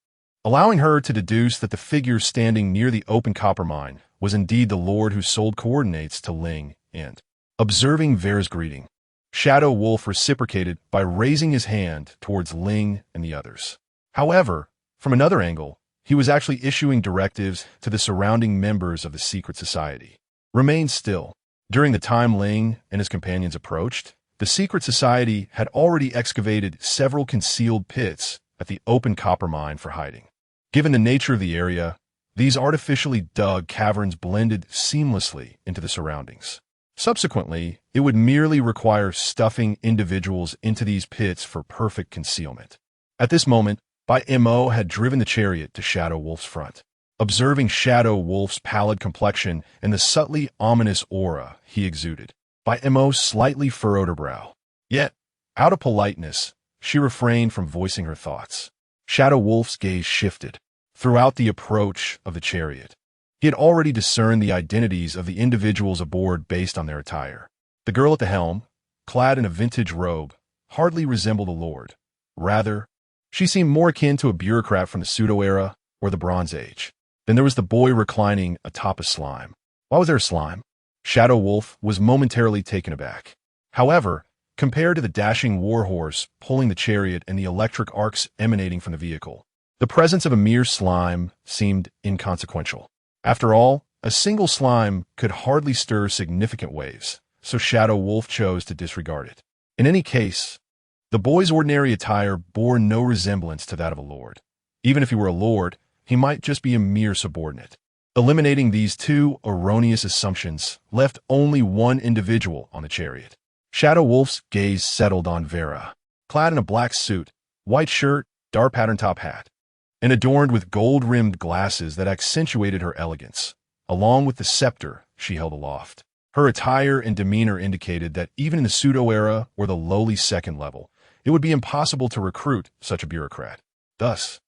allowing her to deduce that the figure standing near the open copper mine was indeed the lord who sold coordinates to Ling and, observing Vera's greeting, Shadow Wolf reciprocated by raising his hand towards Ling and the others. However, from another angle, he was actually issuing directives to the surrounding members of the secret society. Remain still. During the time Ling and his companions approached, the secret society had already excavated several concealed pits at the open copper mine for hiding. Given the nature of the area, these artificially dug caverns blended seamlessly into the surroundings. Subsequently, it would merely require stuffing individuals into these pits for perfect concealment. At this moment, Mo had driven the chariot to Shadow Wolf's front. Observing Shadow Wolf's pallid complexion and the subtly ominous aura he exuded, Mo slightly furrowed her brow. Yet, out of politeness, she refrained from voicing her thoughts. Shadow Wolf's gaze shifted throughout the approach of the chariot. He had already discerned the identities of the individuals aboard based on their attire. The girl at the helm, clad in a vintage robe, hardly resembled a lord. Rather, she seemed more akin to a bureaucrat from the Pseudo-Era or the Bronze Age. Then there was the boy reclining atop a slime. Why was there a slime? Shadow Wolf was momentarily taken aback. However, compared to the dashing warhorse pulling the chariot and the electric arcs emanating from the vehicle, the presence of a mere slime seemed inconsequential. After all, a single slime could hardly stir significant waves, so Shadow Wolf chose to disregard it. In any case, the boy's ordinary attire bore no resemblance to that of a lord. Even if he were a lord, he might just be a mere subordinate. Eliminating these two erroneous assumptions left only one individual on the chariot. Shadow Wolf's gaze settled on Vera, clad in a black suit, white shirt, dark pattern top hat, and adorned with gold-rimmed glasses that accentuated her elegance, along with the scepter she held aloft. Her attire and demeanor indicated that even in the Pseudo-Era or the lowly second level, it would be impossible to recruit such a bureaucrat. Thus,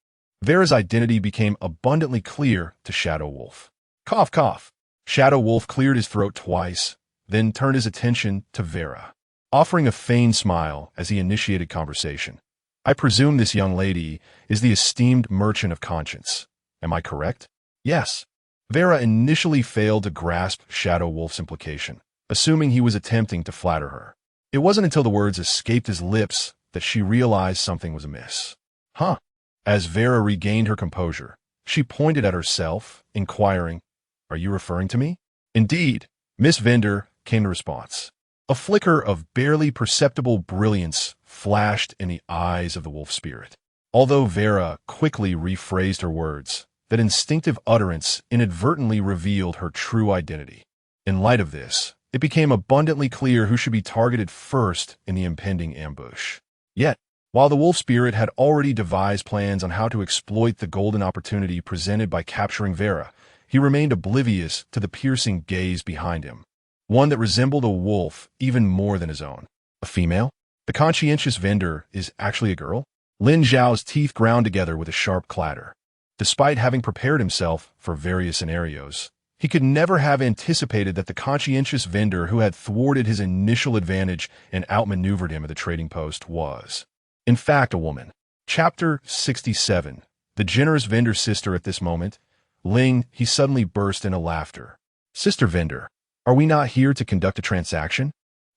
Vera's identity became abundantly clear to Shadow Wolf. Cough, cough. Shadow Wolf cleared his throat twice, then turned his attention to Vera, offering a feigned smile as he initiated conversation. I presume this young lady is the esteemed merchant of conscience. Am I correct? Yes. Vera initially failed to grasp Shadow Wolf's implication, assuming he was attempting to flatter her. It wasn't until the words escaped his lips that she realized something was amiss. Huh? As Vera regained her composure, she pointed at herself, inquiring, "Are you referring to me?" "Indeed, Miss Vendor," came the response. A flicker of barely perceptible brilliance flashed in the eyes of the wolf spirit. Although Vera quickly rephrased her words, that instinctive utterance inadvertently revealed her true identity. In light of this, it became abundantly clear who should be targeted first in the impending ambush. Yet, while the wolf spirit had already devised plans on how to exploit the golden opportunity presented by capturing Vera, he remained oblivious to the piercing gaze behind him, one that resembled a wolf even more than his own. A female? The conscientious vendor is actually a girl? Lin Zhao's teeth ground together with a sharp clatter. Despite having prepared himself for various scenarios, he could never have anticipated that the conscientious vendor who had thwarted his initial advantage and outmaneuvered him at the trading post was, in fact, a woman. Chapter 67. The generous vendor's sister. At this moment, Ling He suddenly burst into laughter. "Sister Vendor, are we not here to conduct a transaction?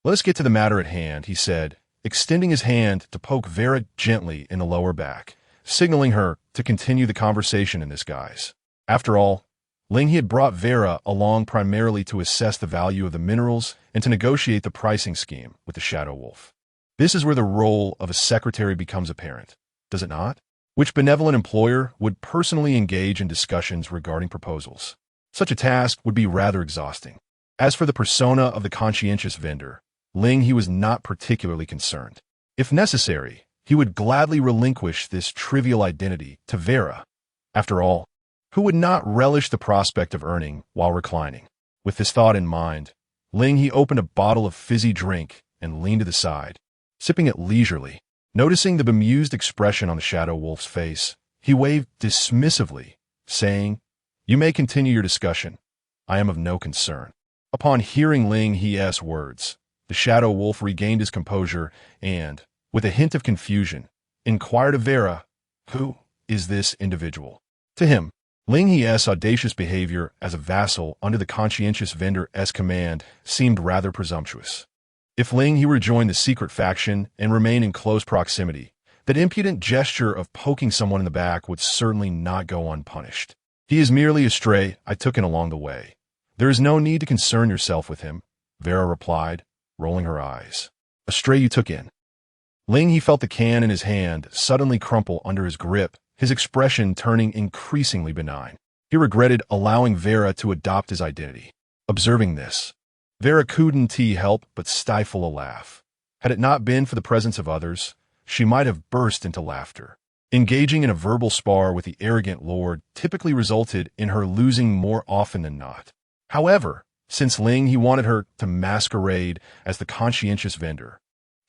Let us get to the matter at hand," he said, extending his hand to poke Vera gently in the lower back, signaling her to continue the conversation in this guise. After all, Ling He had brought Vera along primarily to assess the value of the minerals and to negotiate the pricing scheme with the Shadow Wolf. This is where the role of a secretary becomes apparent, does it not? Which benevolent employer would personally engage in discussions regarding proposals? Such a task would be rather exhausting. As for the persona of the conscientious vendor, Ling He was not particularly concerned. If necessary, he would gladly relinquish this trivial identity to Vera. After all, who would not relish the prospect of earning while reclining? With this thought in mind, Ling He opened a bottle of fizzy drink and leaned to the side, sipping it leisurely. Noticing the bemused expression on the Shadow Wolf's face, he waved dismissively, saying, "You may continue your discussion. I am of no concern." Upon hearing Ling He's words, the Shadow Wolf regained his composure and, with a hint of confusion, inquired of Vera, "Who is this individual?" To him, Ling He's audacious behavior as a vassal under the conscientious vendor's command seemed rather presumptuous. If Ling He were to join the secret faction and remain in close proximity, that impudent gesture of poking someone in the back would certainly not go unpunished. "He is merely a stray I took in along the way. There is no need to concern yourself with him," Vera replied, rolling her eyes. "A stray you took in?" Ling He felt the can in his hand suddenly crumple under his grip, his expression turning increasingly benign. He regretted allowing Vera to adopt his identity. Observing this, Vera couldn't help but stifle a laugh. Had it not been for the presence of others, she might have burst into laughter. Engaging in a verbal spar with the arrogant lord typically resulted in her losing more often than not. However, since Ling He wanted her to masquerade as the conscientious vendor,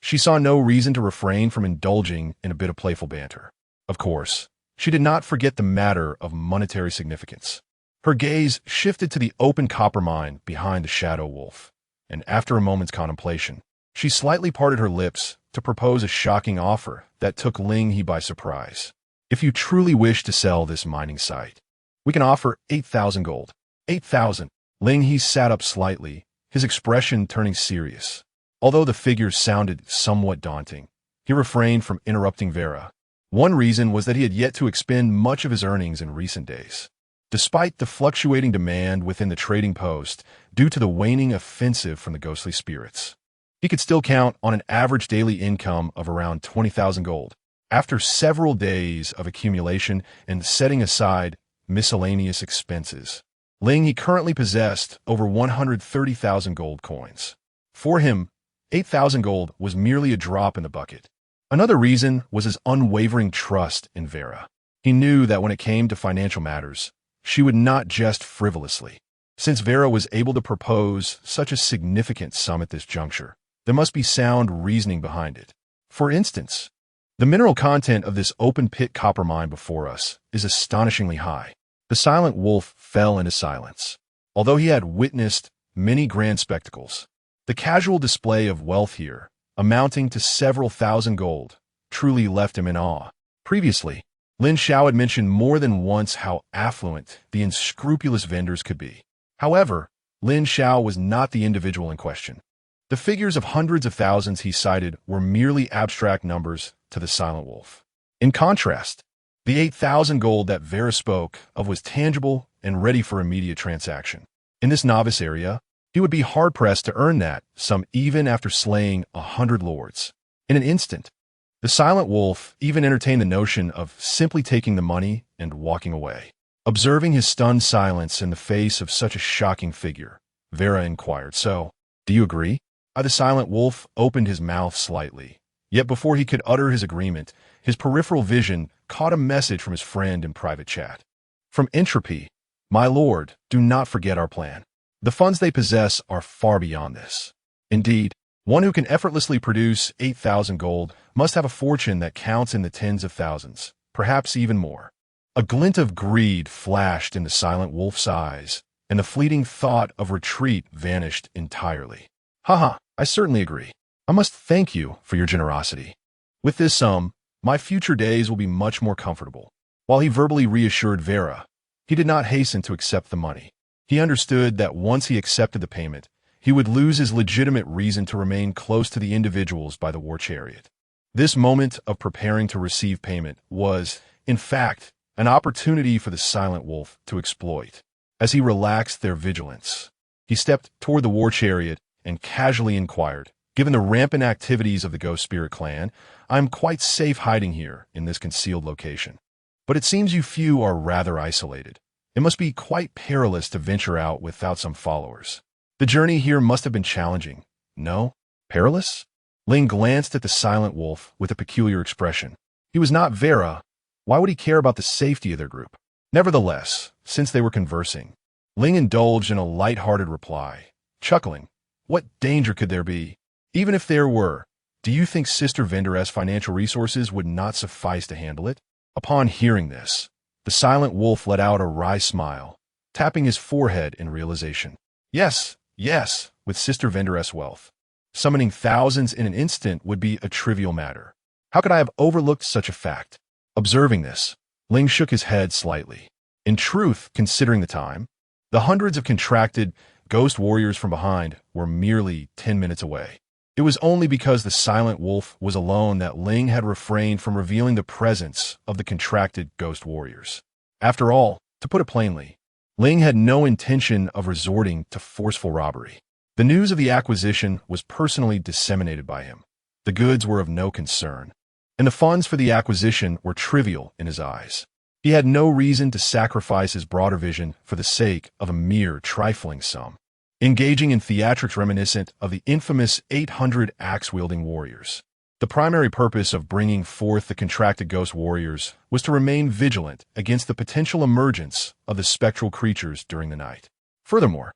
she saw no reason to refrain from indulging in a bit of playful banter. Of course, she did not forget the matter of monetary significance. Her gaze shifted to the open copper mine behind the Shadow Wolf, and after a moment's contemplation, she slightly parted her lips to propose a shocking offer that took Ling He by surprise. "If you truly wish to sell this mining site, we can offer 8,000 gold. 8,000. Ling He sat up slightly, his expression turning serious. Although the figure sounded somewhat daunting, he refrained from interrupting Vera. One reason was that he had yet to expend much of his earnings in recent days. Despite the fluctuating demand within the trading post due to the waning offensive from the ghostly spirits, he could still count on an average daily income of around 20,000 gold. After several days of accumulation and setting aside miscellaneous expenses, Ling He currently possessed over 130,000 gold coins. For him, 8,000 gold was merely a drop in the bucket. Another reason was his unwavering trust in Vera. He knew that when it came to financial matters, she would not jest frivolously. Since Vera was able to propose such a significant sum at this juncture, there must be sound reasoning behind it. For instance, the mineral content of this open-pit copper mine before us is astonishingly high. The silent wolf fell into silence. Although he had witnessed many grand spectacles, the casual display of wealth here, amounting to several thousand gold, truly left him in awe. Previously, Lin Xiao had mentioned more than once how affluent the unscrupulous vendors could be. However, Lin Xiao was not the individual in question. The figures of hundreds of thousands he cited were merely abstract numbers to the silent wolf. In contrast, the 8,000 gold that Vera spoke of was tangible and ready for immediate transaction. In this novice area, he would be hard-pressed to earn that sum even after slaying 100 lords. In an instant, the silent wolf even entertained the notion of simply taking the money and walking away. Observing his stunned silence in the face of such a shocking figure, Vera inquired, "So, do you agree?" The silent wolf opened his mouth slightly. Yet before he could utter his agreement, his peripheral vision caught a message from his friend in private chat. From Entropy, "My lord, do not forget our plan. The funds they possess are far beyond this. Indeed, one who can effortlessly produce 8,000 gold must have a fortune that counts in the tens of thousands, perhaps even more." A glint of greed flashed in the silent wolf's eyes, and the fleeting thought of retreat vanished entirely. "Haha, I certainly agree. I must thank you for your generosity. With this sum, my future days will be much more comfortable." While he verbally reassured Vera, he did not hasten to accept the money. He understood that once he accepted the payment, he would lose his legitimate reason to remain close to the individuals by the war chariot. This moment of preparing to receive payment was, in fact, an opportunity for the silent wolf to exploit. As he relaxed their vigilance, he stepped toward the war chariot and casually inquired, "Given the rampant activities of the Ghost Spirit clan, I am quite safe hiding here in this concealed location. But it seems you few are rather isolated. It must be quite perilous to venture out without some followers. The journey here must have been challenging. No? Perilous?" Ling glanced at the silent wolf with a peculiar expression. He was not Vera. Why would he care about the safety of their group? Nevertheless, since they were conversing, Ling indulged in a light-hearted reply, chuckling. "What danger could there be? Even if there were, do you think Sister Vender's financial resources would not suffice to handle it?" Upon hearing this, the silent wolf let out a wry smile, tapping his forehead in realization. Yes, with Sister Vender's wealth, summoning thousands in an instant would be a trivial matter. How could I have overlooked such a fact? Observing this, Ling shook his head slightly. In truth, considering the time, the hundreds of contracted ghost warriors from behind were merely 10 minutes away. It was only because the silent wolf was alone that Ling had refrained from revealing the presence of the contracted ghost warriors. After all, to put it plainly, Ling had no intention of resorting to forceful robbery. The news of the acquisition was personally disseminated by him. The goods were of no concern, and the funds for the acquisition were trivial in his eyes. He had no reason to sacrifice his broader vision for the sake of a mere trifling sum. Engaging in theatrics reminiscent of the infamous 800 axe-wielding warriors. The primary purpose of bringing forth the contracted ghost warriors was to remain vigilant against the potential emergence of the spectral creatures during the night. Furthermore,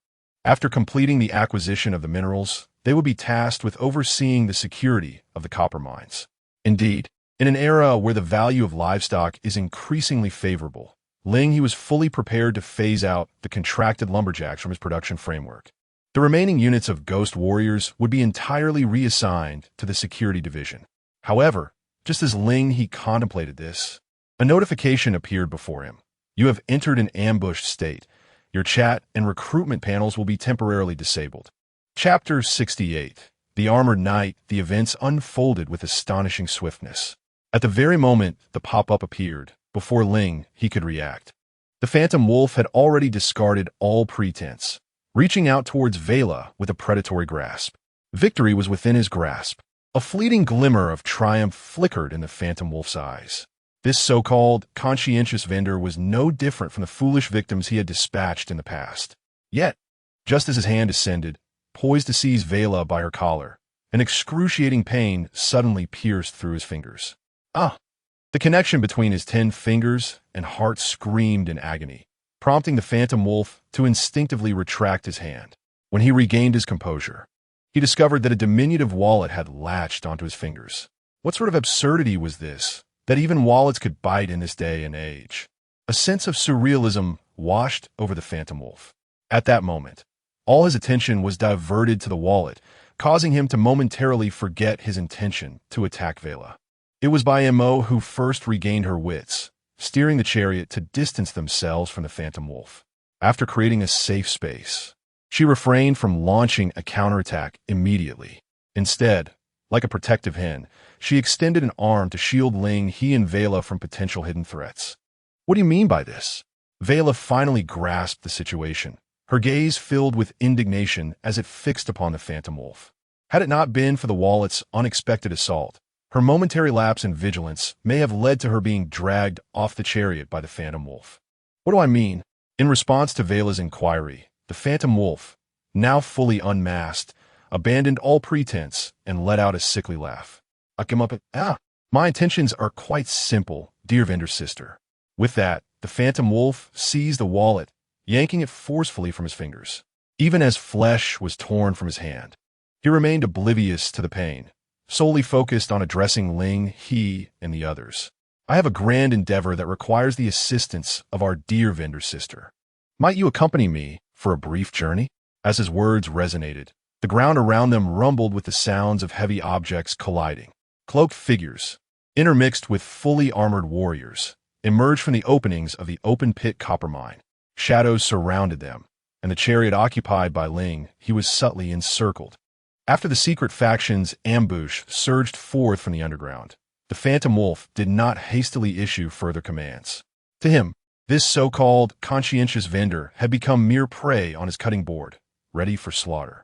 after completing the acquisition of the minerals, they would be tasked with overseeing the security of the copper mines. Indeed, in an era where the value of livestock is increasingly favorable, Ling He was fully prepared to phase out the contracted lumberjacks from his production framework. The remaining units of ghost warriors would be entirely reassigned to the security division. However, just as Ling He contemplated this, a notification appeared before him. "You have entered an ambushed state. Your chat and recruitment panels will be temporarily disabled." Chapter 68. The Armored Knight. The events unfolded with astonishing swiftness. At the very moment the pop-up appeared, before Ling He could react, the Phantom Wolf had already discarded all pretense, reaching out towards Vela with a predatory grasp. Victory was within his grasp. A fleeting glimmer of triumph flickered in the Phantom Wolf's eyes. This so-called conscientious vendor was no different from the foolish victims he had dispatched in the past. Yet, just as his hand descended, poised to seize Vela by her collar, an excruciating pain suddenly pierced through his fingers. Ah! The connection between his 10 fingers and heart screamed in agony, prompting the Phantom Wolf to instinctively retract his hand. When he regained his composure, he discovered that a diminutive wallet had latched onto his fingers. What sort of absurdity was this, that even wallets could bite in this day and age? A sense of surrealism washed over the Phantom Wolf. At that moment, all his attention was diverted to the wallet, causing him to momentarily forget his intention to attack Vela. It was Mo who first regained her wits, steering the chariot to distance themselves from the Phantom Wolf. After creating a safe space, She refrained from launching a counterattack immediately. Instead, like a protective hen, she extended an arm to shield Ling He and Vela from potential hidden threats. What do you mean by this? Vela finally grasped the situation, her gaze filled with indignation as it fixed upon the Phantom Wolf. Had it not been for the wallet's unexpected assault, her momentary lapse in vigilance may have led to her being dragged off the chariot by the Phantom Wolf. What do I mean? In response to Vela's inquiry, the Phantom Wolf, now fully unmasked, abandoned all pretense and let out a sickly laugh. I came up at, my intentions are quite simple, dear vendor sister. With that, the Phantom Wolf seized the wallet, yanking it forcefully from his fingers. Even as flesh was torn from his hand, he remained oblivious to the pain, solely focused on addressing Ling He and the others. I have a grand endeavor that requires the assistance of our dear vendor sister. Might you accompany me for a brief journey? As his words resonated, the ground around them rumbled with the sounds of heavy objects colliding. Cloaked figures, intermixed with fully armored warriors, emerged from the openings of the open-pit copper mine. Shadows surrounded them, and the chariot occupied by Ling He was subtly encircled. After the secret faction's ambush surged forth from the underground, the Phantom Wolf did not hastily issue further commands. To him, this so-called conscientious vendor had become mere prey on his cutting board, ready for slaughter.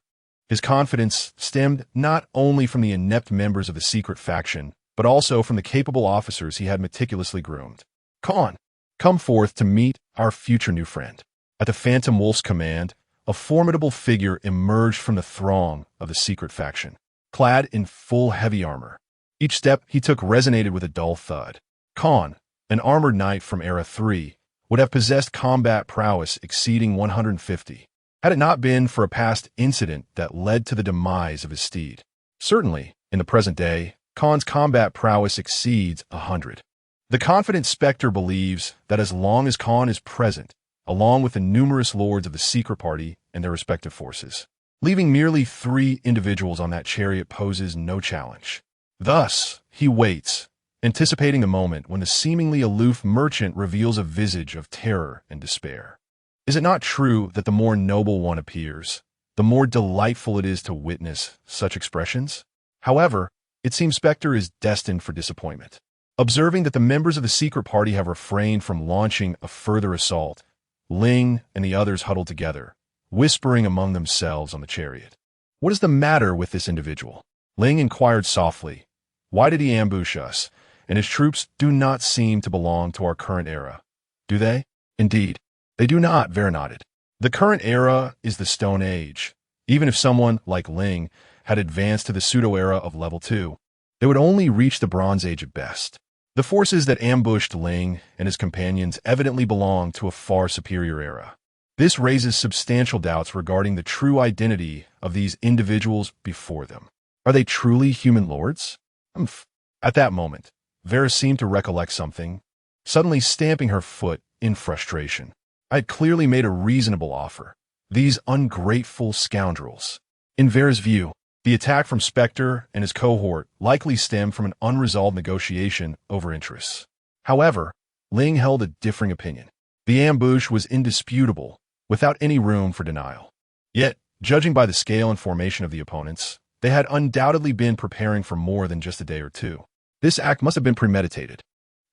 His confidence stemmed not only from the inept members of the secret faction, but also from the capable officers he had meticulously groomed. Khan, come forth to meet our future new friend. At the Phantom Wolf's command, a formidable figure emerged from the throng of the secret faction, clad in full heavy armor. Each step he took resonated with a dull thud. Khan, an armored knight from Era 3, would have possessed combat prowess exceeding 150, had it not been for a past incident that led to the demise of his steed. Certainly, in the present day, Khan's combat prowess exceeds 100. The confident Spectre believes that as long as Khan is present, along with the numerous lords of the secret party and their respective forces, leaving merely 3 individuals on that chariot poses no challenge. Thus, he waits, anticipating the moment when the seemingly aloof merchant reveals a visage of terror and despair. Is it not true that the more noble one appears, the more delightful it is to witness such expressions? However, it seems Spectre is destined for disappointment. Observing that the members of the secret party have refrained from launching a further assault, Ling and the others huddled together, whispering among themselves on the chariot. What is the matter with this individual? Ling inquired softly. Why did he ambush us? And his troops do not seem to belong to our current era. Do they? Indeed, they do not, Vera nodded. The current era is the Stone Age. Even if someone, like Ling, had advanced to the pseudo-era of Level 2, they would only reach the Bronze Age at best. The forces that ambushed Ling and his companions evidently belong to a far superior era. This raises substantial doubts regarding the true identity of these individuals before them. Are they truly human lords? At that moment, Vera seemed to recollect something, suddenly stamping her foot in frustration. I had clearly made a reasonable offer. These ungrateful scoundrels. In Vera's view, the attack from Spectre and his cohort likely stemmed from an unresolved negotiation over interests. However, Ling held a differing opinion. The ambush was indisputable, without any room for denial. Yet, judging by the scale and formation of the opponents, they had undoubtedly been preparing for more than just a day or two. This act must have been premeditated.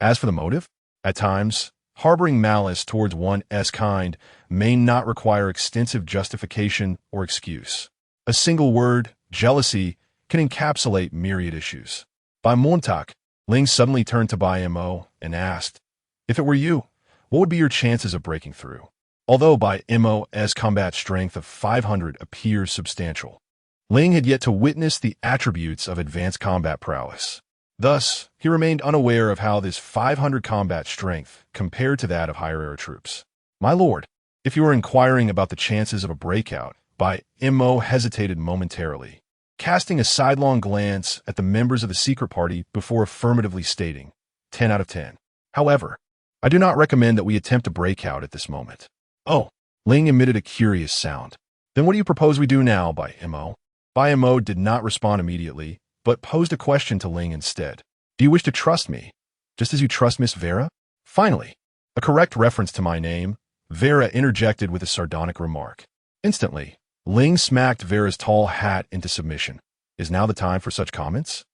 As for the motive, at times, harboring malice towards one's kind may not require extensive justification or excuse. A single word, jealousy, can encapsulate myriad issues. By Montag, Ling suddenly turned to Bai Mo and asked, if it were you, what would be your chances of breaking through? Although Bai Mo's combat strength of 500 appears substantial, Ling had yet to witness the attributes of advanced combat prowess. Thus, he remained unaware of how this 500 combat strength compared to that of higher-era troops. My lord, if you are inquiring about the chances of a breakout, Bai Mo hesitated momentarily, casting a sidelong glance at the members of the secret party before affirmatively stating, 10 out of 10. However, I do not recommend that we attempt a breakout at this moment. Oh, Ling emitted a curious sound. Then what do you propose we do now, Bai Mo? Bai Mo did not respond immediately, but posed a question to Ling instead. Do you wish to trust me, just as you trust Miss Vera? Finally, a correct reference to my name, Vera interjected with a sardonic remark. Instantly, Ling smacked Vera's tall hat into submission. Is now the time for such comments?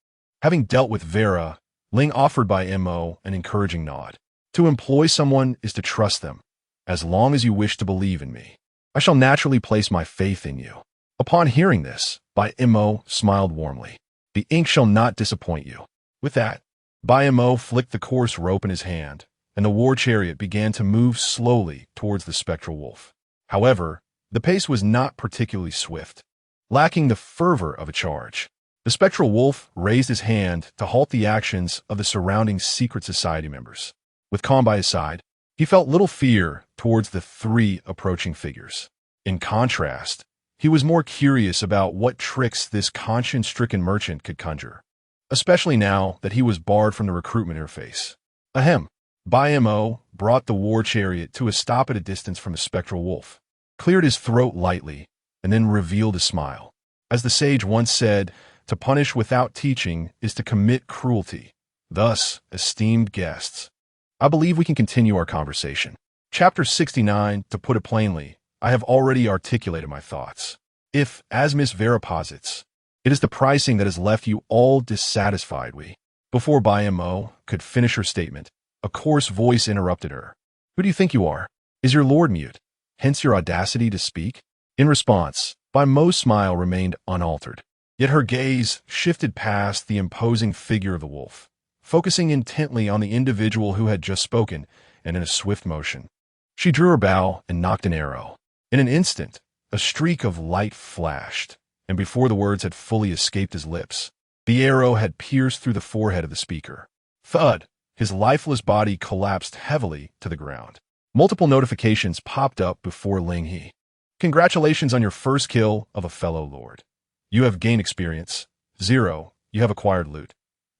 Having dealt with Vera, Ling offered by Mo an encouraging nod. To employ someone is to trust them. As long as you wish to believe in me, I shall naturally place my faith in you. Upon hearing this, Bai Mo smiled warmly. The ink shall not disappoint you. With that, Bai Mo flicked the course rope in his hand, and the war chariot began to move slowly towards the spectral wolf. However, the pace was not particularly swift, lacking the fervor of a charge. The spectral wolf raised his hand to halt the actions of the surrounding secret society members. With calm by his side, he felt little fear towards the three approaching figures. In contrast, he was more curious about what tricks this conscience-stricken merchant could conjure, especially now that he was barred from the recruitment interface. Ahem. Bai Mo brought the war chariot to a stop at a distance from the spectral wolf, cleared his throat lightly, and then revealed a smile. As the sage once said, to punish without teaching is to commit cruelty. Thus, esteemed guests, I believe we can continue our conversation. Chapter 69, to put it plainly, I have already articulated my thoughts. If, as Miss Vera posits, it is the pricing that has left you all dissatisfied, Before Bai Mo could finish her statement, a coarse voice interrupted her. Who do you think you are? Is your lord mute? Hence your audacity to speak? In response, Bai Mo's smile remained unaltered. Yet her gaze shifted past the imposing figure of the wolf, focusing intently on the individual who had just spoken, and in a swift motion, she drew her bow and nocked an arrow. In an instant, a streak of light flashed, and before the words had fully escaped his lips, the arrow had pierced through the forehead of the speaker. Thud! His lifeless body collapsed heavily to the ground. Multiple notifications popped up before Ling He. Congratulations on your first kill of a fellow lord. You have gained experience. 0. You have acquired loot.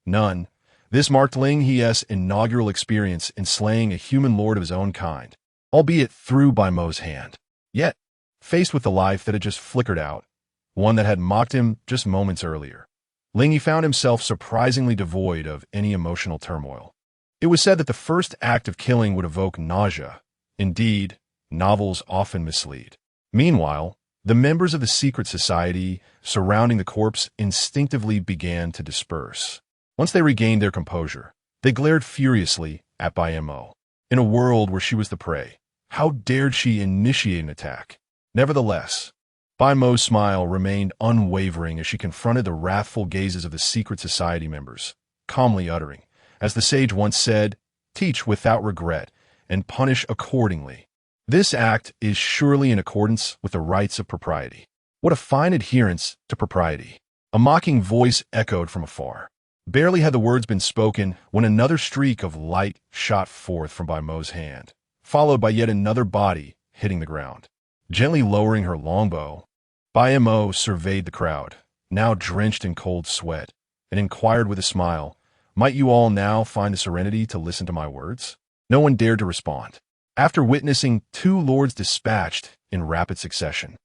None. This marked Ling He's inaugural experience in slaying a human lord of his own kind, albeit through Bai Mo's hand. Yet, faced with the life that had just flickered out, one that had mocked him just moments earlier, Ling He found himself surprisingly devoid of any emotional turmoil. It was said that the first act of killing would evoke nausea. Indeed, novels often mislead. Meanwhile, the members of the secret society surrounding the corpse instinctively began to disperse. Once they regained their composure, they glared furiously at Bai Mo. In a world where she was the prey, how dared she initiate an attack? Nevertheless, Bai Mo's smile remained unwavering as she confronted the wrathful gazes of the secret society members, calmly uttering, as the sage once said, teach without regret and punish accordingly. This act is surely in accordance with the rights of propriety. What a fine adherence to propriety. A mocking voice echoed from afar. Barely had the words been spoken when another streak of light shot forth from Bai Mo's hand, followed by yet another body hitting the ground. Gently lowering her longbow, Bai Mo surveyed the crowd, now drenched in cold sweat, and inquired with a smile, might you all now find the serenity to listen to my words? No one dared to respond. After witnessing 2 lords dispatched in rapid succession,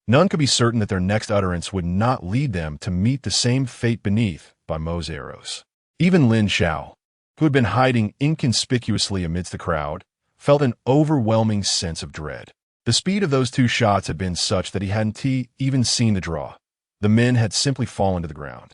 none could be certain that their next utterance would not lead them to meet the same fate beneath Bai Mo's arrows. Even Lin Xiao, who had been hiding inconspicuously amidst the crowd, felt an overwhelming sense of dread. The speed of those 2 shots had been such that he hadn't even seen the draw. The men had simply fallen to the ground.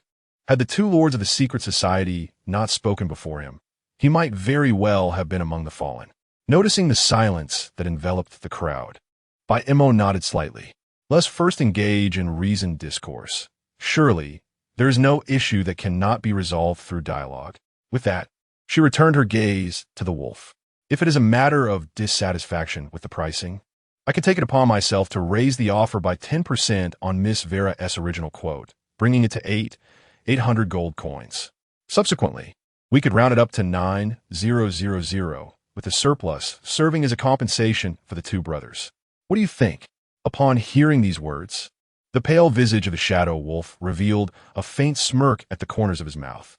Had the 2 lords of the secret society not spoken before him, he might very well have been among the fallen. Noticing the silence that enveloped the crowd, Bai Mo nodded slightly. Let's first engage in reasoned discourse. Surely, there is no issue that cannot be resolved through dialogue. With that, she returned her gaze to the wolf. If it is a matter of dissatisfaction with the pricing, I can take it upon myself to raise the offer by 10% on Miss Vera's original quote, bringing it to 800 gold coins. Subsequently, we could round it up to 9,000, with the surplus serving as a compensation for the 2 brothers. What do you think? Upon hearing these words, the pale visage of the shadow wolf revealed a faint smirk at the corners of his mouth.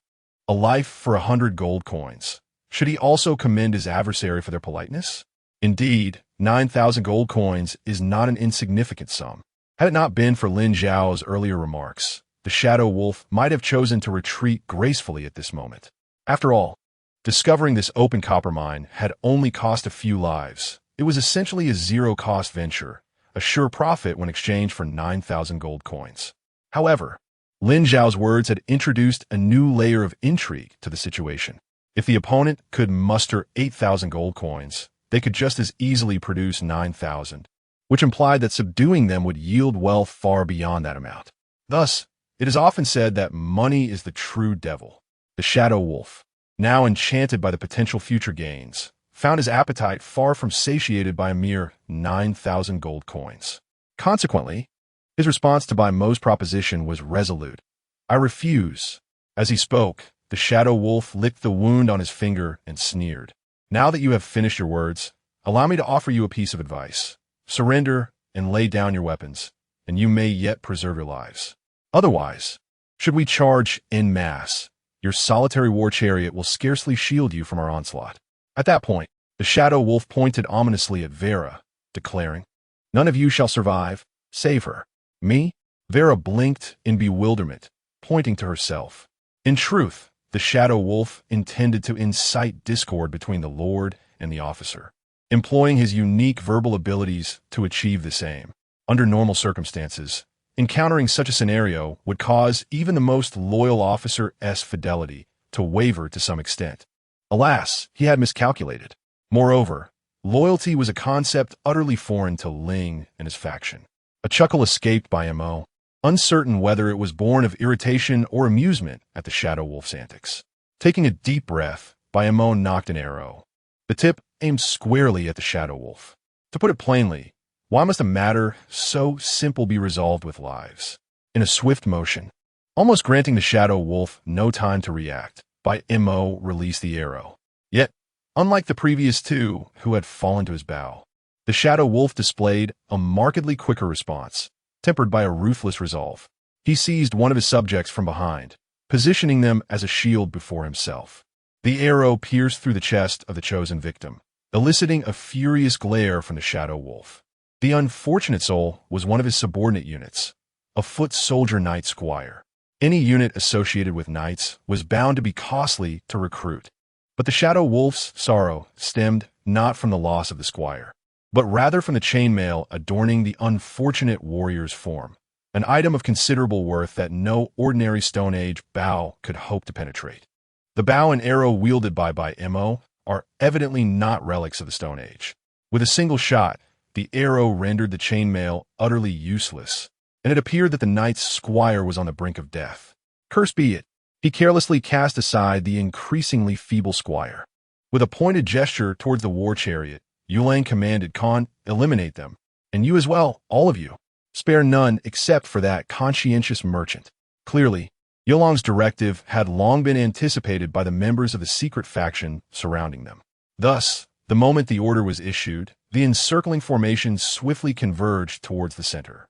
A life for 100 gold coins. Should he also commend his adversary for their politeness? Indeed, 9,000 gold coins is not an insignificant sum. Had it not been for Lin Zhao's earlier remarks, the shadow wolf might have chosen to retreat gracefully at this moment. After all, discovering this open copper mine had only cost a few lives. It was essentially a zero-cost venture, a sure profit when exchanged for 9,000 gold coins. However, Lin Zhao's words had introduced a new layer of intrigue to the situation. If the opponent could muster 8,000 gold coins, they could just as easily produce 9,000, which implied that subduing them would yield wealth far beyond that amount. Thus, it is often said that money is the true devil. The shadow wolf, now enchanted by the potential future gains, found his appetite far from satiated by a mere 9,000 gold coins. Consequently, his response to Bai Mo's proposition was resolute. "I refuse." As he spoke, the shadow wolf licked the wound on his finger and sneered. "Now that you have finished your words, allow me to offer you a piece of advice. Surrender and lay down your weapons, and you may yet preserve your lives. Otherwise, should we charge en masse, your solitary war chariot will scarcely shield you from our onslaught." At that point, the shadow wolf pointed ominously at Vera, declaring, "None of you shall survive. Save her." "Me?" Vera blinked in bewilderment, pointing to herself. In truth, the shadow wolf intended to incite discord between the lord and the officer, employing his unique verbal abilities to achieve this aim. Under normal circumstances, encountering such a scenario would cause even the most loyal officer's fidelity to waver to some extent. Alas, he had miscalculated. Moreover, loyalty was a concept utterly foreign to Ling and his faction. A chuckle escaped Bai Mo, uncertain whether it was born of irritation or amusement at the shadow wolf's antics. Taking a deep breath, Bai Mo knocked an arrow. The tip aimed squarely at the shadow wolf. To put it plainly, why must a matter so simple be resolved with lives? In a swift motion, almost granting the shadow wolf no time to react, Bai Mo released the arrow. Yet, unlike the previous two who had fallen to his bow, the shadow wolf displayed a markedly quicker response, tempered by a ruthless resolve. He seized one of his subjects from behind, positioning them as a shield before himself. The arrow pierced through the chest of the chosen victim, eliciting a furious glare from the shadow wolf. The unfortunate soul was one of his subordinate units, a foot soldier knight squire. Any unit associated with knights was bound to be costly to recruit. But the shadow wolf's sorrow stemmed not from the loss of the squire, but rather from the chainmail adorning the unfortunate warrior's form, an item of considerable worth that no ordinary Stone Age bow could hope to penetrate. The bow and arrow wielded by Mo are evidently not relics of the Stone Age. With a single shot, the arrow rendered the chainmail utterly useless, and it appeared that the knight's squire was on the brink of death. Cursed be it! He carelessly cast aside the increasingly feeble squire. With a pointed gesture towards the war chariot, Yulang commanded Khan, "Eliminate them. And you as well, all of you. Spare none except for that conscientious merchant." Clearly, Yulang's directive had long been anticipated by the members of the secret faction surrounding them. Thus, the moment the order was issued, the encircling formation swiftly converged towards the center.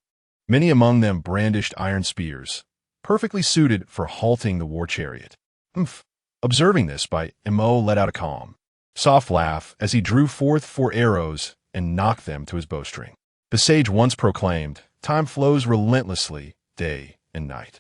Many among them brandished iron spears, perfectly suited for halting the war chariot. "Humph." Observing this, Bai Mo let out a calm, soft laugh as he drew forth 4 arrows and knocked them to his bowstring. The sage once proclaimed, "Time flows relentlessly, day and night."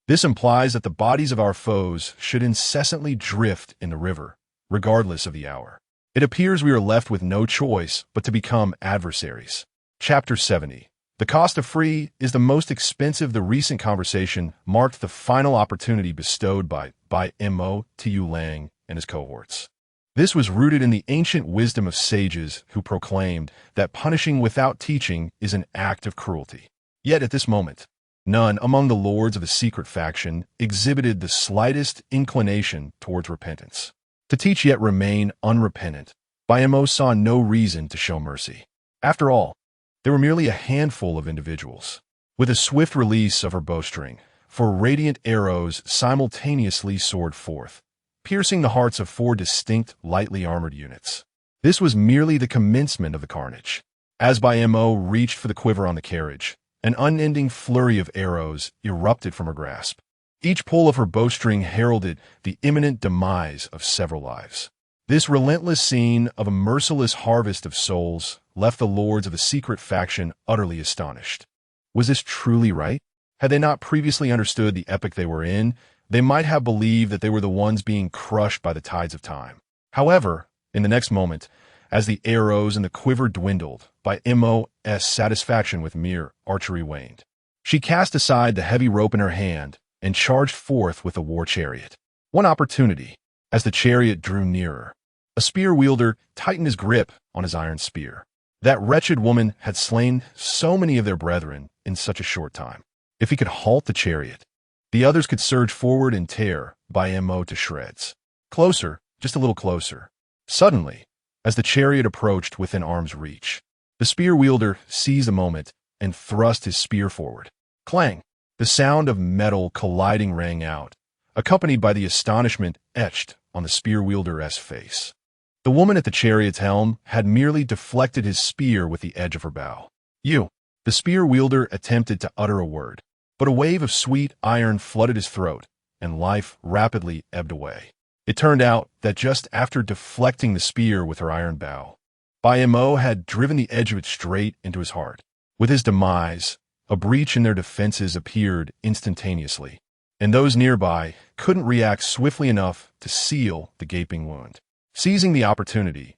This implies that the bodies of our foes should incessantly drift in the river, regardless of the hour. It appears we are left with no choice but to become adversaries. Chapter 70. The cost of free is the most expensive. The recent conversation marked the final opportunity bestowed by Mo to Yulang and his cohorts. This was rooted in the ancient wisdom of sages who proclaimed that punishing without teaching is an act of cruelty. Yet at this moment, none among the lords of the secret faction exhibited the slightest inclination towards repentance. To teach yet remain unrepentant, Bai Mo saw no reason to show mercy. After all, they were merely a handful of individuals. With a swift release of her bowstring, 4 radiant arrows simultaneously soared forth, piercing the hearts of 4 distinct, lightly armored units. This was merely the commencement of the carnage. As Bai Mo reached for the quiver on the carriage, an unending flurry of arrows erupted from her grasp. Each pull of her bowstring heralded the imminent demise of several lives. This relentless scene of a merciless harvest of souls left the lords of the secret faction utterly astonished. Was this truly right? Had they not previously understood the epoch they were in, they might have believed that they were the ones being crushed by the tides of time. However, in the next moment, As the arrows and the quiver dwindled, by Mo's satisfaction with mere archery waned. She cast aside the heavy rope in her hand and charged forth with the war chariot. One opportunity, as the chariot drew nearer. A spear wielder tightened his grip on his iron spear. That wretched woman had slain so many of their brethren in such a short time. If he could halt the chariot, the others could surge forward and tear by Mo to shreds. Closer, just a little closer. Suddenly, as the chariot approached within arm's reach, the spear wielder seized a moment and thrust his spear forward. Clang! The sound of metal colliding rang out, accompanied by the astonishment etched on the spear wielder's face. The woman at the chariot's helm had merely deflected his spear with the edge of her bow. "You!" The spear wielder attempted to utter a word, but a wave of sweet iron flooded his throat, and life rapidly ebbed away. It turned out that just after deflecting the spear with her iron bow, Mo had driven the edge of it straight into his heart. With his demise, a breach in their defenses appeared instantaneously, and those nearby couldn't react swiftly enough to seal the gaping wound. Seizing the opportunity,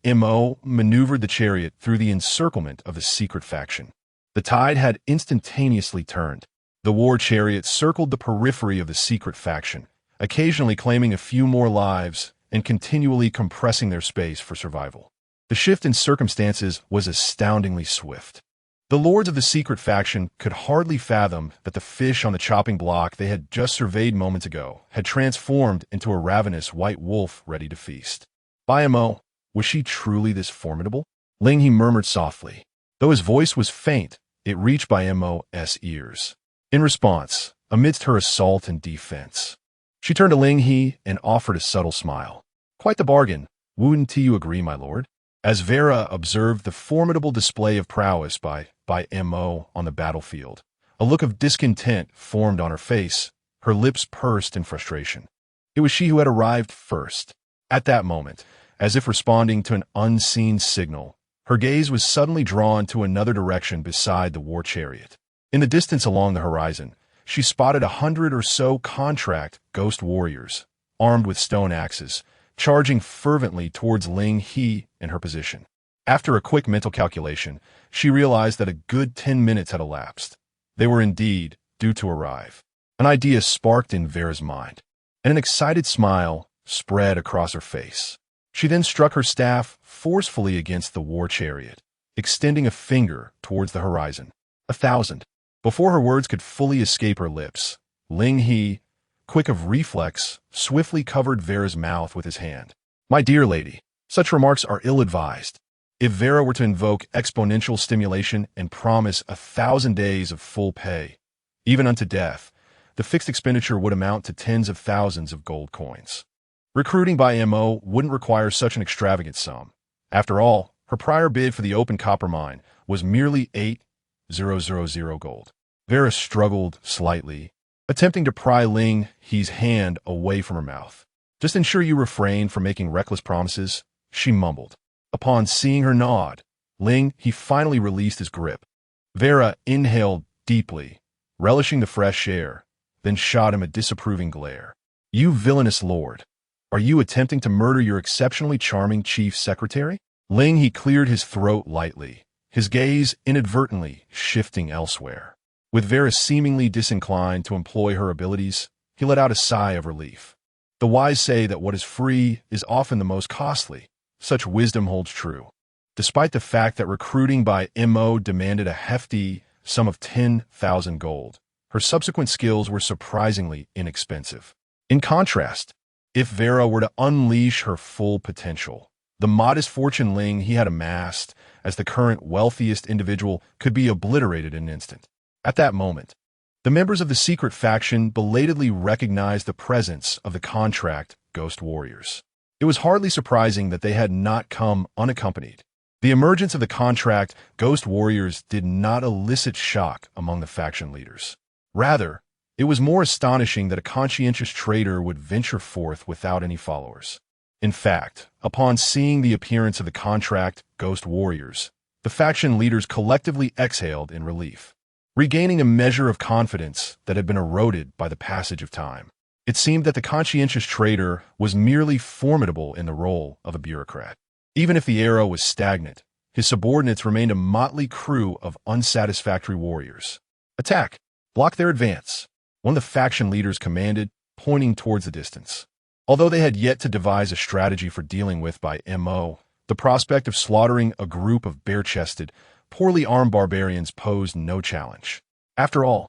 Mo maneuvered the chariot through the encirclement of the secret faction. The tide had instantaneously turned. The war chariot circled the periphery of the secret faction, occasionally claiming a few more lives and continually compressing their space for survival. The shift in circumstances was astoundingly swift. The lords of the secret faction could hardly fathom that the fish on the chopping block they had just surveyed moments ago had transformed into a ravenous white wolf ready to feast. Mo, was she truly this formidable? Ling He murmured softly. Though his voice was faint, it reached Mo's ears. In response, amidst her assault and defense, she turned to Ling He and offered a subtle smile. "Quite the bargain. Wouldn't you agree, my lord?" As Vera observed the formidable display of prowess by Mo on the battlefield, a look of discontent formed on her face, her lips pursed in frustration. It was she who had arrived first. At that moment, as if responding to an unseen signal, her gaze was suddenly drawn to another direction beside the war chariot. In the distance along the horizon, she spotted 100 or so contract ghost warriors, armed with stone axes, charging fervently towards Ling He in her position. After a quick mental calculation, she realized that a good 10 minutes had elapsed. They were indeed due to arrive. An idea sparked in Vera's mind, and an excited smile spread across her face. She then struck her staff forcefully against the war chariot, extending a finger towards the horizon. 1,000. Before her words could fully escape her lips, Ling He, quick of reflex, swiftly covered Vera's mouth with his hand. "My dear lady, such remarks are ill-advised. If Vera were to invoke exponential stimulation and promise 1,000 days of full pay, even unto death, the fixed expenditure would amount to tens of thousands of gold coins. Recruiting by Mo wouldn't require such an extravagant sum. After all, her prior bid for the open copper mine was merely 8,000 gold." Vera struggled slightly, attempting to pry Ling He's hand away from her mouth. "Just ensure you refrain from making reckless promises," she mumbled. Upon seeing her nod, Ling He finally released his grip. Vera inhaled deeply, relishing the fresh air, then shot him a disapproving glare. "You villainous lord! Are you attempting to murder your exceptionally charming chief secretary?" Ling He cleared his throat lightly, his gaze inadvertently shifting elsewhere. With Vera seemingly disinclined to employ her abilities, he let out a sigh of relief. The wise say that what is free is often the most costly. Such wisdom holds true. Despite the fact that recruiting by Mo demanded a hefty sum of 10,000 gold, her subsequent skills were surprisingly inexpensive. In contrast, if Vera were to unleash her full potential, the modest fortune Ling He had amassed as the current wealthiest individual could be obliterated in an instant. At that moment, the members of the secret faction belatedly recognized the presence of the contract ghost warriors. It was hardly surprising that they had not come unaccompanied. The emergence of the contract ghost warriors did not elicit shock among the faction leaders. Rather, it was more astonishing that a conscientious trader would venture forth without any followers. In fact, upon seeing the appearance of the contract ghost warriors, the faction leaders collectively exhaled in relief, regaining a measure of confidence that had been eroded by the passage of time. It seemed that the conscientious trader was merely formidable in the role of a bureaucrat. Even if the era was stagnant, his subordinates remained a motley crew of unsatisfactory warriors. Attack! Block their advance, one of the faction leaders commanded, pointing towards the distance. Although they had yet to devise a strategy for dealing with by MO, the prospect of slaughtering a group of bare-chested, poorly armed barbarians posed no challenge. After all,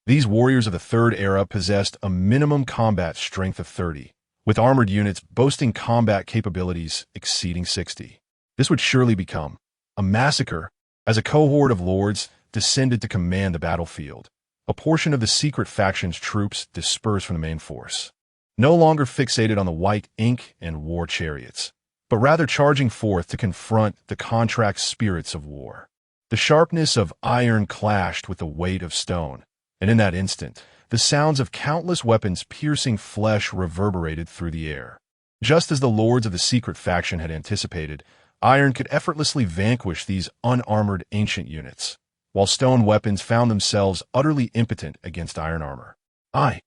these warriors of the Third Era possessed a minimum combat strength of 30, with armored units boasting combat capabilities exceeding 60. This would surely become a massacre as a cohort of lords descended to command the battlefield. A portion of the secret faction's troops dispersed from the main force, no longer fixated on the white ink and war chariots, but rather charging forth to confront the contract spirits of war. The sharpness of iron clashed with the weight of stone, and in that instant, the sounds of countless weapons piercing flesh reverberated through the air. Just as the lords of the secret faction had anticipated, iron could effortlessly vanquish these unarmored ancient units, while stone weapons found themselves utterly impotent against iron armor. I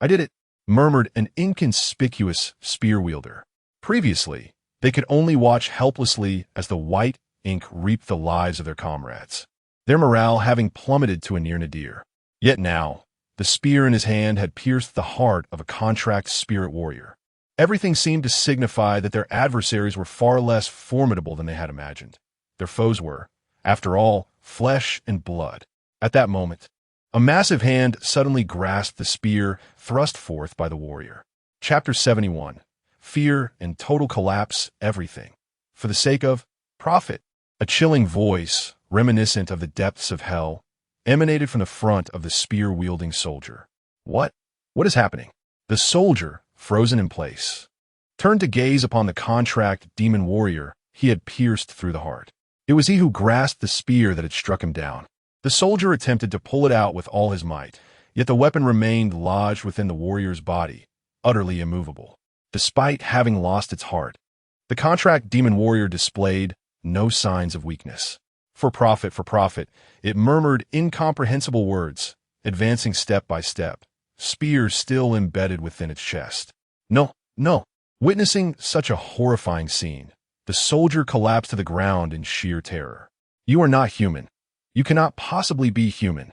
did it, murmured an inconspicuous spear wielder. Previously, they could only watch helplessly as the white ink reaped the lives of their comrades, their morale having plummeted to a near nadir. Yet now, the spear in his hand had pierced the heart of a contract spirit warrior. Everything seemed to signify that their adversaries were far less formidable than they had imagined. Their foes were, after all, flesh and blood. At that moment, a massive hand suddenly grasped the spear thrust forth by the warrior. Chapter 71. Fear and total collapse, everything. For the sake of profit. A chilling voice, reminiscent of the depths of hell, emanated from the front of the spear-wielding soldier. What is happening? The soldier, frozen in place, turned to gaze upon the contract demon warrior he had pierced through the heart. It was he who grasped the spear that had struck him down. The soldier attempted to pull it out with all his might, yet the weapon remained lodged within the warrior's body, utterly immovable. Despite having lost its heart, the contract demon warrior displayed no signs of weakness. For profit, it murmured incomprehensible words, advancing step by step, spear still embedded within its chest. No. Witnessing such a horrifying scene, the soldier collapsed to the ground in sheer terror. You are not human. You cannot possibly be human.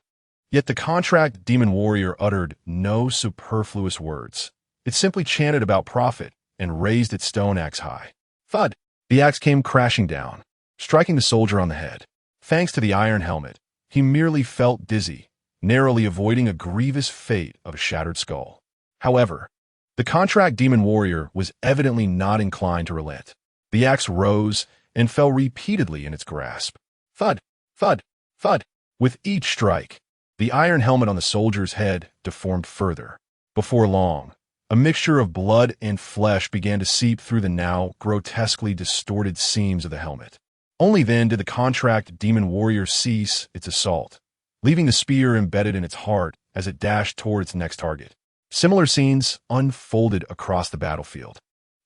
Yet the contract demon warrior uttered no superfluous words. It simply chanted about profit and raised its stone axe high. Thud! The axe came crashing down, striking the soldier on the head. Thanks to the iron helmet, he merely felt dizzy, narrowly avoiding a grievous fate of a shattered skull. However, the contract demon warrior was evidently not inclined to relent. The axe rose and fell repeatedly in its grasp. Thud! Thud! Thud! With each strike, the iron helmet on the soldier's head deformed further. Before long, a mixture of blood and flesh began to seep through the now grotesquely distorted seams of the helmet. Only then did the contract demon warrior cease its assault, leaving the spear embedded in its heart as it dashed toward its next target. Similar scenes unfolded across the battlefield.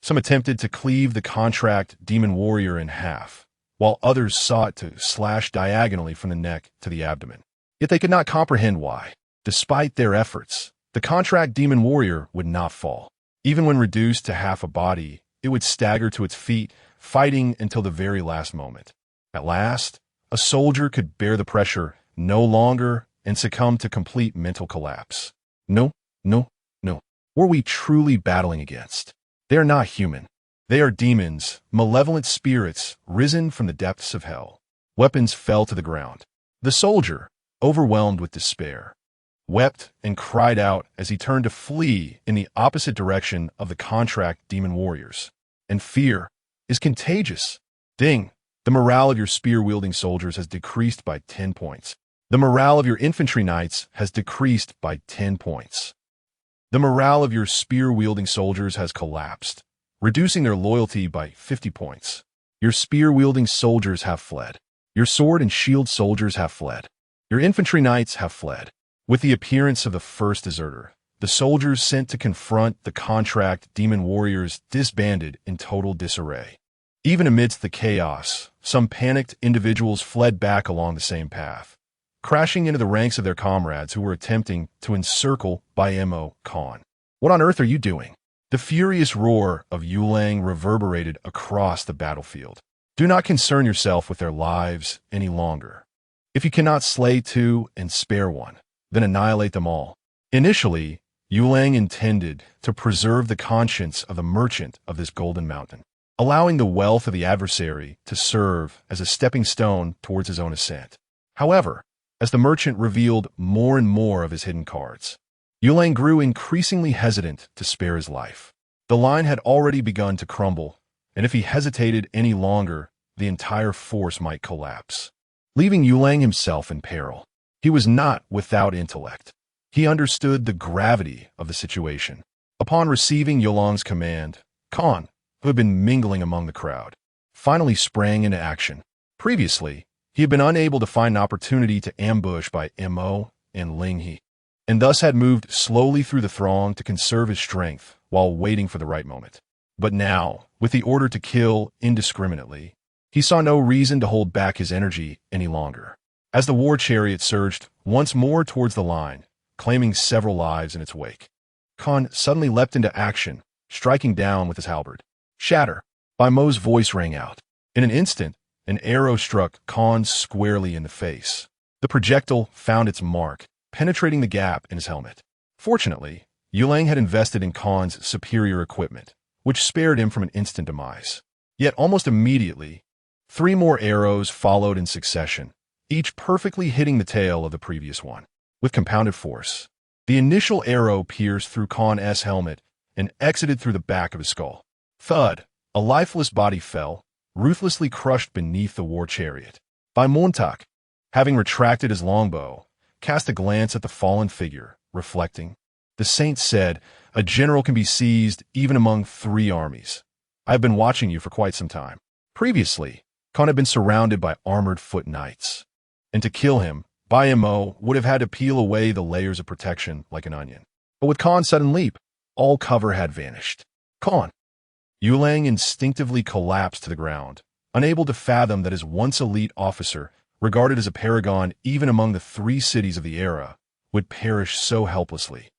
Some attempted to cleave the contract demon warrior in half, while others sought to slash diagonally from the neck to the abdomen. Yet they could not comprehend why. Despite their efforts, the contract demon warrior would not fall. Even when reduced to half a body, it would stagger to its feet, fighting until the very last moment. At last, a soldier could bear the pressure no longer and succumb to complete mental collapse. No. Were we truly battling against? They are not human. They are demons, malevolent spirits risen from the depths of hell. Weapons fell to the ground. The soldier, overwhelmed with despair, wept and cried out as he turned to flee in the opposite direction of the contract demon warriors. And fear is contagious. Ding! The morale of your spear-wielding soldiers has decreased by 10 points. The morale of your infantry knights has decreased by 10 points. The morale of your spear-wielding soldiers has collapsed, reducing their loyalty by 50 points. Your spear-wielding soldiers have fled. Your sword and shield soldiers have fled. Your infantry knights have fled. With the appearance of the first deserter, the soldiers sent to confront the contract demon warriors disbanded in total disarray. Even amidst the chaos, some panicked individuals fled back along the same path, crashing into the ranks of their comrades who were attempting to encircle by Mo Khan. What on earth are you doing? The furious roar of Yulang reverberated across the battlefield. Do not concern yourself with their lives any longer. If you cannot slay two and spare one, then annihilate them all. Initially, Yulang intended to preserve the conscience of the merchant of this golden mountain, allowing the wealth of the adversary to serve as a stepping stone towards his own ascent. However, as the merchant revealed more and more of his hidden cards, Yulang grew increasingly hesitant to spare his life. The line had already begun to crumble, and if he hesitated any longer, the entire force might collapse, leaving Yulang himself in peril. He was not without intellect. He understood the gravity of the situation. Upon receiving Yulang's command, Khan, who had been mingling among the crowd, finally sprang into action. Previously, he had been unable to find an opportunity to ambush by Mo and Ling He, and thus had moved slowly through the throng to conserve his strength while waiting for the right moment. But now, with the order to kill indiscriminately, he saw no reason to hold back his energy any longer. As the war chariot surged once more towards the line, claiming several lives in its wake, Khan suddenly leapt into action, striking down with his halberd. Shatter! Bai Mo's voice rang out. In an instant, an arrow struck Khan squarely in the face. The projectile found its mark, penetrating the gap in his helmet. Fortunately, Yulang had invested in Khan's superior equipment, which spared him from an instant demise. Yet almost immediately, 3 more arrows followed in succession, each perfectly hitting the tail of the previous one. With compounded force, the initial arrow pierced through Khan's helmet and exited through the back of his skull. Thud! A lifeless body fell, ruthlessly crushed beneath the war chariot. Bai Montak, having retracted his longbow, cast a glance at the fallen figure, reflecting. The saint said, "A general can be seized even among 3 armies. I have been watching you for quite some time." Previously, Khan had been surrounded by armored foot knights, and to kill him, Bai Mo would have had to peel away the layers of protection like an onion. But with Khan's sudden leap, all cover had vanished. Khan! Yulang instinctively collapsed to the ground, unable to fathom that his once elite officer, regarded as a paragon even among the 3 cities of the era, would perish so helplessly.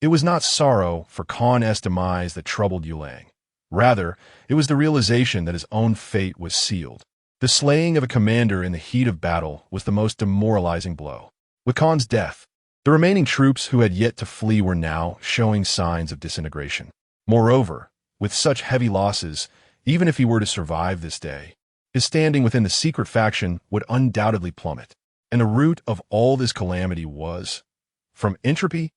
It was not sorrow for Khan's demise that troubled Yulang. Rather, it was the realization that his own fate was sealed. The slaying of a commander in the heat of battle was the most demoralizing blow. With Khan's death, the remaining troops who had yet to flee were now showing signs of disintegration. Moreover, with such heavy losses, even if he were to survive this day, his standing within the secret faction would undoubtedly plummet. And the root of all this calamity was, from entropy.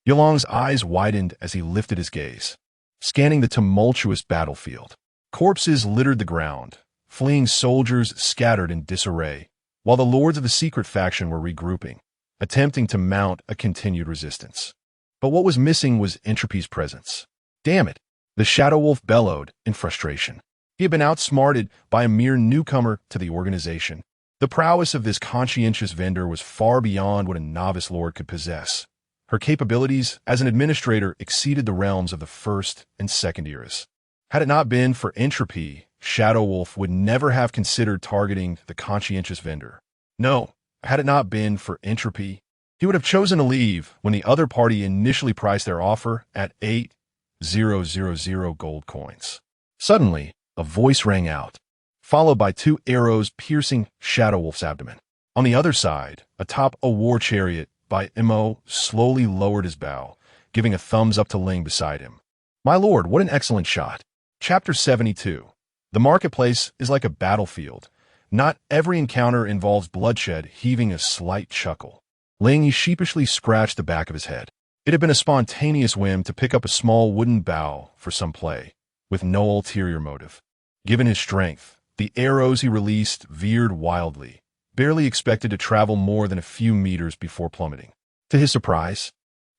Yulang's eyes widened as he lifted his gaze, scanning the tumultuous battlefield. Corpses littered the ground, fleeing soldiers scattered in disarray, while the lords of the secret faction were regrouping, attempting to mount a continued resistance. But what was missing was entropy's presence. Damn it! The Shadow Wolf bellowed in frustration. He had been outsmarted by a mere newcomer to the organization. The prowess of this conscientious vendor was far beyond what a novice lord could possess. Her capabilities as an administrator exceeded the realms of the first and second eras. Had it not been for entropy, Shadow Wolf would never have considered targeting the conscientious vendor. No, had it not been for entropy, he would have chosen to leave when the other party initially priced their offer at 8,000 gold coins. Suddenly, a voice rang out, followed by 2 arrows piercing Shadow Wolf's abdomen. On the other side, atop a war chariot, Bai Mo slowly lowered his bow, giving a thumbs up to Ling beside him. My lord, what an excellent shot. Chapter 72. The marketplace is like a battlefield. Not every encounter involves bloodshed. Heaving a slight chuckle, Ling He sheepishly scratched the back of his head. It had been a spontaneous whim to pick up a small wooden bow for some play, with no ulterior motive. Given his strength, the arrows he released veered wildly, barely expected to travel more than a few meters before plummeting. To his surprise,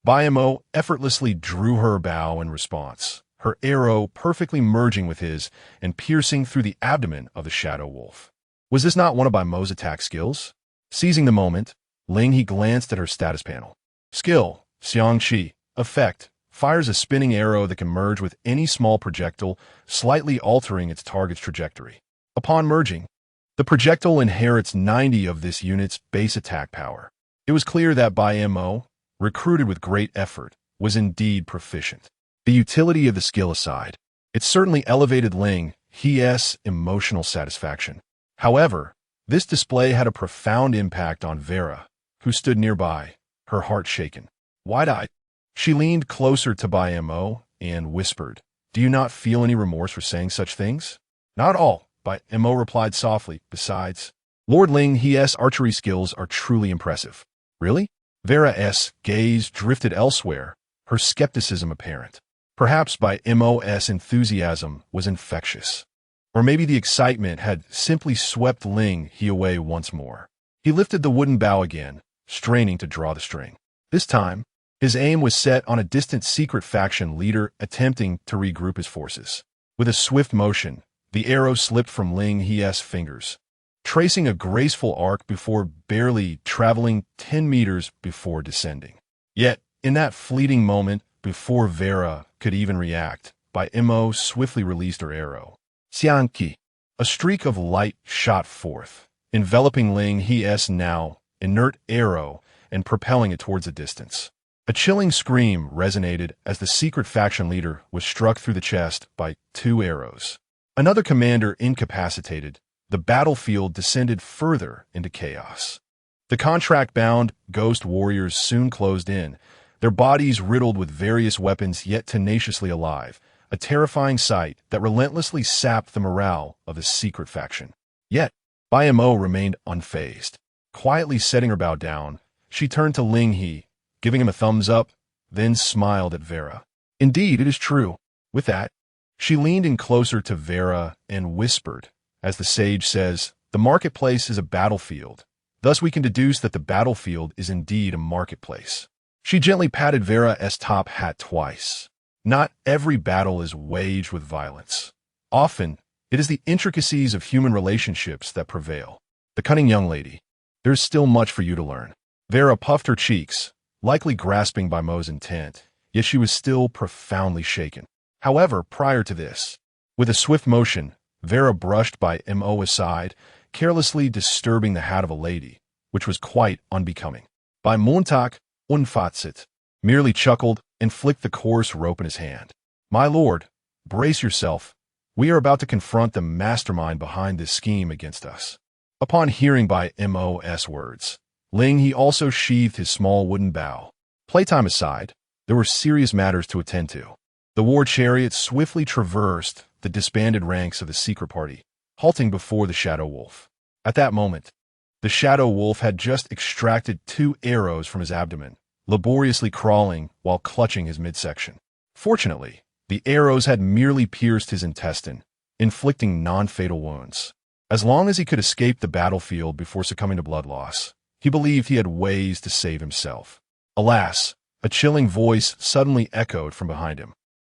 Bai Mo effortlessly drew her bow in response, her arrow perfectly merging with his and piercing through the abdomen of the Shadow Wolf. Was this not one of Bai Mo's attack skills? Seizing the moment, Ling He glanced at her status panel. Skill, Xiangqi. Effect, fires a spinning arrow that can merge with any small projectile, slightly altering its target's trajectory. Upon merging, the projectile inherits 90 of this unit's base attack power. It was clear that Bai Mo, recruited with great effort, was indeed proficient. The utility of the skill aside, it certainly elevated Ling He's emotional satisfaction. However, this display had a profound impact on Vera, who stood nearby, her heart shaken. Wide-eyed, she leaned closer to Bai Mo and whispered, "Do you not feel any remorse for saying such things?" "Not all," Bai Mo replied softly. "Besides, Lord Ling He's archery skills are truly impressive." "Really?" Vera's gaze drifted elsewhere, her skepticism apparent. Perhaps Bai Mo's enthusiasm was infectious. Or maybe the excitement had simply swept Ling He away once more. He lifted the wooden bow again, straining to draw the string. This time, his aim was set on a distant secret faction leader attempting to regroup his forces. With a swift motion, the arrow slipped from Ling He's fingers, tracing a graceful arc before barely traveling 10 meters before descending. Yet, in that fleeting moment, before Vera could even react, Bai Mo swiftly released her arrow. Xianqi. A streak of light shot forth, enveloping Ling He's now inert arrow and propelling it towards a distance. A chilling scream resonated as the secret faction leader was struck through the chest by 2 arrows. Another commander incapacitated, the battlefield descended further into chaos. The contract-bound ghost warriors soon closed in, their bodies riddled with various weapons yet tenaciously alive, a terrifying sight that relentlessly sapped the morale of the secret faction. Yet, Bai Mo remained unfazed. Quietly setting her bow down, she turned to Ling He, giving him a thumbs up, then smiled at Vera. "Indeed, it is true." With that, she leaned in closer to Vera and whispered, "As the sage says, the marketplace is a battlefield. Thus we can deduce that the battlefield is indeed a marketplace." She gently patted Vera's top hat twice. Not every battle is waged with violence. Often, it is the intricacies of human relationships that prevail. The cunning young lady. There's still much for you to learn. Vera puffed her cheeks, likely grasping Bai Mo's intent, yet she was still profoundly shaken. However, prior to this, with a swift motion, Vera brushed Bai Mo aside, carelessly disturbing the hat of a lady, which was quite unbecoming. Bai Montag unfazit merely chuckled and flicked the coarse rope in his hand. "My lord, brace yourself. We are about to confront the mastermind behind this scheme against us." Upon hearing Bai Mo's words, Ling He also sheathed his small wooden bow. Playtime aside, there were serious matters to attend to. The war chariot swiftly traversed the disbanded ranks of the secret party, halting before the Shadow Wolf. At that moment, the Shadow Wolf had just extracted 2 arrows from his abdomen, laboriously crawling while clutching his midsection. Fortunately, the arrows had merely pierced his intestine, inflicting non-fatal wounds. As long as he could escape the battlefield before succumbing to blood loss, he believed he had ways to save himself. Alas, a chilling voice suddenly echoed from behind him.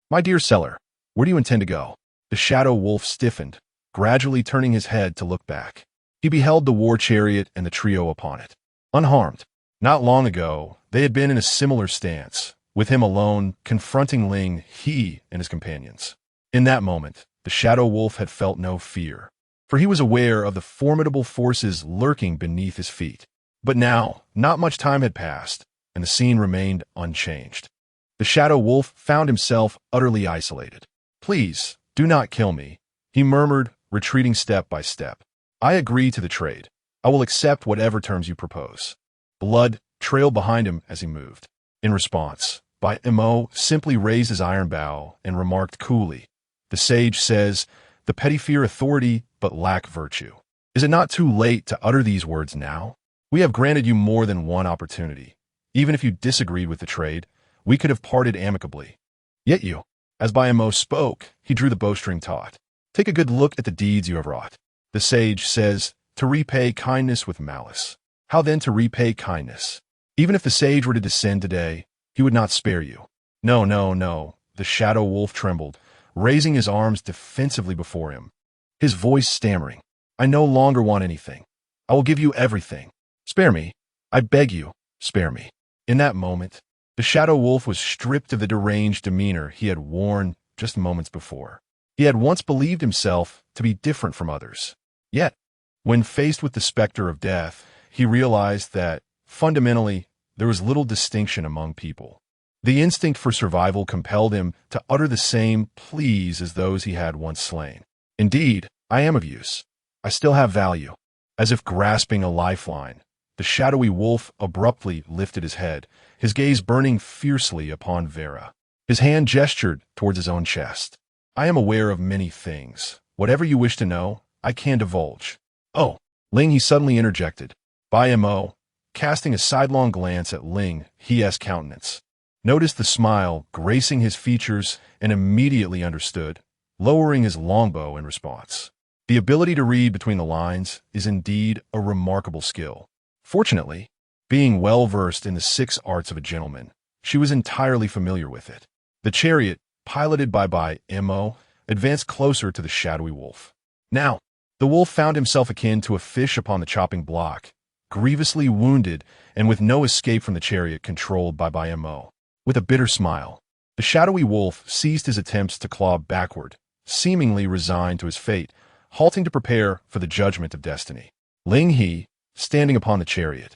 "My dear Seller, where do you intend to go?" The Shadow Wolf stiffened, gradually turning his head to look back. He beheld the war chariot and the trio upon it, unharmed. Not long ago, they had been in a similar stance, with him alone confronting Ling He and his companions. In that moment, the Shadow Wolf had felt no fear, for he was aware of the formidable forces lurking beneath his feet. But now, not much time had passed, and the scene remained unchanged. The Shadow Wolf found himself utterly isolated. "Please, do not kill me," he murmured, retreating step by step. "I agree to the trade. I will accept whatever terms you propose." Blood trailed behind him as he moved. In response, Bai Mo simply raised his iron bow and remarked coolly, "The sage says, the petty fear authority but lack virtue. Is it not too late to utter these words now? We have granted you more than one opportunity. Even if you disagreed with the trade, we could have parted amicably. Yet you." As Bai Mo spoke, he drew the bowstring taut. "Take a good look at the deeds you have wrought. The sage says, to repay kindness with malice. How then to repay kindness? Even if the sage were to descend today, he would not spare you." "No, no, no." The Shadow Wolf trembled, raising his arms defensively before him, his voice stammering. "I no longer want anything. I will give you everything. Spare me. I beg you, spare me." In that moment, the Shadow Wolf was stripped of the deranged demeanor he had worn just moments before. He had once believed himself to be different from others. Yet, when faced with the specter of death, he realized that, fundamentally, there was little distinction among people. The instinct for survival compelled him to utter the same pleas as those he had once slain. Indeed, I am of use. I still have value. As if grasping a lifeline, the shadowy wolf abruptly lifted his head, his gaze burning fiercely upon Vera. His hand gestured towards his own chest. I am aware of many things. Whatever you wish to know, I can divulge. Oh, Ling He suddenly interjected. By Mo, casting a sidelong glance at Ling He's countenance. Noticed the smile gracing his features and immediately understood, lowering his longbow in response. The ability to read between the lines is indeed a remarkable skill. Fortunately, being well-versed in the 6 arts of a gentleman, she was entirely familiar with it. The chariot, piloted by Mo, advanced closer to the shadowy wolf. Now, the wolf found himself akin to a fish upon the chopping block, grievously wounded and with no escape from the chariot controlled by Mo. With a bitter smile, the shadowy wolf ceased his attempts to claw backward, seemingly resigned to his fate, halting to prepare for the judgment of destiny. Ling He, standing upon the chariot,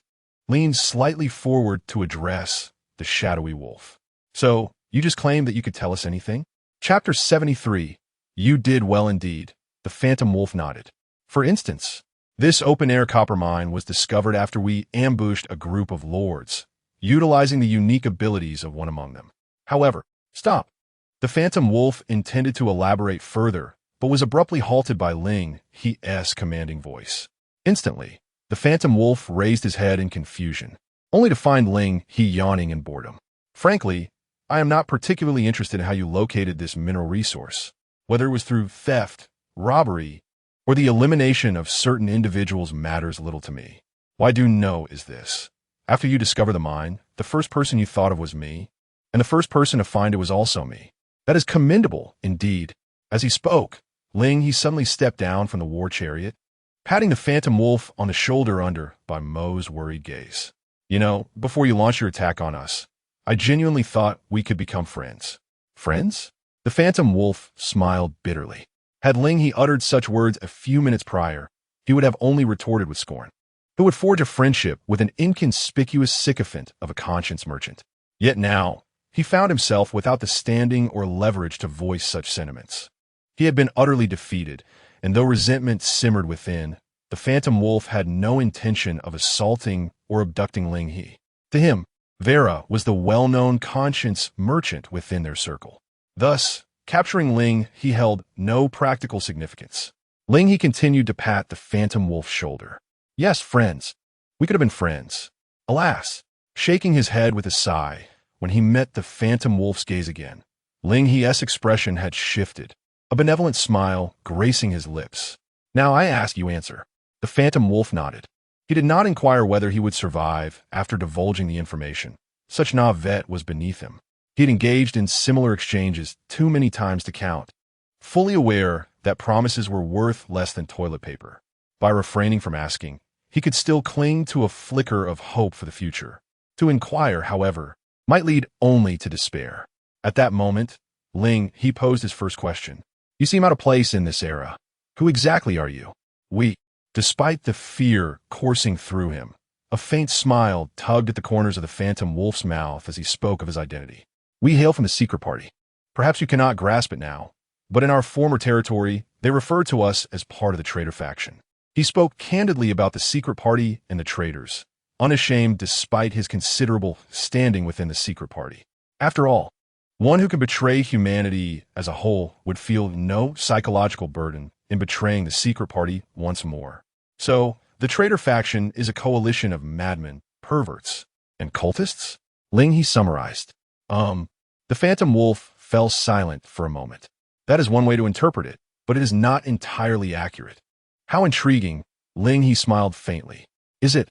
leaned slightly forward to address the shadowy wolf. So, you just claimed that you could tell us anything? Chapter 73. You did well indeed. The phantom wolf nodded. For instance, this open-air copper mine was discovered after we ambushed a group of lords, utilizing the unique abilities of one among them. However, stop. The phantom wolf intended to elaborate further, but was abruptly halted by Ling He's commanding voice. Instantly, the phantom wolf raised his head in confusion, only to find Ling He yawning in boredom. Frankly, I am not particularly interested in how you located this mineral resource, whether it was through theft, robbery, or the elimination of certain individuals matters little to me. What I do know is this. After you discover the mine, the first person you thought of was me, and the first person to find it was also me. That is commendable, indeed. As he spoke, Ling He suddenly stepped down from the war chariot, patting the phantom wolf on the shoulder under by Mo's worried gaze. You know, before you launched your attack on us, I genuinely thought we could become friends. Friends? The phantom wolf smiled bitterly. Had Ling He uttered such words a few minutes prior, he would have only retorted with scorn. Who would forge a friendship with an inconspicuous sycophant of a conscience merchant? Yet now, he found himself without the standing or leverage to voice such sentiments. He had been utterly defeated, and though resentment simmered within, the phantom wolf had no intention of assaulting or abducting Ling He. To him, Vera was the well-known conscience merchant within their circle. Thus, capturing Ling He held no practical significance. Ling He continued to pat the phantom wolf's shoulder. Yes, friends. We could have been friends. Alas, shaking his head with a sigh, when he met the phantom wolf's gaze again, Ling He's expression had shifted, a benevolent smile gracing his lips. Now I ask, you answer. The phantom wolf nodded. He did not inquire whether he would survive after divulging the information. Such navet was beneath him. He had engaged in similar exchanges too many times to count, fully aware that promises were worth less than toilet paper. By refraining from asking, he could still cling to a flicker of hope for the future. To inquire, however, might lead only to despair. At that moment, Ling He posed his first question. You seem out of place in this era. Who exactly are you? We. Despite the fear coursing through him, a faint smile tugged at the corners of the phantom wolf's mouth as he spoke of his identity. We hail from the secret party. Perhaps you cannot grasp it now, but in our former territory, they referred to us as part of the traitor faction. He spoke candidly about the secret party and the traitors, unashamed despite his considerable standing within the secret party. After all, one who can betray humanity as a whole would feel no psychological burden in betraying the secret party once more. So, the traitor faction is a coalition of madmen, perverts, and cultists? Ling He summarized. The phantom wolf fell silent for a moment. That is one way to interpret it, but it is not entirely accurate. How intriguing, Ling He smiled faintly. Is it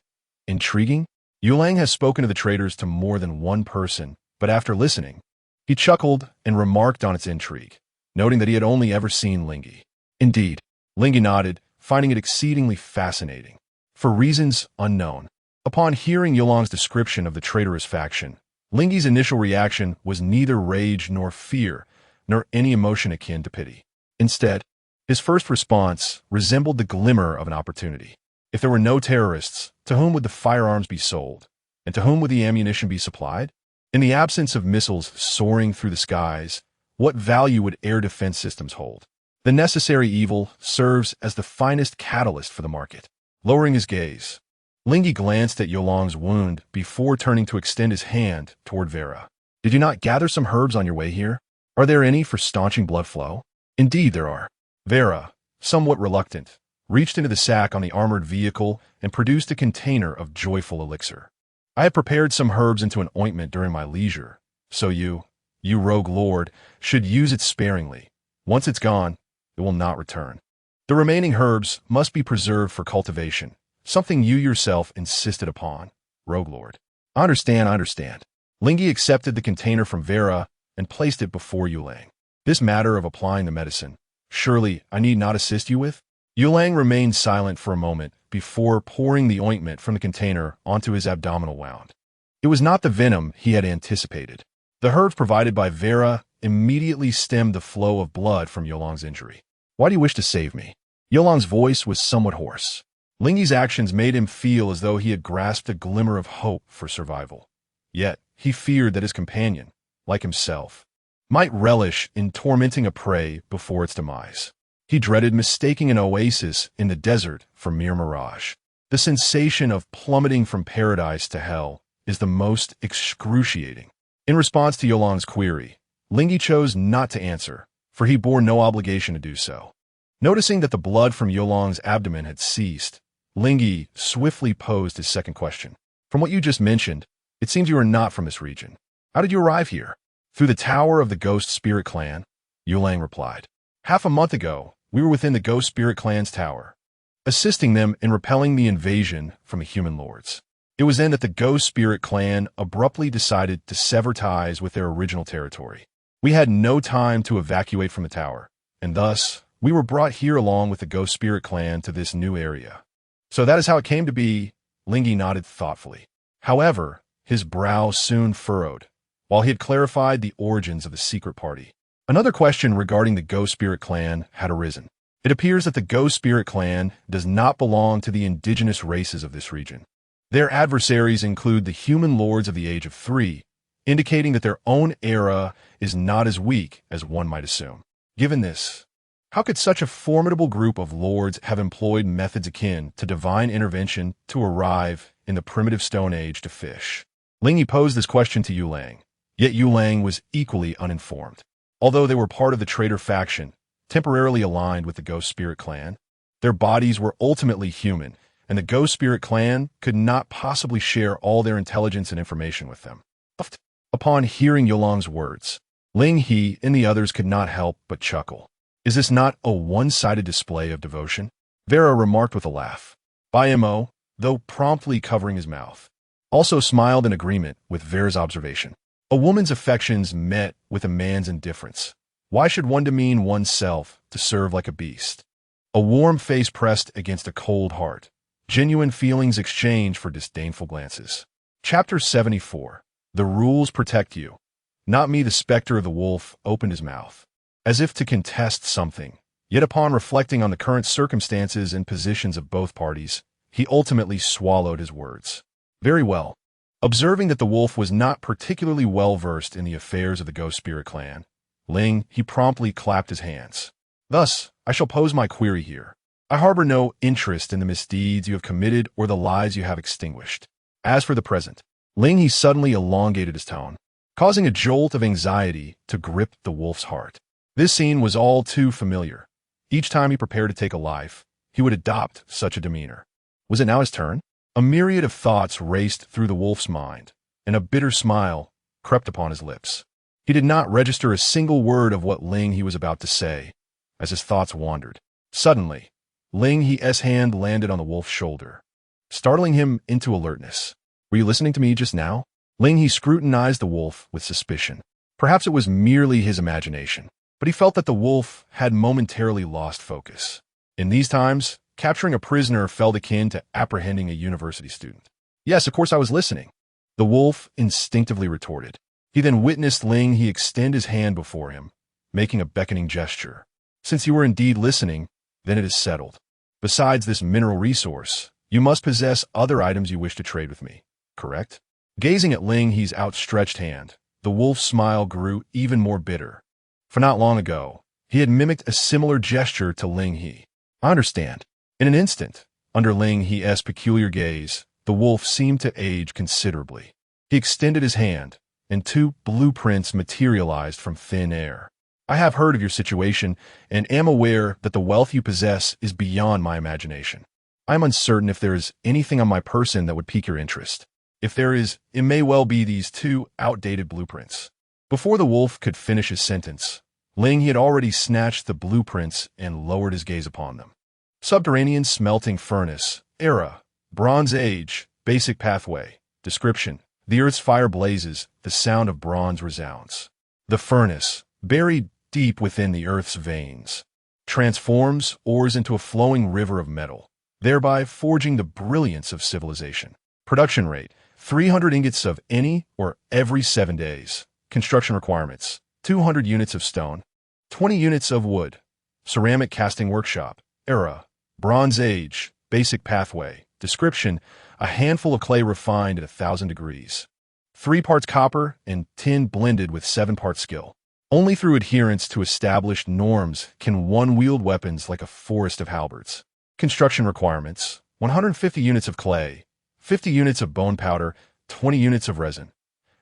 intriguing? Yulang has spoken to the traitors to more than one person, but after listening, he chuckled and remarked on its intrigue, noting that he had only ever seen Ling He. Indeed, Ling He nodded, finding it exceedingly fascinating. For reasons unknown, upon hearing Yulong's description of the traitorous faction, Ling He's initial reaction was neither rage nor fear, nor any emotion akin to pity. Instead, his first response resembled the glimmer of an opportunity. If there were no terrorists, to whom would the firearms be sold? And to whom would the ammunition be supplied? In the absence of missiles soaring through the skies, what value would air defense systems hold? The necessary evil serves as the finest catalyst for the market. Lowering his gaze, Ling He glanced at Yolang's wound before turning to extend his hand toward Vera. Did you not gather some herbs on your way here? Are there any for staunching blood flow? Indeed there are. Vera, somewhat reluctant, reached into the sack on the armored vehicle and produced a container of joyful elixir. I had prepared some herbs into an ointment during my leisure, so you rogue lord, should use it sparingly. Once it's gone, it will not return. The remaining herbs must be preserved for cultivation, something you yourself insisted upon, rogue lord. I understand. Ling He accepted the container from Vera and placed it before Yulang. This matter of applying the medicine, surely I need not assist you with? Yulang remained silent for a moment before pouring the ointment from the container onto his abdominal wound. It was not the venom he had anticipated. The herbs provided by Vera immediately stemmed the flow of blood from Yolang's injury. Why do you wish to save me? Yolang's voice was somewhat hoarse. Ling He's actions made him feel as though he had grasped a glimmer of hope for survival. Yet, he feared that his companion, like himself, might relish in tormenting a prey before its demise. He dreaded mistaking an oasis in the desert for mere mirage. The sensation of plummeting from paradise to hell is the most excruciating. In response to Yolang's query, Ling He chose not to answer, for he bore no obligation to do so. Noticing that the blood from Yolang's abdomen had ceased, Ling He swiftly posed his second question. From what you just mentioned, it seems you are not from this region. How did you arrive here? Through the tower of the Ghost Spirit Clan, Yulang replied. Half a month ago, we were within the Ghost Spirit Clan's tower, assisting them in repelling the invasion from the human lords. It was then that the Ghost Spirit Clan abruptly decided to sever ties with their original territory. We had no time to evacuate from the tower, and thus, we were brought here along with the Ghost Spirit Clan to this new area. So that is how it came to be, Ling He nodded thoughtfully. However, his brow soon furrowed, while he had clarified the origins of the secret party. Another question regarding the Ghost Spirit Clan had arisen. It appears that the Ghost Spirit Clan does not belong to the indigenous races of this region. Their adversaries include the human lords of the Age of Three, indicating that their own era is not as weak as one might assume. Given this, how could such a formidable group of lords have employed methods akin to divine intervention to arrive in the primitive Stone Age to fish? Ling He posed this question to Yulang, yet Yulang was equally uninformed. Although they were part of the traitor faction, temporarily aligned with the Ghost Spirit Clan, their bodies were ultimately human, and the Ghost Spirit Clan could not possibly share all their intelligence and information with them. Upon hearing Yolang's words, Ling He and the others could not help but chuckle. Is this not a one-sided display of devotion? Vera remarked with a laugh. Mo, though promptly covering his mouth, also smiled in agreement with Vera's observation. A woman's affections met with a man's indifference. Why should one demean oneself to serve like a beast? A warm face pressed against a cold heart. Genuine feelings exchanged for disdainful glances. Chapter 74. The rules protect you. Not me. The specter of the wolf opened his mouth, as if to contest something. Yet upon reflecting on the current circumstances and positions of both parties, he ultimately swallowed his words. Very well. Observing that the wolf was not particularly well-versed in the affairs of the Ghost Spirit Clan, he promptly clapped his hands. Thus, I shall pose my query here. I harbor no interest in the misdeeds you have committed or the lies you have extinguished. As for the present, He suddenly elongated his tone, causing a jolt of anxiety to grip the wolf's heart. This scene was all too familiar. Each time he prepared to take a life, he would adopt such a demeanor. Was it now his turn? A myriad of thoughts raced through the wolf's mind, and a bitter smile crept upon his lips. He did not register a single word of what He was about to say, as his thoughts wandered. Suddenly, He's hand landed on the wolf's shoulder, startling him into alertness. Were you listening to me just now? He scrutinized the wolf with suspicion. Perhaps it was merely his imagination, but he felt that the wolf had momentarily lost focus. In these times, capturing a prisoner felt akin to apprehending a university student. Yes, of course I was listening, the wolf instinctively retorted. He then witnessed He extend his hand before him, making a beckoning gesture. Since you were indeed listening, then it is settled. Besides this mineral resource, you must possess other items you wish to trade with me, correct? Gazing at Ling He's outstretched hand, the wolf's smile grew even more bitter. For not long ago, he had mimicked a similar gesture to Ling He. I understand. In an instant, under Ling He's peculiar gaze, the wolf seemed to age considerably. He extended his hand, and 2 blueprints materialized from thin air. I have heard of your situation and am aware that the wealth you possess is beyond my imagination. I am uncertain if there is anything on my person that would pique your interest. If there is, it may well be these 2 outdated blueprints. Before the wolf could finish his sentence, Ling He had already snatched the blueprints and lowered his gaze upon them. Subterranean smelting furnace, era, Bronze Age, basic pathway, description. The earth's fire blazes, the sound of bronze resounds. The furnace, buried deep within the earth's veins, transforms ores into a flowing river of metal, thereby forging the brilliance of civilization. Production rate, 300 ingots of any or every 7 days. Construction requirements, 200 units of stone, 20 units of wood. Ceramic casting workshop, era, Bronze Age, basic pathway, description, a handful of clay refined at 1,000 degrees. 3 parts copper and tin blended with 7 parts skill. Only through adherence to established norms can one wield weapons like a forest of halberds. Construction requirements, 150 units of clay, 50 units of bone powder, 20 units of resin.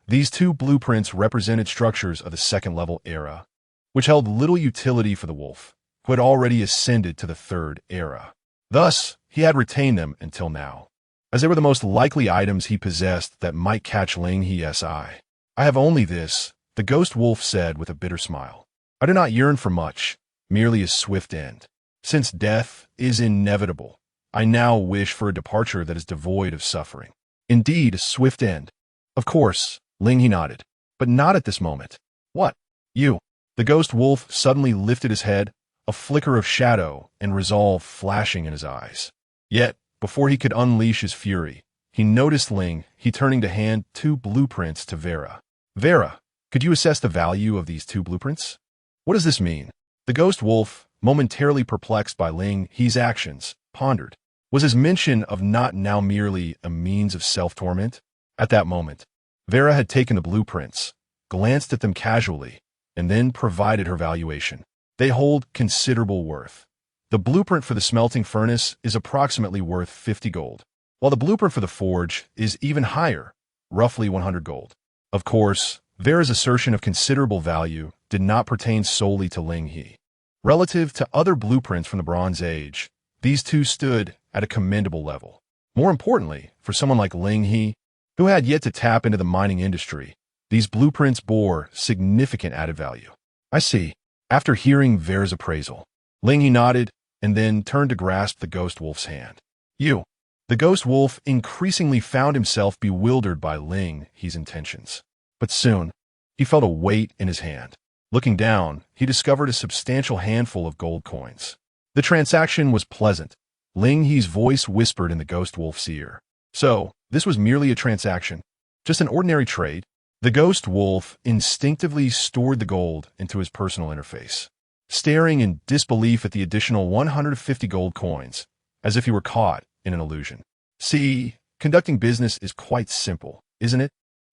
These 2 blueprints represented structures of the 2nd-level era, which held little utility for the wolf, who had already ascended to the 3rd era. Thus, he had retained them until now, as they were the most likely items he possessed that might catch Ling He's eye. I have only this, the ghost wolf said with a bitter smile. I do not yearn for much, merely a swift end. Since death is inevitable, I now wish for a departure that is devoid of suffering. Indeed, a swift end. Of course, Ling He nodded, but not at this moment. What? You? The ghost wolf suddenly lifted his head, a flicker of shadow and resolve flashing in his eyes. Yet, before he could unleash his fury, he noticed Ling He turning to hand 2 blueprints to Vera. Vera, could you assess the value of these 2 blueprints? What does this mean? The ghost wolf, momentarily perplexed by Ling He's actions, pondered. Was his mention of not now merely a means of self-torment? At that moment, Vera had taken the blueprints, glanced at them casually, and then provided her valuation. They hold considerable worth. The blueprint for the smelting furnace is approximately worth 50 gold, while the blueprint for the forge is even higher, roughly 100 gold. Of course, Vera's assertion of considerable value did not pertain solely to Ling He. Relative to other blueprints from the Bronze Age, these 2 stood at a commendable level. More importantly, for someone like Ling He, who had yet to tap into the mining industry, these blueprints bore significant added value. I see. After hearing Vera's appraisal, Ling He nodded and then turned to grasp the ghost wolf's hand. You. The ghost wolf increasingly found himself bewildered by Ling He's intentions. But soon, he felt a weight in his hand. Looking down, he discovered a substantial handful of gold coins. The transaction was pleasant. Ling He's voice whispered in the ghost wolf's ear. So, this was merely a transaction, just an ordinary trade. The ghost wolf instinctively stored the gold into his personal interface, staring in disbelief at the additional 150 gold coins, as if he were caught in an illusion. See, conducting business is quite simple, isn't it?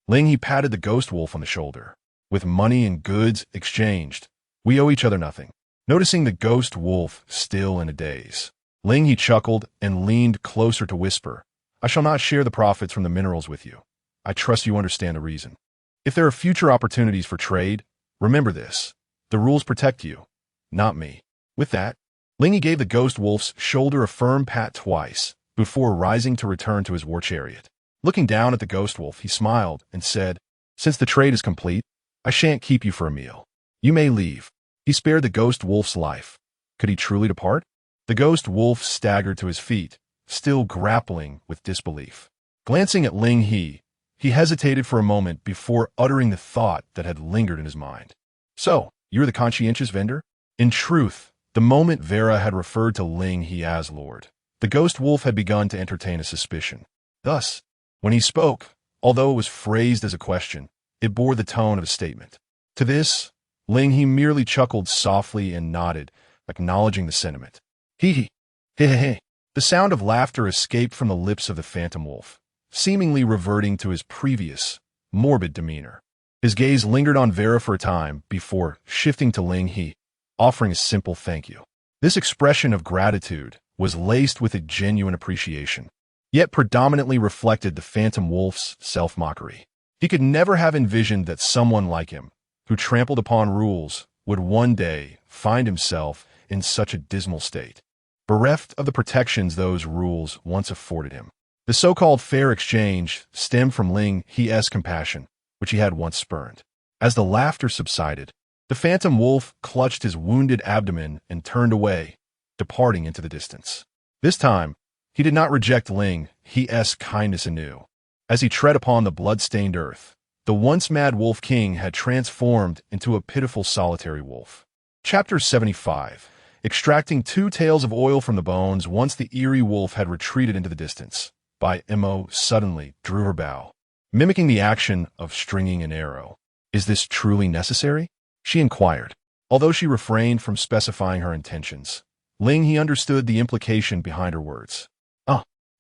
Ling He patted the ghost wolf on the shoulder. With money and goods exchanged, we owe each other nothing. Noticing the ghost wolf still in a daze, Ling He chuckled and leaned closer to whisper, I shall not share the profits from the minerals with you. I trust you understand the reason. If there are future opportunities for trade, remember this. The rules protect you, not me. With that, Ling He gave the ghost wolf's shoulder a firm pat twice before rising to return to his war chariot. Looking down at the ghost wolf, he smiled and said, Since the trade is complete, I shan't keep you for a meal. You may leave. He spared the ghost wolf's life. Could he truly depart? The ghost wolf staggered to his feet, still grappling with disbelief. Glancing at Ling He hesitated for a moment before uttering the thought that had lingered in his mind. So, you're the conscientious vendor? In truth, the moment Vera had referred to Ling He as Lord, the ghost wolf had begun to entertain a suspicion. Thus, when he spoke, although it was phrased as a question, it bore the tone of a statement. To this, Ling He merely chuckled softly and nodded, acknowledging the sentiment. Hee hee. Hee hee hee. The sound of laughter escaped from the lips of the phantom wolf, seemingly reverting to his previous, morbid demeanor. His gaze lingered on Vera for a time before shifting to Ling He, offering a simple thank you. This expression of gratitude was laced with a genuine appreciation, yet predominantly reflected the Phantom Wolf's self-mockery. He could never have envisioned that someone like him, who trampled upon rules, would one day find himself in such a dismal state, bereft of the protections those rules once afforded him. The so-called fair exchange stemmed from Ling He's compassion, which he had once spurned. As the laughter subsided, the Phantom Wolf clutched his wounded abdomen and turned away, departing into the distance. This time, he did not reject Ling He's kindness anew. As he tread upon the blood-stained earth, the once mad Wolf King had transformed into a pitiful solitary wolf. Chapter 75. Extracting 2 tails of oil from the bones once the eerie wolf had retreated into the distance. By Mo suddenly drew her bow, mimicking the action of stringing an arrow. "Is this truly necessary?" she inquired. Although she refrained from specifying her intentions, Ling He understood the implication behind her words.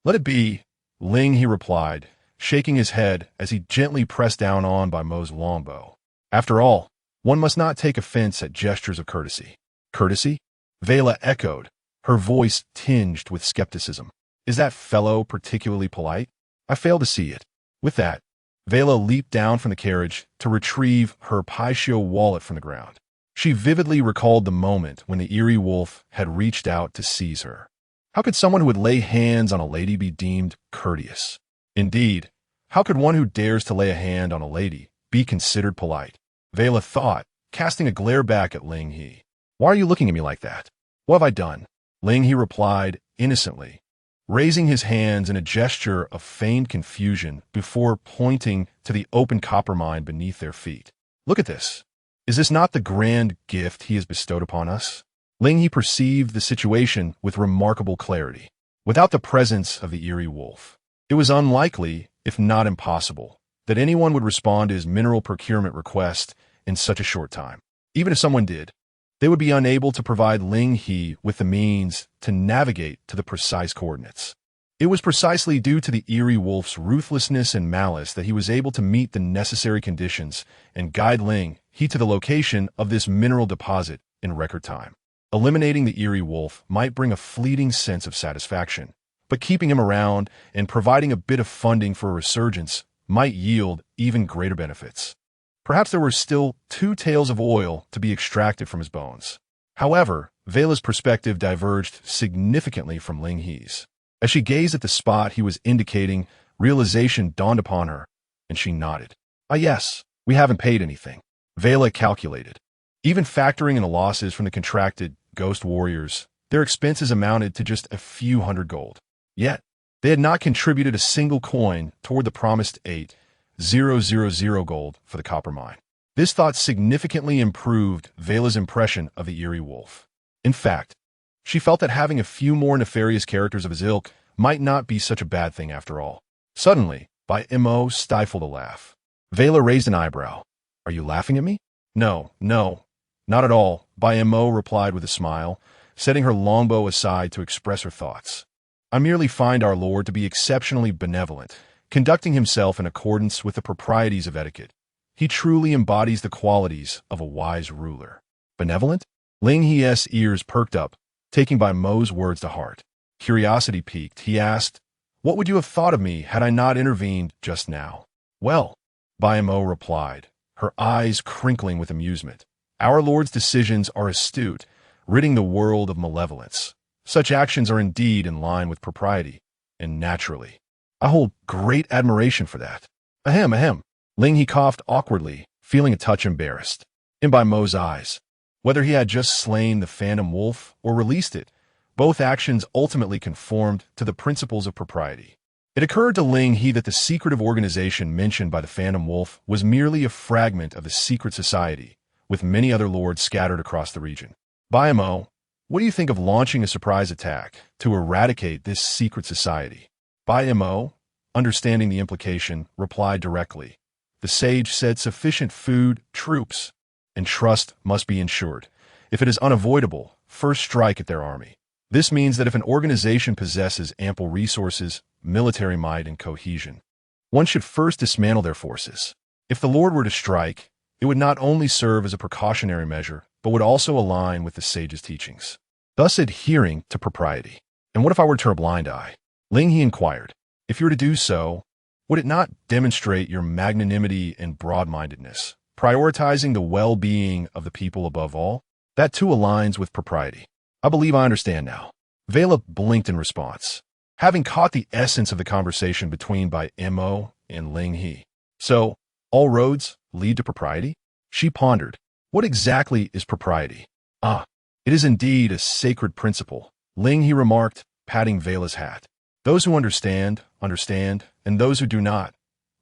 Let it be," Ling He replied, shaking his head as he gently pressed down on by Mo's longbow. After all, one must not take offense at gestures of courtesy. "Courtesy?" Vela echoed, her voice tinged with skepticism. "Is that fellow particularly polite? I fail to see it." With that, Vela leaped down from the carriage to retrieve her Paisho wallet from the ground. She vividly recalled the moment when the eerie wolf had reached out to seize her. How could someone who would lay hands on a lady be deemed courteous? Indeed, how could one who dares to lay a hand on a lady be considered polite? Vela thought, casting a glare back at Ling He. "Why are you looking at me like that? What have I done?" Ling He replied innocently, raising his hands in a gesture of feigned confusion before pointing to the open copper mine beneath their feet. "Look at this. Is this not the grand gift he has bestowed upon us?" Ling He perceived the situation with remarkable clarity. Without the presence of the eerie wolf, it was unlikely, if not impossible, that anyone would respond to his mineral procurement request in such a short time. Even if someone did, they would be unable to provide Ling He with the means to navigate to the precise coordinates. It was precisely due to the eerie wolf's ruthlessness and malice that he was able to meet the necessary conditions and guide Ling He to the location of this mineral deposit in record time. Eliminating the eerie wolf might bring a fleeting sense of satisfaction, but keeping him around and providing a bit of funding for a resurgence might yield even greater benefits. Perhaps there were still 2 tails of oil to be extracted from his bones. However, Vela's perspective diverged significantly from Ling He's. As she gazed at the spot he was indicating, realization dawned upon her, and she nodded. Yes, we haven't paid anything." Vela calculated. Even factoring in the losses from the contracted ghost warriors, their expenses amounted to just a few hundred gold. Yet, they had not contributed a single coin toward the promised 8,000 gold for the copper mine. This thought significantly improved Vela's impression of the eerie wolf. In fact, she felt that having a few more nefarious characters of his ilk might not be such a bad thing after all. Suddenly, Mo stifled a laugh. Vela raised an eyebrow. "Are you laughing at me?" No, not at all," Mo replied with a smile, setting her longbow aside to express her thoughts. "I merely find our Lord to be exceptionally benevolent, conducting himself in accordance with the proprieties of etiquette. He truly embodies the qualities of a wise ruler." "Benevolent?" Ling He's ears perked up, taking Mo's words to heart. Curiosity piqued, he asked, "What would you have thought of me had I not intervened just now?" "Well," Mo replied, her eyes crinkling with amusement, "our Lord's decisions are astute, ridding the world of malevolence. Such actions are indeed in line with propriety, and naturally. I hold great admiration for that." Ahem. Ling He coughed awkwardly, feeling a touch embarrassed. In Mo's eyes, whether he had just slain the Phantom Wolf or released it, both actions ultimately conformed to the principles of propriety. It occurred to Ling He that the secretive organization mentioned by the Phantom Wolf was merely a fragment of the secret society, with many other lords scattered across the region. Mo, what do you think of launching a surprise attack to eradicate this secret society?" Mo, understanding the implication, replied directly. "The sage said sufficient food, troops, and trust must be ensured. If it is unavoidable, first strike at their army. This means that if an organization possesses ample resources, military might and cohesion. One should first dismantle their forces. If the Lord were to strike, it would not only serve as a precautionary measure, but would also align with the sage's teachings, thus adhering to propriety. And what if I were to turn a blind eye? Ling He inquired. If you were to do so, would it not demonstrate your magnanimity and broad-mindedness, prioritizing the well-being of the people above all? That too aligns with propriety. I believe I understand now. Vela blinked in response, having caught the essence of the conversation between Bai Mo and Ling He. So, all roads lead to propriety? She pondered. What exactly is propriety? Ah, it is indeed a sacred principle, Ling He remarked, patting Vela's hat. Those who understand, understand, and those who do not,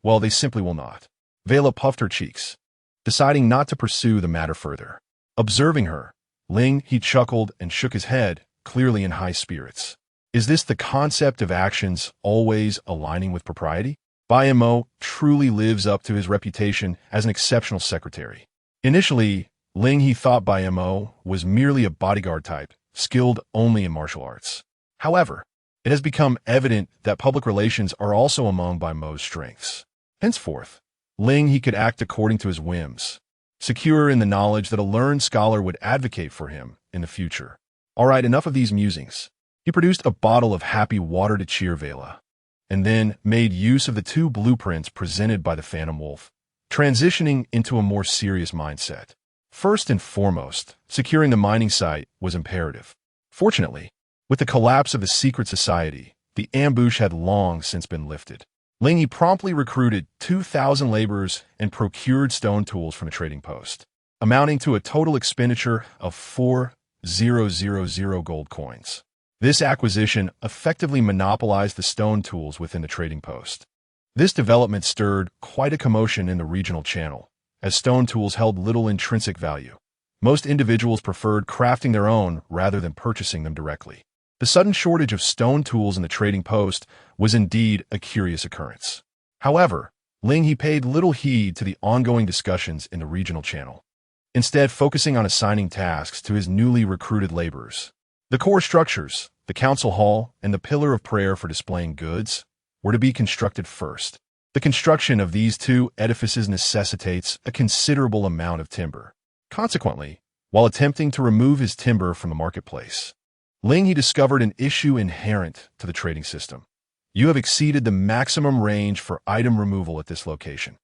well, they simply will not. Vela puffed her cheeks, deciding not to pursue the matter further. Observing her, Ling He chuckled and shook his head, clearly in high spirits. Is this the concept of actions always aligning with propriety? Bai Mo truly lives up to his reputation as an exceptional secretary. Initially, Ling He thought Bai Mo was merely a bodyguard type, skilled only in martial arts. However, it has become evident that public relations are also among Bai Mo's strengths. Henceforth, Ling He could act according to his whims, secure in the knowledge that a learned scholar would advocate for him in the future. All right, enough of these musings. He produced a bottle of happy water to cheer Vela, and then made use of the two blueprints presented by the Phantom Wolf, transitioning into a more serious mindset. First and foremost, securing the mining site was imperative. Fortunately, with the collapse of the secret society, the ambush had long since been lifted. Ling He promptly recruited 2,000 laborers and procured stone tools from the trading post, amounting to a total expenditure of 4,000 gold coins. This acquisition effectively monopolized the stone tools within the trading post. This development stirred quite a commotion in the regional channel, as stone tools held little intrinsic value. Most individuals preferred crafting their own rather than purchasing them directly. The sudden shortage of stone tools in the trading post was indeed a curious occurrence. However, Ling He paid little heed to the ongoing discussions in the regional channel, instead focusing on assigning tasks to his newly recruited laborers. The core structures, the council hall, and the pillar of prayer for displaying goods, were to be constructed first. The construction of these two edifices necessitates a considerable amount of timber. Consequently, while attempting to remove his timber from the marketplace, Ling He discovered an issue inherent to the trading system. You have exceeded the maximum range for item removal at this location.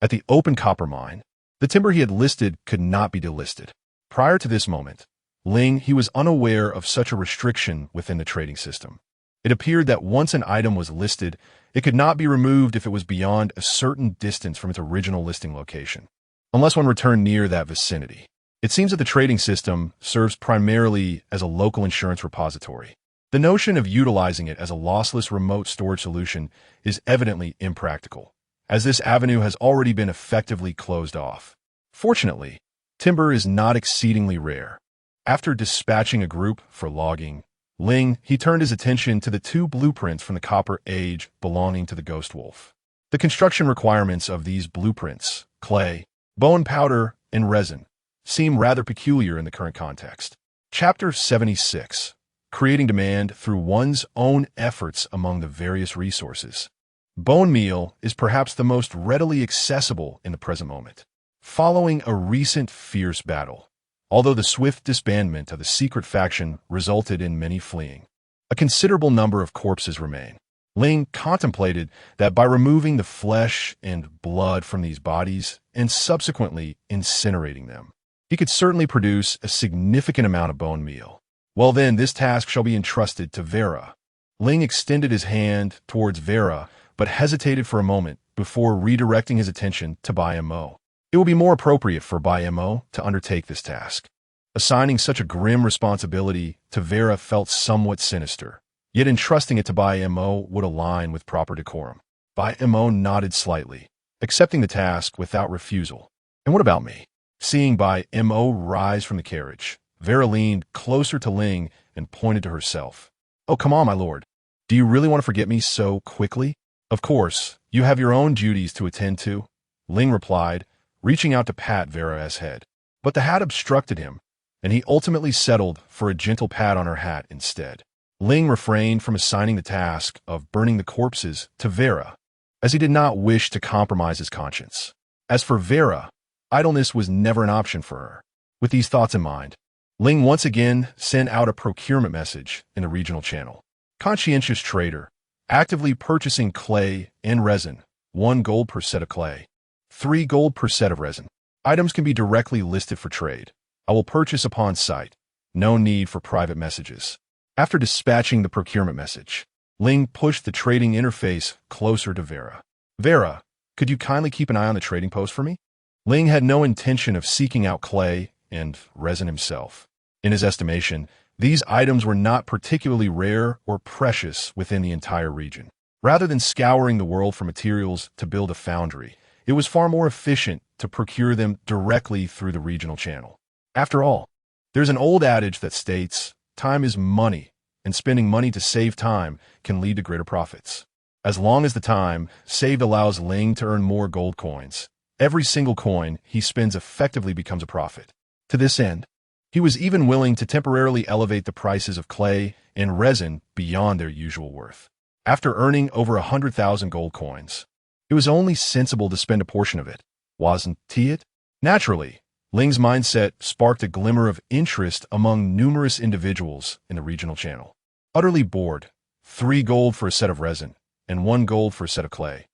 At the open copper mine, the timber he had listed could not be delisted. Prior to this moment, Ling He was unaware of such a restriction within the trading system. It appeared that once an item was listed, it could not be removed if it was beyond a certain distance from its original listing location, unless one returned near that vicinity. It seems that the trading system serves primarily as a local insurance repository. The notion of utilizing it as a lossless remote storage solution is evidently impractical, as this avenue has already been effectively closed off. Fortunately, timber is not exceedingly rare. After dispatching a group for logging, Ling He turned his attention to the two blueprints from the Copper Age belonging to the Ghost Wolf. The construction requirements of these blueprints, clay, bone powder, and resin, seem rather peculiar in the current context. Chapter 76. Creating demand through one's own efforts among the various resources. Bone meal is perhaps the most readily accessible in the present moment. Following a recent fierce battle, although the swift disbandment of the secret faction resulted in many fleeing, a considerable number of corpses remain. Ling contemplated that by removing the flesh and blood from these bodies and subsequently incinerating them, he could certainly produce a significant amount of bone meal. Well then, this task shall be entrusted to Vera. Ling extended his hand towards Vera, but hesitated for a moment before redirecting his attention to Bai Mo. It will be more appropriate for Bai Mo to undertake this task. Assigning such a grim responsibility to Vera felt somewhat sinister, yet entrusting it to Bai Mo would align with proper decorum. Bai Mo nodded slightly, accepting the task without refusal. And what about me? Seeing Bai Mo rise from the carriage, Vera leaned closer to Ling and pointed to herself. Oh, come on, my lord. Do you really want to forget me so quickly? Of course, you have your own duties to attend to, Ling replied, reaching out to pat Vera's head. But the hat obstructed him, and he ultimately settled for a gentle pat on her hat instead. Ling refrained from assigning the task of burning the corpses to Vera, as he did not wish to compromise his conscience. As for Vera, idleness was never an option for her. With these thoughts in mind, Ling once again sent out a procurement message in the regional channel. Conscientious trader, actively purchasing clay and resin, 1 gold per set of clay, 3 gold per set of resin. Items can be directly listed for trade. I will purchase upon site. No need for private messages. After dispatching the procurement message, Ling pushed the trading interface closer to Vera. Vera, could you kindly keep an eye on the trading post for me? Ling had no intention of seeking out clay and resin himself. In his estimation, these items were not particularly rare or precious within the entire region. Rather than scouring the world for materials to build a foundry, it was far more efficient to procure them directly through the regional channel. After all, there's an old adage that states, time is money, and spending money to save time can lead to greater profits. As long as the time saved allows Ling to earn more gold coins, every single coin he spends effectively becomes a profit. To this end, he was even willing to temporarily elevate the prices of clay and resin beyond their usual worth. After earning over 100,000 gold coins, it was only sensible to spend a portion of it, wasn't it? Naturally, Ling's mindset sparked a glimmer of interest among numerous individuals in the regional channel. Utterly bored, 3 gold for a set of resin, and 1 gold for a set of clay.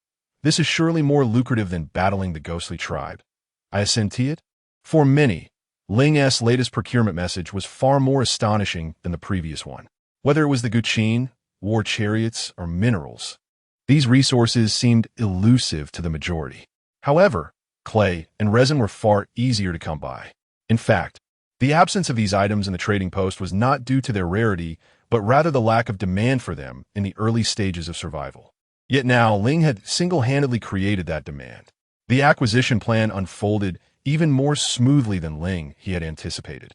This is surely more lucrative than battling the ghostly tribe. I assent it? For many, Ling's latest procurement message was far more astonishing than the previous one. Whether it was the Guqin, war chariots, or minerals, these resources seemed elusive to the majority. However, clay and resin were far easier to come by. In fact, the absence of these items in the trading post was not due to their rarity, but rather the lack of demand for them in the early stages of survival. Yet now, Ling had single-handedly created that demand. The acquisition plan unfolded even more smoothly than Ling He had anticipated.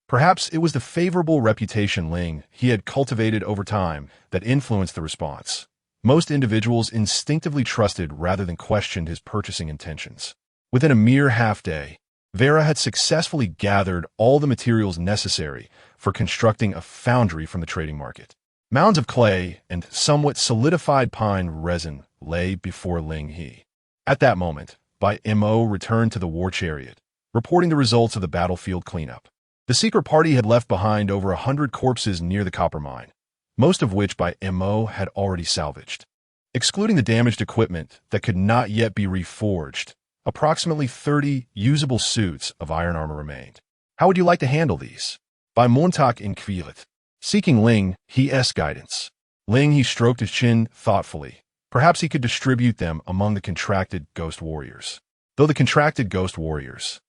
Perhaps it was the favorable reputation Ling He had cultivated over time that influenced the response. Most individuals instinctively trusted rather than questioned his purchasing intentions. Within a mere half-day, Vera had successfully gathered all the materials necessary for constructing a foundry from the trading market. Mounds of clay and somewhat solidified pine resin lay before Ling He. At that moment, Bai Mo returned to the war chariot, reporting the results of the battlefield cleanup. The secret party had left behind over 100 corpses near the copper mine, most of which Bai Mo had already salvaged. Excluding the damaged equipment that could not yet be reforged, approximately 30 usable suits of iron armor remained. How would you like to handle these? By Montauk in Kvilet. Seeking Ling He's guidance, Ling He stroked his chin thoughtfully. Perhaps he could distribute them among the contracted ghost warriors. Though the contracted ghost warriors,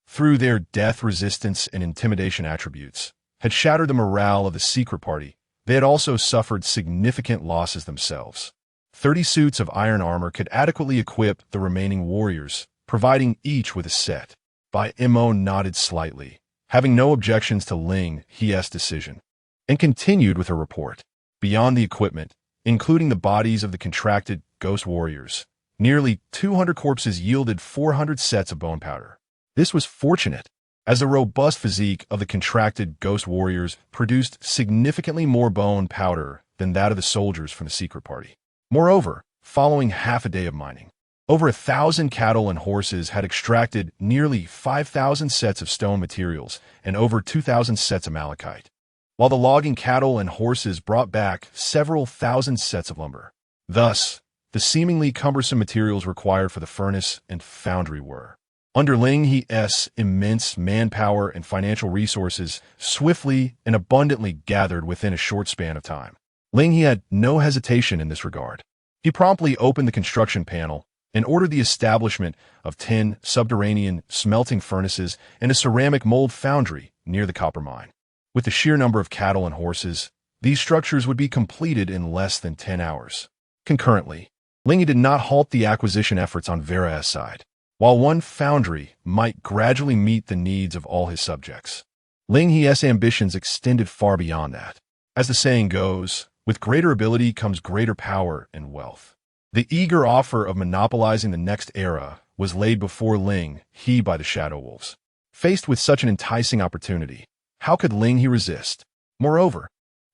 through their death resistance and intimidation attributes, had shattered the morale of the secret party, they had also suffered significant losses themselves. 30 suits of iron armor could adequately equip the remaining warriors, providing each with a set. Bai Mo nodded slightly, having no objections to Ling He's decision, and continued with her report. Beyond the equipment, including the bodies of the contracted ghost warriors, nearly 200 corpses yielded 400 sets of bone powder. This was fortunate, as the robust physique of the contracted ghost warriors produced significantly more bone powder than that of the soldiers from the secret party. Moreover, following half a day of mining, over 1,000 cattle and horses had extracted nearly 5,000 sets of stone materials and over 2,000 sets of malachite, while the logging cattle and horses brought back several thousand sets of lumber. Thus, the seemingly cumbersome materials required for the furnace and foundry were, under Ling He's immense manpower and financial resources, swiftly and abundantly gathered within a short span of time. Ling He had no hesitation in this regard. He promptly opened the construction panel and ordered the establishment of 10 subterranean smelting furnaces and a ceramic mold foundry near the copper mine. With the sheer number of cattle and horses, these structures would be completed in less than 10 hours. Concurrently, Ling He did not halt the acquisition efforts on Vera's side. While one foundry might gradually meet the needs of all his subjects, Ling He's ambitions extended far beyond that. As the saying goes, with greater ability comes greater power and wealth. The eager offer of monopolizing the next era was laid before Ling He by the Shadow Wolves. Faced with such an enticing opportunity, how could Ling He resist? Moreover,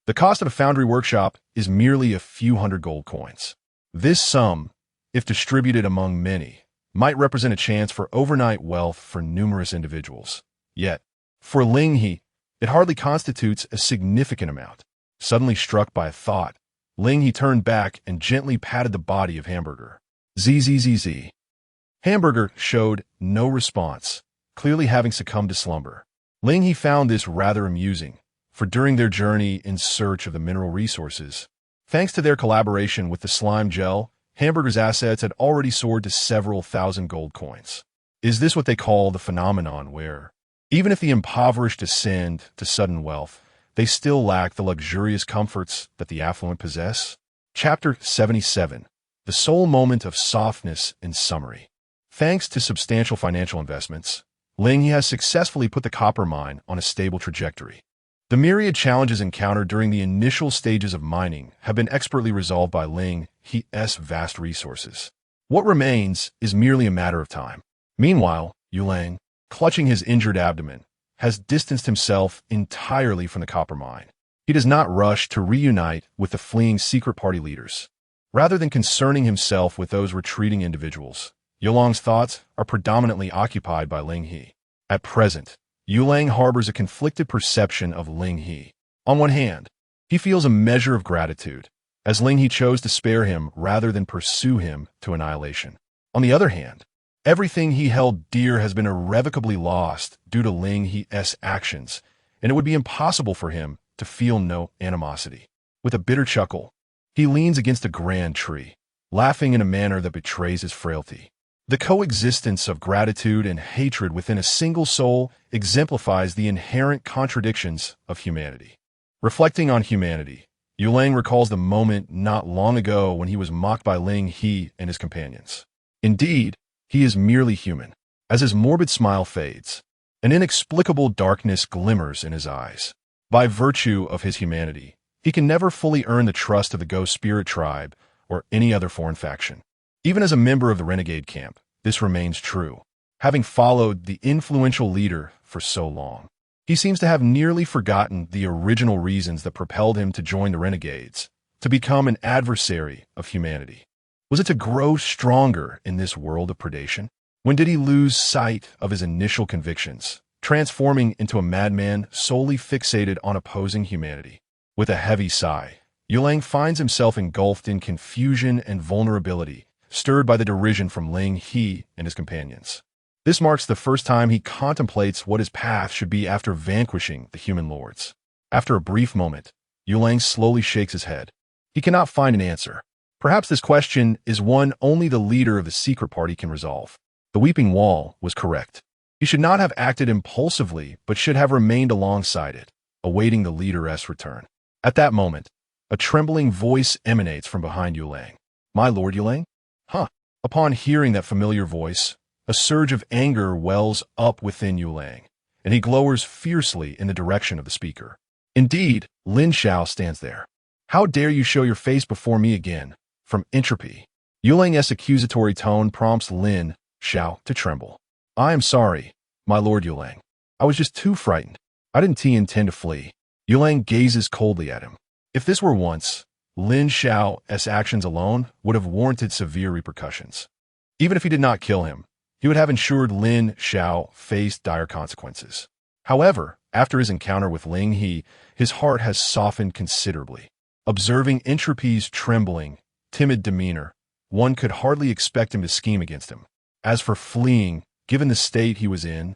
The cost of a foundry workshop is merely a few hundred gold coins. This sum, if distributed among many, might represent a chance for overnight wealth for numerous individuals. Yet, for Ling He, it hardly constitutes a significant amount. Suddenly struck by a thought, Ling He turned back and gently patted the body of Hamburger. Zzz. Hamburger showed no response, clearly having succumbed to slumber. Ling He found this rather amusing, for during their journey in search of the mineral resources, thanks to their collaboration with the slime gel, Hamburger's assets had already soared to several thousand gold coins. Is this what they call the phenomenon where, even if the impoverished ascend to sudden wealth, they still lack the luxurious comforts that the affluent possess? Chapter 77. The sole moment of softness in summary. Thanks to substantial financial investments, Ling He has successfully put the copper mine on a stable trajectory. The myriad challenges encountered during the initial stages of mining have been expertly resolved by Ling He's vast resources. What remains is merely a matter of time. Meanwhile, Yulang, clutching his injured abdomen, has distanced himself entirely from the copper mine. He does not rush to reunite with the fleeing secret party leaders. Rather than concerning himself with those retreating individuals, Yulang's thoughts are predominantly occupied by Ling He. At present, Yulang harbors a conflicted perception of Ling He. On one hand, he feels a measure of gratitude, as Ling He chose to spare him rather than pursue him to annihilation. On the other hand, everything he held dear has been irrevocably lost due to Ling He's actions, and it would be impossible for him to feel no animosity. With a bitter chuckle, he leans against a grand tree, laughing in a manner that betrays his frailty. The coexistence of gratitude and hatred within a single soul exemplifies the inherent contradictions of humanity. Reflecting on humanity, Yulang recalls the moment not long ago when he was mocked by Ling He and his companions. Indeed, he is merely human. As his morbid smile fades, an inexplicable darkness glimmers in his eyes. By virtue of his humanity, he can never fully earn the trust of the Ghost Spirit tribe or any other foreign faction. Even as a member of the renegade camp, this remains true. Having followed the influential leader for so long, he seems to have nearly forgotten the original reasons that propelled him to join the renegades, to become an adversary of humanity. Was it to grow stronger in this world of predation? When did he lose sight of his initial convictions, transforming into a madman solely fixated on opposing humanity? With a heavy sigh, Yulang finds himself engulfed in confusion and vulnerability, stirred by the derision from Ling He and his companions. This marks the first time he contemplates what his path should be after vanquishing the human lords. After a brief moment, Yulang slowly shakes his head. He cannot find an answer. Perhaps this question is one only the leader of the secret party can resolve. The Weeping Wall was correct. He should not have acted impulsively, but should have remained alongside it, awaiting the leader's return. At that moment, a trembling voice emanates from behind Yulang. My lord Yulang? Huh. Upon hearing that familiar voice, a surge of anger wells up within Yulang, and he glowers fiercely in the direction of the speaker. Indeed, Lin Xiao stands there. How dare you show your face before me again? From Entropy. Yulang's accusatory tone prompts Lin Xiao to tremble. I am sorry, my lord Yulang. I was just too frightened. I didn't intend to flee. Yulang gazes coldly at him. If this were once, Lin Xiao's actions alone would have warranted severe repercussions. Even if he did not kill him, he would have ensured Lin Xiao faced dire consequences. However, after his encounter with Ling He, his heart has softened considerably. Observing Entropy's trembling, timid demeanor, one could hardly expect him to scheme against him. As for fleeing, given the state he was in,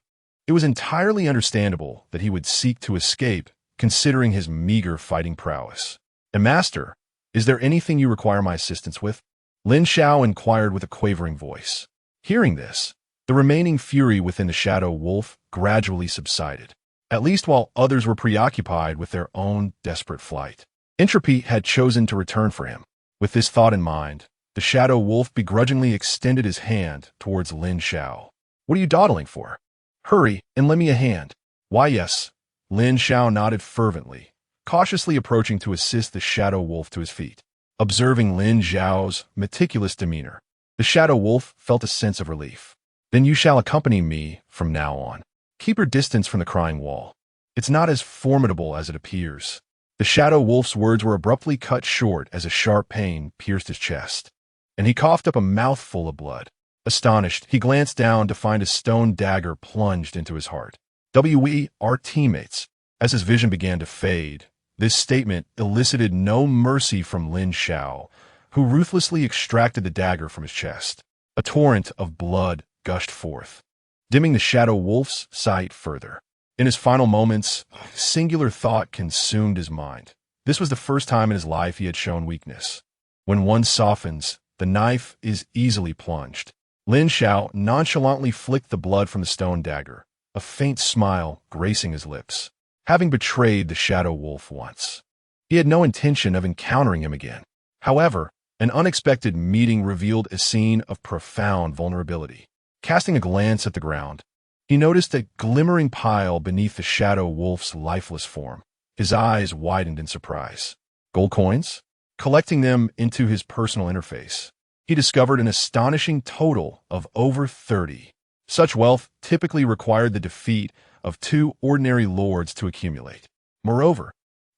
it was entirely understandable that he would seek to escape, considering his meager fighting prowess. Master, is there anything you require my assistance with? Lin Xiao inquired with a quavering voice. Hearing this, the remaining fury within the Shadow Wolf gradually subsided, at least while others were preoccupied with their own desperate flight. Entropy had chosen to return for him. With this thought in mind, the Shadow Wolf begrudgingly extended his hand towards Lin Xiao. What are you dawdling for? Hurry and lend me a hand. Why, yes. Lin Xiao nodded fervently, cautiously approaching to assist the Shadow Wolf to his feet. Observing Lin Xiao's meticulous demeanor, the Shadow Wolf felt a sense of relief. Then you shall accompany me from now on. Keep your distance from the crying wall. It's not as formidable as it appears. The shadow wolf's words were abruptly cut short as a sharp pain pierced his chest, and he coughed up a mouthful of blood. Astonished, he glanced down to find a stone dagger plunged into his heart. "We are teammates." As his vision began to fade, this statement elicited no mercy from Lin Xiao, who ruthlessly extracted the dagger from his chest. A torrent of blood gushed forth, dimming the shadow wolf's sight further. In his final moments, a singular thought consumed his mind. This was the first time in his life he had shown weakness. When one softens, the knife is easily plunged. Lin Xiao nonchalantly flicked the blood from the stone dagger, a faint smile gracing his lips. Having betrayed the shadow wolf once, he had no intention of encountering him again. However, an unexpected meeting revealed a scene of profound vulnerability. Casting a glance at the ground, he noticed a glimmering pile beneath the shadow wolf's lifeless form. His eyes widened in surprise. Gold coins? Collecting them into his personal interface, he discovered an astonishing total of over 30. Such wealth typically required the defeat of 2 ordinary lords to accumulate. Moreover,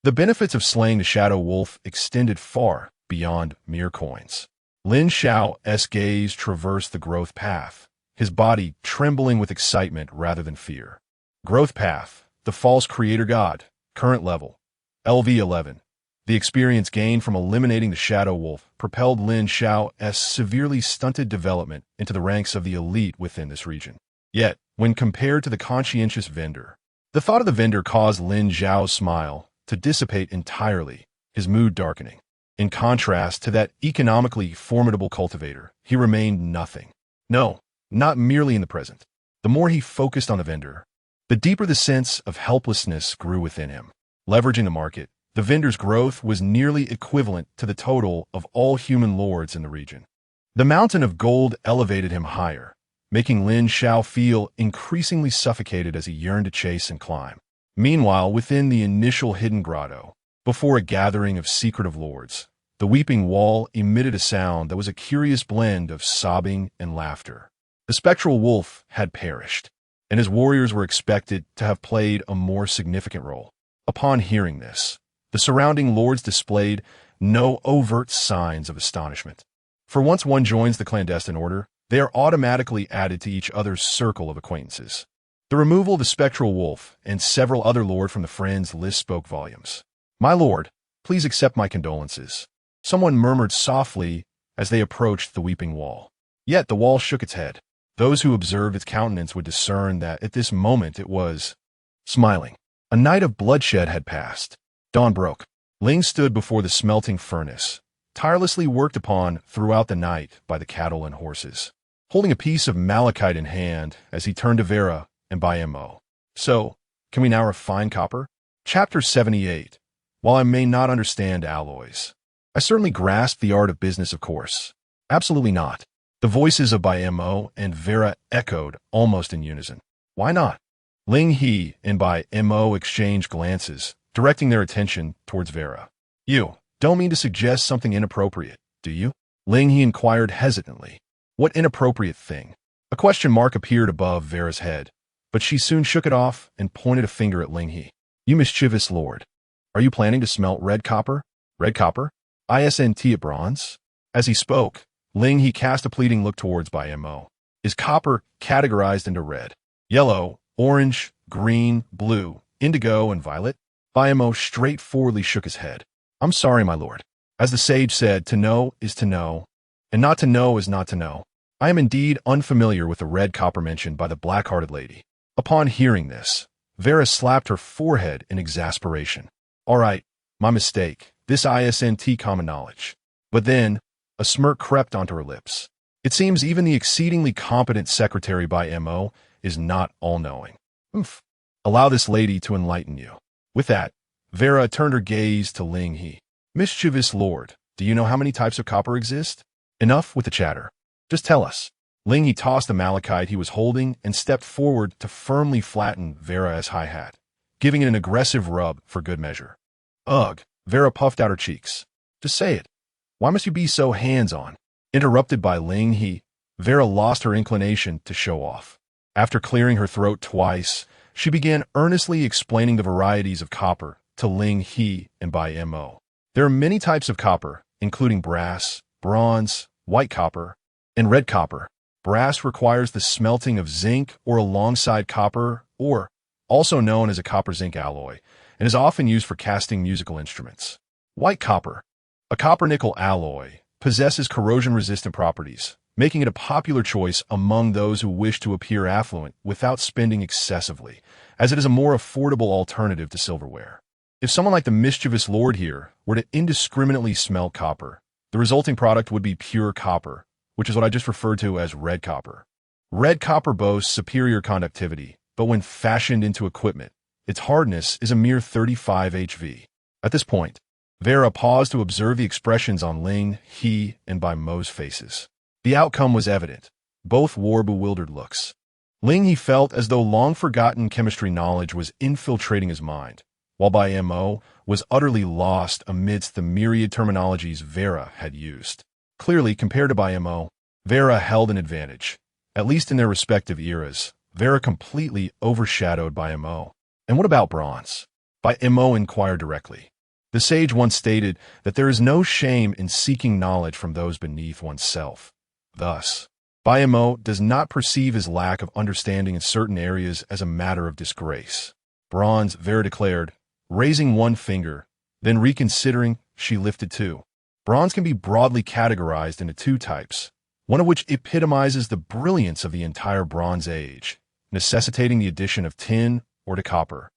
the benefits of slaying the shadow wolf extended far beyond mere coins. Lin Xiao's gaze traversed the growth path, his body trembling with excitement rather than fear. Growth path, the false creator god, current level, LV11. The experience gained from eliminating the shadow wolf propelled Lin Xiao's severely stunted development into the ranks of the elite within this region. Yet, when compared to the conscientious vendor, the thought of the vendor caused Lin Xiao's smile to dissipate entirely, his mood darkening. In contrast to that economically formidable cultivator, he remained nothing. No, not merely in the present. The more he focused on the vendor, the deeper the sense of helplessness grew within him. Leveraging the market, the vendor's growth was nearly equivalent to the total of all human lords in the region. The mountain of gold elevated him higher, making Lin Xiao feel increasingly suffocated as he yearned to chase and climb. Meanwhile, within the initial hidden grotto, before a gathering of secretive lords, the weeping wall emitted a sound that was a curious blend of sobbing and laughter. The spectral wolf had perished, and his warriors were expected to have played a more significant role. Upon hearing this, the surrounding lords displayed no overt signs of astonishment. For once one joins the clandestine order, they are automatically added to each other's circle of acquaintances. The removal of the spectral wolf and several other lords from the friends list spoke volumes. "My lord, please accept my condolences," someone murmured softly as they approached the weeping wall. Yet the wall shook its head. Those who observed its countenance would discern that at this moment it was smiling. A night of bloodshed had passed. Dawn broke. Ling stood before the smelting furnace, tirelessly worked upon throughout the night by the cattle and horses, holding a piece of malachite in hand as he turned to Vera and Mo. "So, can we now refine copper?" Chapter 78. While I may not understand alloys, I certainly grasp the art of business, of course. Absolutely not. The voices of Mo and Vera echoed almost in unison. Why not? Ling He and Mo exchanged glances, directing their attention towards Vera. "You don't mean to suggest something inappropriate, do you?" Ling He inquired hesitantly. "What inappropriate thing?" A question mark appeared above Vera's head, but she soon shook it off and pointed a finger at Ling He. "You mischievous lord. Are you planning to smelt red copper?" "Red copper? Isn't it bronze?" As he spoke, Ling He cast a pleading look towards Mo. "Is copper categorized into red, yellow, orange, green, blue, indigo, and violet?" Mo straightforwardly shook his head. "I'm sorry, my lord. As the sage said, to know is to know, and not to know is not to know. I am indeed unfamiliar with the red copper mentioned by the black-hearted lady." Upon hearing this, Vera slapped her forehead in exasperation. "All right, my mistake. This isn't common knowledge." But then, a smirk crept onto her lips. It seems even the exceedingly competent secretary by Mo is not all-knowing. "Oof. Allow this lady to enlighten you." With that, Vera turned her gaze to Ling He. "Mischievous lord, do you know how many types of copper exist?" "Enough with the chatter. Just tell us." Ling He tossed the malachite he was holding and stepped forward to firmly flatten Vera's high hat, giving it an aggressive rub for good measure. "Ugh," Vera puffed out her cheeks. "Just say it. Why must you be so hands-on?" Interrupted by Ling He, Vera lost her inclination to show off. After clearing her throat twice, she began earnestly explaining the varieties of copper to Ling He and by Mo. There are many types of copper, including brass, bronze, white copper, and red copper. Brass requires the smelting of zinc or alongside copper, or also known as a copper-zinc alloy, and is often used for casting musical instruments. White copper, a copper-nickel alloy, possesses corrosion-resistant properties, making it a popular choice among those who wish to appear affluent without spending excessively, as it is a more affordable alternative to silverware. If someone like the mischievous lord here were to indiscriminately smelt copper, the resulting product would be pure copper, which is what I just referred to as red copper. Red copper boasts superior conductivity, but when fashioned into equipment, its hardness is a mere 35 HV. At this point, Vera paused to observe the expressions on Ling, He, and by Mo's faces. The outcome was evident. Both wore bewildered looks. Ling He felt as though long-forgotten chemistry knowledge was infiltrating his mind, while by Mo was utterly lost amidst the myriad terminologies Vera had used. Clearly, compared to by Mo, Vera held an advantage. At least in their respective eras, Vera completely overshadowed by Mo. And what about bronze? By Mo inquired directly. The sage once stated that there is no shame in seeking knowledge from those beneath oneself. Thus, by Mo does not perceive his lack of understanding in certain areas as a matter of disgrace. Bronze, Vera declared, raising one finger, then reconsidering, she lifted two. Bronze can be broadly categorized into two types, one of which epitomizes the brilliance of the entire Bronze Age, necessitating the addition of tin or to copper,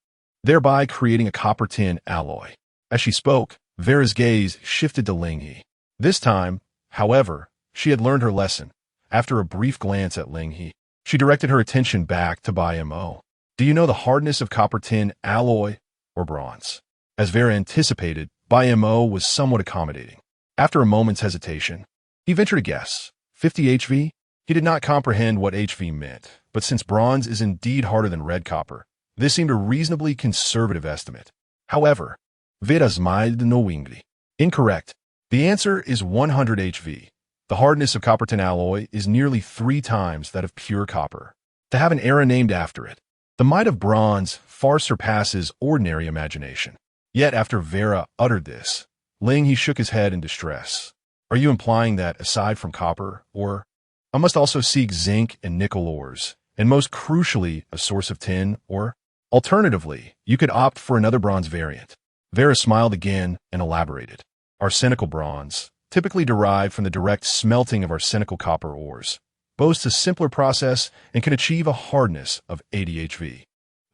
thereby creating a copper-tin alloy. As she spoke, Vera's gaze shifted to Ling He. This time, however, she had learned her lesson. After a brief glance at Ling He, she directed her attention back to by Mo. Do you know the hardness of copper-tin alloy or bronze? As Vera anticipated, by Mo was somewhat accommodating. After a moment's hesitation, he ventured a guess. 50 HV? He did not comprehend what HV meant, but since bronze is indeed harder than red copper, this seemed a reasonably conservative estimate. However, Vera smiled knowingly. Incorrect. The answer is 100 HV. The hardness of copper-tin alloy is nearly 3 times that of pure copper. To have an era named after it, the might of bronze far surpasses ordinary imagination. Yet after Vera uttered this, Ling He shook his head in distress. Are you implying that, aside from copper, I must also seek zinc and nickel ores, and most crucially, a source of tin, or, alternatively, you could opt for another bronze variant? Vera smiled again and elaborated. Arsenical bronze, typically derived from the direct smelting of arsenical copper ores, boasts a simpler process and can achieve a hardness of 80 HV.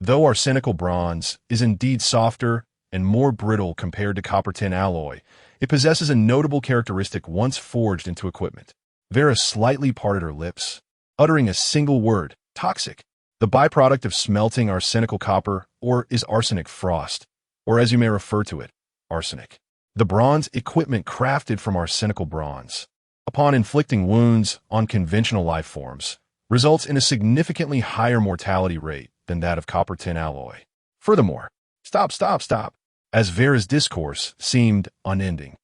Though arsenical bronze is indeed softer and more brittle compared to copper-tin alloy, it possesses a notable characteristic once forged into equipment. Vera slightly parted her lips, uttering a single word, toxic. The byproduct of smelting arsenical copper ore is arsenic frost, or as you may refer to it, arsenic. The bronze equipment crafted from arsenical bronze, upon inflicting wounds on conventional life forms, results in a significantly higher mortality rate than that of copper-tin alloy. Furthermore, stop. As Vera's discourse seemed unending,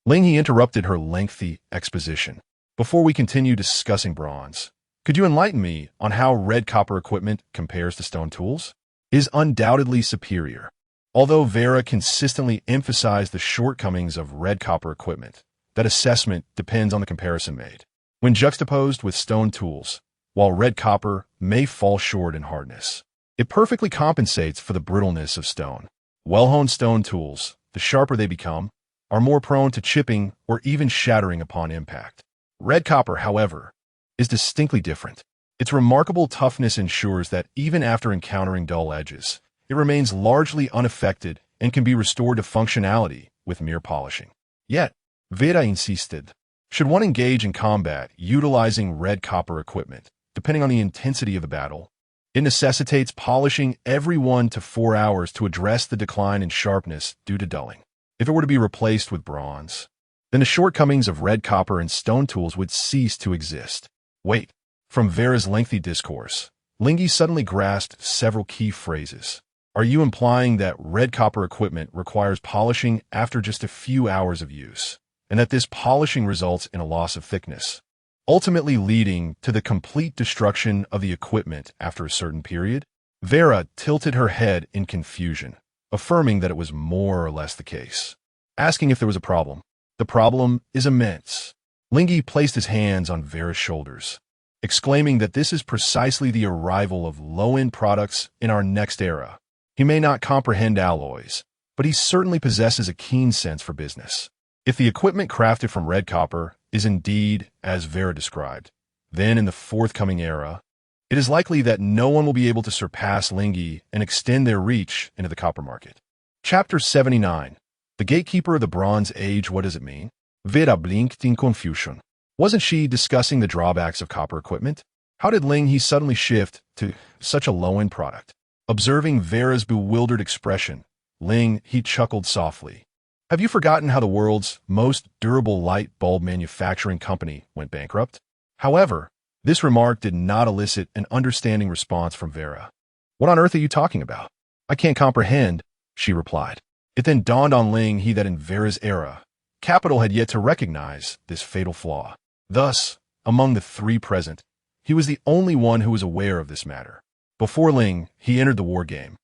Ling He interrupted her lengthy exposition. Before we continue discussing bronze, could you enlighten me on how red copper equipment compares to stone tools? It is undoubtedly superior. Although Vera consistently emphasized the shortcomings of red copper equipment, that assessment depends on the comparison made. When juxtaposed with stone tools, while red copper may fall short in hardness, it perfectly compensates for the brittleness of stone. Well-honed stone tools, the sharper they become, are more prone to chipping or even shattering upon impact. Red copper, however, is distinctly different. Its remarkable toughness ensures that even after encountering dull edges, it remains largely unaffected and can be restored to functionality with mere polishing. Yet, Vera insisted, should one engage in combat utilizing red copper equipment, depending on the intensity of the battle, it necessitates polishing every 1 to 4 hours to address the decline in sharpness due to dulling. If it were to be replaced with bronze, then the shortcomings of red copper and stone tools would cease to exist. Wait. From Vera's lengthy discourse, Ling He suddenly grasped several key phrases. Are you implying that red copper equipment requires polishing after just a few hours of use, and that this polishing results in a loss of thickness, ultimately leading to the complete destruction of the equipment after a certain period? Vera tilted her head in confusion. affirming that it was more or less the case. Asking if there was a problem. The problem is immense. Ling He placed his hands on Vera's shoulders, exclaiming that this is precisely the arrival of low-end products in our next era. He may not comprehend alloys, but he certainly possesses a keen sense for business. If the equipment crafted from red copper is indeed as Vera described, then in the forthcoming era, it is likely that no one will be able to surpass Ling He and extend their reach into the copper market. Chapter 79. The Gatekeeper of the Bronze Age. What does it mean? Vera blinked in confusion. Wasn't she discussing the drawbacks of copper equipment? How did Ling He suddenly shift to such a low-end product? Observing Vera's bewildered expression, Ling He chuckled softly. Have you forgotten how the world's most durable light bulb manufacturing company went bankrupt? However, this remark did not elicit an understanding response from Vera. What on earth are you talking about? I can't comprehend, she replied. It then dawned on Ling He that in Vera's era, capital had yet to recognize this fatal flaw. Thus, among the three present, he was the only one who was aware of this matter. Before Ling He entered the war game,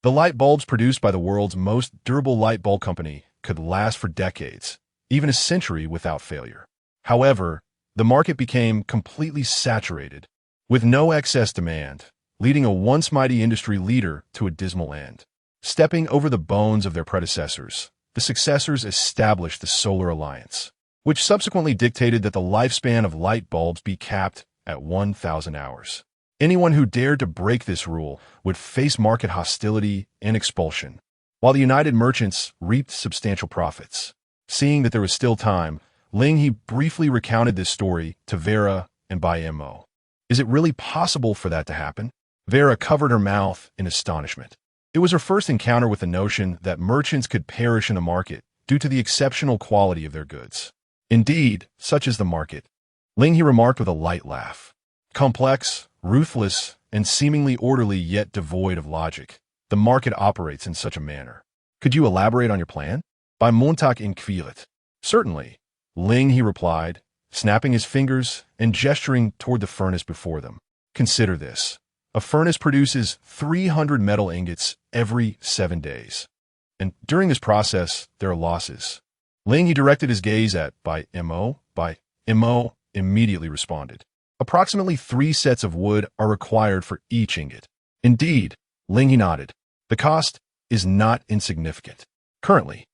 the light bulbs produced by the world's most durable light bulb company could last for decades, even a century without failure. However, the market became completely saturated, with no excess demand, leading a once mighty industry leader to a dismal end. Stepping over the bones of their predecessors, the successors established the Solar Alliance, which subsequently dictated that the lifespan of light bulbs be capped at 1,000 hours. Anyone who dared to break this rule would face market hostility and expulsion, while the United Merchants reaped substantial profits. Seeing that there was still time, Ling He briefly recounted this story to Vera and by Mo. Is it really possible for that to happen? Vera covered her mouth in astonishment. It was her first encounter with the notion that merchants could perish in the market due to the exceptional quality of their goods. Indeed, such is the market, Ling He remarked with a light laugh. Complex, ruthless, and seemingly orderly yet devoid of logic, the market operates in such a manner. Could you elaborate on your plan? By Montag in Quillet. Certainly, Ling He replied, snapping his fingers and gesturing toward the furnace before them. Consider this. A furnace produces 300 metal ingots every 7 days. And during this process, there are losses. Ling He directed his gaze at by Mo. Mo immediately responded. Approximately 3 sets of wood are required for each ingot. Indeed, Ling He nodded. The cost is not insignificant. Currently,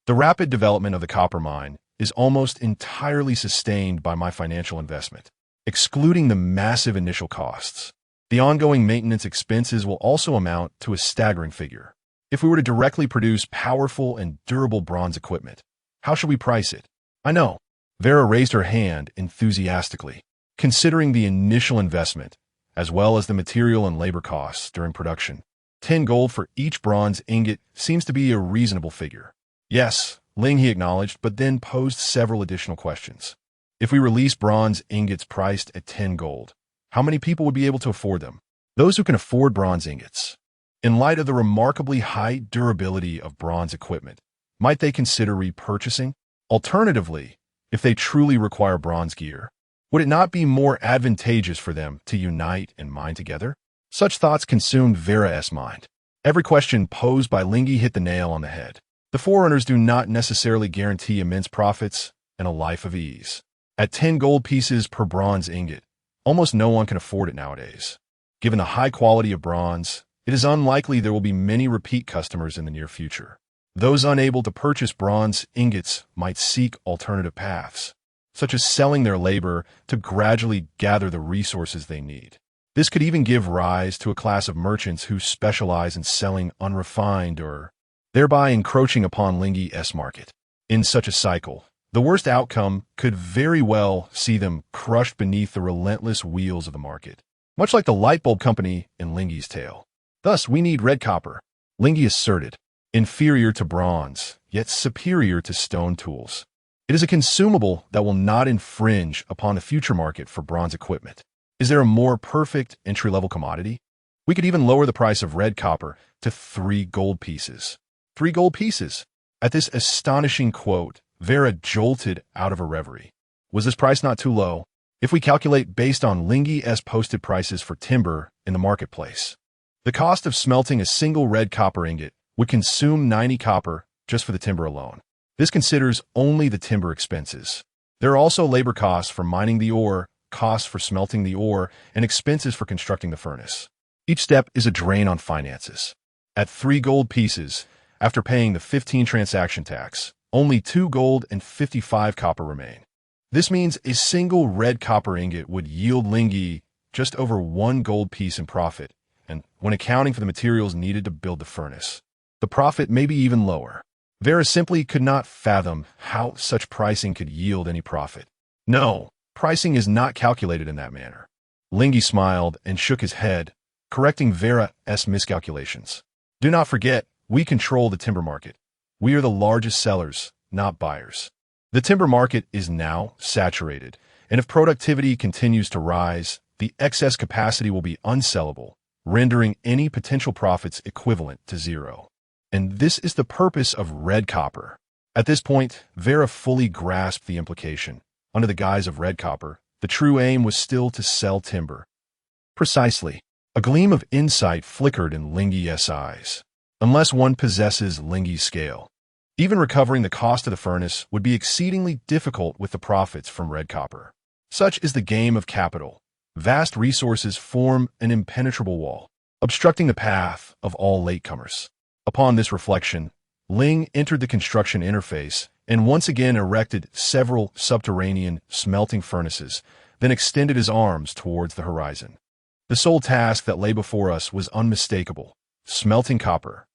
the rapid development of the copper mine is almost entirely sustained by my financial investment, excluding the massive initial costs. The ongoing maintenance expenses will also amount to a staggering figure. If we were to directly produce powerful and durable bronze equipment, how should we price it? I know. Vera raised her hand enthusiastically. Considering the initial investment, as well as the material and labor costs during production, 10 gold for each bronze ingot seems to be a reasonable figure. Yes, Ling He acknowledged, but then posed several additional questions. If we release bronze ingots priced at 10 gold, how many people would be able to afford them? Those who can afford bronze ingots. In light of the remarkably high durability of bronze equipment, might they consider repurchasing? Alternatively, if they truly require bronze gear, would it not be more advantageous for them to unite and mine together? Such thoughts consumed Vera's mind. Every question posed by Ling He hit the nail on the head. The foreigners do not necessarily guarantee immense profits and a life of ease. At 10 gold pieces per bronze ingot, almost no one can afford it nowadays. Given the high quality of bronze, it is unlikely there will be many repeat customers in the near future. Those unable to purchase bronze ingots might seek alternative paths, such as selling their labor to gradually gather the resources they need. This could even give rise to a class of merchants who specialize in selling unrefined or thereby encroaching upon Ling He's market. In such a cycle, the worst outcome could very well see them crushed beneath the relentless wheels of the market, much like the light bulb company in Ling He's tale. Thus, we need red copper, Ling He asserted, inferior to bronze, yet superior to stone tools. It is a consumable that will not infringe upon the future market for bronze equipment. Is there a more perfect entry-level commodity? We could even lower the price of red copper to 3 gold pieces. 3 gold pieces. At this astonishing quote, Vera jolted out of her reverie. Was this price not too low? If we calculate based on Ling He's posted prices for timber in the marketplace, the cost of smelting a single red copper ingot would consume 90 copper just for the timber alone. This considers only the timber expenses. There are also labor costs for mining the ore, costs for smelting the ore, and expenses for constructing the furnace. Each step is a drain on finances. At 3 gold pieces, after paying the 15 transaction tax, only 2 gold and 55 copper remain. This means a single red copper ingot would yield Ling He just over 1 gold piece in profit, and when accounting for the materials needed to build the furnace, the profit may be even lower. Vera simply could not fathom how such pricing could yield any profit. No, pricing is not calculated in that manner. Ling He smiled and shook his head, correcting Vera's miscalculations. Do not forget, we control the timber market. We are the largest sellers, not buyers. The timber market is now saturated, and if productivity continues to rise, the excess capacity will be unsellable, rendering any potential profits equivalent to zero. And this is the purpose of red copper. At this point, Vera fully grasped the implication. Under the guise of red copper, the true aim was still to sell timber. Precisely. A gleam of insight flickered in Ling He's eyes. Unless one possesses Ling He's scale, even recovering the cost of the furnace would be exceedingly difficult with the profits from red copper. Such is the game of capital. Vast resources form an impenetrable wall, obstructing the path of all latecomers. Upon this reflection, Ling entered the construction interface and once again erected several subterranean smelting furnaces, then extended his arms towards the horizon. The sole task that lay before us was unmistakable: smelting copper,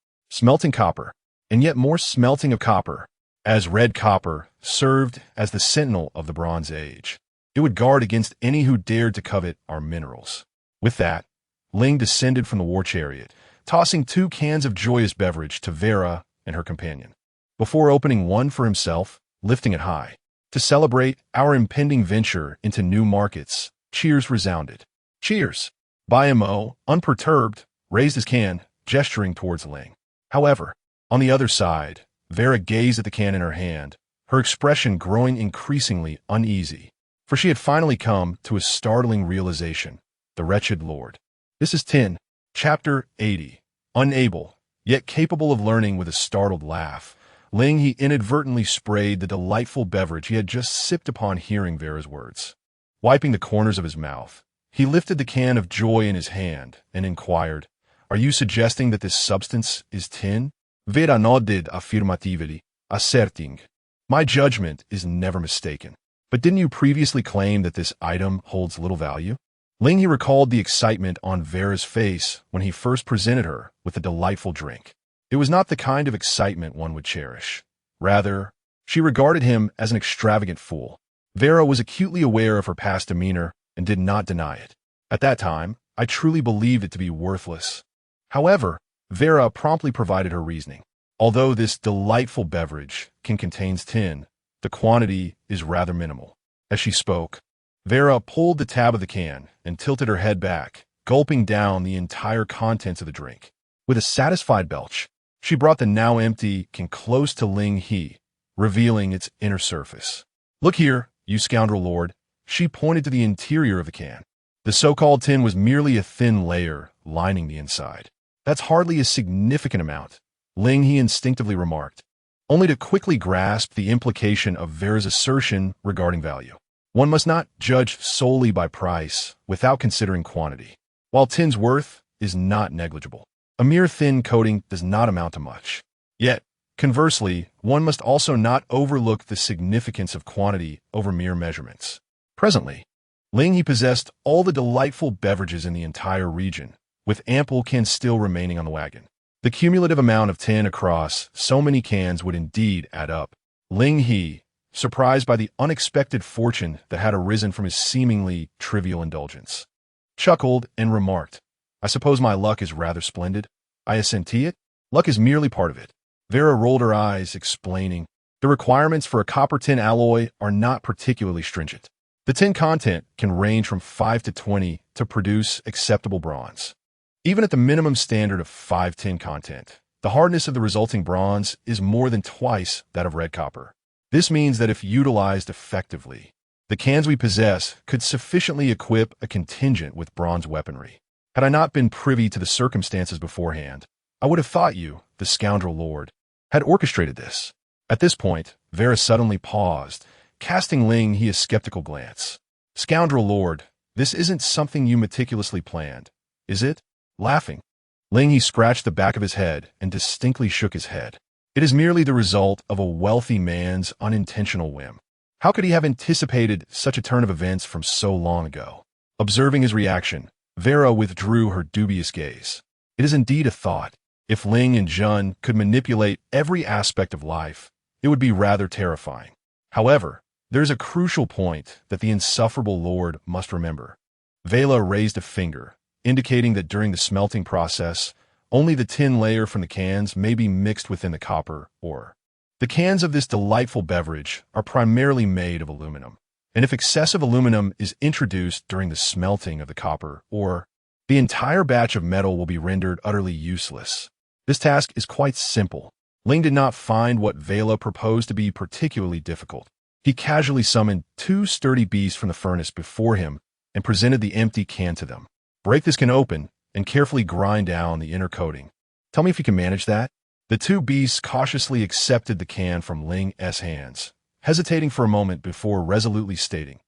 and yet more smelting of copper, as red copper served as the sentinel of the Bronze Age. It would guard against any who dared to covet our minerals. With that, Ling descended from the war chariot, tossing 2 cans of joyous beverage to Vera and her companion, before opening one for himself, lifting it high. To celebrate our impending venture into new markets, cheers resounded. Cheers! Bayamo, unperturbed, raised his can, gesturing towards Ling. However, on the other side, Vera gazed at the can in her hand, her expression growing increasingly uneasy, for she had finally come to a startling realization. The wretched lord. This is Tin, Chapter 80. Unable, yet capable of learning with a startled laugh, Ling He inadvertently sprayed the delightful beverage he had just sipped upon hearing Vera's words. Wiping the corners of his mouth, he lifted the can of joy in his hand and inquired, "Are you suggesting that this substance is tin?" Vera nodded affirmatively, asserting, "My judgment is never mistaken. But didn't you previously claim that this item holds little value?" Ling He recalled the excitement on Vera's face when he first presented her with the delightful drink. It was not the kind of excitement one would cherish. Rather, she regarded him as an extravagant fool. Vera was acutely aware of her past demeanor and did not deny it. At that time, I truly believed it to be worthless. However, Vera promptly provided her reasoning. Although this delightful beverage contains tin, the quantity is rather minimal. As she spoke, Vera pulled the tab of the can and tilted her head back, gulping down the entire contents of the drink. With a satisfied belch, she brought the now empty can close to Ling He, revealing its inner surface. "Look here, you scoundrel lord." She pointed to the interior of the can. The so-called tin was merely a thin layer lining the inside. "That's hardly a significant amount," Ling He instinctively remarked, only to quickly grasp the implication of Vera's assertion regarding value. One must not judge solely by price without considering quantity. While tin's worth is not negligible, a mere thin coating does not amount to much. Yet, conversely, one must also not overlook the significance of quantity over mere measurements. Presently, Ling He possessed all the delightful beverages in the entire region, with ample cans still remaining on the wagon. The cumulative amount of tin across so many cans would indeed add up. Ling He, surprised by the unexpected fortune that had arisen from his seemingly trivial indulgence, chuckled and remarked, "I suppose my luck is rather splendid. I assenti it. Luck is merely part of it." Vera rolled her eyes, explaining, "The requirements for a copper-tin alloy are not particularly stringent. The tin content can range from 5 to 20 to produce acceptable bronze. Even at the minimum standard of 5 tin content, the hardness of the resulting bronze is more than twice that of red copper. This means that if utilized effectively, the cans we possess could sufficiently equip a contingent with bronze weaponry. Had I not been privy to the circumstances beforehand, I would have thought you, the scoundrel lord, had orchestrated this. At this point, Vera suddenly paused, casting Ling He a skeptical glance. Scoundrel lord, this isn't something you meticulously planned, is it? Laughing, Ling He scratched the back of his head and distinctly shook his head. It is merely the result of a wealthy man's unintentional whim. How could he have anticipated such a turn of events from so long ago? Observing his reaction, Vera withdrew her dubious gaze. It is indeed a thought. If Ling and Jun could manipulate every aspect of life, it would be rather terrifying. However, there is a crucial point that the insufferable lord must remember. Vela raised a finger, indicating that during the smelting process, only the tin layer from the cans may be mixed within the copper ore. The cans of this delightful beverage are primarily made of aluminum, and if excessive aluminum is introduced during the smelting of the copper ore, the entire batch of metal will be rendered utterly useless. This task is quite simple. Ling did not find what Vela proposed to be particularly difficult. He casually summoned 2 sturdy beasts from the furnace before him and presented the empty can to them. Break this can open and carefully grind down the inner coating. Tell me if you can manage that. The 2 beasts cautiously accepted the can from Ling's hands, hesitating for a moment before resolutely stating,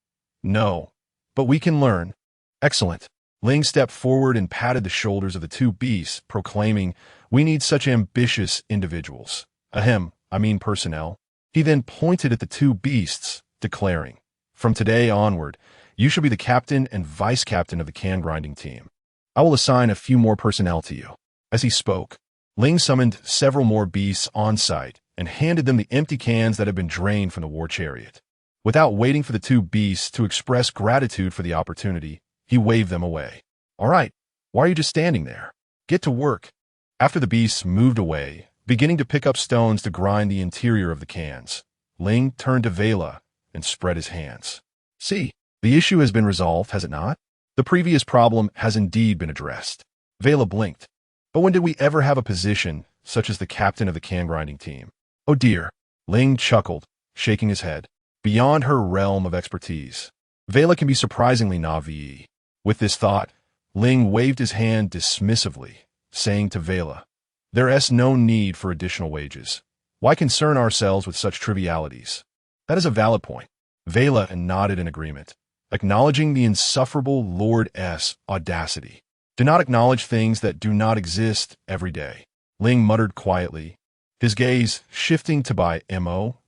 "No, but we can learn." "Excellent." Ling stepped forward and patted the shoulders of the 2 beasts, proclaiming, "We need such ambitious individuals. Ahem, I mean personnel." He then pointed at the 2 beasts, declaring, "From today onward, you shall be the captain and vice-captain of the can grinding team. I will assign a few more personnel to you." As he spoke, Ling summoned several more beasts on site and handed them the empty cans that had been drained from the war chariot. Without waiting for the 2 beasts to express gratitude for the opportunity, he waved them away. "All right, why are you just standing there? Get to work." After the beasts moved away, beginning to pick up stones to grind the interior of the cans, Ling turned to Vela and spread his hands. "See, the issue has been resolved, has it not? The previous problem has indeed been addressed." Vela blinked. "But when did we ever have a position such as the captain of the can grinding team?" "Oh dear." Ling chuckled, shaking his head. "Beyond her realm of expertise. Vela can be surprisingly naive." With this thought, Ling waved his hand dismissively, saying to Vela, "There is no need for additional wages. Why concern ourselves with such trivialities?" "That is a valid point." Vela nodded in agreement, acknowledging the insufferable Lord's audacity. "Do not acknowledge things that do not exist every day," Ling muttered quietly, his gaze shifting to by mo,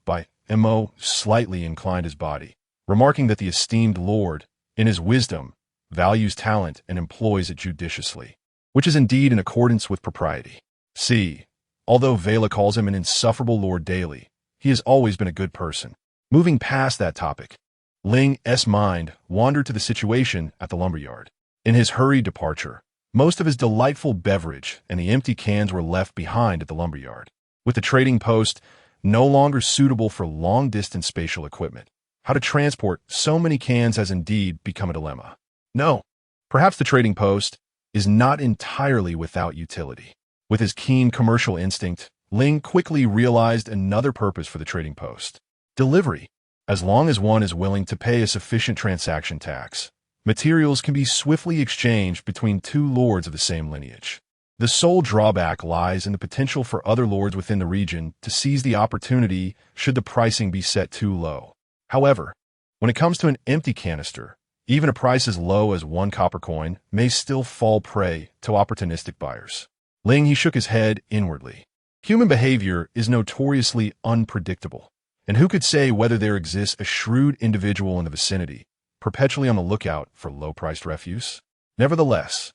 slightly inclined his body, remarking that the esteemed lord, in his wisdom, values talent and employs it judiciously, which is indeed in accordance with propriety. See, although Vela calls him an insufferable lord daily, he has always been a good person. Moving past that topic, Ling's mind wandered to the situation at the lumberyard. In his hurried departure, most of his delightful beverage and the empty cans were left behind at the lumberyard. With the trading post no longer suitable for long-distance spatial equipment, how to transport so many cans has indeed become a dilemma. No, perhaps the trading post is not entirely without utility. With his keen commercial instinct, Ling quickly realized another purpose for the trading post: delivery. As long as one is willing to pay a sufficient transaction tax, materials can be swiftly exchanged between 2 lords of the same lineage. The sole drawback lies in the potential for other lords within the region to seize the opportunity should the pricing be set too low. However, when it comes to an empty canister, even a price as low as 1 copper coin may still fall prey to opportunistic buyers. Ling He shook his head inwardly. Human behavior is notoriously unpredictable, and who could say whether there exists a shrewd individual in the vicinity, perpetually on the lookout for low-priced refuse? Nevertheless,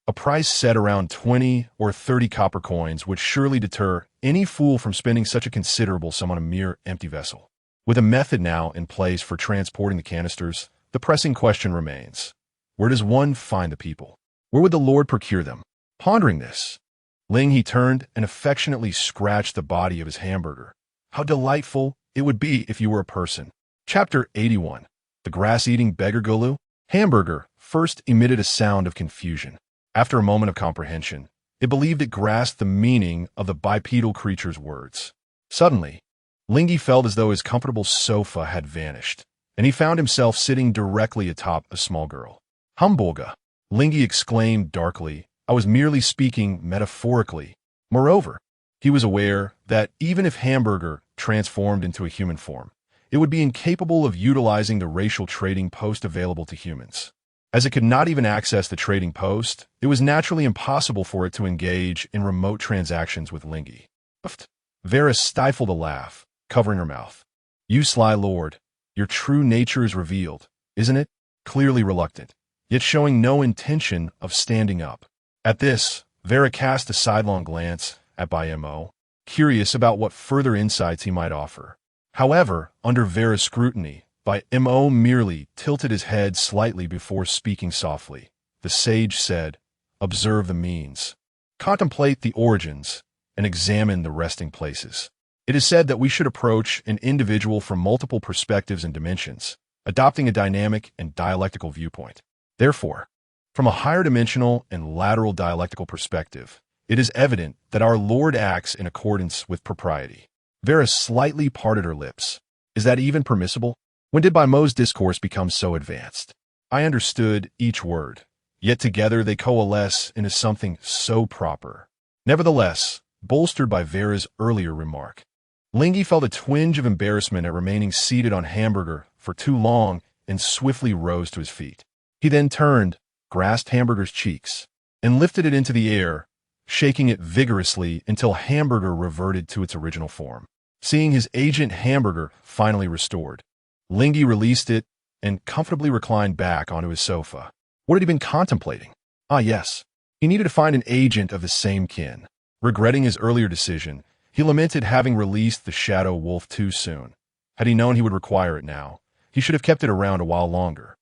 a price set around 20 or 30 copper coins would surely deter any fool from spending such a considerable sum on a mere empty vessel. With a method now in place for transporting the canisters, the pressing question remains: where does one find the people? Where would the Lord procure them? Pondering this, Ling He turned and affectionately scratched the body of his hamburger. How delightful it would be if you were a person. Chapter 81. The Grass-Eating Beggar Gulu? Hamburger first emitted a sound of confusion. After a moment of comprehension, it believed it grasped the meaning of the bipedal creature's words. Suddenly, Ling He felt as though his comfortable sofa had vanished, and he found himself sitting directly atop a small girl. "Humbulga," Ling He exclaimed darkly, "I was merely speaking metaphorically. Moreover, he was aware that even if Hamburger transformed into a human form, it would be incapable of utilizing the racial trading post available to humans. As it could not even access the trading post, it was naturally impossible for it to engage in remote transactions with Ling He. Vera stifled a laugh, covering her mouth. "You sly lord, your true nature is revealed, isn't it?" Clearly reluctant, yet showing no intention of standing up. At this, Vera cast a sidelong glance at Mo, curious about what further insights he might offer. However, under Vera's scrutiny, Mo merely tilted his head slightly before speaking softly. The sage said, "Observe the means. Contemplate the origins, and examine the resting places." It is said that we should approach an individual from multiple perspectives and dimensions, adopting a dynamic and dialectical viewpoint. Therefore, from a higher dimensional and lateral dialectical perspective, it is evident that our Lord acts in accordance with propriety. Vera slightly parted her lips. Is that even permissible? When did Mo's discourse become so advanced? I understood each word, yet together they coalesce into something so proper. Nevertheless, bolstered by Vera's earlier remark, Ling He felt a twinge of embarrassment at remaining seated on Hamburger for too long and swiftly rose to his feet. He then turned, grasped Hamburger's cheeks, and lifted it into the air, shaking it vigorously until Hamburger reverted to its original form. Seeing his agent Hamburger finally restored, Ling He released it and comfortably reclined back onto his sofa. What had he been contemplating? Ah, yes. He needed to find an agent of the same kin. Regretting his earlier decision, he lamented having released the Shadow Wolf too soon. Had he known he would require it now, he should have kept it around a while longer.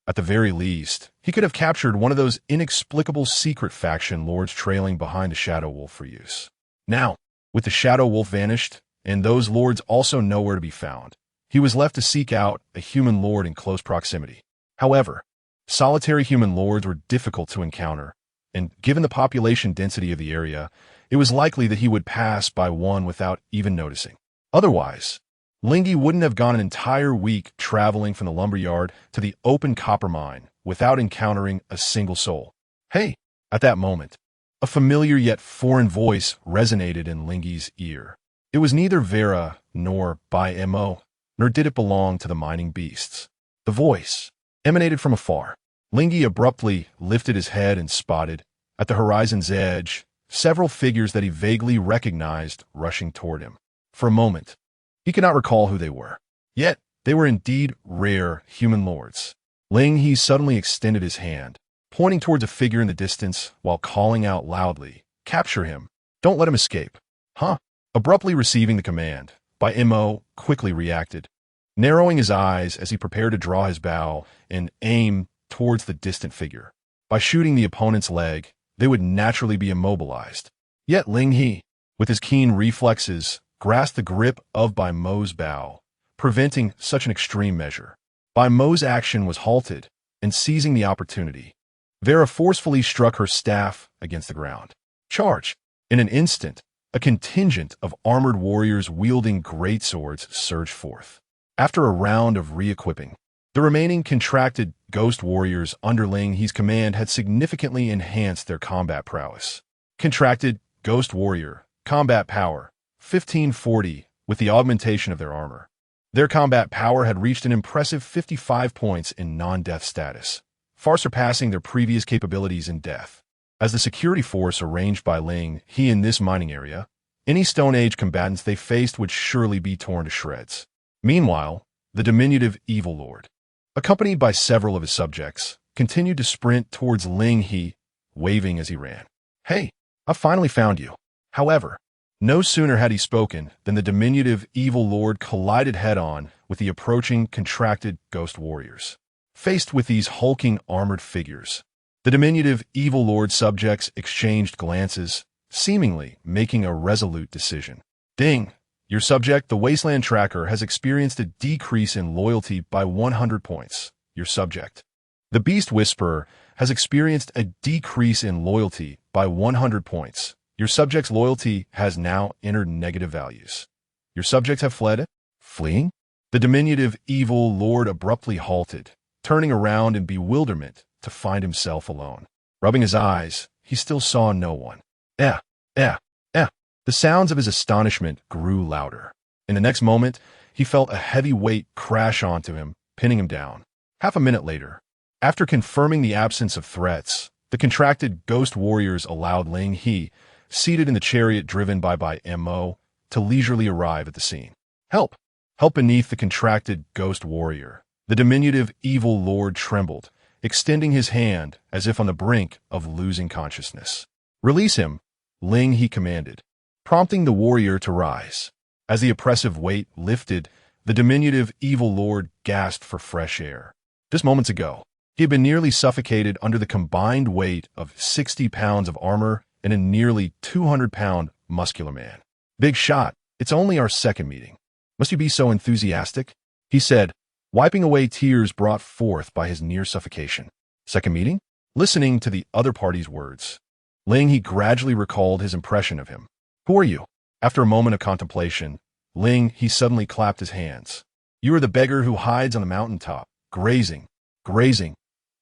At the very least, he could have captured one of those inexplicable secret faction lords trailing behind the Shadow Wolf for use. Now, with the Shadow Wolf vanished, and those lords also nowhere to be found, he was left to seek out a human lord in close proximity. However, solitary human lords were difficult to encounter, and given the population density of the area, it was likely that he would pass by one without even noticing. Otherwise, Ling He wouldn't have gone an entire week traveling from the lumberyard to the open copper mine without encountering a single soul. Hey! At that moment, a familiar yet foreign voice resonated in Ling He's ear. It was neither Vera nor Mo, nor did it belong to the mining beasts. The voice emanated from afar. Ling He abruptly lifted his head and spotted, at the horizon's edge, several figures that he vaguely recognized rushing toward him. For a moment, he could not recall who they were. Yet, they were indeed rare human lords. Ling He suddenly extended his hand, pointing towards a figure in the distance while calling out loudly, "Capture him! Don't let him escape!" Huh? Abruptly receiving the command, Mo quickly reacted, narrowing his eyes as he prepared to draw his bow and aim towards the distant figure. By shooting the opponent's leg, they would naturally be immobilized. Yet Ling He, with his keen reflexes, grasped the grip of Mo's bow, preventing such an extreme measure. Mo's action was halted, and seizing the opportunity, Vera forcefully struck her staff against the ground. Charge! In an instant, a contingent of armored warriors wielding greatswords surged forth. After a round of re-equipping, the remaining contracted ghost warriors under Ling He's command had significantly enhanced their combat prowess. Contracted ghost warrior, combat power, 1540, with the augmentation of their armor. Their combat power had reached an impressive 55 points in non-death status, far surpassing their previous capabilities in death. As the security force arranged by Ling He in this mining area, any Stone Age combatants they faced would surely be torn to shreds. Meanwhile, the diminutive Evil Lord, accompanied by several of his subjects, continued to sprint towards Ling He, waving as he ran. "Hey, I finally found you." However, no sooner had he spoken than the diminutive Evil Lord collided head-on with the approaching contracted ghost warriors. Faced with these hulking armored figures, the diminutive Evil Lord subjects exchanged glances, seemingly making a resolute decision. "Ding! Your subject, the Wasteland Tracker, has experienced a decrease in loyalty by 100 points. Your subject, the Beast Whisperer, has experienced a decrease in loyalty by 100 points. Your subject's loyalty has now entered negative values. Your subjects have fled." Fleeing? The diminutive Evil Lord abruptly halted, turning around in bewilderment to find himself alone. Rubbing his eyes, he still saw no one. Eh, eh, eh. The sounds of his astonishment grew louder. In the next moment, he felt a heavy weight crash onto him, pinning him down. Half a minute later, after confirming the absence of threats, the contracted ghost warriors allowed Ling He, seated in the chariot driven by Mo, to leisurely arrive at the scene. Help! Help beneath the contracted ghost warrior. The diminutive evil lord trembled, extending his hand as if on the brink of losing consciousness. Release him, Ling He commanded, prompting the warrior to rise. As the oppressive weight lifted, the diminutive evil lord gasped for fresh air. Just moments ago, he had been nearly suffocated under the combined weight of 60 pounds of armor and a nearly 200-pound muscular man. Big shot, it's only our second meeting. Must you be so enthusiastic? He said, wiping away tears brought forth by his near suffocation. Second meeting? Listening to the other party's words, Ling He gradually recalled his impression of him. Who are you? After a moment of contemplation, Ling He suddenly clapped his hands. You are the beggar who hides on the mountaintop, grazing.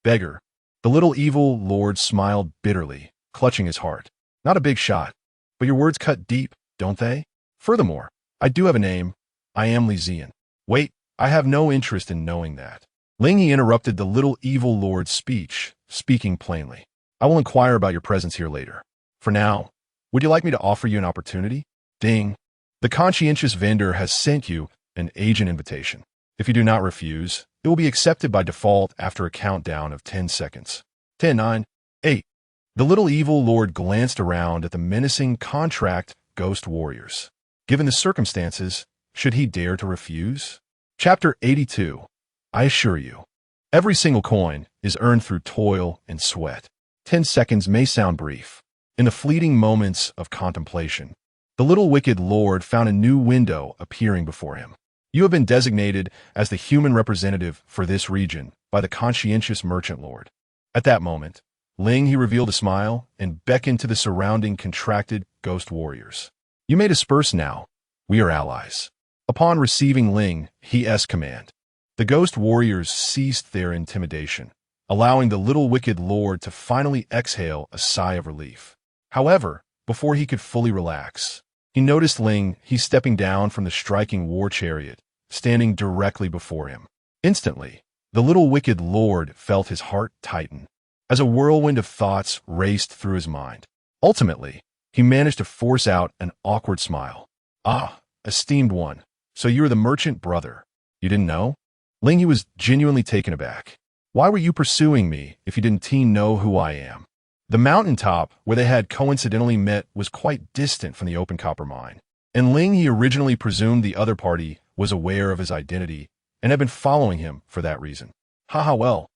Beggar. The little evil lord smiled bitterly, clutching his heart. Not a big shot, but your words cut deep, don't they? Furthermore, I do have a name. I am Li Zian. Wait, I have no interest in knowing that. Ling He interrupted the little evil lord's speech, speaking plainly. I will inquire about your presence here later. For now, would you like me to offer you an opportunity? Ding. The conscientious vendor has sent you an agent invitation. If you do not refuse, it will be accepted by default after a countdown of 10 seconds. 10, 9, 8. The little evil lord glanced around at the menacing contract ghost warriors. Given the circumstances, should he dare to refuse? Chapter 82. I assure you, every single coin is earned through toil and sweat. 10 seconds may sound brief. In the fleeting moments of contemplation, the little wicked lord found a new window appearing before him. You have been designated as the human representative for this region by the conscientious merchant lord. At that moment, Ling He revealed a smile and beckoned to the surrounding contracted ghost warriors. You may disperse now. We are allies. Upon receiving Ling He's command, the ghost warriors ceased their intimidation, allowing the little wicked lord to finally exhale a sigh of relief. However, before he could fully relax, he noticed Ling He stepping down from the striking war chariot, standing directly before him. Instantly, the little wicked lord felt his heart tighten, as a whirlwind of thoughts raced through his mind. Ultimately, he managed to force out an awkward smile. Ah, esteemed one, so you are the merchant brother. You didn't know? Ling He was genuinely taken aback. Why were you pursuing me if you didn't know who I am? The mountaintop where they had coincidentally met was quite distant from the open copper mine, and Ling He originally presumed the other party was aware of his identity and had been following him for that reason. Haha, well.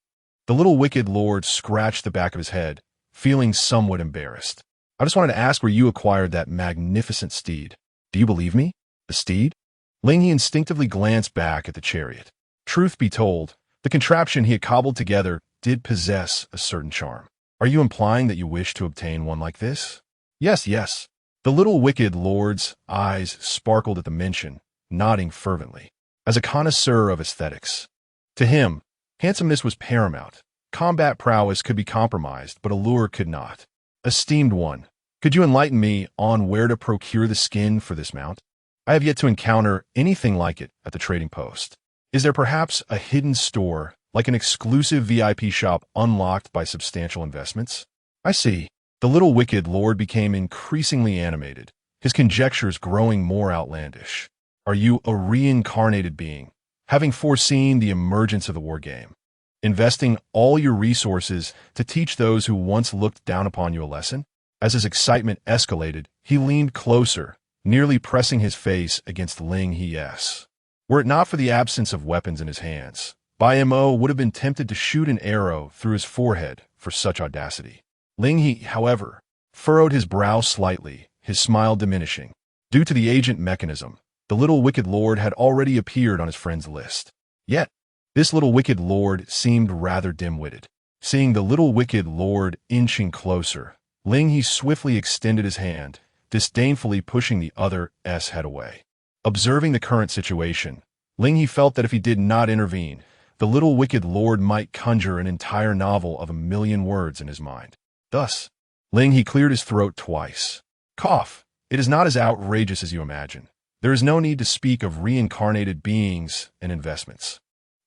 The little wicked lord scratched the back of his head, feeling somewhat embarrassed. I just wanted to ask where you acquired that magnificent steed. Do you believe me? The steed? Ling He instinctively glanced back at the chariot. Truth be told, the contraption he had cobbled together did possess a certain charm. Are you implying that you wish to obtain one like this? Yes. The little wicked lord's eyes sparkled at the mention, nodding fervently. As a connoisseur of aesthetics, to him, handsomeness was paramount. Combat prowess could be compromised, but allure could not. Esteemed one, could you enlighten me on where to procure the skin for this mount? I have yet to encounter anything like it at the trading post. Is there perhaps a hidden store, like an exclusive VIP shop unlocked by substantial investments? I see. The little wicked lord became increasingly animated, his conjectures growing more outlandish. Are you a reincarnated being, having foreseen the emergence of the war game, investing all your resources to teach those who once looked down upon you a lesson? As his excitement escalated, he leaned closer, nearly pressing his face against Ling He's. Were it not for the absence of weapons in his hands, Mo would have been tempted to shoot an arrow through his forehead for such audacity. Ling He, however, furrowed his brow slightly, his smile diminishing. Due to the agent mechanism, the little wicked lord had already appeared on his friend's list. Yet, this little wicked lord seemed rather dim-witted. Seeing the little wicked lord inching closer, Ling He swiftly extended his hand, disdainfully pushing the other's head away. Observing the current situation, Ling He felt that if he did not intervene, the little wicked lord might conjure an entire novel of 1,000,000 words in his mind. Thus, Ling He cleared his throat twice. Cough! It is not as outrageous as you imagine. There is no need to speak of reincarnated beings and investments.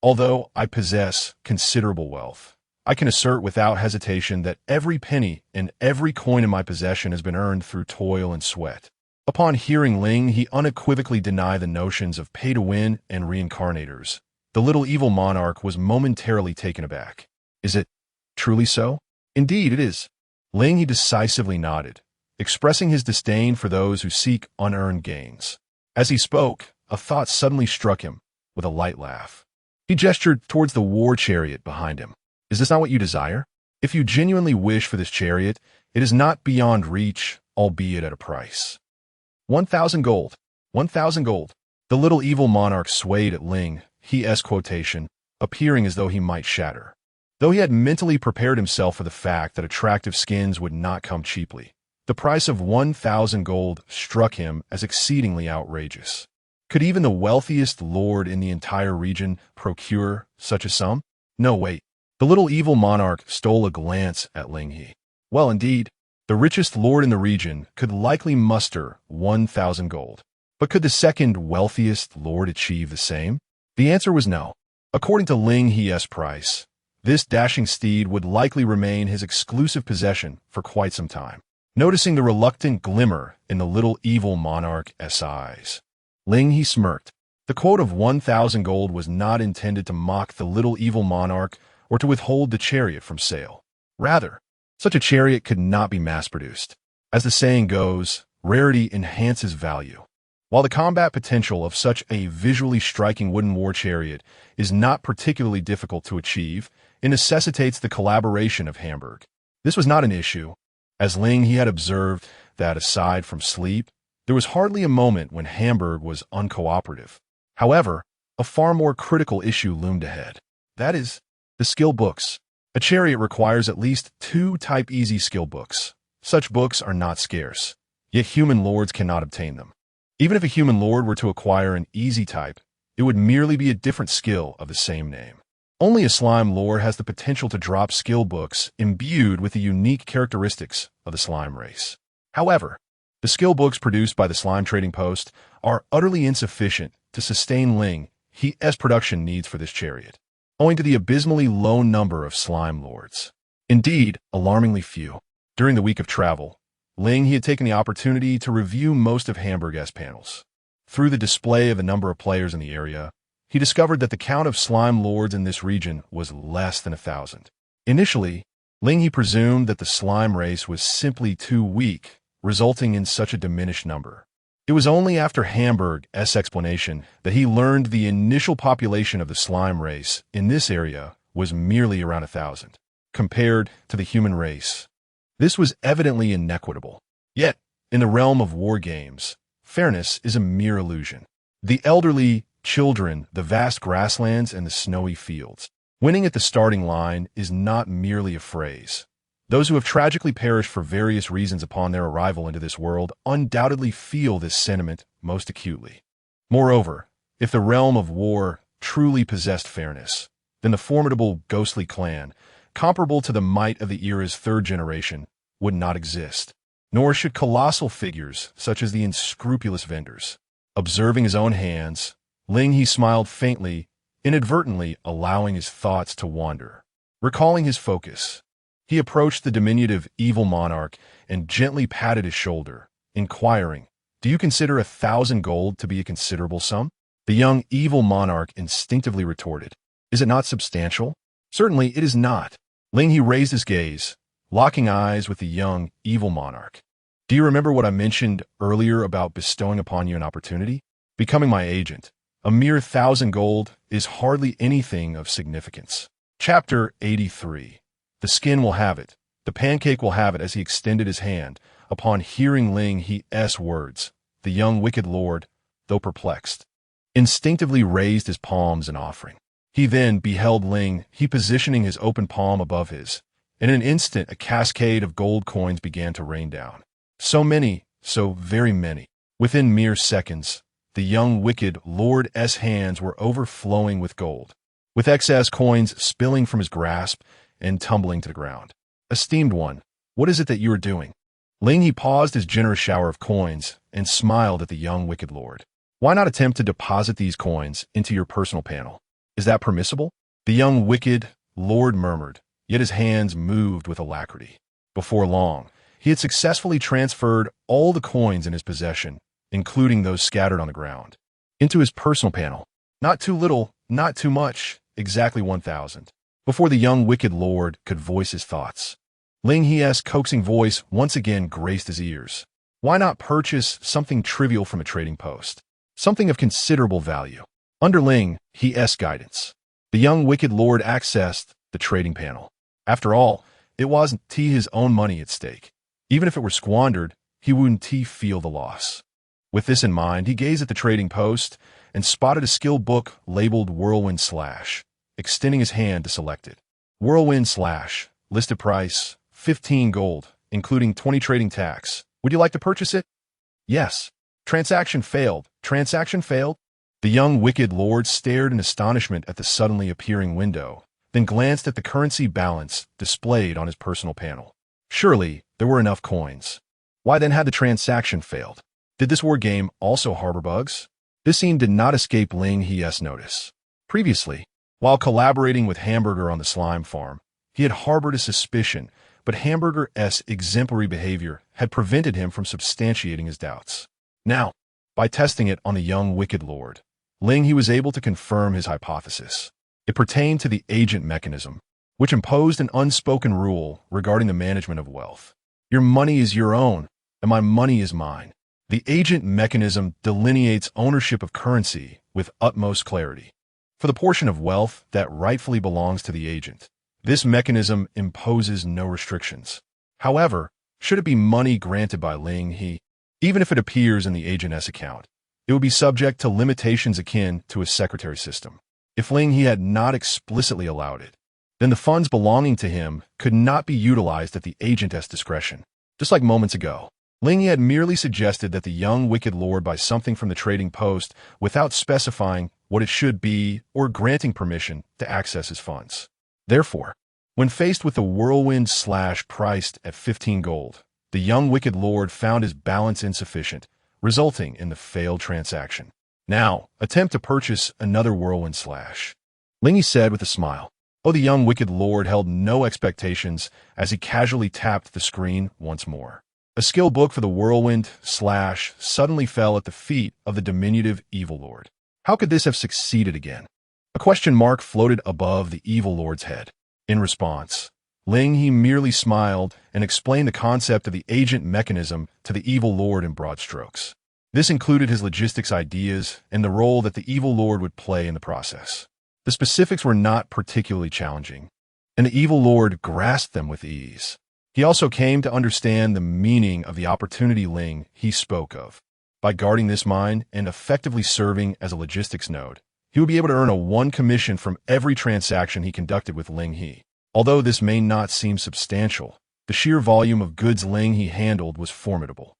Although I possess considerable wealth, I can assert without hesitation that every penny and every coin in my possession has been earned through toil and sweat. Upon hearing Ling, he unequivocally denied the notions of pay-to-win and reincarnators. The little evil monarch was momentarily taken aback. Is it truly so? Indeed, it is. Ling He decisively nodded, expressing his disdain for those who seek unearned gains. As he spoke, a thought suddenly struck him, with a light laugh. He gestured towards the war chariot behind him. Is this not what you desire? If you genuinely wish for this chariot, it is not beyond reach, albeit at a price. 1,000 gold. 1,000 gold. The little evil monarch swayed at Ling He's quotation, appearing as though he might shatter. Though he had mentally prepared himself for the fact that attractive skins would not come cheaply, the price of 1,000 gold struck him as exceedingly outrageous. Could even the wealthiest lord in the entire region procure such a sum? No, wait. The little evil monarch stole a glance at Ling He. Well, indeed, the richest lord in the region could likely muster 1,000 gold. But could the second wealthiest lord achieve the same? The answer was no. According to Ling He's price, this dashing steed would likely remain his exclusive possession for quite some time. Noticing the reluctant glimmer in the little evil monarch's eyes, Ling He smirked. The quote of 1,000 gold was not intended to mock the little evil monarch or to withhold the chariot from sale. Rather, such a chariot could not be mass-produced. As the saying goes, rarity enhances value. While the combat potential of such a visually striking wooden war chariot is not particularly difficult to achieve, it necessitates the collaboration of Hamburg. This was not an issue, as Ling He had observed that aside from sleep, there was hardly a moment when Hamburg was uncooperative. However, a far more critical issue loomed ahead. That is, the skill books. A chariot requires at least 2 Type Easy skill books. Such books are not scarce, yet human lords cannot obtain them. Even if a human lord were to acquire an easy type, it would merely be a different skill of the same name. Only a slime lord has the potential to drop skill books imbued with the unique characteristics of the slime race. However, the skill books produced by the slime trading post are utterly insufficient to sustain Ling He's production needs for this chariot, owing to the abysmally low number of slime lords. Indeed, alarmingly few. During the week of travel, Ling He had taken the opportunity to review most of Hamburg's panels. Through the display of the number of players in the area, he discovered that the count of slime lords in this region was less than 1,000. Initially, Ling He presumed that the slime race was simply too weak, resulting in such a diminished number. It was only after Hamburg's explanation that he learned the initial population of the slime race in this area was merely around 1,000, compared to the human race. This was evidently inequitable. Yet, in the realm of war games, fairness is a mere illusion. The elderly, children, the vast grasslands, and the snowy fields. Winning at the starting line is not merely a phrase. Those who have tragically perished for various reasons upon their arrival into this world undoubtedly feel this sentiment most acutely. Moreover, if the realm of war truly possessed fairness, then the formidable ghostly clan, comparable to the might of the era's 3rd generation, would not exist. Nor should colossal figures such as the unscrupulous vendors. Observing his own hands, Ling He smiled faintly, inadvertently allowing his thoughts to wander. Recalling his focus, he approached the diminutive evil monarch and gently patted his shoulder, inquiring, "Do you consider 1,000 gold to be a considerable sum?" The young evil monarch instinctively retorted, "Is it not substantial?" "Certainly it is not." Ling He raised his gaze, locking eyes with the young evil monarch. "Do you remember what I mentioned earlier about bestowing upon you an opportunity? Becoming my agent. A mere 1,000 gold is hardly anything of significance." Chapter 83. The skin will have it. The pancake will have it. As he extended his hand, upon hearing Ling He's words, the young wicked lord, though perplexed, instinctively raised his palms in offering. He then beheld Ling He positioning his open palm above his. In an instant, a cascade of gold coins began to rain down. So many, so very many. Within mere seconds, the young wicked lord's hands were overflowing with gold, with excess coins spilling from his grasp and tumbling to the ground. "Esteemed one, what is it that you are doing?" Ling He paused his generous shower of coins and smiled at the young wicked lord. Why not attempt to deposit these coins into your personal panel? Is that permissible? The young wicked lord murmured, yet his hands moved with alacrity. Before long, he had successfully transferred all the coins in his possession, including those scattered on the ground, into his personal panel. Not too little, not too much, exactly 1,000. Before the young wicked lord could voice his thoughts, Ling He's coaxing voice once again graced his ears. Why not purchase something trivial from a trading post? Something of considerable value. Under Ling He's guidance, the young wicked lord accessed the trading panel. After all, it wasn't his own money at stake. Even if it were squandered, he wouldn't feel the loss. With this in mind, he gazed at the trading post and spotted a skill book labeled Whirlwind Slash, extending his hand to select it. Whirlwind Slash, listed price, 15 gold, including 20 trading tax. Would you like to purchase it? Yes. Transaction failed. Transaction failed? The young wicked lord stared in astonishment at the suddenly appearing window, then glanced at the currency balance displayed on his personal panel. Surely, there were enough coins. Why then had the transaction failed? Did this war game also harbor bugs? This scene did not escape Ling He's notice. Previously, while collaborating with Hamburger's on the slime farm, he had harbored a suspicion, but Hamburger's exemplary behavior had prevented him from substantiating his doubts. Now, by testing it on the young wicked lord, Ling He was able to confirm his hypothesis. It pertained to the agent mechanism, which imposed an unspoken rule regarding the management of wealth. Your money is your own, and my money is mine. The agent mechanism delineates ownership of currency with utmost clarity. For the portion of wealth that rightfully belongs to the agent, this mechanism imposes no restrictions. However, should it be money granted by Ling He, even if it appears in the agent's account, it would be subject to limitations akin to a secretary system. If Ling He had not explicitly allowed it, then the funds belonging to him could not be utilized at the agent's discretion. Just like moments ago, Ling He had merely suggested that the young wicked lord buy something from the trading post without specifying what it should be or granting permission to access his funds. Therefore, when faced with the Whirlwind Slash priced at 15 gold, the young wicked lord found his balance insufficient, resulting in the failed transaction. Now, attempt to purchase another Whirlwind Slash, Ling He said with a smile. Oh, the young wicked lord held no expectations as he casually tapped the screen once more. A skill book for the Whirlwind Slash suddenly fell at the feet of the diminutive evil lord. How could this have succeeded again? A question mark floated above the evil lord's head. In response, Ling He merely smiled and explained the concept of the agent mechanism to the evil lord in broad strokes. This included his logistics ideas and the role that the evil lord would play in the process. The specifics were not particularly challenging, and the evil lord grasped them with ease. He also came to understand the meaning of the opportunity Ling He spoke of. By guarding this mine and effectively serving as a logistics node, he would be able to earn a 1 commission from every transaction he conducted with Ling He. Although this may not seem substantial, the sheer volume of goods Ling He handled was formidable.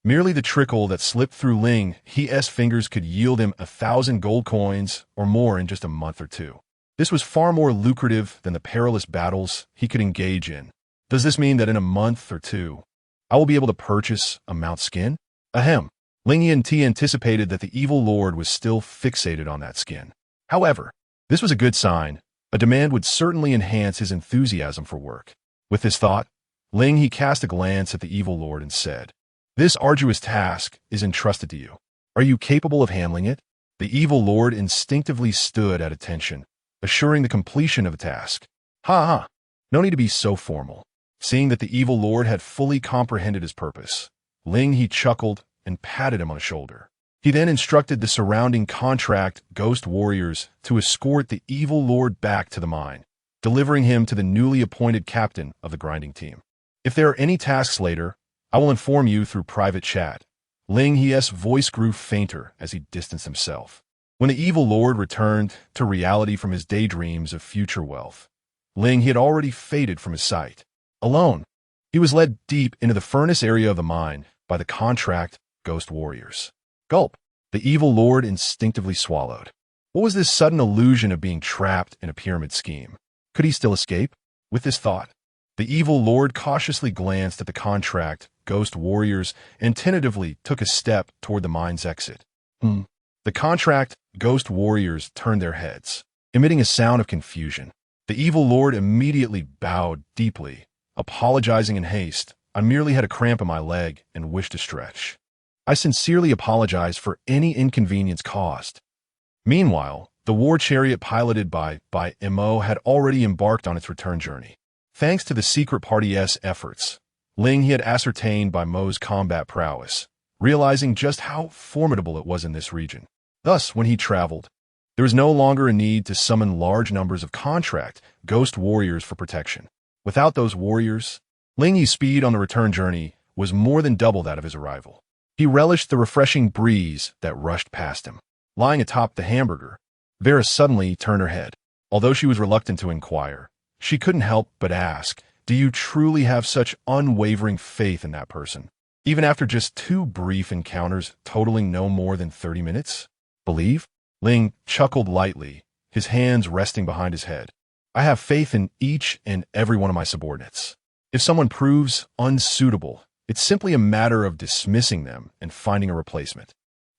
Merely the trickle that slipped through Ling He's fingers could yield him 1,000 gold coins or more in just a month or two. This was far more lucrative than the perilous battles he could engage in. Does this mean that in a month or two, I will be able to purchase a mount skin? Ahem. Ling He anticipated that the evil lord was still fixated on that skin. However, this was a good sign. A demand would certainly enhance his enthusiasm for work. With this thought, Ling He cast a glance at the evil lord and said, "This arduous task is entrusted to you. Are you capable of handling it?" The evil lord instinctively stood at attention, assuring the completion of the task. Ha ha. No need to be so formal. Seeing that the evil lord had fully comprehended his purpose, Ling He chuckled and patted him on the shoulder. He then instructed the surrounding contract ghost warriors to escort the evil lord back to the mine, delivering him to the newly appointed captain of the grinding team. If there are any tasks later, I will inform you through private chat. Ling He's voice grew fainter as he distanced himself. When the evil lord returned to reality from his daydreams of future wealth, Ling He had already faded from his sight. Alone, he was led deep into the furnace area of the mine by the contract ghost warriors. Gulp. The evil lord instinctively swallowed. What was this sudden illusion of being trapped in a pyramid scheme? Could he still escape? With this thought, The evil lord cautiously glanced at the contract ghost warriors and tentatively took a step toward the mine's exit. The contract ghost warriors turned their heads, emitting a sound of confusion. The evil lord immediately bowed deeply, apologizing in haste. I merely had a cramp in my leg and wished to stretch. I sincerely apologize for any inconvenience caused. Meanwhile, the war chariot piloted by Mo had already embarked on its return journey. Thanks to the secret party's efforts, Ling He had ascertained by Mo's combat prowess, realizing just how formidable it was in this region. Thus, when he traveled, there was no longer a need to summon large numbers of contract ghost warriors for protection. Without those warriors, Ling He's speed on the return journey was more than double that of his arrival. He relished the refreshing breeze that rushed past him. Lying atop the hamburger, Vera suddenly turned her head. Although she was reluctant to inquire, she couldn't help but ask, "Do you truly have such unwavering faith in that person? Even after just 2 brief encounters totaling no more than 30 minutes? Believe?" Ling chuckled lightly, his hands resting behind his head. "I have faith in each and every one of my subordinates. If someone proves unsuitable, it's simply a matter of dismissing them and finding a replacement."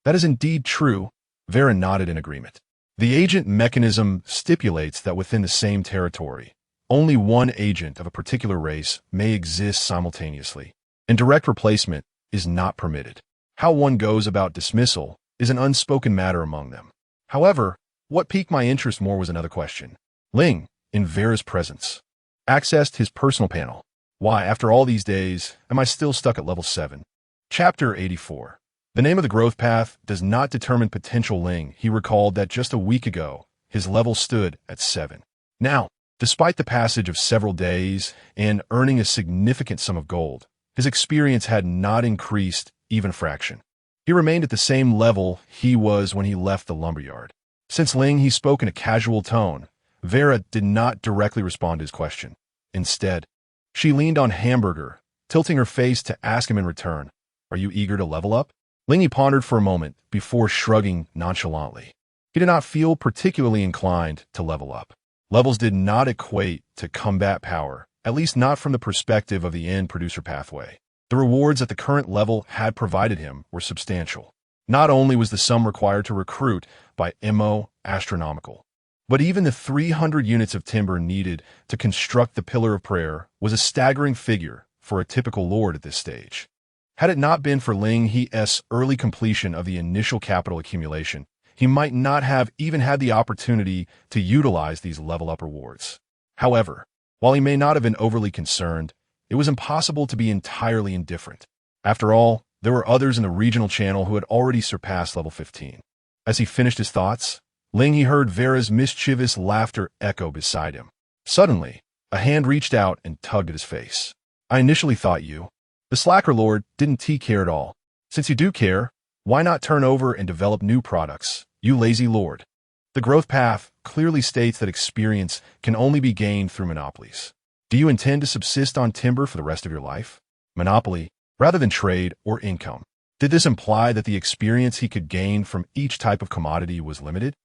"That is indeed true," Vera nodded in agreement. "The agent mechanism stipulates that within the same territory, only one agent of a particular race may exist simultaneously, and direct replacement is not permitted. How one goes about dismissal is an unspoken matter among them. However, what piqued my interest more was another question. Ling, in Vera's presence, accessed his personal panel. Why, after all these days, am I still stuck at level 7? Chapter 84. The name of the growth path does not determine potential. Ling He recalled that just a week ago, his level stood at 7. Now, despite the passage of several days and earning a significant sum of gold, his experience had not increased even a fraction. He remained at the same level he was when he left the lumberyard. Since Ling He spoke in a casual tone, Vera did not directly respond to his question. Instead, she leaned on Hamburger, tilting her face to ask him in return, "Are you eager to level up?" Ling He pondered for a moment before shrugging nonchalantly. He did not feel particularly inclined to level up. Levels did not equate to combat power, at least not from the perspective of the end producer pathway. The rewards at the current level had provided him were substantial. Not only was the sum required to recruit by Mo astronomical, but even the 300 units of timber needed to construct the Pillar of Prayer was a staggering figure for a typical lord at this stage. Had it not been for Ling He's early completion of the initial capital accumulation, he might not have even had the opportunity to utilize these level-up rewards. However, while he may not have been overly concerned, it was impossible to be entirely indifferent. After all, there were others in the regional channel who had already surpassed level 15. As he finished his thoughts, Ling He heard Vera's mischievous laughter echo beside him. Suddenly, a hand reached out and tugged at his face. "I initially thought you." The slacker lord didn't care at all. "Since you do care, why not turn over and develop new products, you lazy lord? The growth path clearly states that experience can only be gained through monopolies. Do you intend to subsist on timber for the rest of your life? Monopoly, rather than trade or income." Did this imply that the experience he could gain from each type of commodity was limited?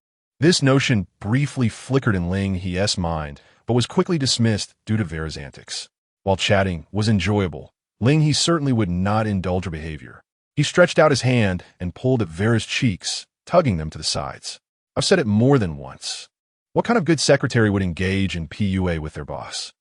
This notion briefly flickered in Ling He's mind, but was quickly dismissed due to Vera's antics. While chatting was enjoyable, Ling He certainly would not indulge her behavior. He stretched out his hand and pulled at Vera's cheeks, tugging them to the sides. "I've said it more than once. What kind of good secretary would engage in PUA with their boss?"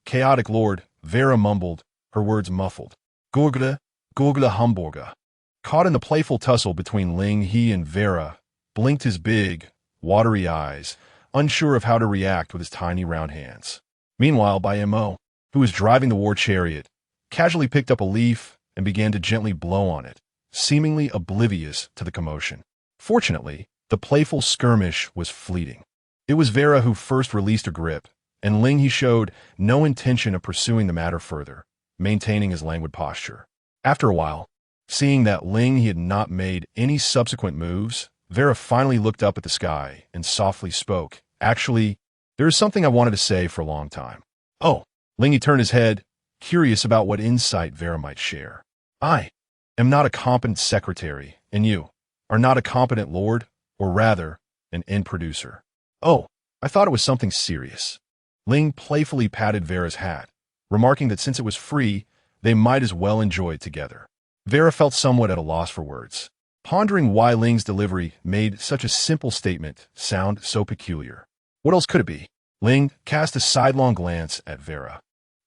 Chaotic lord," Vera mumbled, her words muffled. "Gurgla, gurgla hamburger." Caught in the playful tussle between Ling He and Vera, blinked his big, watery eyes, unsure of how to react with his tiny round hands. Meanwhile, by Mo, who was driving the war chariot, casually picked up a leaf and began to gently blow on it, seemingly oblivious to the commotion. Fortunately, the playful skirmish was fleeting. It was Vera who first released her grip, and Ling He showed no intention of pursuing the matter further, maintaining his languid posture. After a while, seeing that Ling He had not made any subsequent moves, Vera finally looked up at the sky and softly spoke. "Actually, there is something I wanted to say for a long time." "Oh." Ling He turned his head, curious about what insight Vera might share. "I am not a competent secretary, and you are not a competent lord, or rather, an end producer." "Oh, I thought it was something serious." Ling playfully patted Vera's hat, remarking that since it was free, they might as well enjoy it together. Vera felt somewhat at a loss for words, pondering why Ling's delivery made such a simple statement sound so peculiar. What else could it be? Ling cast a sidelong glance at Vera,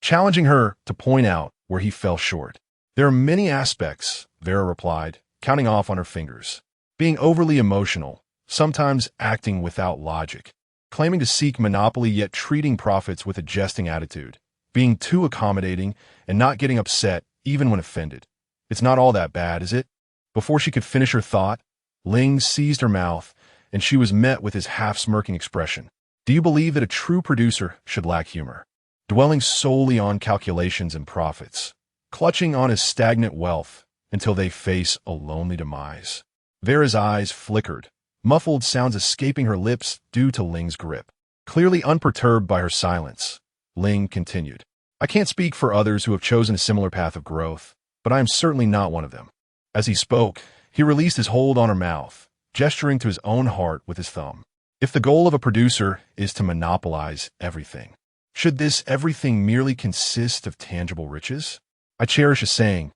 challenging her to point out where he fell short. There are many aspects, Vera replied, counting off on her fingers. Being overly emotional, sometimes acting without logic, claiming to seek monopoly yet treating profits with a jesting attitude, being too accommodating and not getting upset even when offended. It's not all that bad, is it? Before she could finish her thought, Ling seized her mouth, and she was met with his half-smirking expression. Do you believe that a true producer should lack humor, dwelling solely on calculations and profits, clutching on his stagnant wealth until they face a lonely demise? Vera's eyes flickered, muffled sounds escaping her lips due to Ling's grip. Clearly unperturbed by her silence, Ling continued. I can't speak for others who have chosen a similar path of growth, but I am certainly not one of them. As he spoke, he released his hold on her mouth, gesturing to his own heart with his thumb. If the goal of a producer is to monopolize everything, should this everything merely consist of tangible riches? I cherish a saying,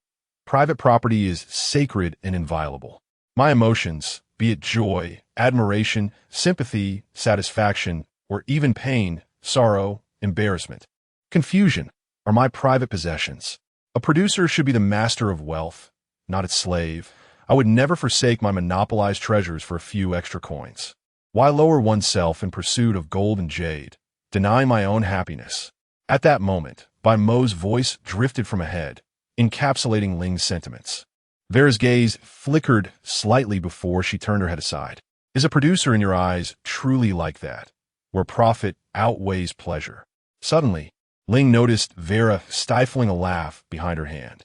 private property is sacred and inviolable. My emotions, be it joy, admiration, sympathy, satisfaction, or even pain, sorrow, embarrassment, confusion, are my private possessions. A producer should be the master of wealth, not its slave. I would never forsake my monopolized treasures for a few extra coins. Why lower oneself in pursuit of gold and jade, denying my own happiness? At that moment, Bai Mo's voice drifted from ahead, encapsulating Ling's sentiments. Vera's gaze flickered slightly before she turned her head aside. Is a producer in your eyes truly like that, where profit outweighs pleasure? Suddenly, Ling noticed Vera stifling a laugh behind her hand.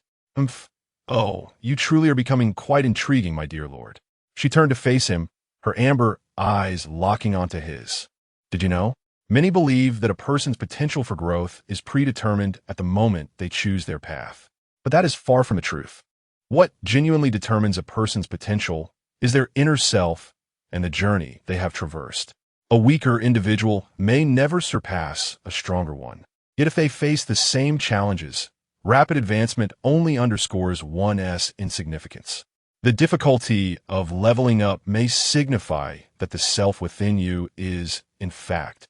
Oh, you truly are becoming quite intriguing, my dear lord. She turned to face him, her amber eyes locking onto his. Did you know? Many believe that a person's potential for growth is predetermined at the moment they choose their path. But that is far from the truth. What genuinely determines a person's potential is their inner self and the journey they have traversed. A weaker individual may never surpass a stronger one. Yet if they face the same challenges, rapid advancement only underscores one's insignificance. The difficulty of leveling up may signify that the self within you is, in fact,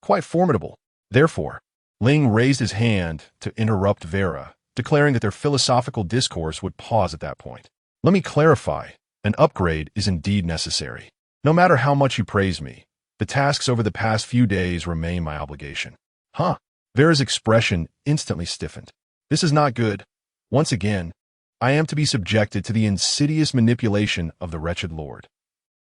quite formidable. Therefore, Ling raised his hand to interrupt Vera, declaring that their philosophical discourse would pause at that point. Let me clarify, an upgrade is indeed necessary. No matter how much you praise me, the tasks over the past few days remain my obligation. Huh? Vera's expression instantly stiffened. This is not good. Once again, I am to be subjected to the insidious manipulation of the wretched lord.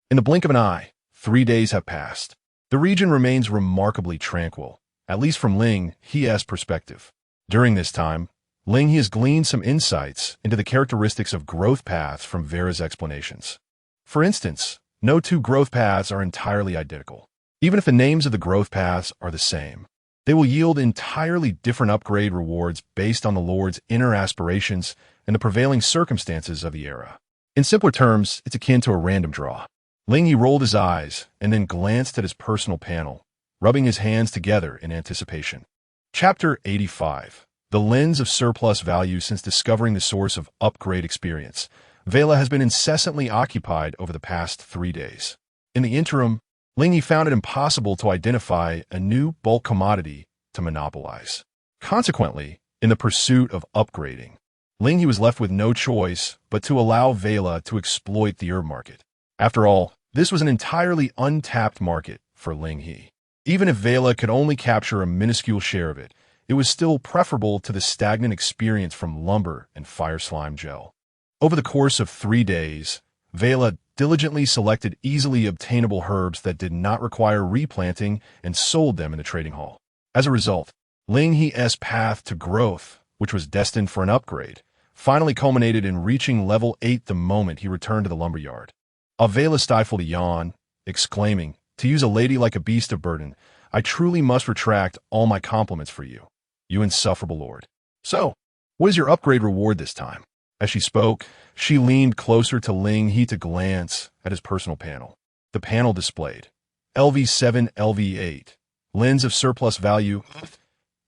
In the blink of an eye, 3 days have passed. The region remains remarkably tranquil, at least from Ling He's perspective. During this time, Ling He has gleaned some insights into the characteristics of growth paths from Vera's explanations. For instance, no two growth paths are entirely identical. Even if the names of the growth paths are the same, they will yield entirely different upgrade rewards based on the Lord's inner aspirations and the prevailing circumstances of the era. In simpler terms, it's akin to a random draw. Ling He rolled his eyes and then glanced at his personal panel, rubbing his hands together in anticipation. Chapter 85. The lens of surplus value. Since discovering the source of upgrade experience, Vela has been incessantly occupied over the past 3 days. In the interim, Ling He found it impossible to identify a new bulk commodity to monopolize. Consequently, in the pursuit of upgrading, Ling He was left with no choice but to allow Vela to exploit the herb market. After all, this was an entirely untapped market for Ling He. Even if Vela could only capture a minuscule share of it, it was still preferable to the stagnant experience from lumber and fire slime gel. Over the course of 3 days, Vela diligently selected easily obtainable herbs that did not require replanting and sold them in the trading hall. As a result, Ling He's path to growth, which was destined for an upgrade, finally culminated in reaching level 8 the moment he returned to the lumberyard. Vela stifled a yawn, exclaiming, "To use a lady like a beast of burden, I truly must retract all my compliments for you, you insufferable lord. So, what is your upgrade reward this time?" As she spoke, she leaned closer to Ling He to glance at his personal panel. The panel displayed LV7, LV8, Lens of surplus value.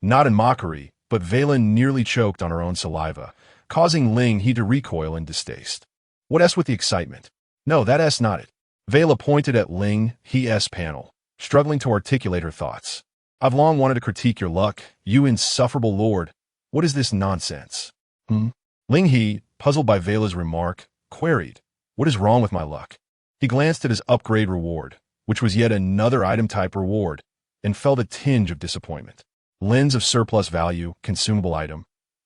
Not in mockery, but Vela nearly choked on her own saliva, causing Ling He to recoil in distaste. What S with the excitement? No, that S not it. Vela pointed at Ling He's panel, struggling to articulate her thoughts. I've long wanted to critique your luck, you insufferable lord. What is this nonsense? Ling He, puzzled by Vela's remark, queried, what is wrong with my luck? He glanced at his upgrade reward, which was yet another item-type reward, and felt a tinge of disappointment. Lens of surplus value, consumable item.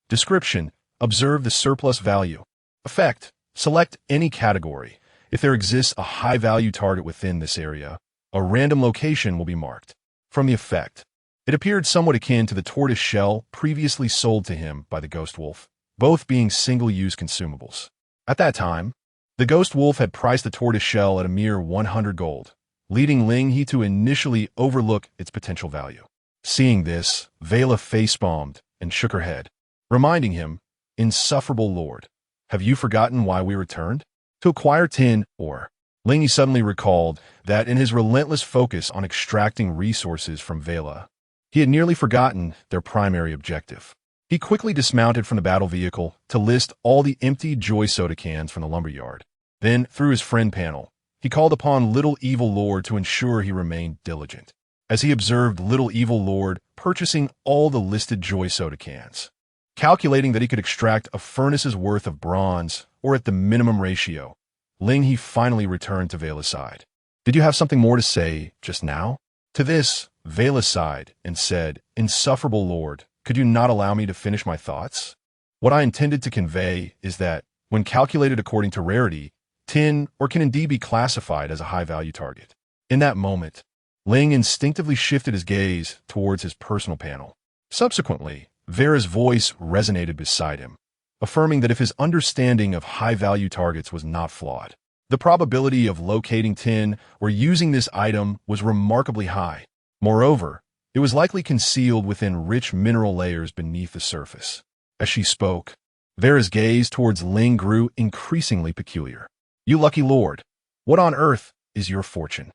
Description, observe the surplus value. Effect, select any category. If there exists a high-value target within this area, a random location will be marked. From the effect, it appeared somewhat akin to the tortoise shell previously sold to him by the ghost wolf, both being single-use consumables. At that time, the ghost wolf had priced the tortoise shell at a mere 100 gold, leading Ling He to initially overlook its potential value. Seeing this, Vela face-palmed and shook her head, reminding him, insufferable lord, have you forgotten why we returned? To acquire tin ore. Ling He suddenly recalled that in his relentless focus on extracting resources from Vela, he had nearly forgotten their primary objective. He quickly dismounted from the battle vehicle to list all the empty Joy soda cans from the lumberyard. Then, through his friend panel, he called upon Little Evil Lord to ensure he remained diligent, as he observed Little Evil Lord purchasing all the listed Joy soda cans, calculating that he could extract a furnace's worth of bronze, or at the minimum ratio. Ling He finally returned to Vela's side. Did you have something more to say just now? To this, Vela sighed and said, insufferable lord, could you not allow me to finish my thoughts? What I intended to convey is that, when calculated according to rarity, tin ore can indeed be classified as a high-value target. In that moment, Ling instinctively shifted his gaze towards his personal panel. Subsequently, Vera's voice resonated beside him, affirming that if his understanding of high-value targets was not flawed, the probability of locating tin or using this item was remarkably high. Moreover, it was likely concealed within rich mineral layers beneath the surface. As she spoke, Vera's gaze towards Ling grew increasingly peculiar. You lucky lord, what on earth is your fortune?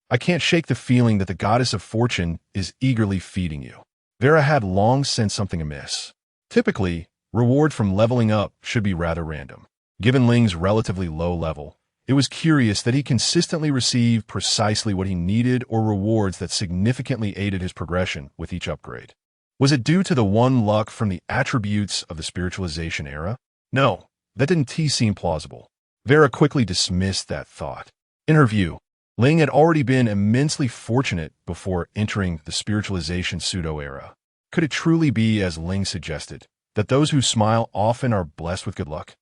I can't shake the feeling that the goddess of fortune is eagerly feeding you. Vera had long sensed something amiss. Typically, reward from leveling up should be rather random. Given Ling's relatively low level, it was curious that he consistently received precisely what he needed or rewards that significantly aided his progression with each upgrade. Was it due to the one luck from the attributes of the spiritualization era? No, that didn't seem plausible. Vera quickly dismissed that thought. In her view, Ling had already been immensely fortunate before entering the spiritualization pseudo-era. Could it truly be, as Ling suggested, that those who smile often are blessed with good luck?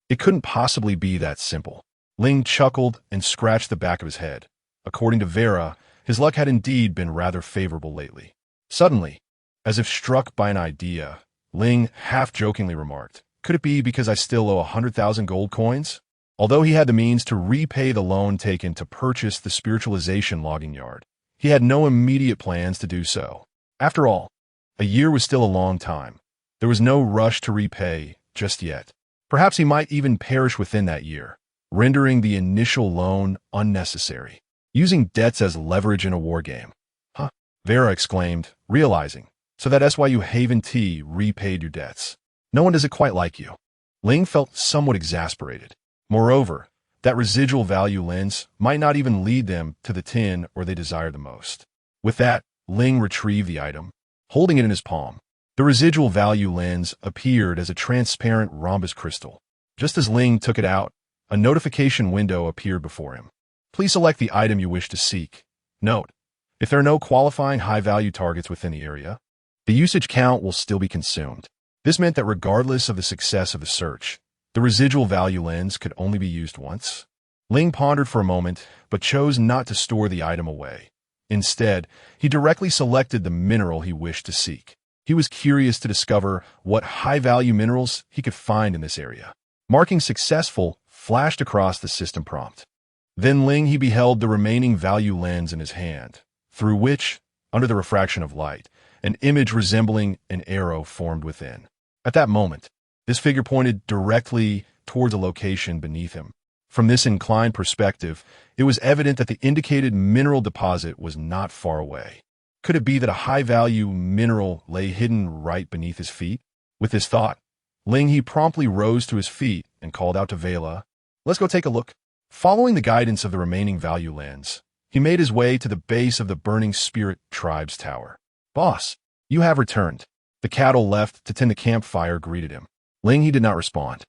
It couldn't possibly be that simple. Ling chuckled and scratched the back of his head. According to Vera, his luck had indeed been rather favorable lately. Suddenly, as if struck by an idea, Ling half-jokingly remarked, could it be because I still owe 100,000 gold coins? Although he had the means to repay the loan taken to purchase the spiritualization logging yard, he had no immediate plans to do so. After all, a year was still a long time. There was no rush to repay just yet. Perhaps he might even perish within that year, rendering the initial loan unnecessary. Using debts as leverage in a war game. Vera exclaimed, realizing, so that's why you Haven T repaid your debts. No one does it quite like you. Ling felt somewhat exasperated. Moreover, that residual value lens might not even lead them to the tin or they desire the most. With that, Ling retrieved the item, holding it in his palm. The residual value lens appeared as a transparent rhombus crystal. Just as Ling took it out, a notification window appeared before him. Please select the item you wish to seek. Note, if there are no qualifying high-value targets within the area, the usage count will still be consumed. This meant that regardless of the success of the search, the residual value lens could only be used once. Ling pondered for a moment, but chose not to store the item away. Instead, he directly selected the mineral he wished to seek. He was curious to discover what high-value minerals he could find in this area. Marking successful flashed across the system prompt. Then Ling He beheld the remaining value lens in his hand, through which, under the refraction of light, an image resembling an arrow formed within. At that moment, this figure pointed directly towards a location beneath him. From this inclined perspective, it was evident that the indicated mineral deposit was not far away. Could it be that a high-value mineral lay hidden right beneath his feet? With this thought, Ling He promptly rose to his feet and called out to Vela, "Let's go take a look." Following the guidance of the remaining value lands, he made his way to the base of the Burning Spirit Tribe's tower. "Boss, you have returned." The cattle left to tend the campfire greeted him. Ling He did not respond,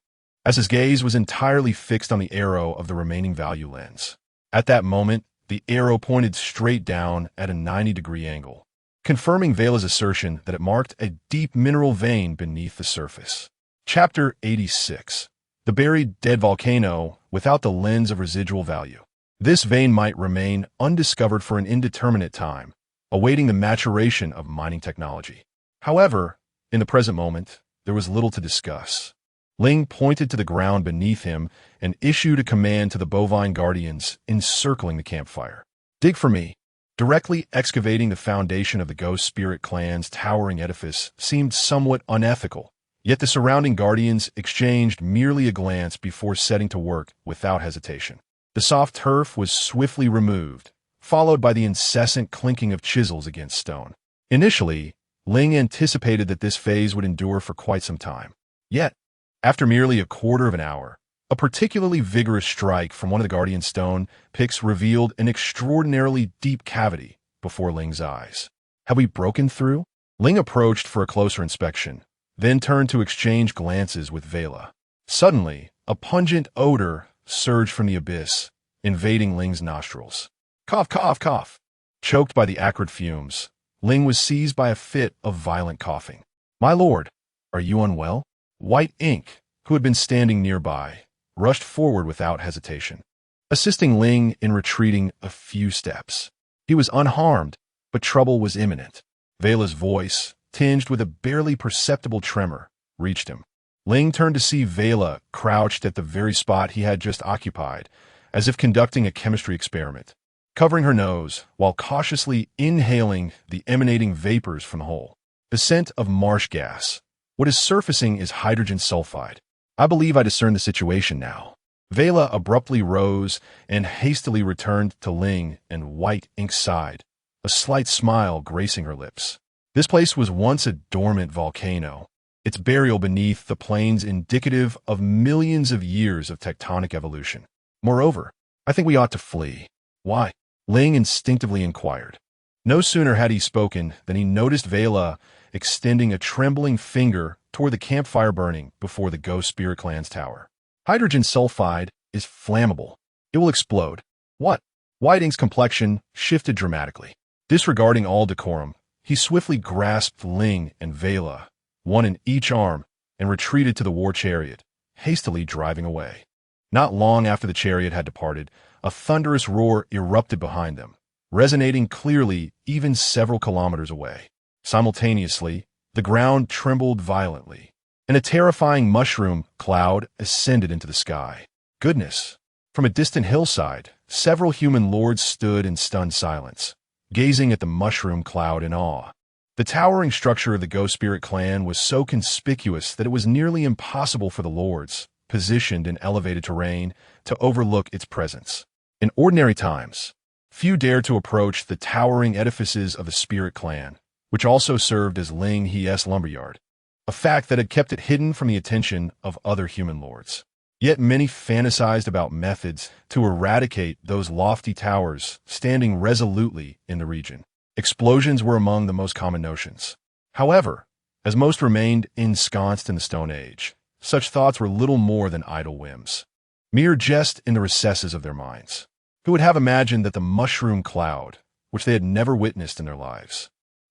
as his gaze was entirely fixed on the arrow of the remaining value lands. At that moment, the arrow pointed straight down at a 90-degree angle, confirming Vela's assertion that it marked a deep mineral vein beneath the surface. Chapter 86. The Buried Dead Volcano Without the Lens of Residual Value. This vein might remain undiscovered for an indeterminate time, awaiting the maturation of mining technology. However, in the present moment, there was little to discuss. Ling pointed to the ground beneath him and issued a command to the bovine guardians encircling the campfire. "Dig for me." Directly excavating the foundation of the Ghost Spirit clan's towering edifice seemed somewhat unethical, yet the surrounding guardians exchanged merely a glance before setting to work without hesitation. The soft turf was swiftly removed, followed by the incessant clinking of chisels against stone. Initially, Ling anticipated that this phase would endure for quite some time. Yet, after merely a quarter of an hour, a particularly vigorous strike from one of the guardian stone picks revealed an extraordinarily deep cavity before Ling's eyes. "Have we broken through?" Ling approached for a closer inspection, then turned to exchange glances with Vela. Suddenly, a pungent odor surged from the abyss, invading Ling's nostrils. Cough, cough, cough. Choked by the acrid fumes, Ling was seized by a fit of violent coughing. "My lord, are you unwell?" White Ink, who had been standing nearby, rushed forward without hesitation, assisting Ling in retreating a few steps. He was unharmed, but trouble was imminent. Vela's voice, tinged with a barely perceptible tremor, reached him. Ling turned to see Vela crouched at the very spot he had just occupied, as if conducting a chemistry experiment, covering her nose while cautiously inhaling the emanating vapors from the hole. The scent of marsh gas. What is surfacing is hydrogen sulfide. "I believe I discern the situation now." Vela abruptly rose and hastily returned to Ling and White Ink's side, a slight smile gracing her lips. This place was once a dormant volcano, its burial beneath the plains indicative of millions of years of tectonic evolution. "Moreover, I think we ought to flee." "Why?" Ling instinctively inquired. No sooner had he spoken than he noticed Vela extending a trembling finger toward the campfire burning before the Ghost Spirit clan's tower. "Hydrogen sulfide is flammable. It will explode." "What?" White Ink's complexion shifted dramatically. Disregarding all decorum, he swiftly grasped Ling and Vela, one in each arm, and retreated to the war chariot, hastily driving away. Not long after the chariot had departed, a thunderous roar erupted behind them, resonating clearly even several kilometers away. Simultaneously, the ground trembled violently, and a terrifying mushroom cloud ascended into the sky. Goodness! From a distant hillside, several human lords stood in stunned silence, gazing at the mushroom cloud in awe. The towering structure of the Ghost Spirit clan was so conspicuous that it was nearly impossible for the lords, positioned in elevated terrain, to overlook its presence. In ordinary times, few dared to approach the towering edifices of the Spirit clan, which also served as Ling He's lumberyard, a fact that had kept it hidden from the attention of other human lords. Yet many fantasized about methods to eradicate those lofty towers standing resolutely in the region. Explosions were among the most common notions. However, as most remained ensconced in the Stone Age, such thoughts were little more than idle whims, mere jest in the recesses of their minds. Who would have imagined that the mushroom cloud, which they had never witnessed in their lives,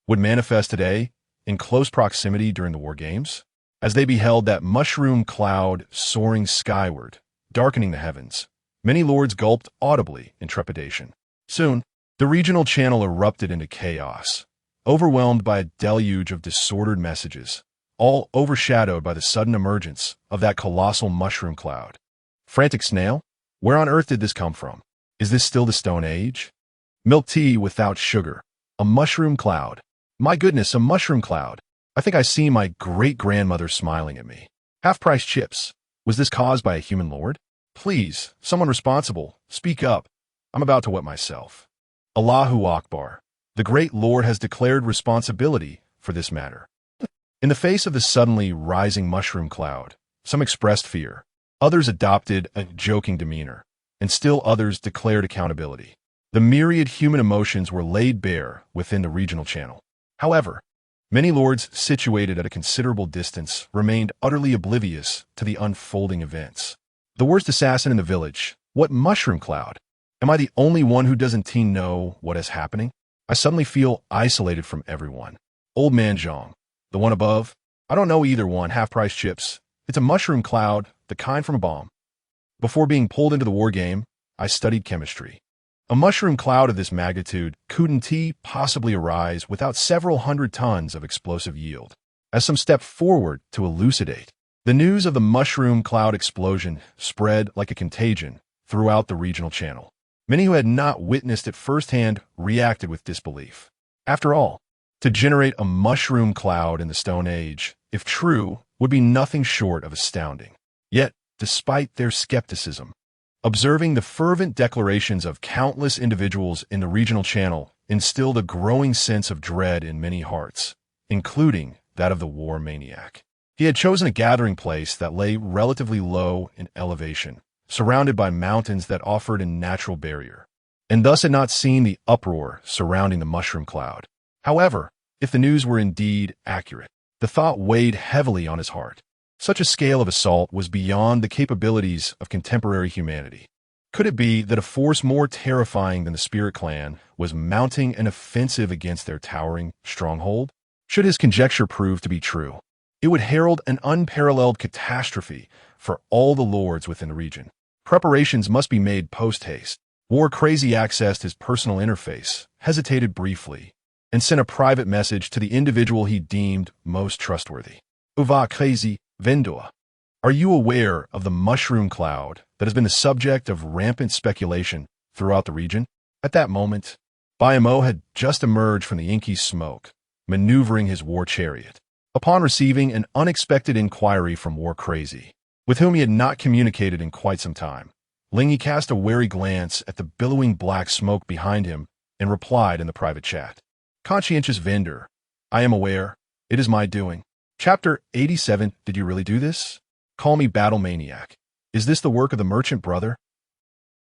would manifest today in close proximity during the War Games? As they beheld that mushroom cloud soaring skyward, darkening the heavens, many lords gulped audibly in trepidation. Soon, the regional channel erupted into chaos, overwhelmed by a deluge of disordered messages, all overshadowed by the sudden emergence of that colossal mushroom cloud. Frantic snail? Where on earth did this come from? Is this still the Stone Age? Milk tea without sugar. A mushroom cloud. My goodness, a mushroom cloud. I think I see my great-grandmother smiling at me. Half-price chips. Was this caused by a human lord? Please, someone responsible, speak up. I'm about to wet myself. Allahu Akbar. The great Lord has declared responsibility for this matter. In the face of the suddenly rising mushroom cloud, some expressed fear, others adopted a joking demeanor, and still others declared accountability. The myriad human emotions were laid bare within the regional channel. However, many lords situated at a considerable distance remained utterly oblivious to the unfolding events. The worst assassin in the village. What mushroom cloud? Am I the only one who doesn't know what is happening? I suddenly feel isolated from everyone. Old man Zhang. The one above? I don't know either one. Half-price chips. It's a mushroom cloud, the kind from a bomb. Before being pulled into the war game, I studied chemistry. A mushroom cloud of this magnitude couldn't possibly arise without several hundred tons of explosive yield. As some stepped forward to elucidate, the news of the mushroom cloud explosion spread like a contagion throughout the regional channel. Many who had not witnessed it firsthand reacted with disbelief. After all, to generate a mushroom cloud in the Stone Age, if true, would be nothing short of astounding. Yet, despite their skepticism, observing the fervent declarations of countless individuals in the regional channel instilled a growing sense of dread in many hearts, including that of the war maniac. He had chosen a gathering place that lay relatively low in elevation, surrounded by mountains that offered a natural barrier, and thus had not seen the uproar surrounding the mushroom cloud. However, if the news were indeed accurate, the thought weighed heavily on his heart. Such a scale of assault was beyond the capabilities of contemporary humanity. Could it be that a force more terrifying than the Spirit Clan was mounting an offensive against their towering stronghold? Should his conjecture prove to be true, it would herald an unparalleled catastrophe for all the lords within the region. Preparations must be made post-haste. War Crazy accessed his personal interface, hesitated briefly, and sent a private message to the individual he deemed most trustworthy. Uva Crazy Vendor, are you aware of the mushroom cloud that has been the subject of rampant speculation throughout the region? At that moment, Biamo had just emerged from the inky smoke, maneuvering his war chariot. Upon receiving an unexpected inquiry from War Crazy, with whom he had not communicated in quite some time, Ling He cast a wary glance at the billowing black smoke behind him and replied in the private chat. Conscientious vendor, I am aware. It is my doing. Chapter 87. Did you really do this? Call me Battle Maniac. Is this the work of the merchant brother?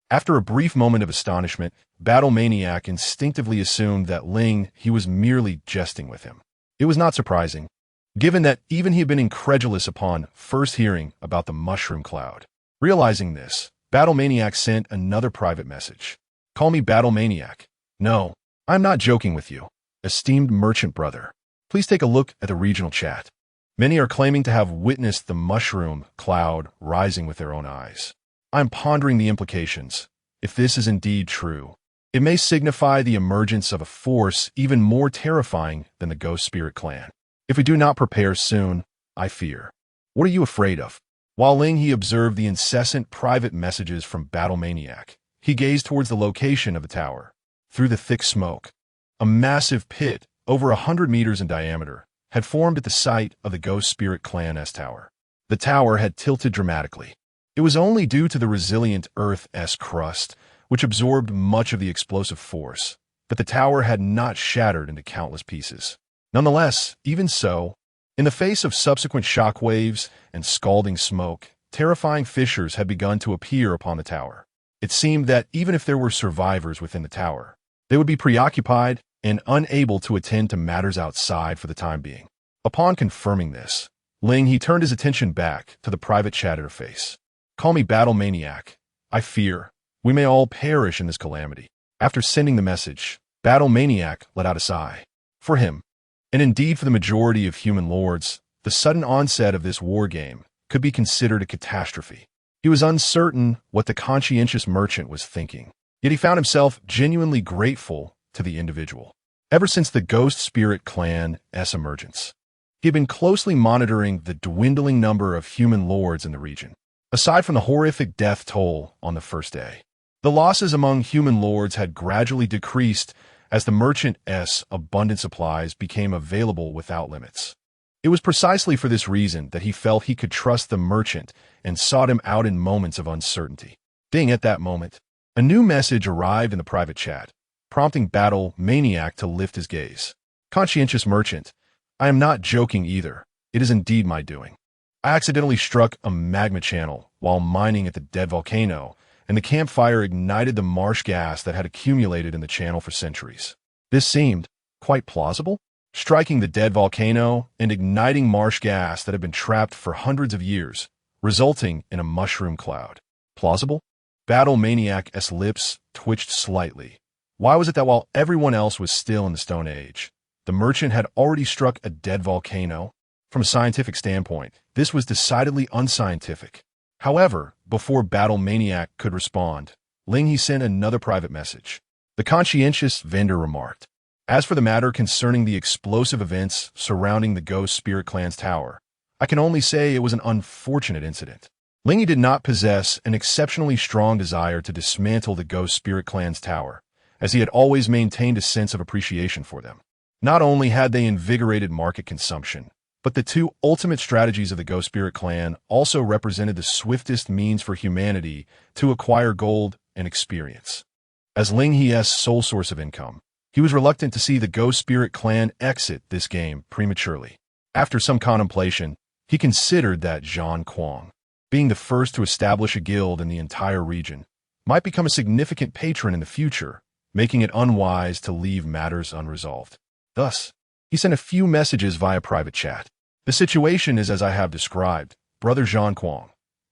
After a brief moment of astonishment, Battle Maniac instinctively assumed that Ling He was merely jesting with him. It was not surprising, given that even he had been incredulous upon first hearing about the mushroom cloud. Realizing this, Battle Maniac sent another private message. Call me Battle Maniac. No, I'm not joking with you. Esteemed merchant brother, please take a look at the regional chat. Many are claiming to have witnessed the mushroom cloud rising with their own eyes. I'm pondering the implications. If this is indeed true, it may signify the emergence of a force even more terrifying than the Ghost Spirit Clan. If we do not prepare soon, I fear. What are you afraid of? While Ling He observed the incessant private messages from Battle Maniac, he gazed towards the location of the tower. Through the thick smoke, a massive pit, over 100 meters in diameter, had formed at the site of the Ghost Spirit Clan's tower. The tower had tilted dramatically. It was only due to the resilient Earth's crust, which absorbed much of the explosive force, that the tower had not shattered into countless pieces. Nonetheless, even so, in the face of subsequent shock waves and scalding smoke, terrifying fissures had begun to appear upon the tower. It seemed that even if there were survivors within the tower, they would be preoccupied and unable to attend to matters outside for the time being. Upon confirming this, Ling He turned his attention back to the private chat interface. Call me Battle Maniac. I fear we may all perish in this calamity. After sending the message, Battle Maniac let out a sigh. For him, and indeed for the majority of human lords, the sudden onset of this war game could be considered a catastrophe. He was uncertain what the conscientious merchant was thinking, yet he found himself genuinely grateful to the individual. Ever since the Ghost Spirit Clan's emergence, he had been closely monitoring the dwindling number of human lords in the region. Aside from the horrific death toll on the first day, the losses among human lords had gradually decreased as the merchant's abundant supplies became available without limits. It was precisely for this reason that he felt he could trust the merchant and sought him out in moments of uncertainty. Ding, at that moment, a new message arrived in the private chat. prompting Battle Maniac to lift his gaze. Conscientious merchant, I am not joking either. It is indeed my doing. I accidentally struck a magma channel while mining at the dead volcano, and the campfire ignited the marsh gas that had accumulated in the channel for centuries. This seemed quite plausible. Striking the dead volcano and igniting marsh gas that had been trapped for hundreds of years, resulting in a mushroom cloud. Plausible? Battle Maniac's lips twitched slightly. Why was it that while everyone else was still in the Stone Age, the merchant had already struck a dead volcano? From a scientific standpoint, this was decidedly unscientific. However, before Battle Maniac could respond, Ling He sent another private message. The conscientious vendor remarked, as for the matter concerning the explosive events surrounding the Ghost Spirit Clan's tower, I can only say it was an unfortunate incident. Ling He did not possess an exceptionally strong desire to dismantle the Ghost Spirit Clan's tower, as he had always maintained a sense of appreciation for them. Not only had they invigorated market consumption, but the two ultimate strategies of the Ghost Spirit Clan also represented the swiftest means for humanity to acquire gold and experience. As Ling He's sole source of income, he was reluctant to see the Ghost Spirit Clan exit this game prematurely. After some contemplation, he considered that Zhang Kuang, being the first to establish a guild in the entire region, might become a significant patron in the future, making it unwise to leave matters unresolved. Thus, he sent a few messages via private chat. The situation is as I have described, Brother Zhang Kuang.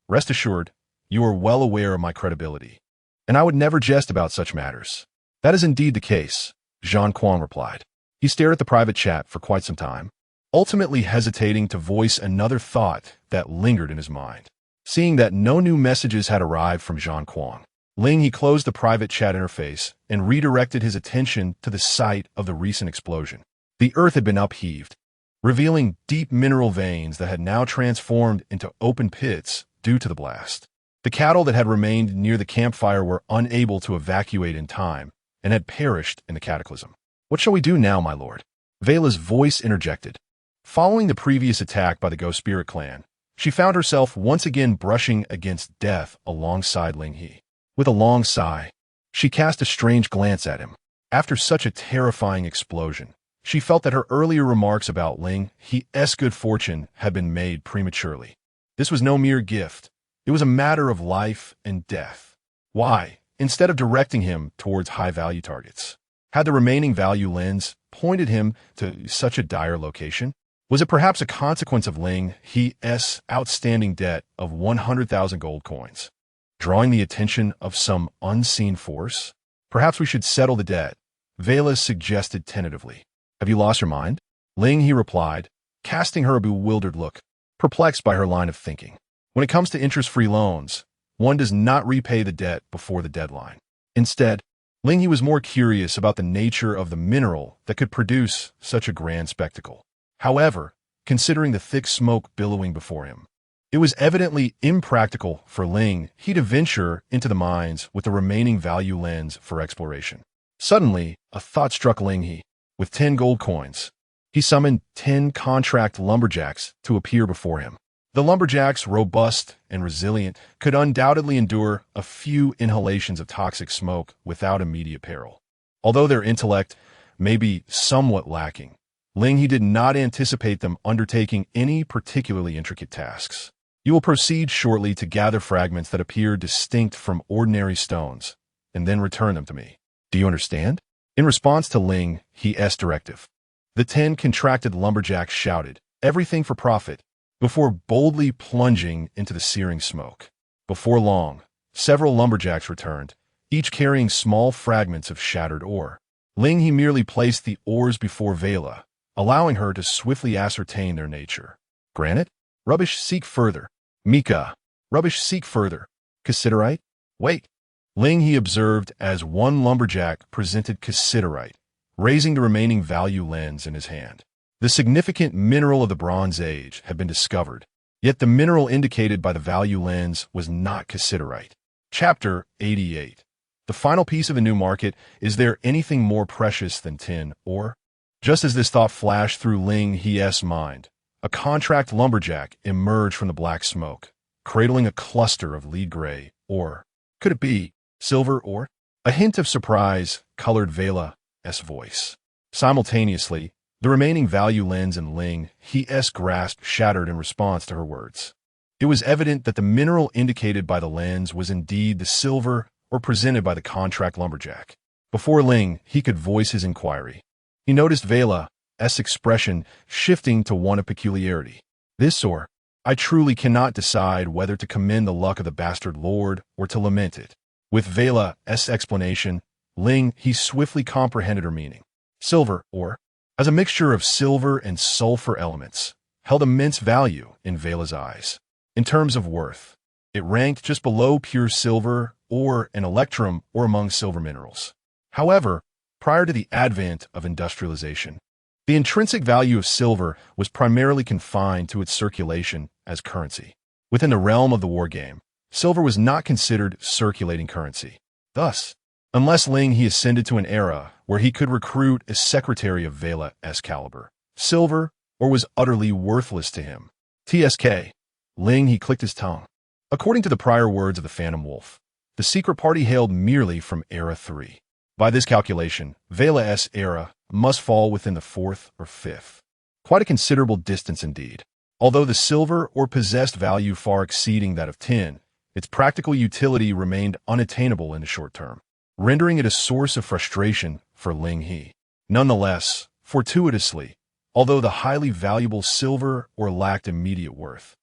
Rest assured, you are well aware of my credibility, and I would never jest about such matters. That is indeed the case, Zhang Kuang replied. He stared at the private chat for quite some time, ultimately hesitating to voice another thought that lingered in his mind. Seeing that no new messages had arrived from Zhang Kuang, Ling He closed the private chat interface and redirected his attention to the site of the recent explosion. The earth had been upheaved, revealing deep mineral veins that had now transformed into open pits due to the blast. The cattle that had remained near the campfire were unable to evacuate in time and had perished in the cataclysm. What shall we do now, my lord? Vela's voice interjected. Following the previous attack by the Ghost Spirit Clan, she found herself once again brushing against death alongside Ling He. With a long sigh, she cast a strange glance at him. After such a terrifying explosion, she felt that her earlier remarks about Ling He's good fortune had been made prematurely. This was no mere gift. It was a matter of life and death. Why, instead of directing him towards high-value targets, had the remaining value lens pointed him to such a dire location? Was it perhaps a consequence of Ling He's outstanding debt of 100,000 gold coins, drawing the attention of some unseen force? Perhaps we should settle the debt, Vela suggested tentatively. Have you lost your mind? Ling He replied, casting her a bewildered look, perplexed by her line of thinking. When it comes to interest-free loans, one does not repay the debt before the deadline. Instead, Ling He was more curious about the nature of the mineral that could produce such a grand spectacle. However, considering the thick smoke billowing before him, it was evidently impractical for Ling He to venture into the mines with the remaining value lens for exploration. Suddenly, a thought struck Ling He. With 10 gold coins, he summoned 10 contract lumberjacks to appear before him. The lumberjacks, robust and resilient, could undoubtedly endure a few inhalations of toxic smoke without immediate peril. Although their intellect may be somewhat lacking, Ling He did not anticipate them undertaking any particularly intricate tasks. You will proceed shortly to gather fragments that appear distinct from ordinary stones, and then return them to me. Do you understand? In response to Ling He's directive, the 10 contracted lumberjacks shouted, "Everything for profit," before boldly plunging into the searing smoke. Before long, several lumberjacks returned, each carrying small fragments of shattered ore. Ling He merely placed the ores before Vela, allowing her to swiftly ascertain their nature. Granite? Rubbish, seek further. Mica. Rubbish, seek further. Cassiterite? Wait. Ling He observed as one lumberjack presented cassiterite, raising the remaining value lens in his hand. The significant mineral of the Bronze Age had been discovered, yet the mineral indicated by the value lens was not cassiterite. Chapter 88. The final piece of the new market. Is there anything more precious than tin ore? Just as this thought flashed through Ling He's mind, a contract lumberjack emerged from the black smoke, cradling a cluster of lead gray ore. Could it be silver ore? A hint of surprise colored Vela's voice. Simultaneously, the remaining value lens in Ling He's grasp shattered in response to her words. It was evident that the mineral indicated by the lens was indeed the silver or presented by the contract lumberjack. Before Ling He could voice his inquiry, he noticed Vela's expression shifting to one of peculiarity. This or, I truly cannot decide whether to commend the luck of the bastard lord or to lament it. With Vela's explanation, Ling He swiftly comprehended her meaning. Silver, or, as a mixture of silver and sulfur elements, held immense value in Vela's eyes. In terms of worth, it ranked just below pure silver or an electrum or among silver minerals. However, prior to the advent of industrialization, the intrinsic value of silver was primarily confined to its circulation as currency. Within the realm of the war game, silver was not considered circulating currency. Thus, unless Ling He ascended to an era where he could recruit a secretary of Vela's caliber, silver or was utterly worthless to him. TSK. Ling He clicked his tongue. According to the prior words of the Phantom Wolf, the secret party hailed merely from Era 3. By this calculation, Vela's era must fall within the 4th or 5th. Quite a considerable distance indeed. Although the silver or possessed value far exceeding that of tin, its practical utility remained unattainable in the short term, rendering it a source of frustration for Ling He. Nonetheless, fortuitously, although the highly valuable silver ore lacked immediate worth,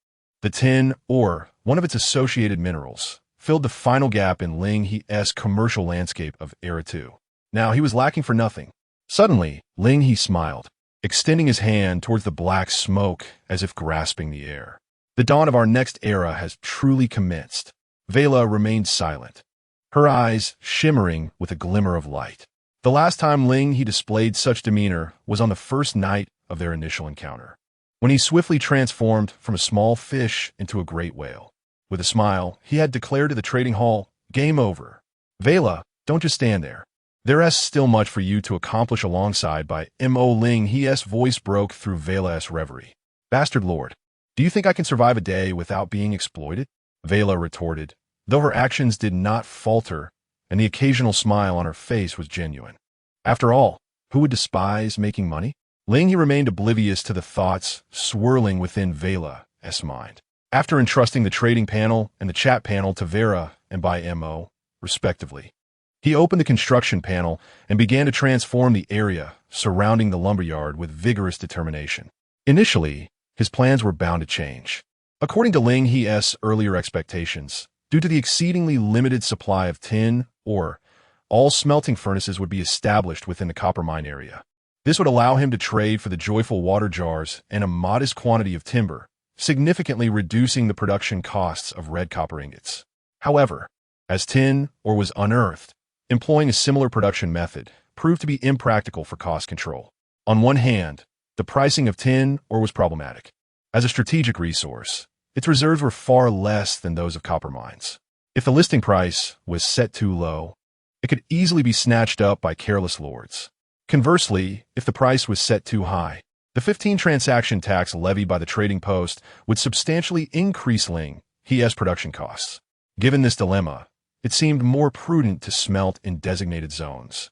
the tin ore, one of its associated minerals, filled the final gap in Ling He's commercial landscape of Era 2. Now he was lacking for nothing. Suddenly, Ling He smiled, extending his hand towards the black smoke as if grasping the air. The dawn of our next era has truly commenced. Vela remained silent, her eyes shimmering with a glimmer of light. The last time Ling He displayed such demeanor was on the first night of their initial encounter, when he swiftly transformed from a small fish into a great whale. With a smile, he had declared to the trading hall, "Game over. Vela, don't just stand there. There's still much for you to accomplish alongside by Mo." Ling He's voice broke through Vela's reverie. "Bastard lord, do you think I can survive a day without being exploited?" Vela retorted, though her actions did not falter and the occasional smile on her face was genuine. After all, who would despise making money? Ling He remained oblivious to the thoughts swirling within Vela's mind. After entrusting the trading panel and the chat panel to Vera and by Mo, respectively, he opened the construction panel and began to transform the area surrounding the lumberyard with vigorous determination. Initially, his plans were bound to change. According to Ling He's earlier expectations, due to the exceedingly limited supply of tin ore, all smelting furnaces would be established within the copper mine area. This would allow him to trade for the joyful water jars and a modest quantity of timber, significantly reducing the production costs of red copper ingots. However, as tin ore was unearthed, employing a similar production method proved to be impractical for cost control. On one hand, the pricing of tin ore was problematic. As a strategic resource, its reserves were far less than those of copper mines. If the listing price was set too low, it could easily be snatched up by careless lords. Conversely, if the price was set too high, the 15 transaction tax levied by the trading post would substantially increase Ling He's production costs. Given this dilemma, it seemed more prudent to smelt in designated zones.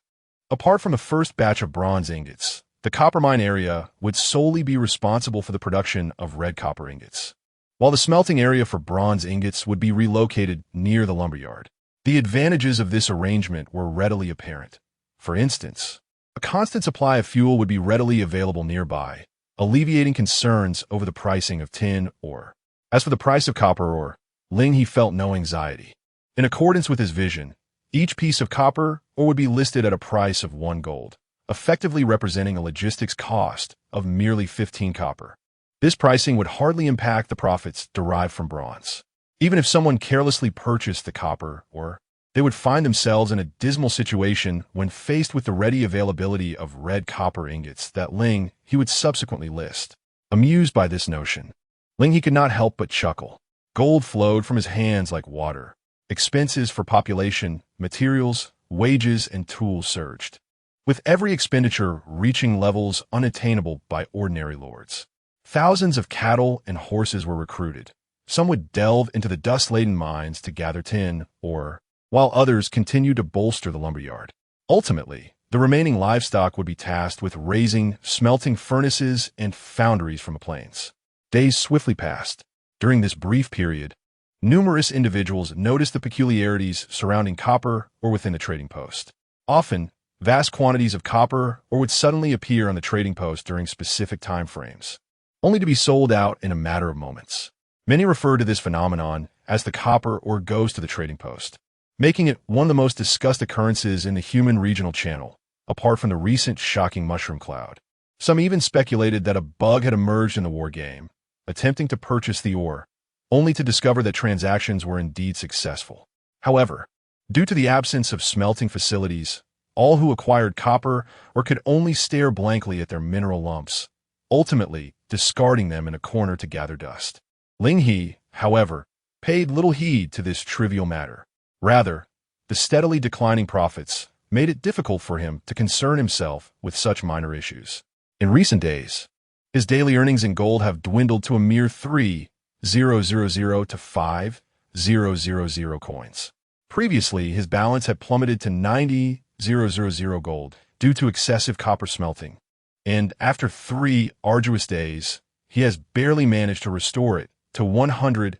Apart from the first batch of bronze ingots, the copper mine area would solely be responsible for the production of red copper ingots, while the smelting area for bronze ingots would be relocated near the lumberyard. The advantages of this arrangement were readily apparent. For instance, a constant supply of fuel would be readily available nearby, alleviating concerns over the pricing of tin ore. As for the price of copper ore, Ling He felt no anxiety. In accordance with his vision, each piece of copper ore would be listed at a price of 1 gold, effectively representing a logistics cost of merely 15 copper. This pricing would hardly impact the profits derived from bronze. Even if someone carelessly purchased the copper ore, they would find themselves in a dismal situation when faced with the ready availability of red copper ingots that Ling He would subsequently list. Amused by this notion, Ling He could not help but chuckle. Gold flowed from his hands like water. Expenses for population, materials, wages, and tools surged, with every expenditure reaching levels unattainable by ordinary lords. Thousands of cattle and horses were recruited. Some would delve into the dust-laden mines to gather tin ore, while others continued to bolster the lumberyard. Ultimately, the remaining livestock would be tasked with raising, smelting furnaces and foundries from the plains. Days swiftly passed. During this brief period, numerous individuals noticed the peculiarities surrounding copper or within the trading post. Often, vast quantities of copper or would suddenly appear on the trading post during specific time frames, only to be sold out in a matter of moments. Many refer to this phenomenon as the copper or ghost of the trading post, making it one of the most discussed occurrences in the human regional channel, apart from the recent shocking mushroom cloud. Some even speculated that a bug had emerged in the war game, attempting to purchase the ore, only to discover that transactions were indeed successful. However, due to the absence of smelting facilities, all who acquired copper or could only stare blankly at their mineral lumps, ultimately discarding them in a corner to gather dust. Ling He, however, paid little heed to this trivial matter. Rather, the steadily declining profits made it difficult for him to concern himself with such minor issues. In recent days, his daily earnings in gold have dwindled to a mere 3,000 to 5,000 coins. Previously, his balance had plummeted to 90,000 gold due to excessive copper smelting, and after 3 arduous days, he has barely managed to restore it to 100,000.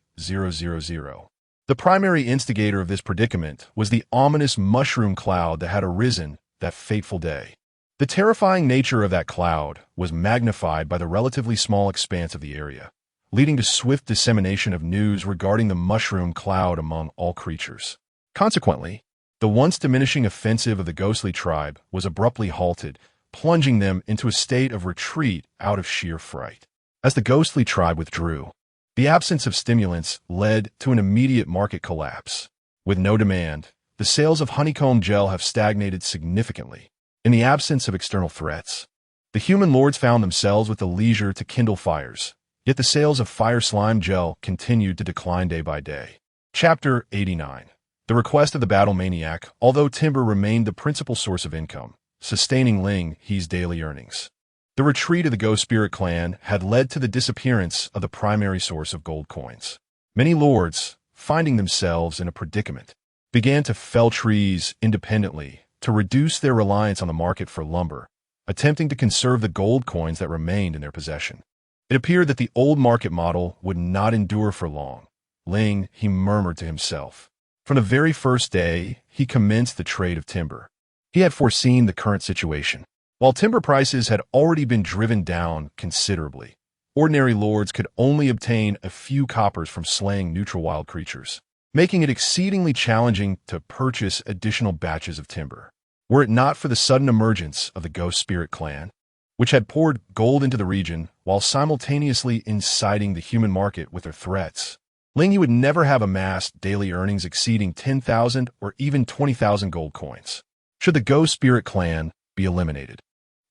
The primary instigator of this predicament was the ominous mushroom cloud that had arisen that fateful day. The terrifying nature of that cloud was magnified by the relatively small expanse of the area, leading to swift dissemination of news regarding the mushroom cloud among all creatures. Consequently, the once diminishing offensive of the ghostly tribe was abruptly halted, plunging them into a state of retreat out of sheer fright. As the ghostly tribe withdrew, the absence of stimulants led to an immediate market collapse. With no demand, the sales of honeycomb gel have stagnated significantly. In the absence of external threats, the human lords found themselves with the leisure to kindle fires, yet the sales of fire slime gel continued to decline day by day. Chapter 89. The request of the battle maniac. Although timber remained the principal source of income, sustaining Ling He's daily earnings, the retreat of the Ghost Spirit clan had led to the disappearance of the primary source of gold coins. Many lords, finding themselves in a predicament, began to fell trees independently to reduce their reliance on the market for lumber, attempting to conserve the gold coins that remained in their possession. It appeared that the old market model would not endure for long. Ling He murmured to himself. From the very first day he commenced the trade of timber, he had foreseen the current situation. While timber prices had already been driven down considerably, ordinary lords could only obtain a few coppers from slaying neutral wild creatures, making it exceedingly challenging to purchase additional batches of timber. Were it not for the sudden emergence of the Ghost Spirit clan, which had poured gold into the region while simultaneously inciting the human market with their threats, Ling He would never have amassed daily earnings exceeding 10,000 or even 20,000 gold coins. Should the Ghost Spirit clan be eliminated,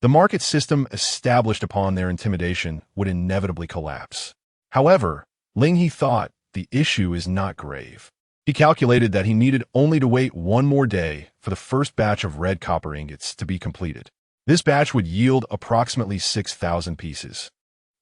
the market system established upon their intimidation would inevitably collapse. However, Ling He thought the issue is not grave. He calculated that he needed only to wait one more day for the first batch of red copper ingots to be completed. This batch would yield approximately 6,000 pieces,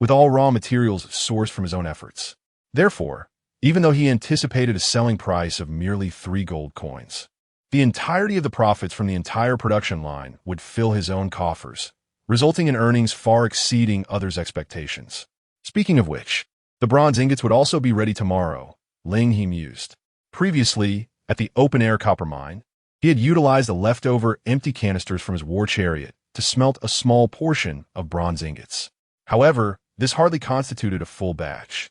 with all raw materials sourced from his own efforts. Therefore, even though he anticipated a selling price of merely 3 gold coins, the entirety of the profits from the entire production line would fill his own coffers, resulting in earnings far exceeding others' expectations. Speaking of which, the bronze ingots would also be ready tomorrow, Ling He mused. Previously, at the open-air copper mine, he had utilized the leftover empty canisters from his war chariot to smelt a small portion of bronze ingots. However, this hardly constituted a full batch,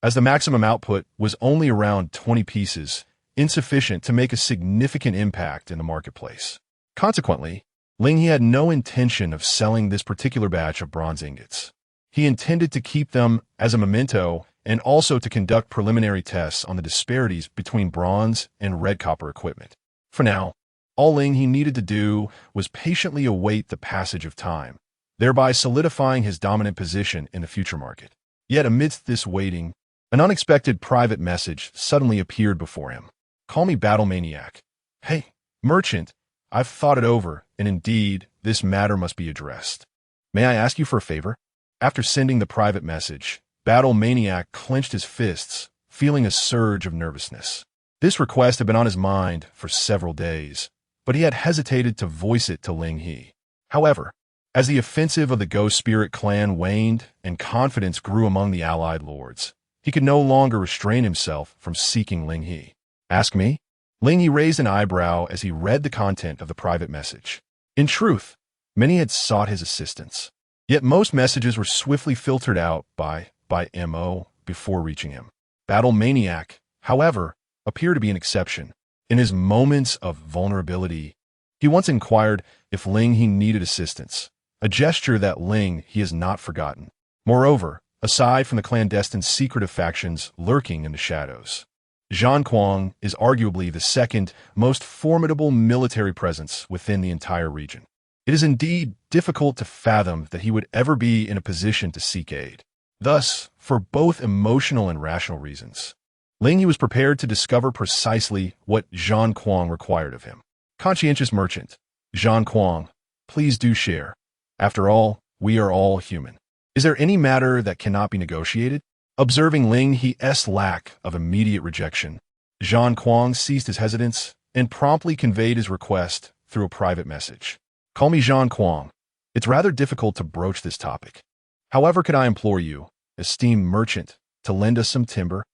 as the maximum output was only around 20 pieces, insufficient to make a significant impact in the marketplace. Consequently, Ling He had no intention of selling this particular batch of bronze ingots. He intended to keep them as a memento and also to conduct preliminary tests on the disparities between bronze and red copper equipment. For now, all Ling He needed to do was patiently await the passage of time, thereby solidifying his dominant position in the future market. Yet amidst this waiting, an unexpected private message suddenly appeared before him. "Call me Battle Maniac. Hey, merchant, I've thought it over, and indeed, this matter must be addressed. May I ask you for a favor?" After sending the private message, Battle Maniac clenched his fists, feeling a surge of nervousness. This request had been on his mind for several days, but he had hesitated to voice it to Ling He. However, as the offensive of the Ghost Spirit clan waned and confidence grew among the allied lords, he could no longer restrain himself from seeking Ling He. Ask me? Ling He raised an eyebrow as he read the content of the private message. In truth, many had sought his assistance, yet most messages were swiftly filtered out by MO before reaching him. Battle Maniac, however, appeared to be an exception. In his moments of vulnerability, he once inquired if Ling He needed assistance, a gesture that Ling He has not forgotten. Moreover, aside from the clandestine secretive factions lurking in the shadows, Zhang Kuang is arguably the second most formidable military presence within the entire region. It is indeed difficult to fathom that he would ever be in a position to seek aid. Thus, for both emotional and rational reasons, Ling He was prepared to discover precisely what Zhang Kuang required of him. Conscientious merchant, Zhang Kuang, please do share. After all, we are all human. Is there any matter that cannot be negotiated? Observing Ling He's lack of immediate rejection, Zhang Kuang ceased his hesitance and promptly conveyed his request through a private message. Call me Zhang Kuang. It's rather difficult to broach this topic. However, could I implore you, esteemed merchant, to lend us some timber?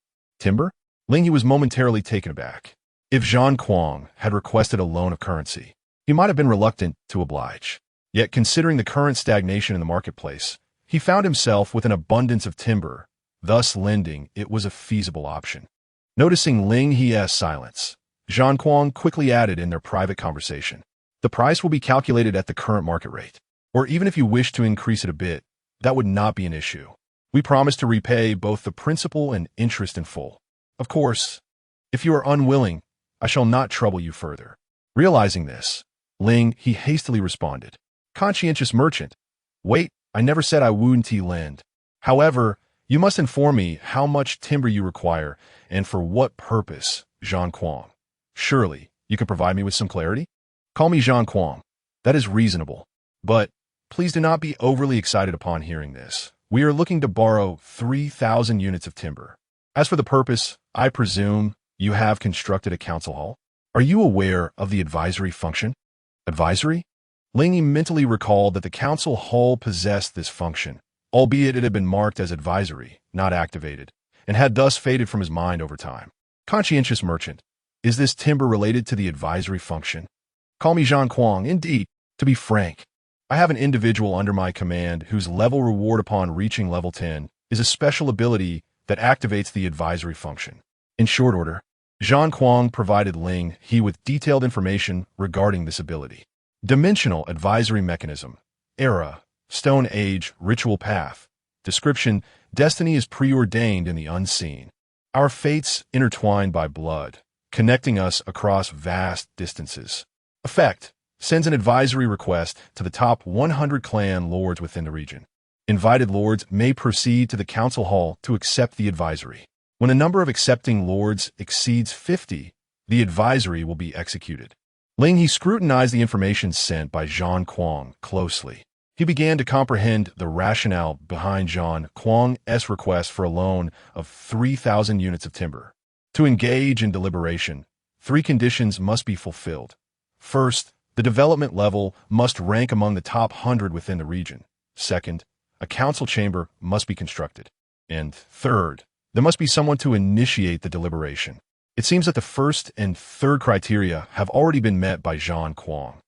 Timber? Ling He was momentarily taken aback. If Zhang Kuang had requested a loan of currency, he might have been reluctant to oblige. Yet, considering the current stagnation in the marketplace, he found himself with an abundance of timber. Thus, lending it was a feasible option. Noticing Ling He's silence, Zhang Kuang quickly added in their private conversation, "The price will be calculated at the current market rate, or even if you wish to increase it a bit, that would not be an issue. We promise to repay both the principal and interest in full. Of course, if you are unwilling, I shall not trouble you further." Realizing this, Ling He hastily responded, "Conscientious merchant, wait, I never said I wouldn't lend. However, you must inform me how much timber you require and for what purpose, Zhang Kuang. Surely, you can provide me with some clarity? Call me Zhang Kuang. That is reasonable. But please do not be overly excited upon hearing this. We are looking to borrow 3,000 units of timber. As for the purpose, I presume you have constructed a council hall? Are you aware of the advisory function?" Advisory? Ling He mentally recalled that the council hall possessed this function, albeit it had been marked as advisory, not activated, and had thus faded from his mind over time. Conscientious merchant, is this timber related to the advisory function? Call me Zhang Kuang. Indeed, to be frank, I have an individual under my command whose level reward upon reaching level 10 is a special ability that activates the advisory function. In short order, Zhang Kuang provided Ling He with detailed information regarding this ability. Dimensional advisory mechanism. Era. Stone Age ritual path. Description: destiny is preordained in the unseen. Our fates intertwined by blood, connecting us across vast distances. Effect: sends an advisory request to the top 100 clan lords within the region. Invited lords may proceed to the council hall to accept the advisory. When the number of accepting lords exceeds 50, the advisory will be executed. Ling He scrutinized the information sent by Zhang Kuang closely. He began to comprehend the rationale behind Zhang Kuang's request for a loan of 3,000 units of timber. To engage in deliberation, 3 conditions must be fulfilled. First, the development level must rank among the top 100 within the region. Second, a council chamber must be constructed. And third, there must be someone to initiate the deliberation. It seems that the first and third criteria have already been met by Zhang Kuang,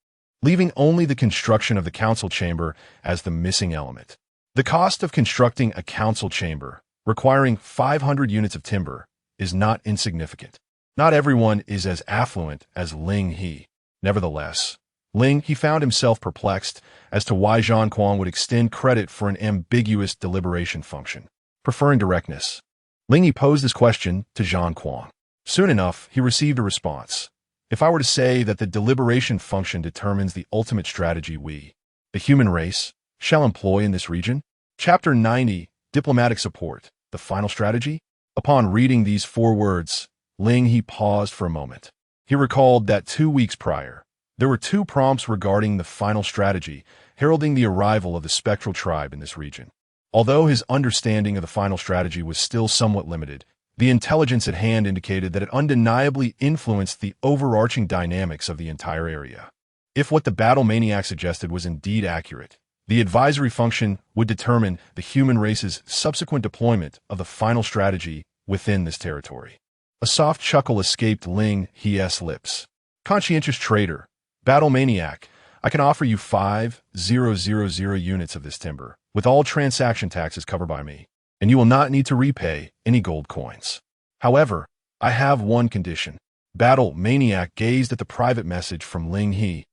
leaving only the construction of the council chamber as the missing element. The cost of constructing a council chamber, requiring 500 units of timber, is not insignificant. Not everyone is as affluent as Ling He. Nevertheless, Ling He found himself perplexed as to why Zhang Kuang would extend credit for an ambiguous deliberation function. Preferring directness, Ling He posed this question to Zhang Kuang. Soon enough, he received a response. If I were to say that the deliberation function determines the ultimate strategy we, the human race, shall employ in this region? Chapter 90, Diplomatic Support, the final strategy? Upon reading these 4 words, Ling He paused for a moment. He recalled that 2 weeks prior, there were 2 prompts regarding the final strategy, heralding the arrival of the spectral tribe in this region. Although his understanding of the final strategy was still somewhat limited, The intelligence at hand indicated that it undeniably influenced the overarching dynamics of the entire area. If what the battle maniac suggested was indeed accurate, the advisory function would determine the human race's subsequent deployment of the final strategy within this territory. A soft chuckle escaped Ling He's lips. Conscientious trader, battle maniac, I can offer you 5,000 units of this timber, with all transaction taxes covered by me, and you will not need to repay any gold coins. However, I have one condition. Battle maniac gazed at the private message from Ling He,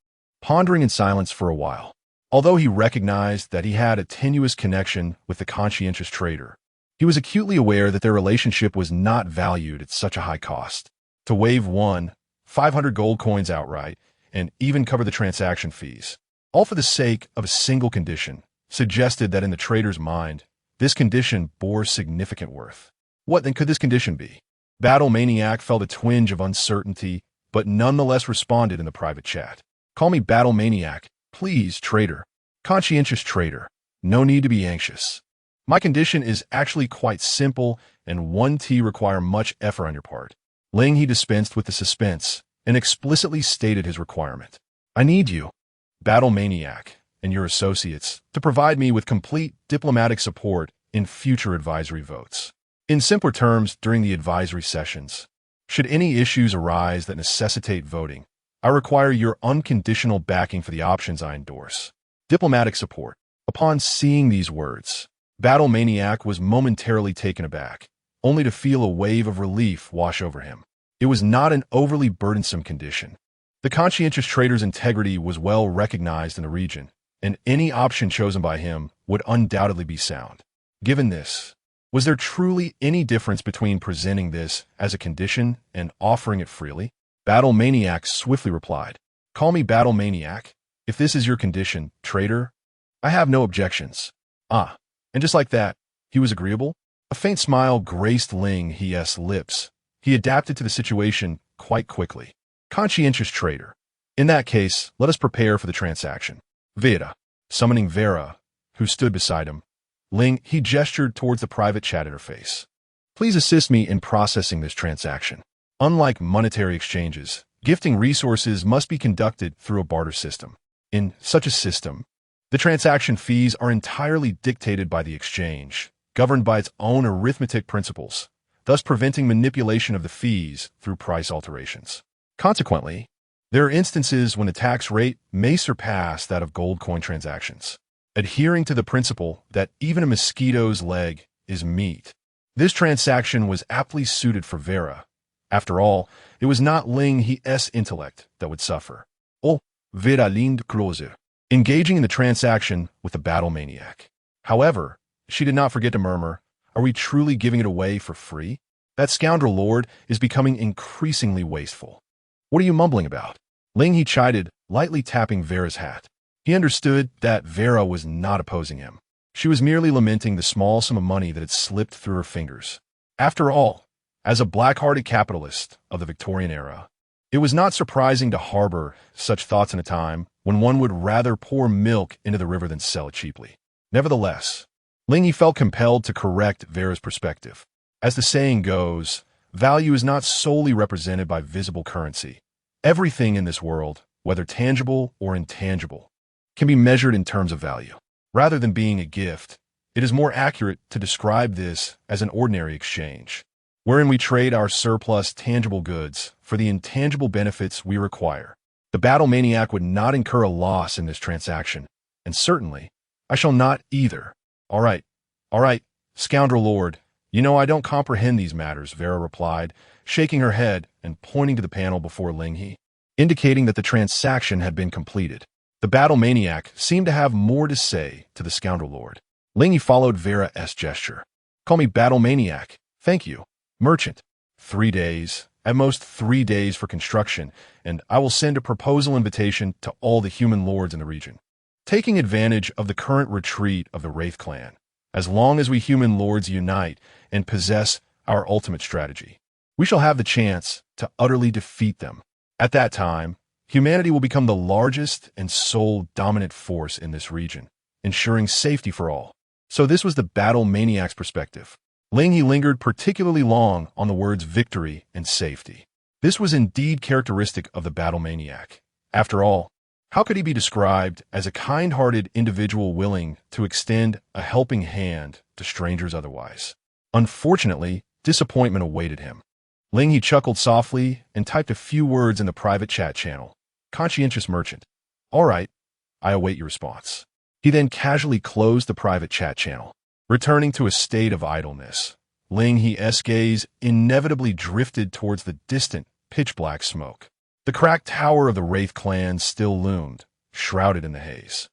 pondering in silence for a while. Although he recognized that he had a tenuous connection with the conscientious trader, he was acutely aware that their relationship was not valued at such a high cost. To waive 500 gold coins outright, and even cover the transaction fees, all for the sake of a single condition, suggested that in the trader's mind, this condition bore significant worth. What then could this condition be? Battle maniac felt a twinge of uncertainty, but nonetheless responded in the private chat. Call me battle maniac, please, trader. Conscientious trader, no need to be anxious. My condition is actually quite simple, and won't require much effort on your part. Ling He dispensed with the suspense and explicitly stated his requirement. I need you, battle maniac, and your associates to provide me with complete diplomatic support in future advisory votes. In simpler terms, during the advisory sessions, should any issues arise that necessitate voting, I require your unconditional backing for the options I endorse. Diplomatic support. Upon seeing these words, battle maniac was momentarily taken aback, only to feel a wave of relief wash over him. It was not an overly burdensome condition. The conscientious trader's integrity was well recognized in the region, and any option chosen by him would undoubtedly be sound. Given this, was there truly any difference between presenting this as a condition and offering it freely? Battle maniac swiftly replied, Call me battle maniac. If this is your condition, trader, I have no objections. And just like that, he was agreeable? A faint smile graced Ling He's lips. He adapted to the situation quite quickly. Conscientious trader. In that case, let us prepare for the transaction. Vera. Summoning Vera, who stood beside him, Ling He gestured towards the private chat interface. Please assist me in processing this transaction. Unlike monetary exchanges, gifting resources must be conducted through a barter system. In such a system, the transaction fees are entirely dictated by the exchange, governed by its own arithmetic principles, thus preventing manipulation of the fees through price alterations. Consequently, there are instances when the tax rate may surpass that of gold coin transactions, adhering to the principle that even a mosquito's leg is meat. This transaction was aptly suited for Vera. After all, it was not Ling He's intellect that would suffer. Vera leaned closer, engaging in the transaction with the battle maniac. However, she did not forget to murmur, Are we truly giving it away for free? That scoundrel lord is becoming increasingly wasteful. What are you mumbling about? Ling He chided, lightly tapping Vera's hat. He understood that Vera was not opposing him. She was merely lamenting the small sum of money that had slipped through her fingers. After all, as a black-hearted capitalist of the Victorian era, it was not surprising to harbor such thoughts in a time when one would rather pour milk into the river than sell it cheaply. Nevertheless, Ling He felt compelled to correct Vera's perspective. As the saying goes, value is not solely represented by visible currency. Everything in this world, whether tangible or intangible, can be measured in terms of value. Rather than being a gift, it is more accurate to describe this as an ordinary exchange, wherein we trade our surplus tangible goods for the intangible benefits we require. The battle maniac would not incur a loss in this transaction, and certainly, I shall not either. All right, scoundrel lord. You know I don't comprehend these matters, Vera replied, shaking her head and pointing to the panel before Ling He, indicating that the transaction had been completed. The battle maniac seemed to have more to say to the scoundrel lord. Ling He followed Vera's gesture. Call me battle maniac. Thank you. Merchant. 3 days, at most 3 days for construction, and I will send a proposal invitation to all the human lords in the region. Taking advantage of the current retreat of the Wraith clan, as long as we human lords unite and possess our ultimate strategy, we shall have the chance to utterly defeat them. At that time, humanity will become the largest and sole dominant force in this region, ensuring safety for all. So this was the battle maniac's perspective. Ling He lingered particularly long on the words victory and safety. This was indeed characteristic of the battle maniac. After all, how could he be described as a kind-hearted individual willing to extend a helping hand to strangers otherwise? Unfortunately, disappointment awaited him. Ling He chuckled softly and typed a few words in the private chat channel. Conscientious merchant. All right, I await your response. He then casually closed the private chat channel. Returning to a state of idleness, Ling He's gaze inevitably drifted towards the distant, pitch-black smoke. The cracked tower of the Wraith clan still loomed, shrouded in the haze.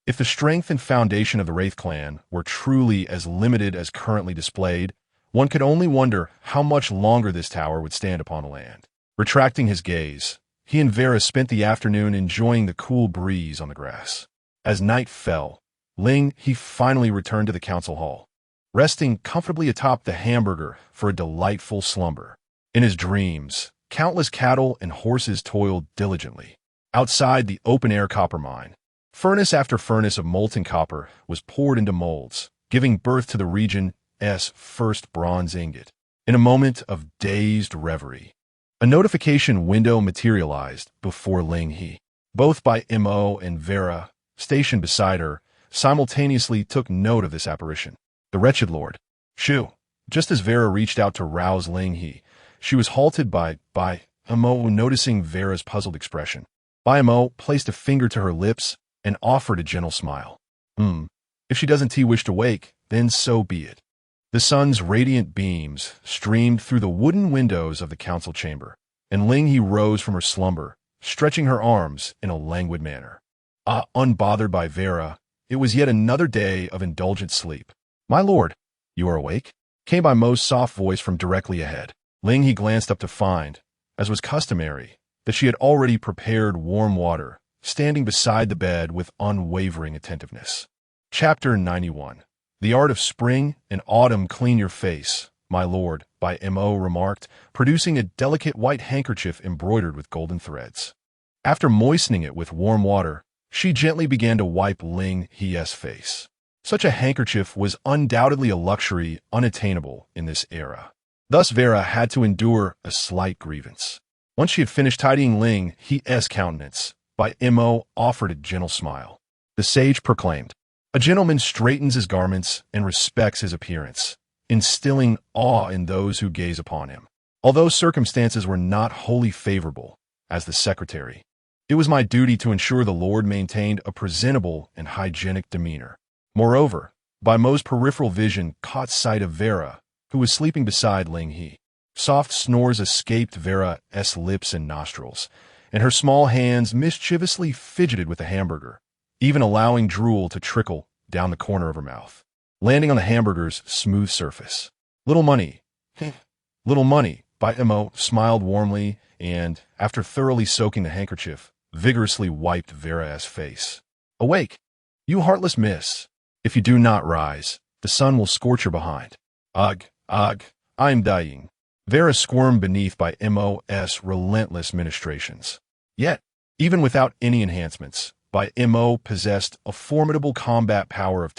If the strength and foundation of the Wraith clan were truly as limited as currently displayed, one could only wonder how much longer this tower would stand upon the land. Retracting his gaze, he and Vera spent the afternoon enjoying the cool breeze on the grass. As night fell, Ling He finally returned to the council hall, resting comfortably atop the hamburger for a delightful slumber. In his dreams, countless cattle and horses toiled diligently. Outside the open-air copper mine, furnace after furnace of molten copper was poured into molds, giving birth to the region's first bronze ingot. In a moment of dazed reverie, a notification window materialized before Ling He. Both by Mo and Vera, stationed beside her, simultaneously took note of this apparition. The wretched lord. Shoo. Just as Vera reached out to rouse Ling He, she was halted by Mo, noticing Vera's puzzled expression. Mo placed a finger to her lips and offered a gentle smile. If she doesn't wish to wake, then so be it. The sun's radiant beams streamed through the wooden windows of the council chamber, and Ling He rose from her slumber, stretching her arms in a languid manner. Unbothered by Vera, it was yet another day of indulgent sleep. My lord, you are awake? Came by Mo's soft voice from directly ahead. Ling He glanced up to find, as was customary, that she had already prepared warm water, standing beside the bed with unwavering attentiveness. Chapter 91. The Art of Spring and Autumn. Clean your face, my lord, by Mo remarked, producing a delicate white handkerchief embroidered with golden threads. After moistening it with warm water, she gently began to wipe Ling He's face. Such a handkerchief was undoubtedly a luxury unattainable in this era. Thus Vera had to endure a slight grievance. Once she had finished tidying Ling He's countenance, Mo offered a gentle smile. The sage proclaimed, "A gentleman straightens his garments and respects his appearance, instilling awe in those who gaze upon him." Although circumstances were not wholly favorable, as the secretary, it was my duty to ensure the lord maintained a presentable and hygienic demeanor. Moreover, Mo's peripheral vision caught sight of Vera, who was sleeping beside Ling He. Soft snores escaped Vera's lips and nostrils, and her small hands mischievously fidgeted with the hamburger, even allowing drool to trickle down the corner of her mouth, landing on the hamburger's smooth surface. Little money. Little money. Mo smiled warmly and, after thoroughly soaking the handkerchief, vigorously wiped Vera's face. Awake, you heartless miss. If you do not rise, the sun will scorch your behind. Ugh, I'm dying. Vera squirmed beneath Mo's relentless ministrations. Yet, even without any enhancements, Mo possessed a formidable combat power of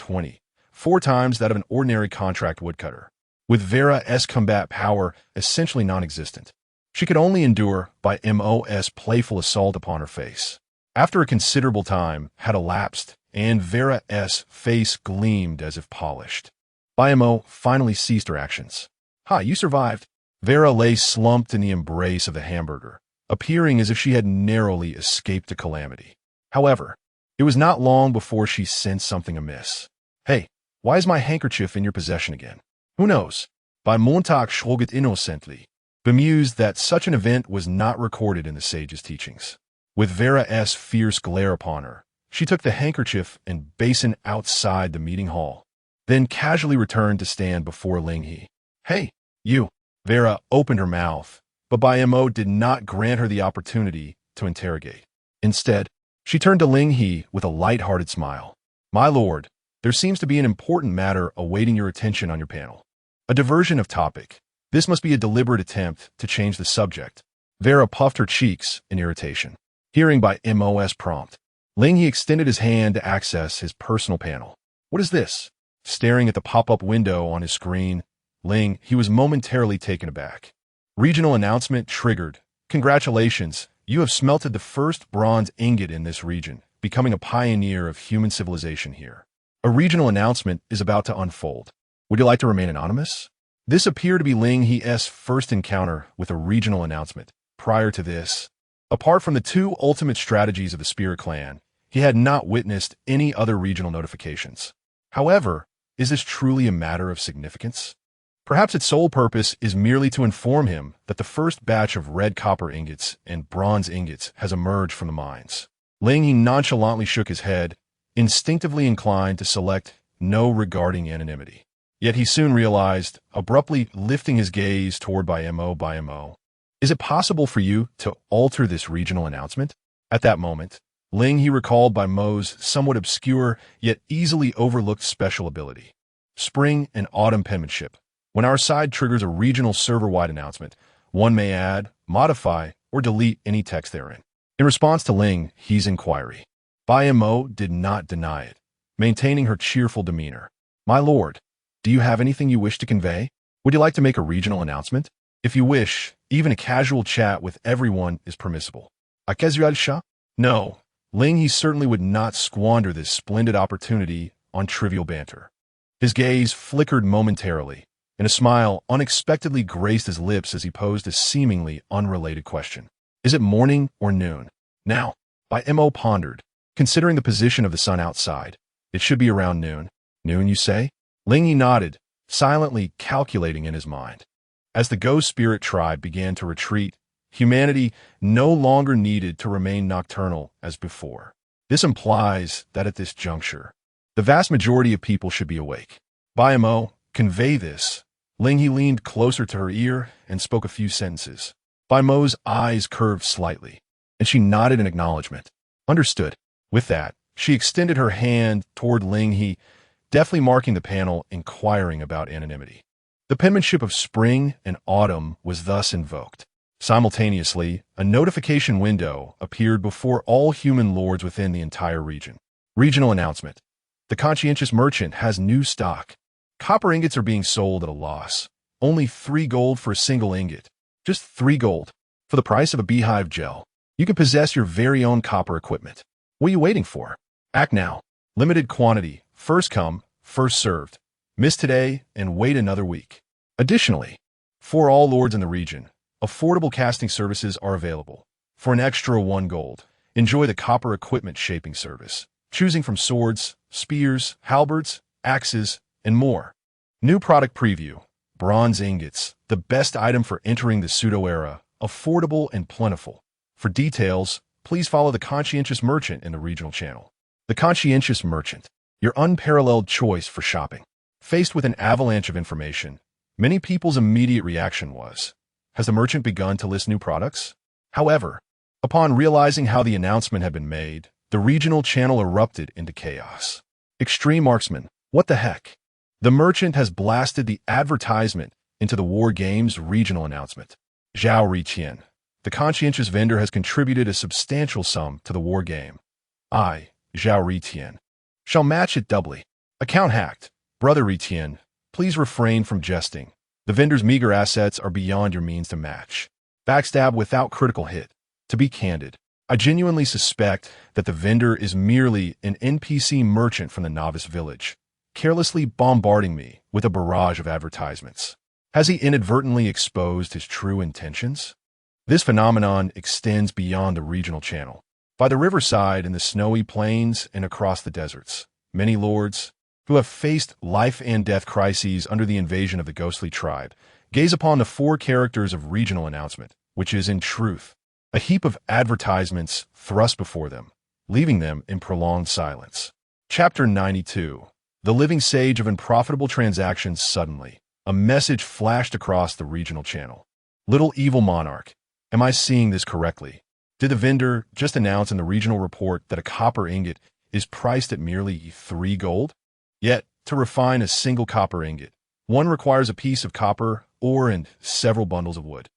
4 times that of an ordinary contract woodcutter, with Vera's combat power essentially non-existent. She could only endure Mo's playful assault upon her face. After a considerable time had elapsed, and Vera's face gleamed as if polished, Mo finally ceased her actions. You survived. Vera lay slumped in the embrace of the hamburger, appearing as if she had narrowly escaped a calamity. However, it was not long before she sensed something amiss. Hey, why is my handkerchief in your possession again? Who knows? Montag schwelget innocently, bemused that such an event was not recorded in the sage's teachings. With Vera's fierce glare upon her, she took the handkerchief and basin outside the meeting hall, then casually returned to stand before Ling He. Hey, you! Vera opened her mouth, but Mo did not grant her the opportunity to interrogate. Instead, she turned to Ling He with a light-hearted smile. My lord, there seems to be an important matter awaiting your attention on your panel. A diversion of topic. This must be a deliberate attempt to change the subject. Vera puffed her cheeks in irritation. Hearing Mo's prompt, Ling He extended his hand to access his personal panel. What is this? Staring at the pop-up window on his screen, Ling, he was momentarily taken aback. Regional announcement triggered. Congratulations, you have smelted the first bronze ingot in this region, becoming a pioneer of human civilization here. A regional announcement is about to unfold. Would you like to remain anonymous? This appeared to be Ling He's first encounter with a regional announcement. Prior to this, apart from the two ultimate strategies of the Spirit Clan, he had not witnessed any other regional notifications. However, is this truly a matter of significance? Perhaps its sole purpose is merely to inform him that the first batch of red copper ingots and bronze ingots has emerged from the mines. Ling He nonchalantly shook his head, instinctively inclined to select no regarding anonymity. Yet he soon realized, abruptly lifting his gaze toward Mo. Is it possible for you to alter this regional announcement? At that moment, Ling He recalled Mo's somewhat obscure yet easily overlooked special ability. Spring and autumn penmanship. When our side triggers a regional server-wide announcement, one may add, modify, or delete any text therein. In response to Ling He's inquiry, Mo did not deny it, maintaining her cheerful demeanor. My lord, do you have anything you wish to convey? Would you like to make a regional announcement? If you wish, even a casual chat with everyone is permissible. No, Ling He certainly would not squander this splendid opportunity on trivial banter. His gaze flickered momentarily, and a smile unexpectedly graced his lips as he posed a seemingly unrelated question. Is it morning or noon? Now, Mo pondered. Considering the position of the sun outside, it should be around noon. Noon, you say? Ling He nodded, silently calculating in his mind. As the ghost spirit tribe began to retreat, humanity no longer needed to remain nocturnal as before. This implies that at this juncture, the vast majority of people should be awake. Mo, convey this. Ling He leaned closer to her ear and spoke a few sentences. Mo's eyes curved slightly, and she nodded in acknowledgement. Understood. With that, she extended her hand toward Ling He, deftly marking the panel inquiring about anonymity. The penmanship of spring and autumn was thus invoked. Simultaneously, a notification window appeared before all human lords within the entire region. Regional announcement. The conscientious merchant has new stock. Copper ingots are being sold at a loss. Only 3 gold for a single ingot. Just 3 gold. For the price of a beehive gel, you can possess your very own copper equipment. What are you waiting for? Act now. Limited quantity. First come, first served. Miss today and wait another week. Additionally, for all lords in the region, affordable casting services are available. For an extra 1 gold, enjoy the copper equipment shaping service, choosing from swords, spears, halberds, axes, and more. New product preview. Bronze ingots, the best item for entering the pseudo-era, affordable and plentiful. For details, please follow the Conscientious Merchant in the regional channel. The Conscientious Merchant, your unparalleled choice for shopping. Faced with an avalanche of information, many people's immediate reaction was, has the merchant begun to list new products? However, upon realizing how the announcement had been made, the regional channel erupted into chaos. Extreme Marksman, what the heck? The merchant has blasted the advertisement into the War Games regional announcement. Zhao Riqian, the conscientious vendor, has contributed a substantial sum to the war game. I, Zhao Riqian, shall match it doubly. Account hacked. Brother Riqian, please refrain from jesting. The vendor's meager assets are beyond your means to match. Backstab without critical hit. To be candid, I genuinely suspect that the vendor is merely an NPC merchant from the novice village, carelessly bombarding me with a barrage of advertisements. Has he inadvertently exposed his true intentions? This phenomenon extends beyond the regional channel. By the riverside, in the snowy plains, and across the deserts, many lords, who have faced life and death crises under the invasion of the ghostly tribe, gaze upon the 4 characters of regional announcement, which is, in truth, a heap of advertisements thrust before them, leaving them in prolonged silence. Chapter 92. The living sage of unprofitable transactions. Suddenly, a message flashed across the regional channel. Little evil monarch, am I seeing this correctly? Did the vendor just announce in the regional report that a copper ingot is priced at merely 3 gold? Yet, to refine a single copper ingot, one requires a piece of copper ore and several bundles of wood.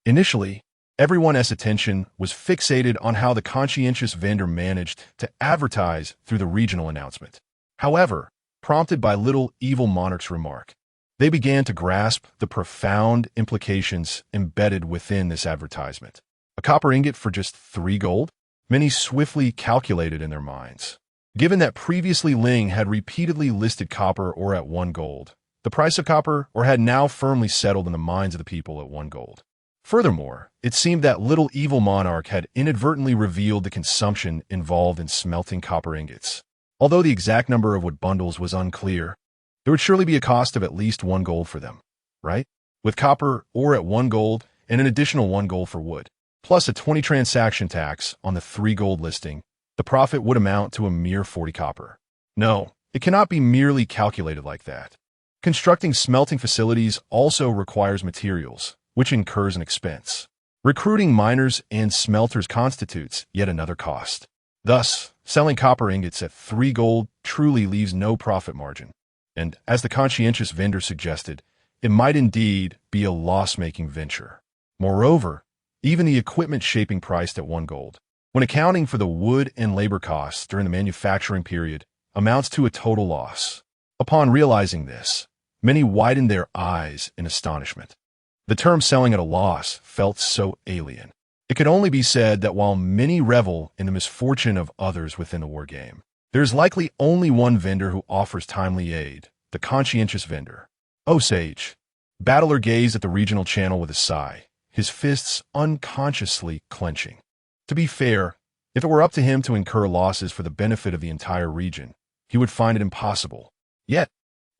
Initially, everyone's attention was fixated on how the conscientious vendor managed to advertise through the regional announcement. However, prompted by Little Evil Monarch's remark, They began to grasp the profound implications embedded within this advertisement. A copper ingot for just 3 gold? Many swiftly calculated in their minds. Given that previously Ling had repeatedly listed copper ore at 1 gold, the price of copper ore had now firmly settled in the minds of the people at 1 gold. Furthermore, it seemed that little evil monarch had inadvertently revealed the consumption involved in smelting copper ingots. Although the exact number of wood bundles was unclear, there would surely be a cost of at least 1 gold for them, right? With copper ore at 1 gold and an additional 1 gold for wood, plus a 20 transaction tax on the 3 gold listing, the profit would amount to a mere 40 copper. No, it cannot be merely calculated like that. Constructing smelting facilities also requires materials, which incurs an expense. Recruiting miners and smelters constitutes yet another cost. Thus, selling copper ingots at 3 gold truly leaves no profit margin. And, as the conscientious vendor suggested, it might indeed be a loss-making venture. Moreover, even the equipment shaping priced at 1 gold, when accounting for the wood and labor costs during the manufacturing period, amounts to a total loss. Upon realizing this, many widened their eyes in astonishment. The term selling at a loss felt so alien. It could only be said that while many revel in the misfortune of others within the war game, there is likely only one vendor who offers timely aid, the conscientious vendor. Oh, sage! Battler gazed at the regional channel with a sigh, his fists unconsciously clenching. To be fair, if it were up to him to incur losses for the benefit of the entire region, he would find it impossible. Yet,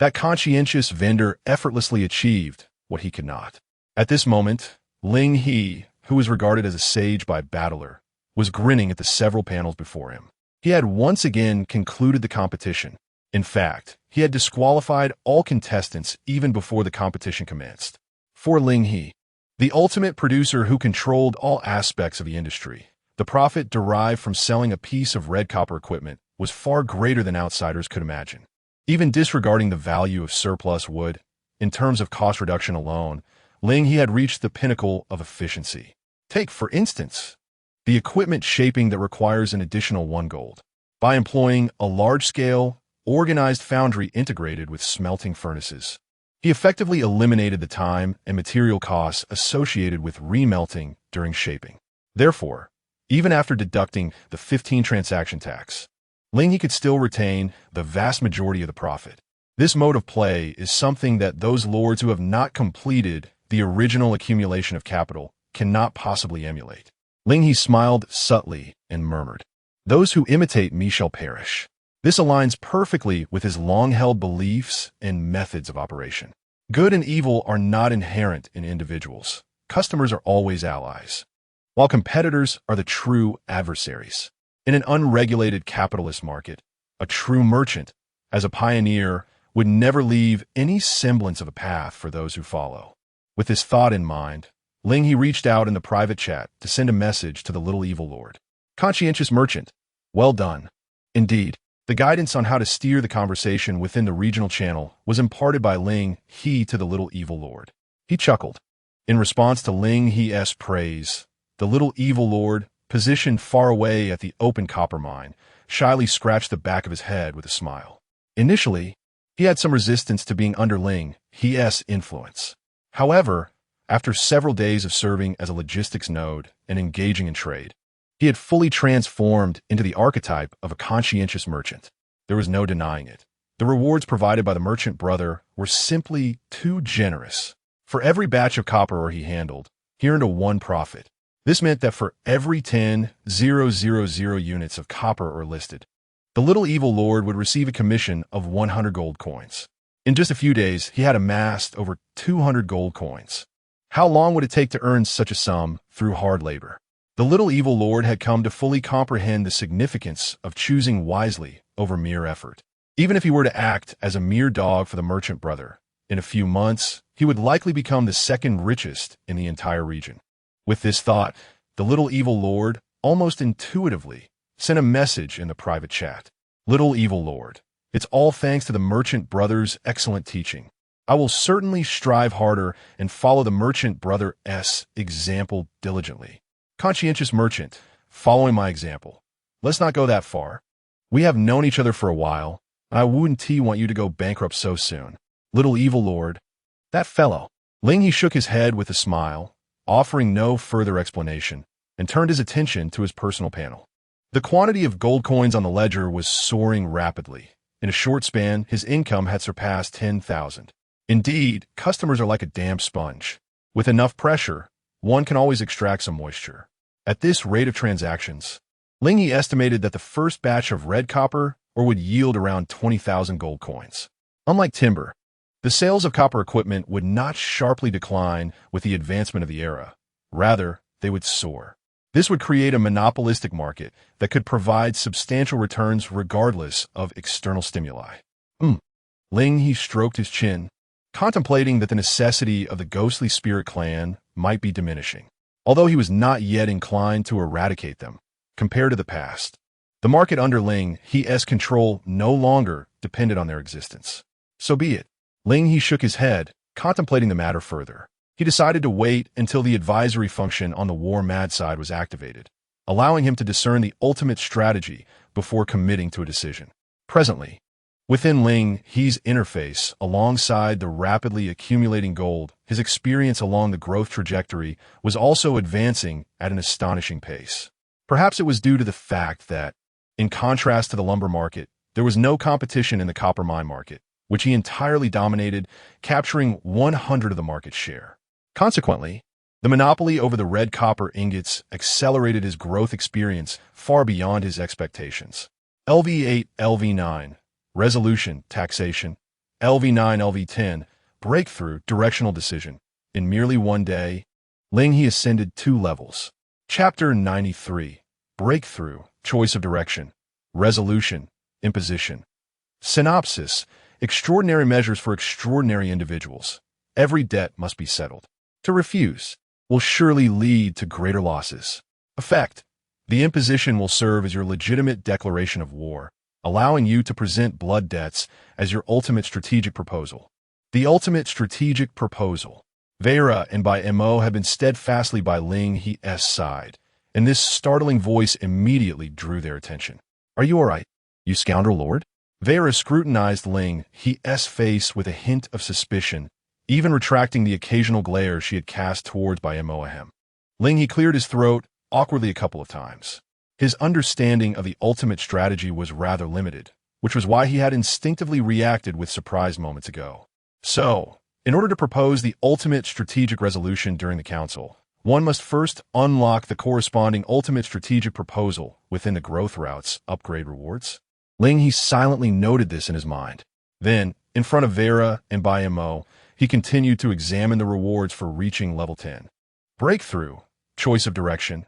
that conscientious vendor effortlessly achieved what he could not. At this moment, Ling He, who was regarded as a sage by Battler, was grinning at the several panels before him. He had once again concluded the competition. In fact, he had disqualified all contestants even before the competition commenced. For Ling He, the ultimate producer who controlled all aspects of the industry, the profit derived from selling a piece of red copper equipment was far greater than outsiders could imagine. Even disregarding the value of surplus wood, in terms of cost reduction alone, Ling He had reached the pinnacle of efficiency. Take, for instance, the equipment shaping that requires an additional 1 gold. By employing a large-scale, organized foundry integrated with smelting furnaces, he effectively eliminated the time and material costs associated with remelting during shaping. Therefore, even after deducting the 15 transaction tax, Ling He could still retain the vast majority of the profit. This mode of play is something that those lords who have not completed the original accumulation of capital cannot possibly emulate. Ling He smiled subtly and murmured, "Those who imitate me shall perish." This aligns perfectly with his long-held beliefs and methods of operation. Good and evil are not inherent in individuals. Customers are always allies, while competitors are the true adversaries. In an unregulated capitalist market, a true merchant, as a pioneer, would never leave any semblance of a path for those who follow. With this thought in mind, Ling He reached out in the private chat to send a message to the little evil lord. Conscientious merchant, well done. Indeed, the guidance on how to steer the conversation within the regional channel was imparted by Ling He to the little evil lord. He chuckled. In response to Ling He's praise, the little evil lord, positioned far away at the open copper mine, shyly scratched the back of his head with a smile. Initially, he had some resistance to being under Ling He's influence. However, after several days of serving as a logistics node and engaging in trade, he had fully transformed into the archetype of a conscientious merchant. There was no denying it. The rewards provided by the merchant brother were simply too generous. For every batch of copper ore he handled, he earned a 1 profit. This meant that for every 10,000 units of copper ore listed, the little evil lord would receive a commission of 100 gold coins. In just a few days, he had amassed over 200 gold coins. How long would it take to earn such a sum through hard labor? The little evil lord had come to fully comprehend the significance of choosing wisely over mere effort. Even if he were to act as a mere dog for the merchant brother, in a few months, he would likely become the second richest in the entire region. With this thought, the little evil lord, almost intuitively, sent a message in the private chat. Little evil lord, it's all thanks to the merchant brother's excellent teaching. I will certainly strive harder and follow the merchant brother's example diligently. Conscientious merchant, following my example. Let's not go that far. We have known each other for a while, and I wouldn't want you to go bankrupt so soon. Little evil lord, That fellow. Ling He shook his head with a smile, offering no further explanation, and turned his attention to his personal panel. The quantity of gold coins on the ledger was soaring rapidly. In a short span, his income had surpassed 10,000. Indeed, customers are like a damp sponge. With enough pressure, one can always extract some moisture. At this rate of transactions, Ling He estimated that the first batch of red copper would yield around 20,000 gold coins. Unlike timber, the sales of copper equipment would not sharply decline with the advancement of the era. Rather, they would soar. This would create a monopolistic market that could provide substantial returns regardless of external stimuli. Ling He stroked his chin, contemplating that the necessity of the ghostly spirit clan might be diminishing. Although he was not yet inclined to eradicate them, compared to the past, the market under Ling He's control no longer depended on their existence. So be it. Ling He shook his head, contemplating the matter further. He decided to wait until the advisory function on the war-mad side was activated, allowing him to discern the ultimate strategy before committing to a decision. Presently, within Ling He's interface, alongside the rapidly accumulating gold, his experience along the growth trajectory was also advancing at an astonishing pace. Perhaps it was due to the fact that, in contrast to the lumber market, there was no competition in the copper mine market, which he entirely dominated, capturing 100 of the market share. Consequently, the monopoly over the red copper ingots accelerated his growth experience far beyond his expectations. LV8, LV9, resolution, taxation, LV9, LV10, breakthrough, directional decision. In merely one day, Ling He ascended 2 levels. Chapter 93, breakthrough, choice of direction, resolution, imposition. Synopsis, extraordinary measures for extraordinary individuals. Every debt must be settled. To refuse will surely lead to greater losses. Effect, the imposition will serve as your legitimate declaration of war, allowing you to present blood debts as your ultimate strategic proposal. The ultimate strategic proposal. Vera and by Mo had been steadfastly by Ling He's side, and this startling voice immediately drew their attention. Are you all right, you scoundrel lord? Vera scrutinized Ling He's face with a hint of suspicion, even retracting the occasional glare she had cast towards by Moahem. Ling He cleared his throat awkwardly a couple of times. His understanding of the ultimate strategy was rather limited, which was why he had instinctively reacted with surprise moments ago. So, in order to propose the ultimate strategic resolution during the council, one must first unlock the corresponding ultimate strategic proposal within the growth route's upgrade rewards. Ling He silently noted this in his mind. Then, in front of Vera and by Mo, he continued to examine the rewards for reaching level 10. Breakthrough, choice of direction.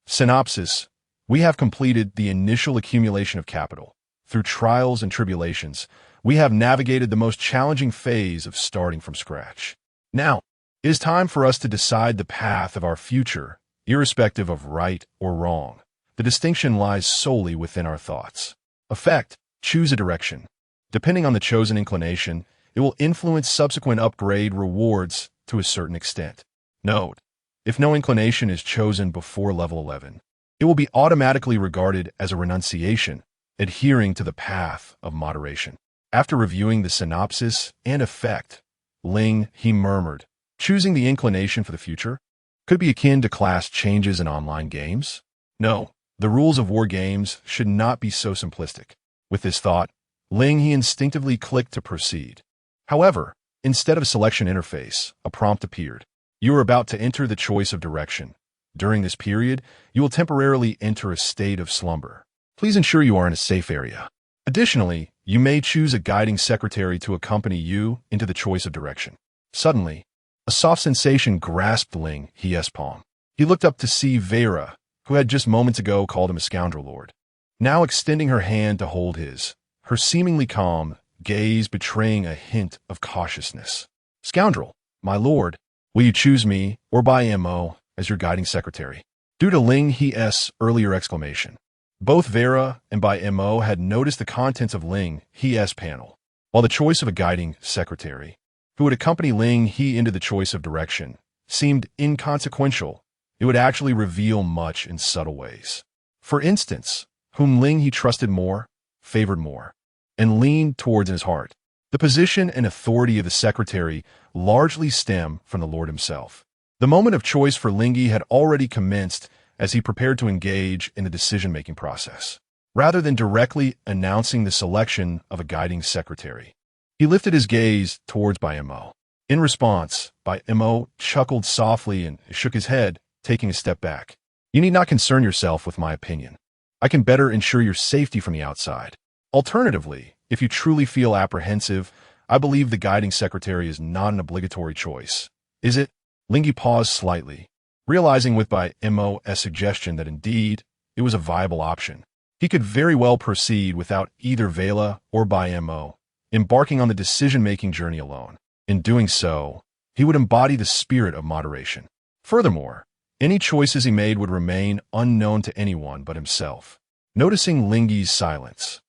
Synopsis, we have completed the initial accumulation of capital. Through trials and tribulations, we have navigated the most challenging phase of starting from scratch. Now, it is time for us to decide the path of our future, irrespective of right or wrong. The distinction lies solely within our thoughts. Effect, choose a direction. Depending on the chosen inclination, it will influence subsequent upgrade rewards to a certain extent. Note, if no inclination is chosen before level 11, it will be automatically regarded as a renunciation, adhering to the path of moderation. After reviewing the synopsis and effect, Ling He murmured, choosing the inclination for the future could be akin to class changes in online games. No, the rules of war games should not be so simplistic. With this thought, Ling He instinctively clicked to proceed. However, instead of a selection interface, a prompt appeared. You are about to enter the choice of direction. During this period, you will temporarily enter a state of slumber. Please ensure you are in a safe area. Additionally, you may choose a guiding secretary to accompany you into the choice of direction. Suddenly, a soft sensation grasped Ling He's palm. He looked up to see Vera, who had just moments ago called him a scoundrel lord, now extending her hand to hold his, her seemingly calm gaze betraying a hint of cautiousness. Scoundrel, my lord, will you choose me or by Mo as your guiding secretary? Due to Ling He's earlier exclamation, both Vera and by Mo had noticed the contents of Ling He's panel, while the choice of a guiding secretary, who would accompany Ling He into the choice of direction, seemed inconsequential. It would actually reveal much in subtle ways. For instance, whom Ling He trusted more, favored more, and leaned towards in his heart. The position and authority of the secretary largely stem from the Lord himself. The moment of choice for Ling He had already commenced as he prepared to engage in the decision-making process. Rather than directly announcing the selection of a guiding secretary, he lifted his gaze towards Bai Mo. In response, Bai Mo chuckled softly and shook his head, taking a step back. You need not concern yourself with my opinion. I can better ensure your safety from the outside. Alternatively, if you truly feel apprehensive, I believe the guiding secretary is not an obligatory choice. Is it? Ling He paused slightly, realizing with Bai Mo's suggestion that indeed it was a viable option. He could very well proceed without either Vela or Bai Mo, embarking on the decision-making journey alone. In doing so, he would embody the spirit of moderation. Furthermore, any choices he made would remain unknown to anyone but himself. Noticing Ling He's silence,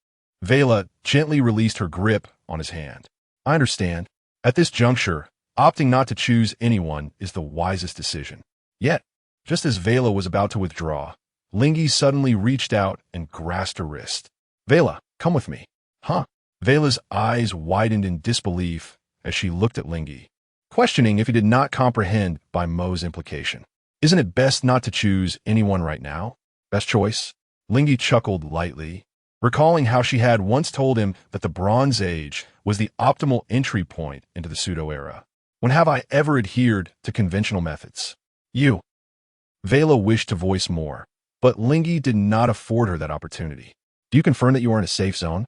Vela gently released her grip on his hand. I understand. At this juncture, opting not to choose anyone is the wisest decision. Yet, just as Vela was about to withdraw, Ling He suddenly reached out and grasped her wrist. Vela, come with me. Huh? Vela's eyes widened in disbelief as she looked at Ling He, questioning if he did not comprehend Bai Mo's implication. Isn't it best not to choose anyone right now? Best choice? Ling He chuckled lightly, recalling how she had once told him that the Bronze Age was the optimal entry point into the pseudo-era. When have I ever adhered to conventional methods? You. Vela wished to voice more, but Ling He did not afford her that opportunity. Do you confirm that you are in a safe zone?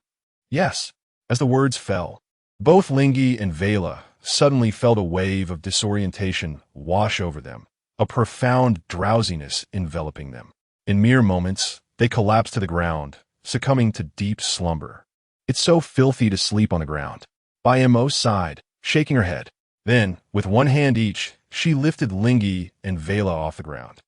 Yes. As the words fell, both Ling He and Vela suddenly felt a wave of disorientation wash over them, a profound drowsiness enveloping them. In mere moments, they collapsed to the ground, succumbing to deep slumber. It's so filthy to sleep on the ground. Bai Mo sighed, shaking her head. Then, with one hand each, she lifted Ling He and Vela off the ground.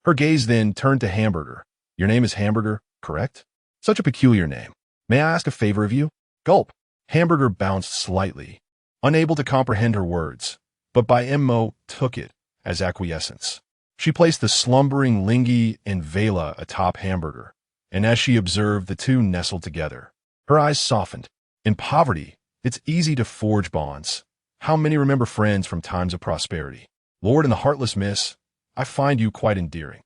Her gaze then turned to Hamburger. Your name is Hamburger, correct? Such a peculiar name. May I ask a favor of you? Gulp. Hamburger bounced slightly, unable to comprehend her words, but Bai Mo took it as acquiescence. She placed the slumbering Ling He and Vela atop Hamburger, and as she observed the two nestled together, her eyes softened. In poverty, it's easy to forge bonds. How many remember friends from times of prosperity? Lord and the heartless miss, I find you quite endearing.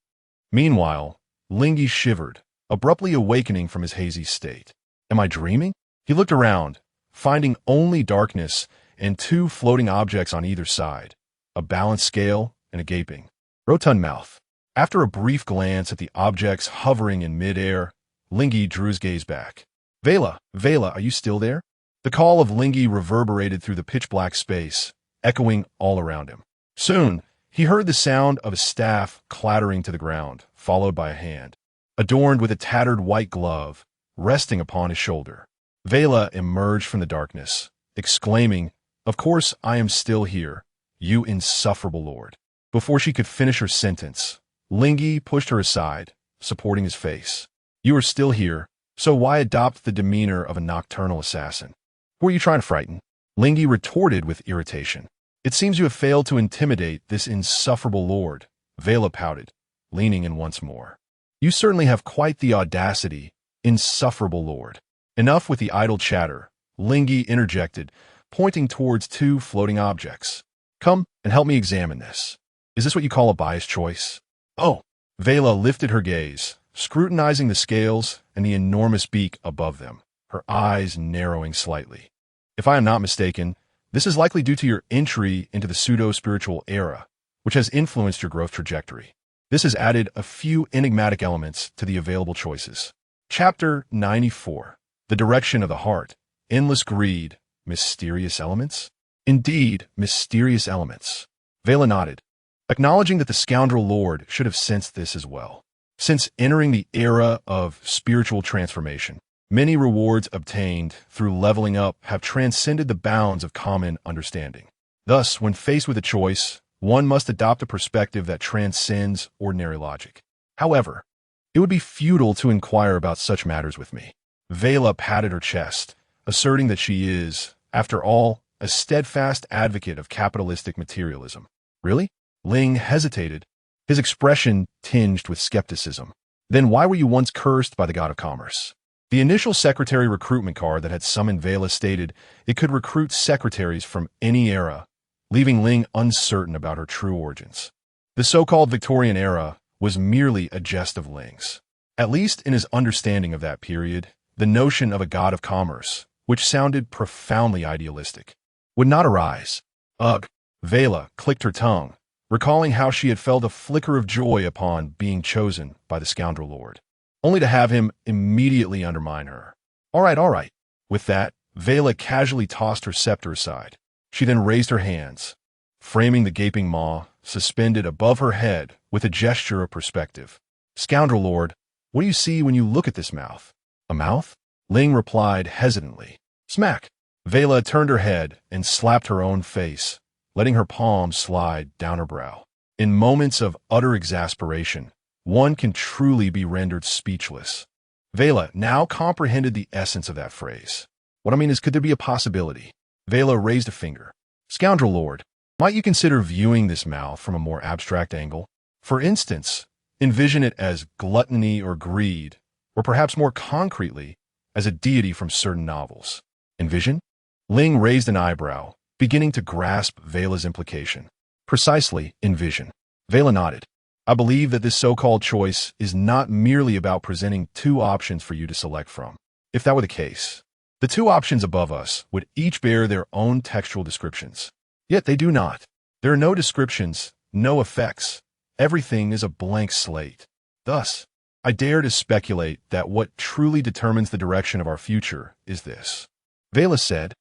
Meanwhile, Ling He shivered, abruptly awakening from his hazy state. Am I dreaming? He looked around, finding only darkness and two floating objects on either side, a balanced scale and a gaping, rotund mouth. After a brief glance at the objects hovering in mid-air, Ling He drew his gaze back. Vela, Vela, are you still there? The call of Ling He reverberated through the pitch-black space, echoing all around him. Soon, he heard the sound of a staff clattering to the ground, followed by a hand, adorned with a tattered white glove, resting upon his shoulder. Vela emerged from the darkness, exclaiming, Of course I am still here, you insufferable lord. Before she could finish her sentence, Ling He pushed her aside, supporting his face. You are still here, so why adopt the demeanor of a nocturnal assassin? Who are you trying to frighten? Ling He retorted with irritation. It seems you have failed to intimidate this insufferable lord, Vela pouted, leaning in once more. You certainly have quite the audacity, insufferable lord. Enough with the idle chatter, Ling He interjected, pointing towards two floating objects. Come and help me examine this. Is this what you call a biased choice? Oh, Vela lifted her gaze, scrutinizing the scales and the enormous beak above them, her eyes narrowing slightly. If I am not mistaken, this is likely due to your entry into the pseudo-spiritual era, which has influenced your growth trajectory. This has added a few enigmatic elements to the available choices. Chapter 94. The Direction of the Heart. Endless Greed. Mysterious Elements? Indeed, mysterious elements. Vela nodded, acknowledging that the scoundrel lord should have sensed this as well. Since entering the era of spiritual transformation, many rewards obtained through leveling up have transcended the bounds of common understanding. Thus, when faced with a choice, one must adopt a perspective that transcends ordinary logic. However, it would be futile to inquire about such matters with me. Vela patted her chest, asserting that she is, after all, a steadfast advocate of capitalistic materialism. Really? Ling hesitated, his expression tinged with skepticism. Then why were you once cursed by the god of commerce? The initial secretary recruitment card that had summoned Vela stated it could recruit secretaries from any era, leaving Ling uncertain about her true origins. The so-called Victorian era was merely a jest of Ling's. At least in his understanding of that period, the notion of a god of commerce, which sounded profoundly idealistic, would not arise. Ugh! Vela clicked her tongue, recalling how she had felt a flicker of joy upon being chosen by the scoundrel lord, only to have him immediately undermine her. All right. With that, Vela casually tossed her scepter aside. She then raised her hands, framing the gaping maw suspended above her head with a gesture of perspective. Scoundrel lord, what do you see when you look at this mouth? A mouth? Ling replied hesitantly. Smack! Vela turned her head and slapped her own face, letting her palms slide down her brow. In moments of utter exasperation, one can truly be rendered speechless. Vela now comprehended the essence of that phrase. What I mean is, could there be a possibility? Vela raised a finger. Scoundrel lord, might you consider viewing this mouth from a more abstract angle? For instance, envision it as gluttony or greed, or perhaps more concretely, as a deity from certain novels. Envision? Ling raised an eyebrow, beginning to grasp Vela's implication. Precisely, envision. Vela nodded. I believe that this so-called choice is not merely about presenting two options for you to select from. If that were the case, the two options above us would each bear their own textual descriptions. Yet they do not. There are no descriptions, no effects. Everything is a blank slate. Thus, I dare to speculate that what truly determines the direction of our future is this. Vela said,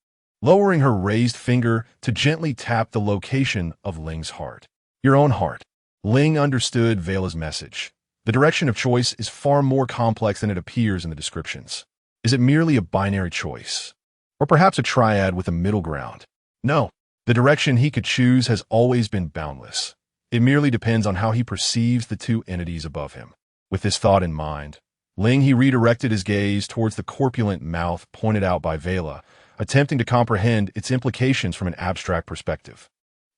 lowering her raised finger to gently tap the location of Ling's heart. Your own heart. Ling understood Vela's message. The direction of choice is far more complex than it appears in the descriptions. Is it merely a binary choice? Or perhaps a triad with a middle ground? No. The direction he could choose has always been boundless. It merely depends on how he perceives the two entities above him. With this thought in mind, Ling He redirected his gaze towards the corpulent mouth pointed out by Vela, attempting to comprehend its implications from an abstract perspective.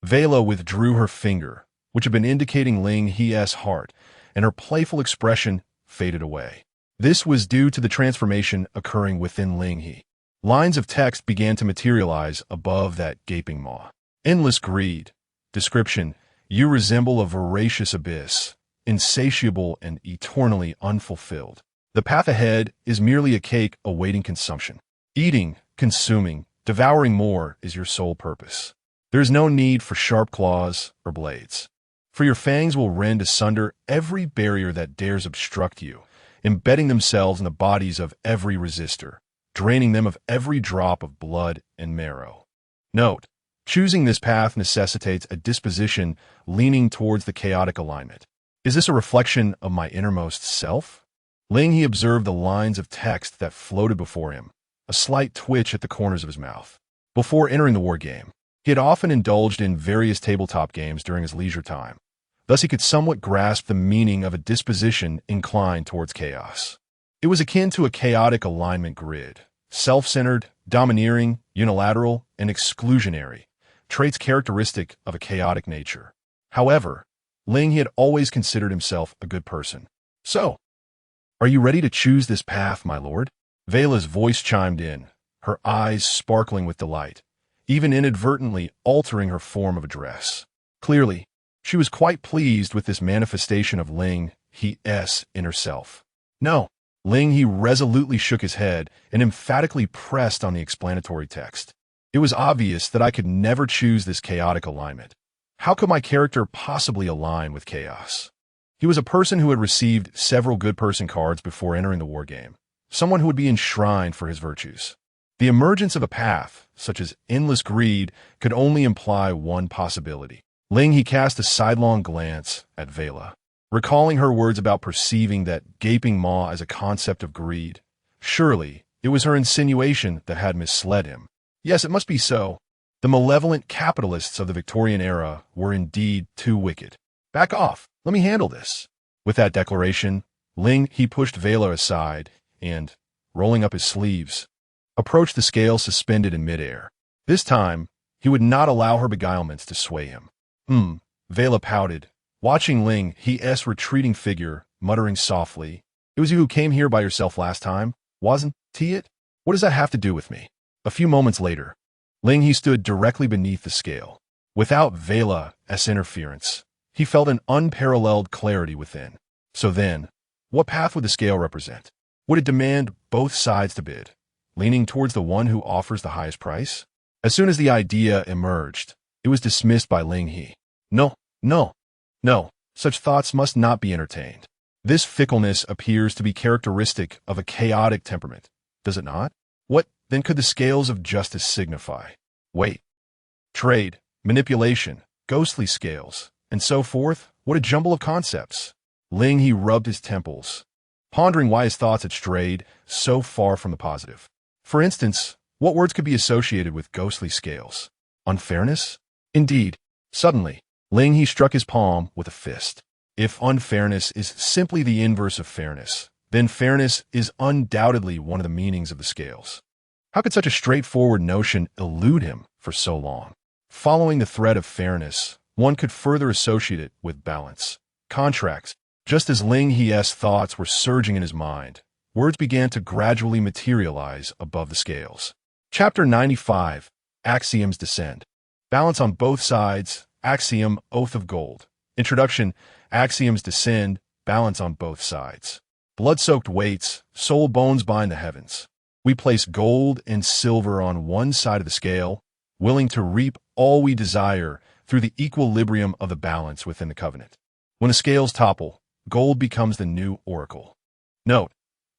Vela withdrew her finger, which had been indicating Ling He's heart, and her playful expression faded away. This was due to the transformation occurring within Ling He. Lines of text began to materialize above that gaping maw. Endless greed. Description: you resemble a voracious abyss, insatiable and eternally unfulfilled. The path ahead is merely a cake awaiting consumption. Eating, consuming, devouring more is your sole purpose. There is no need for sharp claws or blades, for your fangs will rend asunder every barrier that dares obstruct you, embedding themselves in the bodies of every resistor, draining them of every drop of blood and marrow. Note: choosing this path necessitates a disposition leaning towards the chaotic alignment. Is this a reflection of my innermost self? Ling He observed the lines of text that floated before him, a slight twitch at the corners of his mouth. Before entering the war game, he had often indulged in various tabletop games during his leisure time. Thus he could somewhat grasp the meaning of a disposition inclined towards chaos. It was akin to a chaotic alignment grid, self-centered, domineering, unilateral, and exclusionary, traits characteristic of a chaotic nature. However, Ling He had always considered himself a good person. So, are you ready to choose this path, my lord? Vela's voice chimed in, her eyes sparkling with delight, even inadvertently altering her form of address. Clearly, she was quite pleased with this manifestation of Ling He's inner self. No. Ling He resolutely shook his head and emphatically pressed on the explanatory text. It was obvious that I could never choose this chaotic alignment. How could my character possibly align with chaos? He was a person who had received several good person cards before entering the war game, someone who would be enshrined for his virtues. The emergence of a path, such as endless greed, could only imply one possibility. Ling He cast a sidelong glance at Vela, recalling her words about perceiving that gaping maw as a concept of greed. Surely, it was her insinuation that had misled him. Yes, it must be so. The malevolent capitalists of the Victorian era were indeed too wicked. Back off. Let me handle this. With that declaration, Ling He pushed Vela aside and, rolling up his sleeves, approached the scale suspended in midair. This time, he would not allow her beguilements to sway him. Vela pouted, watching Ling He's retreating figure, muttering softly, "It was you who came here by yourself last time? Wasn't he it? What does that have to do with me? A few moments later, Ling He stood directly beneath the scale. Without Vela's interference, he felt an unparalleled clarity within. So then, what path would the scale represent? Would it demand both sides to bid, leaning towards the one who offers the highest price? As soon as the idea emerged, it was dismissed by Ling He. No, no, no, such thoughts must not be entertained. This fickleness appears to be characteristic of a chaotic temperament, does it not? What, then, could the scales of justice signify? Wait. Trade, manipulation, ghostly scales, and so forth? What a jumble of concepts. Ling He rubbed his temples, pondering why his thoughts had strayed so far from the positive. For instance, what words could be associated with ghostly scales? Unfairness? Indeed. Suddenly, Ling He struck his palm with a fist. If unfairness is simply the inverse of fairness, then fairness is undoubtedly one of the meanings of the scales. How could such a straightforward notion elude him for so long? Following the thread of fairness, one could further associate it with balance. Contracts. Just as Ling He's thoughts were surging in his mind, words began to gradually materialize above the scales. Chapter 95. Axioms Descend. Balance on both sides. Axiom, Oath of Gold. Introduction. Axioms descend. Balance on both sides. Blood-soaked weights. Soul bones bind the heavens. We place gold and silver on one side of the scale, willing to reap all we desire through the equilibrium of the balance within the covenant. When the scales topple, gold becomes the new oracle. Note,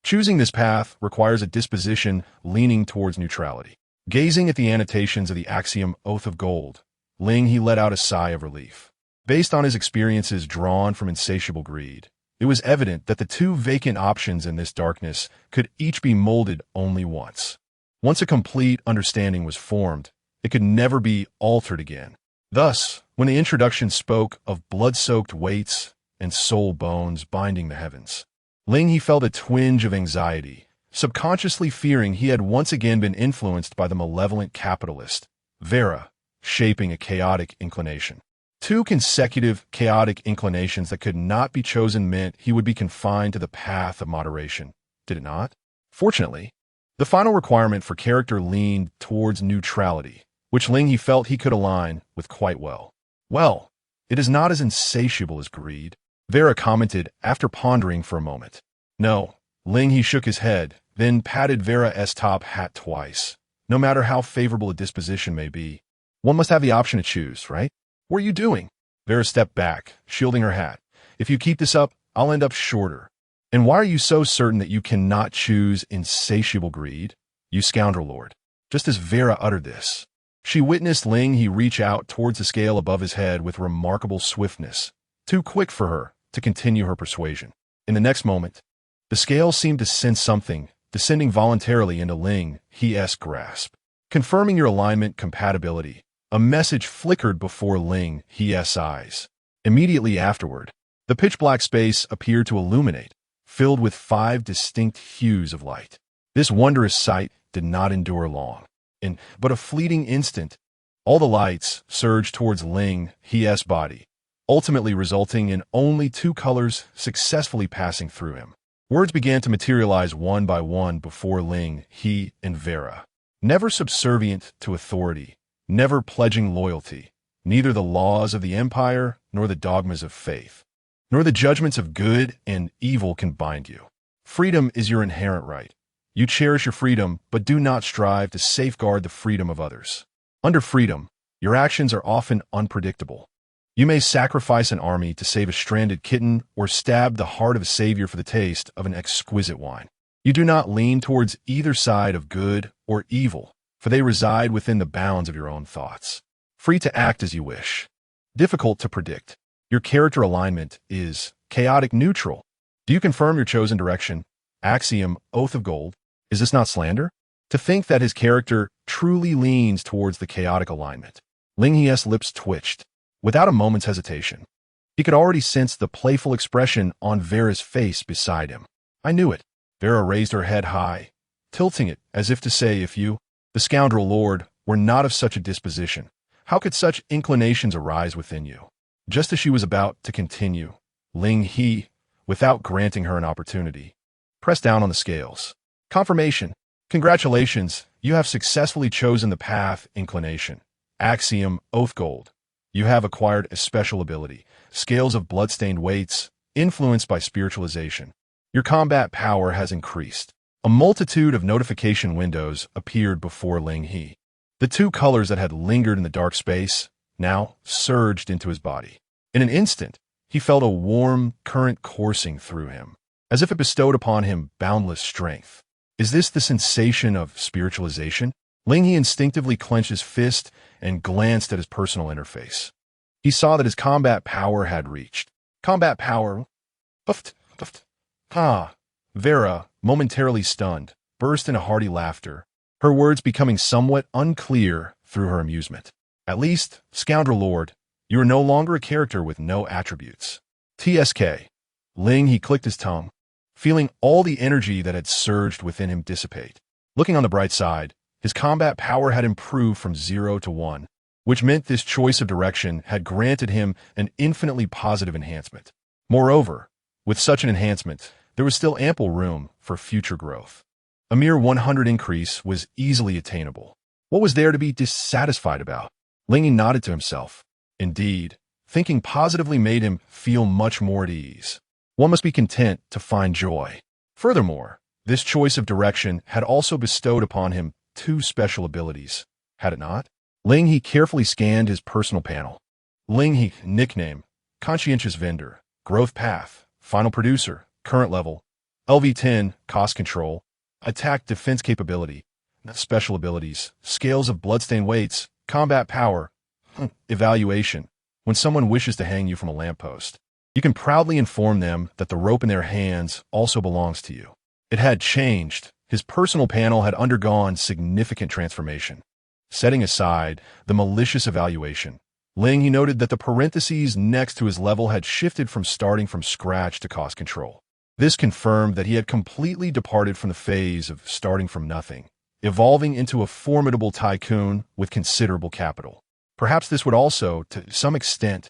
choosing this path requires a disposition leaning towards neutrality. Gazing at the annotations of the axiom Oath of Gold, Ling He let out a sigh of relief. Based on his experiences drawn from insatiable greed, it was evident that the two vacant options in this darkness could each be molded only once. Once a complete understanding was formed, it could never be altered again. Thus, when the introduction spoke of blood-soaked weights and soul bones binding the heavens, Ling He felt a twinge of anxiety, subconsciously fearing he had once again been influenced by the malevolent capitalist, Vera, shaping a chaotic inclination. Two consecutive chaotic inclinations that could not be chosen meant he would be confined to the path of moderation, did it not? Fortunately, the final requirement for character leaned towards neutrality, which Ling He felt he could align with quite well. Well, it is not as insatiable as greed, Vera commented after pondering for a moment. No, Ling He shook his head, then patted Vera's top hat twice. No matter how favorable a disposition may be, one must have the option to choose, right? What are you doing? Vera stepped back, shielding her hat. If you keep this up, I'll end up shorter. And why are you so certain that you cannot choose insatiable greed? You scoundrel lord. Just as Vera uttered this, she witnessed Ling He reach out towards the scale above his head with remarkable swiftness, too quick for her to continue her persuasion. In the next moment, the scale seemed to sense something, descending voluntarily into Ling He's grasp. Confirming your alignment compatibility, a message flickered before Ling He's eyes. Immediately afterward, the pitch-black space appeared to illuminate, filled with 5 distinct hues of light. This wondrous sight did not endure long. In but a fleeting instant, all the lights surged towards Ling He's body, ultimately resulting in only 2 colors successfully passing through him. Words began to materialize one by one before Ling He and Vera. Never subservient to authority, never pledging loyalty, neither the laws of the empire nor the dogmas of faith, nor the judgments of good and evil can bind you. Freedom is your inherent right. You cherish your freedom, but do not strive to safeguard the freedom of others. Under freedom, your actions are often unpredictable. You may sacrifice an army to save a stranded kitten or stab the heart of a savior for the taste of an exquisite wine. You do not lean towards either side of good or evil, for they reside within the bounds of your own thoughts. Free to act as you wish. Difficult to predict. Your character alignment is chaotic neutral. Do you confirm your chosen direction? Axiom, Oath of Gold. Is this not slander? To think that his character truly leans towards the chaotic alignment. Ling He's lips twitched, without a moment's hesitation. He could already sense the playful expression on Vera's face beside him. I knew it. Vera raised her head high, tilting it as if to say, if you, the scoundrel lord, were not of such a disposition, how could such inclinations arise within you? Just as she was about to continue, Ling He, without granting her an opportunity, pressed down on the scales. Confirmation. Congratulations, you have successfully chosen the path inclination. Axiom Oath Gold. You have acquired a special ability, Scales of Bloodstained Weights, influenced by spiritualization. Your combat power has increased. A multitude of notification windows appeared before Ling He. The two colors that had lingered in the dark space now surged into his body. In an instant, he felt a warm current coursing through him, as if it bestowed upon him boundless strength. Is this the sensation of spiritualization? Ling He instinctively clenched his fist and glanced at his personal interface. He saw that his combat power had reached. Combat power? Uft, uft. Ha! Vera, momentarily stunned, burst into hearty laughter, her words becoming somewhat unclear through her amusement. At least, Scoundrel Lord, you are no longer a character with no attributes. TSK. Ling He clicked his tongue, feeling all the energy that had surged within him dissipate. Looking on the bright side, his combat power had improved from 0 to 1, which meant this choice of direction had granted him an infinitely positive enhancement. Moreover, with such an enhancement, there was still ample room for future growth. A mere 100 increase was easily attainable. What was there to be dissatisfied about? Ling He nodded to himself. Indeed, thinking positively made him feel much more at ease. One must be content to find joy. Furthermore, this choice of direction had also bestowed upon him 2 special abilities, had it not? Ling He carefully scanned his personal panel. Ling He, nickname, Conscientious Vendor, Growth Path, Final Producer, Current Level, LV10, Cost Control, Attack Defense Capability, Special Abilities, Scales of Bloodstained Weights, Combat Power, Evaluation. When someone wishes to hang you from a lamppost, you can proudly inform them that the rope in their hands also belongs to you. It had changed. His personal panel had undergone significant transformation. Setting aside the malicious evaluation, Ling He noted that the parentheses next to his level had shifted from starting from scratch to cost control. This confirmed that he had completely departed from the phase of starting from nothing, evolving into a formidable tycoon with considerable capital. Perhaps this would also, to some extent,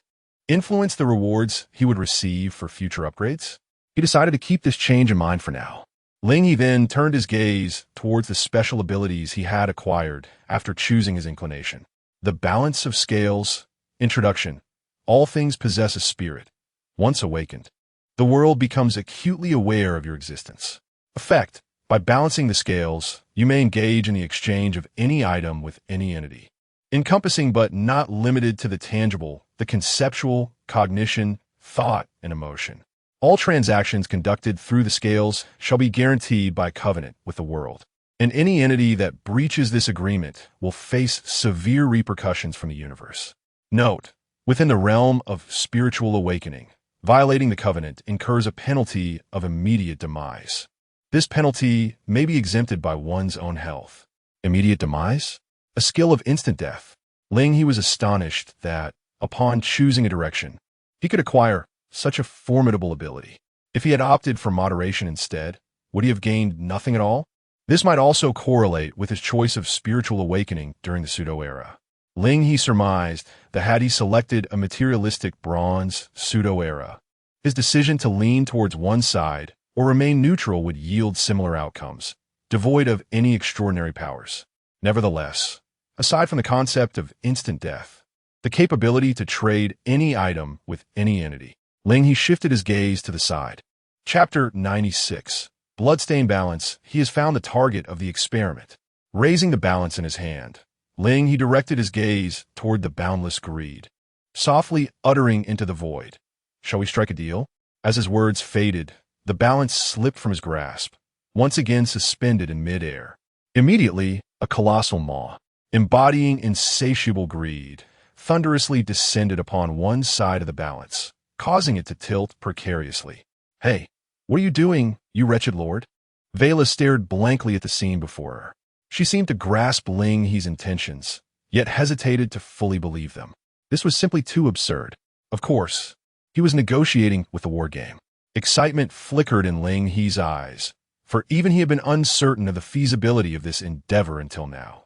influence the rewards he would receive for future upgrades. He decided to keep this change in mind for now. Ling He then turned his gaze towards the special abilities he had acquired after choosing his inclination. The Balance of Scales. Introduction. All things possess a spirit. Once awakened, the world becomes acutely aware of your existence. Effect. By balancing the scales, you may engage in the exchange of any item with any entity, encompassing but not limited to the tangible, the conceptual, cognition, thought, and emotion. All transactions conducted through the scales shall be guaranteed by covenant with the world, and any entity that breaches this agreement will face severe repercussions from the universe. Note, within the realm of spiritual awakening, violating the covenant incurs a penalty of immediate demise. This penalty may be exempted by one's own health. Immediate demise? A skill of instant death. Ling He was astonished that, upon choosing a direction, he could acquire such a formidable ability. If he had opted for moderation instead, would he have gained nothing at all? This might also correlate with his choice of spiritual awakening during the pseudo-era. Ling He surmised that had he selected a materialistic bronze pseudo-era, his decision to lean towards one side or remain neutral would yield similar outcomes, devoid of any extraordinary powers. Nevertheless, aside from the concept of instant death, the capability to trade any item with any entity, Ling He shifted his gaze to the side. Chapter 96. Bloodstain Balance. He has found the target of the experiment. Raising the balance in his hand, Ling He directed his gaze toward the boundless greed, softly uttering into the void, "Shall we strike a deal?" As his words faded, the balance slipped from his grasp, once again suspended in midair. Immediately, a colossal maw, embodying insatiable greed, thunderously descended upon one side of the balance, causing it to tilt precariously. "Hey, what are you doing, you wretched lord?" Vela stared blankly at the scene before her. She seemed to grasp Ling He's intentions, yet hesitated to fully believe them. This was simply too absurd. Of course, he was negotiating with the war game. Excitement flickered in Ling He's eyes, for even he had been uncertain of the feasibility of this endeavor until now.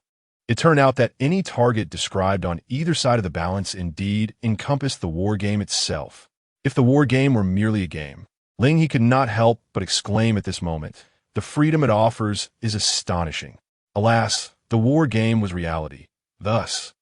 It turned out that any target described on either side of the balance indeed encompassed the war game itself. If the war game were merely a game, Ling He could not help but exclaim at this moment, The freedom it offers is astonishing. Alas, the war game was reality. Thus,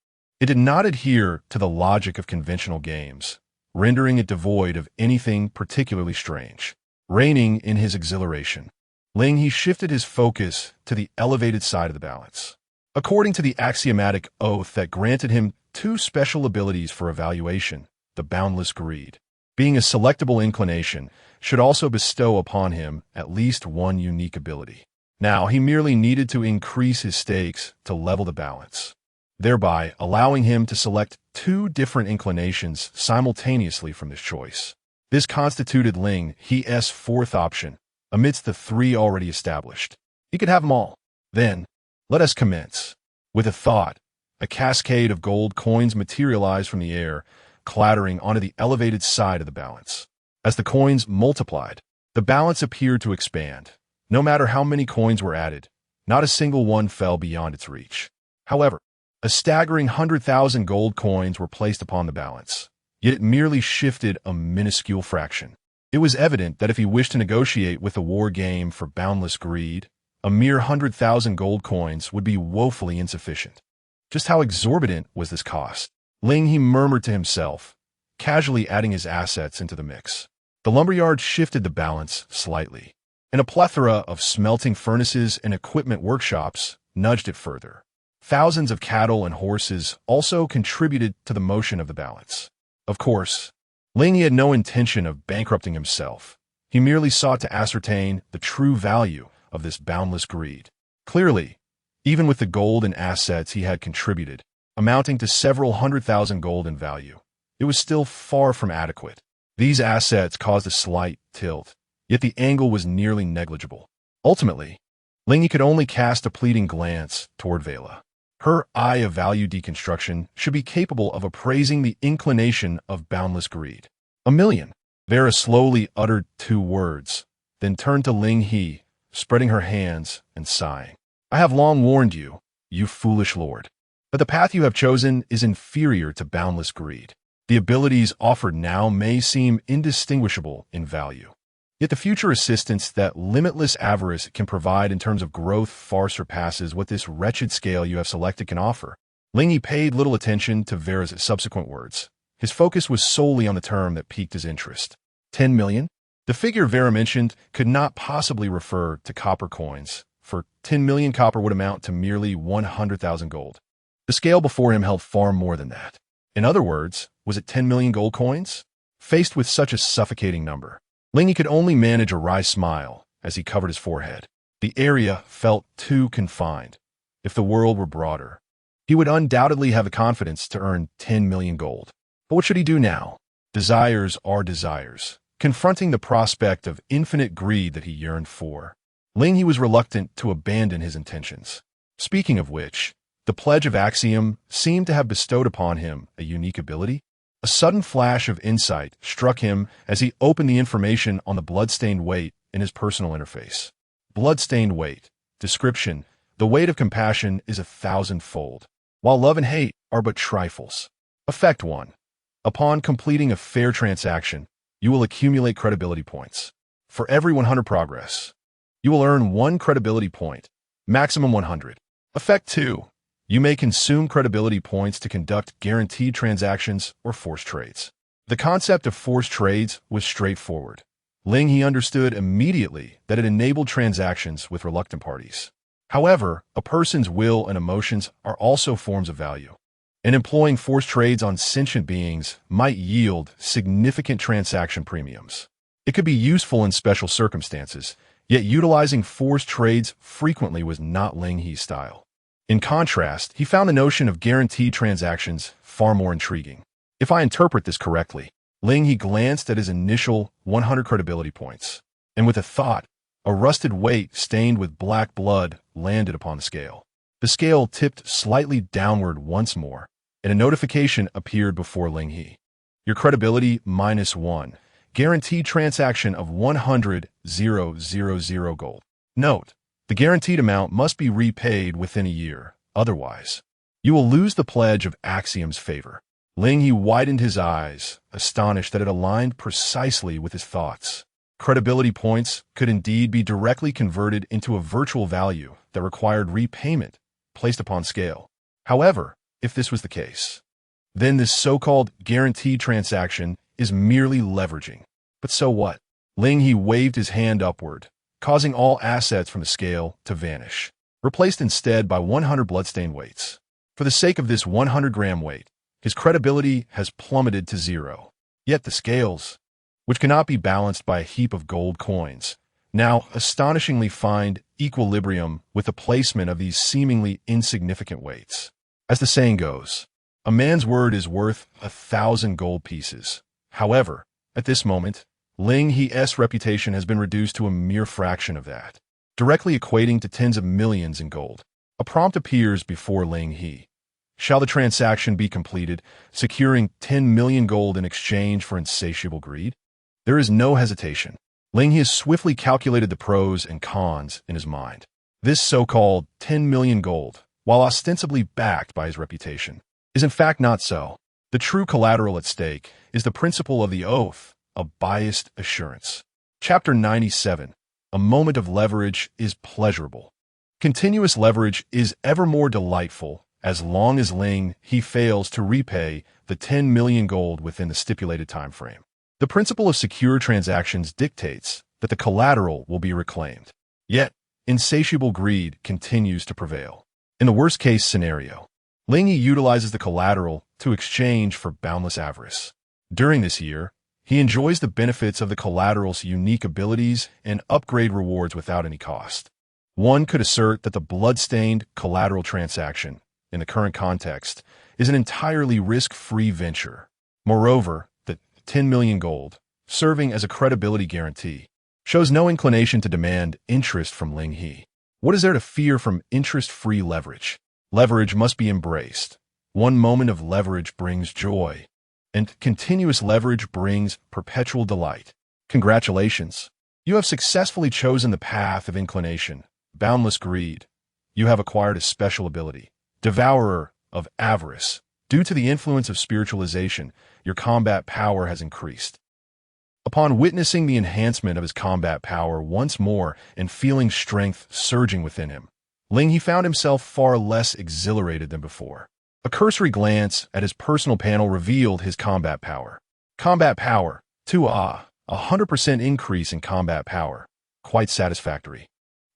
it did not adhere to the logic of conventional games, rendering it devoid of anything particularly strange. Reigning in his exhilaration, Ling He shifted his focus to the elevated side of the balance. According to the axiomatic oath that granted him two special abilities for evaluation, the boundless greed, being a selectable inclination, should also bestow upon him at least one unique ability. Now he merely needed to increase his stakes to level the balance, thereby allowing him to select two different inclinations simultaneously from this choice. This constituted Ling He's fourth option, amidst the three already established. He could have them all. Then, let us commence. With a thought, a cascade of gold coins materialized from the air, clattering onto the elevated side of the balance. As the coins multiplied, the balance appeared to expand. No matter how many coins were added, not a single one fell beyond its reach. However, a staggering 100,000 gold coins were placed upon the balance, yet it merely shifted a minuscule fraction. It was evident that if he wished to negotiate with the war game for boundless greed, a mere 100,000 gold coins would be woefully insufficient. Just how exorbitant was this cost? Ling He murmured to himself, casually adding his assets into the mix. The lumberyard shifted the balance slightly, and a plethora of smelting furnaces and equipment workshops nudged it further. Thousands of cattle and horses also contributed to the motion of the balance. Of course, Ling He had no intention of bankrupting himself. He merely sought to ascertain the true value of this boundless greed. Clearly, even with the gold and assets he had contributed, amounting to several 100,000 gold in value, it was still far from adequate. These assets caused a slight tilt, yet the angle was nearly negligible. Ultimately, Ling He could only cast a pleading glance toward Vela. Her eye of value deconstruction should be capable of appraising the inclination of boundless greed. 1,000,000. Vera slowly uttered two words, then turned to Ling He, spreading her hands and sighing. I have long warned you, you foolish lord, that the path you have chosen is inferior to boundless greed. The abilities offered now may seem indistinguishable in value, yet the future assistance that limitless avarice can provide in terms of growth far surpasses what this wretched scale you have selected can offer. Ling He paid little attention to Vera's subsequent words. His focus was solely on the term that piqued his interest. 10 million? The figure Vera mentioned could not possibly refer to copper coins, for 10 million copper would amount to merely 100,000 gold. The scale before him held far more than that. In other words, was it 10 million gold coins? Faced with such a suffocating number, Ling He could only manage a wry smile as he covered his forehead. The area felt too confined. If the world were broader, he would undoubtedly have the confidence to earn 10 million gold. But what should he do now? Desires are desires. Confronting the prospect of infinite greed that he yearned for, Ling He was reluctant to abandon his intentions. Speaking of which, the Pledge of Axiom seemed to have bestowed upon him a unique ability. A sudden flash of insight struck him as he opened the information on the bloodstained weight in his personal interface. Bloodstained weight. Description: the weight of compassion is 1,000-fold, while love and hate are but trifles. Effect 1. Upon completing a fair transaction, you will accumulate credibility points. For every 100 progress, you will earn 1 credibility point, maximum 100. Effect 2. You may consume credibility points to conduct guaranteed transactions or forced trades. The concept of forced trades was straightforward. Ling He understood immediately that it enabled transactions with reluctant parties. However, a person's will and emotions are also forms of value, and employing forced trades on sentient beings might yield significant transaction premiums. It could be useful in special circumstances, yet utilizing forced trades frequently was not Ling He's style. In contrast, he found the notion of guaranteed transactions far more intriguing. If I interpret this correctly, Ling He glanced at his initial 100 credibility points, and with a thought, a rusted weight stained with black blood landed upon the scale. The scale tipped slightly downward once more, and a notification appeared before Ling He. Your credibility -1. Guaranteed transaction of 100,000 gold. Note: the guaranteed amount must be repaid within a year. Otherwise, you will lose the Pledge of Axiom's favor. Ling He widened his eyes, astonished that it aligned precisely with his thoughts. Credibility points could indeed be directly converted into a virtual value that required repayment placed upon scale. However, if this was the case, then this so-called guaranteed transaction is merely leveraging. But so what? Ling He waved his hand upward, causing all assets from the scale to vanish, replaced instead by 100 bloodstained weights. For the sake of this 100-gram weight, his credibility has plummeted to zero. Yet the scales, which cannot be balanced by a heap of gold coins, now astonishingly find equilibrium with the placement of these seemingly insignificant weights. As the saying goes, a man's word is worth 1,000 gold pieces. However, at this moment, Ling He's reputation has been reduced to a mere fraction of that, directly equating to tens of millions in gold. A prompt appears before Ling He. Shall the transaction be completed, securing 10 million gold in exchange for insatiable greed? There is no hesitation. Ling He has swiftly calculated the pros and cons in his mind. This so-called 10 million gold, while ostensibly backed by his reputation, is in fact not so. The true collateral at stake is the principle of the oath, a biased assurance. Chapter 97. A moment of leverage is pleasurable. Continuous leverage is ever more delightful as long as Ling He fails to repay the 10 million gold within the stipulated time frame. The principle of secure transactions dictates that the collateral will be reclaimed. Yet, insatiable greed continues to prevail. In the worst-case scenario, Ling He utilizes the collateral to exchange for boundless avarice. During this year, he enjoys the benefits of the collateral's unique abilities and upgrade rewards without any cost. One could assert that the blood-stained collateral transaction, in the current context, is an entirely risk-free venture. Moreover, the 10 million gold, serving as a credibility guarantee, shows no inclination to demand interest from Ling He. What is there to fear from interest-free leverage? Leverage must be embraced. One moment of leverage brings joy, and continuous leverage brings perpetual delight. Congratulations! You have successfully chosen the path of inclination, boundless greed. You have acquired a special ability, devourer of avarice. Due to the influence of spiritualization, your combat power has increased. Upon witnessing the enhancement of his combat power once more and feeling strength surging within him, Ling He found himself far less exhilarated than before. A cursory glance at his personal panel revealed his combat power. Combat power, 100% increase in combat power. Quite satisfactory.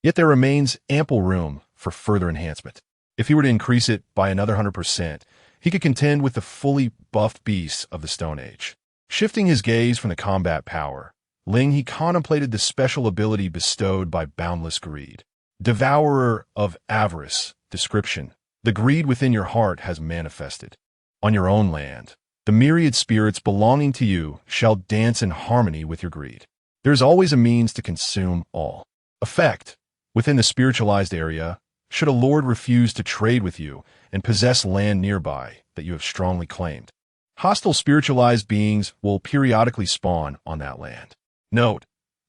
Yet there remains ample room for further enhancement. If he were to increase it by another 100%, he could contend with the fully buffed beasts of the Stone Age. Shifting his gaze from the combat power, Ling He contemplated the special ability bestowed by boundless greed. Devourer of avarice. Description. The greed within your heart has manifested. On your own land, the myriad spirits belonging to you shall dance in harmony with your greed. There is always a means to consume all. Effect. Within the spiritualized area, should a lord refuse to trade with you and possess land nearby that you have strongly claimed, hostile spiritualized beings will periodically spawn on that land. Note,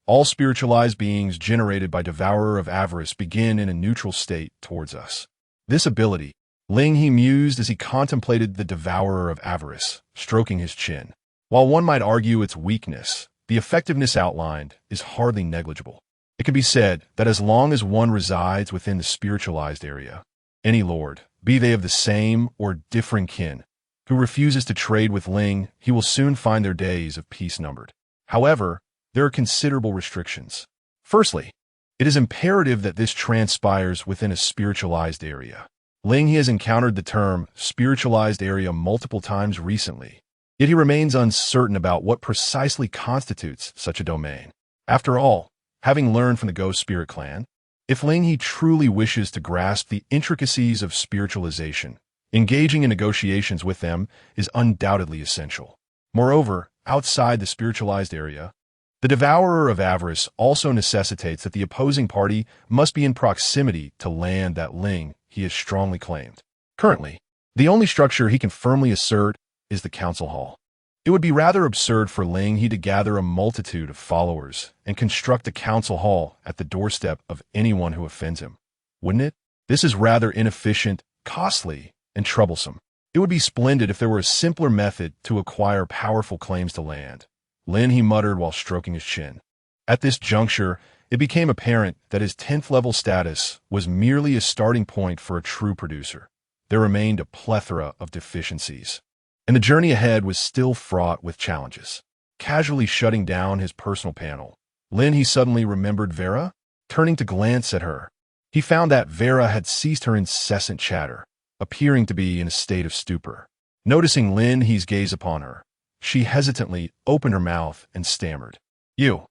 all spiritualized beings generated by Devourer of Avarice begin in a neutral state towards us. This ability, Ling He mused as he contemplated the Devourer of Avarice, stroking his chin. While one might argue its weakness, the effectiveness outlined is hardly negligible. It can be said that as long as one resides within the spiritualized area, any lord, be they of the same or differing kin, who refuses to trade with Ling, he will soon find their days of peace numbered. However, there are considerable restrictions. Firstly, it is imperative that this transpires within a spiritualized area. Ling He has encountered the term spiritualized area multiple times recently, yet he remains uncertain about what precisely constitutes such a domain. After all, having learned from the Ghost Spirit Clan, if Ling He truly wishes to grasp the intricacies of spiritualization, engaging in negotiations with them is undoubtedly essential. Moreover, outside the spiritualized area, the Devourer of Avarice also necessitates that the opposing party must be in proximity to land that Ling He has strongly claimed. Currently, the only structure he can firmly assert is the council hall. It would be rather absurd for Ling He to gather a multitude of followers and construct a council hall at the doorstep of anyone who offends him, wouldn't it? This is rather inefficient, costly, and troublesome. It would be splendid if there were a simpler method to acquire powerful claims to land. Ling He muttered while stroking his chin. At this juncture, it became apparent that his 10th level status was merely a starting point for a true producer. There remained a plethora of deficiencies, and the journey ahead was still fraught with challenges. Casually shutting down his personal panel, Ling He suddenly remembered Vera. Turning to glance at her, he found that Vera had ceased her incessant chatter, appearing to be in a state of stupor. Noticing Ling He's gaze upon her, she hesitantly opened her mouth and stammered, You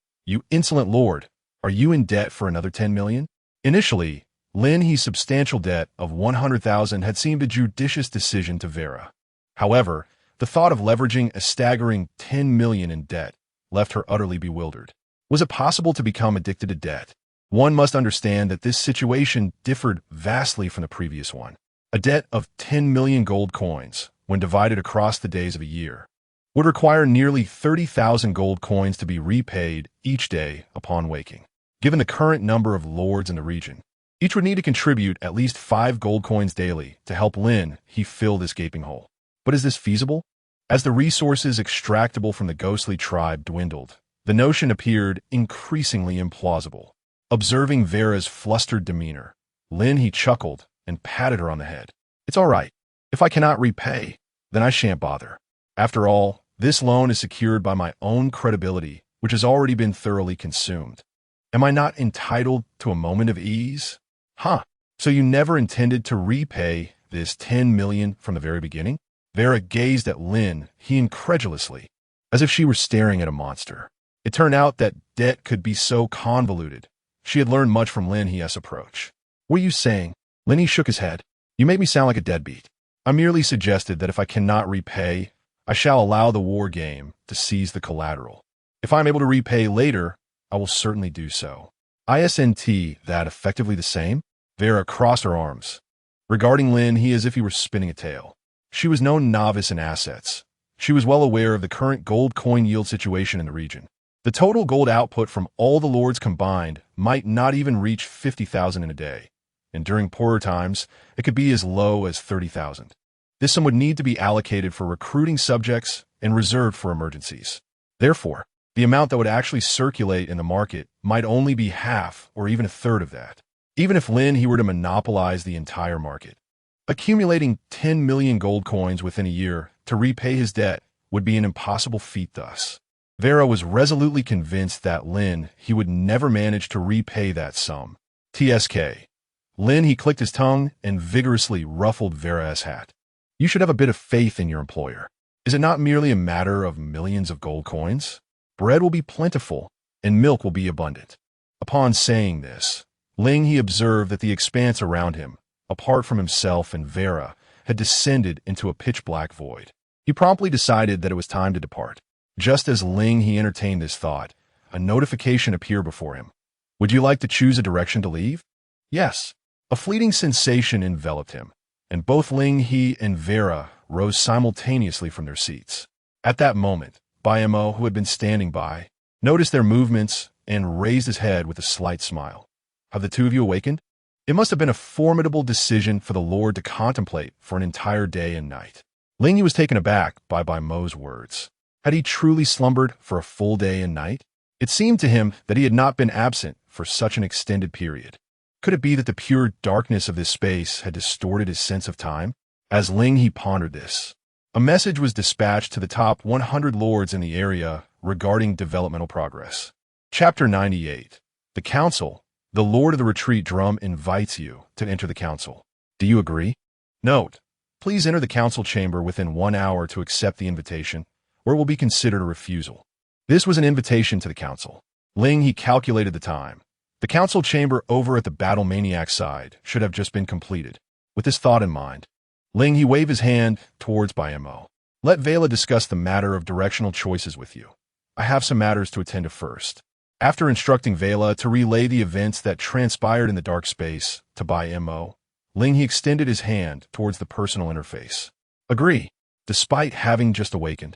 insolent lord, are you in debt for another 10 million? Initially, Ling He's substantial debt of 100,000 had seemed a judicious decision to Vera. However, the thought of leveraging a staggering 10 million in debt left her utterly bewildered. Was it possible to become addicted to debt? One must understand that this situation differed vastly from the previous one. A debt of 10 million gold coins, when divided across the days of a year, would require nearly 30,000 gold coins to be repaid each day upon waking. Given the current number of lords in the region, each would need to contribute at least 5 gold coins daily to help Ling He fill this gaping hole. But is this feasible? As the resources extractable from the ghostly tribe dwindled, the notion appeared increasingly implausible. Observing Vera's flustered demeanor, Ling He chuckled and patted her on the head. It's all right. If I cannot repay, then I shan't bother. After all, this loan is secured by my own credibility, which has already been thoroughly consumed. Am I not entitled to a moment of ease? So you never intended to repay this 10 million from the very beginning? Vera gazed at Ling He incredulously, as if she were staring at a monster. It turned out that debt could be so convoluted. She had learned much from Ling He's approach. What are you saying? Ling He shook his head. You make me sound like a deadbeat. I merely suggested that if I cannot repay, I shall allow the war game to seize the collateral. If I am able to repay later, I will certainly do so. Isn't that effectively the same? Vera crossed her arms, regarding Ling He as if he were spinning a tale. She was no novice in assets. She was well aware of the current gold coin yield situation in the region. The total gold output from all the lords combined might not even reach 50,000 in a day, and during poorer times, it could be as low as 30,000. This sum would need to be allocated for recruiting subjects and reserved for emergencies. Therefore, the amount that would actually circulate in the market might only be half or even a third of that, even if Ling He were to monopolize the entire market. Accumulating 10 million gold coins within a year to repay his debt would be an impossible feat thus. Vera was resolutely convinced that Ling He would never manage to repay that sum. TSK. Ling He clicked his tongue and vigorously ruffled Vera's hat. You should have a bit of faith in your employer. Is it not merely a matter of millions of gold coins? Bread will be plentiful, and milk will be abundant. Upon saying this, Ling He observed that the expanse around him, apart from himself and Vera, had descended into a pitch-black void. He promptly decided that it was time to depart. Just as Ling He entertained this thought, a notification appeared before him. Would you like to choose a direction to leave? Yes. A fleeting sensation enveloped him, and both Ling He and Vera rose simultaneously from their seats. At that moment, Mo, who had been standing by, noticed their movements and raised his head with a slight smile. Have the two of you awakened? It must have been a formidable decision for the Lord to contemplate for an entire day and night. Ling He was taken aback by Mo's words. Had he truly slumbered for a full day and night? It seemed to him that he had not been absent for such an extended period. Could it be that the pure darkness of this space had distorted his sense of time? As Ling He pondered this, a message was dispatched to the top 100 lords in the area regarding developmental progress. Chapter 98. The Council. The Lord of the Retreat Drum invites you to enter the council. Do you agree? Note: please enter the council chamber within 1 hour to accept the invitation, or it will be considered a refusal. This was an invitation to the council. Ling He calculated the time. The council chamber over at the Battle Maniac side should have just been completed. With this thought in mind, Ling He waved his hand towards Mo. Let Vela discuss the matter of directional choices with you. I have some matters to attend to first. After instructing Vela to relay the events that transpired in the dark space to Mo, Ling He extended his hand towards the personal interface. Agree. Despite having just awakened,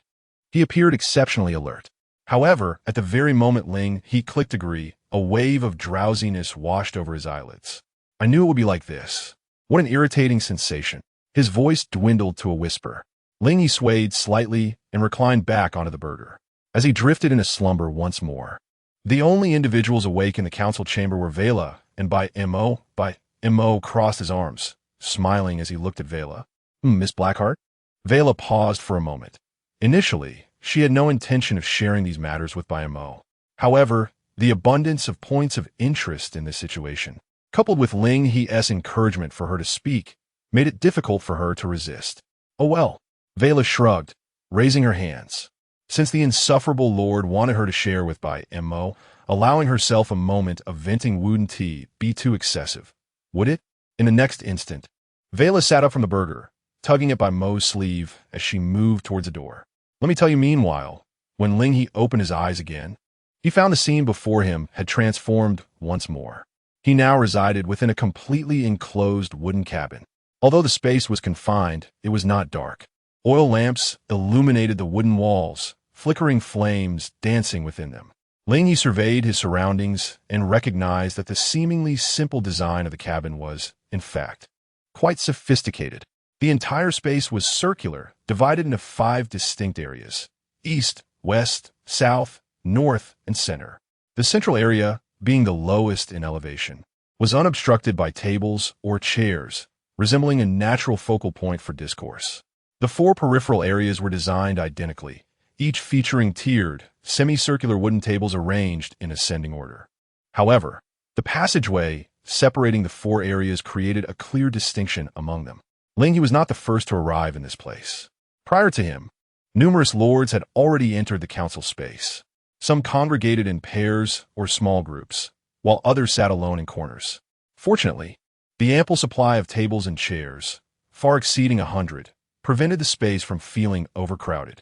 he appeared exceptionally alert. However, at the very moment Ling He clicked agree, a wave of drowsiness washed over his eyelids. I knew it would be like this. What an irritating sensation. His voice dwindled to a whisper. Ling He swayed slightly and reclined back onto the burger. As he drifted into slumber once more, The only individuals awake in the council chamber were Vela, and Mo crossed his arms, smiling as he looked at Vela. Miss Blackheart? Vela paused for a moment. Initially, she had no intention of sharing these matters with Mo. However, the abundance of points of interest in this situation, coupled with Ling He's encouragement for her to speak, made it difficult for her to resist. Oh well, Vela shrugged, raising her hands. Since the insufferable lord wanted her to share with Mo, allowing herself a moment of venting wouldn't be too excessive, would it? In the next instant, Vela sat up from the burger, tugging at Mo's sleeve as she moved towards the door. Let me tell you, meanwhile, when Ling He opened his eyes again, he found the scene before him had transformed once more. He now resided within a completely enclosed wooden cabin. Although the space was confined, it was not dark. Oil lamps illuminated the wooden walls, flickering flames dancing within them. Ling He surveyed his surroundings and recognized that the seemingly simple design of the cabin was, in fact, quite sophisticated. The entire space was circular, divided into 5 distinct areas: east, west, south, north, and center. The central area, being the lowest in elevation, was unobstructed by tables or chairs, resembling a natural focal point for discourse. The 4 peripheral areas were designed identically, each featuring tiered, semicircular wooden tables arranged in ascending order. However, the passageway separating the 4 areas created a clear distinction among them. Ling He was not the first to arrive in this place. Prior to him, numerous lords had already entered the council space. Some congregated in pairs or small groups, while others sat alone in corners. Fortunately, the ample supply of tables and chairs, far exceeding 100, prevented the space from feeling overcrowded.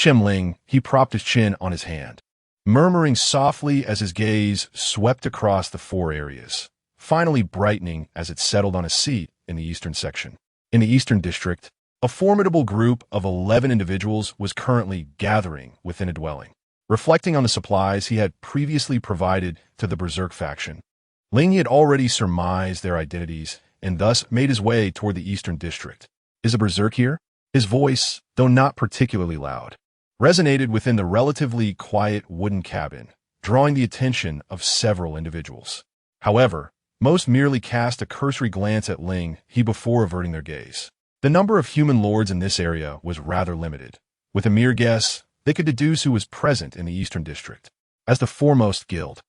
Ling He propped his chin on his hand, murmuring softly as his gaze swept across the 4 areas, finally brightening as it settled on a seat in the eastern section. In the eastern district, a formidable group of 11 individuals was currently gathering within a dwelling. Reflecting on the supplies he had previously provided to the Berserk faction, Ling He had already surmised their identities and thus made his way toward the eastern district. Is a Berserk here? His voice, though not particularly loud, resonated within the relatively quiet wooden cabin, drawing the attention of several individuals. However, most merely cast a cursory glance at Ling He before averting their gaze. The number of human lords in this area was rather limited. With a mere guess, they could deduce who was present in the eastern district. As the foremost guild,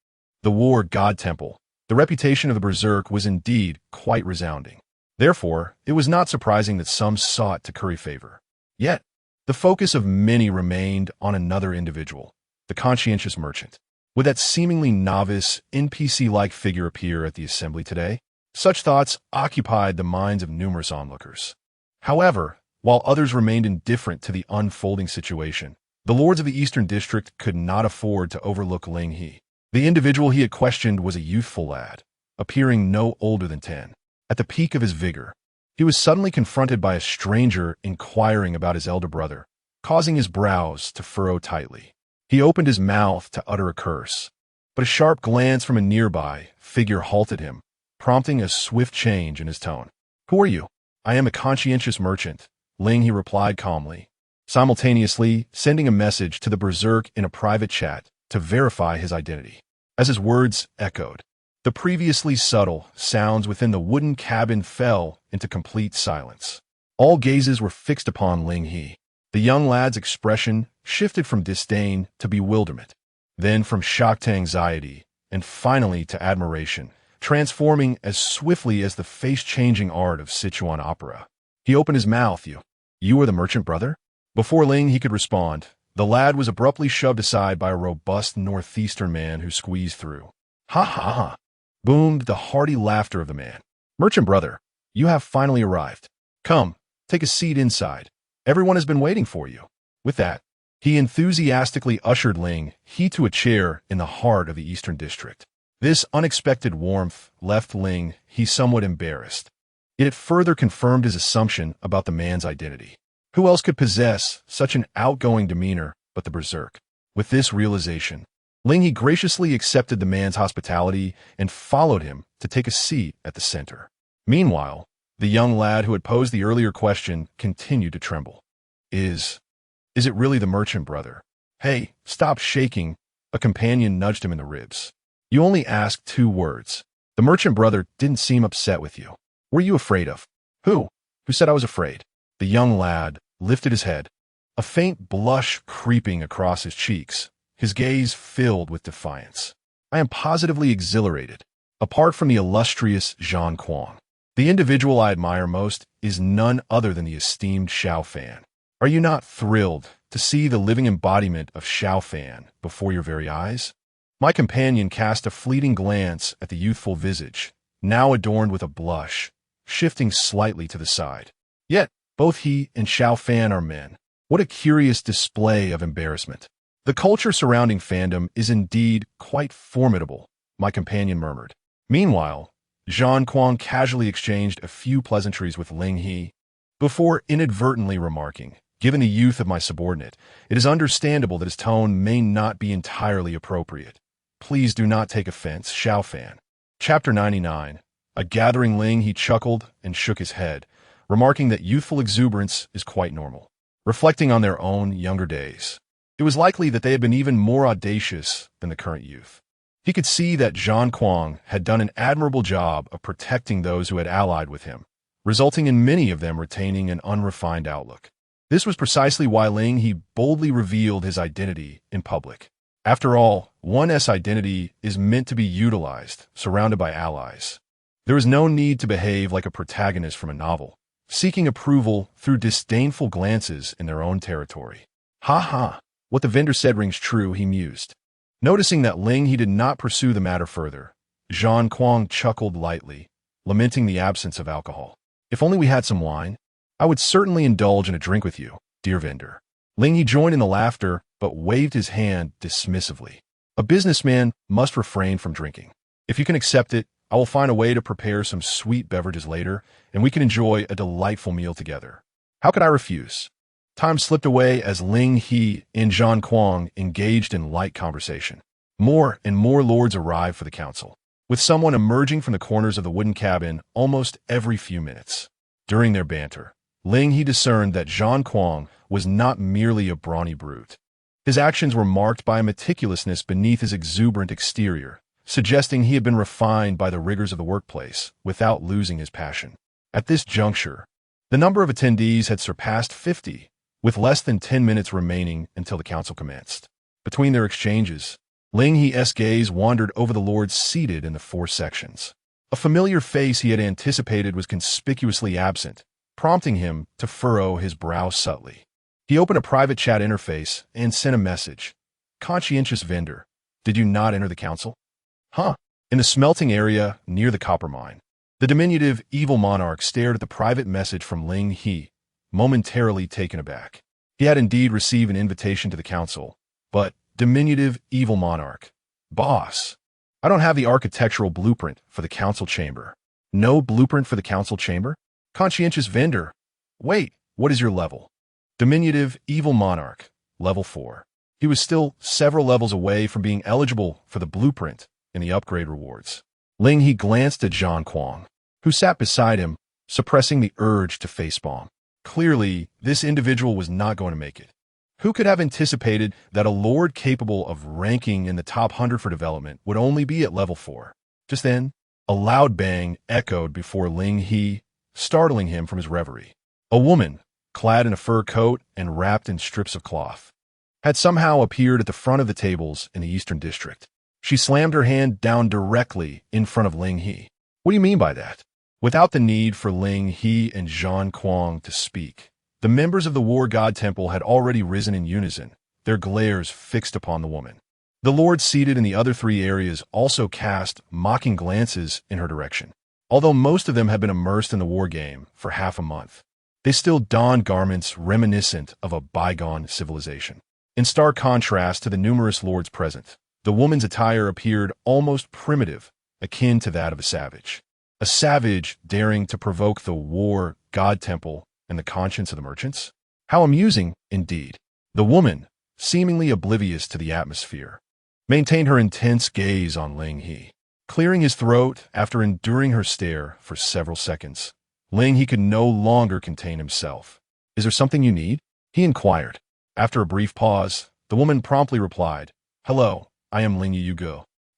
the War God Temple, the reputation of the Berserk was indeed quite resounding. Therefore, it was not surprising that some sought to curry favor. Yet, the focus of many remained on another individual, the conscientious merchant. Would that seemingly novice, NPC-like figure appear at the assembly today? Such thoughts occupied the minds of numerous onlookers. However, while others remained indifferent to the unfolding situation, the lords of the Eastern District could not afford to overlook Ling He. The individual he had questioned was a youthful lad, appearing no older than 10. At the peak of his vigor, he was suddenly confronted by a stranger inquiring about his elder brother, causing his brows to furrow tightly. He opened his mouth to utter a curse, but a sharp glance from a nearby figure halted him, prompting a swift change in his tone. "Who are you?" "I am a conscientious merchant," Ling He replied calmly, simultaneously sending a message to the Berserk in a private chat to verify his identity. As his words echoed, the previously subtle sounds within the wooden cabin fell into complete silence. All gazes were fixed upon Ling He. The young lad's expression shifted from disdain to bewilderment, then from shock to anxiety, and finally to admiration, transforming as swiftly as the face-changing art of Sichuan opera. He opened his mouth. You are the merchant brother?" Before Ling He could respond, the lad was abruptly shoved aside by a robust northeastern man who squeezed through. "Ha ha ha!" boomed the hearty laughter of the man. "Merchant brother, you have finally arrived. Come, take a seat inside. Everyone has been waiting for you." With that, he enthusiastically ushered Ling He to a chair in the heart of the Eastern District. This unexpected warmth left Ling He somewhat embarrassed. It further confirmed his assumption about the man's identity. Who else could possess such an outgoing demeanor but the Berserk? With this realization, Ling He graciously accepted the man's hospitality and followed him to take a seat at the center. Meanwhile, the young lad who had posed the earlier question continued to tremble. Is it really the merchant brother? Hey, stop shaking. A companion nudged him in the ribs. You only asked 2 words. The merchant brother didn't seem upset with you. Were you afraid of? Who? Who said I was afraid? The young lad lifted his head, a faint blush creeping across his cheeks, his gaze filled with defiance. I am positively exhilarated. Apart from the illustrious Zhang Kuang, the individual I admire most is none other than the esteemed Xiao Fan. Are you not thrilled to see the living embodiment of Xiao Fan before your very eyes? My companion cast a fleeting glance at the youthful visage, now adorned with a blush, shifting slightly to the side. Yet, both he and Xiao Fan are men. What a curious display of embarrassment. The culture surrounding fandom is indeed quite formidable, my companion murmured. Meanwhile, Zhang Kuang casually exchanged a few pleasantries with Ling He, before inadvertently remarking, given the youth of my subordinate, it is understandable that his tone may not be entirely appropriate. Please do not take offense, Xiao Fan. Chapter 99. A gathering Ling He chuckled and shook his head, remarking that youthful exuberance is quite normal. Reflecting on their own younger days, it was likely that they had been even more audacious than the current youth. He could see that Zhang Kuang had done an admirable job of protecting those who had allied with him, resulting in many of them retaining an unrefined outlook. This was precisely why Ling He boldly revealed his identity in public. After all, one's identity is meant to be utilized, surrounded by allies. There is no need to behave like a protagonist from a novel, seeking approval through disdainful glances in their own territory. Ha ha, what the vendor said rings true, he mused. Noticing that Ling He did not pursue the matter further, Zhang Kuang chuckled lightly, lamenting the absence of alcohol. If only we had some wine, I would certainly indulge in a drink with you, dear vendor. Ling He joined in the laughter, but waved his hand dismissively. A businessman must refrain from drinking. If you can accept it, I will find a way to prepare some sweet beverages later, and we can enjoy a delightful meal together. How could I refuse? Time slipped away as Ling He and Zhang Kuang engaged in light conversation. More and more lords arrived for the council, with someone emerging from the corners of the wooden cabin almost every few minutes. During their banter, Ling He discerned that Zhang Kuang was not merely a brawny brute. His actions were marked by a meticulousness beneath his exuberant exterior, suggesting he had been refined by the rigors of the workplace without losing his passion. At this juncture, the number of attendees had surpassed 50, with less than 10 minutes remaining until the council commenced. Between their exchanges, Ling He's gaze wandered over the lords seated in the 4 sections. A familiar face he had anticipated was conspicuously absent, prompting him to furrow his brow subtly. He opened a private chat interface and sent a message. Conscientious vendor, did you not enter the council? Huh. In the smelting area near the copper mine, the diminutive evil monarch stared at the private message from Ling He, momentarily taken aback. He had indeed received an invitation to the council, but diminutive evil monarch. Boss, I don't have the architectural blueprint for the council chamber. No blueprint for the council chamber? Conscientious vendor. Wait, what is your level? Diminutive evil monarch, level 4. He was still several levels away from being eligible for the blueprint and the upgrade rewards. Ling He glanced at Zhang Kuang, who sat beside him, suppressing the urge to facepalm. Clearly, this individual was not going to make it. Who could have anticipated that a lord capable of ranking in the top 100 for development would only be at level 4? Just then, a loud bang echoed before Ling He, startling him from his reverie. A woman, clad in a fur coat and wrapped in strips of cloth, had somehow appeared at the front of the tables in the Eastern District. She slammed her hand down directly in front of Ling He. What do you mean by that? Without the need for Ling He and Zhang Kuang to speak, the members of the War God Temple had already risen in unison, their glares fixed upon the woman. The lords seated in the other 3 areas also cast mocking glances in her direction. Although most of them had been immersed in the war game for half a month, they still donned garments reminiscent of a bygone civilization. In stark contrast to the numerous lords present, the woman's attire appeared almost primitive, akin to that of a savage. A savage daring to provoke the War God Temple and the conscience of the merchants? How amusing, indeed. The woman, seemingly oblivious to the atmosphere, maintained her intense gaze on Ling He. Clearing his throat after enduring her stare for several seconds, Ling He could no longer contain himself. Is there something you need? He inquired. After a brief pause, the woman promptly replied, Hello, I am Ling He.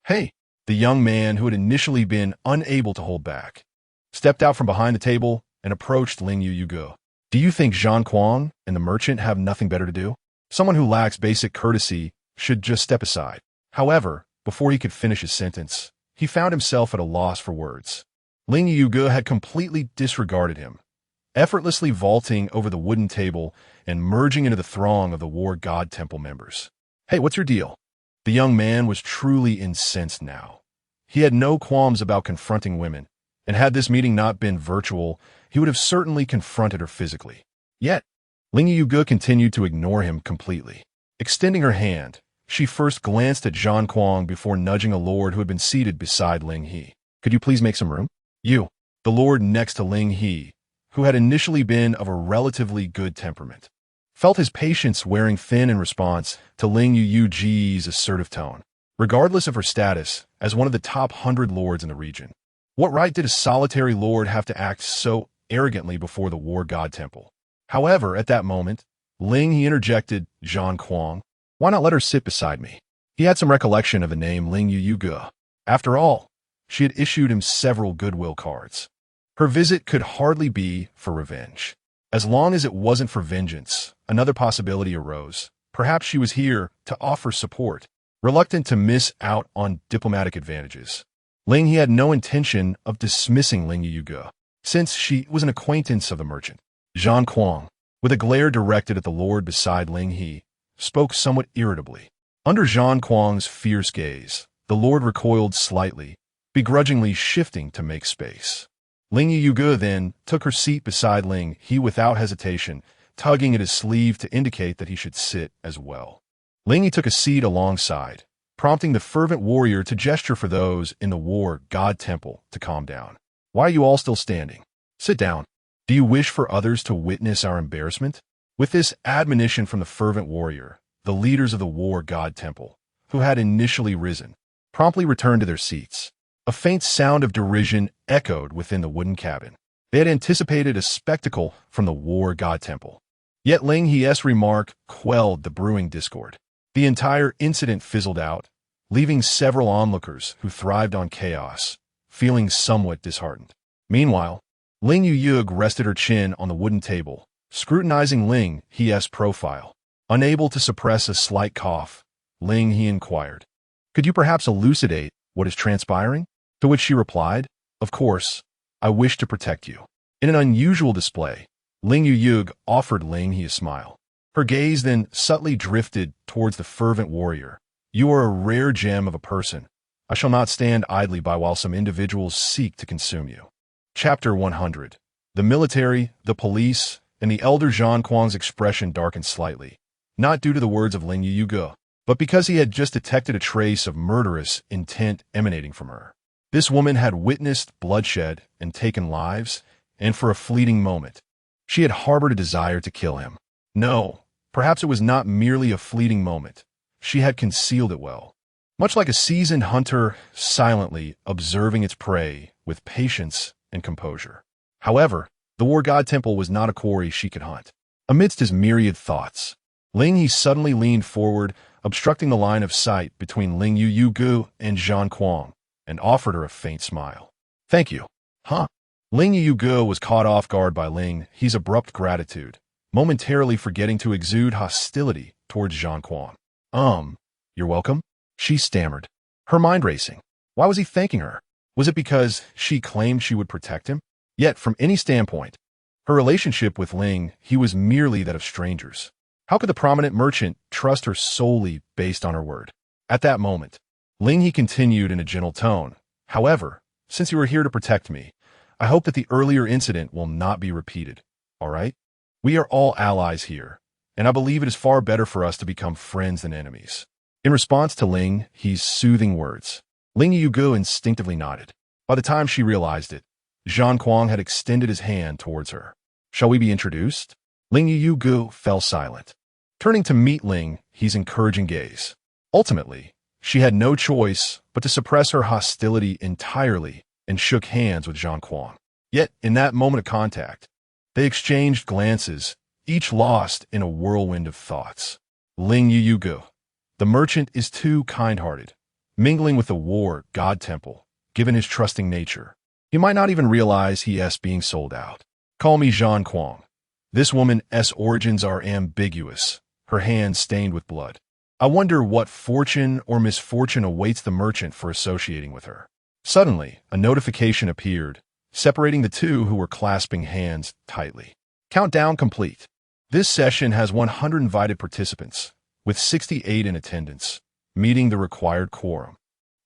Hey, the young man who had initially been unable to hold back, stepped out from behind the table and approached Ling He. Do you think Zhang Kuang and the merchant have nothing better to do? Someone who lacks basic courtesy should just step aside. However, before he could finish his sentence, he found himself at a loss for words. Ling He had completely disregarded him, effortlessly vaulting over the wooden table and merging into the throng of the War God Temple members. Hey, what's your deal? The young man was truly incensed now. He had no qualms about confronting women, and had this meeting not been virtual, he would have certainly confronted her physically. Yet, Ling He continued to ignore him completely. Extending her hand, she first glanced at Zhang Kuang before nudging a lord who had been seated beside Ling He. Could you please make some room? You, the lord next to Ling He, who had initially been of a relatively good temperament, felt his patience wearing thin in response to Ling Yu's assertive tone. Regardless of her status as one of the top 100 lords in the region, what right did a solitary lord have to act so arrogantly before the War God Temple? However, at that moment, Ling He interjected, Zhang Kuang, why not let her sit beside me? He had some recollection of the name Ling Yu. After all, she had issued him several goodwill cards. Her visit could hardly be for revenge. As long as it wasn't for vengeance, another possibility arose. Perhaps she was here to offer support, reluctant to miss out on diplomatic advantages. Ling He had no intention of dismissing Ling Yu, since she was an acquaintance of the merchant. Zhang Kuang, with a glare directed at the lord beside Ling He, spoke somewhat irritably. Under Zhang Kuang's fierce gaze, the lord recoiled slightly, begrudgingly shifting to make space. Ling Yu then took her seat beside Ling He without hesitation, tugging at his sleeve to indicate that he should sit as well. Ling He took a seat alongside, prompting the fervent warrior to gesture for those in the War God Temple to calm down. Why are you all still standing? Sit down. Do you wish for others to witness our embarrassment? With this admonition from the fervent warrior, the leaders of the War God Temple, who had initially risen, promptly returned to their seats. A faint sound of derision echoed within the wooden cabin. They had anticipated a spectacle from the War God Temple. Yet Ling He's remark quelled the brewing discord. The entire incident fizzled out, leaving several onlookers who thrived on chaos, feeling somewhat disheartened. Meanwhile, Ling Yu rested her chin on the wooden table, scrutinizing Ling He's profile. Unable to suppress a slight cough, Ling He inquired, "Could you perhaps elucidate what is transpiring?" To which she replied, "Of course, I wish to protect you." In an unusual display, Ling Yu offered Ling He a smile. Her gaze then subtly drifted towards the fervent warrior. "You are a rare gem of a person. I shall not stand idly by while some individuals seek to consume you." Chapter 100. The military, the police, and the elder Zhang Kuang's expression darkened slightly, not due to the words of Ling Yu, but because he had just detected a trace of murderous intent emanating from her. This woman had witnessed bloodshed and taken lives, and for a fleeting moment, she had harbored a desire to kill him. No, perhaps it was not merely a fleeting moment. She had concealed it well. Much like a seasoned hunter silently observing its prey with patience and composure. However, the War God Temple was not a quarry she could hunt. Amidst his myriad thoughts, Ling He suddenly leaned forward, obstructing the line of sight between Ling Yu and Zhang Kuang, and offered her a faint smile. "Thank you." Huh? Ling Yu was caught off guard by Ling He's abrupt gratitude, momentarily forgetting to exude hostility towards Zhang Kuang. You're welcome?" She stammered, her mind racing. Why was he thanking her? Was it because she claimed she would protect him? Yet, from any standpoint, her relationship with Ling He was merely that of strangers. How could the prominent merchant trust her solely based on her word? At that moment, Ling He continued in a gentle tone, "However, since you are here to protect me, I hope that the earlier incident will not be repeated, all right? We are all allies here, and I believe it is far better for us to become friends than enemies." In response to Ling He's soothing words, Ling Yu instinctively nodded. By the time she realized it, Zhang Kuang had extended his hand towards her. "Shall we be introduced?" Ling Yu fell silent, turning to meet Ling He's encouraging gaze. Ultimately, she had no choice but to suppress her hostility entirely and shook hands with Zhang Kuang. Yet, in that moment of contact, they exchanged glances, each lost in a whirlwind of thoughts. Ling Yu, The merchant is too kind-hearted, mingling with the war god temple, given his trusting nature. He might not even realize he is being sold out. Call me Zhang Kuang. This woman's origins are ambiguous, her hands stained with blood. I wonder what fortune or misfortune awaits the merchant for associating with her. Suddenly, a notification appeared, separating the two who were clasping hands tightly. Countdown complete. This session has 100 invited participants, with 68 in attendance, meeting the required quorum.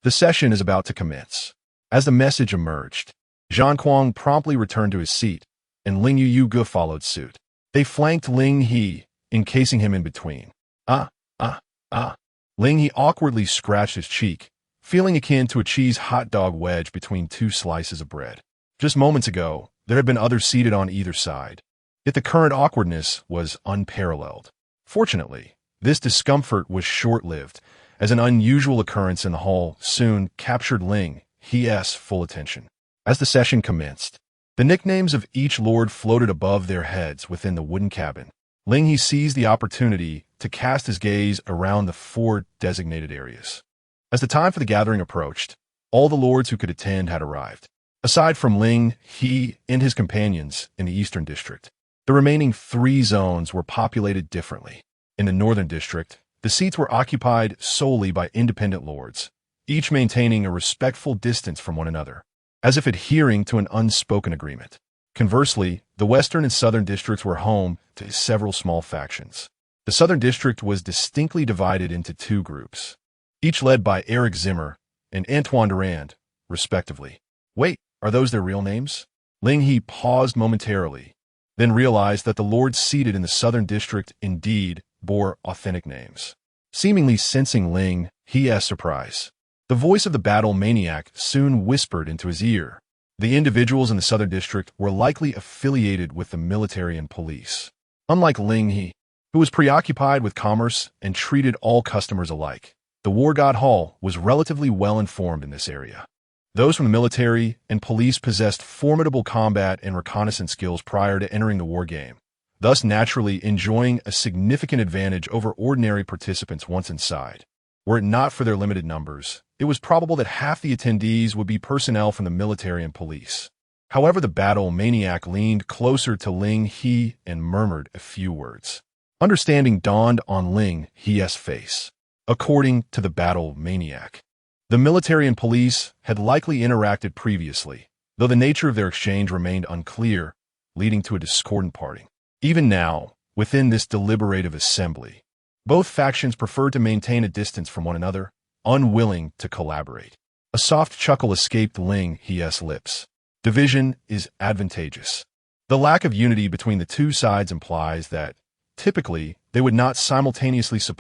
The session is about to commence. As the message emerged, Zhang Kuang promptly returned to his seat, and Ling He followed suit. They flanked Ling He, encasing him in between. Ling He awkwardly scratched his cheek, feeling akin to a cheese hot dog wedge between two slices of bread. Just moments ago, there had been others seated on either side. Yet the current awkwardness was unparalleled. Fortunately, this discomfort was short-lived, as an unusual occurrence in the hall soon captured Ling He's full attention. As the session commenced, the nicknames of each lord floated above their heads within the wooden cabin. Ling He seized the opportunity to cast his gaze around the 4 designated areas. As the time for the gathering approached, all the lords who could attend had arrived. Aside from Ling He and his companions in the Eastern District, the remaining 3 zones were populated differently. In the Northern District, the seats were occupied solely by independent lords, each maintaining a respectful distance from one another, as if adhering to an unspoken agreement. Conversely, the Western and Southern Districts were home to several small factions. The Southern District was distinctly divided into 2 groups, each led by Eric Zimmer and Antoine Durand, respectively. Wait, are those their real names? Ling He paused momentarily, then realized that the lords seated in the Southern District indeed bore authentic names. Seemingly sensing Ling He's surprise, the voice of the battle maniac soon whispered into his ear. The individuals in the Southern District were likely affiliated with the military and police. Unlike Ling He, who was preoccupied with commerce and treated all customers alike, the War God Hall was relatively well-informed in this area. Those from the military and police possessed formidable combat and reconnaissance skills prior to entering the war game, thus naturally enjoying a significant advantage over ordinary participants once inside. Were it not for their limited numbers, it was probable that half the attendees would be personnel from the military and police. However, the battle maniac leaned closer to Ling He and murmured a few words. Understanding dawned on Ling He's face. According to the battle maniac, the military and police had likely interacted previously, though the nature of their exchange remained unclear, leading to a discordant parting. Even now, within this deliberative assembly, both factions preferred to maintain a distance from one another, unwilling to collaborate. A soft chuckle escaped Ling He's lips. Division is advantageous. The lack of unity between the 2 sides implies that, typically, they would not simultaneously support